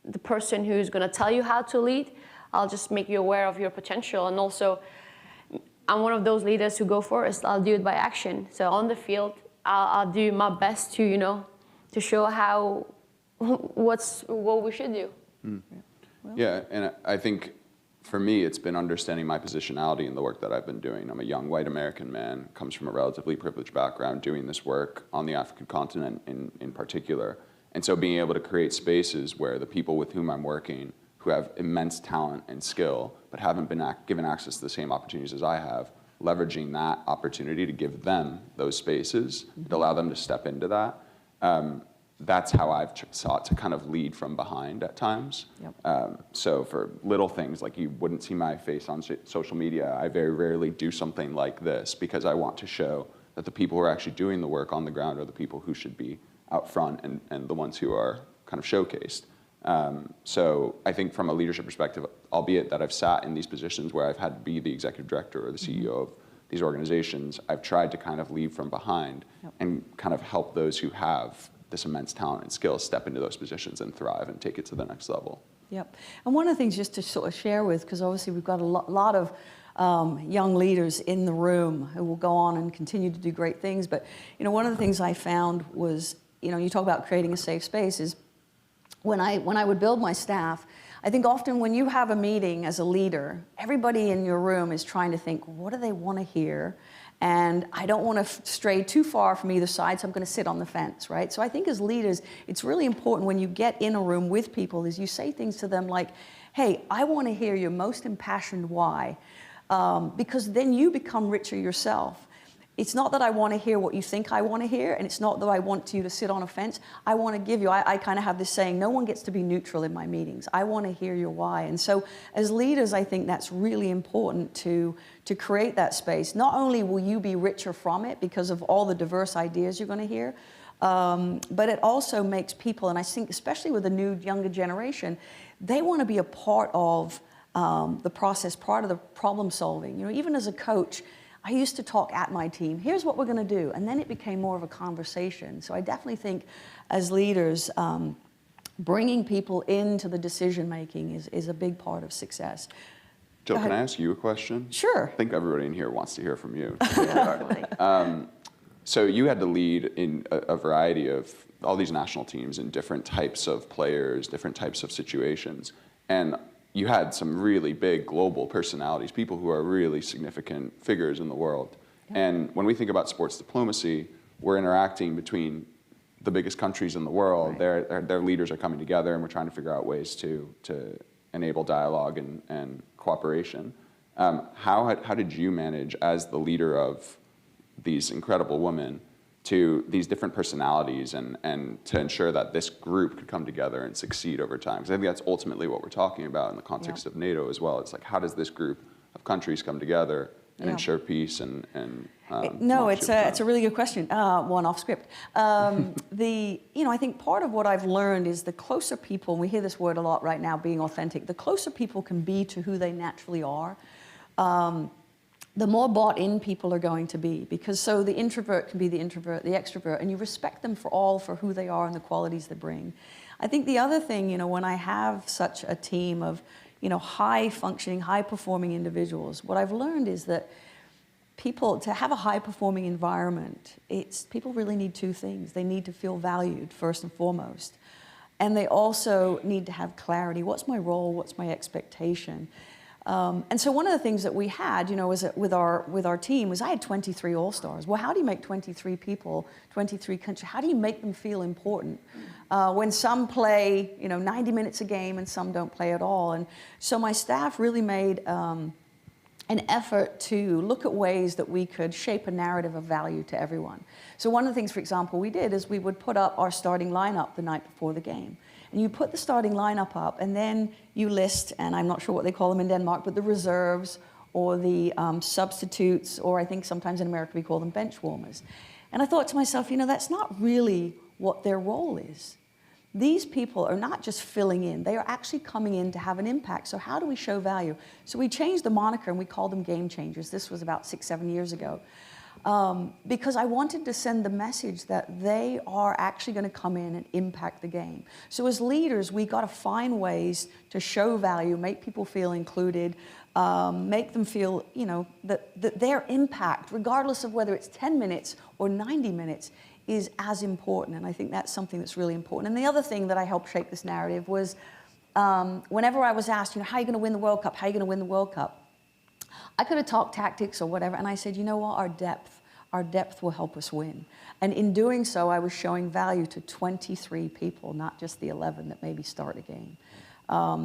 the person who's going to tell you how to lead. I'll just make you aware of your potential, and also I'm one of those leaders who go first. I'll do it by action. So on the field, I'll do my best to, you know, to show how what we should do. Mm. Yeah, and I think for me, it's been understanding my positionality in the work that I've been doing. I'm a young white American man, comes from a relatively privileged background, doing this work on the African continent in particular. And so being able to create spaces where the people with whom I'm working, who have immense talent and skill, but haven't been given access to the same opportunities as I have, leveraging that opportunity to give them those spaces, to allow them to step into that. That's how I've sought to kind of lead from behind at times. Yep. So for little things, like you wouldn't see my face on social media, I very rarely do something like this because I want to show that the people who are actually doing the work on the ground are the people who should be out front and the ones who are kind of showcased. So I think from a leadership perspective, albeit that I've sat in these positions where I've had to be the executive director or the CEO of these organizations, I've tried to kind of lead from behind and kind of help those who have this immense talent and skill step into those positions and thrive and take it to the next level. Yep. And one of the things just to sort of share with, because obviously we've got a lot of young leaders in the room who will go on and continue to do great things. But, you know, one of the things I found was, you know, you talk about creating a safe space, is when I would build my staff, I think often when you have a meeting as a leader, everybody in your room is trying to think, what do they want to hear? And I don't want to stray too far from either side, so I'm going to sit on the fence, right? So I think as leaders, it's really important when you get in a room with people is you say things to them like, hey, I want to hear your most impassioned why, because then you become richer yourself. It's not that I want to hear what you think I want to hear, and it's not that I want you to sit on a fence. I want to give you, I kind of have this saying, no one gets to be neutral in my meetings. I want to hear your why. And so as leaders, I think that's really important to create that space. Not only will you be richer from it because of all the diverse ideas you're going to hear, but it also makes people, and I think especially with the new younger generation, they want to be a part of the process, part of the problem solving. You know, even as a coach, I used to talk at my team, here's what we're going to do, and then it became more of a conversation. So I definitely think as leaders, bringing people into the decision making is a big part of success. Jill, can I ask you a question? Sure. I think everybody in here wants to hear from you. So you had to lead in a variety of all these national teams in different types of players, different types of situations. And you had some really big global personalities, people who are really significant figures in the world. Yeah. And when we think about sports diplomacy, we're interacting between the biggest countries in the world. Right. Their leaders are coming together, and we're trying to figure out ways to enable dialogue and cooperation. How did you manage, as the leader of these incredible women, to these different personalities and to ensure that this group could come together and succeed over time. Because I think that's ultimately what we're talking about in the context of NATO as well. It's like, how does this group of countries come together and ensure peace and no, it's a really good question. One off script. I think part of what I've learned is the closer people, and we hear this word a lot right now, being authentic, the closer people can be to who they naturally are, the more bought in people are going to be. Because so the introvert can be the introvert, the extrovert, and you respect them for who they are and the qualities they bring. I think the other thing, when I have such a team of, high functioning, high performing individuals, what I've learned is that to have a high performing environment, people really need two things. They need to feel valued first and foremost. And they also need to have clarity. What's my role? What's my expectation? And so one of the things that we had, with our team was I had 23 all-stars. Well, how do you make 23 people, 23 countries, how do you make them feel important? When some play, 90 minutes a game and some don't play at all. And so my staff really made an effort to look at ways that we could shape a narrative of value to everyone. So one of the things, for example, we did is we would put up our starting lineup the night before the game. And you put the starting lineup up, and then you list, and I'm not sure what they call them in Denmark, but the reserves or the substitutes, or I think sometimes in America we call them bench warmers. And I thought to myself, that's not really what their role is. These people are not just filling in, they are actually coming in to have an impact. So how do we show value? So we changed the moniker and we called them game changers. This was about 6-7 years ago. Because I wanted to send the message that they are actually going to come in and impact the game. So as leaders, we got to find ways to show value, make people feel included, make them feel, that their impact, regardless of whether it's 10 minutes or 90 minutes, is as important. And I think that's something that's really important. And the other thing that I helped shape this narrative was whenever I was asked, how are you going to win the World Cup? How are you going to win the World Cup? I could have talked tactics or whatever, and I said, what, our depth will help us win. And in doing so, I was showing value to 23 people, not just the 11 that maybe start a game.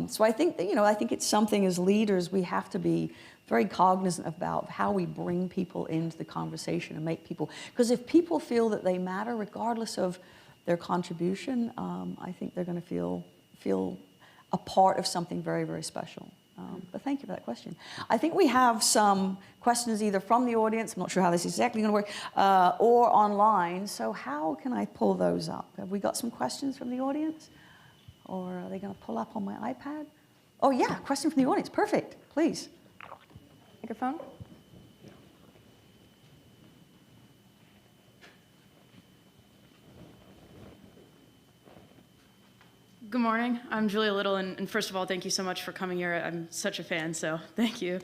So I think that, I think it's something as leaders we have to be very cognizant about how we bring people into the conversation and make people, because if people feel that they matter, regardless of their contribution, I think they're going to feel a part of something very, very special. But thank you for that question. I think we have some questions either from the audience, I'm not sure how this is exactly going to work, or online. So how can I pull those up? Have we got some questions from the audience? Or are they going to pull up on my iPad? Oh yeah, question from the audience. Perfect, please. Microphone. Good morning. I'm Julia Little, and first of all, thank you so much for coming here. I'm such a fan, so thank you.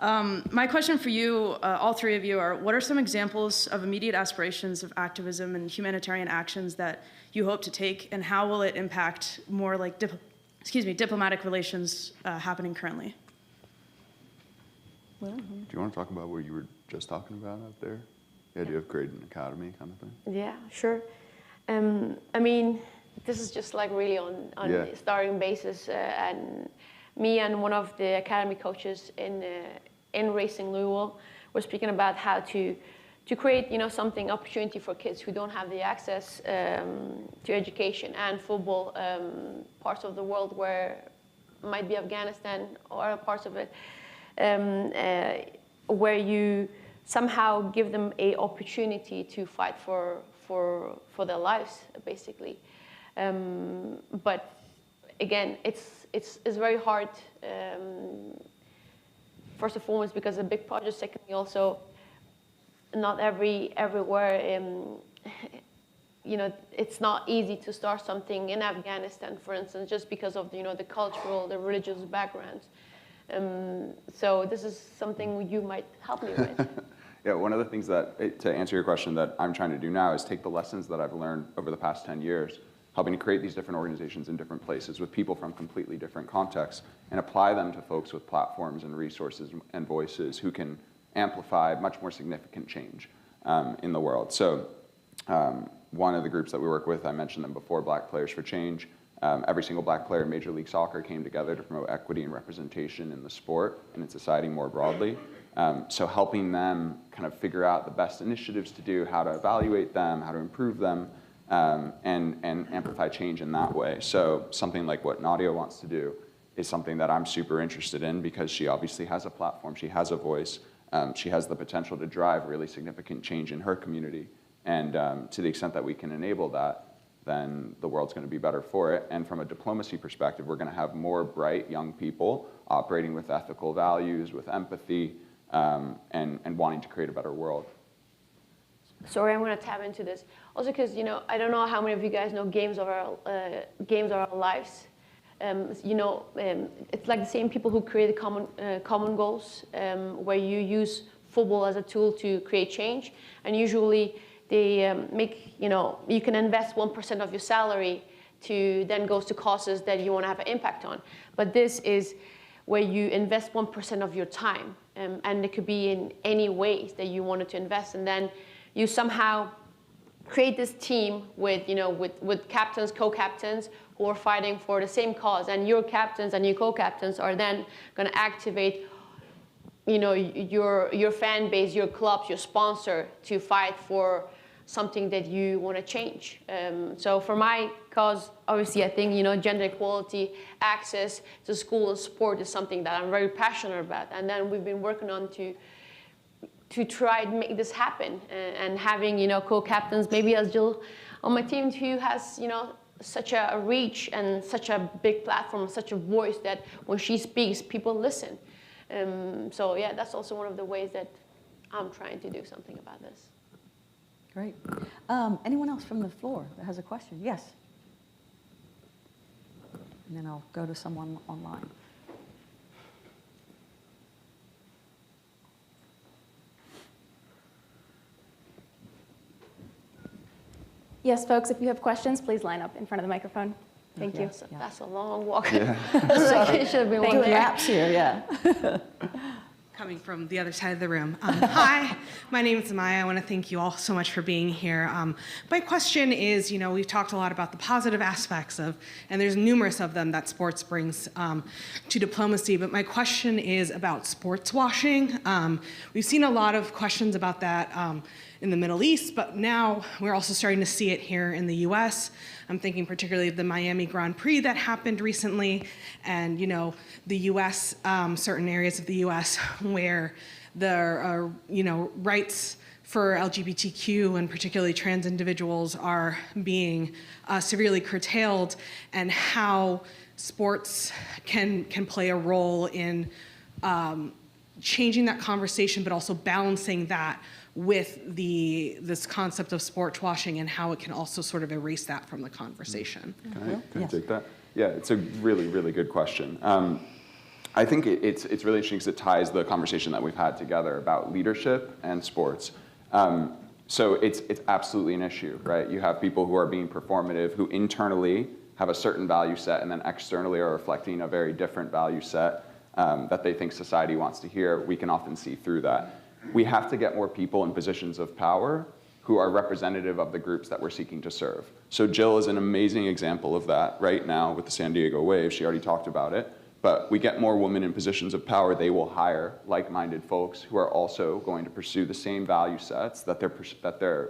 My question for you, all three of you, are what are some examples of immediate aspirations of activism and humanitarian actions that you hope to take, and how will it impact more like diplomatic relations happening currently? Do you want to talk about what you were just talking about out there? The idea of creating an academy kind of thing? Yeah, sure. I mean, this is just like really on a starting basis, and me and one of the academy coaches in Racing Louisville were speaking about how to create, something opportunity for kids who don't have the access to education and football, parts of the world where it might be Afghanistan or other parts of it, where you somehow give them a opportunity to fight for their lives, basically. But again, it's very hard. First and foremost, because it's a big project. Secondly, also, not everywhere. It's not easy to start something in Afghanistan, for instance, just because of the cultural, the religious backgrounds. So this is something you might help me with. Yeah, one of the things that, to answer your question, that I'm trying to do now is take the lessons that I've learned over the past 10 years, helping to create these different organizations in different places with people from completely different contexts, and apply them to folks with platforms and resources and voices who can amplify much more significant change in the world. So one of the groups that we work with, I mentioned them before, Black Players for Change. Every single black player in Major League Soccer came together to promote equity and representation in the sport and in society more broadly. So helping them kind of figure out the best initiatives to do, how to evaluate them, how to improve them, and amplify change in that way. So something like what Nadia wants to do is something that I'm super interested in because she obviously has a platform, she has a voice, she has the potential to drive really significant change in her community. And to the extent that we can enable that, then the world's going to be better for it. And from a diplomacy perspective, we're going to have more bright young people operating with ethical values, with empathy, and wanting to create a better world. Sorry, I'm going to tap into this. Also because, you know, I don't know how many of you guys know Games of Our Lives. It's like the same people who created common goals, where you use football as a tool to create change. And usually they you can invest 1% of your salary to then goes to causes that you want to have an impact on. But this is where you invest 1% of your time, and it could be in any ways that you wanted to invest, and then you somehow create this team with captains, co-captains who are fighting for the same cause, and your captains and your co-captains are then going to activate your fan base, your clubs, your sponsor to fight for something that you want to change. So for my cause, obviously, I think gender equality, access to school and sport is something that I'm very passionate about. And then we've been working on to try and make this happen, and having co-captains, maybe as Jill on my team who has such a reach and such a big platform, such a voice that when she speaks, people listen. So yeah, that's also one of the ways that I'm trying to do something about this. Great. Anyone else from the floor that has a question? Yes. And then I'll go to someone online. Yes, folks, if you have questions, please line up in front of the microphone. Thank you. That's a long walk. Yeah. It should have been one laps here, yeah. Coming from the other side of the room. Hi, my name is Maya. I want to thank you all so much for being here. My question is, we've talked a lot about the positive aspects of, and there's numerous of them that sports brings to diplomacy, but my question is about sports washing. We've seen a lot of questions about that in the Middle East, but now we're also starting to see it here in the US. I'm thinking particularly of the Miami Grand Prix that happened recently, and the US, certain areas of the US where the rights for LGBTQ and particularly trans individuals are being severely curtailed, and how sports can play a role in changing that conversation, but also balancing that with this concept of sports washing and how it can also sort of erase that from the conversation. Can I take that? Yeah, it's a really, really good question. I think it's really interesting because it ties the conversation that we've had together about leadership and sports. So it's absolutely an issue, right? You have people who are being performative, who internally have a certain value set, and then externally are reflecting a very different value set that they think society wants to hear. We can often see through that. We have to get more people in positions of power who are representative of the groups that we're seeking to serve. So Jill is an amazing example of that right now with the San Diego Wave. She already talked about it. But we get more women in positions of power, they will hire like-minded folks who are also going to pursue the same value sets that they're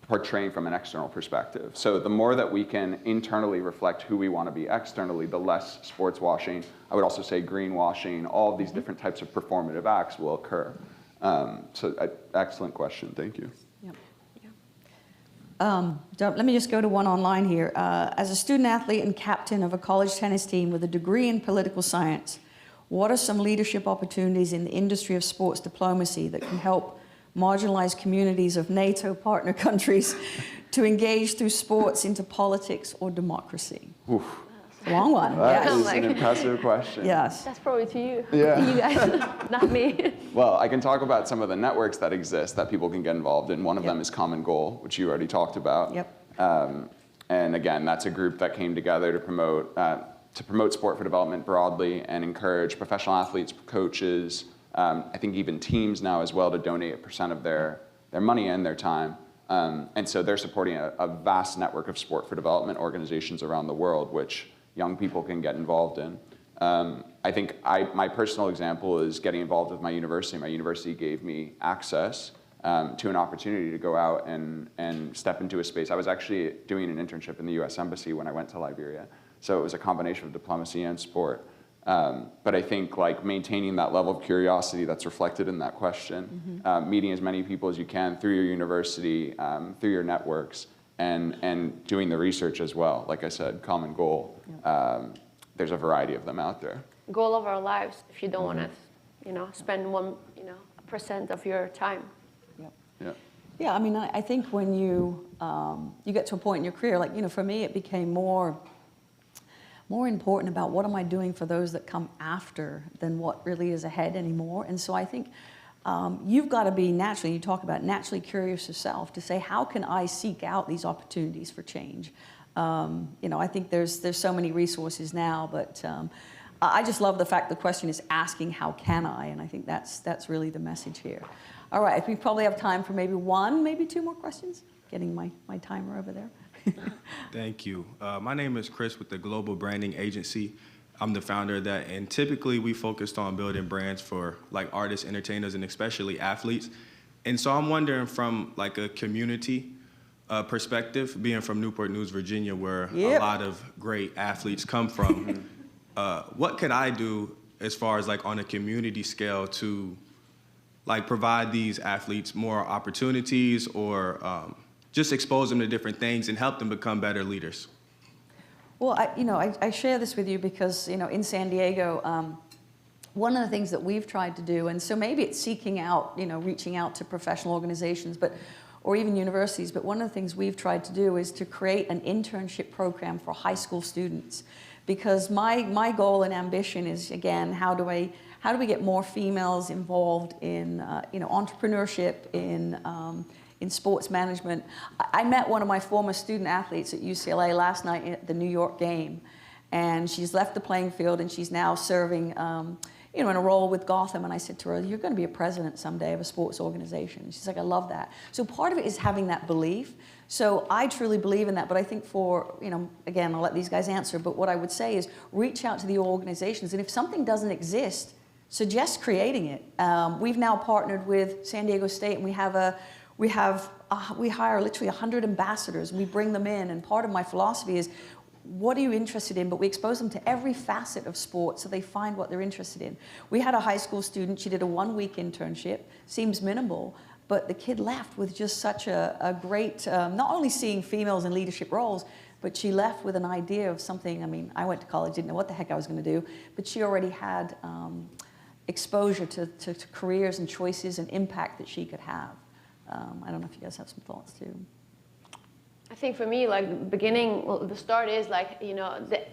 portraying from an external perspective. So the more that we can internally reflect who we want to be externally, the less sports washing, I would also say greenwashing, all of these different types of performative acts will occur. Excellent question, thank you. Let me just go to one online here. As a student athlete and captain of a college tennis team with a degree in political science, what are some leadership opportunities in the industry of sports diplomacy that can help marginalized communities of NATO partner countries to engage through sports into politics or democracy? Oof. It's a long one. That is an impressive question. Yes. That's probably to you. Yeah. You guys, not me. Well, I can talk about some of the networks that exist that people can get involved in. One of them is Common Goal, which you already talked about. Yep. And again, that's a group that came together to promote sport for development broadly and encourage professional athletes, coaches, I think even teams now as well, to donate 1% of their money and their time. And so they're supporting a vast network of sport for development organizations around the world, which young people can get involved in. I think my personal example is getting involved with my university. My university gave me access to an opportunity to go out and step into a space. I was actually doing an internship in the US Embassy when I went to Liberia. So it was a combination of diplomacy and sport. But I think like maintaining that level of curiosity that's reflected in that question, meeting as many people as you can through your university, through your networks, and doing the research as well. Like I said, common goal. There's a variety of them out there. Goal of our lives, if you don't want to, spend 1% of your time. Yeah, I mean, I think when you get to a point in your career, like, for me, it became more important about what am I doing for those that come after than what really is ahead anymore. And so I think you've got to be naturally, you talk about naturally curious yourself to say, how can I seek out these opportunities for change? I think there's so many resources now, but I just love the fact the question is asking, how can I? And I think that's really the message here. All right, we probably have time for maybe one, maybe two more questions. Getting my timer over there. Thank you. My name is Chris with the Global Branding Agency. I'm the founder of that, and typically we focused on building brands for like artists, entertainers, and especially athletes. And so I'm wondering from like a community perspective, being from Newport News, Virginia, where a lot of great athletes come from, what could I do as far as like on a community scale to like provide these athletes more opportunities or just expose them to different things and help them become better leaders? Well, I share this with you because, in San Diego, one of the things that we've tried to do, and so maybe it's seeking out, reaching out to professional organizations, or even universities, but one of the things we've tried to do is to create an internship program for high school students. Because my goal and ambition is, again, how do we get more females involved in entrepreneurship, in sports management? I met one of my former student athletes at UCLA last night at the New York game, and she's left the playing field and she's now serving in a role with Gotham. And I said to her, you're going to be a president someday of a sports organization. And she's like, I love that. So part of it is having that belief. So I truly believe in that, but I think again, I'll let these guys answer, but what I would say is reach out to the organizations, and if something doesn't exist, suggest creating it. We've now partnered with San Diego State, and we hire literally 100 ambassadors, and we bring them in, and part of my philosophy is, what are you interested in? But we expose them to every facet of sport so they find what they're interested in. We had a high school student, she did a 1-week internship, seems minimal, but the kid left with just such a great, not only seeing females in leadership roles, but she left with an idea of something. I mean, I went to college, didn't know what the heck I was going to do, but she already had exposure to careers and choices and impact that she could have. I don't know if you guys have some thoughts too. I think for me, like the start is like,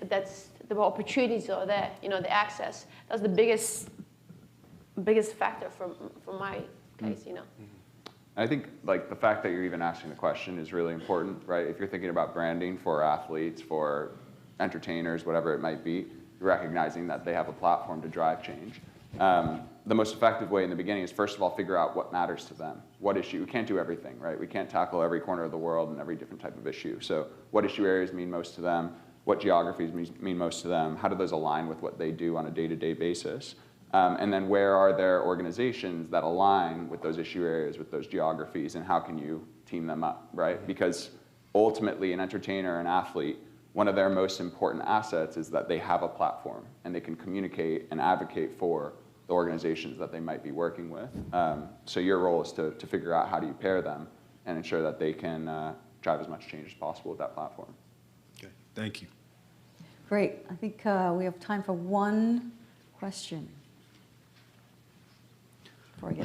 that's the opportunities are there, the access. That's the biggest factor for my case, I think like the fact that you're even asking the question is really important, right? If you're thinking about branding for athletes, for entertainers, whatever it might be, you're recognizing that they have a platform to drive change. The most effective way in the beginning is, first of all, figure out what matters to them. What issue? We can't do everything, right? We can't tackle every corner of the world and every different type of issue. So what issue areas mean most to them? What geographies mean most to them? How do those align with what they do on a day-to-day basis? And then where are there organizations that align with those issue areas, with those geographies, and how can you team them up, right? Because ultimately, an entertainer, an athlete, one of their most important assets is that they have a platform and they can communicate and advocate for the organizations that they might be working with. So your role is to figure out how do you pair them and ensure that they can drive as much change as possible with that platform. Okay, thank you. Great. I think we have time for one question.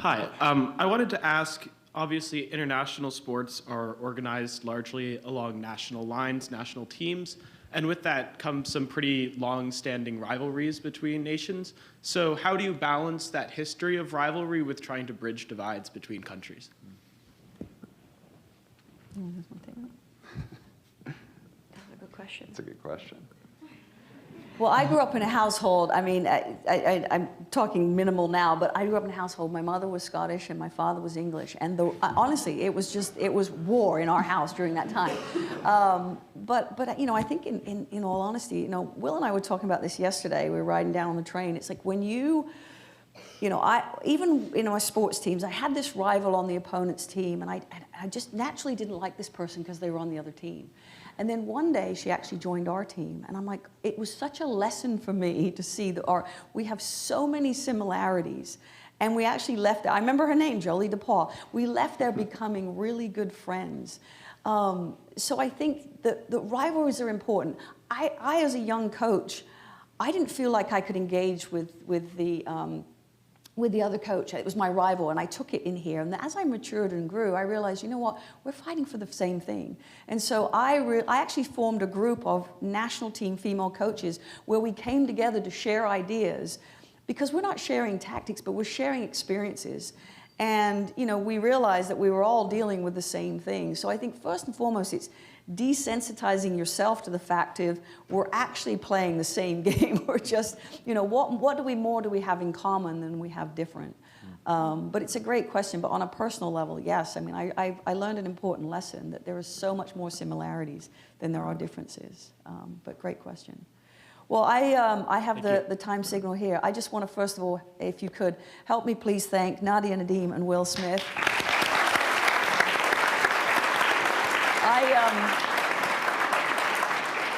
Hi, I wanted to ask, obviously international sports are organized largely along national lines, national teams, and with that comes some pretty long-standing rivalries between nations. So how do you balance that history of rivalry with trying to bridge divides between countries? That's a good question. That's a good question. Well, I grew up in a household, I mean, I'm talking minimal now, but I grew up in a household. My mother was Scottish and my father was English. And honestly, it was war in our house during that time. But you know, I think in all honesty, you know, Will and I were talking about this yesterday. We were riding down on the train. It's like when you know, even in my sports teams, I had this rival on the opponent's team, and I just naturally didn't like this person because they were on the other team. And then one day she actually joined our team, and I'm like, it was such a lesson for me to see that we have so many similarities. And we actually left there, I remember her name, Jolie DePaul. We left there becoming really good friends. So I think that the rivalries are important. I as a young coach, I didn't feel like I could engage with the other coach. It was my rival, and I took it in here. And as I matured and grew, I realized, you know what, we're fighting for the same thing. And so I actually formed a group of national team female coaches where we came together to share ideas, because we're not sharing tactics, but we're sharing experiences. And you know, we realized that we were all dealing with the same thing. So I think first and foremost, it's desensitizing yourself to the fact of we're actually playing the same game. We're just, you know, what more do we have in common than we have different? But it's a great question. But on a personal level, yes. I mean, I learned an important lesson that there is so much more similarities than there are differences. But great question. Well, I have the time signal here. I just want to, first of all, if you could, help me please thank Nadia Nadim and Will Smith.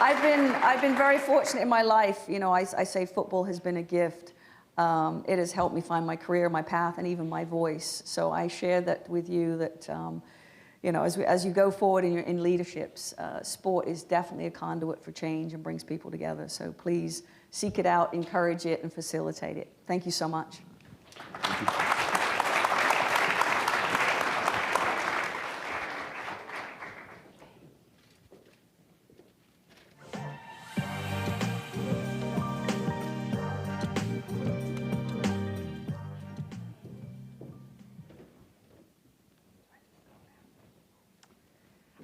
I've been very fortunate in my life. You know, I say football has been a gift. It has helped me find my career, my path, and even my voice. So I share that with you that, you know, as you go forward in leaderships, sport is definitely a conduit for change and brings people together. So please seek it out, encourage it, and facilitate it. Thank you so much. Thank you.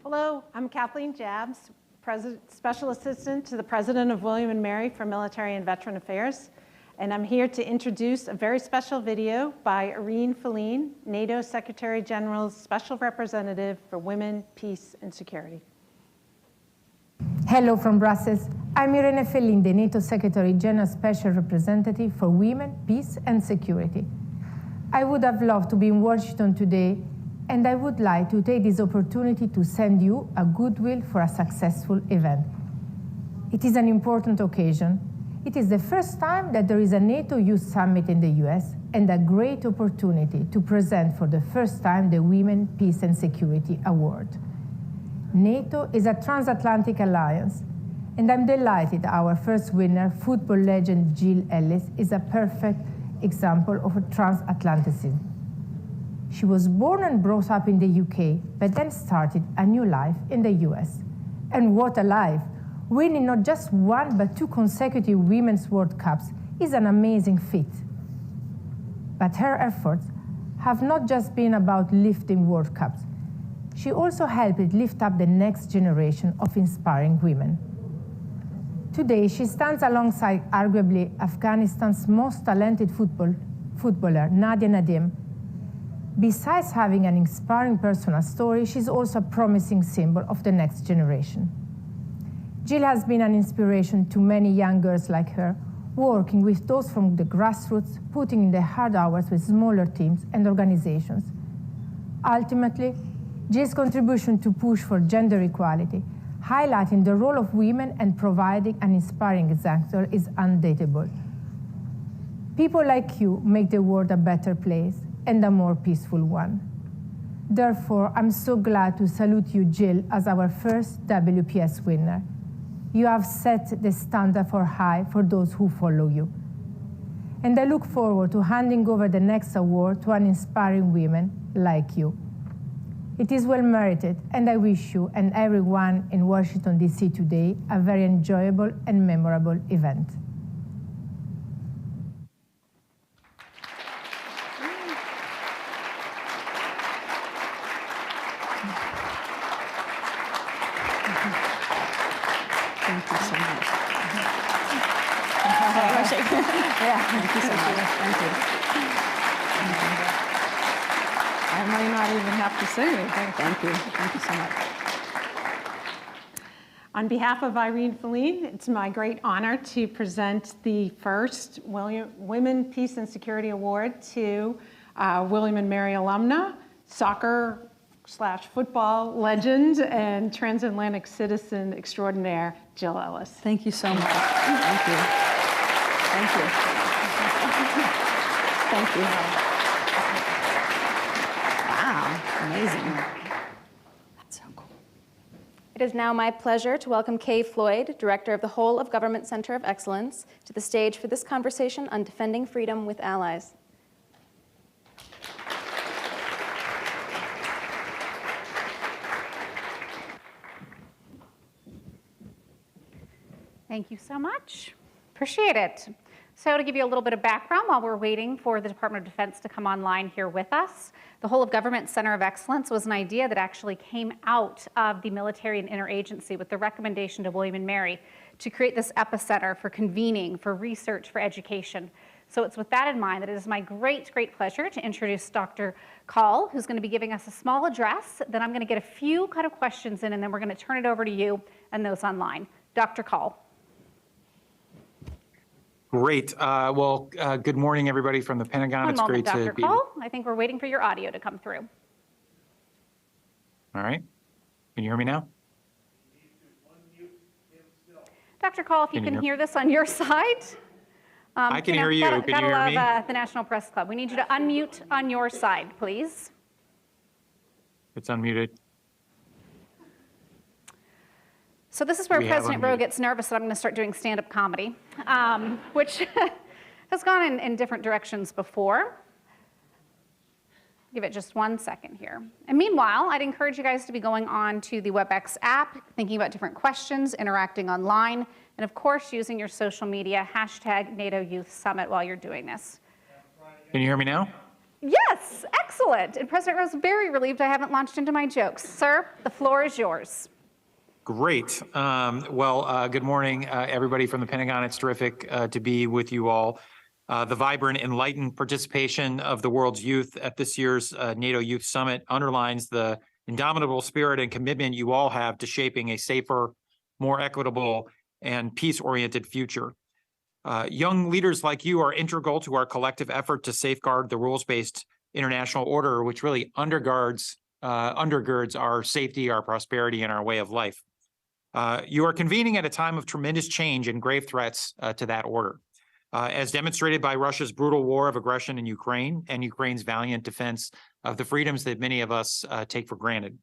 Hello, I'm Kathleen Jabs, Special Assistant to the President of William and Mary for Military and Veteran Affairs. And I'm here to introduce a very special video by Irene Feline, NATO Secretary General's Special Representative for Women, Peace, and Security. Hello from Brussels. I'm Irene Feline, the NATO Secretary General Special Representative for Women, Peace, and Security. I would have loved to be in Washington today, and I would like to take this opportunity to send you a goodwill for a successful event. It is an important occasion. It is the first time that there is a NATO Youth Summit in the US, and a great opportunity to present for the first time the Women, Peace and Security Award. NATO is a transatlantic alliance, and I'm delighted our first winner, football legend Jill Ellis, is a perfect example of a transatlanticism. She was born and brought up in the UK, but then started a new life in the US. And what a life! Winning not just one, but 2 consecutive Women's World Cups is an amazing feat. But her efforts have not just been about lifting World Cups. She also helped lift up the next generation of inspiring women. Today, she stands alongside arguably Afghanistan's most talented footballer, Nadia Nadim. Besides having an inspiring personal story, she's also a promising symbol of the next generation. Jill has been an inspiration to many young girls like her, working with those from the grassroots, putting in the hard hours with smaller teams and organizations. Ultimately, Jill's contribution to push for gender equality, highlighting the role of women and providing an inspiring example, is undateable. People like you make the world a better place and a more peaceful one. Therefore, I'm so glad to salute you, Jill, as our first WPS winner. You have set the standard for high for those who follow you. And I look forward to handing over the next award to an inspiring woman like you. It is well merited, and I wish you and everyone in Washington, D.C. today a very enjoyable and memorable event. Thank you so much. Yeah, thank you so much. Thank you. I might not even have to say anything. Thank you. Thank you so much. On behalf of Irene Feline, it's my great honor to present the first Women, Peace and Security Award to William and Mary alumna, soccer/football legend, and transatlantic citizen extraordinaire, Jill Ellis. Thank you so much. Thank you. Thank you. Thank you. Wow, amazing. It is now my pleasure to welcome Kay Floyd, Director of the Whole of Government Center of Excellence, to the stage for this conversation on defending freedom with allies. Thank you so much. Appreciate it. So to give you a little bit of background while we're waiting for the Department of Defense to come online here with us, the Whole of Government Center of Excellence was an idea that actually came out of the military and interagency with the recommendation to William and Mary to create this epicenter for convening, for research, for education. So it's with that in mind that it is my great, great pleasure to introduce Dr. Call, who's going to be giving us a small address. Then I'm going to get a few kind of questions in, and then we're going to turn it over to you and those online. Dr. Call. Great. Good morning, everybody from the Pentagon. One It's moment, great Dr. to be. Call. I think we're waiting for your audio to come through. All right. Can you hear me now? Dr. Call, if you can hear this on your side. I can hear you. Can you hear me? The National Press Club. We need you to unmute on your side, please. It's unmuted. So this is where We have President Rowe unmuted. gets nervous that I'm going to start doing stand-up comedy, which has gone in different directions before. Give it just 1 second here. And meanwhile, I'd encourage you guys to be going on to the WebEx app, thinking about different questions, interacting online, and of course, using your social media, hashtag NATO Youth Summit while you're doing this. Can you hear me now? Yes, excellent. And President Rowe's very relieved I haven't launched into my jokes. Sir, the floor is yours. Great. Good morning, everybody from the Pentagon. It's terrific to be with you all. The vibrant, enlightened participation of the world's youth at this year's NATO Youth Summit underlines the indomitable spirit and commitment you all have to shaping a safer, more equitable, and peace-oriented future. Young leaders like you are integral to our collective effort to safeguard the rules-based international order, which really undergirds our safety, our prosperity, and our way of life. You are convening at a time of tremendous change and grave threats to that order, as demonstrated by Russia's brutal war of aggression in Ukraine and Ukraine's valiant defense of the freedoms that many of us take for granted.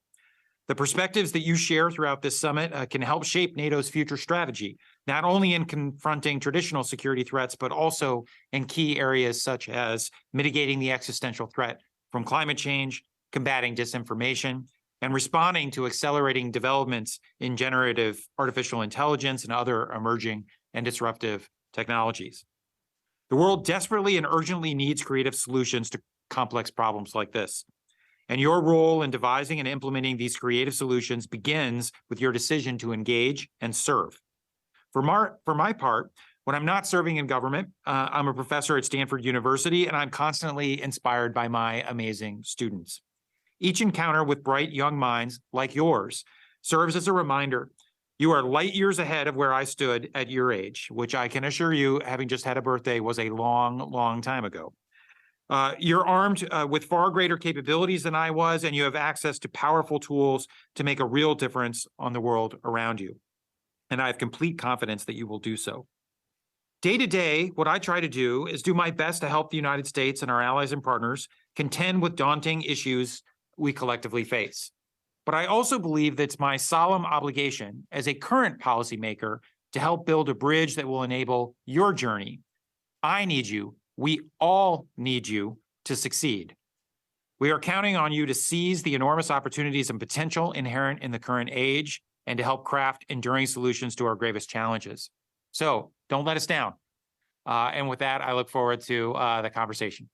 The perspectives that you share throughout this summit can help shape NATO's future strategy, not only in confronting traditional security threats, but also in key areas such as mitigating the existential threat from climate change, combating disinformation, and responding to accelerating developments in generative artificial intelligence and other emerging and disruptive technologies. The world desperately and urgently needs creative solutions to complex problems like this. And your role in devising and implementing these creative solutions begins with your decision to engage and serve. For my part, when I'm not serving in government, I'm a professor at Stanford University, and I'm constantly inspired by my amazing students. Each encounter with bright young minds like yours serves as a reminder you are light years ahead of where I stood at your age, which I can assure you, having just had a birthday, was a long, long time ago. You're armed with far greater capabilities than I was, and you have access to powerful tools to make a real difference on the world around you. And I have complete confidence that you will do so. Day to day, what I try to do is do my best to help the United States and our allies and partners contend with daunting issues we collectively face. But I also believe that it's my solemn obligation as a current policymaker to help build a bridge that will enable your journey. I need you. We all need you to succeed. We are counting on you to seize the enormous opportunities and potential inherent in the current age and to help craft enduring solutions to our gravest challenges. So don't let us down. And with that, I look forward to the conversation.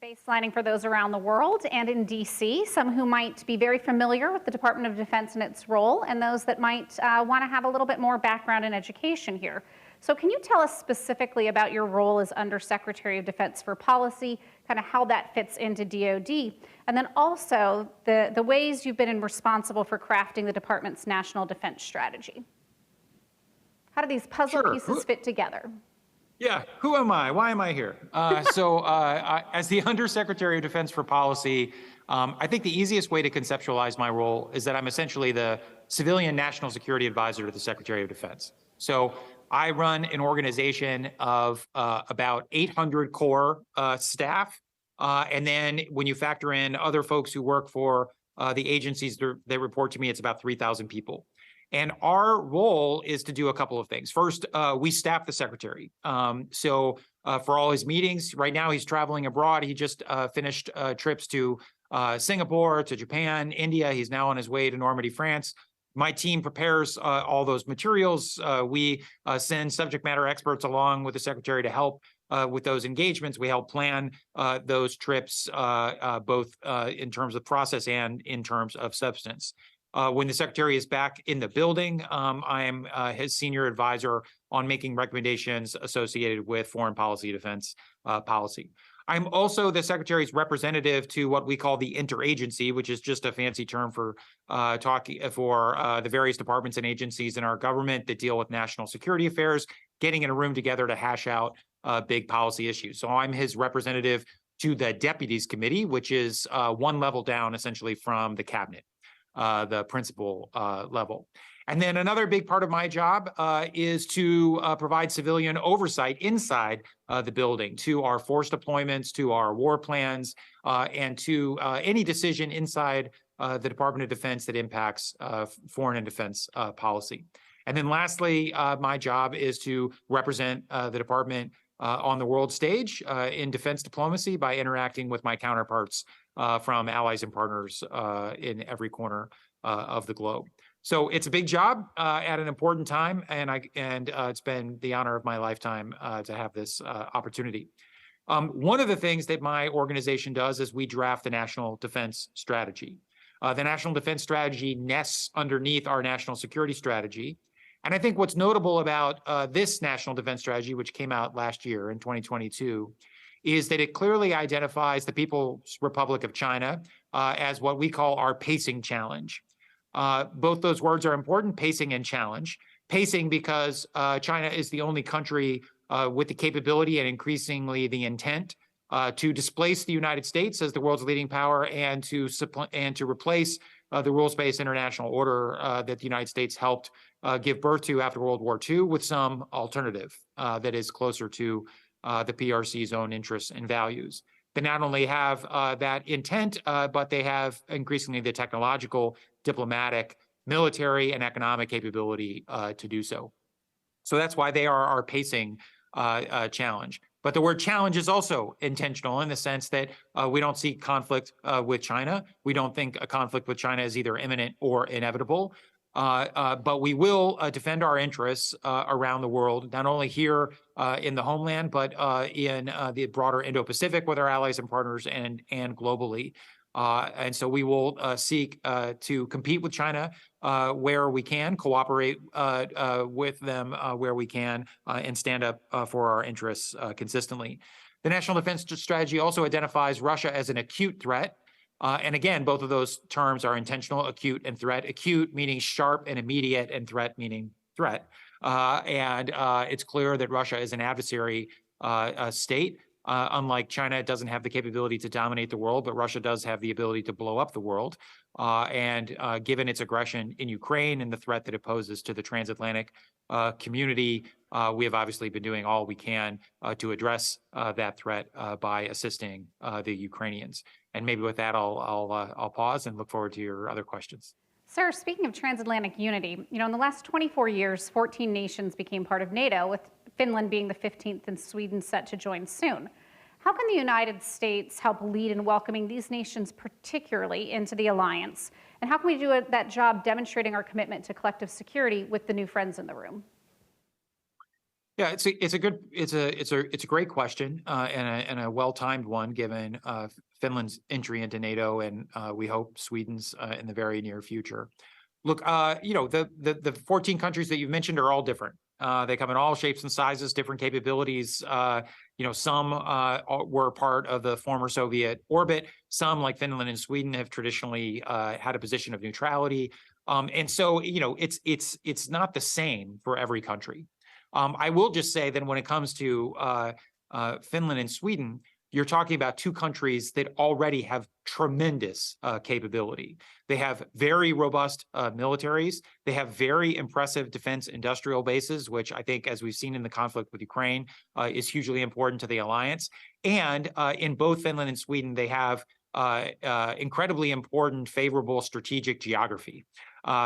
Baselining for those around the world and in DC, some who might be very familiar with the Department of Defense and its role, and those that might want to have a little bit more background in education here. So can you tell us specifically about your role as Undersecretary of Defense for Policy, kind of how that fits into DoD, and then also the ways you've been responsible for crafting the department's national defense strategy? How do these puzzle pieces fit together? Yeah, who am I? Why am I here? As the Undersecretary of Defense for Policy, I think the easiest way to conceptualize my role is that I'm essentially the civilian national security advisor to the Secretary of Defense. So I run an organization of about 800 core staff. And then when you factor in other folks who work for the agencies that report to me, it's about 3,000 people. And our role is to do a couple of things. First, we staff the secretary. For all his meetings, right now he's traveling abroad. He just finished trips to Singapore, to Japan, India. He's now on his way to Normandy, France. My team prepares all those materials. We send subject matter experts along with the secretary to help with those engagements. We help plan those trips, both in terms of process and in terms of substance. When the secretary is back in the building, I am his senior advisor on making recommendations associated with foreign policy, defense policy. I'm also the secretary's representative to what we call the interagency, which is just a fancy term for the various departments and agencies in our government that deal with national security affairs, getting in a room together to hash out big policy issues. So I'm his representative to the Deputies Committee, which is one level down essentially from the cabinet. The principal level. And then another big part of my job is to provide civilian oversight inside the building to our force deployments, to our war plans, and to any decision inside the Department of Defense that impacts foreign and defense policy. And then lastly, my job is to represent the department on the world stage in defense diplomacy by interacting with my counterparts from allies and partners in every corner of the globe. So it's a big job at an important time, and it's been the honor of my lifetime to have this opportunity. One of the things that my organization does is we draft the National Defense Strategy. The National Defense Strategy nests underneath our national security strategy. And I think what's notable about this National Defense Strategy, which came out last year in 2022, is that it clearly identifies the People's Republic of China as what we call our pacing challenge. Both those words are important, pacing and challenge. Pacing because China is the only country with the capability and increasingly the intent to displace the United States as the world's leading power and to replace the rules-based international order that the United States helped give birth to after World War II with some alternative that is closer to the PRC's own interests and values. They not only have that intent, but they have increasingly the technological, diplomatic, military, and economic capability to do so. So that's why they are our pacing challenge. But the word challenge is also intentional in the sense that we don't see conflict with China. We don't think a conflict with China is either imminent or inevitable. But we will defend our interests around the world, not only here in the homeland, but in the broader Indo-Pacific with our allies and partners and globally. And so we will seek to compete with China where we can, cooperate with them where we can, and stand up for our interests consistently. The National Defense Strategy also identifies Russia as an acute threat. And again, both of those terms are intentional, acute and threat. Acute meaning sharp and immediate, and threat meaning threat. It's clear that Russia is an adversary state. Unlike China, it doesn't have the capability to dominate the world, but Russia does have the ability to blow up the world. Given its aggression in Ukraine and the threat that it poses to the transatlantic community, we have obviously been doing all we can to address that threat by assisting the Ukrainians. And maybe with that, I'll pause and look forward to your other questions. Sir, speaking of transatlantic unity, in the last 24 years, 14 nations became part of NATO, with Finland being the 15th and Sweden set to join soon. How can the United States help lead in welcoming these nations particularly into the alliance? And how can we do that job demonstrating our commitment to collective security with the new friends in the room? Yeah, it's a great question and a well-timed one given Finland's entry into NATO and we hope Sweden's in the very near future. Look, the 14 countries that you've mentioned are all different. They come in all shapes and sizes, different capabilities. Some were part of the former Soviet orbit. Some, like Finland and Sweden, have traditionally had a position of neutrality. And so, it's not the same for every country. I will just say that when it comes to Finland and Sweden, you're talking about two countries that already have tremendous capability. They have very robust militaries. They have very impressive defense industrial bases, which I think, as we've seen in the conflict with Ukraine, is hugely important to the alliance. And in both Finland and Sweden, they have incredibly important, favorable strategic geography.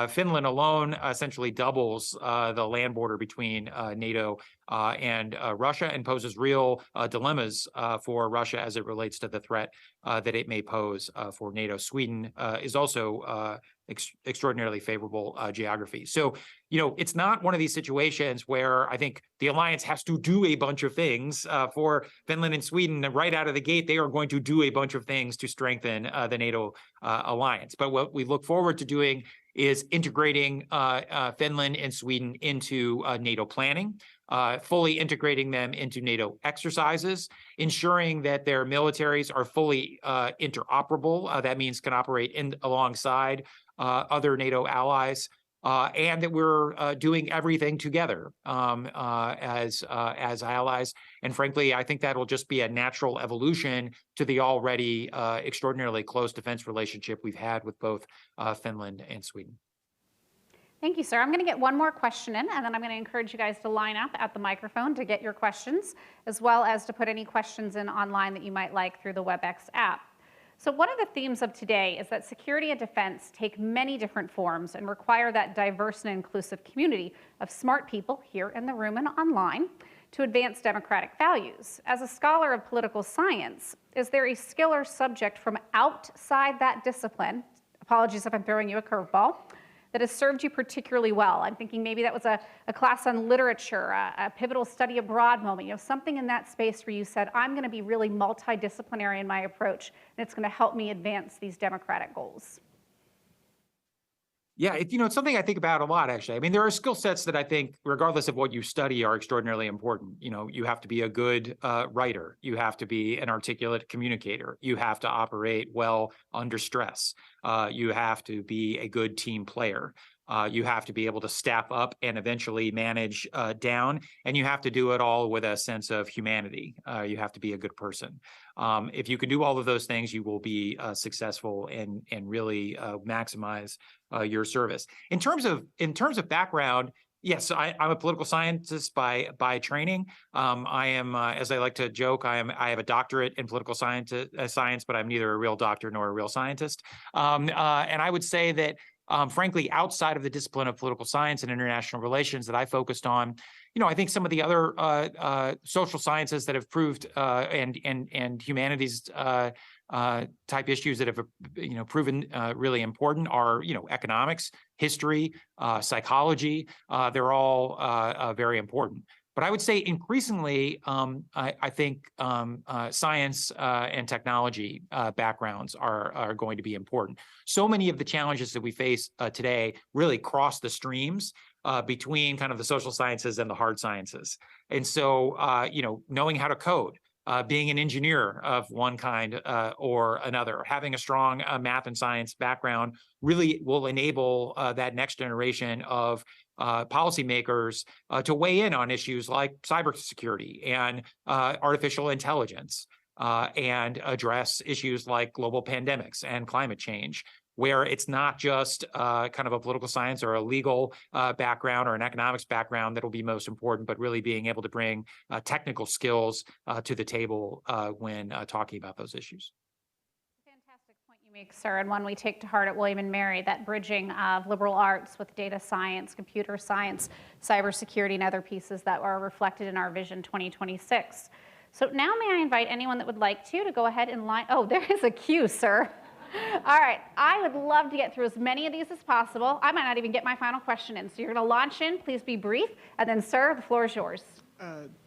Finland alone essentially doubles the land border between NATO and Russia and poses real dilemmas for Russia as it relates to the threat that it may pose for NATO. Sweden is also extraordinarily favorable geography. So, it's not one of these situations where I think the alliance has to do a bunch of things for Finland and Sweden. Right out of the gate, they are going to do a bunch of things to strengthen the NATO alliance. But what we look forward to doing is integrating Finland and Sweden into NATO planning, fully integrating them into NATO exercises, ensuring that their militaries are fully interoperable. That means can operate alongside other NATO allies, and that we're doing everything together as allies. And frankly, I think that'll just be a natural evolution to the already extraordinarily close defense relationship we've had with both Finland and Sweden. Thank you, sir. I'm going to get one more question in, and then I'm going to encourage you guys to line up at the microphone to get your questions, as well as to put any questions in online that you might like through the WebEx app. So one of the themes of today is that security and defense take many different forms and require that diverse and inclusive community of smart people here in the room and online to advance democratic values. As a scholar of political science, is there a skill or subject from outside that discipline, apologies if I'm throwing you a curveball, that has served you particularly well? I'm thinking maybe that was a class on literature, a pivotal study abroad moment, something in that space where you said, I'm going to be really multidisciplinary in my approach, and it's going to help me advance these democratic goals. Yeah, it's something I think about a lot, actually. I mean, there are skill sets that I think, regardless of what you study, are extraordinarily important. You have to be a good writer. You have to be an articulate communicator. You have to operate well under stress. You have to be a good team player. You have to be able to staff up and eventually manage down, and you have to do it all with a sense of humanity. You have to be a good person. If you can do all of those things, you will be successful and really maximize your service. In terms of background, yes, I'm a political scientist by training. I am, as I like to joke, I have a doctorate in political science, but I'm neither a real doctor nor a real scientist. And I would say that, frankly, outside of the discipline of political science and international relations that I focused on, I think some of the other social sciences that have proved and humanities type issues that have proven really important are economics, history, psychology. They're all very important. But I would say increasingly, I think science and technology backgrounds are going to be important. So many of the challenges that we face today really cross the streams between kind of the social sciences and the hard sciences. And so, knowing how to code, being an engineer of one kind or another, having a strong math and science background really will enable that next generation of policymakers to weigh in on issues like cybersecurity and artificial intelligence and address issues like global pandemics and climate change, where it's not just kind of a political science or a legal background or an economics background that will be most important, but really being able to bring technical skills to the table when talking about those issues. Fantastic point you make, sir, and one we take to heart at William and Mary, that bridging of liberal arts with data science, computer science, cybersecurity, and other pieces that are reflected in our Vision 2026. So now may I invite anyone that would like to go ahead and line, oh, there is a queue, sir. All right, I would love to get through as many of these as possible. I might not even get my final question in, so you're going to launch in. Please be brief, and then, sir, the floor is yours.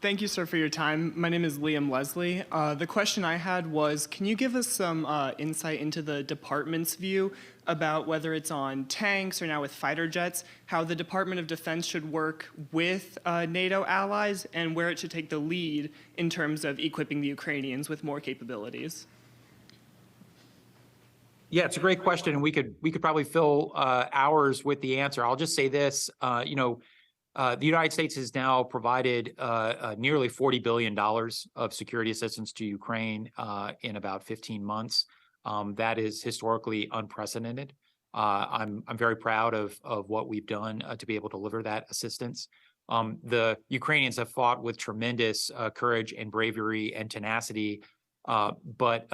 Thank you, sir, for your time. My name is Liam Leslie. The question I had was, can you give us some insight into the department's view about whether it's on tanks or now with fighter jets, how the Department of Defense should work with NATO allies and where it should take the lead in terms of equipping the Ukrainians with more capabilities? Yeah, it's a great question, and we could probably fill hours with the answer. I'll just say this, the United States has now provided nearly $40 billion of security assistance to Ukraine in about 15 months. That is historically unprecedented. I'm very proud of what we've done to be able to deliver that assistance. The Ukrainians have fought with tremendous courage and bravery and tenacity. But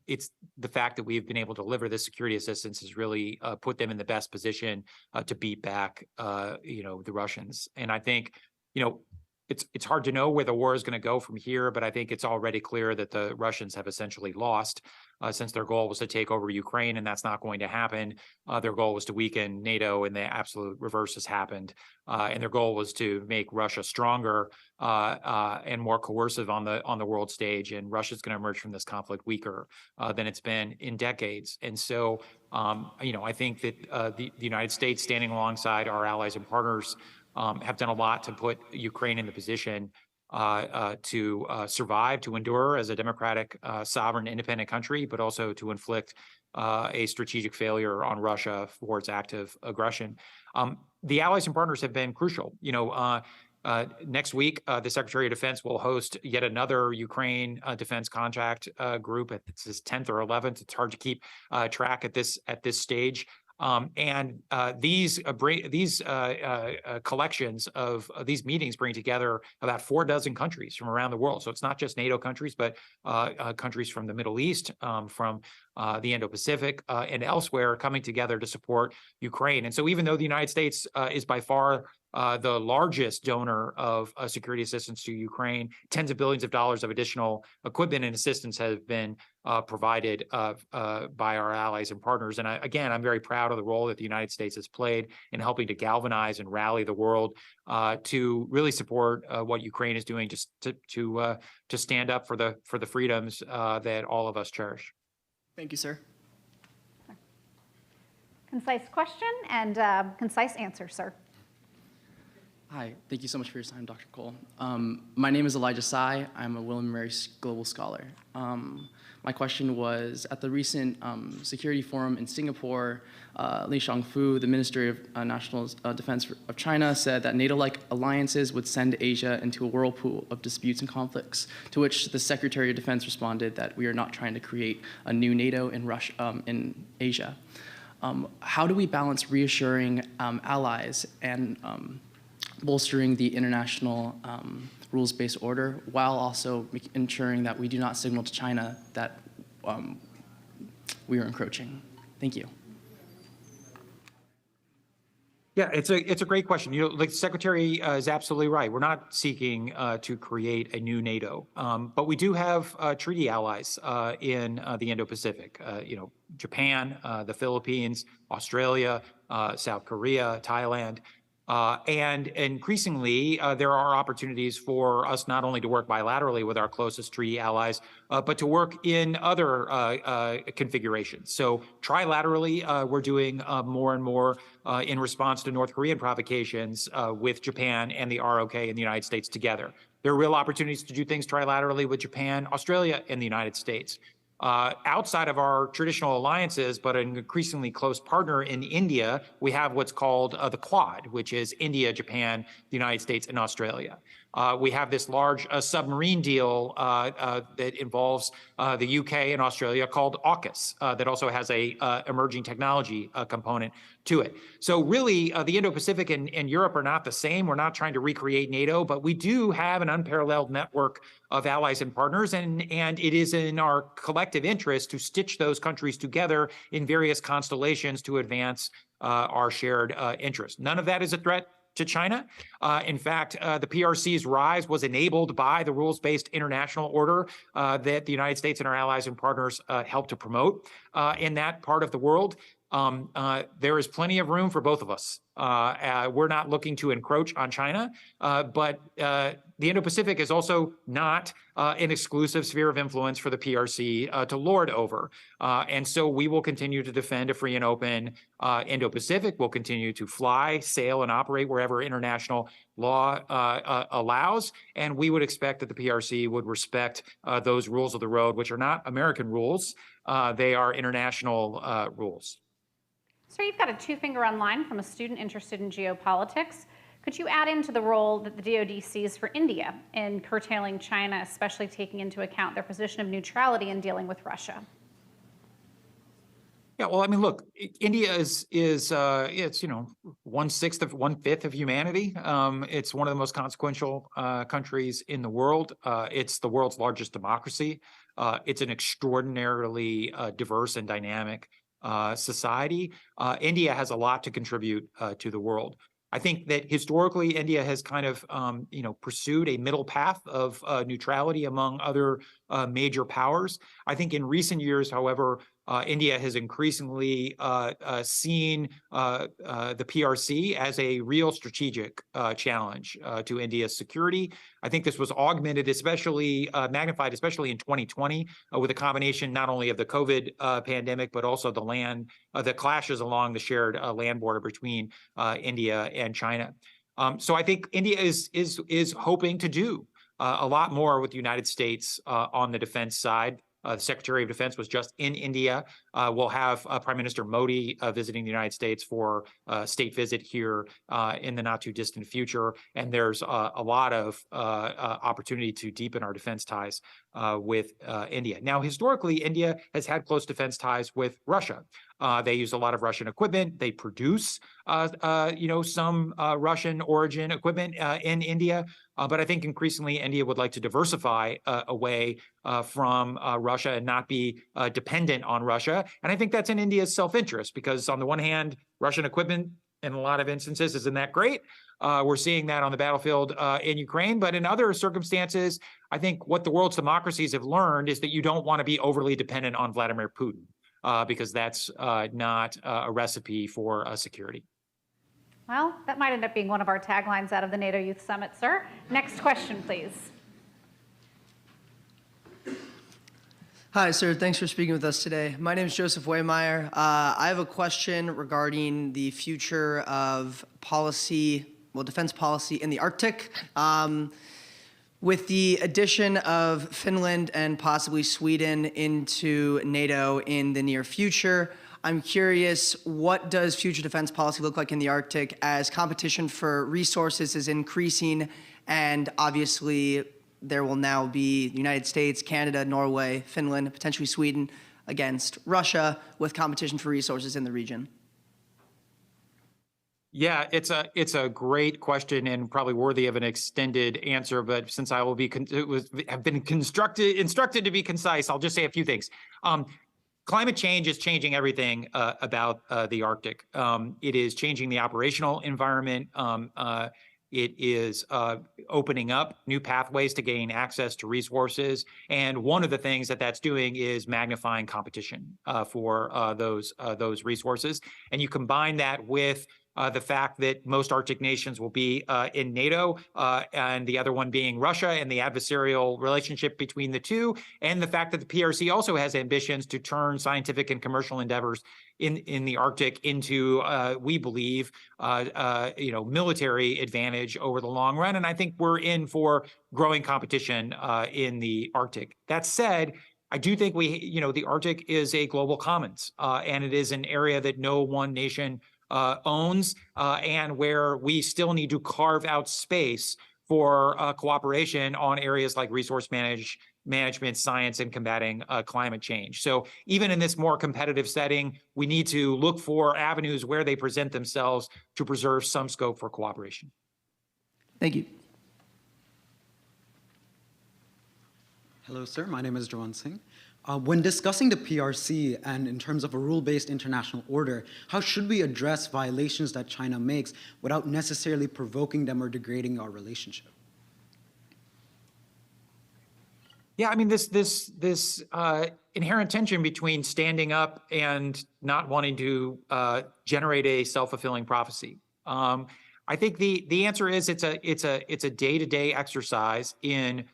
it's the fact that we've been able to deliver this security assistance has really put them in the best position to beat back, the Russians. And I think, it's hard to know where the war is going to go from here, but I think it's already clear that the Russians have essentially lost since their goal was to take over Ukraine, and that's not going to happen. Their goal was to weaken NATO, and the absolute reverse has happened. And their goal was to make Russia stronger and more coercive on the world stage. And Russia's going to emerge from this conflict weaker than it's been in decades. And so, I think that the United States, standing alongside our allies and partners, have done a lot to put Ukraine in the position to survive, to endure as a democratic, sovereign, independent country, but also to inflict a strategic failure on Russia for its active aggression. The allies and partners have been crucial. Next week, the Secretary of Defense will host yet another Ukraine defense contract group. It's his 10th or 11th. It's hard to keep track at this stage. These collections of these meetings bring together about 4 countries from around the world. So it's not just NATO countries, but countries from the Middle East, from the Indo-Pacific, and elsewhere coming together to support Ukraine. And so even though the United States is by far the largest donor of security assistance to Ukraine, tens of billions of dollars of additional equipment and assistance have been provided by our allies and partners. And I'm very proud of the role that the United States has played in helping to galvanize and rally the world to really support what Ukraine is doing to stand up for the freedoms that all of us cherish. Thank you, sir. Concise question and concise answer, sir. Hi, thank you so much for your time, Dr. Cole. My name is Elijah Tsai. I'm a William Mary Global Scholar. My question was, at the recent security forum in Singapore, Li Shangfu, the Ministry of National Defense of China, said that NATO-like alliances would send Asia into a whirlpool of disputes and conflicts, to which the Secretary of Defense responded that we are not trying to create a new NATO in Asia. How do we balance reassuring allies and bolstering the international rules-based order while also ensuring that we do not signal to China that we are encroaching? Thank you. Yeah, it's a great question. The Secretary is absolutely right. We're not seeking to create a new NATO, but we do have treaty allies in the Indo-Pacific. Japan, the Philippines, Australia, South Korea, Thailand. And increasingly, there are opportunities for us not only to work bilaterally with our closest treaty allies, but to work in other configurations. So trilaterally, we're doing more and more in response to North Korean provocations with Japan and the ROK in the United States together. There are real opportunities to do things trilaterally with Japan, Australia, and the United States. Outside of our traditional alliances, but an increasingly close partner in India, we have what's called the Quad, which is India, Japan, the United States, and Australia. We have this large submarine deal that involves the UK and Australia called AUKUS that also has a emerging technology component to it. So really, the Indo-Pacific and Europe are not the same. We're not trying to recreate NATO, but we do have an unparalleled network of allies and partners, and it is in our collective interest to stitch those countries together in various constellations to advance our shared interests. None of that is a threat to China. In fact, the PRC's rise was enabled by the rules-based international order that the United States and our allies and partners helped to promote in that part of the world. there is plenty of room for both of us. We're not looking to encroach on China, but the Indo-Pacific is also not an exclusive sphere of influence for the PRC to lord over. And so we will continue to defend a free and open Indo-Pacific. We'll continue to fly, sail, and operate wherever international law allows. And we would expect that the PRC would respect those rules of the road, which are not American rules. They are international rules. Sir, you've got a two-finger on line from a student interested in geopolitics. Could you add into the role that the DoD sees for India in curtailing China, especially taking into account their position of neutrality in dealing with Russia? Yeah, well, I mean, look, India is it's 1/5 of humanity. It's one of the most consequential countries in the world. It's the world's largest democracy. It's an extraordinarily diverse and dynamic society. India has a lot to contribute to the world. I think that historically India has kind of pursued a middle path of neutrality among other major powers. I think in recent years, however, India has increasingly seen the PRC as a real strategic challenge to India's security. I think this was augmented, magnified, especially in 2020, with a combination not only of the COVID pandemic, but also the clashes along the shared land border between India and China. So I think India is hoping to do a lot more with the United States on the defense side. The Secretary of Defense was just in India. We'll have Prime Minister Modi visiting the United States for a state visit here in the not too distant future. And there's a lot of opportunity to deepen our defense ties with India. Now, historically, India has had close defense ties with Russia. They use a lot of Russian equipment. They produce, some Russian origin equipment in India. But I think increasingly India would like to diversify away from Russia and not be dependent on Russia. And I think that's in India's self-interest because on the one hand, Russian equipment in a lot of instances isn't that great. We're seeing that on the battlefield in Ukraine. But in other circumstances, I think what the world's democracies have learned is that you don't want to be overly dependent on Vladimir Putin because that's not a recipe for security. Well, that might end up being one of our taglines out of the NATO Youth Summit, sir. Next question, please. Hi, sir. Thanks for speaking with us today. My name is Joseph Waymeyer. I have a question regarding the future of defense policy in the Arctic. With the addition of Finland and possibly Sweden into NATO in the near future, I'm curious, what does future defense policy look like in the Arctic as competition for resources is increasing, and obviously there will now be the United States, Canada, Norway, Finland, potentially Sweden against Russia with competition for resources in the region? Yeah, it's a great question and probably worthy of an extended answer. But since I will have been instructed to be concise, I'll just say a few things. Climate change is changing everything about the Arctic. It is changing the operational environment. It is opening up new pathways to gain access to resources. And one of the things that's doing is magnifying competition for those resources. And you combine that with the fact that most Arctic nations will be in NATO, and the other one being Russia, and the adversarial relationship between the two, and the fact that the PRC also has ambitions to turn scientific and commercial endeavors in the Arctic into, we believe, military advantage over the long run. And I think we're in for growing competition in the Arctic. That said, I do think the Arctic is a global commons, and it is an area that no one nation owns, and where we still need to carve out space for cooperation on areas like resource management, science, and combating climate change. So even in this more competitive setting, we need to look for avenues where they present themselves to preserve some scope for cooperation. Thank you. Hello, sir. My name is Jawan Singh. When discussing the PRC and in terms of a rule-based international order, how should we address violations that China makes without necessarily provoking them or degrading our relationship? Yeah, I mean, this inherent tension between standing up and not wanting to generate a self-fulfilling prophecy. I think the answer is it's a day-to-day exercise in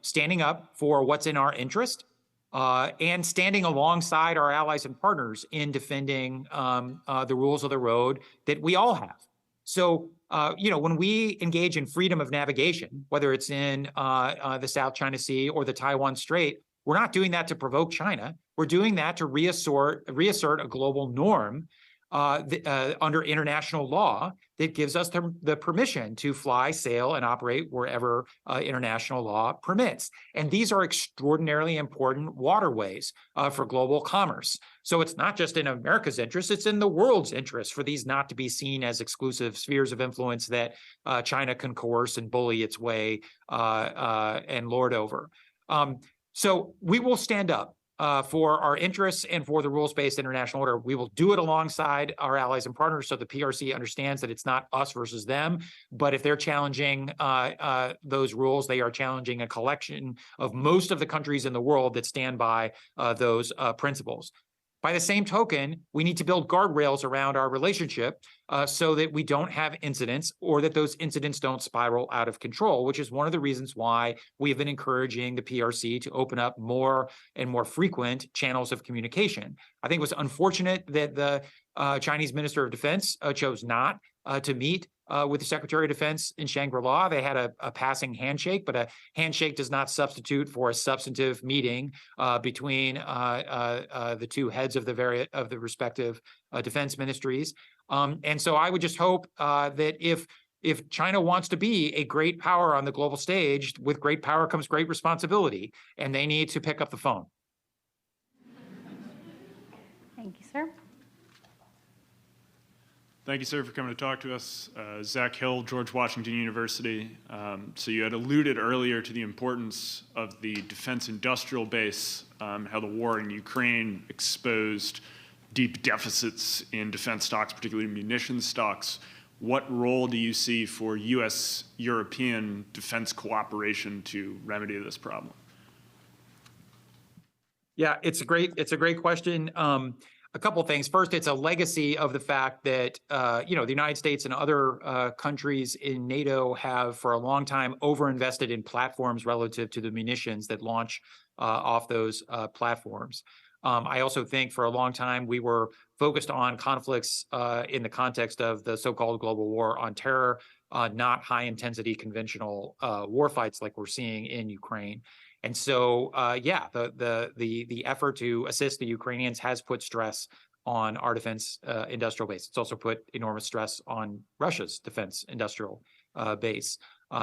standing up for what's in our interest and standing alongside our allies and partners in defending the rules of the road that we all have. So, when we engage in freedom of navigation, whether it's in the South China Sea or the Taiwan Strait, we're not doing that to provoke China. We're doing that to reassert a global norm under international law that gives us the permission to fly, sail, and operate wherever international law permits. And these are extraordinarily important waterways for global commerce. So it's not just in America's interest, it's in the world's interest for these not to be seen as exclusive spheres of influence that China can coerce and bully its way and lord over. So we will stand up for our interests and for the rules-based international order. We will do it alongside our allies and partners so the PRC understands that it's not us versus them, but if they're challenging those rules, they are challenging a collection of most of the countries in the world that stand by those principles. By the same token, we need to build guardrails around our relationship so that we don't have incidents or that those incidents don't spiral out of control, which is one of the reasons why we have been encouraging the PRC to open up more and more frequent channels of communication. I think it was unfortunate that the Chinese Minister of Defense chose not to meet with the Secretary of Defense in Shangri-La. They had a passing handshake, but a handshake does not substitute for a substantive meeting between the two heads of the respective defense ministries. And so I would just hope that if China wants to be a great power on the global stage, with great power comes great responsibility, and they need to pick up the phone. Thank you, sir. Thank you, sir, for coming to talk to us. Zach Hill, George Washington University. So you had alluded earlier to the importance of the defense industrial base, how the war in Ukraine exposed deep deficits in defense stocks, particularly munitions stocks. What role do you see for U.S.-European defense cooperation to remedy this problem? Yeah, it's a great question. A couple of things. First, it's a legacy of the fact that the United States and other countries in NATO have for a long time overinvested in platforms relative to the munitions that launch off those platforms. I also think for a long time we were focused on conflicts in the context of the so-called global war on terror, not high-intensity conventional war fights like we're seeing in Ukraine. And so, the effort to assist the Ukrainians has put stress on our defense industrial base. It's also put enormous stress on Russia's defense industrial base.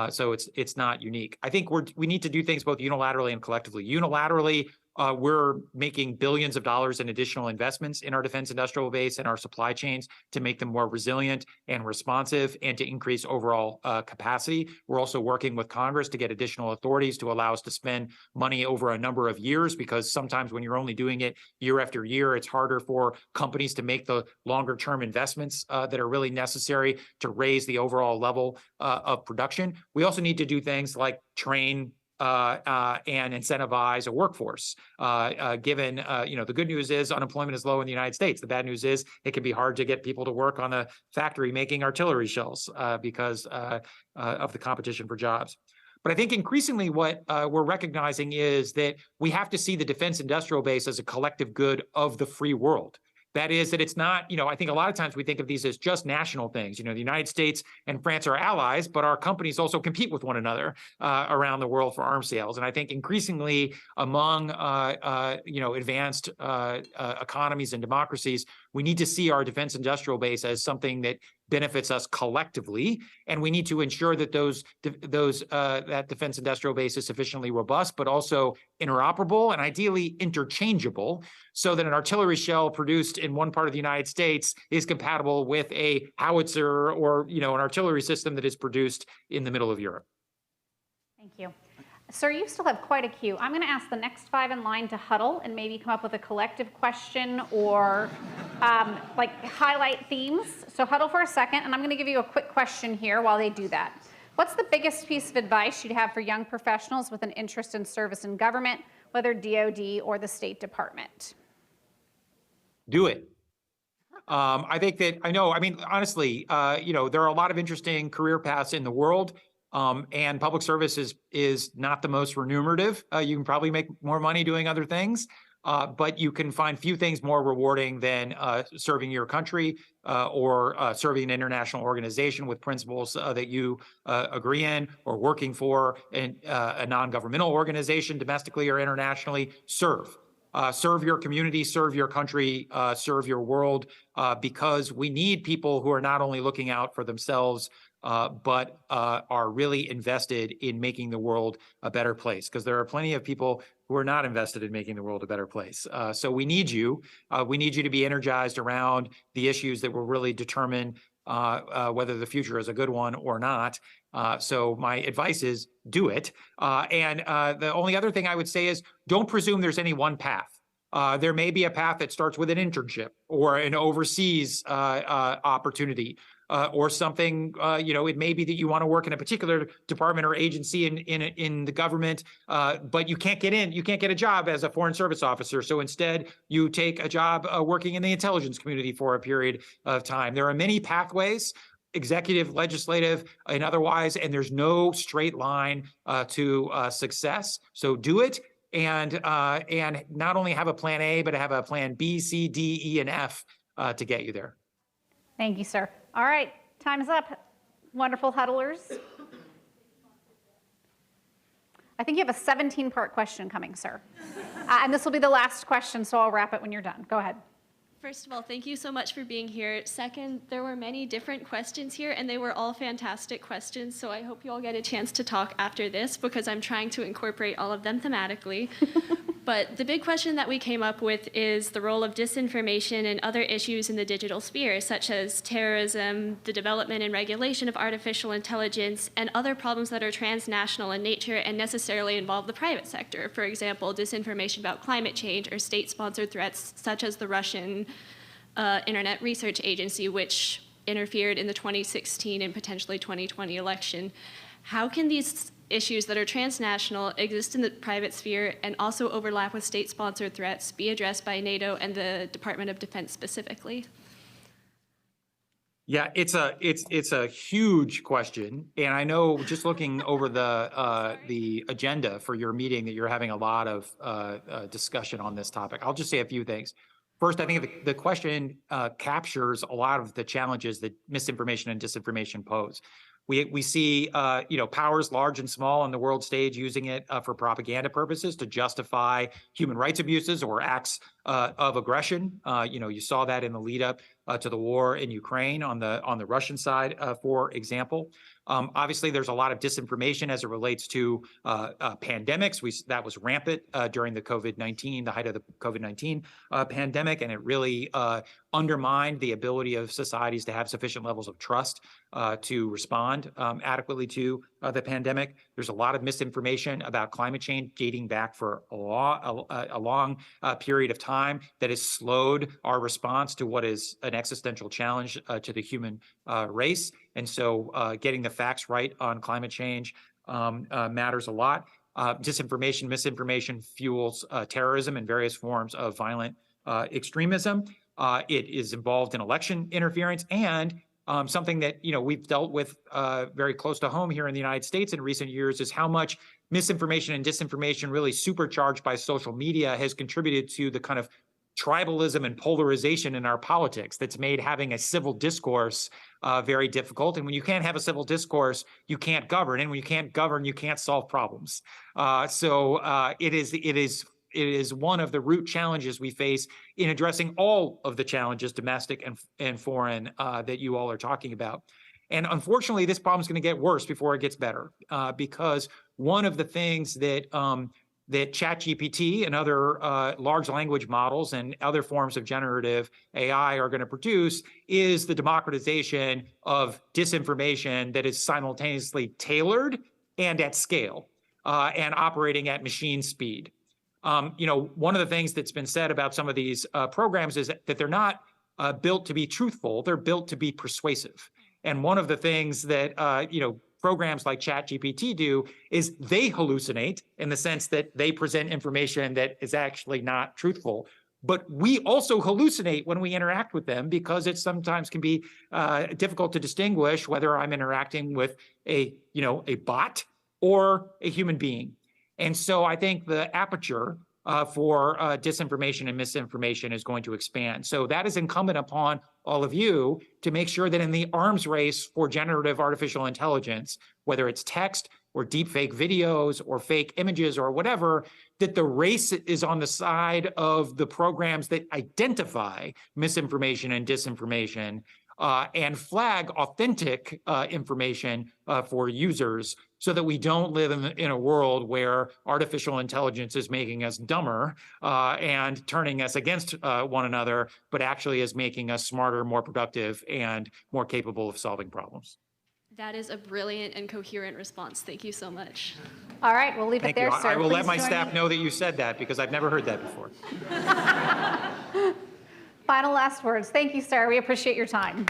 So it's not unique. I think we need to do things both unilaterally and collectively. Unilaterally, we're making billions of dollars in additional investments in our defense industrial base and our supply chains to make them more resilient and responsive and to increase overall capacity. We're also working with Congress to get additional authorities to allow us to spend money over a number of years, because sometimes when you're only doing it year after year, it's harder for companies to make the longer term investments that are really necessary to raise the overall level of production. We also need to do things like train and incentivize a workforce. Given, the good news is unemployment is low in the United States. The bad news is it can be hard to get people to work on a factory making artillery shells because of the competition for jobs. But I think increasingly what we're recognizing is that we have to see the defense industrial base as a collective good of the free world. That is, that it's not, I think a lot of times we think of these as just national things. The United States and France are allies, but our companies also compete with one another around the world for arms sales. And I think increasingly among, advanced economies and democracies, we need to see our defense industrial base as something that benefits us collectively, and we need to ensure that that defense industrial base is sufficiently robust, but also interoperable and ideally interchangeable, so that an artillery shell produced in one part of the United States is compatible with a howitzer or an artillery system that is produced in the middle of Europe. Thank you. Sir, you still have quite a queue. I'm going to ask the next five in line to huddle and maybe come up with a collective question or highlight themes. So huddle for a second, and I'm going to give you a quick question here while they do that. What's the biggest piece of advice you'd have for young professionals with an interest in service in government, whether DoD or the State Department? Do it. I think that, honestly, there are a lot of interesting career paths in the world, and public service is not the most remunerative. You can probably make more money doing other things, but you can find few things more rewarding than serving your country or serving an international organization with principles that you agree in, or working for a non-governmental organization domestically or internationally. Serve your community, serve your country, serve your world, because we need people who are not only looking out for themselves, but are really invested in making the world a better place, because there are plenty of people who are not invested in making the world a better place. So we need you. We need you to be energized around the issues that will really determine whether the future is a good one or not. So my advice is do it. And the only other thing I would say is don't presume there's any one path. There may be a path that starts with an internship or an overseas opportunity, or something, it may be that you want to work in a particular department or agency in the government, but you can't get in, you can't get a job as a foreign service officer. So instead you take a job working in the intelligence community for a period of time. There are many pathways, executive, legislative, and otherwise, and there's no straight line to success. So do it, and not only have a plan A, but have a plan B, C, D, E, and F to get you there. Thank you, sir. All right, time is up. Wonderful huddlers. I think you have a 17-part question coming, sir. And this will be the last question, so I'll wrap it when you're done. Go ahead. First of all, thank you so much for being here. Second, there were many different questions here, and they were all fantastic questions, so I hope you all get a chance to talk after this, because I'm trying to incorporate all of them thematically. But the big question that we came up with is the role of disinformation and other issues in the digital sphere, such as terrorism, the development and regulation of artificial intelligence, and other problems that are transnational in nature and necessarily involve the private sector. For example, disinformation about climate change or state-sponsored threats, such as the Russian Internet Research Agency, which interfered in the 2016 and potentially 2020 election. How can these issues that are transnational, exist in the private sphere, and also overlap with state-sponsored threats be addressed by NATO and the Department of Defense specifically? Yeah, it's a huge question, and I know just looking over the agenda for your meeting that you're having a lot of discussion on this topic. I'll just say a few things. First, I think the question captures a lot of the challenges that misinformation and disinformation pose. We see powers large and small on the world stage using it for propaganda purposes to justify human rights abuses or acts of aggression. You saw that in the lead up to the war in Ukraine on the Russian side, for example. Obviously, there's a lot of disinformation as it relates to pandemics. That was rampant during the height of the COVID-19 pandemic, and it really undermined the ability of societies to have sufficient levels of trust to respond adequately to the pandemic. There's a lot of misinformation about climate change dating back for a long period of time that has slowed our response to what is an existential challenge to the human race. And so getting the facts right on climate change matters a lot. Disinformation, misinformation fuels terrorism and various forms of violent extremism. It is involved in election interference, and something that we've dealt with very close to home here in the United States in recent years is how much misinformation and disinformation, really supercharged by social media, has contributed to the kind of tribalism and polarization in our politics that's made having a civil discourse very difficult. And when you can't have a civil discourse, you can't govern. And when you can't govern, you can't solve problems. So it is one of the root challenges we face in addressing all of the challenges, domestic and foreign, that you all are talking about. And unfortunately, this problem is going to get worse before it gets better, because one of the things that ChatGPT and other large language models and other forms of generative AI are going to produce is the democratization of disinformation that is simultaneously tailored and at scale and operating at machine speed. One of the things that's been said about some of these programs is that they're not built to be truthful, they're built to be persuasive. And one of the things that, programs like ChatGPT do is they hallucinate in the sense that they present information that is actually not truthful. But we also hallucinate when we interact with them because it sometimes can be difficult to distinguish whether I'm interacting with a bot or a human being. And so I think the aperture for disinformation and misinformation is going to expand. So that is incumbent upon all of you to make sure that in the arms race for generative artificial intelligence, whether it's text or deepfake videos or fake images or whatever, that the race is on the side of the programs that identify misinformation and disinformation and flag authentic information for users so that we don't live in a world where artificial intelligence is making us dumber and turning us against one another, but actually is making us smarter, more productive, and more capable of solving problems. That is a brilliant and coherent response. Thank you so much. All right, we'll leave it there, sir. I will let my Please staff join know that you said that because I've never heard that before. Final last words. Thank you, sir. We appreciate your time.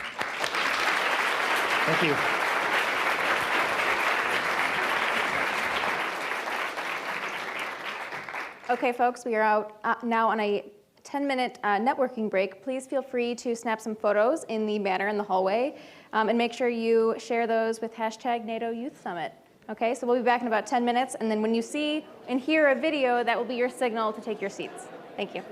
Thank you. Okay, folks, we are out now on a 10-minute networking break. Please feel free to snap some photos in the banner in the hallway, and make sure you share those with hashtag NATO Youth Summit. Okay, so we'll be back in about 10 minutes, and then when you see and hear a video, that will be your signal to take your seats. Thank you.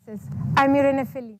I'm Irene Fellini.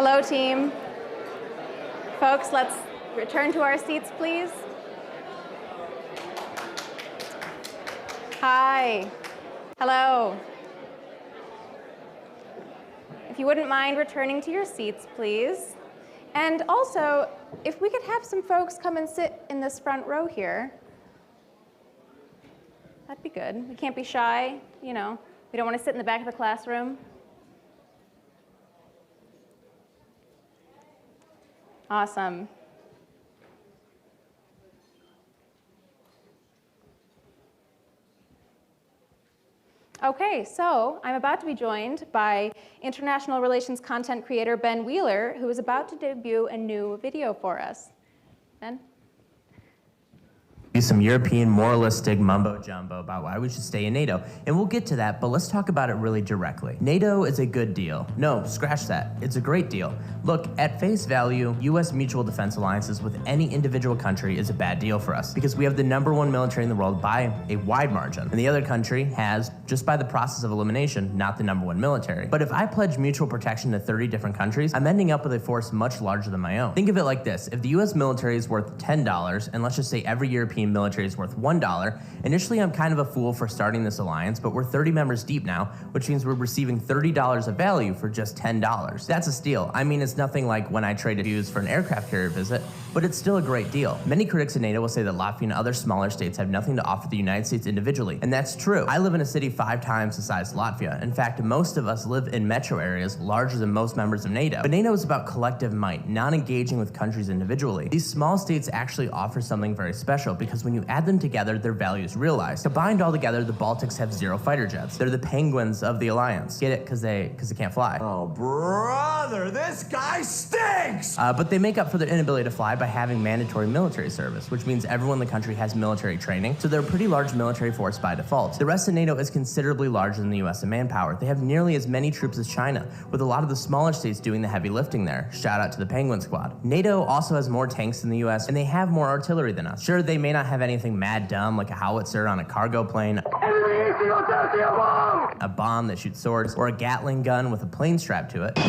Hello, team. Folks, let's return to our seats, please. Hi. Hello. If you wouldn't mind returning to your seats, please. And also, if we could have some folks come and sit in this front row here. That'd be good. We can't be shy, you know. We don't want to sit in the back of the classroom. Awesome. Okay, so I'm about to be joined by international relations content creator Ben Wheeler, who is about to debut a new video for us. Ben? Some European moralistic mumbo-jumbo about why we should stay in NATO. And we'll get to that, but let's talk about it really directly. NATO is a good deal. No, scratch that. It's a great deal. Look, at face value, U.S. mutual defense alliances with any individual country is a bad deal for us because we have the #1 military in the world by a wide margin. And the other country has, just by the process of elimination, not the #1 military. But if I pledge mutual protection to 30 different countries, I'm ending up with a force much larger than my own. Think of it like this. If the U.S. military is worth $10, and let's just say every European military is worth $1, initially I'm kind of a fool for starting this alliance, but we're 30 members deep now, which means we're receiving $30 of value for just $10. That's a steal. I mean, it's nothing like when I traded views for an aircraft carrier visit, but it's still a great deal. Many critics of NATO will say that Latvia and other smaller states have nothing to offer the United States individually, and that's true. I live in a city 5 times the size of Latvia. In fact, most of us live in metro areas larger than most members of NATO. But NATO is about collective might, not engaging with countries individually. These small states actually offer something very special because when you add them together, their value is realized. Combined all together, the Baltics have 0 fighter jets. They're the penguins of the alliance. Get it? Because they can't fly. Oh, brother, this guy stinks! But they make up for their inability to fly by having mandatory military service, which means everyone in the country has military training, so they're a pretty large military force by default. The rest of NATO is considerably larger than the US in manpower. They have nearly as many troops as China, with a lot of the smaller states doing the heavy lifting there. Shout out to the Penguin Squad. NATO also has more tanks than the US, and they have more artillery than us. Sure, they may not have anything mad dumb like a howitzer on a cargo plane, a bomb that shoots swords, or a Gatling gun with a plane strapped to it.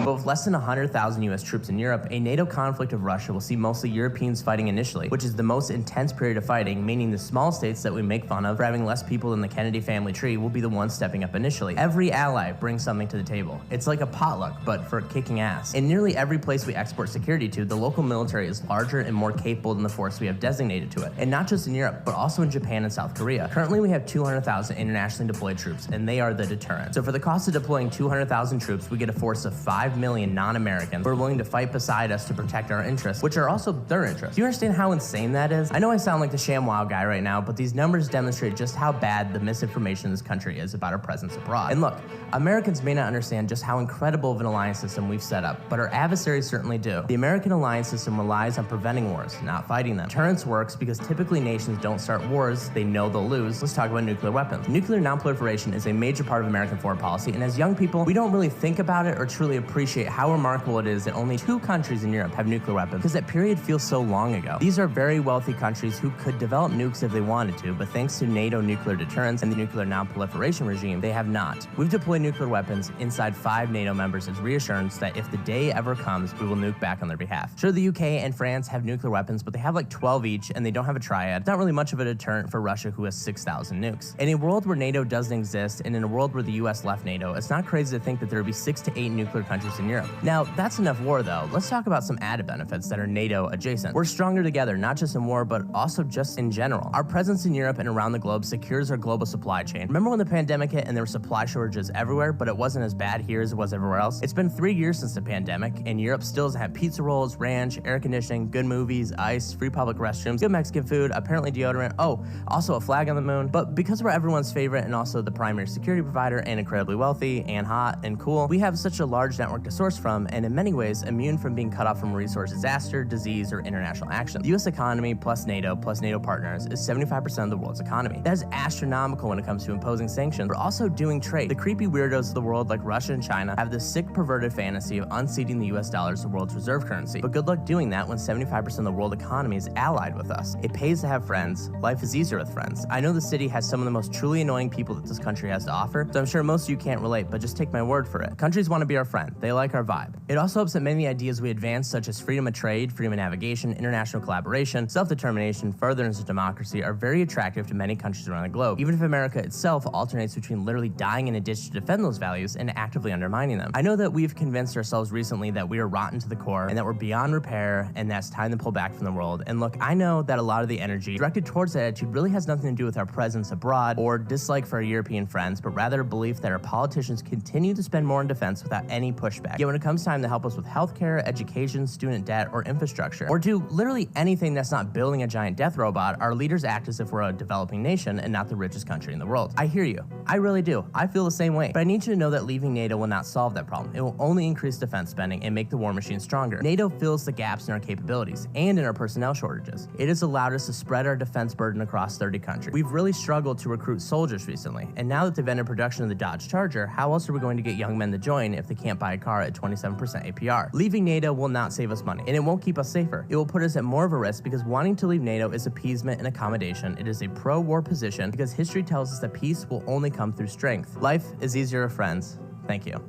But with less than 100,000 US troops in Europe, a NATO conflict of Russia will see mostly Europeans fighting initially, which is the most intense period of fighting, meaning the small states that we make fun of for having less people than the Kennedy family tree will be the ones stepping up initially. Every ally brings something to the table. It's like a potluck, but for kicking ass. In nearly every place we export security to, the local military is larger and more capable than the force we have designated to it. And not just in Europe, but also in Japan and South Korea. Currently, we have 200,000 internationally deployed troops, and they are the deterrent. So for the cost of deploying 200,000 troops, we get a force of 5 million non-Americans who are willing to fight beside us to protect our interests, which are also their interests. Do you understand how insane that is? I know I sound like the ShamWow guy right now, but these numbers demonstrate just how bad the misinformation in this country is about our presence abroad. And look, Americans may not understand just how incredible of an alliance system we've set up, but our adversaries certainly do. The American alliance system relies on preventing wars, not fighting them. Deterrence works because typically nations don't start wars they know they'll lose. Let's talk about nuclear weapons. Nuclear nonproliferation is a major part of American foreign policy, and as young people, we don't really think about it or truly appreciate how remarkable it is that only 2 countries in Europe have nuclear weapons, because that period feels so long ago. These are very wealthy countries who could develop nukes if they wanted to, but thanks to NATO nuclear deterrence and the nuclear nonproliferation regime, they have not. We've deployed nuclear weapons inside 5 NATO members as reassurance that if the day ever comes, we will nuke back on their behalf. Sure, the UK and France have nuclear weapons, but they have like 12 each, and they don't have a triad. It's not really much of a deterrent for Russia, who has 6,000 nukes. In a world where NATO doesn't exist, and in a world where the US left NATO, it's not crazy to think that there would be 6 to 8 nuclear countries in Europe. Now, that's enough war though. Let's talk about some added benefits that are NATO adjacent. We're stronger together, not just in war, but also just in general. Our presence in Europe and around the globe secures our global supply chain. Remember when the pandemic hit and there were supply shortages everywhere, but it wasn't as bad here as it was everywhere else? It's been 3 years since the pandemic, and Europe still doesn't have pizza rolls, ranch, air conditioning, good movies, ice, free public restrooms, good Mexican food, apparently deodorant, oh, also a flag on the moon. But because we're everyone's favorite and also the primary security provider and incredibly wealthy and hot and cool, we have such a large network to source from, and in many ways immune from being cut off from a resource disaster, disease, or international action. The US economy plus NATO partners is 75% of the world's economy. That is astronomical when it comes to imposing sanctions. We're also doing trade. The creepy weirdos of the world like Russia and China have this sick perverted fantasy of unseating the US dollar as the world's reserve currency. But good luck doing that when 75% of the world economy is allied with us. It pays to have friends. Life is easier with friends. I know the city has some of the most truly annoying people that this country has to offer, so I'm sure most of you can't relate, but just take my word for it. Countries want to be our friend. They like our vibe. It also helps that many of the ideas we advance, such as freedom of trade, freedom of navigation, international collaboration, self-determination, furtherance of democracy, are very attractive to many countries around the globe, even if America itself alternates between literally dying in a ditch to defend those values and actively undermining them. I know that we've convinced ourselves recently that we are rotten to the core and that we're beyond repair and that's time to pull back from the world. And look, I know that a lot of the energy directed towards that attitude really has nothing to do with our presence abroad or dislike for our European friends, but rather a belief that our politicians continue to spend more on defense without any pushback. Yet when it comes time to help us with healthcare, education, student debt, or infrastructure, or do literally anything that's not building a giant death robot, our leaders act as if we're a developing nation and not the richest country in the world. I hear you. I really do. I feel the same way. But I need you to know that leaving NATO will not solve that problem. It will only increase defense spending and make the war machine stronger. NATO fills the gaps in our capabilities and in our personnel shortages. It has allowed us to spread our defense burden across 30 countries. We've really struggled to recruit soldiers recently, and now that they've entered production of the Dodge Charger, how else are we going to get young men to join if they can't buy a car at 27% APR? Leaving NATO will not save us money, and it won't keep us safer. It will put us at more of a risk because wanting to leave NATO is appeasement and accommodation. It is a pro-war position because history tells us that peace will only come through strength. Life is easier with friends. Thank you.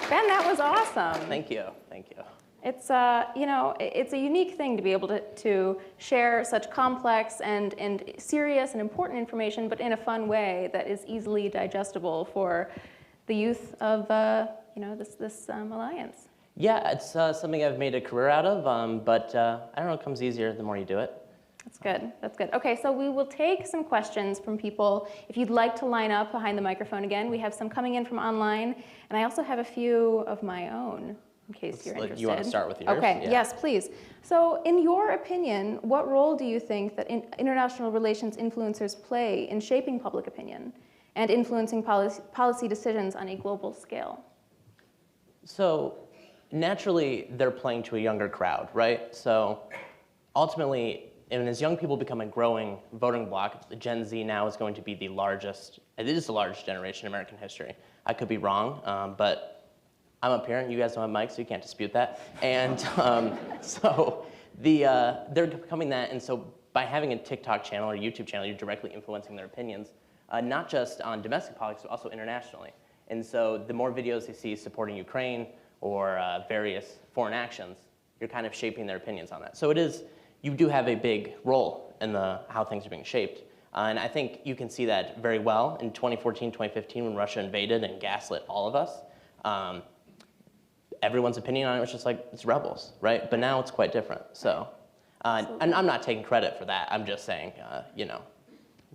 Ben, that was awesome. Thank you. Thank you. It's you know, it's a unique thing to be able to share such complex and serious and important information, but in a fun way that is easily digestible for the youth of you know, this alliance. Yeah, it's something I've made a career out of, but I don't know, it comes easier the more you do it. That's good. That's good. Okay, so we will take some questions from people. If you'd like to line up behind the microphone again, we have some coming in from online, and I also have a few of my own, in case you're interested. You want to start with yours? Okay, yeah. Yes, please. So in your opinion, what role do you think that international relations influencers play in shaping public opinion and influencing policy decisions on a global scale? So naturally, they're playing to a younger crowd, right? So ultimately, and as young people become a growing voting bloc, the Gen Z now is going to be the largest, it is the largest generation in American history. I could be wrong, but I'm up here and you guys don't have mics, so you can't dispute that. And so they're becoming that, and so by having a TikTok channel or YouTube channel, you're directly influencing their opinions, not just on domestic politics, but also internationally. And so the more videos they see supporting Ukraine or various foreign actions, you're kind of shaping their opinions on that. So it is, you do have a big role in how things are being shaped. And I think you can see that very well in 2014, 2015 when Russia invaded and gaslit all of us. Everyone's opinion on it was just like, it's rebels, right? But now it's quite different. So, and I'm not taking credit for that. I'm just saying, you know,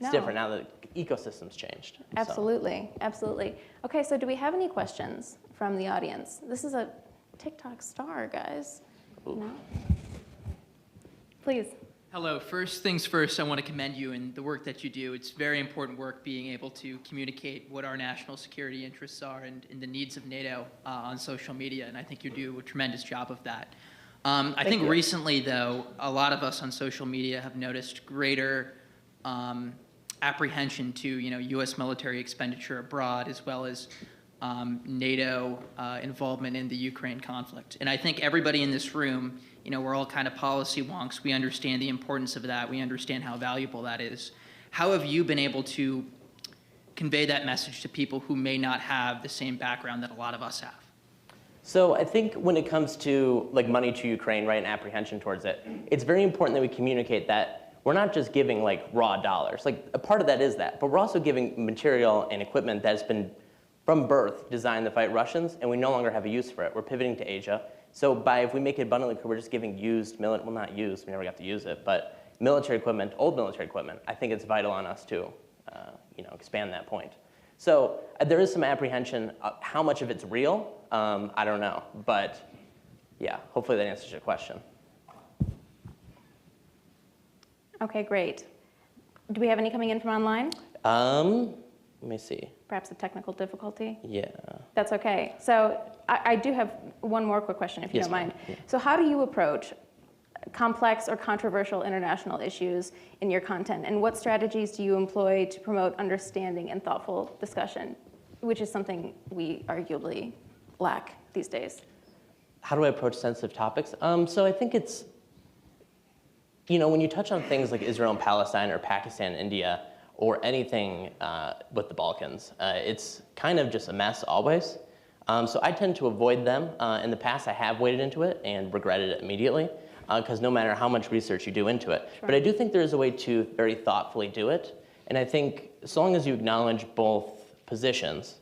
it's different now that the ecosystem's changed. Absolutely, absolutely. Okay, so do we have any questions from the audience? This is a TikTok star, guys. No? Please. Hello. First things first, I want to commend you and the work that you do. It's very important work being able to communicate what our national security interests are and the needs of NATO on social media, and I think you do a tremendous job of that. I think recently, though, a lot of us on social media have noticed greater apprehension to, you know, U.S. military expenditure abroad, as well as NATO involvement in the Ukraine conflict. And I think everybody in this room, you know, we're all kind of policy wonks. We understand the importance of that. We understand how valuable that is. How have you been able to convey that message to people who may not have the same background that a lot of us have? So I think when it comes to like money to Ukraine, right, and apprehension towards it, it's very important that we communicate that we're not just giving like raw dollars. Like a part of that is that, but we're also giving material and equipment that's been from birth designed to fight Russians, and we no longer have a use for it. We're pivoting to Asia. So if we make it abundantly clear, we're just giving used, well, not used, we never got to use it, but military equipment, old military equipment, I think it's vital on us to you know, expand that point. So there is some apprehension. How much of it's real? I don't know, but yeah, hopefully that answers your question. Okay, great. Do we have any coming in from online? Let me see. Perhaps a technical difficulty? Yeah. That's okay. So I do have one more quick question, if you don't mind. Yeah. So how do you approach complex or controversial international issues in your content? And what strategies do you employ to promote understanding and thoughtful discussion, which is something we arguably lack these days? How do I approach sensitive topics? So I think when you touch on things like Israel and Palestine or Pakistan and India or anything with the Balkans, it's kind of just a mess always. So I tend to avoid them. In the past, I have waded into it and regretted it immediately, because no matter how much research you do into it. Sure. But I do think there is a way to very thoughtfully do it. And I think as long as you acknowledge both positions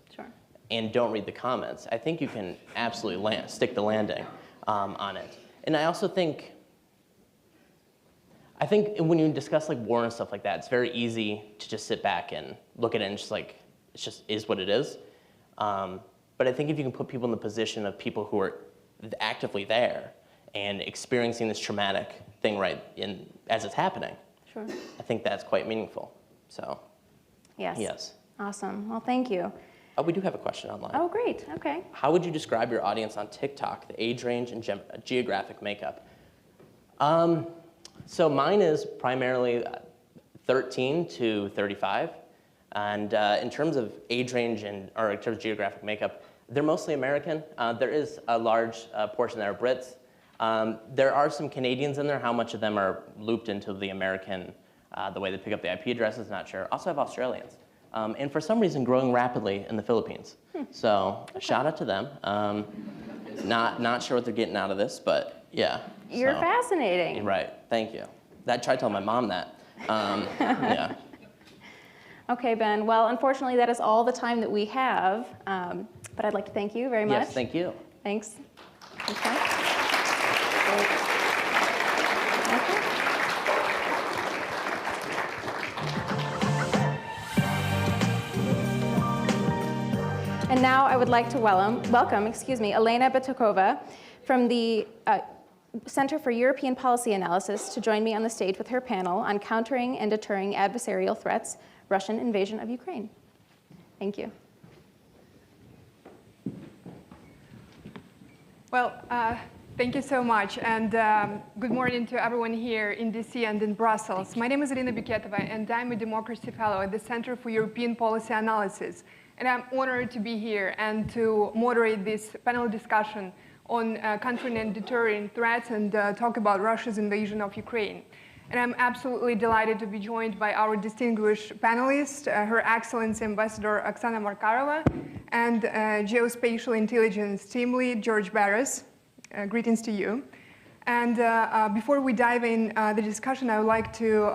and don't read the comments, I think you can absolutely stick the landing on it. And I also think when you discuss like war and stuff like that, it's very easy to just sit back and look at it and just like, it just is what it is. But I think if you can put people in the position of people who are actively there and experiencing this traumatic thing as it's happening, sure. I think that's quite meaningful. So, yes. Awesome. Well, thank you. Oh, we do have a question online. Oh, great. Okay. How would you describe your audience on TikTok, the age range and geographic makeup? So mine is primarily 13 to 35. And in terms of age range or in terms of geographic makeup, they're mostly American. There is a large portion that are Brits. There are some Canadians in there. How much of them are looped into the American, the way they pick up the IP addresses, not sure. Also have Australians. And for some reason, growing rapidly in the Philippines. So shout out to them. Not sure what they're getting out of this, but yeah. You're fascinating. Right, thank you. I tried telling my mom that. Yeah. Okay, Ben. Well, unfortunately, that is all the time that we have. But I'd like to thank you very much. Yes, thank you. Thanks. Okay. And now I would like to welcome Elena Ptáčková from the Center for European Policy Analysis to join me on the stage with her panel on countering and deterring adversarial threats, Russian invasion of Ukraine. Thank you. Well, thank you so much, and good morning to everyone here in DC and in Brussels. My name is Elena Ptáčková, and I'm a Democracy Fellow at the Center for European Policy Analysis. And I'm honored to be here and to moderate this panel discussion on countering and deterring threats and talk about Russia's invasion of Ukraine. And I'm absolutely delighted to be joined by our distinguished panelists, Her Excellency Ambassador Oksana Markarova and Geospatial Intelligence Team Lead George Barras. Greetings to you. And before we dive in the discussion, I would like to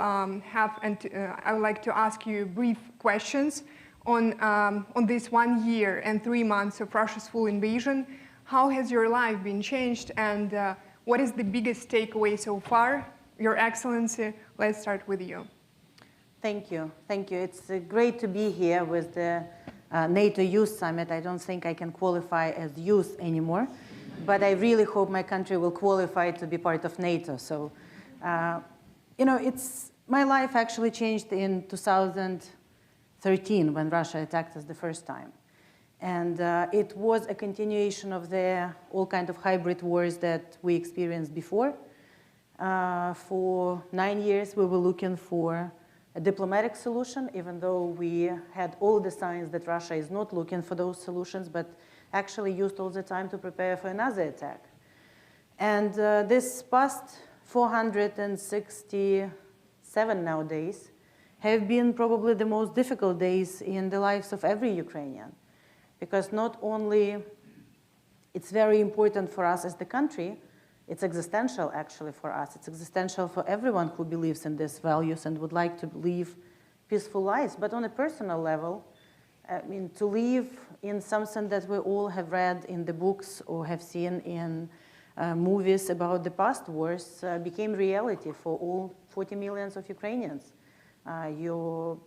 ask you brief questions on this 1 year and 3 months of Russia's full invasion. How has your life been changed, and what is the biggest takeaway so far? Your Excellency, let's start with you. Thank you. Thank you. It's great to be here with the NATO Youth Summit. I don't think I can qualify as youth anymore, but I really hope my country will qualify to be part of NATO. So, my life actually changed in 2013 when Russia attacked us the first time. And it was a continuation of all kind of hybrid wars that we experienced before. For 9 years, we were looking for a diplomatic solution, even though we had all the signs that Russia is not looking for those solutions, but actually used all the time to prepare for another attack. And this past 467 nowadays have been probably the most difficult days in the lives of every Ukrainian. Because not only it's very important for us as the country, it's existential actually for us. It's existential for everyone who believes in these values and would like to live peaceful lives. But on a personal level, I mean, to live in something that we all have read in the books or have seen in movies about the past wars became reality for all 40 million of Ukrainians. Your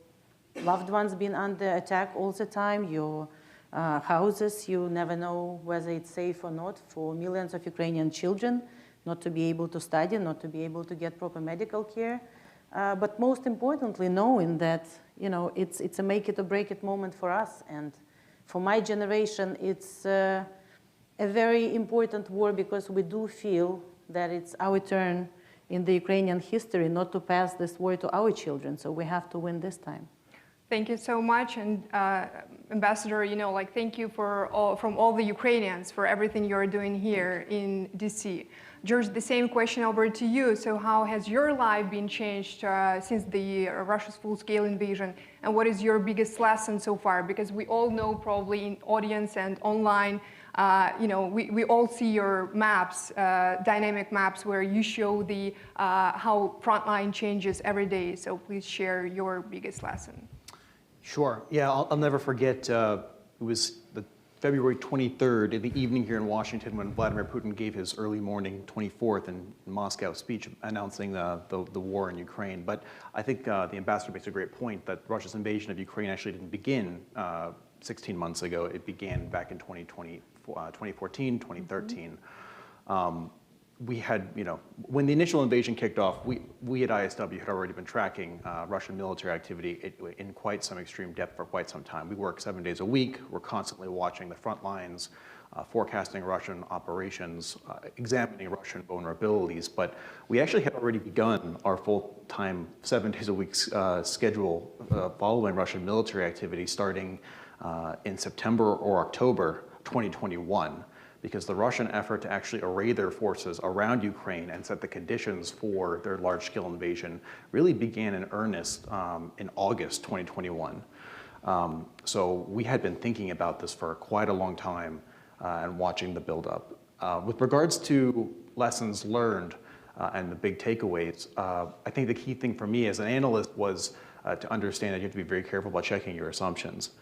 loved ones being under attack all the time, your houses, you never know whether it's safe or not for millions of Ukrainian children, not to be able to study, not to be able to get proper medical care. But most importantly, knowing that it's a make it or break it moment for us. And for my generation, it's a very important war because we do feel that it's our turn in the Ukrainian history not to pass this war to our children. So we have to win this time. Thank you so much, and Ambassador, thank you from all the Ukrainians for everything you're doing here in DC. George, the same question over to you. So how has your life been changed since the Russia's full-scale invasion, and what is your biggest lesson so far? Because we all know, probably in audience and online, we all see your maps, dynamic maps, where you show the how frontline changes every day. So please share your biggest lesson. Sure. Yeah, I'll never forget. It was the February 23rd in the evening here in Washington when Vladimir Putin gave his early morning 24th in Moscow speech announcing the war in Ukraine. But I think the ambassador makes a great point that Russia's invasion of Ukraine actually didn't begin 16 months ago. It began back in 2014, 2013. We had, when the initial invasion kicked off, we at ISW had already been tracking Russian military activity in quite some extreme depth for quite some time. We work 7 days a week. We're constantly watching the front lines, forecasting Russian operations, examining Russian vulnerabilities. But we actually had already begun our full-time 7 days a week schedule following Russian military activity starting in September or October 2021. Because the Russian effort to actually array their forces around Ukraine and set the conditions for their large-scale invasion really began in earnest in August 2021. So we had been thinking about this for quite a long time and watching the buildup. With regards to lessons learned and the big takeaways, I think the key thing for me as an analyst was to understand that you have to be very careful about checking your assumptions.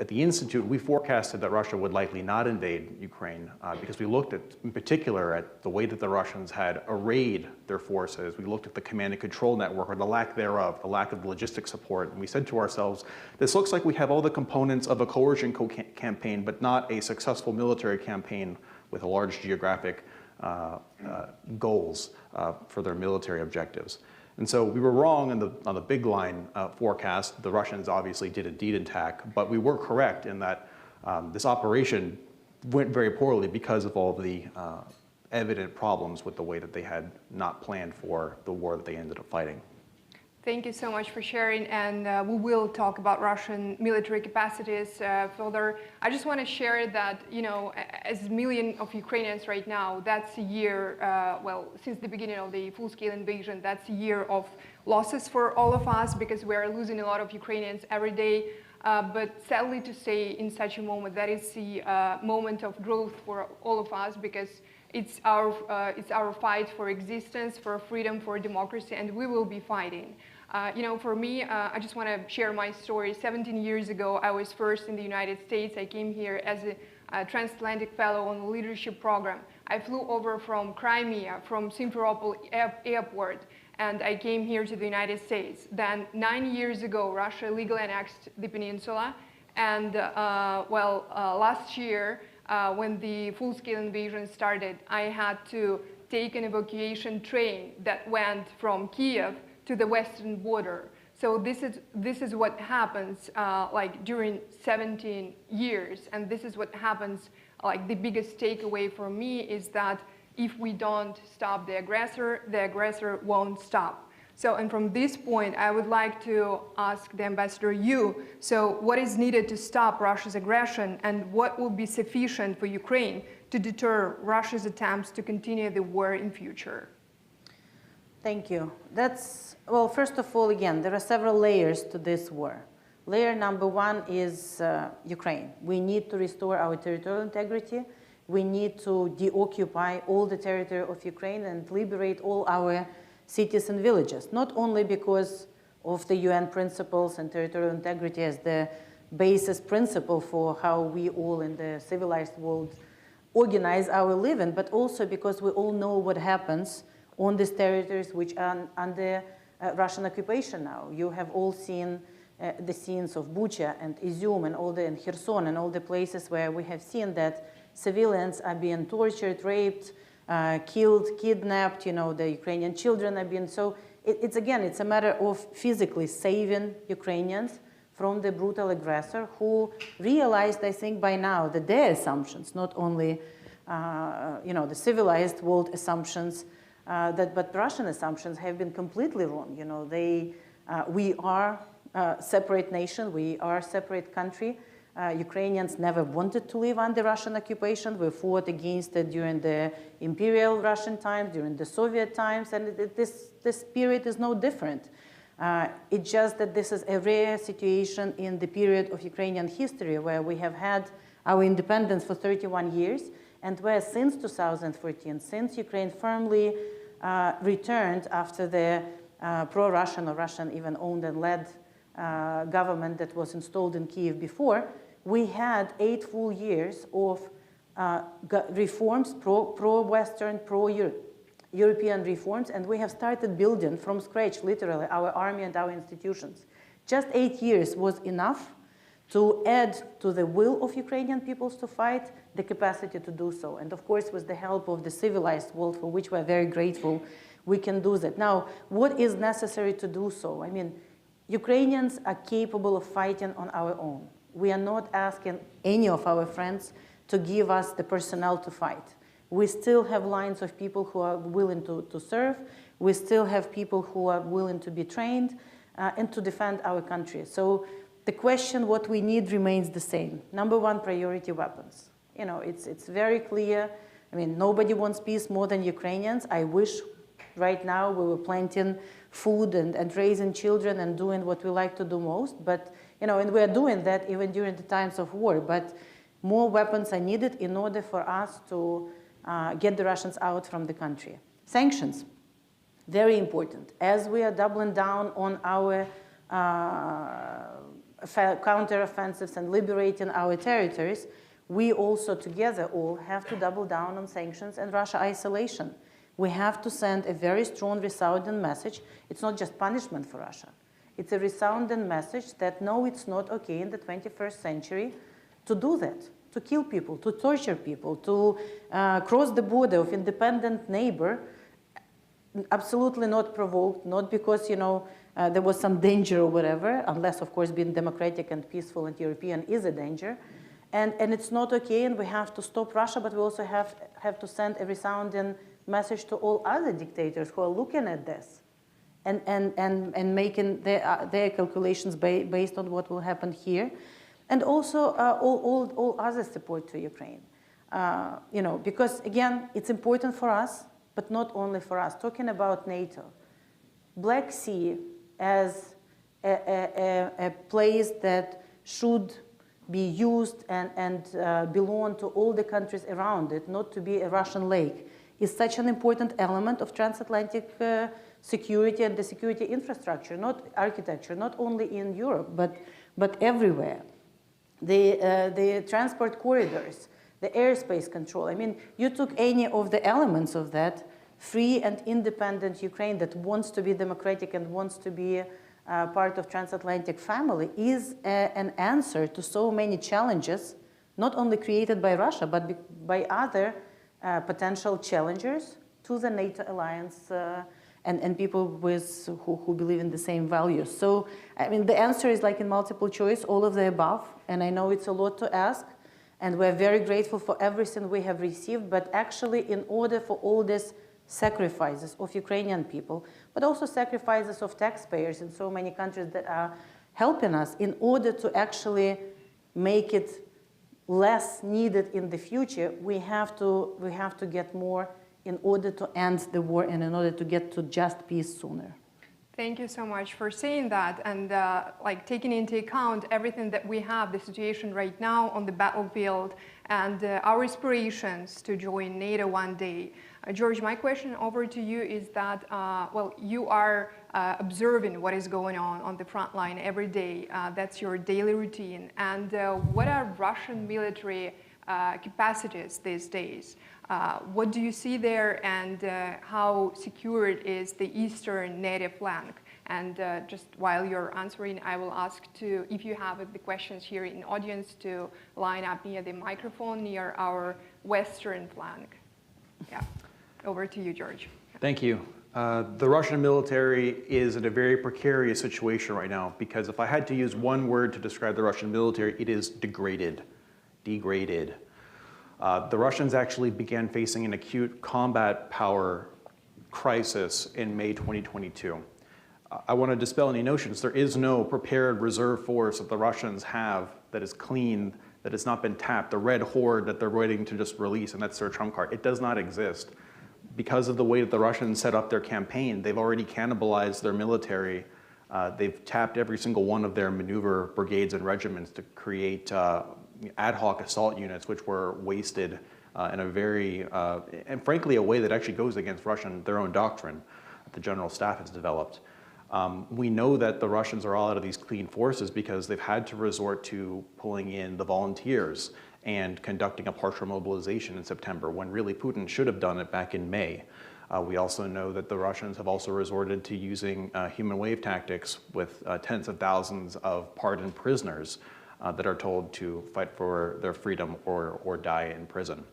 At the Institute, we forecasted that Russia would likely not invade Ukraine because we looked at, in particular, at the way that the Russians had arrayed their forces. We looked at the command and control network, or the lack thereof, the lack of logistic support. And we said to ourselves, this looks like we have all the components of a coercion campaign, but not a successful military campaign with a large geographic goals for their military objectives. And so we were wrong on the big line forecast. The Russians obviously did indeed attack, but we were correct in that this operation went very poorly because of all the evident problems with the way that they had not planned for the war that they ended up fighting. Thank you so much for sharing, and we will talk about Russian military capacities further. I just want to share that, as millions of Ukrainians right now, that's a year, since the beginning of the full-scale invasion, that's a year of losses for all of us because we are losing a lot of Ukrainians every day. But sadly to say, in such a moment, that is the moment of growth for all of us because it's our fight for existence, for freedom, for democracy, and we will be fighting. For me, I just want to share my story. 17 years ago, I was first in the United States. I came here as a transatlantic fellow on a leadership program. I flew over from Crimea, from Simferopol airport, and I came here to the United States. Then 9 years ago, Russia illegally annexed the peninsula. And last year, when the full-scale invasion started, I had to take an evacuation train that went from Kiev to the western border. So this is what happens during 17 years, and this is what happens. The biggest takeaway for me is that if we don't stop the aggressor won't stop. So, and from this point, I would like to ask the ambassador so what is needed to stop Russia's aggression, and what will be sufficient for Ukraine to deter Russia's attempts to continue the war in future? Thank you. Well, first of all, again, there are several layers to this war. Layer number one is Ukraine. We need to restore our territorial integrity. We need to deoccupy all the territory of Ukraine and liberate all our cities and villages, not only because of the UN principles and territorial integrity as the basis principle for how we all in the civilized world organize our living, but also because we all know what happens on these territories which are under Russian occupation now. You have all seen the scenes of Bucha and Izium and Kherson and all the places where we have seen that civilians are being tortured, raped, killed, kidnapped, the Ukrainian children are being, so it's a matter of physically saving Ukrainians from the brutal aggressor who realized, I think by now, that their assumptions, not only, the civilized world assumptions, but Russian assumptions have been completely wrong. We are separate nation. We are a separate country. Ukrainians never wanted to live under Russian occupation. We fought against it during the imperial Russian times, during the Soviet times, and this period is no different. It's just that this is a rare situation in the period of Ukrainian history where we have had our independence for 31 years, and where since 2014, since Ukraine firmly returned after the pro-Russian or Russian even owned and led government that was installed in Kyiv before, we had 8 full years of reforms, pro-Western, pro-European reforms, and we have started building from scratch, literally, our army and our institutions. Just 8 years was enough to add to the will of Ukrainian peoples to fight, the capacity to do so. And of course, with the help of the civilized world, for which we're very grateful, we can do that. Now, what is necessary to do so? I mean, Ukrainians are capable of fighting on our own. We are not asking any of our friends to give us the personnel to fight. We still have lines of people who are willing to serve. We still have people who are willing to be trained and to defend our country. So the question, what we need, remains the same. Number one, priority weapons. You know, it's very clear. I mean, nobody wants peace more than Ukrainians. I wish right now we were planting food and raising children and doing what we like to do most. But, you know, and we're doing that even during the times of war. But more weapons are needed in order for us to get the Russians out from the country. Sanctions, very important. As we are doubling down on our counteroffensives and liberating our territories, we also together all have to double down on sanctions and Russia isolation. We have to send a very strong resounding message. It's not just punishment for Russia. It's a resounding message that no, it's not okay in the 21st century to do that, to kill people, to torture people, to cross the border of independent neighbor, absolutely not provoked, not because, you know, there was some danger or whatever, unless, of course, being democratic and peaceful and European is a danger. And it's not okay, and we have to stop Russia, but we also have to send a resounding message to all other dictators who are looking at this and making their calculations based on what will happen here. And also all other support to Ukraine. You know, because again, it's important for us, but not only for us. Talking about NATO, Black Sea as a place that should be used and belong to all the countries around it, not to be a Russian lake, is such an important element of transatlantic security and the security infrastructure, not architecture, not only in Europe, but everywhere. The transport corridors, the airspace control. I mean, you took any of the elements of that, free and independent Ukraine that wants to be democratic and wants to be part of transatlantic family is an answer to so many challenges, not only created by Russia, but by other potential challengers to the NATO alliance and people who believe in the same values. So, I mean, the answer is like in multiple choice, all of the above. And I know it's a lot to ask, and we're very grateful for everything we have received. But actually, in order for all these sacrifices of Ukrainian people, but also sacrifices of taxpayers in so many countries that are helping us, in order to actually make it less needed in the future, we have to get more in order to end the war and in order to get to just peace sooner. Thank you so much for saying that, and like taking into account everything that we have, the situation right now on the battlefield, and our aspirations to join NATO one day. George, my question over to you is that, well, you are observing what is going on the front line every day. That's your daily routine. And what are Russian military capacities these days? What do you see there, and how secured is the eastern NATO flank? And just while you're answering, I will ask to, if you have the questions here in audience, to line up near the microphone near our western flank. Yeah, over to you, George. Thank you. The Russian military is in a very precarious situation right now, because if I had to use one word to describe the Russian military, it is degraded. Degraded. The Russians actually began facing an acute combat power crisis in May 2022. I want to dispel any notions. There is no prepared reserve force that the Russians have that is clean, that has not been tapped, the red horde that they're waiting to just release, and that's their trump card. It does not exist. Because of the way that the Russians set up their campaign, they've already cannibalized their military. They've tapped every single one of their maneuver brigades and regiments to create ad hoc assault units, which were wasted in a very, and frankly, a way that actually goes against their own doctrine that the General Staff has developed. We know that the Russians are all out of these clean forces because they've had to resort to pulling in the volunteers and conducting a partial mobilization in September, when really Putin should have done it back in May. We also know that the Russians have also resorted to using human wave tactics with tens of thousands of pardoned prisoners that are told to fight for their freedom or die in prison.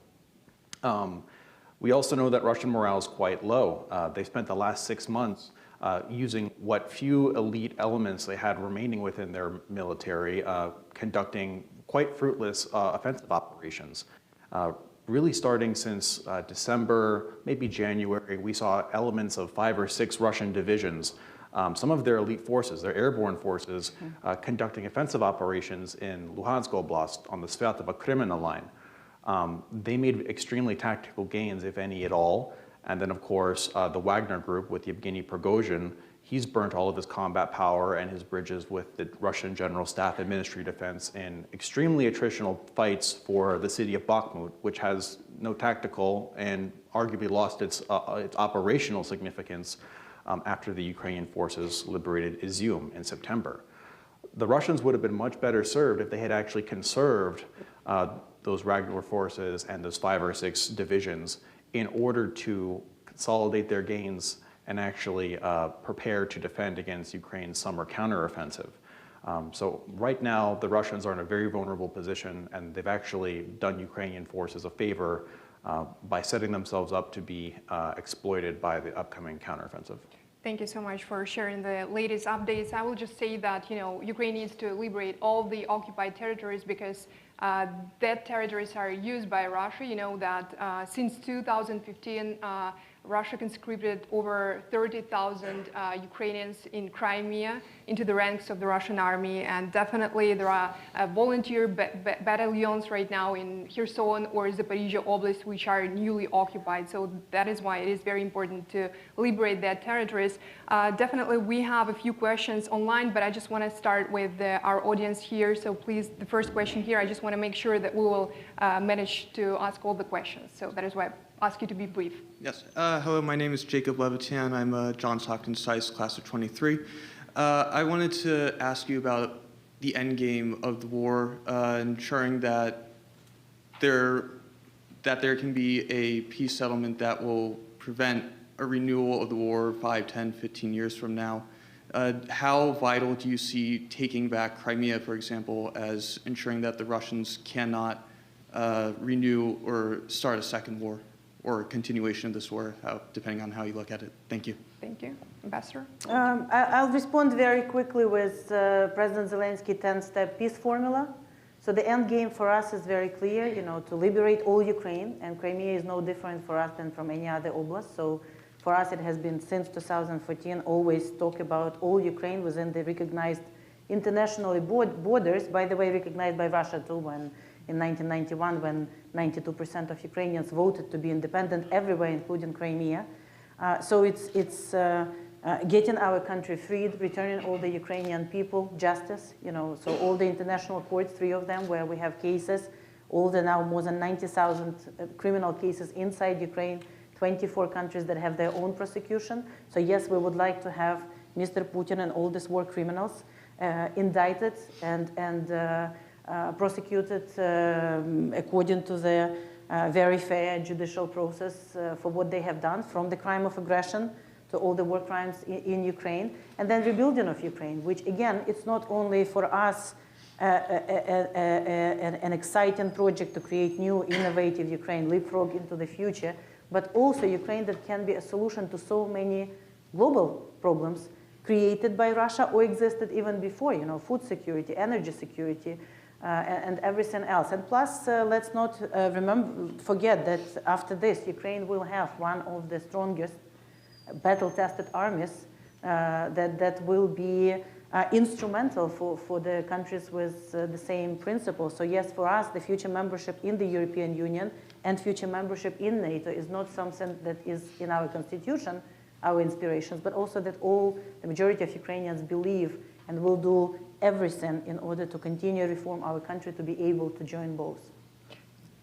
We also know that Russian morale is quite low. They spent the last 6 months using what few elite elements they had remaining within their military, conducting quite fruitless offensive operations. Really starting since December, maybe January, we saw elements of 5 or 6 Russian divisions, some of their elite forces, their airborne forces, conducting offensive operations in Luhansk Oblast on the Svyatova-Kremenna line. They made extremely tactical gains, if any at all. And then, of course, the Wagner group with Yevgeny Prigozhin, he's burnt all of his combat power and his bridges with the Russian General Staff and Ministry of Defense in extremely attritional fights for the city of Bakhmut, which has no tactical and arguably lost its operational significance after the Ukrainian forces liberated Izium in September. The Russians would have been much better served if they had actually conserved those Wagner forces and those 5 or 6 divisions in order to consolidate their gains and actually prepare to defend against Ukraine's summer counteroffensive. So right now, the Russians are in a very vulnerable position, and they've actually done Ukrainian forces a favor by setting themselves up to be exploited by the upcoming counteroffensive. Thank you so much for sharing the latest updates. I will just say that, Ukraine needs to liberate all the occupied territories because that territories are used by Russia. You know that since 2015, Russia conscripted over 30,000 Ukrainians in Crimea into the ranks of the Russian army, and definitely there are volunteer battalions right now in Kherson or Zaporizhia Oblast which are newly occupied. So that is why it is very important to liberate their territories. Definitely we have a few questions online, but I just want to start with our audience here. So please, the first question here, I just want to make sure that we will manage to ask all the questions. So that is why I ask you to be brief. Yes. Hello, my name is Jacob Levitan. I'm a Johns Hopkins SICE class of 23. I wanted to ask you about the end game of the war, ensuring that there can be a peace settlement that will prevent a renewal of the war 5, 10, 15 years from now. How vital do you see taking back Crimea, for example, as ensuring that the Russians cannot renew or start a second war or a continuation of this war, depending on how you look at it? Thank you. Thank you. Ambassador? I'll respond very quickly with President Zelensky's 10-step peace formula. So the end game for us is very clear, to liberate all Ukraine, and Crimea is no different for us than from any other oblast. So for us, it has been since 2014 always talk about all Ukraine within the recognized international borders, by the way, recognized by Russia too, when in 1991, when 92% of Ukrainians voted to be independent everywhere, including Crimea. So it's getting our country freed, returning all the Ukrainian people justice, so all the international courts, 3 of them, where we have cases, all the now more than 90,000 criminal cases inside Ukraine, 24 countries that have their own prosecution. So yes, we would like to have Mr. Putin and all these war criminals indicted and prosecuted according to the very fair judicial process for what they have done, from the crime of aggression to all the war crimes in Ukraine, and then rebuilding of Ukraine, which again, it's not only for us an exciting project to create new, innovative Ukraine, leapfrog into the future, but also Ukraine that can be a solution to so many global problems created by Russia or existed even before, food security, energy security, and everything else. And plus, let's not forget that after this, Ukraine will have one of the strongest battle-tested armies that will be instrumental for the countries with the same principles. So yes, for us, the future membership in the European Union and future membership in NATO is not something that is in our constitution, our inspirations, but also that the majority of Ukrainians believe and will do everything in order to continue reform our country to be able to join both.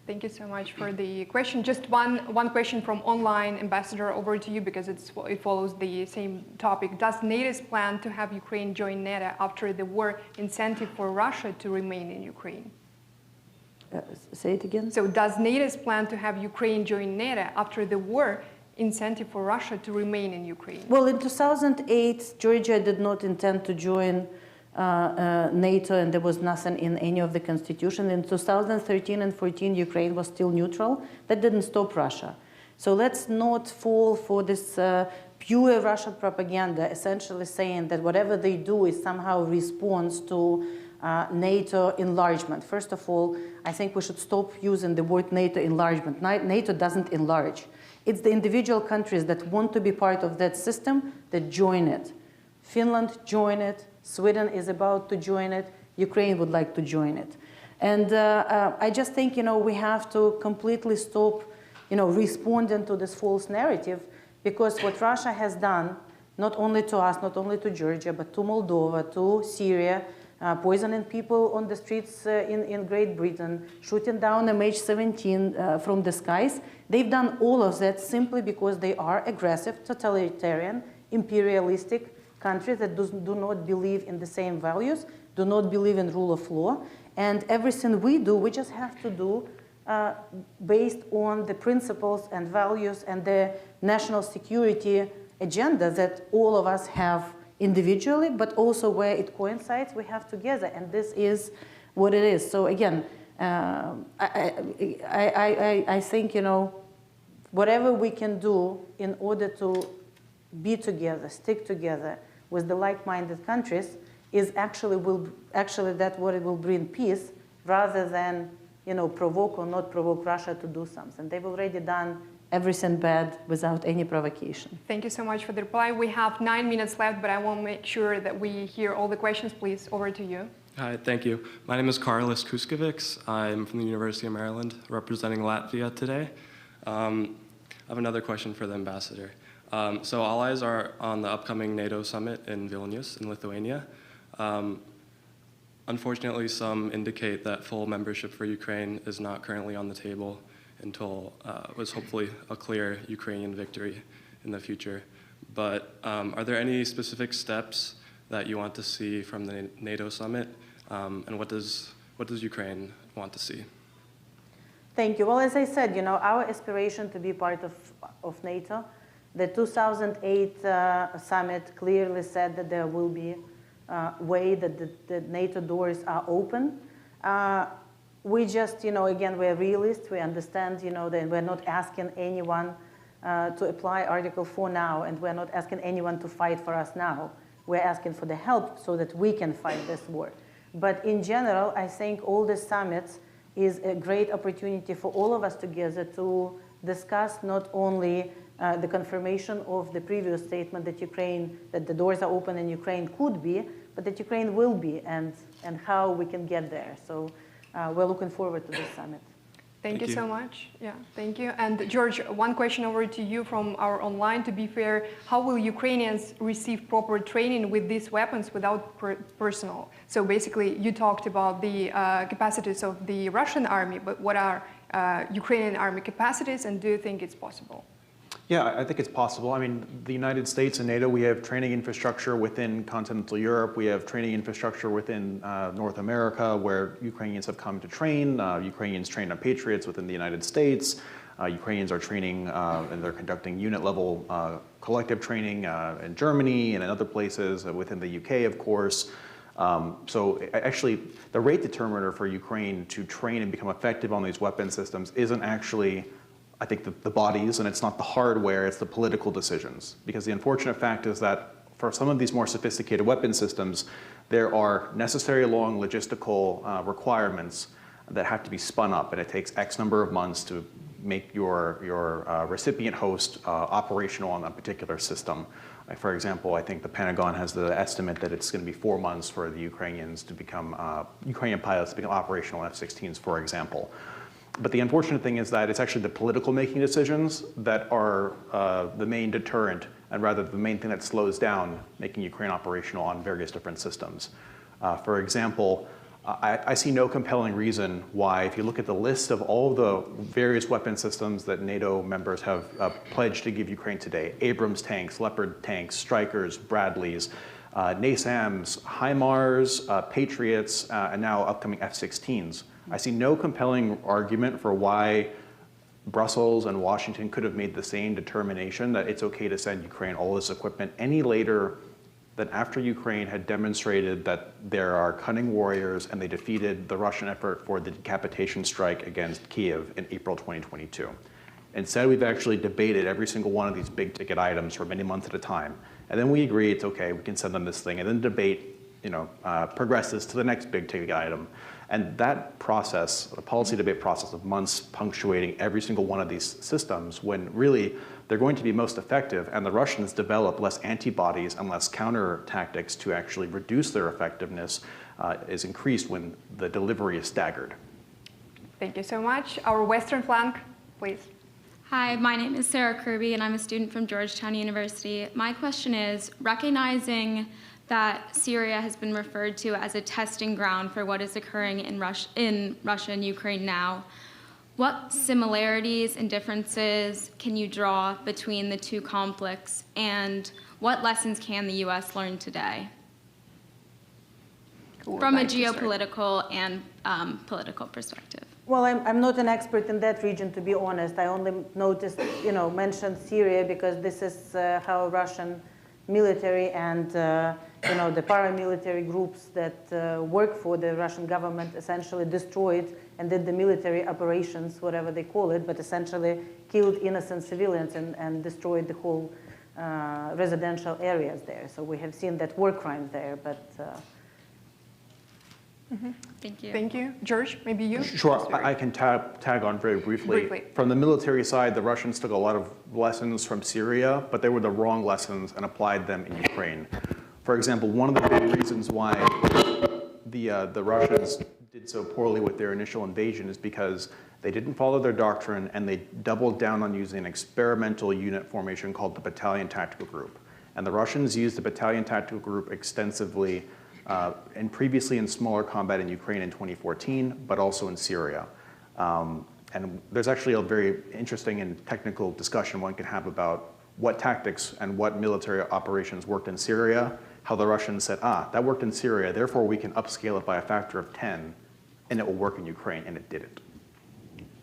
Thank you so much for the question. Just one question from online, Ambassador, over to you because it follows the same topic. Does NATO's plan to have Ukraine join NATO after the war incentive for Russia to remain in Ukraine? Say it again. So does NATO's plan to have Ukraine join NATO after the war incentive for Russia to remain in Ukraine? Well, in 2008, Georgia did not intend to join NATO, and there was nothing in any of the constitution. In 2013 and 14, Ukraine was still neutral. That didn't stop Russia. So let's not fall for this pure Russian propaganda, essentially saying that whatever they do is somehow response to NATO enlargement. First of all, I think we should stop using the word NATO enlargement. NATO doesn't enlarge. It's the individual countries that want to be part of that system that join it. Finland joined it. Sweden is about to join it. Ukraine would like to join it. And I just think, we have to completely stop, responding to this false narrative, because what Russia has done, not only to us, not only to Georgia, but to Moldova, to Syria, poisoning people on the streets in Great Britain, shooting down MH17 from the skies, they've done all of that simply because they are aggressive, totalitarian, imperialistic countries that do not believe in the same values, do not believe in rule of law, and everything we do, we just have to do based on the principles and values and the national security agenda that all of us have individually, but also where it coincides, we have together, and this is what it is. So again, I think, whatever we can do in order to be together, stick together with the like-minded countries is actually that what it will bring peace rather than provoke or not provoke Russia to do something. They've already done everything bad without any provocation. Thank you so much for the reply. We have 9 minutes left, but I want to make sure that we hear all the questions. Please, over to you. Hi, thank you. My name is Karlis Kuskovics. I'm from the University of Maryland, representing Latvia today. I have another question for the ambassador. So all eyes are on the upcoming NATO summit in Vilnius in Lithuania. Unfortunately, some indicate that full membership for Ukraine is not currently on the table until was hopefully a clear Ukrainian victory in the future. But are there any specific steps that you want to see from the NATO summit, and what does Ukraine want to see? Thank you. Well, as I said, our aspiration to be part of NATO, the 2008 summit clearly said that there will be a way that the NATO doors are open. We just, again, we're realists. We understand, that we're not asking anyone to apply Article 4 now, and we're not asking anyone to fight for us now. We're asking for the help so that we can fight this war. But in general, I think all the summits is a great opportunity for all of us together to discuss not only the confirmation of the previous statement that the doors are open and Ukraine could be, but that Ukraine will be, and how we can get there. So we're looking forward to this summit. Thank you so much. Yeah, thank you. And George, one question over to you from our online. To be fair, how will Ukrainians receive proper training with these weapons without personnel? So basically, you talked about the capacities of the Russian army, but what are Ukrainian army capacities, and do you think it's possible? Yeah, I think it's possible. I mean, the United States and NATO, we have training infrastructure within continental Europe. We have training infrastructure within North America where Ukrainians have come to train. Ukrainians train on Patriots within the United States. Ukrainians are training and they're conducting unit-level collective training in Germany and in other places, within the UK, of course. So actually, the rate determiner for Ukraine to train and become effective on these weapon systems isn't actually, I think, the bodies, and it's not the hardware, it's the political decisions. Because the unfortunate fact is that for some of these more sophisticated weapon systems, there are necessary long logistical requirements that have to be spun up, and it takes X number of months to make your recipient host operational on a particular system. For example, I think the Pentagon has the estimate that it's going to be 4 months for the Ukrainians to become, Ukrainian pilots to become operational on F-16s, for example. But the unfortunate thing is that it's actually the political making decisions that are the main deterrent, and rather the main thing that slows down making Ukraine operational on various different systems. For example, I see no compelling reason why, if you look at the list of all the various weapon systems that NATO members have pledged to give Ukraine today, Abrams tanks, Leopard tanks, Strykers, Bradleys, NASAMS, HIMARS, Patriots, and now upcoming F-16s. I see no compelling argument for why Brussels and Washington could have made the same determination that it's okay to send Ukraine all this equipment any later than after Ukraine had demonstrated that there are cunning warriors and they defeated the Russian effort for the decapitation strike against Kiev in April 2022. Instead, we've actually debated every single one of these big ticket items for many months at a time. And then we agree it's okay, we can send them this thing, and then debate progresses to the next big ticket item. And that process, the policy debate process of months punctuating every single one of these systems, when really they're going to be most effective, and the Russians develop less antibodies and less counter tactics to actually reduce their effectiveness, is increased when the delivery is staggered. Thank you so much. Our western flank, please. Hi, my name is Sarah Kirby, and I'm a student from Georgetown University. My question is, recognizing that Syria has been referred to as a testing ground for what is occurring in Russia and Ukraine now, what similarities and differences can you draw between the two conflicts, and what lessons can the U.S. learn today? From a geopolitical and political perspective. Well, I'm not an expert in that region, to be honest. I only noticed, mentioned Syria because this is how Russian military and the paramilitary groups that work for the Russian government essentially destroyed and did the military operations, whatever they call it, but essentially killed innocent civilians and destroyed the whole residential areas there. So we have seen that war crimes there, but. Thank you. Thank you. George, maybe you? Sure, I can tag on very briefly. From the military side, the Russians took a lot of lessons from Syria, but they were the wrong lessons and applied them in Ukraine. For example, one of the big reasons why the Russians did so poorly with their initial invasion is because they didn't follow their doctrine and they doubled down on using an experimental unit formation called the Battalion Tactical Group. And the Russians used the Battalion Tactical Group extensively and previously in smaller combat in Ukraine in 2014, but also in Syria. And there's actually a very interesting and technical discussion one can have about what tactics and what military operations worked in Syria, how the Russians said, that worked in Syria, therefore we can upscale it by a factor of 10, and it will work in Ukraine, and it didn't.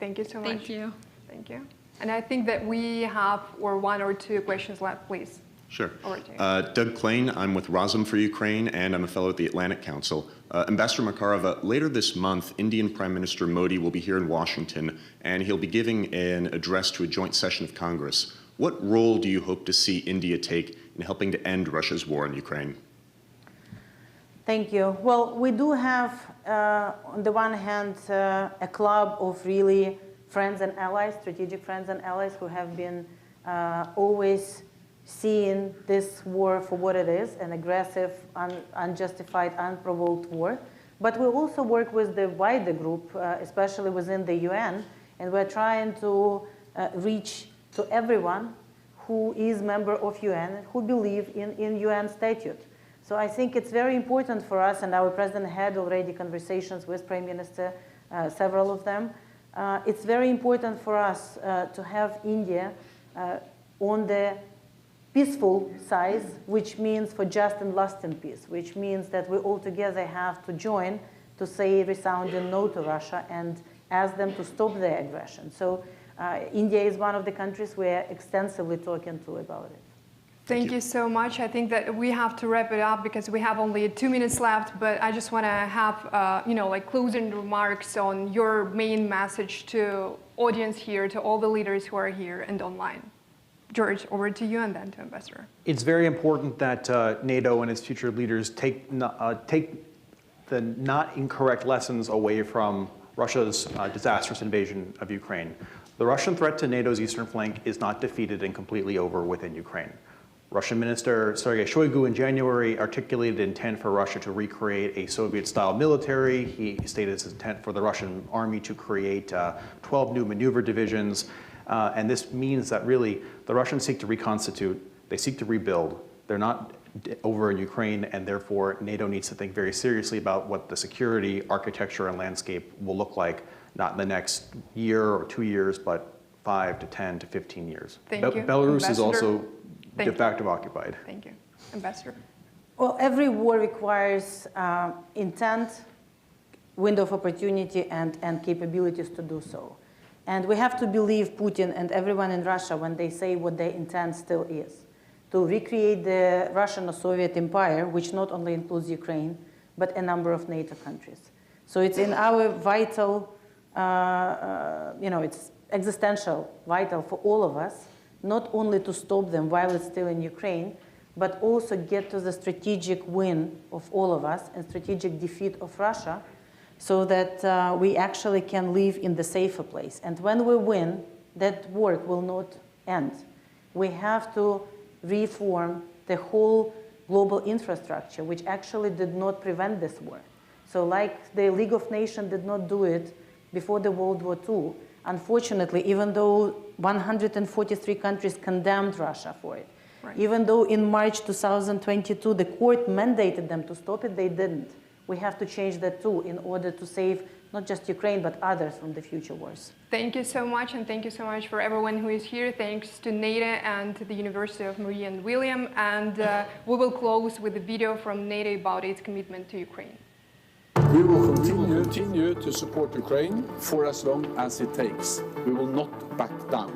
Thank you so much. Thank you. Thank you. And I think that we have one or two questions left, please. Sure. Doug Klain, I'm with Razum for Ukraine, and I'm a fellow at the Atlantic Council. Ambassador Makarova, later this month, Indian Prime Minister Modi will be here in Washington, and he'll be giving an address to a joint session of Congress. What role do you hope to see India take in helping to end Russia's war in Ukraine? Thank you. Well, we do have, on the one hand, a club of really friends and allies, strategic friends and allies who have been always seeing this war for what it is, an aggressive, unjustified, unprovoked war. But we also work with the wider group, especially within the UN, and we're trying to reach to everyone who is member of UN, who believe in UN statute. So I think it's very important for us, and our president had already conversations with Prime Minister, several of them. It's very important for us to have India on the peaceful side, which means for just and lasting peace, which means that we all together have to join to say resounding no to Russia and ask them to stop their aggression. So India is one of the countries we're extensively talking to about it. Thank you so much. I think that we have to wrap it up because we have only 2 minutes left, but I just want to have, closing remarks on your main message to audience here, to all the leaders who are here and online. George, over to you and then to Ambassador. It's very important that NATO and its future leaders take the not incorrect lessons away from Russia's disastrous invasion of Ukraine. The Russian threat to NATO's eastern flank is not defeated and completely over within Ukraine. Russian Minister Sergei Shoigu in January articulated intent for Russia to recreate a Soviet-style military. He stated his intent for the Russian army to create 12 new maneuver divisions. And this means that really the Russians seek to reconstitute, they seek to rebuild. They're not over in Ukraine, and therefore NATO needs to think very seriously about what the security, architecture, and landscape will look like, not in the next year or 2 years, but 5 to 10 to 15 years. Thank you. Belarus is Ambassador. also de facto occupied. Thank you. Ambassador. Well, every war requires intent, window of opportunity, and capabilities to do so. And we have to believe Putin and everyone in Russia when they say what their intent still is, to recreate the Russian or Soviet empire, which not only includes Ukraine, but a number of NATO countries. So it's in our vital, it's existential, vital for all of us, not only to stop them while it's still in Ukraine, but also get to the strategic win of all of us and strategic defeat of Russia, so that we actually can live in the safer place. And when we win, that work will not end. We have to reform the whole global infrastructure, which actually did not prevent this war. So like the League of Nations did not do it before the World War II, unfortunately, even though 143 countries condemned Russia for it, even though in March 2022 the court mandated them to stop it, they didn't. We have to change that too in order to save not just Ukraine, but others from the future wars. Thank you so much, and thank you so much for everyone who is here. Thanks to NATO and to the University of Martina and William. And we will close with a video from NATO about its commitment to Ukraine. We will continue to support Ukraine for as long as it takes. We will not back down.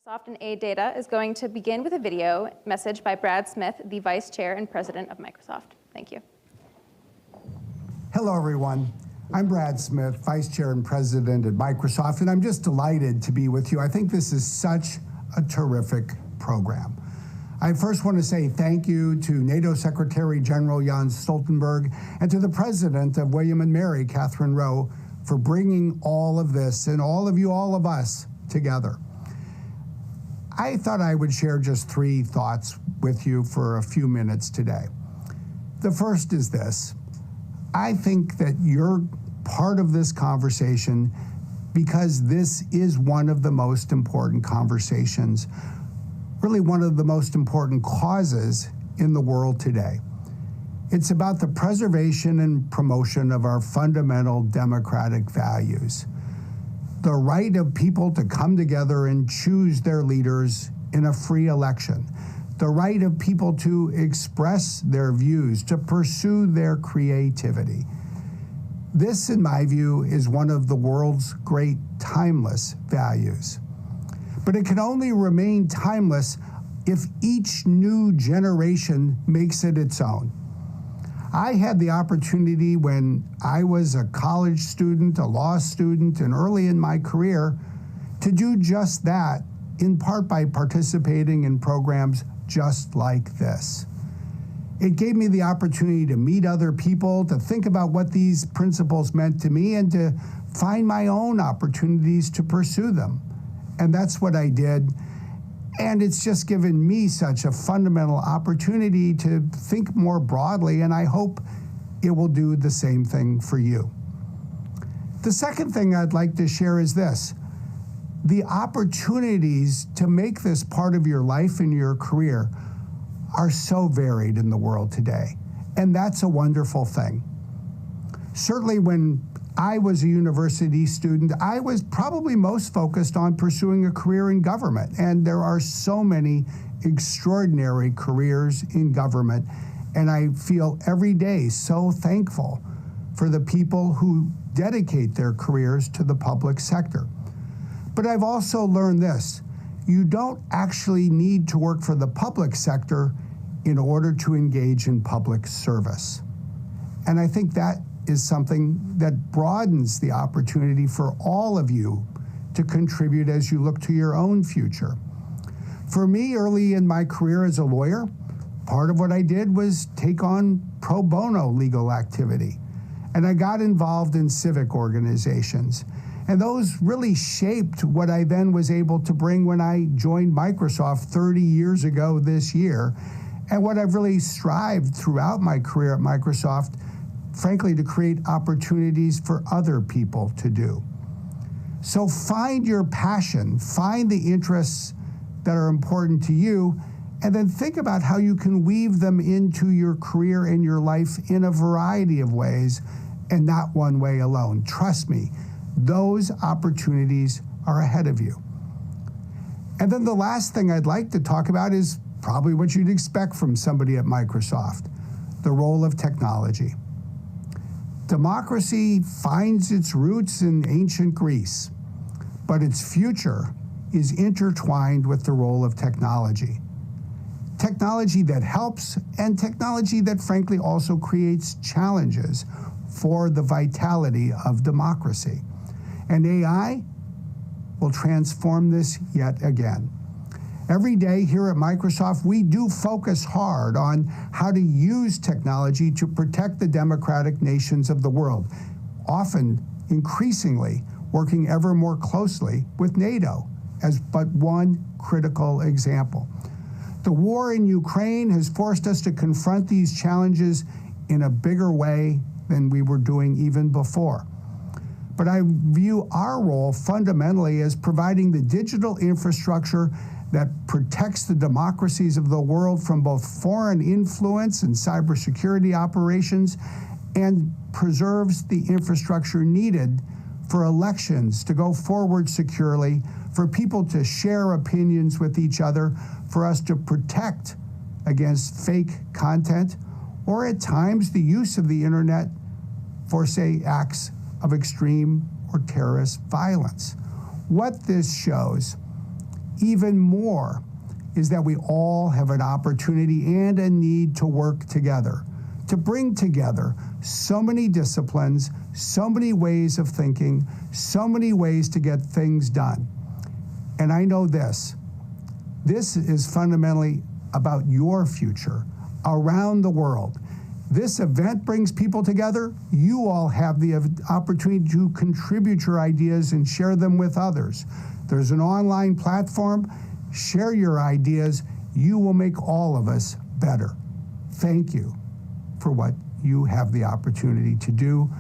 Microsoft and A-Data is going to begin with a video message by Brad Smith, the Vice Chair and President of Microsoft. Thank you. Hello, everyone. I'm Brad Smith, Vice Chair and President at Microsoft, and I'm just delighted to be with you. I think this is such a terrific program. I first want to say thank you to NATO Secretary General Jens Stoltenberg and to the President of William and Mary, Catherine Rowe, for bringing all of this and all of us together. I thought I would share just 3 thoughts with you for a few minutes today. The first is this. I think that you're part of this conversation because this is one of the most important conversations, really one of the most important causes in the world today. It's about the preservation and promotion of our fundamental democratic values. The right of people to come together and choose their leaders in a free election. The right of people to express their views, to pursue their creativity. This, in my view, is one of the world's great timeless values. But it can only remain timeless if each new generation makes it its own. I had the opportunity when I was a college student, a law student, and early in my career to do just that, in part by participating in programs just like this. It gave me the opportunity to meet other people, to think about what these principles meant to me, and to find my own opportunities to pursue them. And that's what I did. And it's just given me such a fundamental opportunity to think more broadly, and I hope it will do the same thing for you. The second thing I'd like to share is this. The opportunities to make this part of your life and your career are so varied in the world today, and that's a wonderful thing. Certainly when I was a university student, I was probably most focused on pursuing a career in government, and there are so many extraordinary careers in government, and I feel every day so thankful for the people who dedicate their careers to the public sector. But I've also learned this: you don't actually need to work for the public sector in order to engage in public service. And I think that is something that broadens the opportunity for all of you to contribute as you look to your own future. For me, early in my career as a lawyer, part of what I did was take on pro bono legal activity. And I got involved in civic organizations. And those really shaped what I then was able to bring when I joined Microsoft 30 years ago this year, and what I've really strived throughout my career at Microsoft, frankly, to create opportunities for other people to do. So find your passion, find the interests that are important to you, and then think about how you can weave them into your career and your life in a variety of ways, and not one way alone. Trust me, those opportunities are ahead of you. And then the last thing I'd like to talk about is probably what you'd expect from somebody at Microsoft, the role of technology. Democracy finds its roots in ancient Greece, but its future is intertwined with the role of technology. Technology that helps, and technology that frankly also creates challenges for the vitality of democracy. And AI will transform this yet again. Every day here at Microsoft, we do focus hard on how to use technology to protect the democratic nations of the world, often increasingly working ever more closely with NATO as but one critical example. The war in Ukraine has forced us to confront these challenges in a bigger way than we were doing even before. But I view our role fundamentally as providing the digital infrastructure that protects the democracies of the world from both foreign influence and cybersecurity operations, and preserves the infrastructure needed for elections to go forward securely, for people to share opinions with each other, for us to protect against fake content, or at times the use of the internet for, say, acts of extreme or terrorist violence. What this shows even more is that we all have an opportunity and a need to work together, to bring together so many disciplines, so many ways of thinking, so many ways to get things done. And I know this is fundamentally about your future around the world. This event brings people together. You all have the opportunity to contribute your ideas and share them with others. There's an online platform. Share your ideas. You will make all of us better. Thank you for what you have the opportunity to do.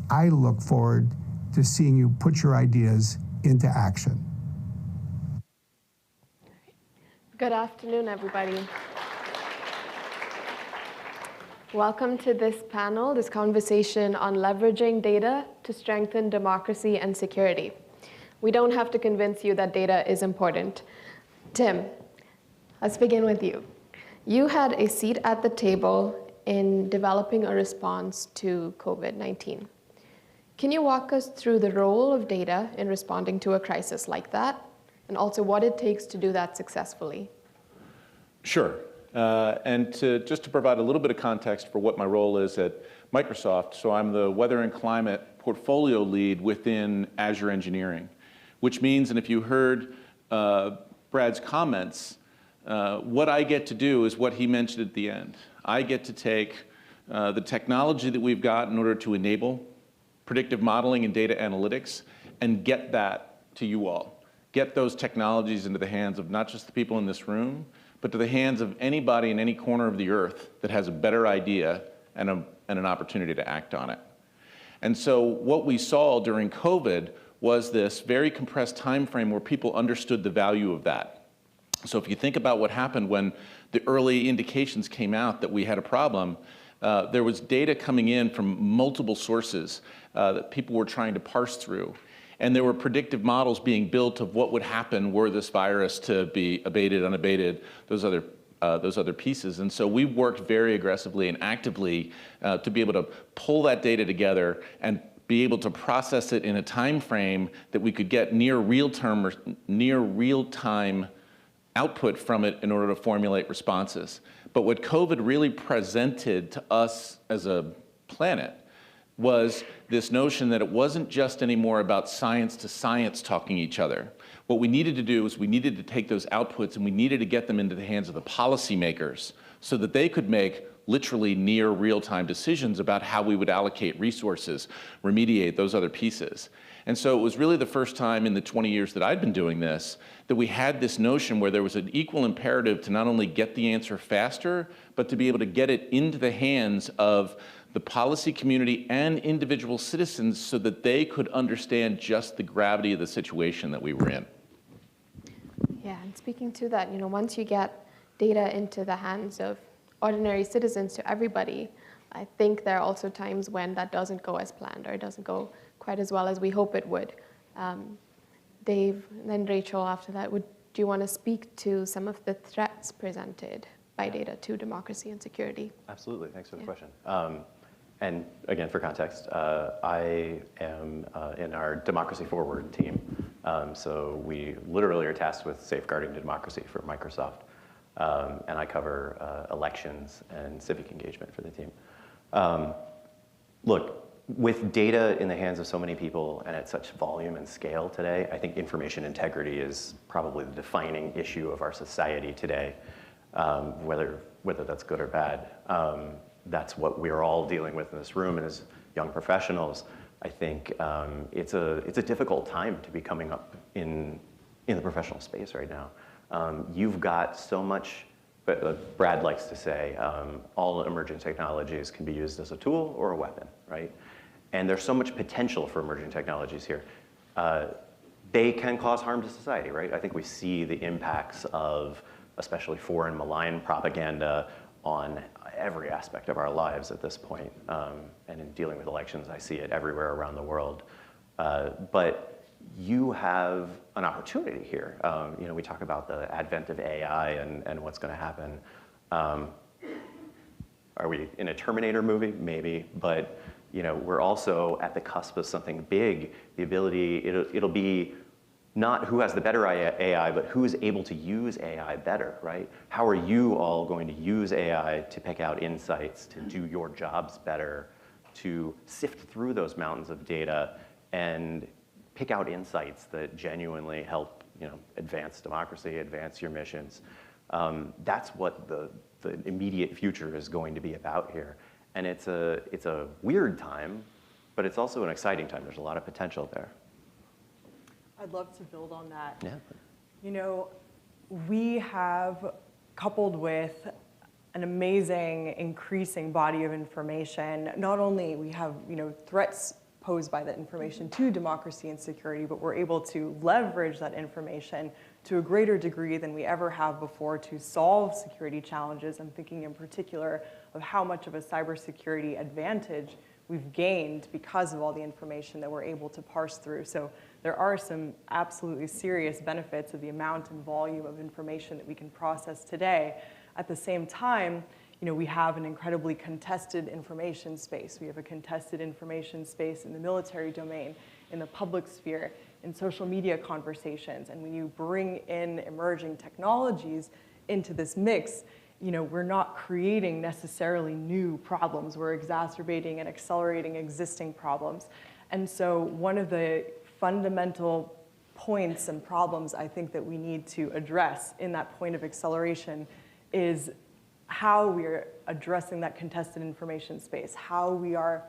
I look forward to seeing you put your ideas into action. Good afternoon, everybody. Welcome to this panel, this conversation on leveraging data to strengthen democracy and security. We don't have to convince you that data is important. Tim, let's begin with you. You had a seat at the table in developing a response to COVID-19. Can you walk us through the role of data in responding to a crisis like that, and also what it takes to do that successfully? Sure. And just to provide a little bit of context for what my role is at Microsoft, so I'm the weather and climate portfolio lead within Azure Engineering, which means, and if you heard Brad's comments, what I get to do is what he mentioned at the end. I get to take the technology that we've got in order to enable predictive modeling and data analytics and get that to you all. Get those technologies into the hands of not just the people in this room, but to the hands of anybody in any corner of the earth that has a better idea and an opportunity to act on it. And so what we saw during COVID was this very compressed time frame where people understood the value of that. So if you think about what happened when the early indications came out that we had a problem, there was data coming in from multiple sources that people were trying to parse through. And there were predictive models being built of what would happen were this virus to be abated, unabated, those other pieces. And so we worked very aggressively and actively to be able to pull that data together and be able to process it in a time frame that we could get near real-time output from it in order to formulate responses. But what COVID really presented to us as a planet was this notion that it wasn't just anymore about science to science talking each other. What we needed to do is we needed to take those outputs and we needed to get them into the hands of the policymakers so that they could make literally near real-time decisions about how we would allocate resources, remediate those other pieces. And so it was really the first time in the 20 years that I'd been doing this that we had this notion where there was an equal imperative to not only get the answer faster, but to be able to get it into the hands of the policy community and individual citizens so that they could understand just the gravity of the situation that we were in. Yeah, and speaking to that, once you get data into the hands of ordinary citizens, to everybody, I think there are also times when that doesn't go as planned or it doesn't go quite as well as we hope it would. Dave, and then Rachel after that, do you want to speak to some of the threats presented by data to democracy and security? Absolutely, thanks for the question. And again, for context, I am in our Democracy Forward team. So we literally are tasked with safeguarding democracy for Microsoft. And I cover elections and civic engagement for the team. Look, with data in the hands of so many people and at such volume and scale today, I think information integrity is probably the defining issue of our society today, whether that's good or bad. That's what we're all dealing with in this room, and as young professionals, I think it's a difficult time to be coming up in the professional space right now. You've got so much, but Brad likes to say, all emerging technologies can be used as a tool or a weapon, right? And there's so much potential for emerging technologies here. They can cause harm to society, right? I think we see the impacts of especially foreign malign propaganda on every aspect of our lives at this point. And in dealing with elections, I see it everywhere around the world. But you have an opportunity here. We talk about the advent of AI and what's going to happen. Are we in a Terminator movie? Maybe, but we're also at the cusp of something big. The ability, it'll be not who has the better AI, but who is able to use AI better, right? How are you all going to use AI to pick out insights, to do your jobs better, to sift through those mountains of data and pick out insights that genuinely help, advance democracy, advance your missions? That's what the immediate future is going to be about here. And it's a weird time, but it's also an exciting time. There's a lot of potential there. I'd love to build on that. Yeah. We have, coupled with an amazing increasing body of information, not only we have threats posed by that information to democracy and security, but we're able to leverage that information to a greater degree than we ever have before to solve security challenges. I'm thinking in particular of how much of a cybersecurity advantage we've gained because of all the information that we're able to parse through. So there are some absolutely serious benefits of the amount and volume of information that we can process today. At the same time, we have an incredibly contested information space. We have a contested information space in the military domain, in the public sphere, in social media conversations. And when you bring in emerging technologies into this mix, we're not creating necessarily new problems. We're exacerbating and accelerating existing problems. And so one of the fundamental points and problems I think that we need to address in that point of acceleration is how we are addressing that contested information space, how we are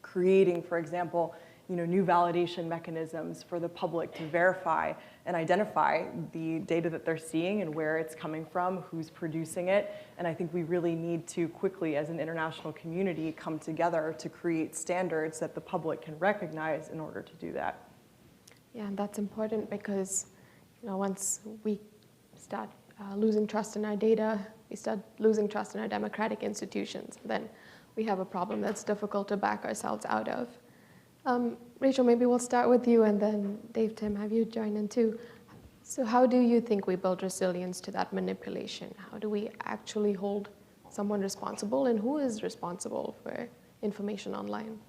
creating, for example, new validation mechanisms for the public to verify and identify the data that they're seeing and where it's coming from, who's producing it. And I think we really need to quickly, as an international community, come together to create standards that the public can recognize in order to do that. Yeah, and that's important because once we start losing trust in our data, we start losing trust in our democratic institutions. Then we have a problem that's difficult to back ourselves out of. Rachel, maybe we'll start with you, and then Dave, Tim, have you join in too. So how do you think we build resilience to that manipulation? How do we actually hold someone responsible, and who is responsible for information online?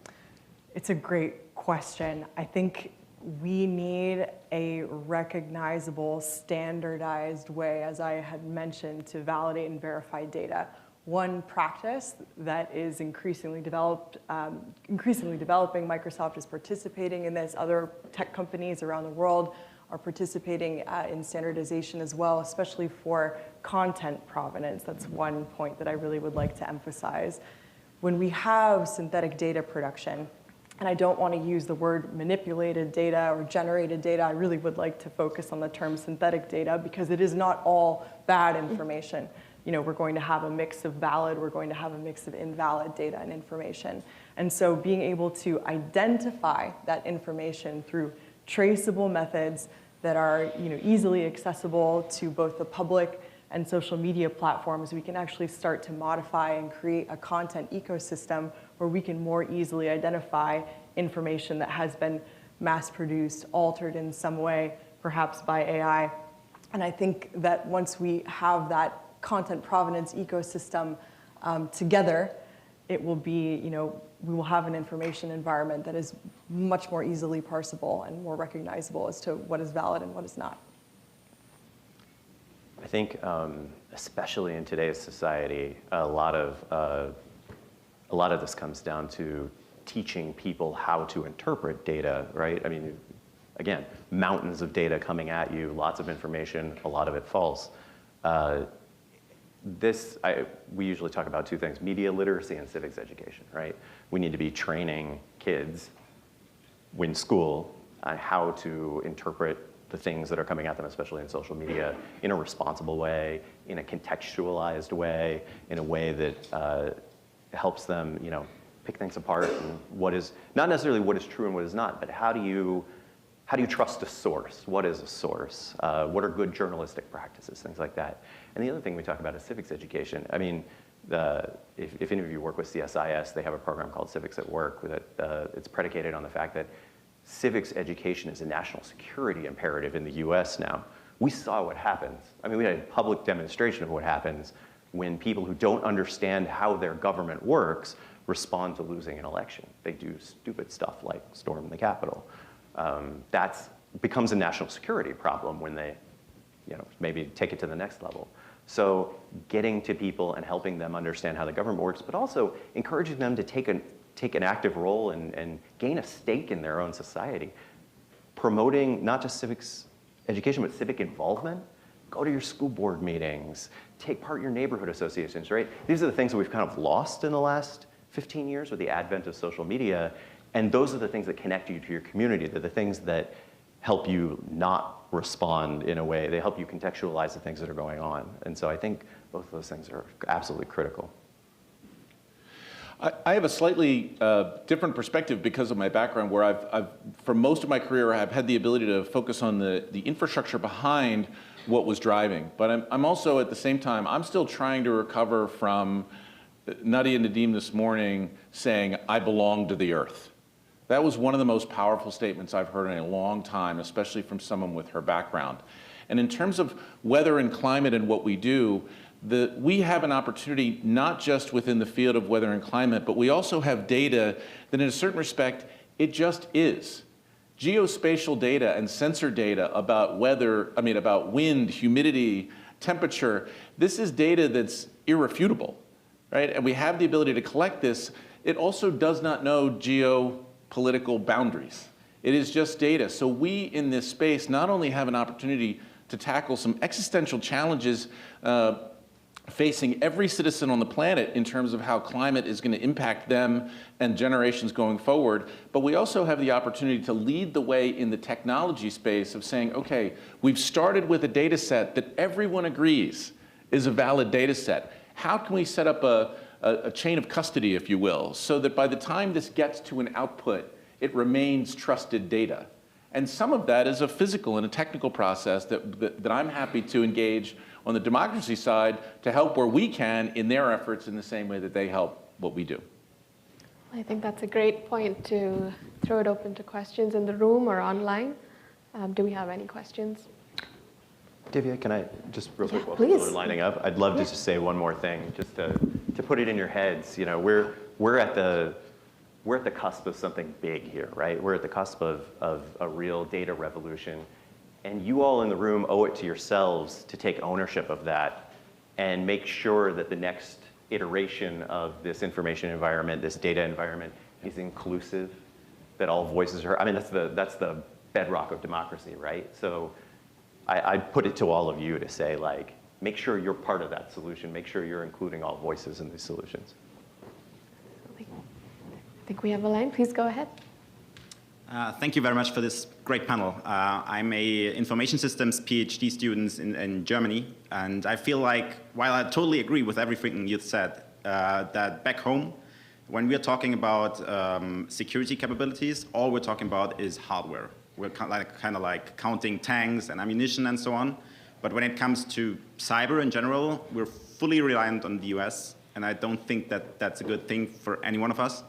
It's a great question. I think we need a recognizable, standardized way, as I had mentioned, to validate and verify data. One practice that is increasingly developing, Microsoft is participating in this, other tech companies around the world are participating in standardization as well, especially for content provenance. That's one point that I really would like to emphasize. When we have synthetic data production, and I don't want to use the word manipulated data or generated data, I really would like to focus on the term synthetic data because it is not all bad information. We're going to have a mix of valid, we're going to have a mix of invalid data and information. And so being able to identify that information through traceable methods that are easily accessible to both the public and social media platforms, we can actually start to modify and create a content ecosystem where we can more easily identify information that has been mass-produced, altered in some way, perhaps by AI. And I think that once we have that content provenance ecosystem together, it will be, we will have an information environment that is much more easily parsable and more recognizable as to what is valid and what is not. I think, especially in today's society, a lot of this comes down to teaching people how to interpret data, right? I mean, again, mountains of data coming at you, lots of information, a lot of it false. We usually talk about two things: media literacy and civics education, right? We need to be training kids in school on how to interpret the things that are coming at them, especially in social media, in a responsible way, in a contextualized way, in a way that helps them, pick things apart and what is, not necessarily what is true and what is not, but how do you trust a source? What is a source? What are good journalistic practices? Things like that. And the other thing we talk about is civics education. I mean, if any of you work with CSIS, they have a program called Civics at Work that it's predicated on the fact that civics education is a national security imperative in the US now. We saw what happens. I mean, we had a public demonstration of what happens when people who don't understand how their government works respond to losing an election. They do stupid stuff like storm the Capitol. That becomes a national security problem when they, maybe take it to the next level. So getting to people and helping them understand how the government works, but also encouraging them to take an active role and gain a stake in their own society. Promoting not just civics education, but civic involvement. Go to your school board meetings, take part in your neighborhood associations, right? These are the things that we've kind of lost in the last 15 years with the advent of social media. And those are the things that connect you to your community. They're the things that help you not respond in a way. They help you contextualize the things that are going on. And so I think both of those things are absolutely critical. I have a slightly different perspective because of my background, where I've for most of my career, I've had the ability to focus on the infrastructure behind what was driving. But I'm also, at the same time, I'm still trying to recover from Nadia Nadim this morning saying, "I belong to the earth." That was one of the most powerful statements I've heard in a long time, especially from someone with her background. And in terms of weather and climate and what we do, we have an opportunity not just within the field of weather and climate, but we also have data that in a certain respect, it just is. Geospatial data and sensor data about weather, about wind, humidity, temperature, this is data that's irrefutable, right? And we have the ability to collect this. It also does not know geopolitical boundaries. It is just data. So we in this space not only have an opportunity to tackle some existential challenges facing every citizen on the planet in terms of how climate is going to impact them and generations going forward. But we also have the opportunity to lead the way in the technology space of saying, okay, we've started with a data set that everyone agrees is a valid data set. How can we set up a chain of custody, if you will, so that by the time this gets to an output, it remains trusted data? And some of that is a physical and a technical process that I'm happy to engage on the democracy side to help where we can in their efforts in the same way that they help what we do. I think that's a great point to throw it open to questions in the room or online. Do we have any questions? Divya, can I just real quick while please. people are lining up? I'd love to just say one more thing, just to put it in your heads. You know, we're at the cusp of something big here, right? We're at the cusp of a real data revolution. And you all in the room owe it to yourselves to take ownership of that and make sure that the next iteration of this information environment, this data environment, is inclusive, that all voices are heard. I mean, that's the bedrock of democracy, right? So I'd put it to all of you to say, like, make sure you're part of that solution. Make sure you're including all voices in these solutions. I think we have a line. Please go ahead. Thank you very much for this great panel. I'm a information systems PhD student in Germany, and I feel like, while I totally agree with everything you've said, that back home, when we're talking about security capabilities, all we're talking about is hardware. We're kind of like counting tanks and ammunition and so on. But when it comes to cyber in general, we're fully reliant on the US, and I don't think that that's a good thing for any one of us.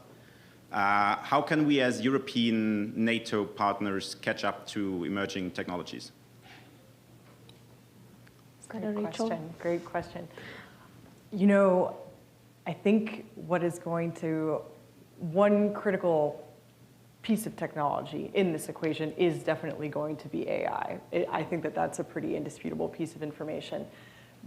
How can we as European NATO partners catch up to emerging technologies? Great question. You know, I think one critical piece of technology in this equation is definitely going to be AI. I think that that's a pretty indisputable piece of information.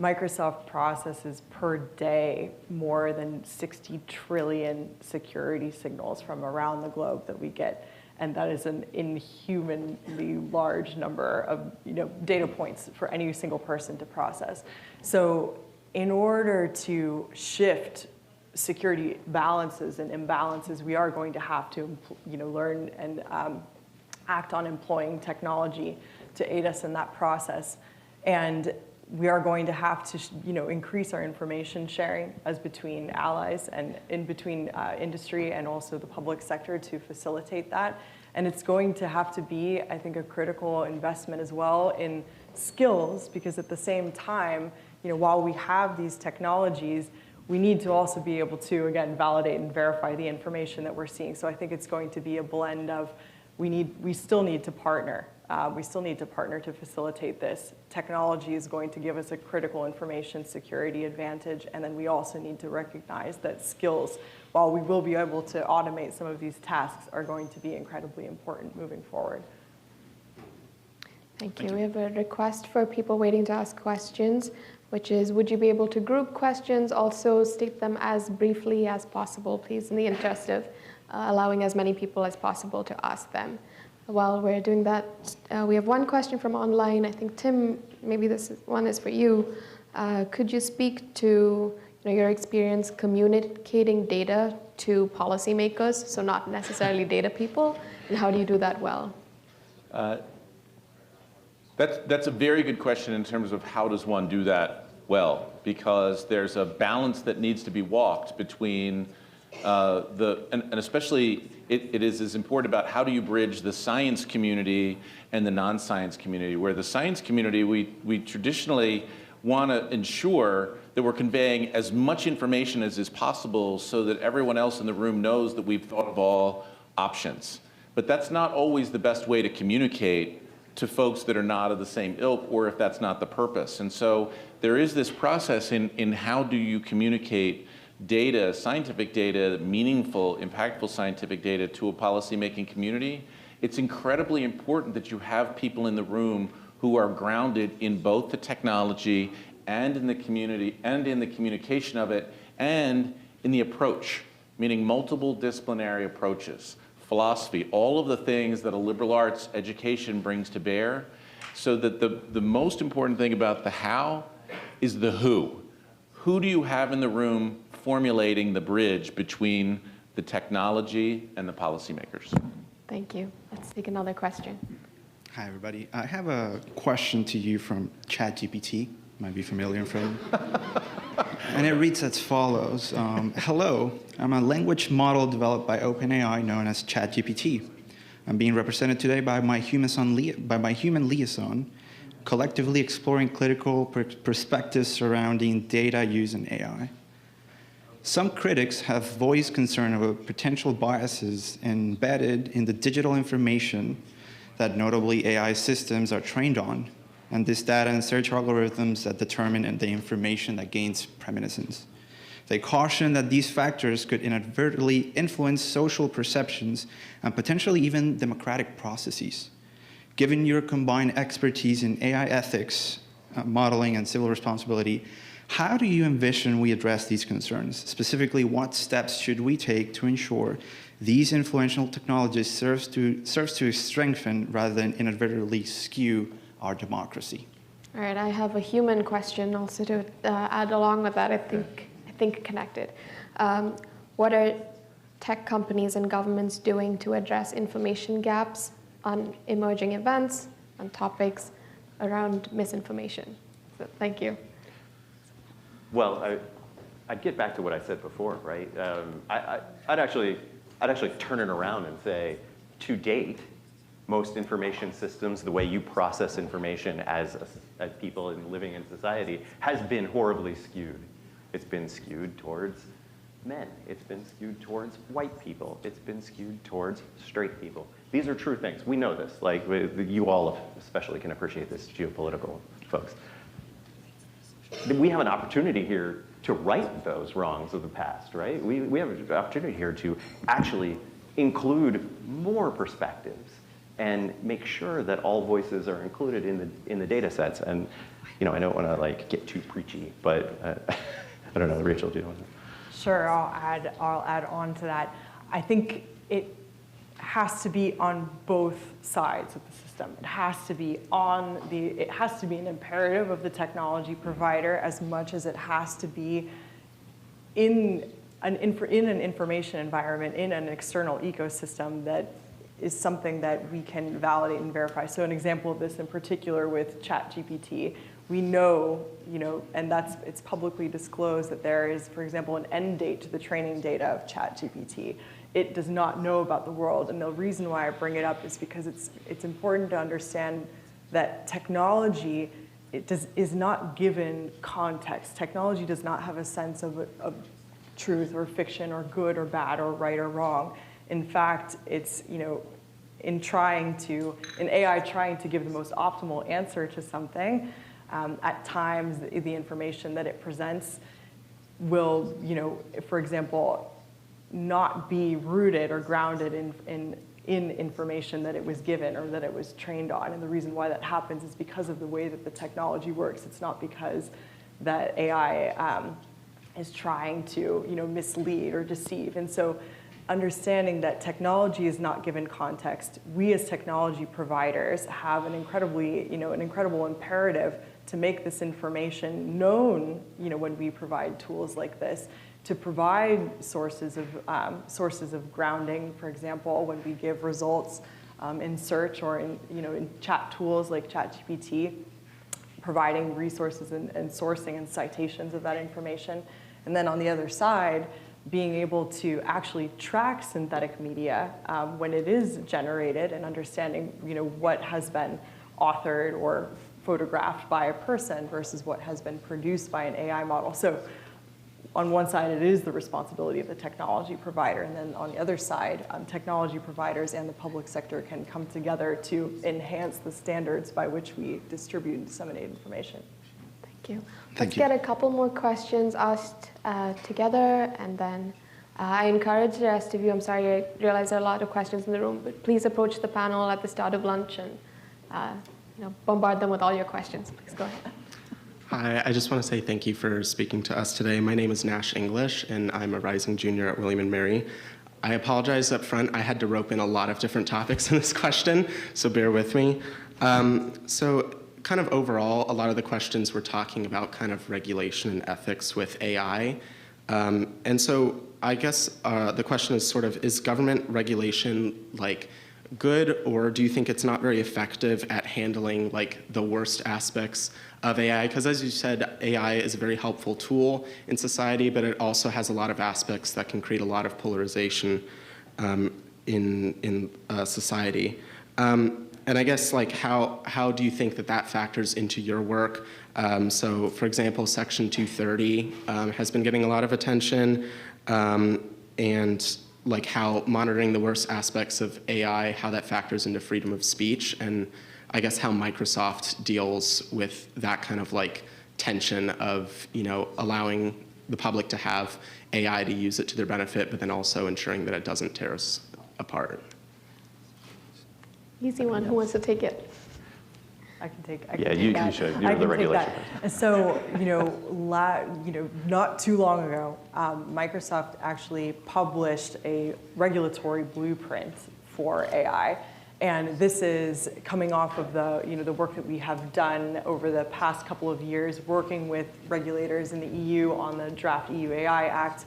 Microsoft processes per day more than 60 trillion security signals from around the globe that we get. And that is an inhumanly large number of data points for any single person to process. So in order to shift security balances and imbalances, we are going to have to learn and act on employing technology to aid us in that process. And we are going to have to increase our information sharing as between allies and in between industry and also the public sector to facilitate that. And it's going to have to be, I think, a critical investment as well in skills, because at the same time, while we have these technologies, we need to also be able to, again, validate and verify the information that we're seeing. So I think it's going to be a blend of we still need to partner. We still need to partner to facilitate this. Technology is going to give us a critical information security advantage, and then we also need to recognize that skills, while we will be able to automate some of these tasks, are going to be incredibly important moving forward. Thank you. We have a request for people waiting to ask questions, which is, would you be able to group questions, also state them as briefly as possible, please, in the interest of allowing as many people as possible to ask them. While we're doing that, we have one question from online. I think, Tim, maybe this one is for you. Could you speak to your experience communicating data to policymakers, so not necessarily data people, and how do you do that well? That's a very good question in terms of how does one do that well, because there's a balance that needs to be walked between and especially it is as important about how do you bridge the science community and the non-science community, where the science community, we traditionally want to ensure that we're conveying as much information as is possible so that everyone else in the room knows that we've thought of all options. But that's not always the best way to communicate to folks that are not of the same ilk, or if that's not the purpose. And so there is this process in how do you communicate data, scientific data, meaningful, impactful scientific data to a policymaking community. It's incredibly important that you have people in the room who are grounded in both the technology and in the community and in the communication of it and in the approach, meaning multiple disciplinary approaches, philosophy, all of the things that a liberal arts education brings to bear, so that the most important thing about the how is the who. who do you have in the room formulating the bridge between the technology and the policymakers? Thank you. Let's take another question. Hi, everybody. I have a question to you from ChatGPT. Might be familiar from. And it reads as follows. Hello, I'm a language model developed by OpenAI known as ChatGPT. I'm being represented today by my human liaison, collectively exploring critical perspectives surrounding data use in AI. Some critics have voiced concern over potential biases embedded in the digital information that notably AI systems are trained on, and this data and search algorithms that determine the information that gains preeminence. They caution that these factors could inadvertently influence social perceptions and potentially even democratic processes. Given your combined expertise in AI ethics, modeling, and civil responsibility, how do you envision we address these concerns? Specifically, what steps should we take to ensure these influential technologies serves to strengthen rather than inadvertently skew our democracy? All right, I have a human question also to add along with that, I think connected. What are tech companies and governments doing to address information gaps on emerging events, on topics around misinformation? So, thank you. Well, I'd get back to what I said before, right? I'd actually turn it around and say, to date, most information systems, the way you process information as people living in society, has been horribly skewed. It's been skewed towards men. It's been skewed towards white people. It's been skewed towards straight people. These are true things. We know this. Like, you all especially can appreciate this, geopolitical folks. We have an opportunity here to right those wrongs of the past, right? We have an opportunity here to actually include more perspectives and make sure that all voices are included in the data sets. And I don't want to get too preachy, but I don't know, Rachel, do you want to? Sure, I'll add on to that. I think it has to be on both sides of the system. It has to be an imperative of the technology provider as much as it has to be in an information environment, in an external ecosystem that is something that we can validate and verify. So an example of this in particular with ChatGPT, we know, and it's publicly disclosed that there is, for example, an end date to the training data of ChatGPT. It does not know about the world, and the reason why I bring it up is because it's important to understand that technology is not given context. Technology does not have a sense of truth or fiction or good or bad or right or wrong. In fact, it's in AI trying to give the most optimal answer to something. At times, the information that it presents will, for example, not be rooted or grounded in information that it was given or that it was trained on. And the reason why that happens is because of the way that the technology works. It's not because that AI is trying to mislead or deceive. And so understanding that technology is not given context, we as technology providers have an incredible imperative to make this information known, when we provide tools like this, to provide sources of grounding. For example, when we give results in search or in chat tools like ChatGPT, providing resources and sourcing and citations of that information. And then on the other side, being able to actually track synthetic media when it is generated and understanding what has been authored or photographed by a person versus what has been produced by an AI model. So on one side, it is the responsibility of the technology provider, and then on the other side, technology providers and the public sector can come together to enhance the standards by which we distribute and disseminate information. Thank you. Let's get a couple more questions asked together, and then I encourage the rest of you, I'm sorry, I realize there are a lot of questions in the room, but please approach the panel at the start of lunch and bombard them with all your questions. Please go ahead. Hi, I just want to say thank you for speaking to us today. My name is Nash English, and I'm a rising junior at William and Mary. I apologize up front. I had to rope in a lot of different topics in this question, so bear with me. So kind of overall, a lot of the questions we're talking about kind of regulation and ethics with AI. And so I guess the question is sort of, is government regulation like good, or do you think it's not very effective at handling like the worst aspects of AI? Because as you said, AI is a very helpful tool in society, but it also has a lot of aspects that can create a lot of polarization in society. And I guess like how do you think that factors into your work? So for example, Section 230 has been getting a lot of attention, and like how monitoring the worst aspects of AI, how that factors into freedom of speech, and I guess how Microsoft deals with that kind of like tension of, you know, allowing the public to have AI to use it to their benefit, but then also ensuring that it doesn't tear us apart. Easy one. Who wants to take it? I can take. You should. You're the regulation person. So, not too long ago, Microsoft actually published a regulatory blueprint for AI, and this is coming off of the work that we have done over the past couple of years, working with regulators in the EU on the draft EU AI Act.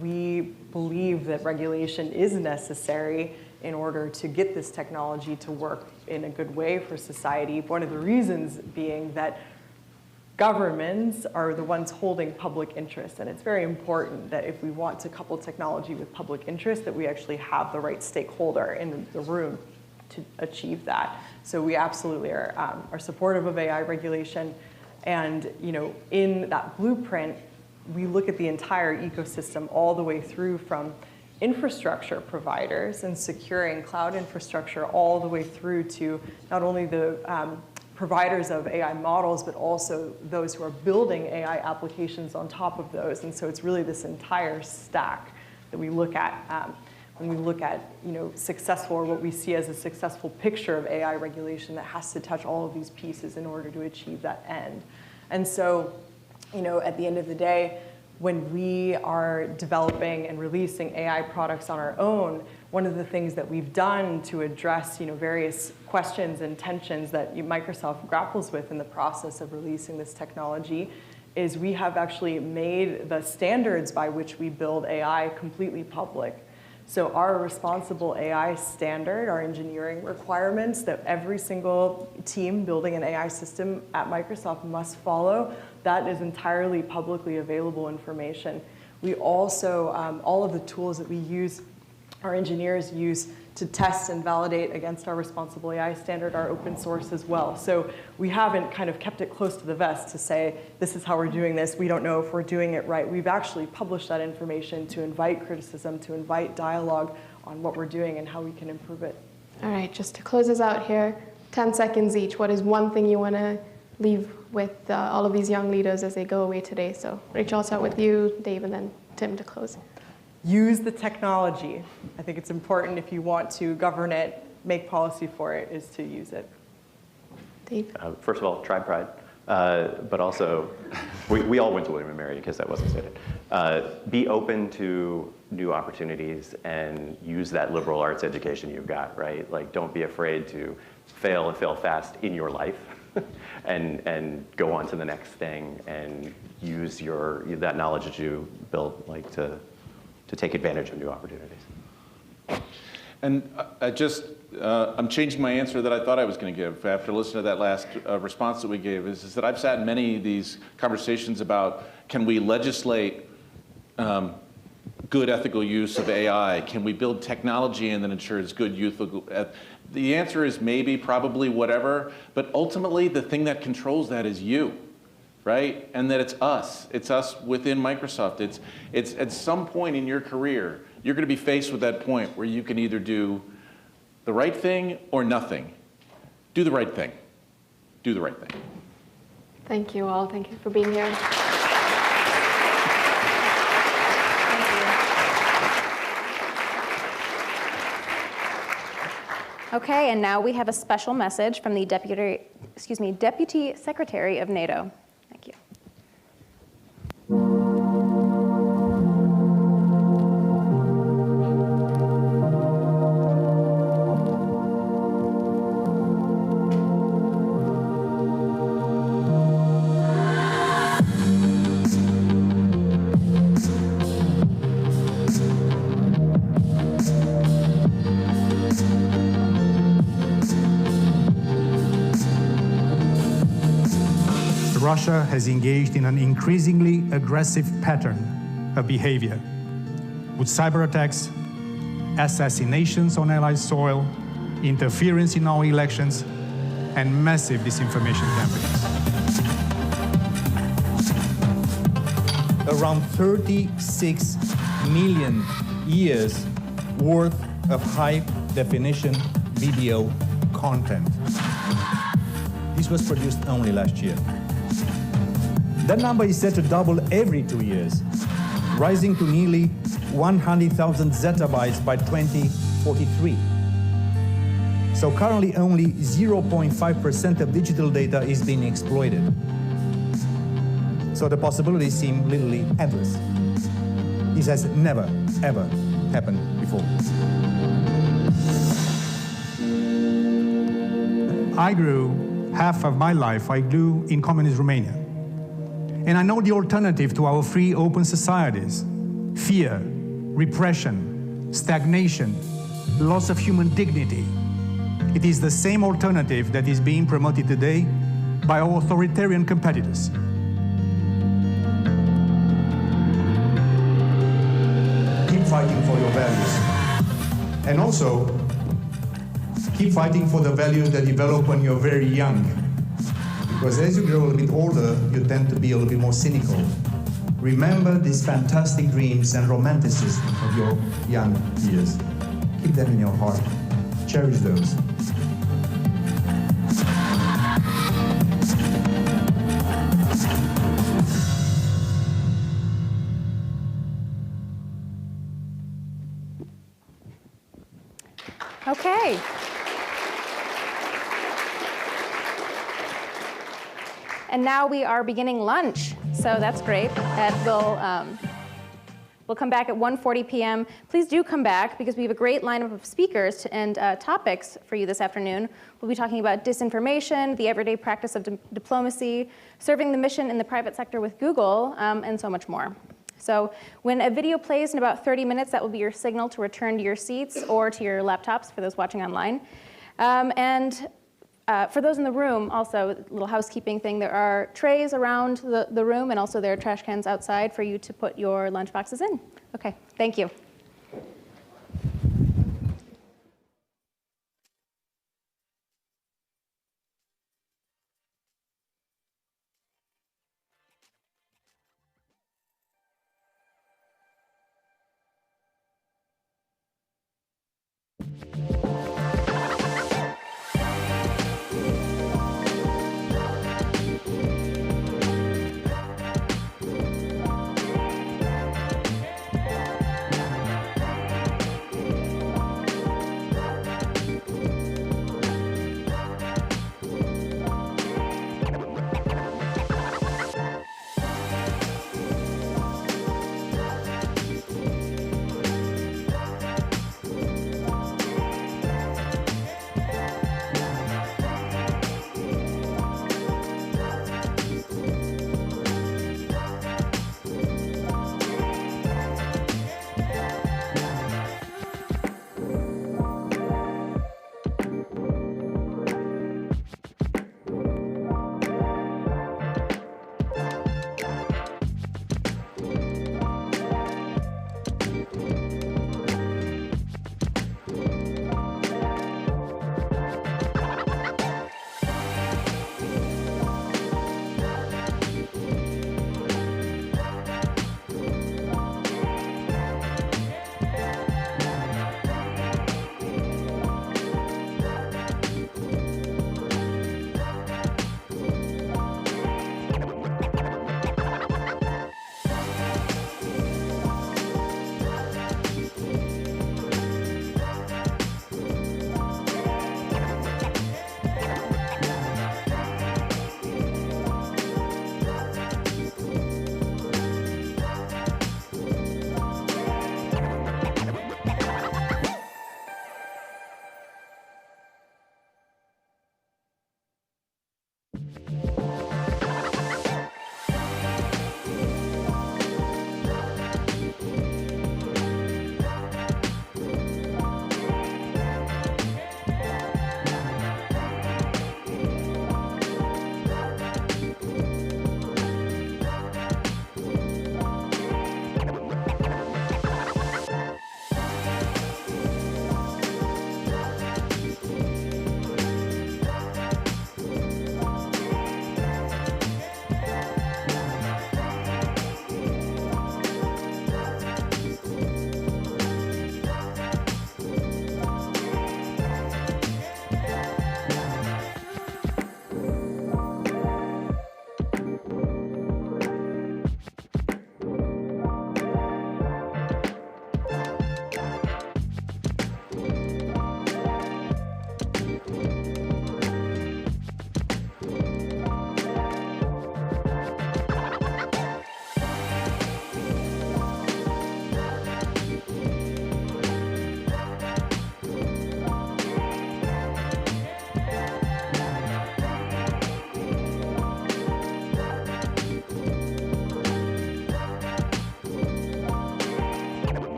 We believe that regulation is necessary in order to get this technology to work in a good way for society. One of the reasons being that governments are the ones holding public interest, and it's very important that if we want to couple technology with public interest, that we actually have the right stakeholder in the room to achieve that. So we absolutely are supportive of AI regulation, and in that blueprint, we look at the entire ecosystem all the way through from infrastructure providers and securing cloud infrastructure all the way through to not only the providers of AI models, but also those who are building AI applications on top of those. And so it's really this entire stack that we look at when we look at successful, or what we see as a successful picture of AI regulation that has to touch all of these pieces in order to achieve that end. And so, at the end of the day, when we are developing and releasing AI products on our own, one of the things that we've done to address various questions and tensions that Microsoft grapples with in the process of releasing this technology is we have actually made the standards by which we build AI completely public. So our responsible AI standard, our engineering requirements that every single team building an AI system at Microsoft must follow, that is entirely publicly available information. We also, all of the tools that we use, our engineers use to test and validate against our responsible AI standard are open source as well. So we haven't kind of kept it close to the vest to say, this is how we're doing this, we don't know if we're doing it right. We've actually published that information to invite criticism, to invite dialogue on what we're doing and how we can improve it. All right, just to close us out here, 10 seconds each. What is one thing you want to leave with all of these young leaders as they go away today? So Rachel, I'll start with you, Dave, and then Tim to close. Use the technology. I think it's important if you want to govern it, make policy for it, is to use it. Dave? First of all, try pride. But also, we all went to William & Mary because that wasn't stated. Be open to new opportunities and use that liberal arts education you've got, right? Like, don't be afraid to fail and fail fast in your life and go on to the next thing and use that knowledge that you built, like, to take advantage of new opportunities. And I'm changing my answer that I thought I was going to give after listening to that last response that we gave, is that I've sat in many of these conversations about, can we legislate good ethical use of AI? Can we build technology and then ensure it's good youth? The answer is maybe, probably, whatever, but ultimately the thing that controls that is you. Right? And that it's us. It's us within Microsoft. It's at some point in your career, you're going to be faced with that point where you can either do the right thing or nothing. Do the right thing. Do the right thing. Thank you all. Thank you for being here. Okay, and now we have a special message from the Deputy Secretary of NATO. Thank you. Russia has engaged in an increasingly aggressive pattern of behavior, with cyber attacks, assassinations on Allied soil, interference in our elections, and massive disinformation campaigns. Around 36 million years worth of high-definition video content. This was produced only last year. That number is set to double every 2 years, rising to nearly 100,000 zettabytes by 2043. So currently only 0.5% of digital data is being exploited. So the possibilities seem literally endless. This has never, ever happened before. I grew half of my life, I grew in communist Romania. And I know the alternative to our free, open societies: fear, repression, stagnation, loss of human dignity. It is the same alternative that is being promoted today by our authoritarian competitors. Keep fighting for your values. And also, keep fighting for the values that develop when you're very young. Because as you grow a little bit older, you tend to be a little bit more cynical. Remember these fantastic dreams and romanticism of your young years. Keep them in your heart. Cherish those. Okay. And now we are beginning lunch, so that's great. And we'll come back at 1:40 p.m. Please do come back because we have a great lineup of speakers and topics for you this afternoon. We'll be talking about disinformation, the everyday practice of diplomacy, serving the mission in the private sector with Google, and so much more. So when a video plays in about 30 minutes, that will be your signal to return to your seats or to your laptops for those watching online. For those in the room, also, a little housekeeping thing, there are trays around the room, and also there are trash cans outside for you to put your lunch boxes in. Okay, thank you.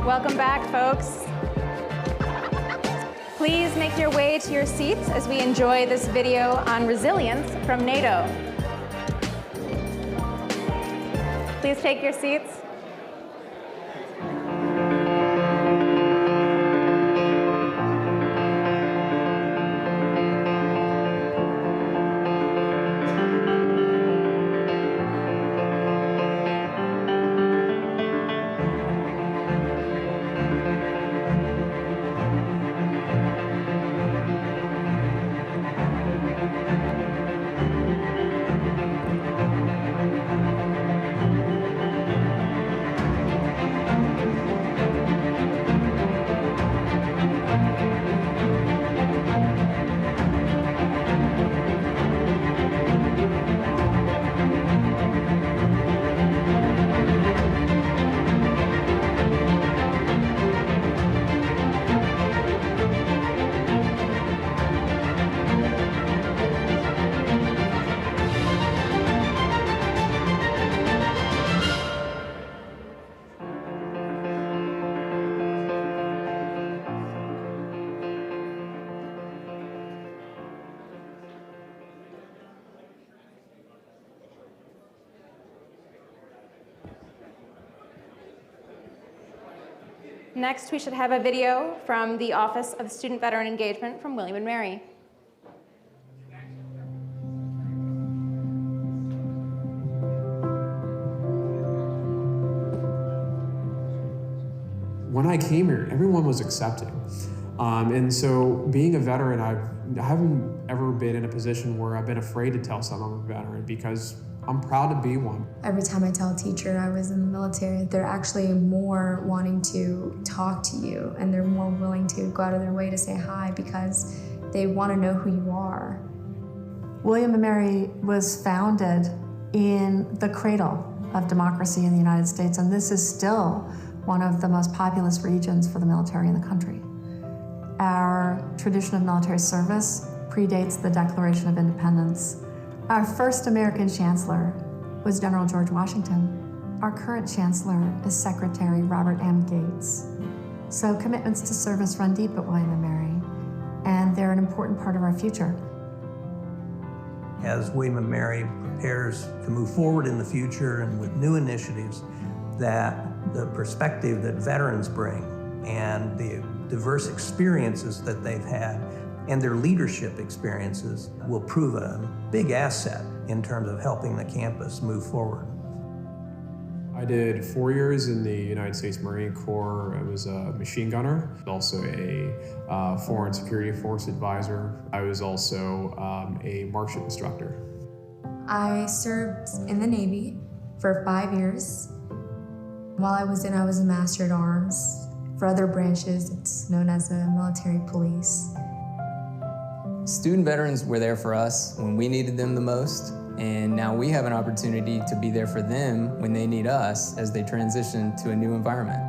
Welcome back, folks. Please make your way to your seats as we enjoy this video on resilience from NATO. Please take your seats. Next, we should have a video from the Office of Student Veteran Engagement from William and Mary. When I came here, everyone was accepting. And so being a veteran, I haven't ever been in a position where I've been afraid to tell someone I'm a veteran because I'm proud to be one. Every time I tell a teacher I was in the military, they're actually more wanting to talk to you and they're more willing to go out of their way to say hi because they want to know who you are. William and Mary was founded in the cradle of democracy in the United States, and this is still one of the most populous regions for the military in the country. Our tradition of military service predates the Declaration of Independence. Our first American chancellor was General George Washington. Our current chancellor is Secretary Robert M. Gates. So commitments to service run deep at William and Mary, and they're an important part of our future. As William and Mary prepares to move forward in the future and with new initiatives, that the perspective that veterans bring and the diverse experiences that they've had and their leadership experiences will prove a big asset in terms of helping the campus move forward. I did 4 years in the United States Marine Corps. I was a machine gunner, also a foreign security force advisor. I was also a marksman instructor. I served in the Navy for 5 years. While I was a Master at Arms. For other branches, it's known as a military police. Student veterans were there for us when we needed them the most, and now we have an opportunity to be there for them when they need us as they transition to a new environment.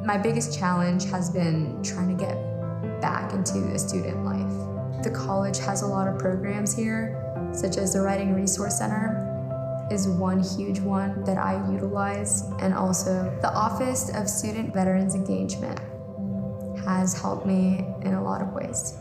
My biggest challenge has been trying to get back into a student life. The college has a lot of programs here, such as the Writing Resource Center is one huge one that I utilize, and also the Office of Student Veterans Engagement has helped me in a lot of ways.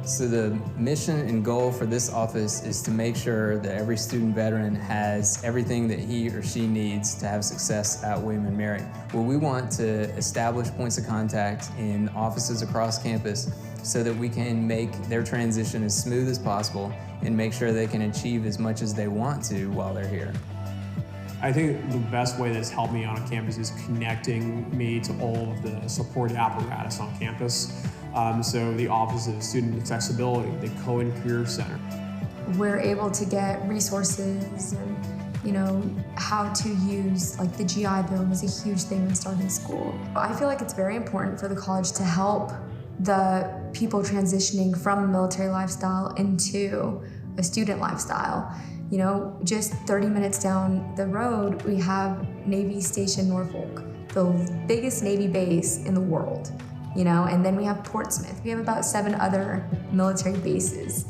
So the mission and goal for this office is to make sure that every student veteran has everything that he or she needs to have success at William and Mary. Well, we want to establish points of contact in offices across campus so that we can make their transition as smooth as possible and make sure they can achieve as much as they want to while they're here. I think the best way that's helped me on campus is connecting me to all of the support apparatus on campus. So the Office of Student Accessibility, the Cohen Career Center. We're able to get resources and how to use, like the GI Bill was a huge thing when starting school. I feel like it's very important for the college to help the people transitioning from a military lifestyle into a student lifestyle. Just 30 minutes down the road, we have Navy Station Norfolk, the biggest Navy base in the world, and then we have Portsmouth. We have about 7 other military bases.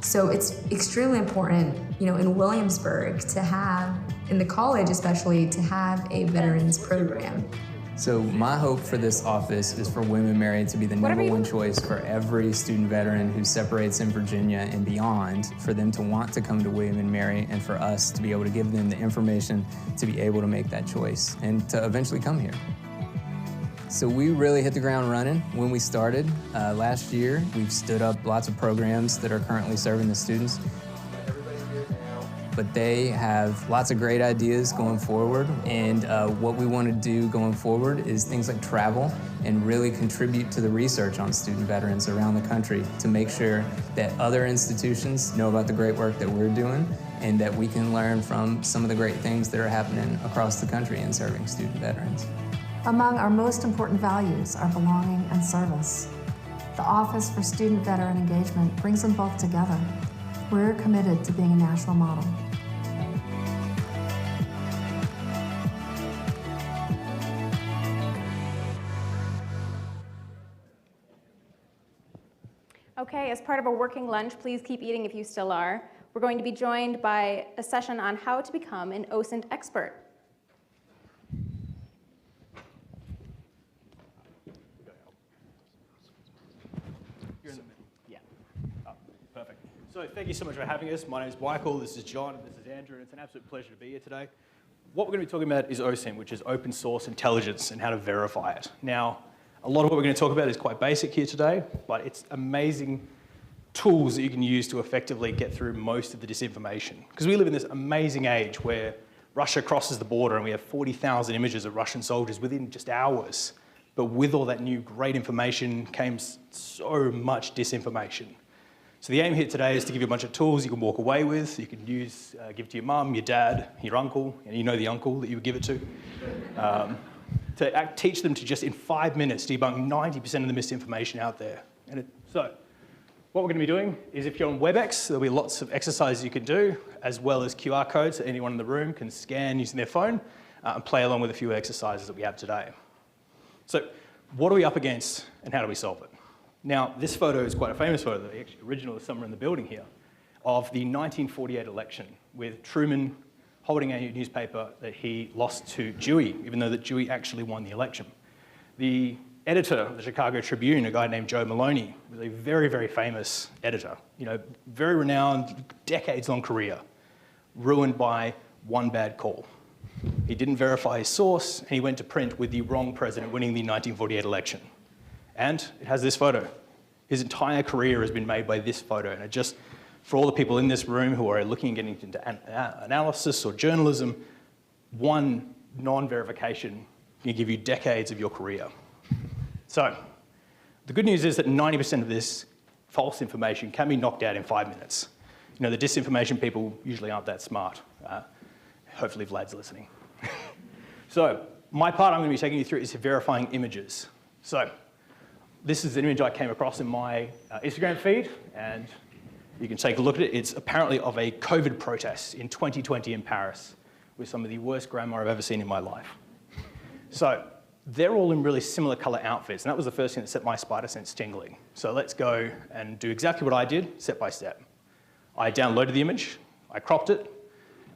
So it's extremely important, in Williamsburg to have in the college especially to have a veterans program. So my hope for this office is for William Mary to be the number one choice for every student veteran who separates in Virginia and beyond, for them to want to come to William & Mary, and for us to be able to give them the information to be able to make that choice and to eventually come here. So we really hit the ground running when we started. Last year, we've stood up lots of programs that are currently serving the students. But they have lots of great ideas going forward, and what we want to do going forward is things like travel and really contribute to the research on student veterans around the country to make sure that other institutions know about the great work that we're doing and that we can learn from some of the great things that are happening across the country in serving student veterans. Among our most important values are belonging and service. The Office for Student Veteran Engagement brings them both together. We're committed to being a national model. Okay, as part of a working lunch, please keep eating if you still are. We're going to be joined by a session on how to become an OSINT expert. Perfect. So thank you so much for having us. My name is Michael, this is John, and this is Andrew, and it's an absolute pleasure to be here today. What we're going to be talking about is OSINT, which is open source intelligence, and how to verify it. Now, a lot of what we're going to talk about is quite basic here today, but it's amazing tools that you can use to effectively get through most of the disinformation. Because we live in this amazing age where Russia crosses the border and we have 40,000 images of Russian soldiers within just hours. But with all that new great information came so much disinformation. So the aim here today is to give you a bunch of tools you can walk away with, you can use, give to your mum, your dad, your uncle, and you know the uncle that you would give it to teach them to just in 5 minutes debunk 90% of the misinformation out there. So what we're going to be doing is, if you're on WebEx, there'll be lots of exercises you can do, as well as QR codes that anyone in the room can scan using their phone and play along with a few exercises that we have today. So what are we up against and how do we solve it? Now, this photo is quite a famous photo, the original is somewhere in the building here, of the 1948 election with Truman holding a newspaper that he lost to Dewey, even though that Dewey actually won the election. The editor of the Chicago Tribune, a guy named Joe Maloney, was a very, very famous editor, very renowned, decades-long career, ruined by one bad call. He didn't verify his source, and he went to print with the wrong president winning the 1948 election. And it has this photo. His entire career has been made by this photo, and it just, for all the people in this room who are looking at getting into analysis or journalism, one non-verification can give you decades of your career. So the good news is that 90% of this false information can be knocked out in 5 minutes. The disinformation people usually aren't that smart. Hopefully Vlad's listening. So my part I'm going to be taking you through is verifying images. So this is an image I came across in my Instagram feed, and you can take a look at it. It's apparently of a COVID protest in 2020 in Paris with some of the worst grammar I've ever seen in my life. So they're all in really similar color outfits, and that was the first thing that set my spider sense tingling. So let's go and do exactly what I did, step by step. I downloaded the image, I cropped it,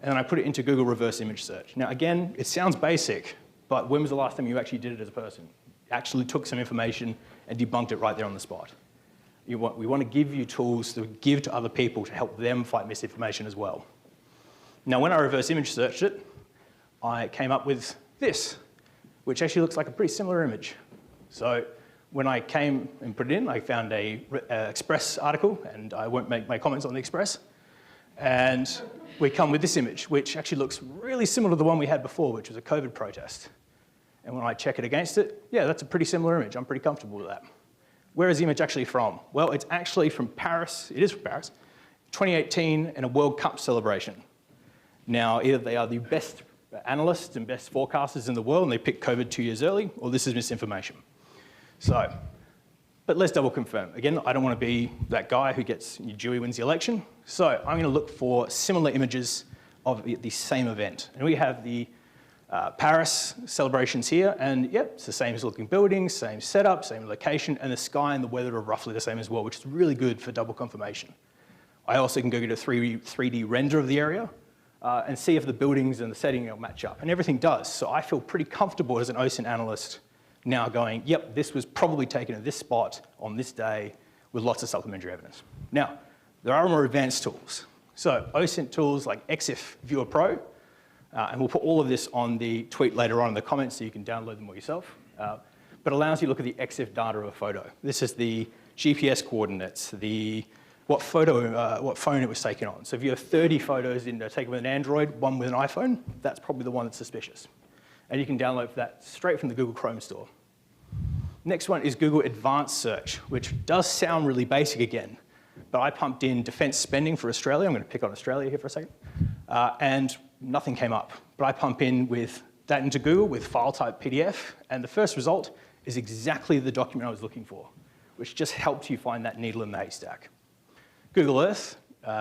and then I put it into Google reverse image search. Now again, it sounds basic, but when was the last time you actually did it as a person? Actually took some information and debunked it right there on the spot. We want to give you tools to give to other people to help them fight misinformation as well. Now, when I reverse image searched it, I came up with this, which actually looks like a pretty similar image. So when I came and put it in, I found a Express article, and I won't make my comments on the Express. And we come with this image, which actually looks really similar to the one we had before, which was a COVID protest. And when I check it against it, yeah, that's a pretty similar image. I'm pretty comfortable with that. Where is the image actually from? Well, it's actually from Paris. It is from Paris, 2018, and a World Cup celebration. Now, either they are the best analysts and best forecasters in the world, and they picked COVID 2 years early, or this is misinformation. So, but let's double confirm. Again, I don't want to be that guy who gets Dewey wins the election. So I'm going to look for similar images of the same event. And we have the Paris celebrations here, and yep, it's the same looking buildings, same setup, same location, and the sky and the weather are roughly the same as well, which is really good for double confirmation. I also can go get a 3D render of the area, and see if the buildings and the setting will match up. And everything does. So I feel pretty comfortable as an OSINT analyst now going, yep, this was probably taken at this spot on this day with lots of supplementary evidence. Now, there are more advanced tools. So OSINT tools like EXIF Viewer Pro, and we'll put all of this on the tweet later on in the comments so you can download them all yourself, but allows you to look at the EXIF data of a photo. This is the GPS coordinates, what phone it was taken on. So if you have 30 photos taken with an Android, one with an iPhone, that's probably the one that's suspicious. And you can download that straight from the Google Chrome store. Next one is Google Advanced Search, which does sound really basic again, but I pumped in defense spending for Australia. I'm going to pick on Australia here for a second. And nothing came up. But I pump in with that into Google with file type PDF, and the first result is exactly the document I was looking for, which just helps you find that needle in the haystack. Google Earth,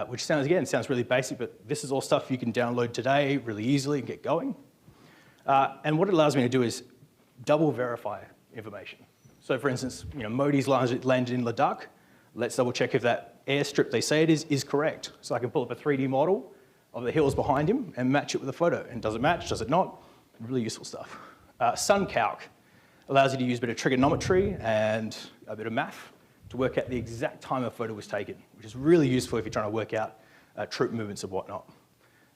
which sounds really basic, but this is all stuff you can download today really easily and get going. And what it allows me to do is double verify information. So for instance, Modi's landed in Ladakh. Let's double check if that airstrip they say it is correct. So I can pull up a 3D model of the hills behind him and match it with a photo. And does it match, does it not? Really useful stuff. SunCalc allows you to use a bit of trigonometry and a bit of math to work out the exact time a photo was taken, which is really useful if you're trying to work out troop movements and whatnot.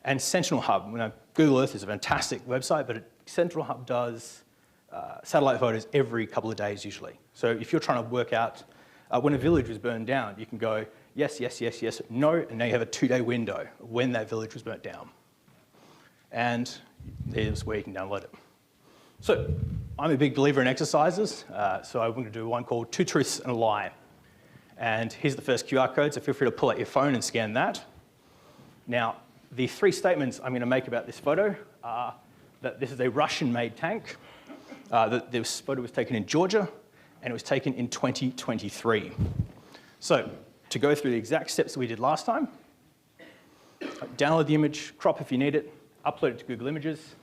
And Sentinel Hub. Google Earth is a fantastic website, but Sentinel Hub does satellite photos every couple of days usually. So if you're trying to work out when a village was burned down, you can go, yes, yes, yes, yes, no, and now you have a 2-day window when that village was burnt down. And there's where you can download it. So I'm a big believer in exercises, so I'm going to do one called 2 Truths and a Lie. And here's the first QR code, so feel free to pull out your phone and scan that. Now, the 3 statements I'm going to make about this photo are that this is a Russian-made tank, that this photo was taken in Georgia, and it was taken in 2023. So to go through the exact steps that we did last time, download the image, crop if you need it, upload it to Google Images,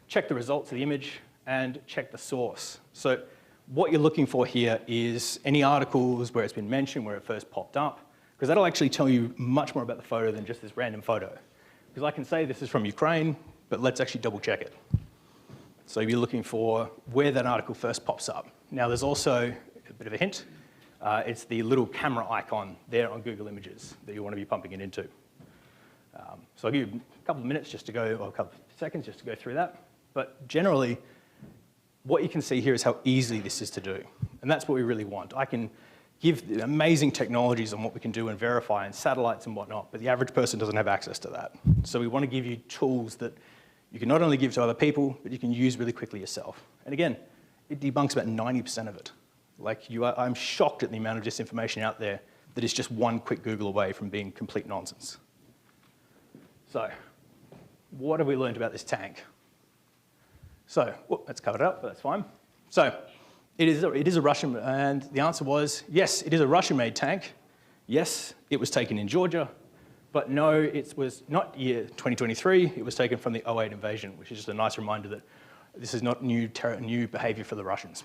check the results of the image, and check the source. So what you're looking for here is any articles where it's been mentioned, where it first popped up, because that'll actually tell you much more about the photo than just this random photo. Because I can say this is from Ukraine, but let's actually double check it. So you're looking for where that article first pops up. Now there's also a bit of a hint. It's the little camera icon there on Google Images that you want to be pumping it into. So I'll give you a couple of minutes just to go, or a couple of seconds just to go through that. But generally, what you can see here is how easy this is to do. And that's what we really want. I can give amazing technologies on what we can do and verify and satellites and whatnot, but the average person doesn't have access to that. So we want to give you tools that you can not only give to other people, but you can use really quickly yourself. And again, it debunks about 90% of it. I'm shocked at the amount of disinformation out there that is just one quick Google away from being complete nonsense. So, what have we learned about this tank? So, let's cover it up, but that's fine. So, it is a Russian, and the answer was, yes, it is a Russian-made tank. Yes, it was taken in Georgia, but no, it was not year 2023, it was taken from the 2008 invasion, which is just a nice reminder that this is not new behavior for the Russians.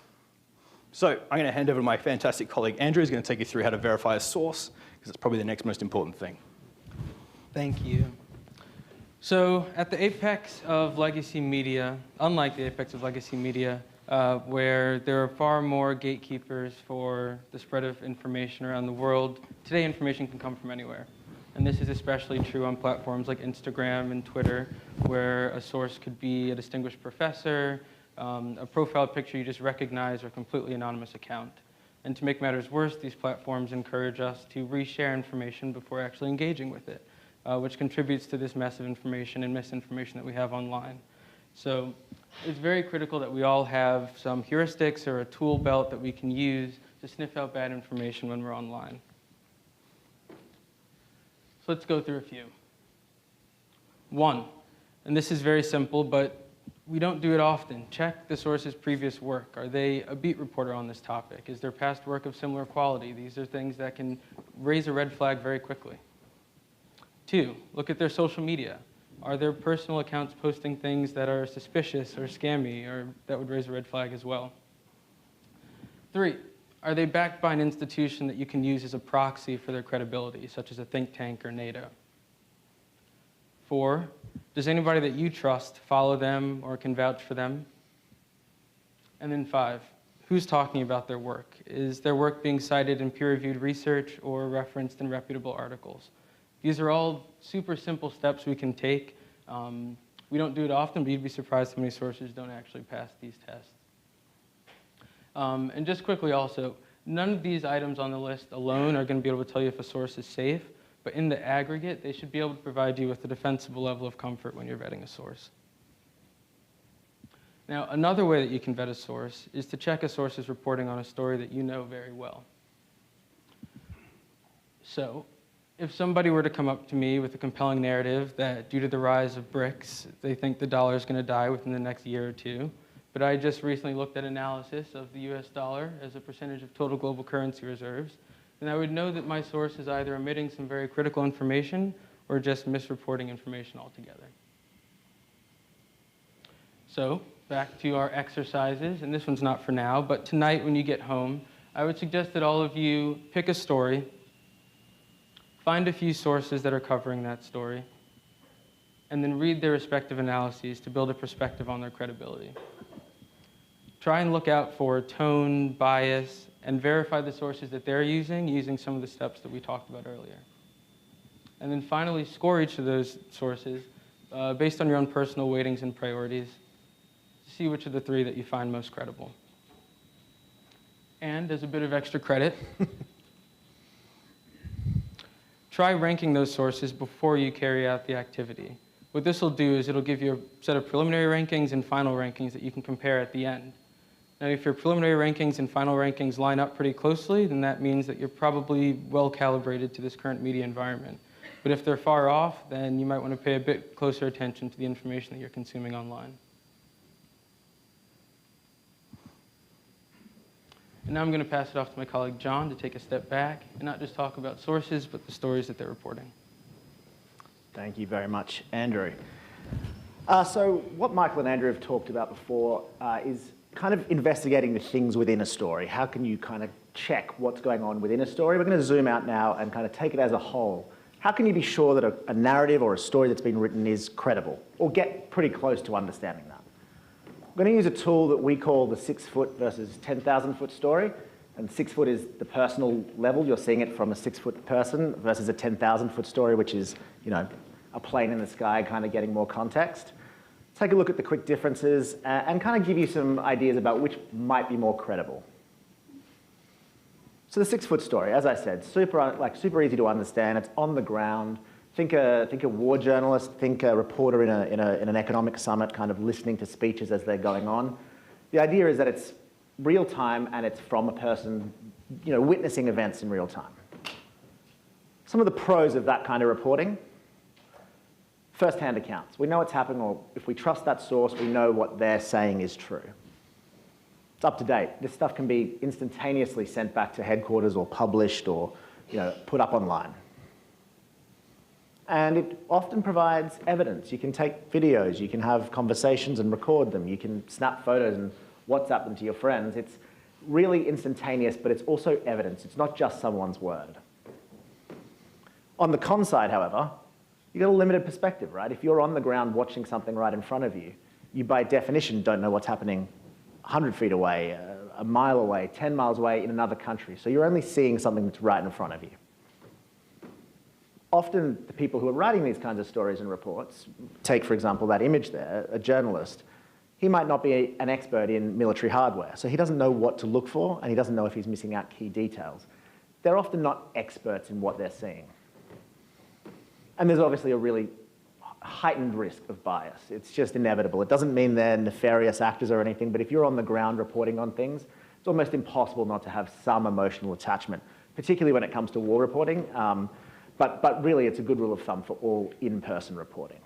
So I'm going to hand over to my fantastic colleague Andrew, who's going to take you through how to verify a source, because it's probably the next most important thing. Thank you. So at the apex of legacy media, unlike the apex of legacy media, where there are far more gatekeepers for the spread of information around the world, today information can come from anywhere. And this is especially true on platforms like Instagram and Twitter, where a source could be a distinguished professor, a profile picture you just recognize, or a completely anonymous account. And to make matters worse, these platforms encourage us to reshare information before actually engaging with it, which contributes to this mess of information and misinformation that we have online. So it's very critical that we all have some heuristics or a tool belt that we can use to sniff out bad information when we're online. So let's go through a few. 1, and this is very simple, but we don't do it often. Check the source's previous work. Are they a beat reporter on this topic? Is their past work of similar quality? These are things that can raise a red flag very quickly. 2, look at their social media. Are their personal accounts posting things that are suspicious or scammy, or that would raise a red flag as well? 3, are they backed by an institution that you can use as a proxy for their credibility, such as a think tank or NATO? 4, does anybody that you trust follow them or can vouch for them? And then 5, who's talking about their work? Is their work being cited in peer-reviewed research or referenced in reputable articles? These are all super simple steps we can take. We don't do it often, but you'd be surprised how many sources don't actually pass these tests. And just quickly also, none of these items on the list alone are going to be able to tell you if a source is safe, but in the aggregate, they should be able to provide you with a defensible level of comfort when you're vetting a source. Now, another way that you can vet a source is to check a source's reporting on a story that you know very well. So, if somebody were to come up to me with a compelling narrative that due to the rise of BRICS, they think the dollar is going to die within the next year or two, but I just recently looked at analysis of the US dollar as a percentage of total global currency reserves, then I would know that my source is either omitting some very critical information or just misreporting information altogether. So, back to our exercises, and this one's not for now, but tonight when you get home, I would suggest that all of you pick a story, find a few sources that are covering that story, and then read their respective analyses to build a perspective on their credibility. Try and look out for tone, bias, and verify the sources that they're using some of the steps that we talked about earlier. And then finally, score each of those sources based on your own personal weightings and priorities to see which of the 3 that you find most credible. And as a bit of extra credit, try ranking those sources before you carry out the activity. What this will do is it'll give you a set of preliminary rankings and final rankings that you can compare at the end. Now, if your preliminary rankings and final rankings line up pretty closely, then that means that you're probably well calibrated to this current media environment. But if they're far off, then you might want to pay a bit closer attention to the information that you're consuming online. And now I'm going to pass it off to my colleague John to take a step back and not just talk about sources, but the stories that they're reporting. Thank you very much, Andrew. So what Michael and Andrew have talked about before is kind of investigating the things within a story. How can you kind of check what's going on within a story? We're going to zoom out now and kind of take it as a whole. How can you be sure that a narrative or a story that's been written is credible, or get pretty close to understanding that? I'm going to use a tool that we call the 6-foot versus 10,000-foot story. And 6 foot is the personal level. You're seeing it from a 6-foot person versus a 10,000-foot story, which is, you know, a plane in the sky, kind of getting more context. Take a look at the quick differences and kind of give you some ideas about which might be more credible. So the 6-foot story, as I said, super easy to understand. It's on the ground. Think a war journalist, think a reporter in an economic summit, kind of listening to speeches as they're going on. The idea is that it's real time and it's from a person, you know, witnessing events in real time. Some of the pros of that kind of reporting: first-hand accounts. We know what's happening, or if we trust that source, we know what they're saying is true. It's up to date. This stuff can be instantaneously sent back to headquarters or published or, you know, put up online. And it often provides evidence. You can take videos, you can have conversations and record them, you can snap photos and WhatsApp them to your friends. It's really instantaneous, but it's also evidence. It's not just someone's word. On the con side, however, you've got a limited perspective, right? If you're on the ground watching something right in front of you, you by definition don't know what's happening 100 feet away, a mile away, 10 miles away in another country. So you're only seeing something that's right in front of you. Often the people who are writing these kinds of stories and reports, take for example that image there, a journalist, he might not be an expert in military hardware, so he doesn't know what to look for and he doesn't know if he's missing out key details. They're often not experts in what they're seeing. And there's obviously a really heightened risk of bias. It's just inevitable. It doesn't mean they're nefarious actors or anything, but if you're on the ground reporting on things, it's almost impossible not to have some emotional attachment, particularly when it comes to war reporting. But really, it's a good rule of thumb for all in-person reporting.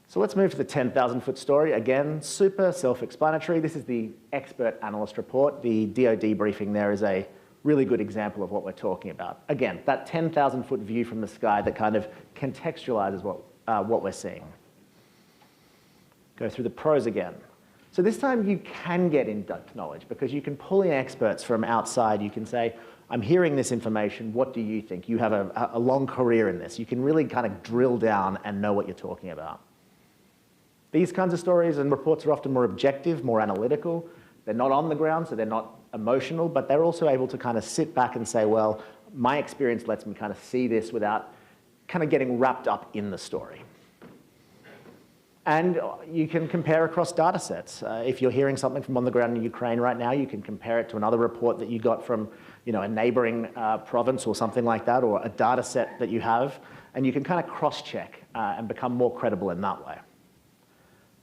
So let's move to the 10,000-foot story. Again, super self-explanatory. This is the expert analyst report. The DoD briefing there is a really good example of what we're talking about. Again, that 10,000-foot view from the sky that kind of contextualizes what we're seeing. Go through the pros again. So this time you can get in-depth knowledge because you can pull in experts from outside. You can say, I'm hearing this information, what do you think? You have a long career in this. You can really kind of drill down and know what you're talking about. These kinds of stories and reports are often more objective, more analytical. They're not on the ground, so they're not emotional, but they're also able to kind of sit back and say, well, my experience lets me kind of see this without kind of getting wrapped up in the story. And you can compare across data sets. If you're hearing something from on the ground in Ukraine right now, you can compare it to another report that you got from a neighboring province or something like that, or a data set that you have, and you can kind of cross-check and become more credible in that way.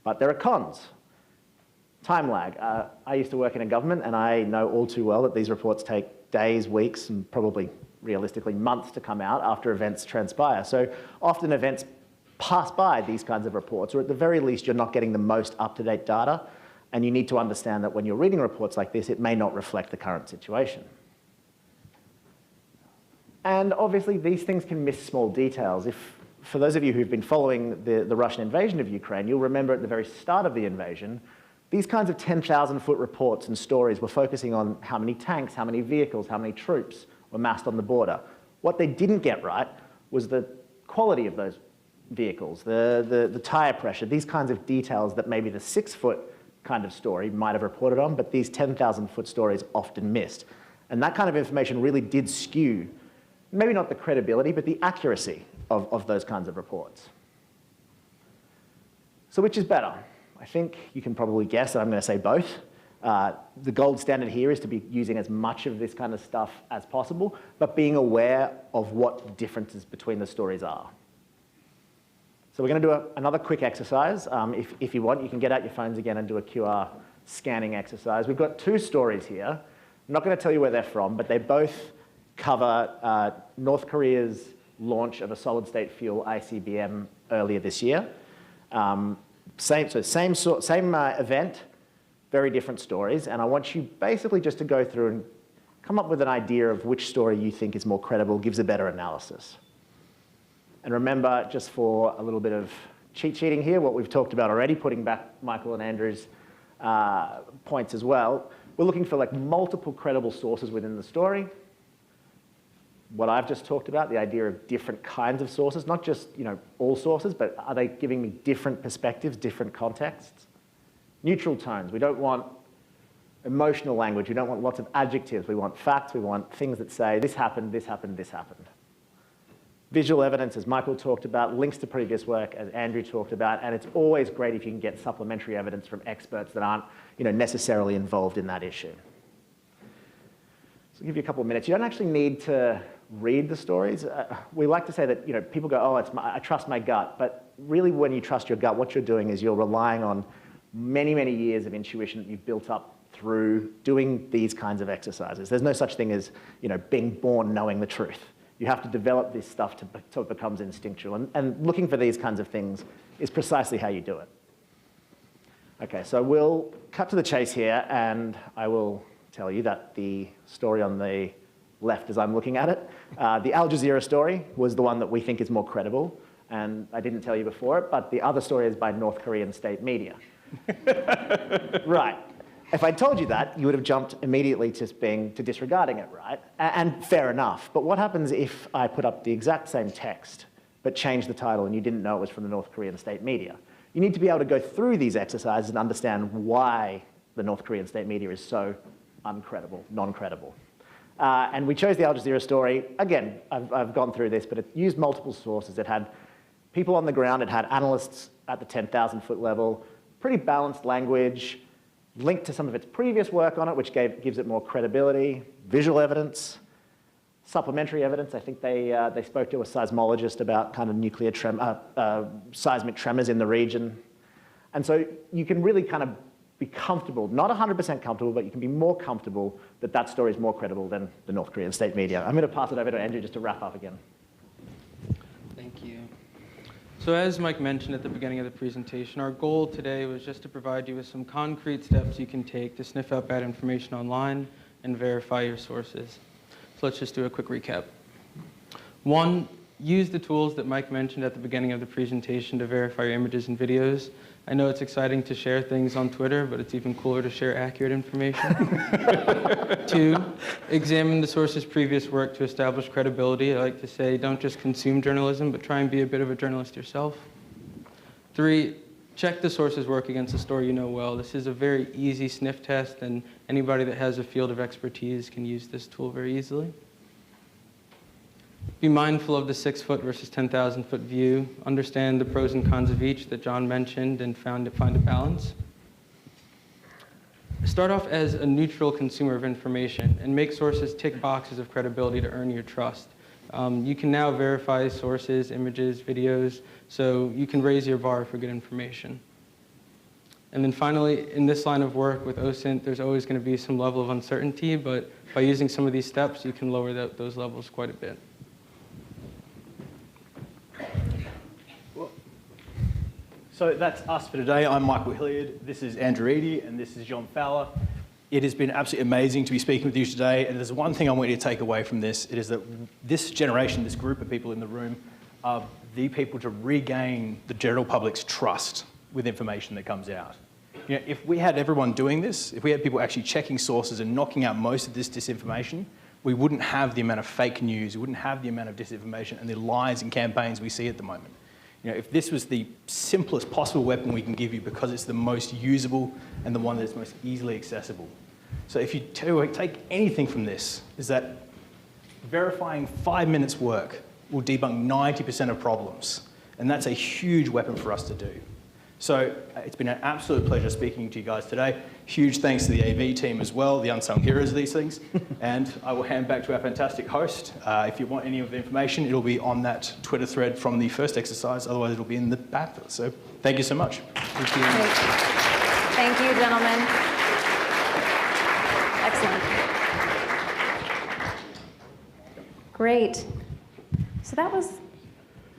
But there are cons. Time lag. I used to work in a government, and I know all too well that these reports take days, weeks, and probably realistically months to come out after events transpire. So often events pass by these kinds of reports, or at the very least, you're not getting the most up-to-date data, and you need to understand that when you're reading reports like this, it may not reflect the current situation. And obviously, these things can miss small details. For those of you who've been following the Russian invasion of Ukraine, you'll remember at the very start of the invasion, these kinds of 10,000-foot reports and stories were focusing on how many tanks, how many vehicles, how many troops were massed on the border. What they didn't get right was the quality of those vehicles, the tire pressure, these kinds of details that maybe the 6-foot kind of story might have reported on, but these 10,000-foot stories often missed. And that kind of information really did skew, maybe not the credibility, but the accuracy of those kinds of reports. So which is better? I think you can probably guess that I'm going to say both. The gold standard here is to be using as much of this kind of stuff as possible, but being aware of what differences between the stories are. So we're going to do another quick exercise. If you want, you can get out your phones again and do a QR scanning exercise. We've got 2 stories here. I'm not going to tell you where they're from, but they both cover North Korea's launch of a solid-state fuel ICBM earlier this year. Same event, very different stories, and I want you basically just to go through and come up with an idea of which story you think is more credible, gives a better analysis. And remember, just for a little bit of cheat sheeting here, what we've talked about already, putting back Michael and Andrew's points as well, we're looking for like multiple credible sources within the story. What I've just talked about, the idea of different kinds of sources, not just all sources, but are they giving me different perspectives, different contexts? Neutral tones. We don't want emotional language. We don't want lots of adjectives. We want facts. We want things that say this happened, this happened, this happened. Visual evidence, as Michael talked about, links to previous work, as Andrew talked about, and it's always great if you can get supplementary evidence from experts that aren't necessarily involved in that issue. So I'll give you a couple of minutes. You don't actually need to read the stories. We like to say that people go, oh, I trust my gut, but really when you trust your gut, what you're doing is you're relying on many, many years of intuition that you've built up through doing these kinds of exercises. There's no such thing as being born knowing the truth. You have to develop this stuff till it becomes instinctual. And looking for these kinds of things is precisely how you do it. Okay, so we'll cut to the chase here, and I will tell you that the story on the left as I'm looking at it, the Al Jazeera story was the one that we think is more credible. And I didn't tell you before it, but the other story is by North Korean state media. Right. If I told you that, you would have jumped immediately to disregarding it, right? And fair enough. But what happens if I put up the exact same text, but changed the title and you didn't know it was from the North Korean state media? You need to be able to go through these exercises and understand why the North Korean state media is so uncredible, non-credible. And we chose the Al Jazeera story. Again, I've gone through this, but it used multiple sources. It had people on the ground. It had analysts at the 10,000-foot level, pretty balanced language, linked to some of its previous work on it, which gives it more credibility, visual evidence, supplementary evidence. I think they spoke to a seismologist about kind of seismic tremors in the region. And so you can really kind of be comfortable, not 100% comfortable, but you can be more comfortable that that story is more credible than the North Korean state media. I'm going to pass it over to Andrew just to wrap up again. Thank you. So as Mike mentioned at the beginning of the presentation, our goal today was just to provide you with some concrete steps you can take to sniff out bad information online and verify your sources. So let's just do a quick recap. 1, use the tools that Mike mentioned at the beginning of the presentation to verify your images and videos. I know it's exciting to share things on Twitter, but it's even cooler to share accurate information. 2, examine the source's previous work to establish credibility. I like to say, don't just consume journalism, but try and be a bit of a journalist yourself. 3, check the source's work against a story you know well. This is a very easy sniff test, and anybody that has a field of expertise can use this tool very easily. Be mindful of the 6-foot versus 10,000-foot view. Understand the pros and cons of each that John mentioned and find a balance. Start off as a neutral consumer of information and make sources tick boxes of credibility to earn your trust. You can now verify sources, images, videos, so you can raise your bar for good information. And then finally, in this line of work with OSINT, there's always going to be some level of uncertainty, but by using some of these steps, you can lower those levels quite a bit. So that's us for today. I'm Michael Hilliard, this is Andrew Eady, and this is John Fowler. It has been absolutely amazing to be speaking with you today, and there's one thing I want you to take away from this. It is that this generation, this group of people in the room, are the people to regain the general public's trust with information that comes out. You know, if we had everyone doing this, if we had people actually checking sources and knocking out most of this disinformation, we wouldn't have the amount of fake news, we wouldn't have the amount of disinformation and the lies and campaigns we see at the moment. You know, if this was the simplest possible weapon we can give you because it's the most usable and the one that's most easily accessible. So if you take anything from this, is that verifying 5 minutes work will debunk 90% of problems. And that's a huge weapon for us to do. So it's been an absolute pleasure speaking to you guys today. Huge thanks to the AV team as well, the unsung heroes of these things. And I will hand back to our fantastic host. If you want any of the information, it'll be on that Twitter thread from the first exercise. Otherwise, it'll be in the back. So thank you so much. Thank you. Thank you, gentlemen. Excellent. Great. So that was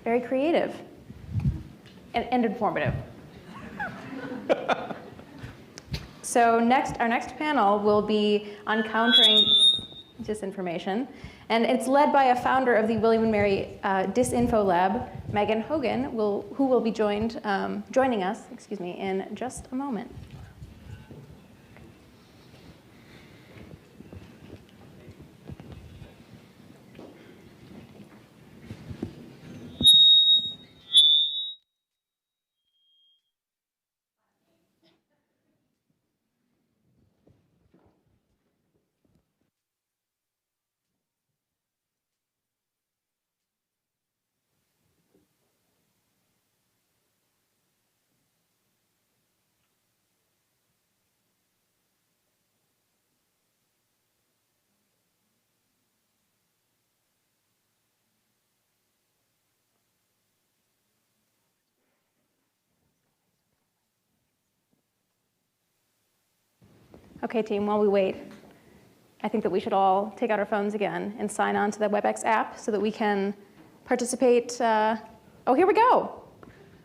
very creative and informative. So our next panel will be on countering disinformation, and it's led by a founder of the William and Mary Disinfo Lab, Megan Hogan, who will be joining us, in just a moment. Okay, team, while we wait, I think that we should all take out our phones again and sign on to the WebEx app so that we can participate. Oh, here we go.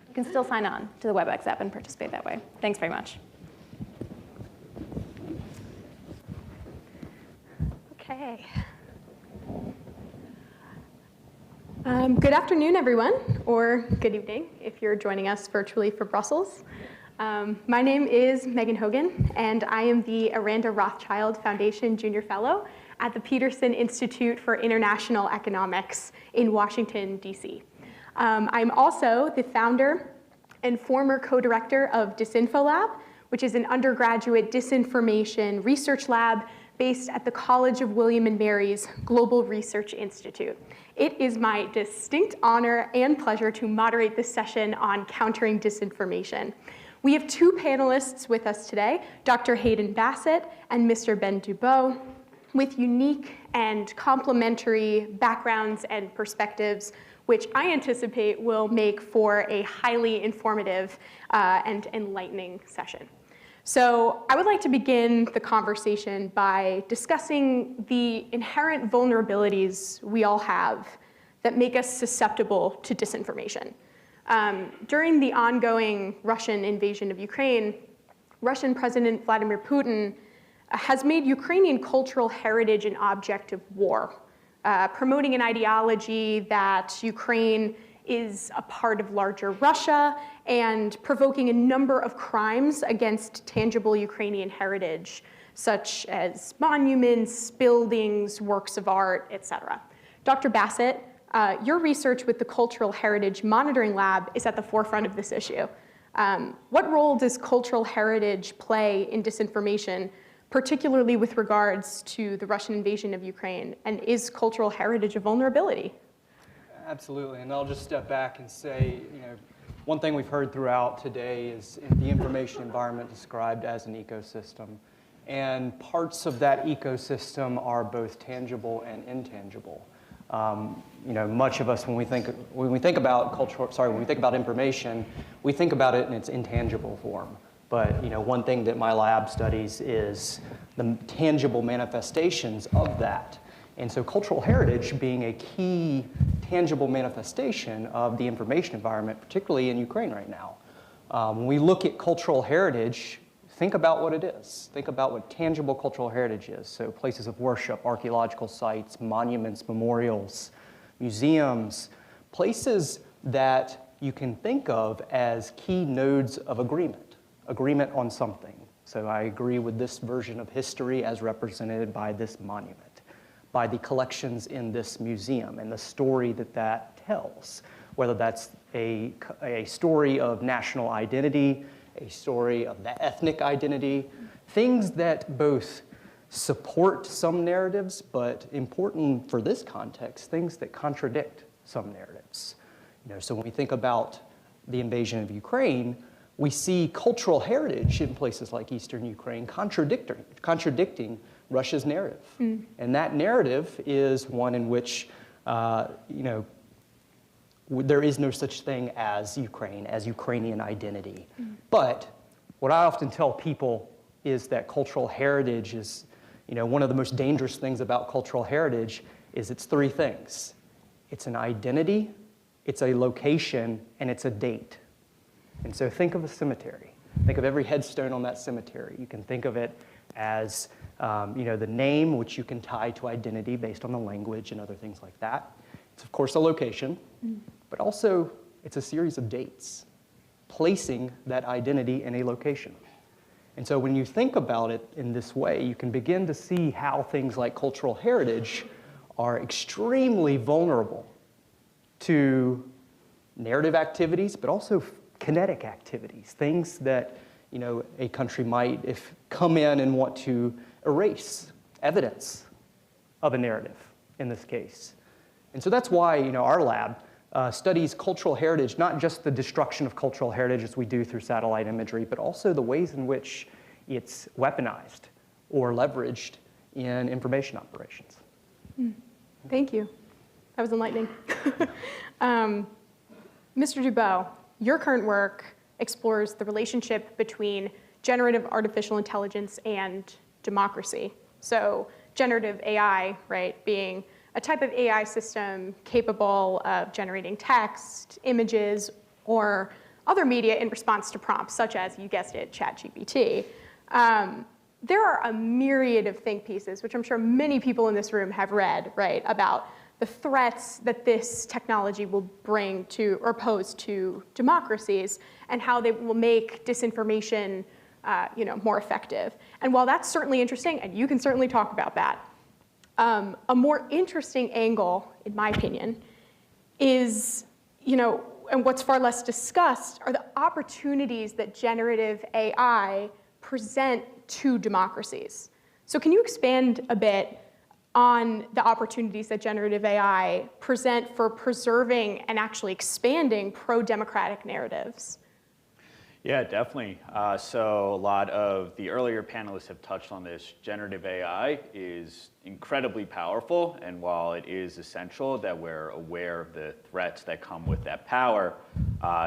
You can still sign on to the WebEx app and participate that way. Thanks very much. Okay. Good afternoon, everyone, or good evening if you're joining us virtually from Brussels. My name is Megan Hogan, and I am the Aranda Rothschild Foundation Junior Fellow at the Peterson Institute for International Economics in Washington, D.C. I'm also the founder and former co-director of Disinfo Lab, which is an undergraduate disinformation research lab based at the College of William and Mary's Global Research Institute. It is my distinct honor and pleasure to moderate this session on countering disinformation. We have two panelists with us today, Dr. Hayden Bassett and Mr. Ben Dubois, with unique and complementary backgrounds and perspectives, which I anticipate will make for a highly informative and enlightening session. So I would like to begin the conversation by discussing the inherent vulnerabilities we all have that make us susceptible to disinformation. During the ongoing Russian invasion of Ukraine, Russian President Vladimir Putin has made Ukrainian cultural heritage an object of war, promoting an ideology that Ukraine is a part of larger Russia, and provoking a number of crimes against tangible Ukrainian heritage, such as monuments, buildings, works of art, etc. Dr. Bassett, your research with the Cultural Heritage Monitoring Lab is at the forefront of this issue. What role does cultural heritage play in disinformation, particularly with regards to the Russian invasion of Ukraine? And is cultural heritage a vulnerability? Absolutely, and I'll just step back and say, one thing we've heard throughout today is the information environment described as an ecosystem. And parts of that ecosystem are both tangible and intangible. Much of us, when we think about information, we think about it in its intangible form. But one thing that my lab studies is the tangible manifestations of that. And so cultural heritage being a key tangible manifestation of the information environment, particularly in Ukraine right now. When we look at cultural heritage, think about what it is. Think about what tangible cultural heritage is. So places of worship, archaeological sites, monuments, memorials, museums, places that you can think of as key nodes of agreement on something. So I agree with this version of history as represented by this monument, by the collections in this museum and the story that that tells, whether that's a story of national identity, a story of the ethnic identity, things that both support some narratives, but important for this context, things that contradict some narratives. So when we think about the invasion of Ukraine, we see cultural heritage in places like Eastern Ukraine contradicting Russia's narrative. And that narrative is one in which, there is no such thing as Ukraine, as Ukrainian identity. But what I often tell people is that cultural heritage is, one of the most dangerous things about cultural heritage is it's three things. It's an identity, it's a location, and it's a date. And so think of a cemetery. Think of every headstone on that cemetery. You can think of it as the name, which you can tie to identity based on the language and other things like that. It's, of course, a location, but also it's a series of dates, placing that identity in a location. And so when you think about it in this way, you can begin to see how things like cultural heritage are extremely vulnerable to narrative activities, but also kinetic activities, things that a country might come in and want to erase evidence of a narrative in this case. And so that's why our lab studies cultural heritage, not just the destruction of cultural heritage as we do through satellite imagery, but also the ways in which it's weaponized or leveraged in information operations. Thank you. That was enlightening. Mr. Dubow, your current work explores the relationship between generative artificial intelligence and democracy. So generative AI, right, being a type of AI system capable of generating text, images, or other media in response to prompts, such as, you guessed it, ChatGPT. There are a myriad of think pieces, which I'm sure many people in this room have read, right, about the threats that this technology will bring to or pose to democracies and how they will make disinformation more effective. And while that's certainly interesting, and you can certainly talk about that, a more interesting angle, in my opinion, is, and what's far less discussed, are the opportunities that generative AI present to democracies. So can you expand a bit on the opportunities that generative AI present for preserving and actually expanding pro-democratic narratives? Yeah, definitely. So a lot of the earlier panelists have touched on this. Generative AI is incredibly powerful, and while it is essential that we're aware of the threats that come with that power,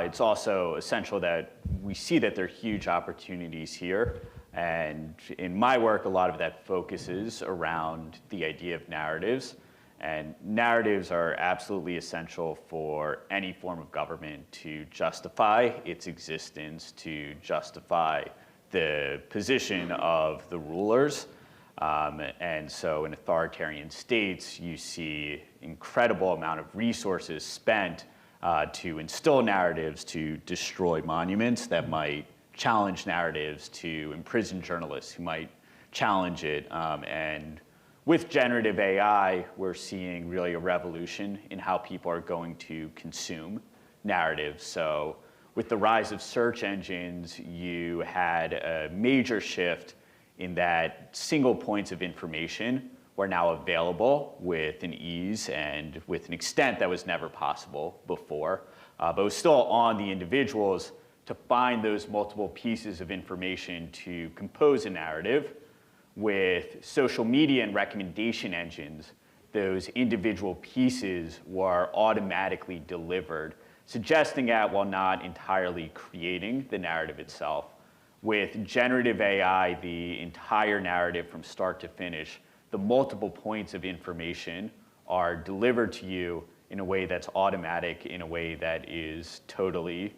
it's also essential that we see that there are huge opportunities here. And in my work, a lot of that focuses around the idea of narratives. And narratives are absolutely essential for any form of government to justify its existence, to justify the position of the rulers. And so in authoritarian states, you see incredible amount of resources spent to instill narratives, to destroy monuments that might challenge narratives, to imprison journalists who might challenge it. And with generative AI, we're seeing really a revolution in how people are going to consume narratives. So with the rise of search engines, you had a major shift in that single points of information were now available with an ease and with an extent that was never possible before. But it was still on the individuals to find those multiple pieces of information to compose a narrative. With social media and recommendation engines, those individual pieces were automatically delivered, suggesting that while not entirely creating the narrative itself. With generative AI, the entire narrative from start to finish, the multiple points of information are delivered to you in a way that's automatic, in a way that is totally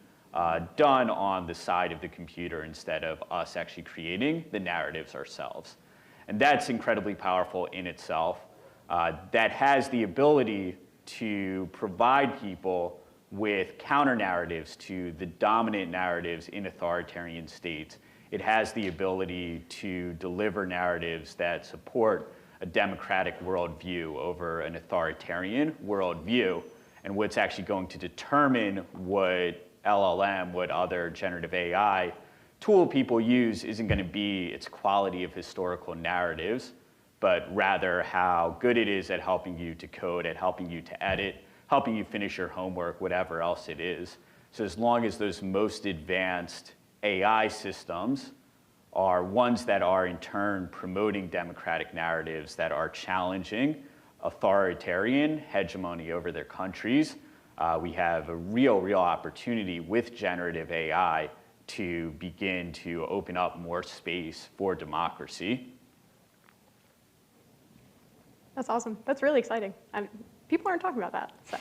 done on the side of the computer instead of us actually creating the narratives ourselves. And that's incredibly powerful in itself. That has the ability to provide people with counter-narratives to the dominant narratives in authoritarian states. It has the ability to deliver narratives that support a democratic worldview over an authoritarian worldview. And what's actually going to determine what LLM, what other generative AI tool people use isn't going to be its quality of historical narratives, but rather how good it is at helping you to code, at helping you to edit, helping you finish your homework, whatever else it is. So as long as those most advanced AI systems are ones that are in turn promoting democratic narratives that are challenging authoritarian hegemony over their countries, we have a real opportunity with generative AI to begin to open up more space for democracy. That's awesome. That's really exciting. People aren't talking about that. So,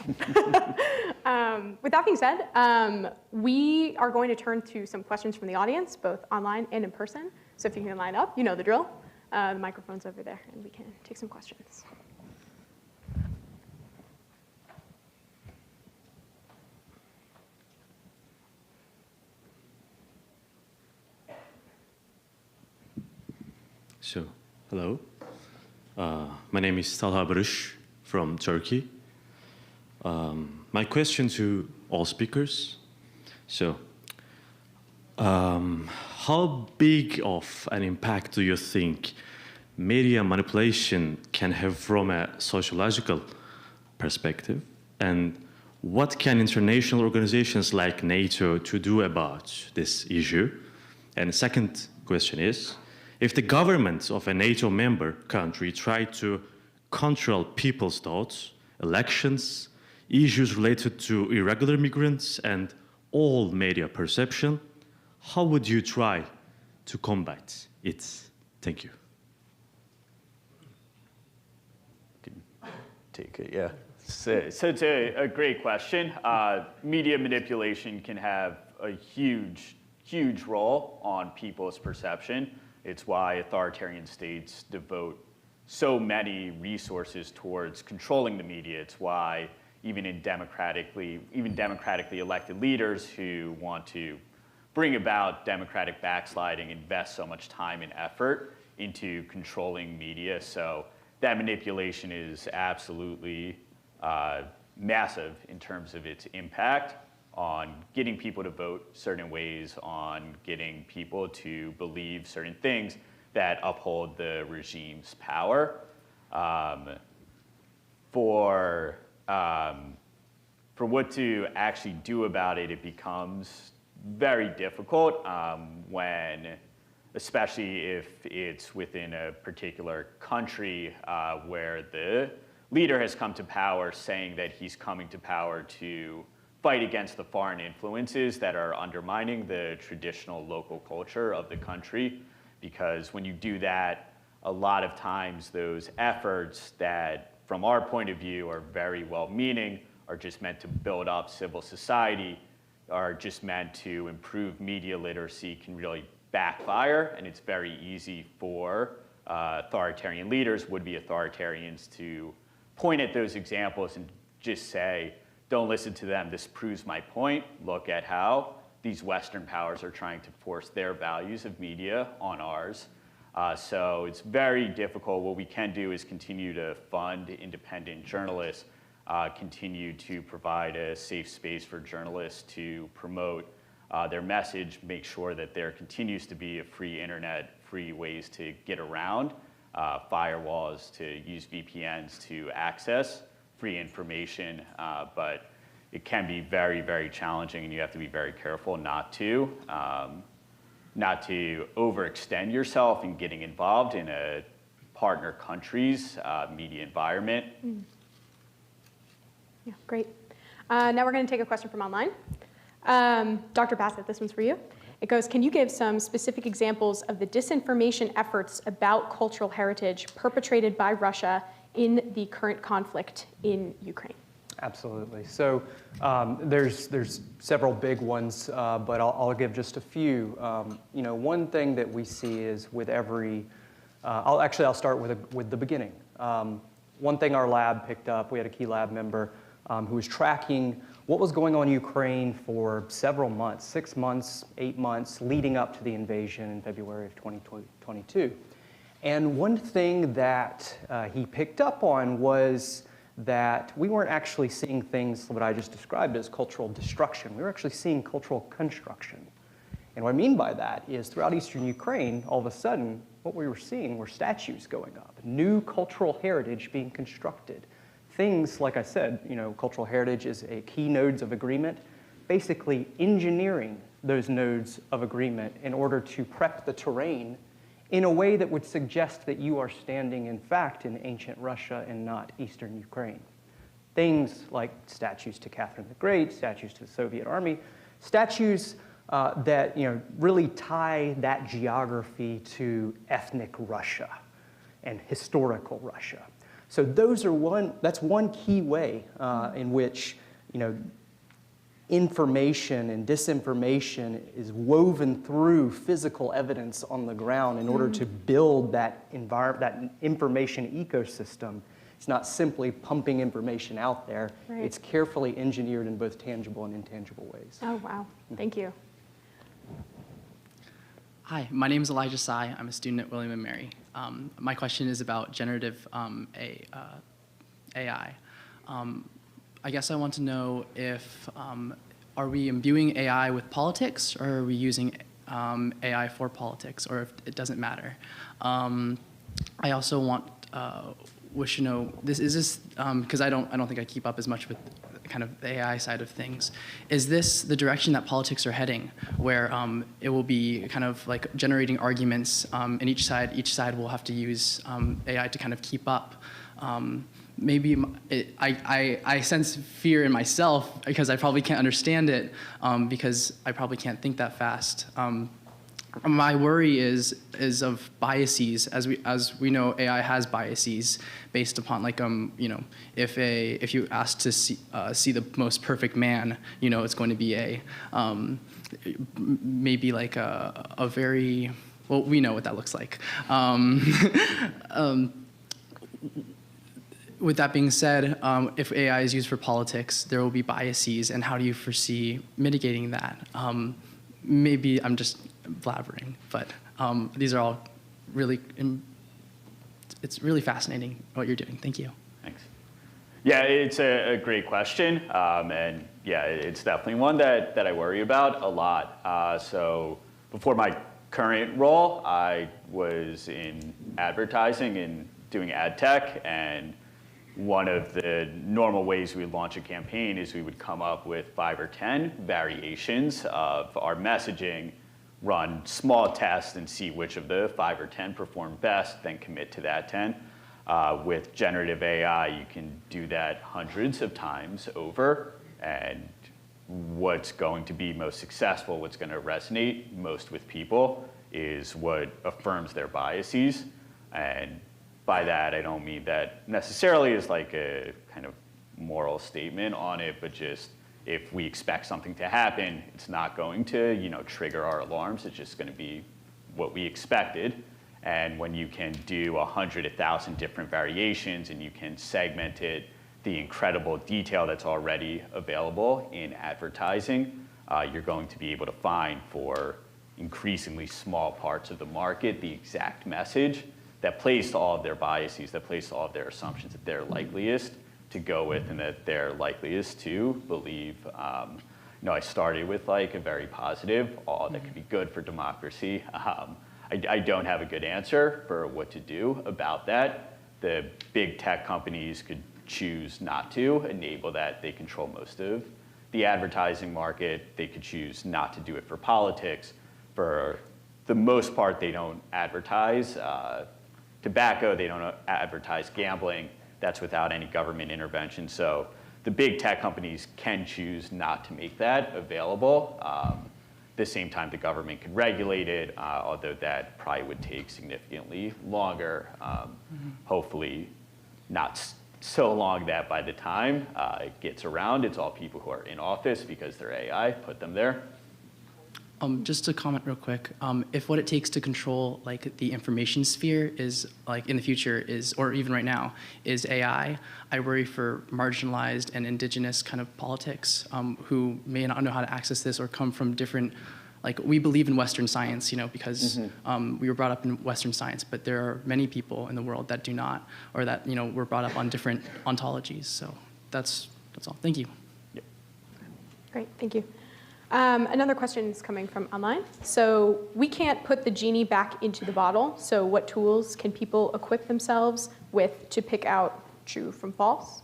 with that being said, we are going to turn to some questions from the audience, both online and in person. So if you can line up, you know the drill. The microphone's over there, and we can take some questions. So, hello. My name is Talha Barış from Turkey. My question to all speakers. So, how big of an impact do you think media manipulation can have from a sociological perspective? And what can international organizations like NATO to do about this issue? And the second question is, if the government of a NATO member country tried to control people's thoughts, elections, issues related to irregular migrants, and all media perception, how would you try to combat it? Thank you. Take it, yeah. So it's a great question. Media manipulation can have a huge role on people's perception. It's why authoritarian states devote so many resources towards controlling the media. It's why even democratically elected leaders who want to bring about democratic backsliding invest so much time and effort into controlling media. So that manipulation is absolutely massive in terms of its impact on getting people to vote certain ways, on getting people to believe certain things that uphold the regime's power. For what to actually do about it, it becomes very difficult especially if it's within a particular country where the leader has come to power saying that he's coming to power to fight against the foreign influences that are undermining the traditional local culture of the country. Because when you do that, a lot of times those efforts that, from our point of view, are very well-meaning, are just meant to build up civil society, are just meant to improve media literacy, can really backfire. And it's very easy for authoritarian leaders, would-be authoritarians, to point at those examples and just say, don't listen to them, this proves my point. Look at how these Western powers are trying to force their values of media on ours. So it's very difficult. What we can do is continue to fund independent journalists, continue to provide a safe space for journalists to promote their message, make sure that there continues to be a free internet, free ways to get around firewalls, to use VPNs to access free information, but it can be very, very challenging, and you have to be very careful not to overextend yourself in getting involved in a partner country's media environment. Yeah, great. Now we're going to take a question from online. Dr. Bassett, this one's for you. It goes, can you give some specific examples of the disinformation efforts about cultural heritage perpetrated by Russia in the current conflict in Ukraine? Absolutely. So there's several big ones, but I'll give just a few. One thing that we see is with every, I'll start with the beginning. One thing our lab picked up, we had a key lab member who was tracking what was going on in Ukraine for several months, 6 months, 8 months, leading up to the invasion in February of 2022. And one thing that he picked up on was that we weren't actually seeing things what I just described as cultural destruction. We were actually seeing cultural construction. And what I mean by that is throughout eastern Ukraine, all of a sudden, what we were seeing were statues going up, new cultural heritage being constructed. Things, like I said, cultural heritage is a key nodes of agreement, basically engineering those nodes of agreement in order to prep the terrain in a way that would suggest that you are standing, in fact, in ancient Russia and not eastern Ukraine. Things like statues to Catherine the Great, statues to the Soviet Army, statues that really tie that geography to ethnic Russia and historical Russia. So that's one key way in which information and disinformation is woven through physical evidence on the ground in order to build that information ecosystem. It's not simply pumping information out there. Right. It's carefully engineered in both tangible and intangible ways. Oh, wow. Thank you. Hi, my name is Elijah Sai. I'm a student at William and Mary. My question is about generative AI. I guess I want to know if, are we imbuing AI with politics, or are we using AI for politics, or if it doesn't matter? I also wish to know, because I don't think I keep up as much with kind of the AI side of things. Is this the direction that politics are heading, where it will be kind of like generating arguments, and each side will have to use AI to kind of keep up? Maybe I sense fear in myself because I probably can't understand it, because I probably can't think that fast. My worry is of biases, as we know, AI has biases based upon if you ask to see the most perfect man, it's going to be maybe like a very, well, we know what that looks like. With that being said, if AI is used for politics, there will be biases, and how do you foresee mitigating that? Maybe I'm just blabbering, but these are all it's really fascinating what you're doing. Thank you. Thanks. Yeah, it's a great question, and yeah, it's definitely one that I worry about a lot. So before my current role, I was in advertising and doing ad tech, and one of the normal ways we launch a campaign is we would come up with 5 or 10 variations of our messaging, run small tests, and see which of the 5 or 10 perform best, then commit to that 10. With generative AI, you can do that hundreds of times over, and what's going to be most successful, what's going to resonate most with people is what affirms their biases. And by that, I don't mean that necessarily as like a kind of moral statement on it, but just if we expect something to happen, it's not going to, trigger our alarms. It's just going to be what we expected. And when you can do 100, 1,000 different variations and you can segment it, the incredible detail that's already available in advertising, you're going to be able to find for increasingly small parts of the market the exact message that plays to all of their biases, that plays to all of their assumptions that they're likeliest to go with and that they're likeliest to believe. I started with like a very positive, that could be good for democracy. I don't have a good answer for what to do about that. The big tech companies could choose not to enable that. They control most of the advertising market. They could choose not to do it for politics. For the most part, they don't advertise tobacco. They don't advertise gambling. That's without any government intervention. So the big tech companies can choose not to make that available. At the same time, the government could regulate it, although that probably would take significantly longer. Hopefully not so long that by the time it gets around, it's all people who are in office because their AI put them there. Just to comment real quick, if what it takes to control like the information sphere is like in the future is, or even right now, is AI, I worry for marginalized and indigenous kind of politics who may not know how to access this or come from different, like we believe in Western science, because we were brought up in Western science, but there are many people in the world that do not, or that were brought up on different ontologies. So that's all. Thank you. Yep. Great, thank you. Another question is coming from online. So we can't put the genie back into the bottle. So what tools can people equip themselves with to pick out true from false?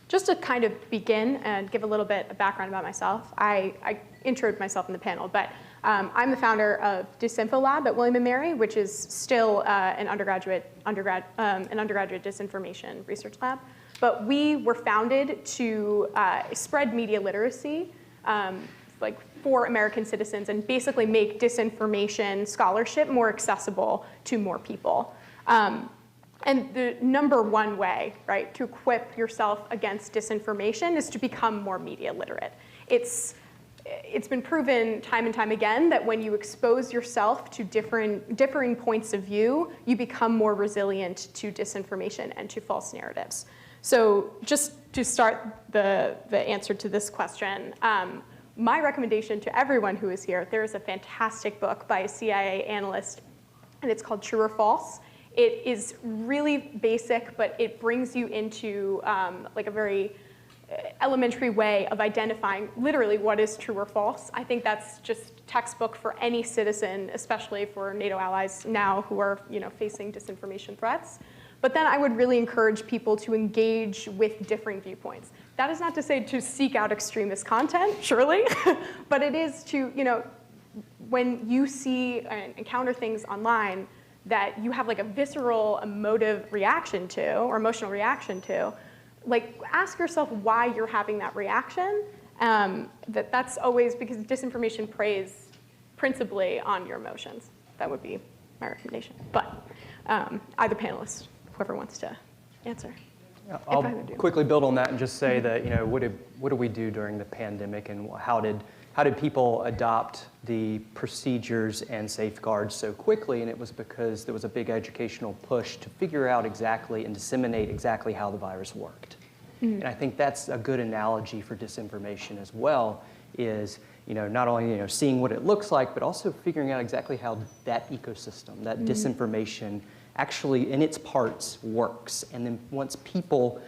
Just to kind of begin and give a little bit of background about myself, I introed myself in the panel, but I'm the founder of Disinfo Lab at William & Mary, which is still an undergraduate disinformation research lab. But we were founded to spread media literacy for American citizens and basically make disinformation scholarship more accessible to more people. And the number one way, right, to equip yourself against disinformation is to become more media literate. It's been proven time and time again that when you expose yourself to differing points of view, you become more resilient to disinformation and to false narratives. So just to start the answer to this question, my recommendation to everyone who is here, there is a fantastic book by a CIA analyst, and it's called True or False. It is really basic, but it brings you into like a very elementary way of identifying literally what is true or false. I think that's just textbook for any citizen, especially for NATO allies now who are facing disinformation threats. But then I would really encourage people to engage with differing viewpoints. That is not to say to seek out extremist content, surely, but it is to, when you see and encounter things online that you have like a visceral emotive reaction to, or emotional reaction to, like ask yourself why you're having that reaction. That's always because disinformation preys principally on your emotions. That would be my recommendation. But either panelist, whoever wants to answer. Yeah, I'll quickly build on that and just say that what did we do during the pandemic, and how did people adopt the procedures and safeguards so quickly? And it was because there was a big educational push to figure out exactly and disseminate exactly how the virus worked. Mm-hmm. And I think that's a good analogy for disinformation as well. Is not only seeing what it looks like, but also figuring out exactly how that ecosystem, that disinformation, actually in its parts works. And then once people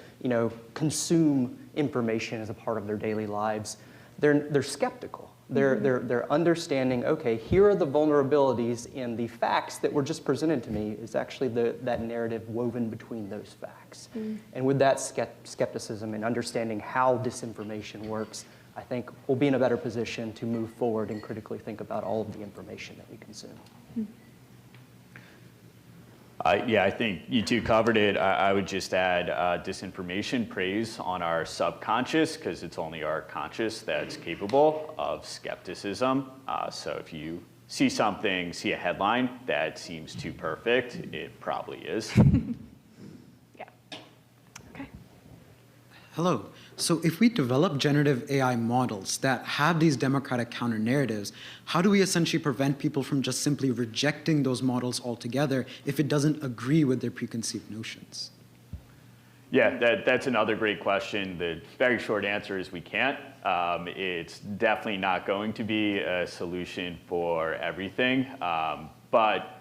consume information as a part of their daily lives, they're skeptical. They're understanding, okay, here are the vulnerabilities in the facts that were just presented to me. Is actually that narrative woven between those facts. And with that skepticism and understanding how disinformation works, I think we'll be in a better position to move forward and critically think about all of the information that we consume. Yeah, I think you two covered it. I would just add disinformation preys on our subconscious because it's only our conscious that's capable of skepticism. So if you see a headline that seems too perfect, it probably is. Yeah. Okay. Hello. So if we develop generative AI models that have these democratic counter-narratives, how do we essentially prevent people from just simply rejecting those models altogether if it doesn't agree with their preconceived notions? Yeah, that's another great question. The very short answer is we can't. It's definitely not going to be a solution for everything. But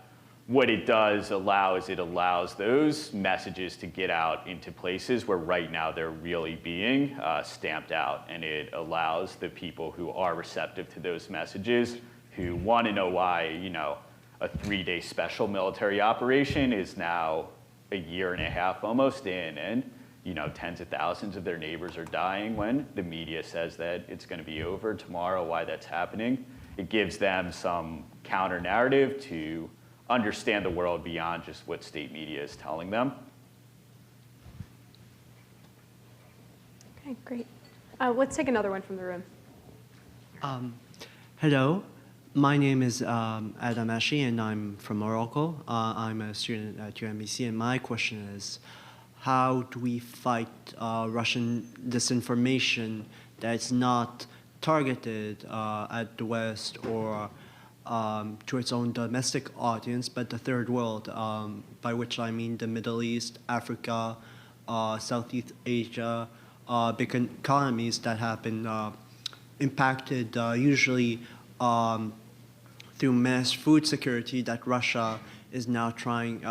what it does allow is it allows those messages to get out into places where right now they're really being stamped out. And it allows the people who are receptive to those messages, who want to know why, you know, a 3-day special military operation is now a year and a half almost in, and you know, tens of thousands of their neighbors are dying when the media says that it's going to be over tomorrow, why that's happening. It gives them some counter narrative to understand the world beyond just what state media is telling them. Okay, great. Let's take another one from the room. Hello, my name is Adam Ashi, and I'm from Morocco. I'm a student at UMBC, and my question is, how do we fight Russian disinformation that's not targeted at the West or to its own domestic audience, but the third world, by which I mean the Middle East, Africa, Southeast Asia, big economies that have been impacted usually through mass food security that Russia is now trying,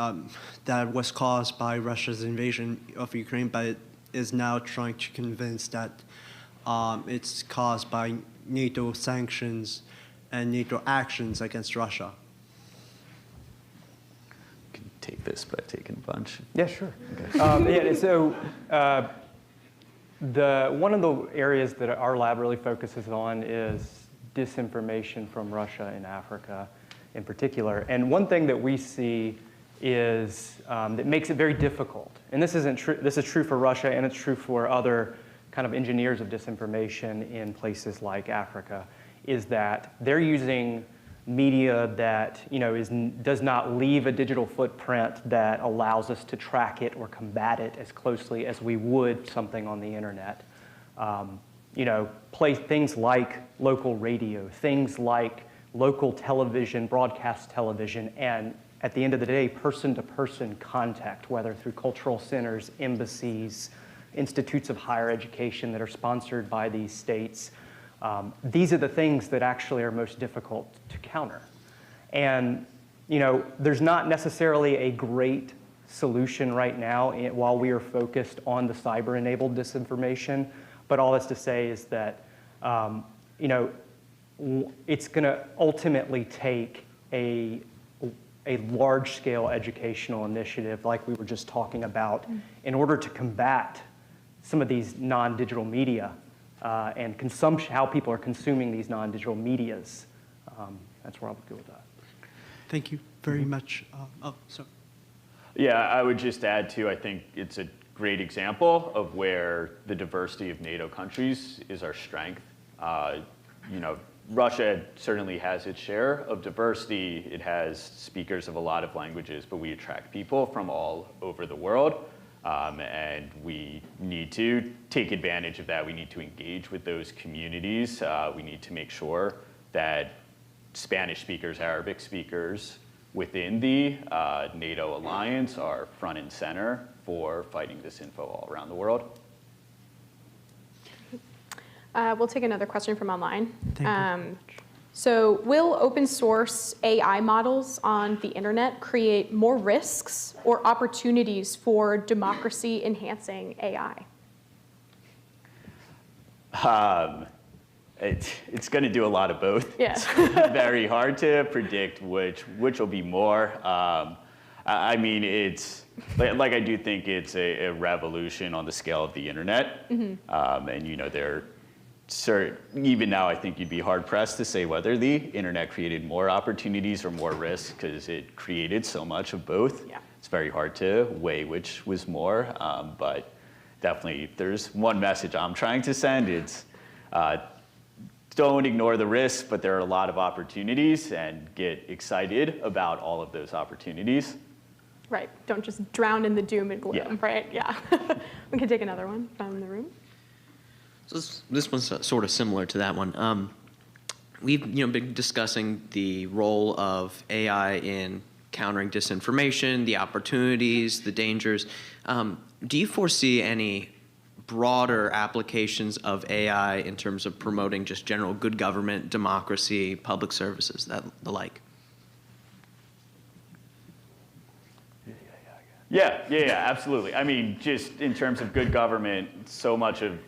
that was caused by Russia's invasion of Ukraine, but it is now trying to convince that it's caused by NATO sanctions and NATO actions against Russia. I can take this, but I've taken a bunch. Yeah, sure. Okay. Yeah, so one of the areas that our lab really focuses on is disinformation from Russia in Africa in particular. And one thing that we see is that makes it very difficult. And this isn't true. This is true for Russia, and it's true for other kind of engineers of disinformation in places like Africa, is that they're using media that does not leave a digital footprint that allows us to track it or combat it as closely as we would something on the internet. Play things like local radio, things like local television, broadcast television, and at the end of the day, person-to-person contact, whether through cultural centers, embassies, institutes of higher education that are sponsored by these states. These are the things that actually are most difficult to counter. And there's not necessarily a great solution right now while we are focused on the cyber-enabled disinformation. But all that's to say is that it's going to ultimately take a large-scale educational initiative like we were just talking about in order to combat some of these non-digital media and consumption, how people are consuming these non-digital medias. That's where I would go with that. Thank you very much. Sorry. Yeah, I would just add too, I think it's a great example of where the diversity of NATO countries is our strength. Russia certainly has its share of diversity. It has speakers of a lot of languages, but we attract people from all over the world. And we need to take advantage of that. We need to engage with those communities. We need to make sure that Spanish speakers, Arabic speakers within the NATO alliance are front and center for fighting this info all around the world. We'll take another question from online. Thank you. So will open source AI models on the internet create more risks or opportunities for democracy enhancing AI? It's going to do a lot of both. Yeah. It's very hard to predict which will be more. I mean, it's like I do think it's a revolution on the scale of the internet. Mm-hmm. And even now, I think you'd be hard pressed to say whether the internet created more opportunities or more risks because it created so much of both. Yeah. It's very hard to weigh which was more, but definitely if there's one message I'm trying to send, it's don't ignore the risks, but there are a lot of opportunities and get excited about all of those opportunities. Right, don't just drown in the doom and gloom, Yeah. right? Yeah. We can take another one from the room. This one's sort of similar to that one. We've been discussing the role of AI in countering disinformation, the opportunities, the dangers. Do you foresee any broader applications of AI in terms of promoting just general good government, democracy, public services, the like? Yeah, absolutely. I mean, just in terms of good government, so much of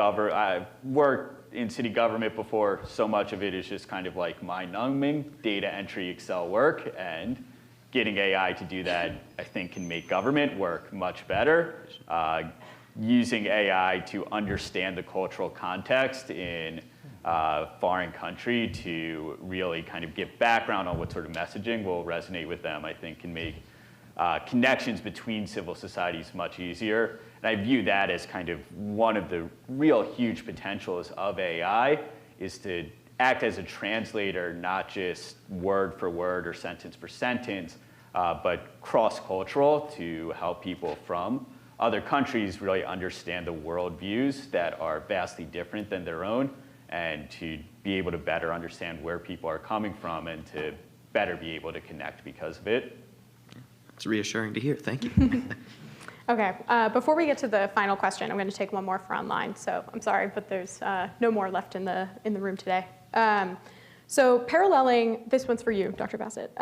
I've worked in city government before, so much of it is just kind of like mind-numbing data entry Excel work, and getting AI to do that, I think, can make government work much better. Using AI to understand the cultural context in a foreign country to really kind of give background on what sort of messaging will resonate with them, I think can make connections between civil societies much easier. And I view that as kind of one of the real huge potentials of AI, is to act as a translator, not just word for word or sentence for sentence, but cross-cultural, to help people from other countries really understand the worldviews that are vastly different than their own, and to be able to better understand where people are coming from and to better be able to connect because of it. It's reassuring to hear. Thank you. Okay, before we get to the final question, I'm going to take one more for online. So I'm sorry, but there's no more left in the room today. So paralleling, this one's for you, Dr. Bassett.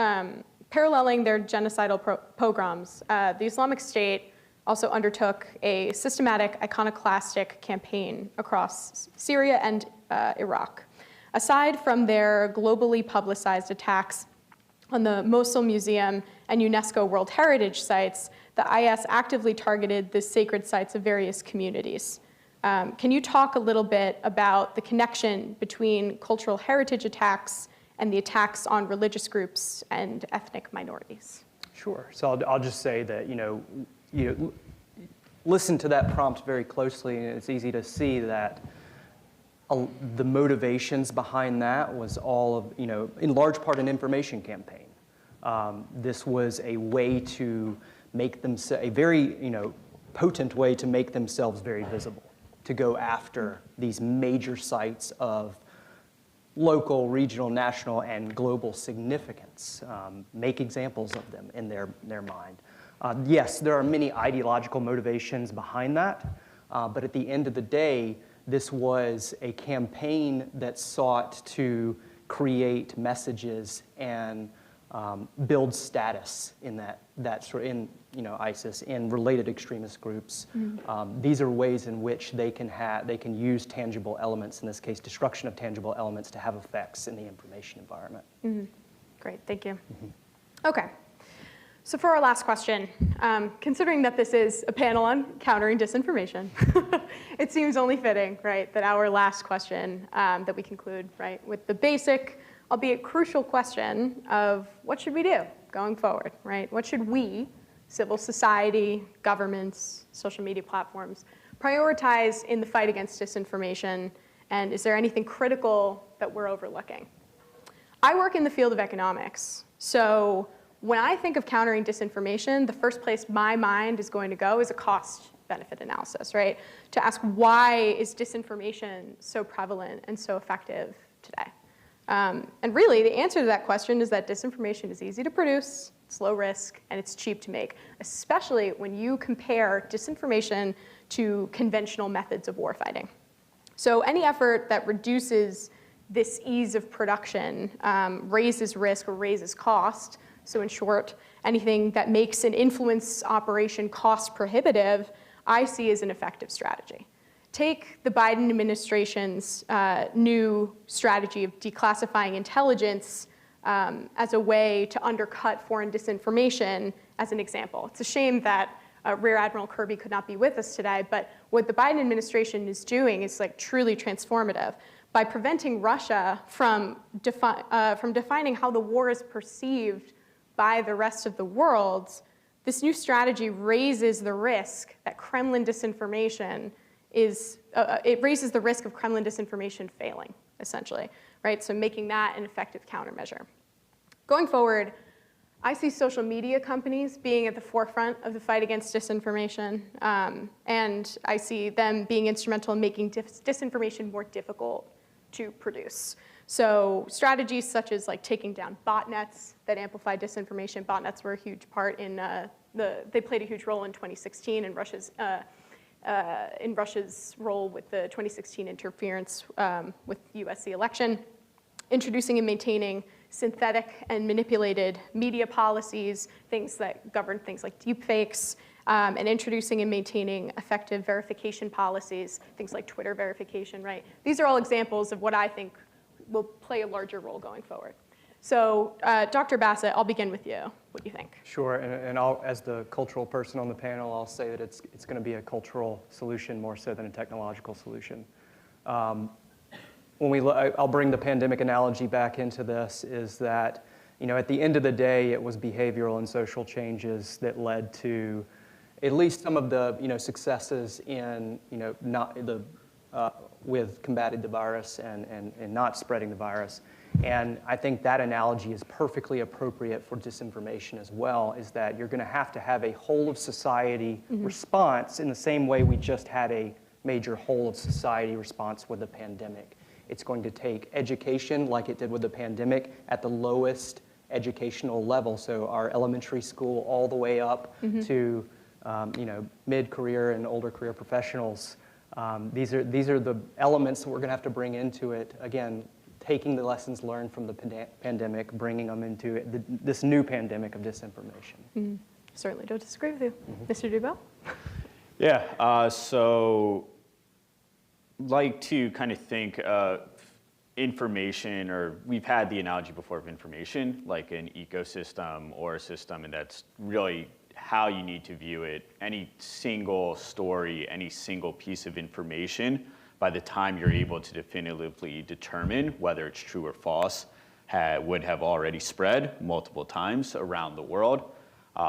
Paralleling their genocidal pogroms, the Islamic State also undertook a systematic iconoclastic campaign across Syria and Iraq. Aside from their globally publicized attacks on the Mosul Museum and UNESCO World Heritage sites, the IS actively targeted the sacred sites of various communities. Can you talk a little bit about the connection between cultural heritage attacks and the attacks on religious groups and ethnic minorities? Sure. So I'll just say that, listen to that prompt very closely, and it's easy to see that the motivations behind that was all of, in large part, an information campaign. This was a way to make them, a very, potent way to make themselves very visible, to go after these major sites of local, regional, national, and global significance, make examples of them in their mind. Yes, there are many ideological motivations behind that, but at the end of the day, this was a campaign that sought to create messages and build status in ISIS, in related extremist groups. These are ways in which they can use tangible elements, in this case, destruction of tangible elements, to have effects in the information environment. Great, thank you. Okay, so for our last question, considering that this is a panel on countering disinformation, it seems only fitting, right, that our last question that we conclude, right, with the basic, albeit crucial question of what should we do going forward, right? What should we, civil society, governments, social media platforms, prioritize in the fight against disinformation? And is there anything critical that we're overlooking? I work in the field of economics. So when I think of countering disinformation, the first place my mind is going to go is a cost-benefit analysis, right? To ask, why is disinformation so prevalent and so effective today? And really, the answer to that question is that disinformation is easy to produce, it's low risk, and it's cheap to make, especially when you compare disinformation to conventional methods of warfighting. So any effort that reduces this ease of production raises risk or raises cost. So in short, anything that makes an influence operation cost prohibitive, I see as an effective strategy. Take the Biden administration's new strategy of declassifying intelligence as a way to undercut foreign disinformation as an example. It's a shame that Rear Admiral Kirby could not be with us today, but what the Biden administration is doing is truly transformative. By preventing Russia from defining how the war is perceived by the rest of the world, this new strategy raises the risk that Kremlin disinformation it raises the risk of Kremlin disinformation failing, essentially, right? So making that an effective countermeasure. Going forward, I see social media companies being at the forefront of the fight against disinformation, and I see them being instrumental in making disinformation more difficult to produce. So strategies such as like taking down botnets that amplify disinformation. Botnets were a huge part in they played a huge role in 2016 in Russia's role with the 2016 interference with the USC election, introducing and maintaining synthetic and manipulated media policies, things that govern things like deepfakes, and introducing and maintaining effective verification policies, things like Twitter verification, right? These are all examples of what I think will play a larger role going forward. So Dr. Bassett, I'll begin with you. What do you think? Sure, and I'll, as the cultural person on the panel, I'll say that it's going to be a cultural solution more so than a technological solution. I'll bring the pandemic analogy back into this, is that, at the end of the day, it was behavioral and social changes that led to at least some of the, successes in, with combating the virus and not spreading the virus. And I think that analogy is perfectly appropriate for disinformation as well, is that you're going to have a whole of society response in the same way we just had a major whole of society response with the pandemic. It's going to take education, like it did with the pandemic, at the lowest educational level. So our elementary school all the way up to mid-career and older career professionals. These are the elements that we're going to have to bring into it. Again, taking the lessons learned from the pandemic, bringing them into this new pandemic of disinformation. Certainly don't disagree with you. Mr. Dubell? Yeah, so like to kind of think of information, or we've had the analogy before of information, like an ecosystem or a system, and that's really how you need to view it. Any single story, any single piece of information, by the time you're able to definitively determine whether it's true or false, would have already spread multiple times around the world.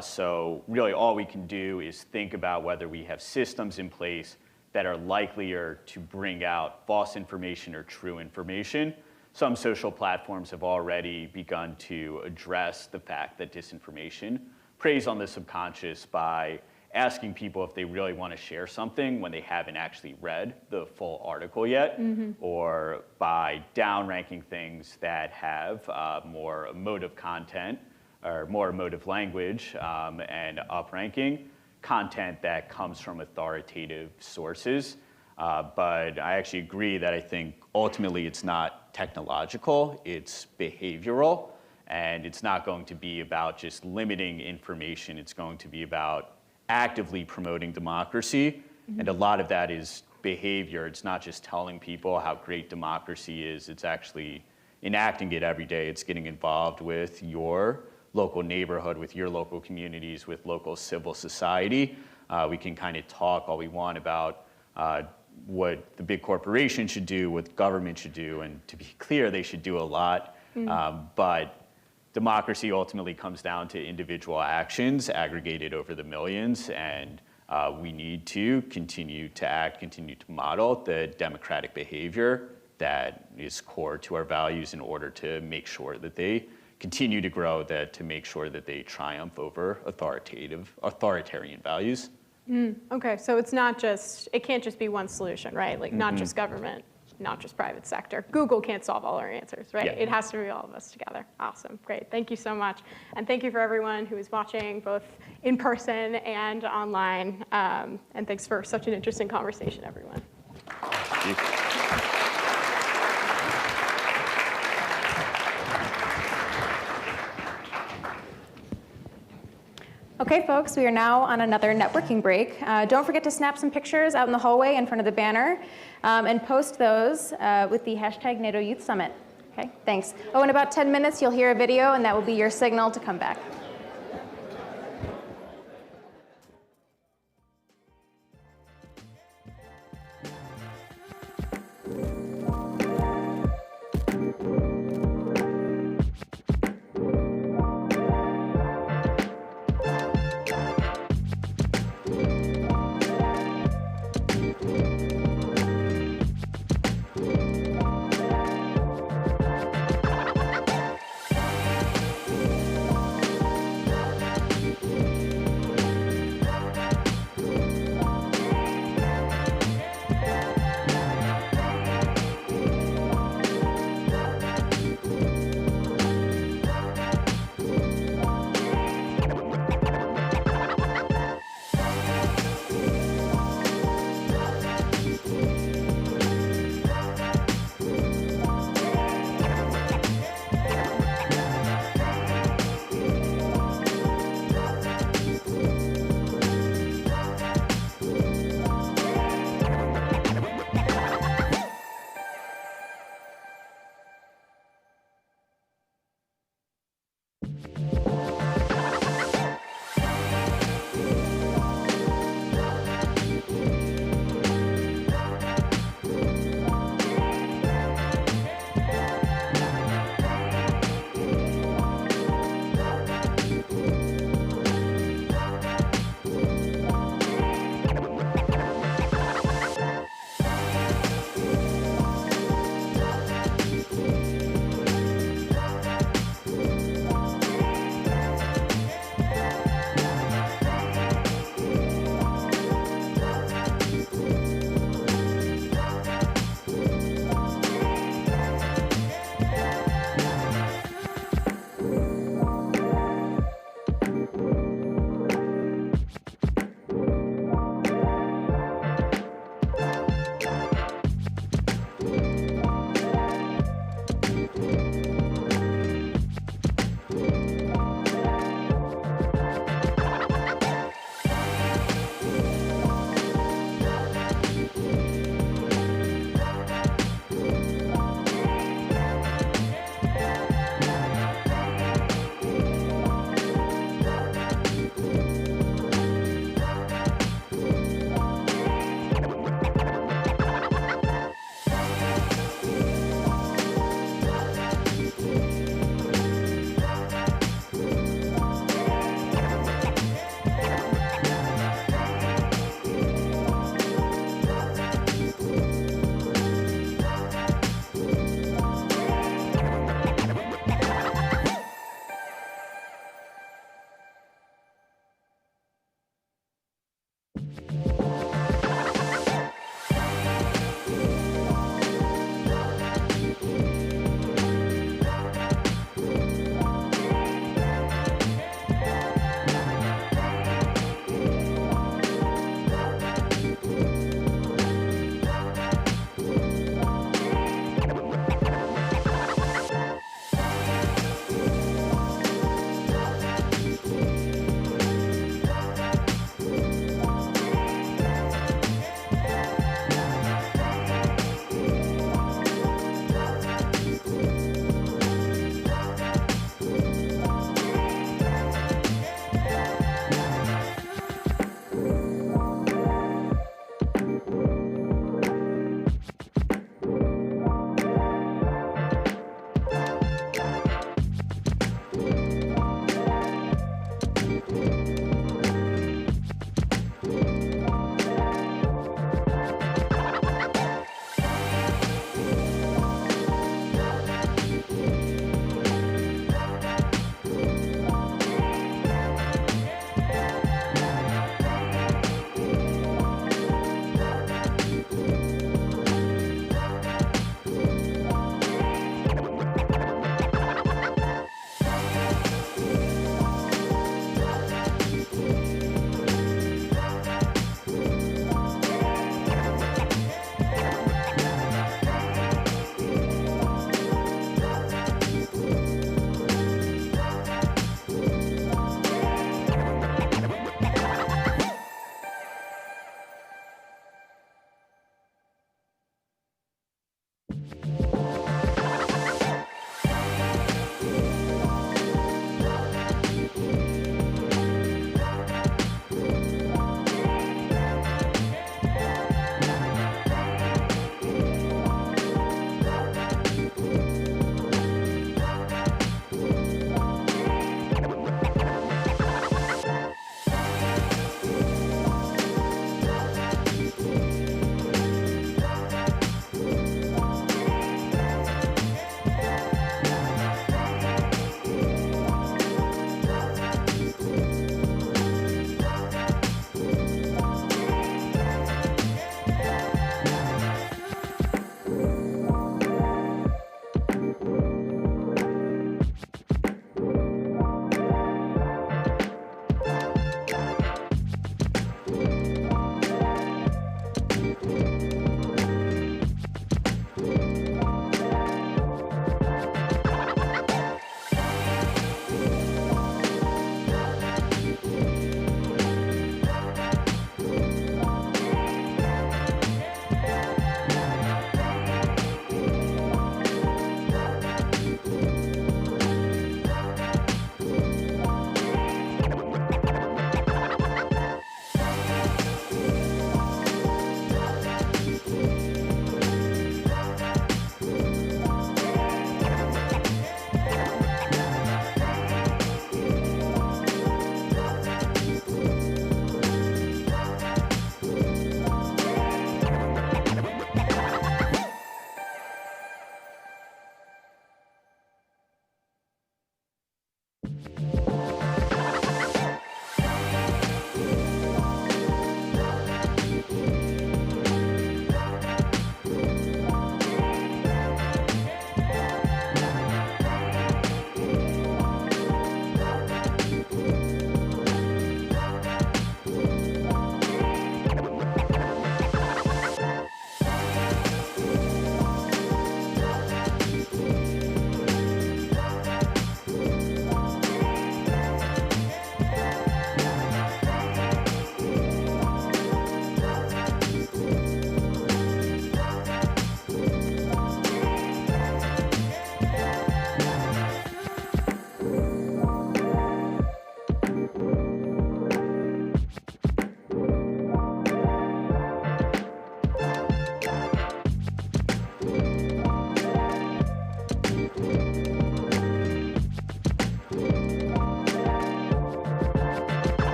So really all we can do is think about whether we have systems in place that are likelier to bring out false information or true information. Some social platforms have already begun to address the fact that disinformation preys on the subconscious by asking people if they really want to share something when they haven't actually read the full article yet, or by downranking things that have more emotive content or more emotive language, and upranking content that comes from authoritative sources. But I actually agree that I think ultimately it's not technological, it's behavioral, and it's not going to be about just limiting information, it's going to be about actively promoting democracy, and a lot of that is behavior. It's not just telling people how great democracy is, it's actually enacting it every day. It's getting involved with your local neighborhood, with your local communities, with local civil society. We can kind of talk all we want about what the big corporation should do, what government should do, and to be clear, they should do a lot. But democracy ultimately comes down to individual actions aggregated over the millions, and we need to continue to act, continue to model the democratic behavior that is core to our values in order to make sure that they continue to grow, to make sure that they triumph over authoritarian values. Okay, so it can't just be one solution, right? Like not just government, not just private sector. Google can't solve all our answers, right? Yeah. It has to be all of us together. Awesome, great, thank you so much. And thank you for everyone who is watching, both in person and online. And thanks for such an interesting conversation, everyone. Thank you. Okay, folks, we are now on another networking break. Don't forget to snap some pictures out in the hallway in front of the banner and post those with the hashtag NATO Youth Summit. Okay, thanks. Oh, in about 10 minutes, you'll hear a video, and that will be your signal to come back.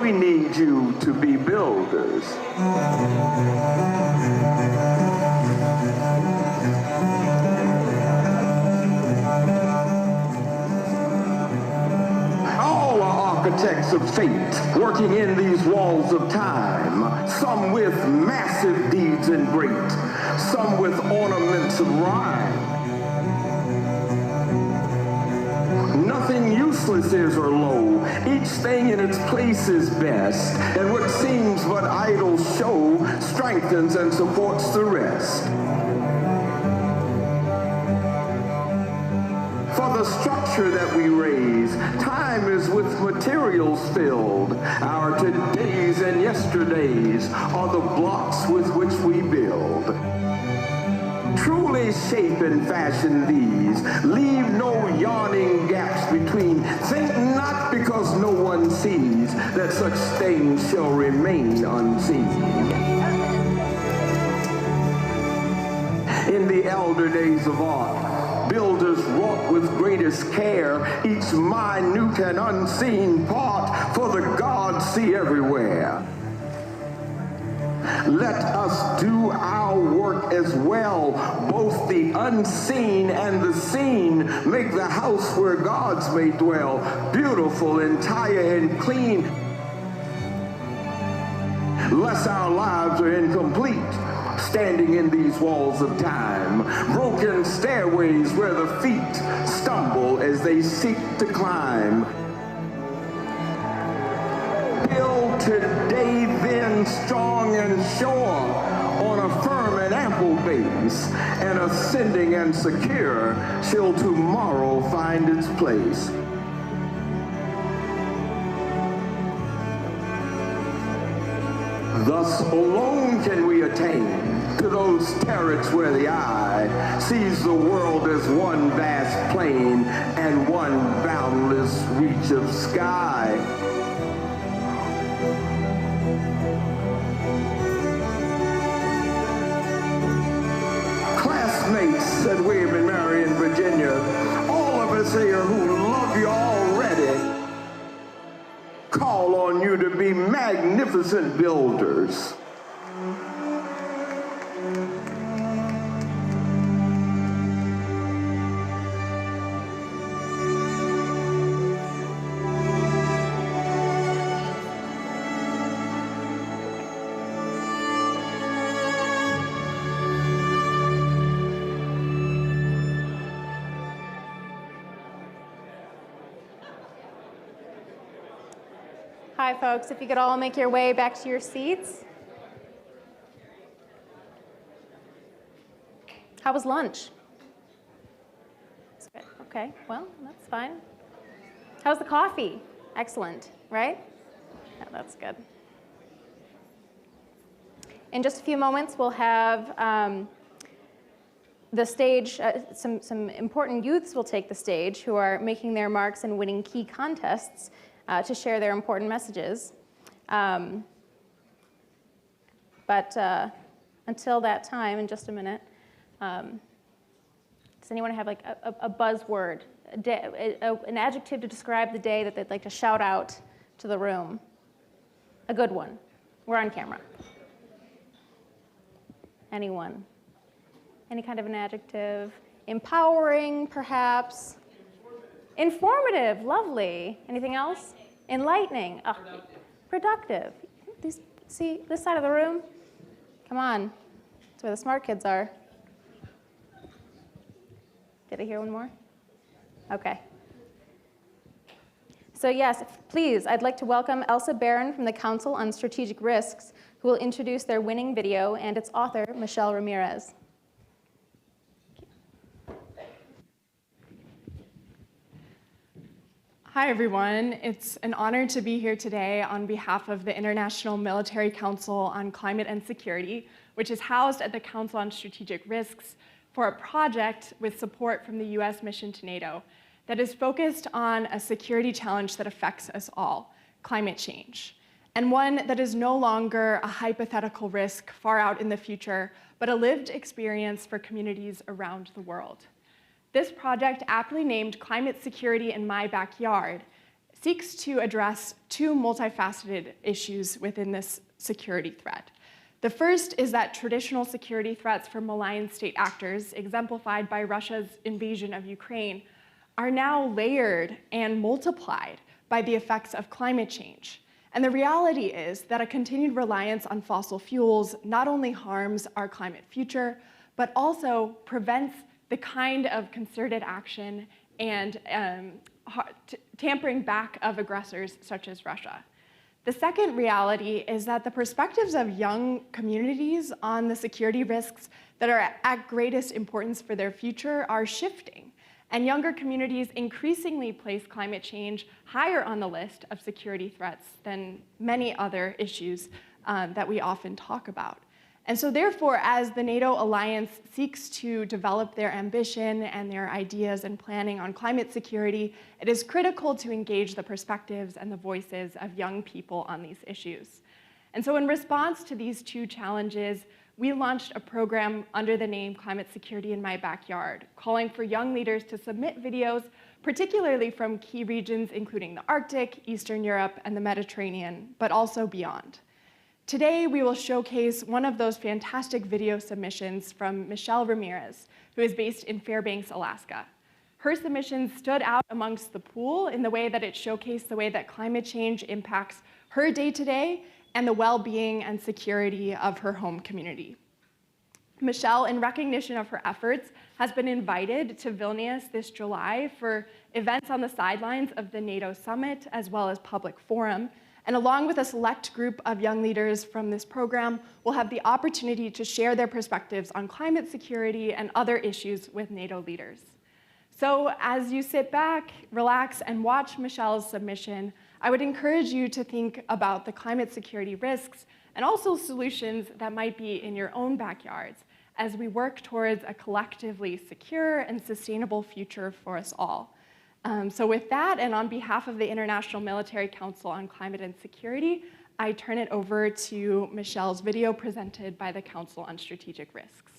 we need you to be builders. All are architects of fate, working in these walls of time, some with massive deeds and great, some with ornaments of rhyme. Nothing useless is or low, each thing in its place is best, and what seems but idle show strengthens and supports the rest. For the structure that we raise, time is with materials filled. Our todays and yesterdays are the blocks with which we build. Truly shape and fashion these, leave no yawning gaps between. Think not because no one sees that such things shall remain unseen. In the elder days of art, builders wrought with greatest care each minute and unseen part, for the gods see everywhere. Let us do our work as well, both the unseen and the seen, make the house where gods may dwell, beautiful, entire, and clean. Lest our lives are incomplete, standing in these walls of time, broken stairways where the feet stumble as they seek to climb. Build today then strong and sure on a firm and ample base, and ascending and secure shall tomorrow find its place. Thus alone can we attain to those turrets where the eye sees the world as one vast plain and one boundless reach of sky. Classmates at William and Mary in Virginia, all of us here who love you already, call on you to be magnificent builders. Hi, folks. If you could all make your way back to your seats. How was lunch? That's good. Okay, well, that's fine. How's the coffee? Excellent, right? Yeah, that's good. In just a few moments, we'll have the stage, some important youths will take the stage who are making their marks and winning key contests to share their important messages. But until that time, in just a minute, does anyone have like a buzzword, an adjective to describe the day that they'd like to shout out to the room? A good one. We're on camera. Anyone? Any kind of an adjective? Empowering, perhaps? Informative, lovely. Anything else? Enlightening. Oh, productive. See this side of the room? Come on. That's where the smart kids are. Did I hear one more? Okay. So yes, please, I'd like to welcome Elsa Barron from the Council on Strategic Risks, who will introduce their winning video and its author, Michelle Ramirez. Hi, everyone. It's an honor to be here today on behalf of the International Military Council on Climate and Security, which is housed at the Council on Strategic Risks, for a project with support from the US mission to NATO that is focused on a security challenge that affects us all, climate change, and one that is no longer a hypothetical risk far out in the future, but a lived experience for communities around the world. This project, aptly named Climate Security in My Backyard, seeks to address two multifaceted issues within this security threat. The first is that traditional security threats from malign state actors, exemplified by Russia's invasion of Ukraine, are now layered and multiplied by the effects of climate change. And the reality is that a continued reliance on fossil fuels not only harms our climate future, but also prevents the kind of concerted action and tampering back of aggressors such as Russia. The second reality is that the perspectives of young communities on the security risks that are at greatest importance for their future are shifting. And younger communities increasingly place climate change higher on the list of security threats than many other issues that we often talk about. And so therefore, as the NATO alliance seeks to develop their ambition and their ideas and planning on climate security, it is critical to engage the perspectives and the voices of young people on these issues. And so in response to these two challenges, we launched a program under the name Climate Security in My Backyard, calling for young leaders to submit videos, particularly from key regions including the Arctic, Eastern Europe, and the Mediterranean, but also beyond. Today, we will showcase one of those fantastic video submissions from Michelle Ramirez, who is based in Fairbanks, Alaska. Her submission stood out amongst the pool in the way that it showcased the way that climate change impacts her day-to-day and the well-being and security of her home community. Michelle, in recognition of her efforts, has been invited to Vilnius this July for events on the sidelines of the NATO Summit, as well as public forum. And along with a select group of young leaders from this program, will have the opportunity to share their perspectives on climate security and other issues with NATO leaders. So as you sit back, relax, and watch Michelle's submission, I would encourage you to think about the climate security risks and also solutions that might be in your own backyards as we work towards a collectively secure and sustainable future for us all. So with that, and on behalf of the International Military Council on Climate and Security, I turn it over to Michelle's video presented by the Council on Strategic Risks.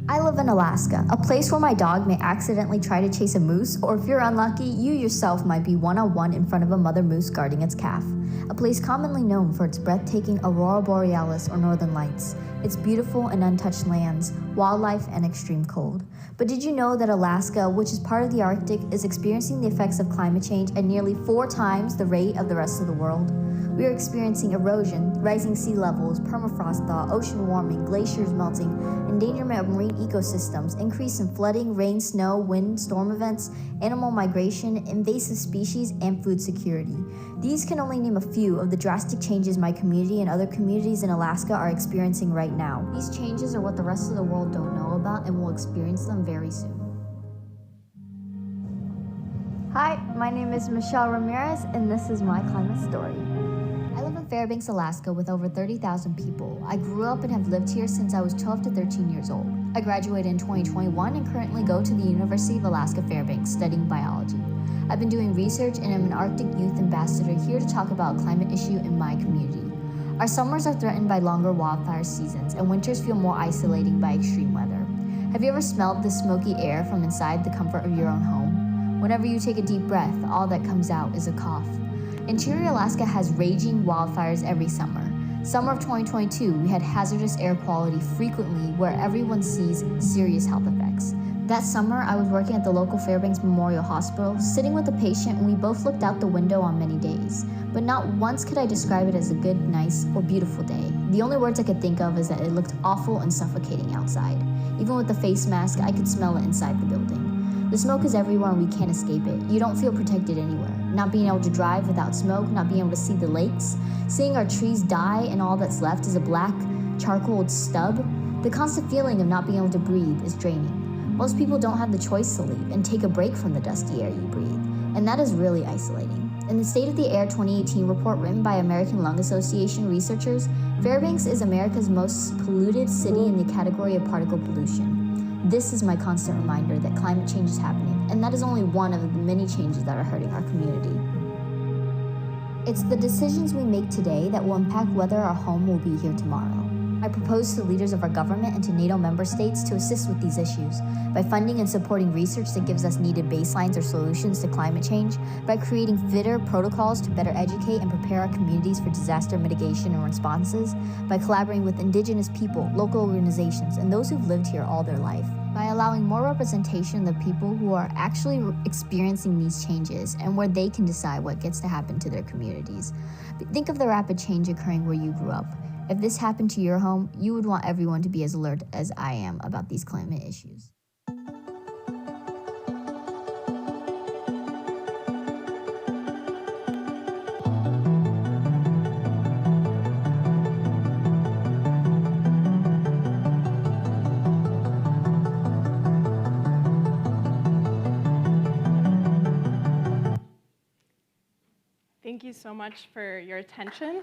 I live in Alaska, a place where my dog may accidentally try to chase a moose, or if you're unlucky, you yourself might be one-on-one in front of a mother moose guarding its calf. A place commonly known for its breathtaking aurora borealis or northern lights, its beautiful and untouched lands, wildlife, and extreme cold. But did you know that Alaska, which is part of the Arctic, is experiencing the effects of climate change at nearly 4 times the rate of the rest of the world? We are experiencing erosion, rising sea levels, permafrost thaw, ocean warming, glaciers melting, endangerment of marine ecosystems, increase in flooding, rain, snow, wind, storm events, animal migration, invasive species, and food security. These can only name a few of the drastic changes my community and other communities in Alaska are experiencing right now. These changes are what the rest of the world don't know about and will experience them very soon. Hi, my name is Michelle Ramirez, and this is my climate story. I live in Fairbanks, Alaska with over 30,000 people. I grew up and have lived here since I was 12 to 13 years old. I graduated in 2021 and currently go to the University of Alaska Fairbanks studying biology. I've been doing research and am an Arctic Youth Ambassador here to talk about a climate issue in my community. Our summers are threatened by longer wildfire seasons and winters feel more isolating by extreme weather. Have you ever smelled the smoky air from inside the comfort of your own home? Whenever you take a deep breath, all that comes out is a cough. Interior Alaska has raging wildfires every summer. Summer of 2022, we had hazardous air quality frequently where everyone sees serious health effects. That summer, I was working at the local Fairbanks Memorial Hospital, sitting with a patient, and we both looked out the window on many days. But not once could I describe it as a good, nice, or beautiful day. The only words I could think of is that it looked awful and suffocating outside. Even with the face mask, I could smell it inside the building. The smoke is everywhere and we can't escape it. You don't feel protected anywhere. Not being able to drive without smoke, not being able to see the lakes, seeing our trees die and all that's left is a black, charcoal stub. The constant feeling of not being able to breathe is draining. Most people don't have the choice to leave and take a break from the dusty air you breathe, and that is really isolating. In the State of the Air 2018 report written by American Lung Association researchers, Fairbanks is America's most polluted city in the category of particle pollution. This is my constant reminder that climate change is happening and that is only one of the many changes that are hurting our community. It's the decisions we make today that will impact whether our home will be here tomorrow. I propose to the leaders of our government and to NATO member states to assist with these issues by funding and supporting research that gives us needed baselines or solutions to climate change, by creating fitter protocols to better educate and prepare our communities for disaster mitigation and responses, by collaborating with indigenous people, local organizations, and those who've lived here all their life, by allowing more representation of the people who are actually experiencing these changes and where they can decide what gets to happen to their communities. Think of the rapid change occurring where you grew up. If this happened to your home, you would want everyone to be as alert as I am about these climate issues. Thank you so much for your attention.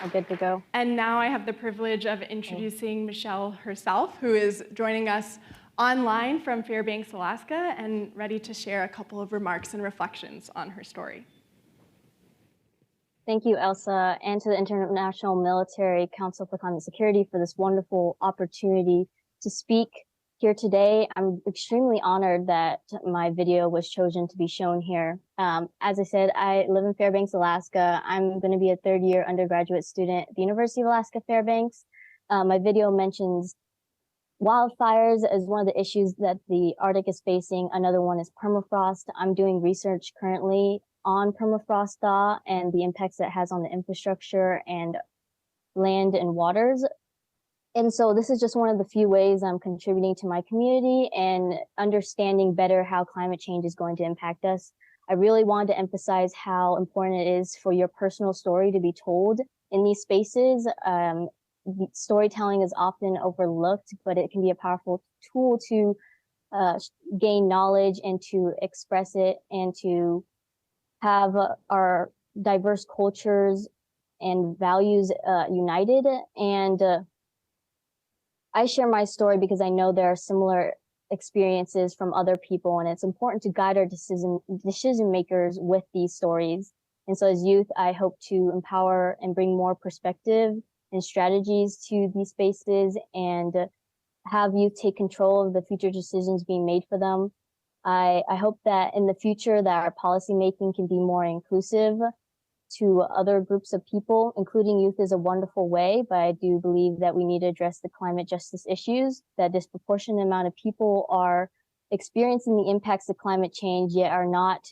I'm good to go. And now I have the privilege of introducing Michelle herself, who is joining us online from Fairbanks, Alaska, and ready to share a couple of remarks and reflections on her story. Thank you, Elsa, and to the International Military Council for Climate Security for this wonderful opportunity to speak here today. I'm extremely honored that my video was chosen to be shown here. As I said, I live in Fairbanks, Alaska. I'm going to be a third-year undergraduate student at the University of Alaska Fairbanks. My video mentions wildfires as one of the issues that the Arctic is facing. Another one is permafrost. I'm doing research currently on permafrost thaw and the impacts that it has on the infrastructure and land and waters. And so this is just one of the few ways I'm contributing to my community and understanding better how climate change is going to impact us. I really wanted to emphasize how important it is for your personal story to be told in these spaces. Storytelling is often overlooked, but it can be a powerful tool to gain knowledge and to express it and to have our diverse cultures and values united. And I share my story because I know there are similar experiences from other people, and it's important to guide our decision makers with these stories. And so as youth, I hope to empower and bring more perspective and strategies to these spaces and have youth take control of the future decisions being made for them. I hope that in the future that our policymaking can be more inclusive to other groups of people, including youth is a wonderful way, but I do believe that we need to address the climate justice issues, that disproportionate amount of people are experiencing the impacts of climate change, yet are not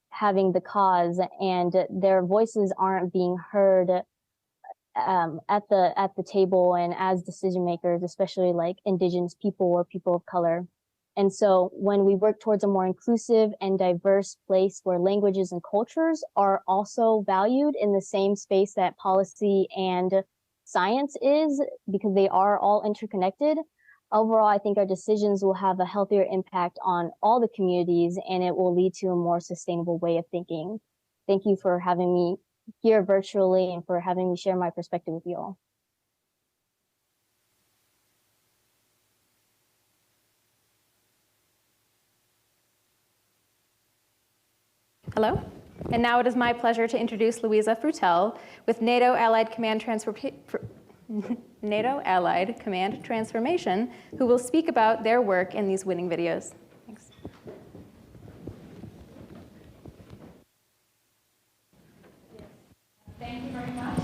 having the cause, and their voices aren't being heard at the table and as decision makers, especially like indigenous people or people of color. And so when we work towards a more inclusive and diverse place where languages and cultures are also valued in the same space that policy and science is, because they are all interconnected, overall, I think our decisions will have a healthier impact on all the communities, and it will lead to a more sustainable way of thinking. Thank you for having me here virtually and for having me share my perspective with you all. Hello, and now it is my pleasure to introduce Louisa Frutel with NATO Allied Command Transformation, who will speak about their work in these winning videos. Thanks. Thank you very much.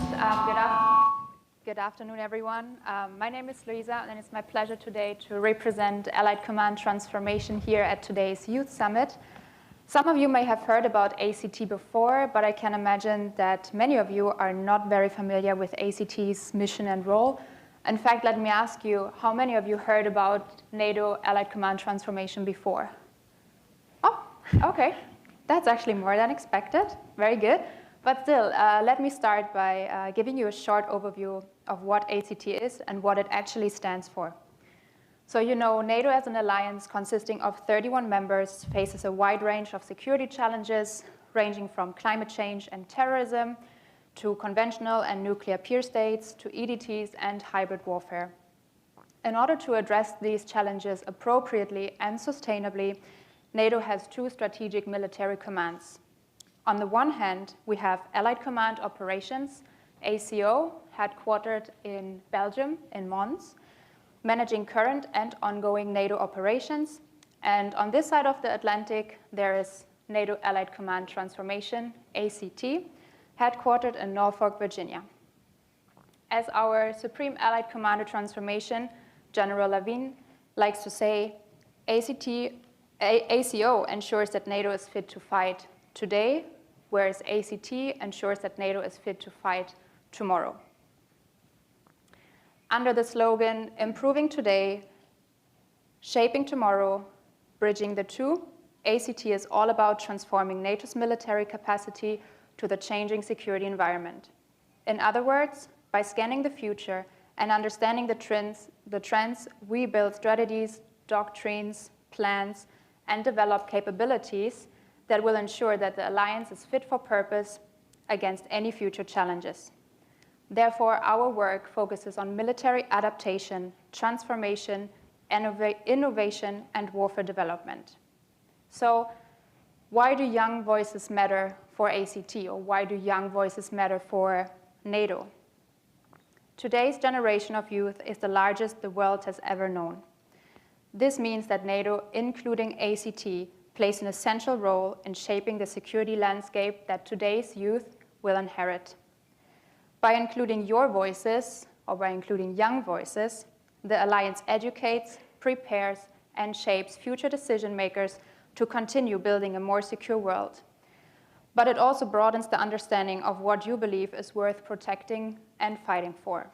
Good afternoon, everyone. My name is Louisa, and it's my pleasure today to represent Allied Command Transformation here at today's Youth Summit. Some of you may have heard about ACT before, but I can imagine that many of you are not very familiar with ACT's mission and role. In fact, let me ask you, how many of you heard about NATO Allied Command Transformation before? Oh, okay. That's actually more than expected. Very good. But still, let me start by giving you a short overview of what ACT is and what it actually stands for. So you know, NATO as an alliance consisting of 31 members faces a wide range of security challenges, ranging from climate change and terrorism to conventional and nuclear peer states, to EDTs and hybrid warfare. In order to address these challenges appropriately and sustainably, NATO has two strategic military commands. On the one hand, we have Allied Command Operations, ACO, headquartered in Belgium, in Mons, managing current and ongoing NATO operations. And on this side of the Atlantic, there is NATO Allied Command Transformation, ACT, headquartered in Norfolk, Virginia. As our Supreme Allied Commander Transformation, General Lavigne, likes to say, ACO ensures that NATO is fit to fight today, whereas ACT ensures that NATO is fit to fight tomorrow. Under the slogan, improving today, shaping tomorrow, bridging the two, ACT is all about transforming NATO's military capacity to the changing security environment. In other words, by scanning the future and understanding the trends, we build strategies, doctrines, plans, and develop capabilities that will ensure that the alliance is fit for purpose against any future challenges. Therefore, our work focuses on military adaptation, transformation, innovation, and warfare development. So, why do young voices matter for ACT, or why do young voices matter for NATO? Today's generation of youth is the largest the world has ever known. This means that NATO, including ACT, plays an essential role in shaping the security landscape that today's youth will inherit. By including your voices, or by including young voices, the Alliance educates, prepares, and shapes future decision makers to continue building a more secure world. But it also broadens the understanding of what you believe is worth protecting and fighting for.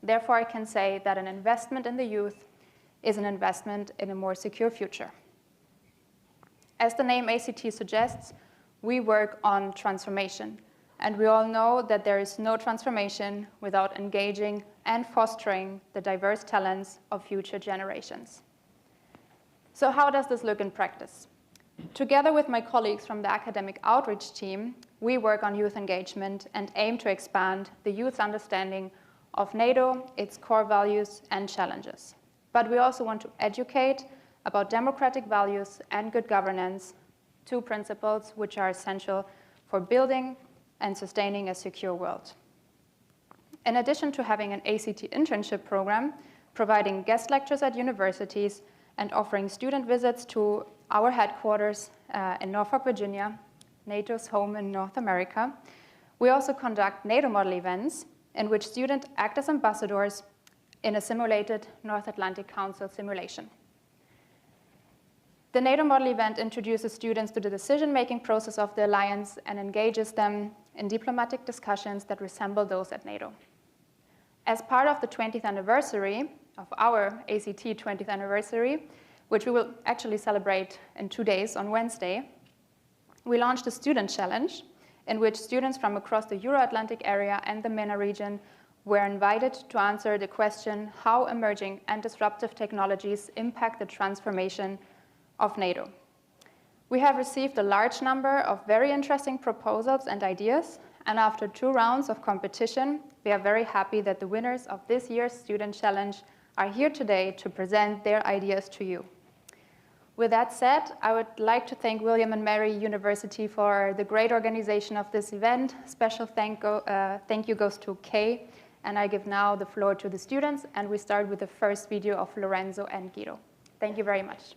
Therefore, I can say that an investment in the youth is an investment in a more secure future. As the name ACT suggests, we work on transformation. And we all know that there is no transformation without engaging and fostering the diverse talents of future generations. So how does this look in practice? Together with my colleagues from the academic outreach team, we work on youth engagement and aim to expand the youth's understanding of NATO, its core values and challenges. But we also want to educate about democratic values and good governance, two principles which are essential for building and sustaining a secure world. In addition to having an ACT internship program, providing guest lectures at universities, and offering student visits to our headquarters in Norfolk, Virginia, NATO's home in North America, we also conduct NATO model events in which students act as ambassadors in a simulated North Atlantic Council simulation. The NATO model event introduces students to the decision-making process of the alliance and engages them in diplomatic discussions that resemble those at NATO. As part of the 20th anniversary of our ACT 20th anniversary, which we will actually celebrate in 2 days on Wednesday, we launched a student challenge in which students from across the Euro-Atlantic area and the MENA region were invited to answer the question how emerging and disruptive technologies impact the transformation of NATO. We have received a large number of very interesting proposals and ideas, and after 2 rounds of competition, we are very happy that the winners of this year's Student Challenge are here today to present their ideas to you. With that said, I would like to thank William and Mary University for the great organization of this event. Special thank you goes to Kay, and I give now the floor to the students, and we start with the first video of Lorenzo and Guido. Thank you very much.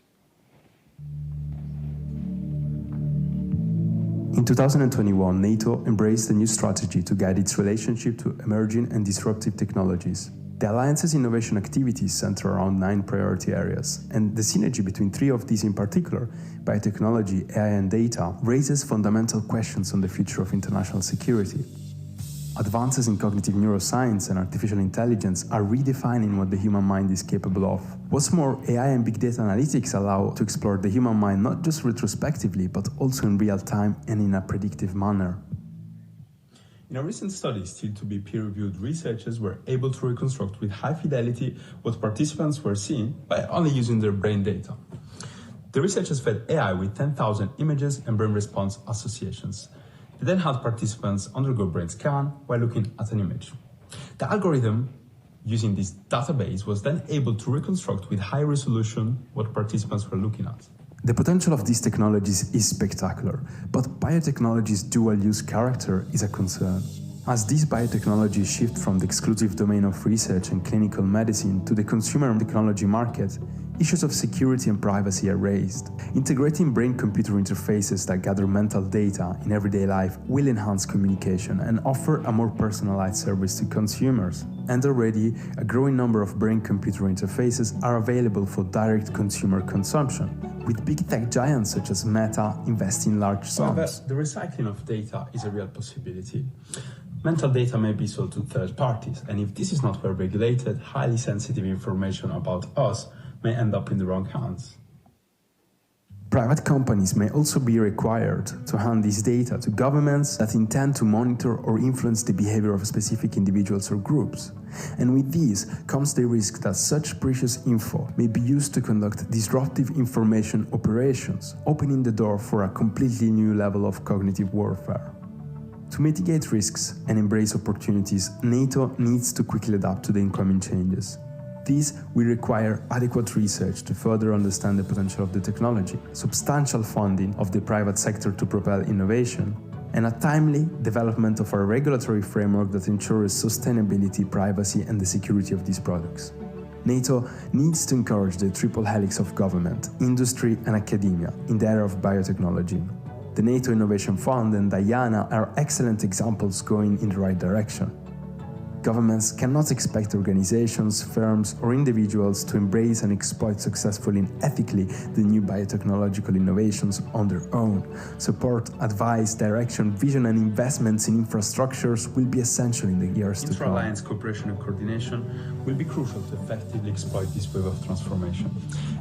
In 2021, NATO embraced a new strategy to guide its relationship to emerging and disruptive technologies. The Alliance's innovation activities center around 9 priority areas, and the synergy between 3 of these in particular, biotechnology, AI and data, raises fundamental questions on the future of international security. Advances in cognitive neuroscience and artificial intelligence are redefining what the human mind is capable of. What's more, AI and big data analytics allow to explore the human mind not just retrospectively, but also in real time and in a predictive manner. In a recent study, still to be peer-reviewed, researchers were able to reconstruct with high fidelity what participants were seeing by only using their brain data. The researchers fed AI with 10,000 images and brain response associations. They then had participants undergo brain scan while looking at an image. The algorithm using this database was then able to reconstruct with high resolution what participants were looking at. The potential of these technologies is spectacular, but biotechnology's dual-use character is a concern. As these biotechnologies shift from the exclusive domain of research and clinical medicine to the consumer technology market, issues of security and privacy are raised. Integrating brain-computer interfaces that gather mental data in everyday life will enhance communication and offer a more personalized service to consumers. And already, a growing number of brain-computer interfaces are available for direct consumer consumption, with big tech giants such as Meta investing large sums. The recycling of data is a real possibility. Mental data may be sold to third parties, and if this is not well regulated, highly sensitive information about us may end up in the wrong hands. Private companies may also be required to hand this data to governments that intend to monitor or influence the behavior of specific individuals or groups. And with this comes the risk that such precious info may be used to conduct disruptive information operations, opening the door for a completely new level of cognitive warfare. To mitigate risks and embrace opportunities, NATO needs to quickly adapt to the incoming changes. This will require adequate research to further understand the potential of the technology, substantial funding of the private sector to propel innovation, and a timely development of a regulatory framework that ensures sustainability, privacy, and the security of these products. NATO needs to encourage the triple helix of government, industry, and academia in the era of biotechnology. The NATO Innovation Fund and Geoană are excellent examples going in the right direction. Governments cannot expect organizations, firms, or individuals to embrace and exploit successfully and ethically the new biotechnological innovations on their own. Support, advice, direction, vision, and investments in infrastructures will be essential in the years to come. Intra-alliance cooperation and coordination will be crucial to effectively exploit this wave of transformation.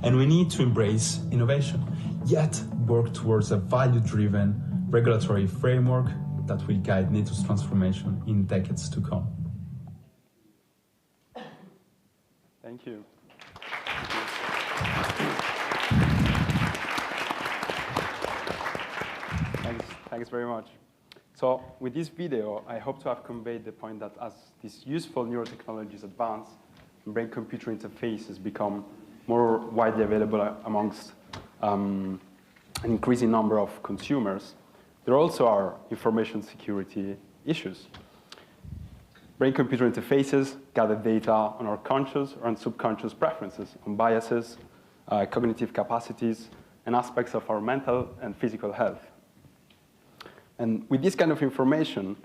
And we need to embrace innovation, yet work towards a value-driven regulatory framework that will guide NATO's transformation in decades to come. Thank you. Thanks very much. So with this video, I hope to have conveyed the point that as these useful neurotechnologies advance, brain-computer interfaces become more widely available amongst an increasing number of consumers, there also are information security issues. Brain-computer interfaces gather data on our conscious or subconscious preferences, on biases, cognitive capacities, and aspects of our mental and physical health. And with this kind of information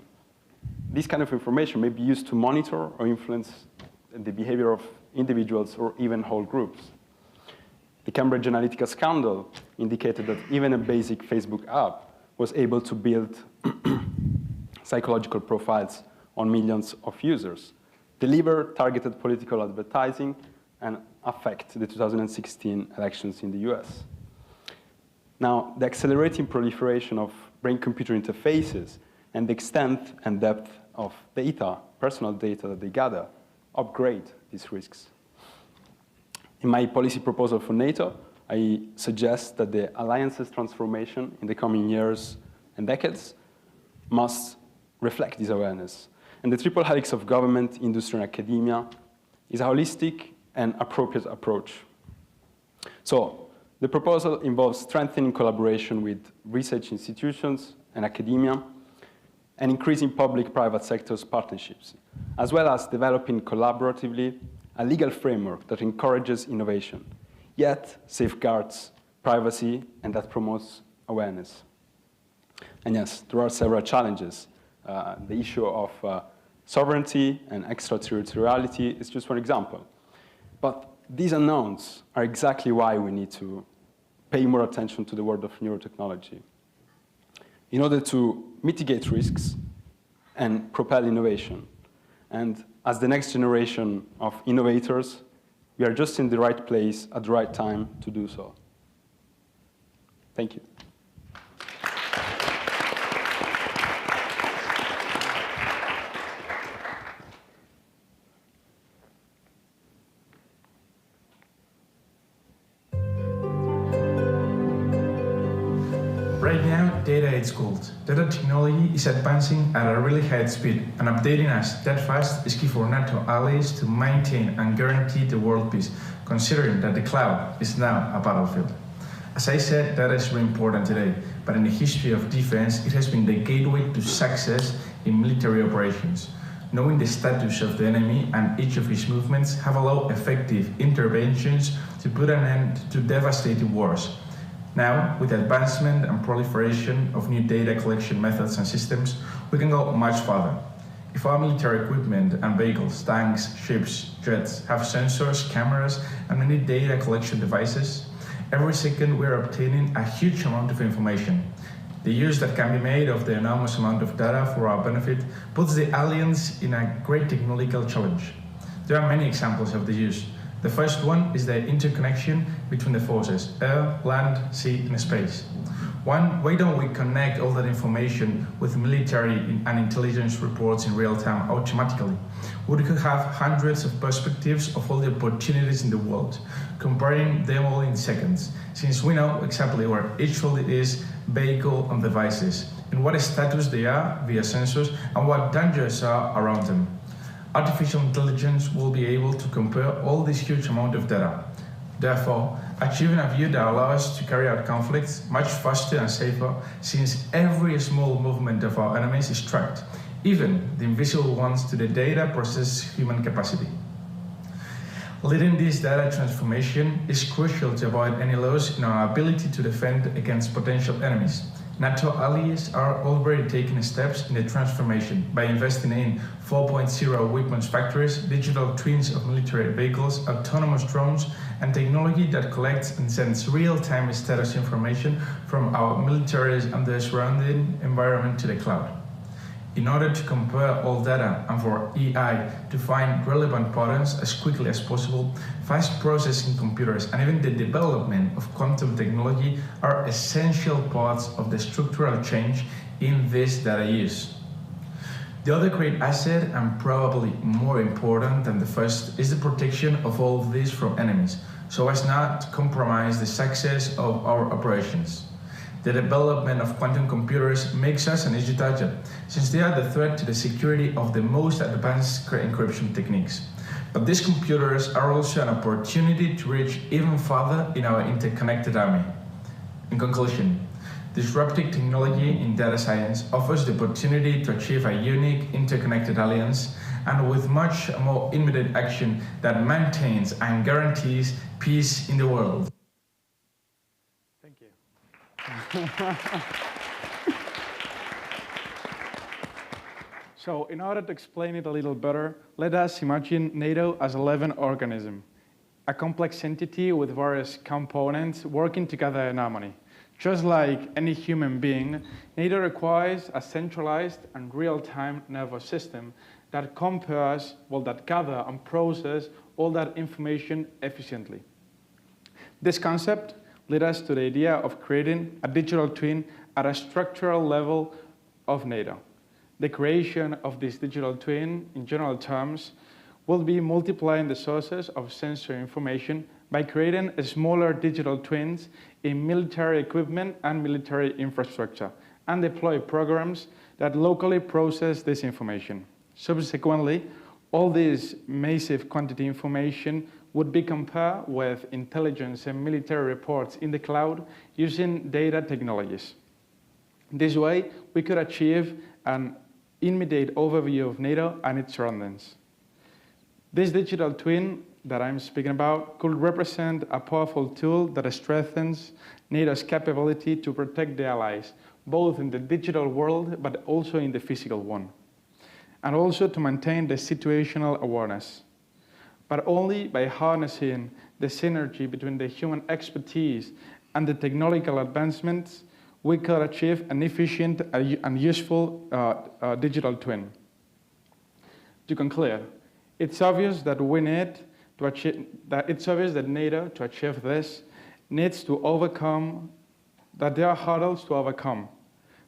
may be used to monitor or influence the behavior of individuals or even whole groups. The Cambridge Analytica scandal indicated that even a basic Facebook app was able to build psychological profiles on millions of users, deliver targeted political advertising, and affect the 2016 elections in the US. Now, the accelerating proliferation of brain-computer interfaces and the extent and depth of data, personal data that they gather, upgrade these risks. In my policy proposal for NATO, I suggest that the alliance's transformation in the coming years and decades must reflect this awareness. And the triple helix of government, industry, and academia is a holistic and appropriate approach. So the proposal involves strengthening collaboration with research institutions and academia and increasing public-private sector's partnerships, as well as developing collaboratively a legal framework that encourages innovation, yet safeguards privacy and that promotes awareness. And yes, there are several challenges. The issue of sovereignty and extraterritoriality is just one example. But these unknowns are exactly why we need to pay more attention to the world of neurotechnology. In order to mitigate risks and propel innovation. And as the next generation of innovators, we are just in the right place at the right time to do so. Thank you. Right now, data is gold. Data technology is advancing at a really high speed, and updating us that fast is key for NATO allies to maintain and guarantee the world peace, considering that the cloud is now a battlefield. As I said, data is really important today, but in the history of defense, it has been the gateway to success in military operations. Knowing the status of the enemy and each of his movements have allowed effective interventions to put an end to devastating wars. Now, with the advancement and proliferation of new data collection methods and systems, we can go much further. If our military equipment and vehicles, tanks, ships, jets have sensors, cameras, and many data collection devices, every second we're obtaining a huge amount of information. The use that can be made of the enormous amount of data for our benefit puts the alliance in a great technological challenge. There are many examples of the use. The first one is the interconnection between the forces, air, land, sea, and space. Why don't we connect all that information with military and intelligence reports in real time automatically? We could have hundreds of perspectives of all the opportunities in the world, comparing them all in seconds, since we know exactly where each field is, vehicle, and devices, in what status they are via sensors, and what dangers are around them. Artificial intelligence will be able to compare all this huge amount of data. Therefore, achieving a view that allows us to carry out conflicts much faster and safer, since every small movement of our enemies is tracked, even the invisible ones to the data process human capacity. Leading this data transformation is crucial to avoid any loss in our ability to defend against potential enemies. NATO allies are already taking steps in the transformation by investing in 4.0 weapons factories, digital twins of military vehicles, autonomous drones, and technology that collects and sends real-time status information from our militaries and the surrounding environment to the cloud. In order to compare all data and for AI to find relevant patterns as quickly as possible, fast processing computers and even the development of quantum technology are essential parts of the structural change in this data use. The other great asset, and probably more important than the first, is the protection of all of this from enemies, so as not to compromise the success of our operations. The development of quantum computers makes us an easy target, since they are the threat to the security of the most advanced encryption techniques. But these computers are also an opportunity to reach even further in our interconnected army. In conclusion, disruptive technology in data science offers the opportunity to achieve a unique interconnected alliance, and with much more immediate action that maintains and guarantees peace in the world. So, in order to explain it a little better, let us imagine NATO as a living organism, a complex entity with various components working together in harmony. Just like any human being, NATO requires a centralized and real-time nervous system that compares, that gather and process all that information efficiently. This concept led us to the idea of creating a digital twin at a structural level of NATO. The creation of this digital twin, in general terms, will be multiplying the sources of sensory information by creating smaller digital twins in military equipment and military infrastructure, and deploy programs that locally process this information. Subsequently, all this massive quantity information would be compared with intelligence and military reports in the cloud using data technologies. This way, we could achieve an immediate overview of NATO and its surroundings. This digital twin that I'm speaking about could represent a powerful tool that strengthens NATO's capability to protect the allies, both in the digital world, but also in the physical one, and also to maintain the situational awareness. But only by harnessing the synergy between the human expertise and the technological advancements, we could achieve an efficient and useful digital twin. To conclude, it's obvious that NATO, to achieve this, needs to overcome, that there are hurdles to overcome.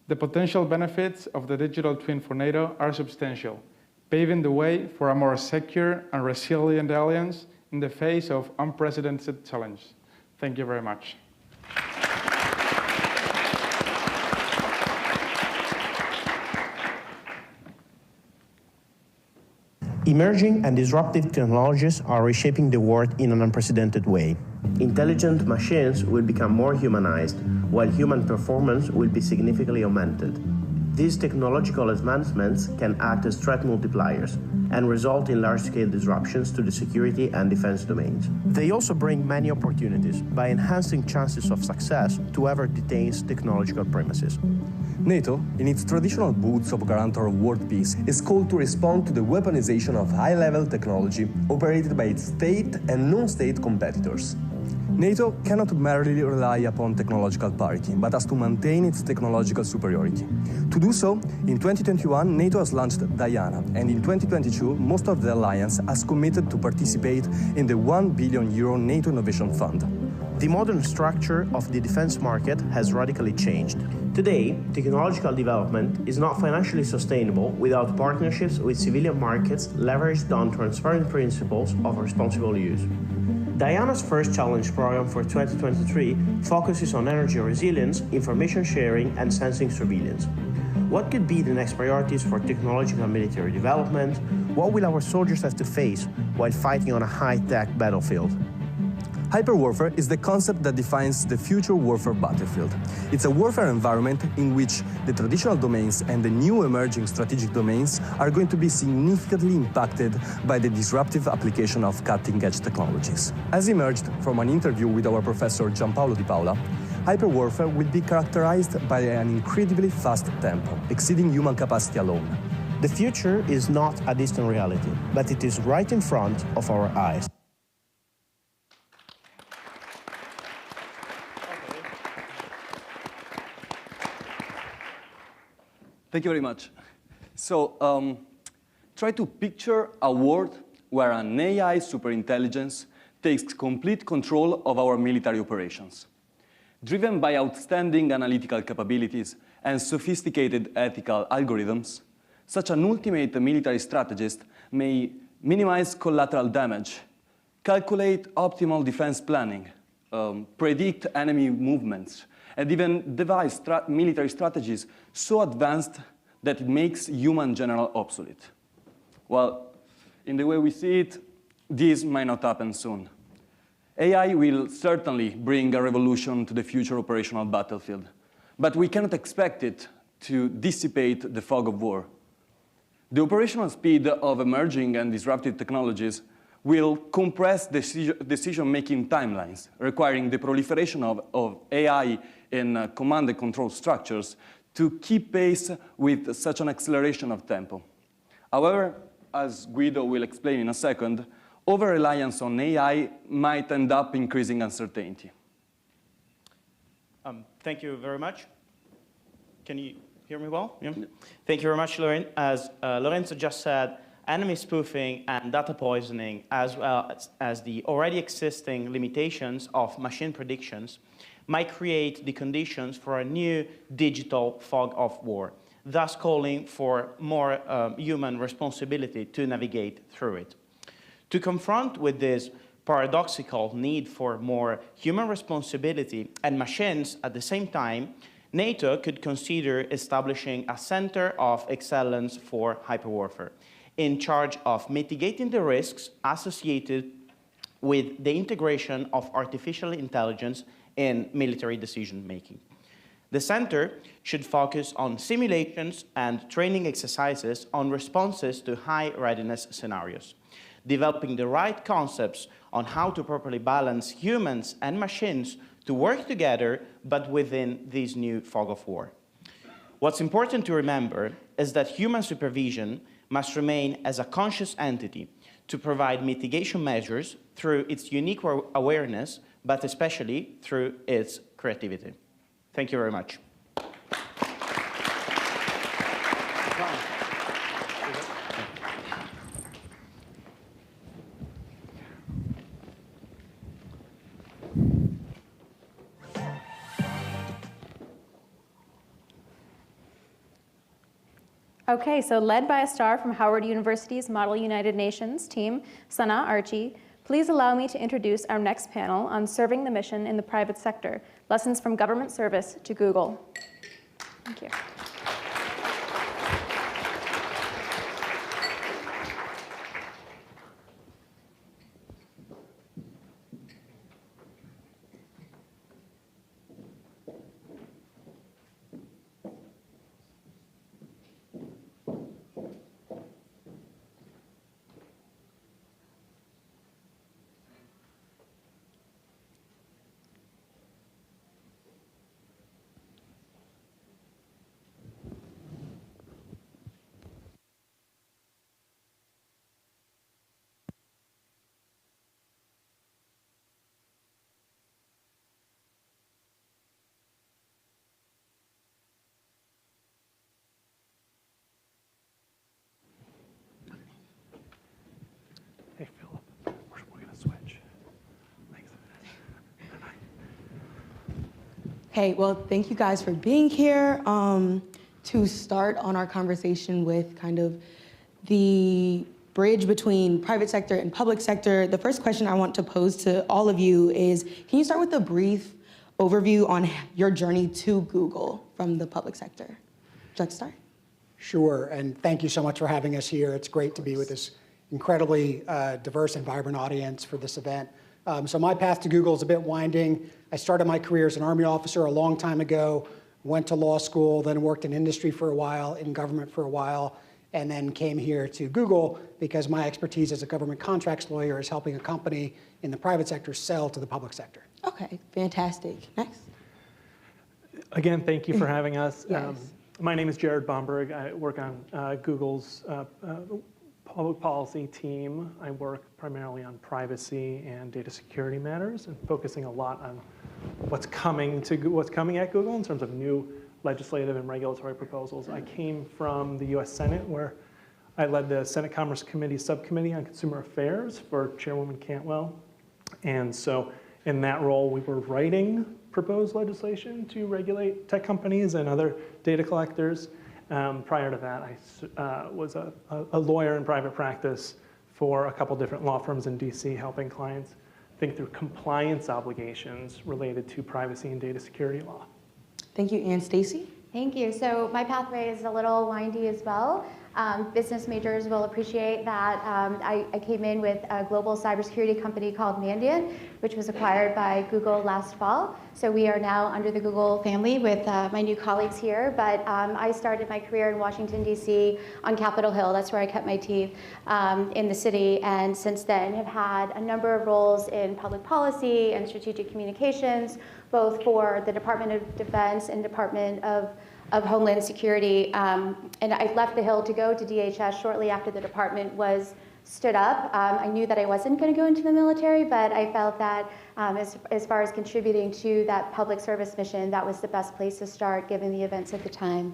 The potential benefits of the digital twin for NATO are substantial, paving the way for a more secure and resilient alliance in the face of unprecedented challenge. Thank you very much. Emerging and disruptive technologies are reshaping the world in an unprecedented way. Intelligent machines will become more humanized, while human performance will be significantly augmented. These technological advancements can act as threat multipliers and result in large-scale disruptions to the security and defense domains. They also bring many opportunities by enhancing chances of success to whoever detains technological premises. NATO, in its traditional boots of guarantor of world peace, is called to respond to the weaponization of high-level technology operated by its state and non-state competitors. NATO cannot merely rely upon technological parity, but has to maintain its technological superiority. To do so, in 2021, NATO has launched Diana, and in 2022, most of the alliance has committed to participate in the €1 billion NATO Innovation Fund. The modern structure of the defense market has radically changed. Today, technological development is not financially sustainable without partnerships with civilian markets leveraged on transparent principles of responsible use. Diana's first challenge program for 2023 focuses on energy resilience, information sharing, and sensing surveillance. What could be the next priorities for technological and military development? What will our soldiers have to face while fighting on a high-tech battlefield? Hyperwarfare is the concept that defines the future warfare battlefield. It's a warfare environment in which the traditional domains and the new emerging strategic domains are going to be significantly impacted by the disruptive application of cutting-edge technologies. As emerged from an interview with our professor Gianpaolo Di Paola, hyperwarfare will be characterized by an incredibly fast tempo, exceeding human capacity alone. The future is not a distant reality, but it is right in front of our eyes. Thank you very much. So try to picture a world where an AI superintelligence takes complete control of our military operations. Driven by outstanding analytical capabilities and sophisticated ethical algorithms, such an ultimate military strategist may minimize collateral damage, calculate optimal defense planning, predict enemy movements, and even devise military strategies so advanced that it makes human general obsolete. Well, in the way we see it, this might not happen soon. AI will certainly bring a revolution to the future operational battlefield, but we cannot expect it to dissipate the fog of war. The operational speed of emerging and disruptive technologies will compress decision-making timelines, requiring the proliferation of AI in command and control structures to keep pace with such an acceleration of tempo. However, as Guido will explain in a second, over-reliance on AI might end up increasing uncertainty. Thank you very much. Can you hear me well? Yeah. Thank you very much, Lorenzo. As Lorenzo just said, enemy spoofing and data poisoning, as well as the already existing limitations of machine predictions, might create the conditions for a new digital fog of war, thus calling for more human responsibility to navigate through it. To confront with this paradoxical need for more human responsibility and machines at the same time, NATO could consider establishing a center of excellence for hyperwarfare, in charge of mitigating the risks associated with the integration of artificial intelligence in military decision-making. The center should focus on simulations and training exercises on responses to high readiness scenarios, developing the right concepts on how to properly balance humans and machines to work together, but within this new fog of war. What's important to remember is that human supervision must remain as a conscious entity to provide mitigation measures through its unique awareness, but especially through its creativity. Thank you very much. Okay, so led by a star from Howard University's Model United Nations team, Sana Archie, please allow me to introduce our next panel on serving the mission in the private sector, lessons from government service to Google. Thank you. Hey, well, thank you guys for being here. To start on our conversation with kind of the bridge between private sector and public sector, the first question I want to pose to all of you is, can you start with a brief overview on your journey to Google from the public sector? Would you like to start? Sure, and thank you so much for having us here. It's great to be with this incredibly diverse and vibrant audience for this event. So my path to Google is a bit winding. I started my career as an Army officer a long time ago, went to law school, then worked in industry for a while, in government for a while, and then came here to Google because my expertise as a government contracts lawyer is helping a company in the private sector sell to the public sector. Okay, fantastic. Next. Again, thank you for having us. Yes. My name is Jared Bomberg. I work on Google's public policy team. I work primarily on privacy and data security matters and focusing a lot on what's coming at Google in terms of new legislative and regulatory proposals. I came from the US Senate, where I led the Senate Commerce Committee subcommittee on consumer affairs for Chairwoman Cantwell. And so in that role, we were writing proposed legislation to regulate tech companies and other data collectors. Prior to that, I was a lawyer in private practice for a couple different law firms in DC, helping clients think through compliance obligations related to privacy and data security law. Thank you, and Stacy? Thank you. So my pathway is a little windy as well. Business majors will appreciate that I came in with a global cybersecurity company called Mandiant, which was acquired by Google last fall. So we are now under the Google family with my new colleagues here. But I started my career in Washington, D.C. on Capitol Hill. That's where I cut my teeth in the city. And since then have had a number of roles in public policy and strategic communications, both for the Department of Defense and Department of Homeland Security. And I left the Hill to go to DHS shortly after the department was stood up. I knew that I wasn't going to go into the military, but I felt that as far as contributing to that public service mission, that was the best place to start given the events at the time.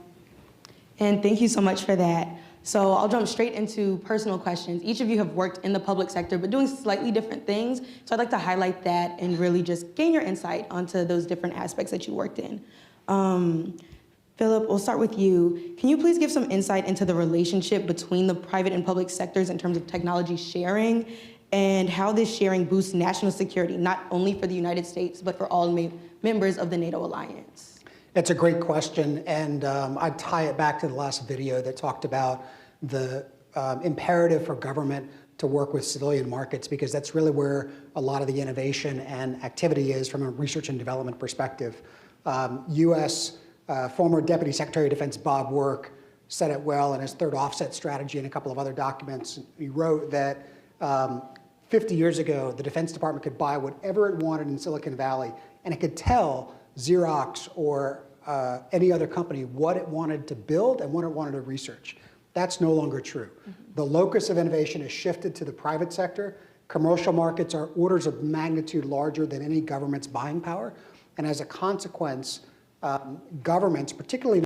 And thank you so much for that. So I'll jump straight into personal questions. Each of you have worked in the public sector, but doing slightly different things. So I'd like to highlight that and really just gain your insight onto those different aspects that you worked in. Philip, we'll start with you. Can you please give some insight into the relationship between the private and public sectors in terms of technology sharing and how this sharing boosts national security, not only for the United States, but for all members of the NATO alliance? It's a great question, and I'd tie it back to the last video that talked about the imperative for government to work with civilian markets, because that's really where a lot of the innovation and activity is from a research and development perspective. U.S. Former Deputy Secretary of Defense Bob Work said it well in his third offset strategy and a couple of other documents. He wrote that 50 years ago, the Defense Department could buy whatever it wanted in Silicon Valley, and it could tell Xerox or any other company what it wanted to build and what it wanted to research. That's no longer true. The locus of innovation has shifted to the private sector. Commercial markets are orders of magnitude larger than any government's buying power. And as a consequence, governments, particularly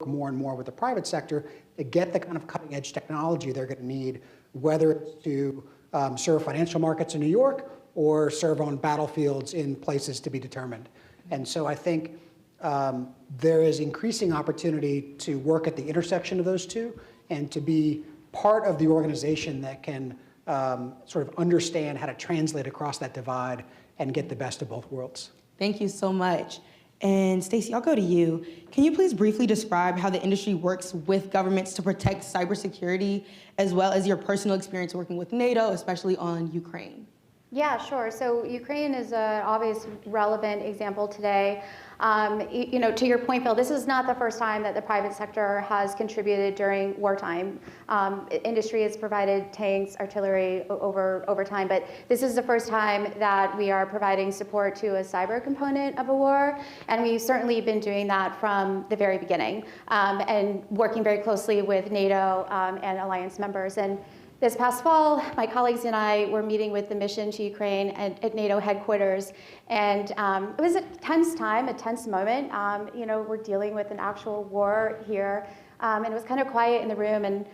more and more with the private sector, to get the kind of cutting edge technology they're going to need, whether it's to serve financial markets in New York or serve on battlefields in places to be determined. And so I think there is increasing opportunity to work at the intersection of those two and to be part of the organization that can sort of understand how to translate across that divide and get the best of both worlds. Thank you so much. And Stacey, I'll go to you. Can you please briefly describe how the industry works with governments to protect cybersecurity, as well as your personal experience working with NATO, especially on Ukraine? Yeah, sure. So Ukraine is an obvious relevant example today. To your point, Phil, this is not the first time that the private sector has contributed during wartime. Industry has provided tanks, artillery over time, but this is the first time that we are providing support to a cyber component of a war, and we've certainly been doing that from the very beginning, and working very closely with NATO and alliance members. And this past fall, my colleagues and I were meeting with the mission to Ukraine at NATO headquarters, and it was a tense time, a tense moment. We're dealing with an actual war here, and it was kind of quiet in the room, and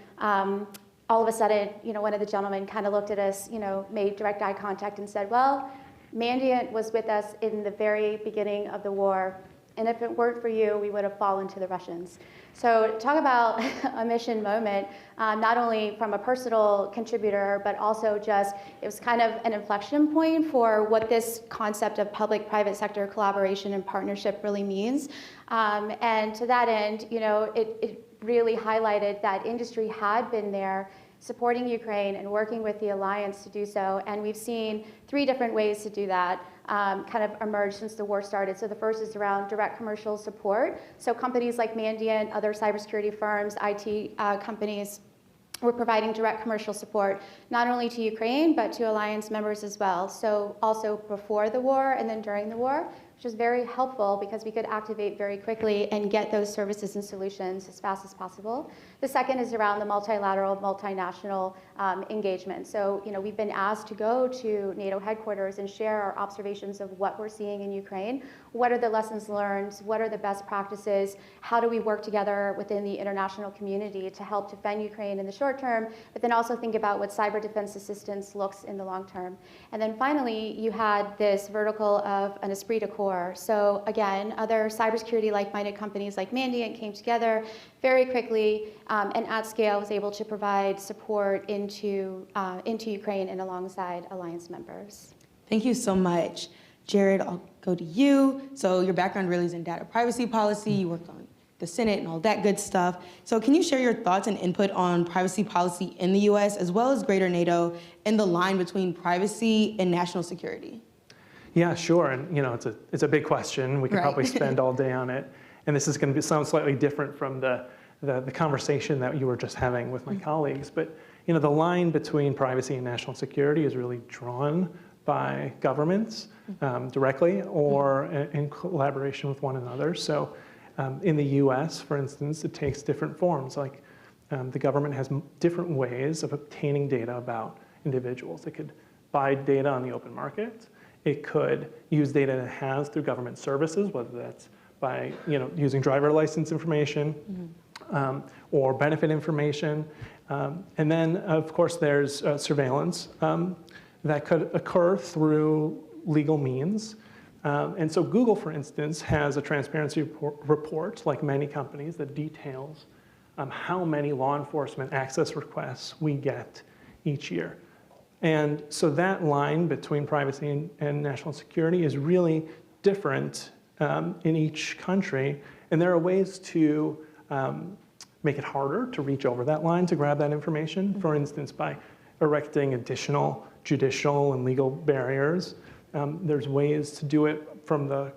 all of a sudden, one of the gentlemen kind of looked at us, made direct eye contact and said, well, Mandiant was with us in the very beginning of the war, and if it weren't for you, we would have fallen to the Russians. So talk about a mission moment, not only from a personal contributor, but also just, it was kind of an inflection point for what this concept of public-private sector collaboration and partnership really means. And to that end, you know, it really highlighted that industry had been there supporting Ukraine and working with the alliance to do so. And we've seen 3 different ways to do that kind of emerge since the war started. So the first is around direct commercial support. So companies like Mandiant, other cybersecurity firms, IT companies, were providing direct commercial support, not only to Ukraine, but to alliance members as well. So also before the war and then during the war, which was very helpful because we could activate very quickly and get those services and solutions as fast as possible. The second is around the multilateral, multinational engagement. So, you know, we've been asked to go to NATO headquarters and share our observations of what we're seeing in Ukraine. What are the lessons learned? What are the best practices? How do we work together within the international community to help defend Ukraine in the short term, but then also think about what cyber defense assistance looks in the long term. And then finally, you had this vertical of an esprit de corps. So again, other cybersecurity like-minded companies like Mandiant came together very quickly and at scale was able to provide support into Ukraine and alongside alliance members. Thank you so much. Jared, I'll go to you. So your background really is in data privacy policy. You worked on the Senate and all that good stuff. So can you share your thoughts and input on privacy policy in the US as well as greater NATO and the line between privacy and national security? Yeah, sure. And you know, it's a big question. We could probably spend all day on it. And this is going to sound slightly different from the conversation that you were just having with my colleagues. But you know, the line between privacy and national security is really drawn by governments directly or in collaboration with one another. So in the US, for instance, it takes different forms. Like the government has different ways of obtaining data about individuals. It could buy data on the open market. It could use data it has through government services, whether that's by using driver license information or benefit information. And then, of course, there's surveillance that could occur through legal means. And so Google, for instance, has a transparency report, like many companies, that details how many law enforcement access requests we get each year. And so that line between privacy and national security is really different in each country. And there are ways to make it harder to reach over that line to grab that information. For instance, by erecting additional judicial and legal barriers. There's ways to do it from the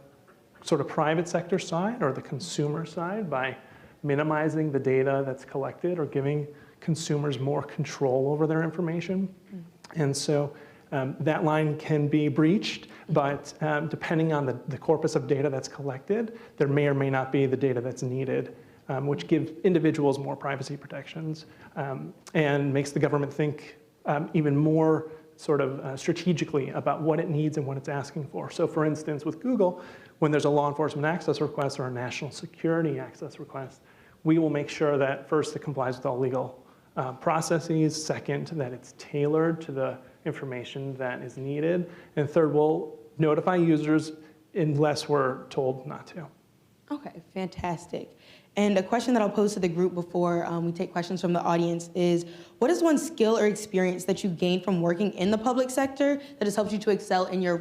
sort of private sector side or the consumer side by minimizing the data that's collected or giving consumers more control over their information. And so that line can be breached, but depending on the corpus of data that's collected, there may or may not be the data that's needed, which gives individuals more privacy protections and makes the government think even more sort of strategically about what it needs and what it's asking for. So for instance, with Google, when there's a law enforcement access request or a national security access request, we will make sure that first it complies with all legal processes, second, that it's tailored to the information that is needed, and third, we'll notify users unless we're told not to. Okay, fantastic. And a question that I'll pose to the group before we take questions from the audience is, what is one skill or experience that you gained from working in the public sector that has helped you to excel in your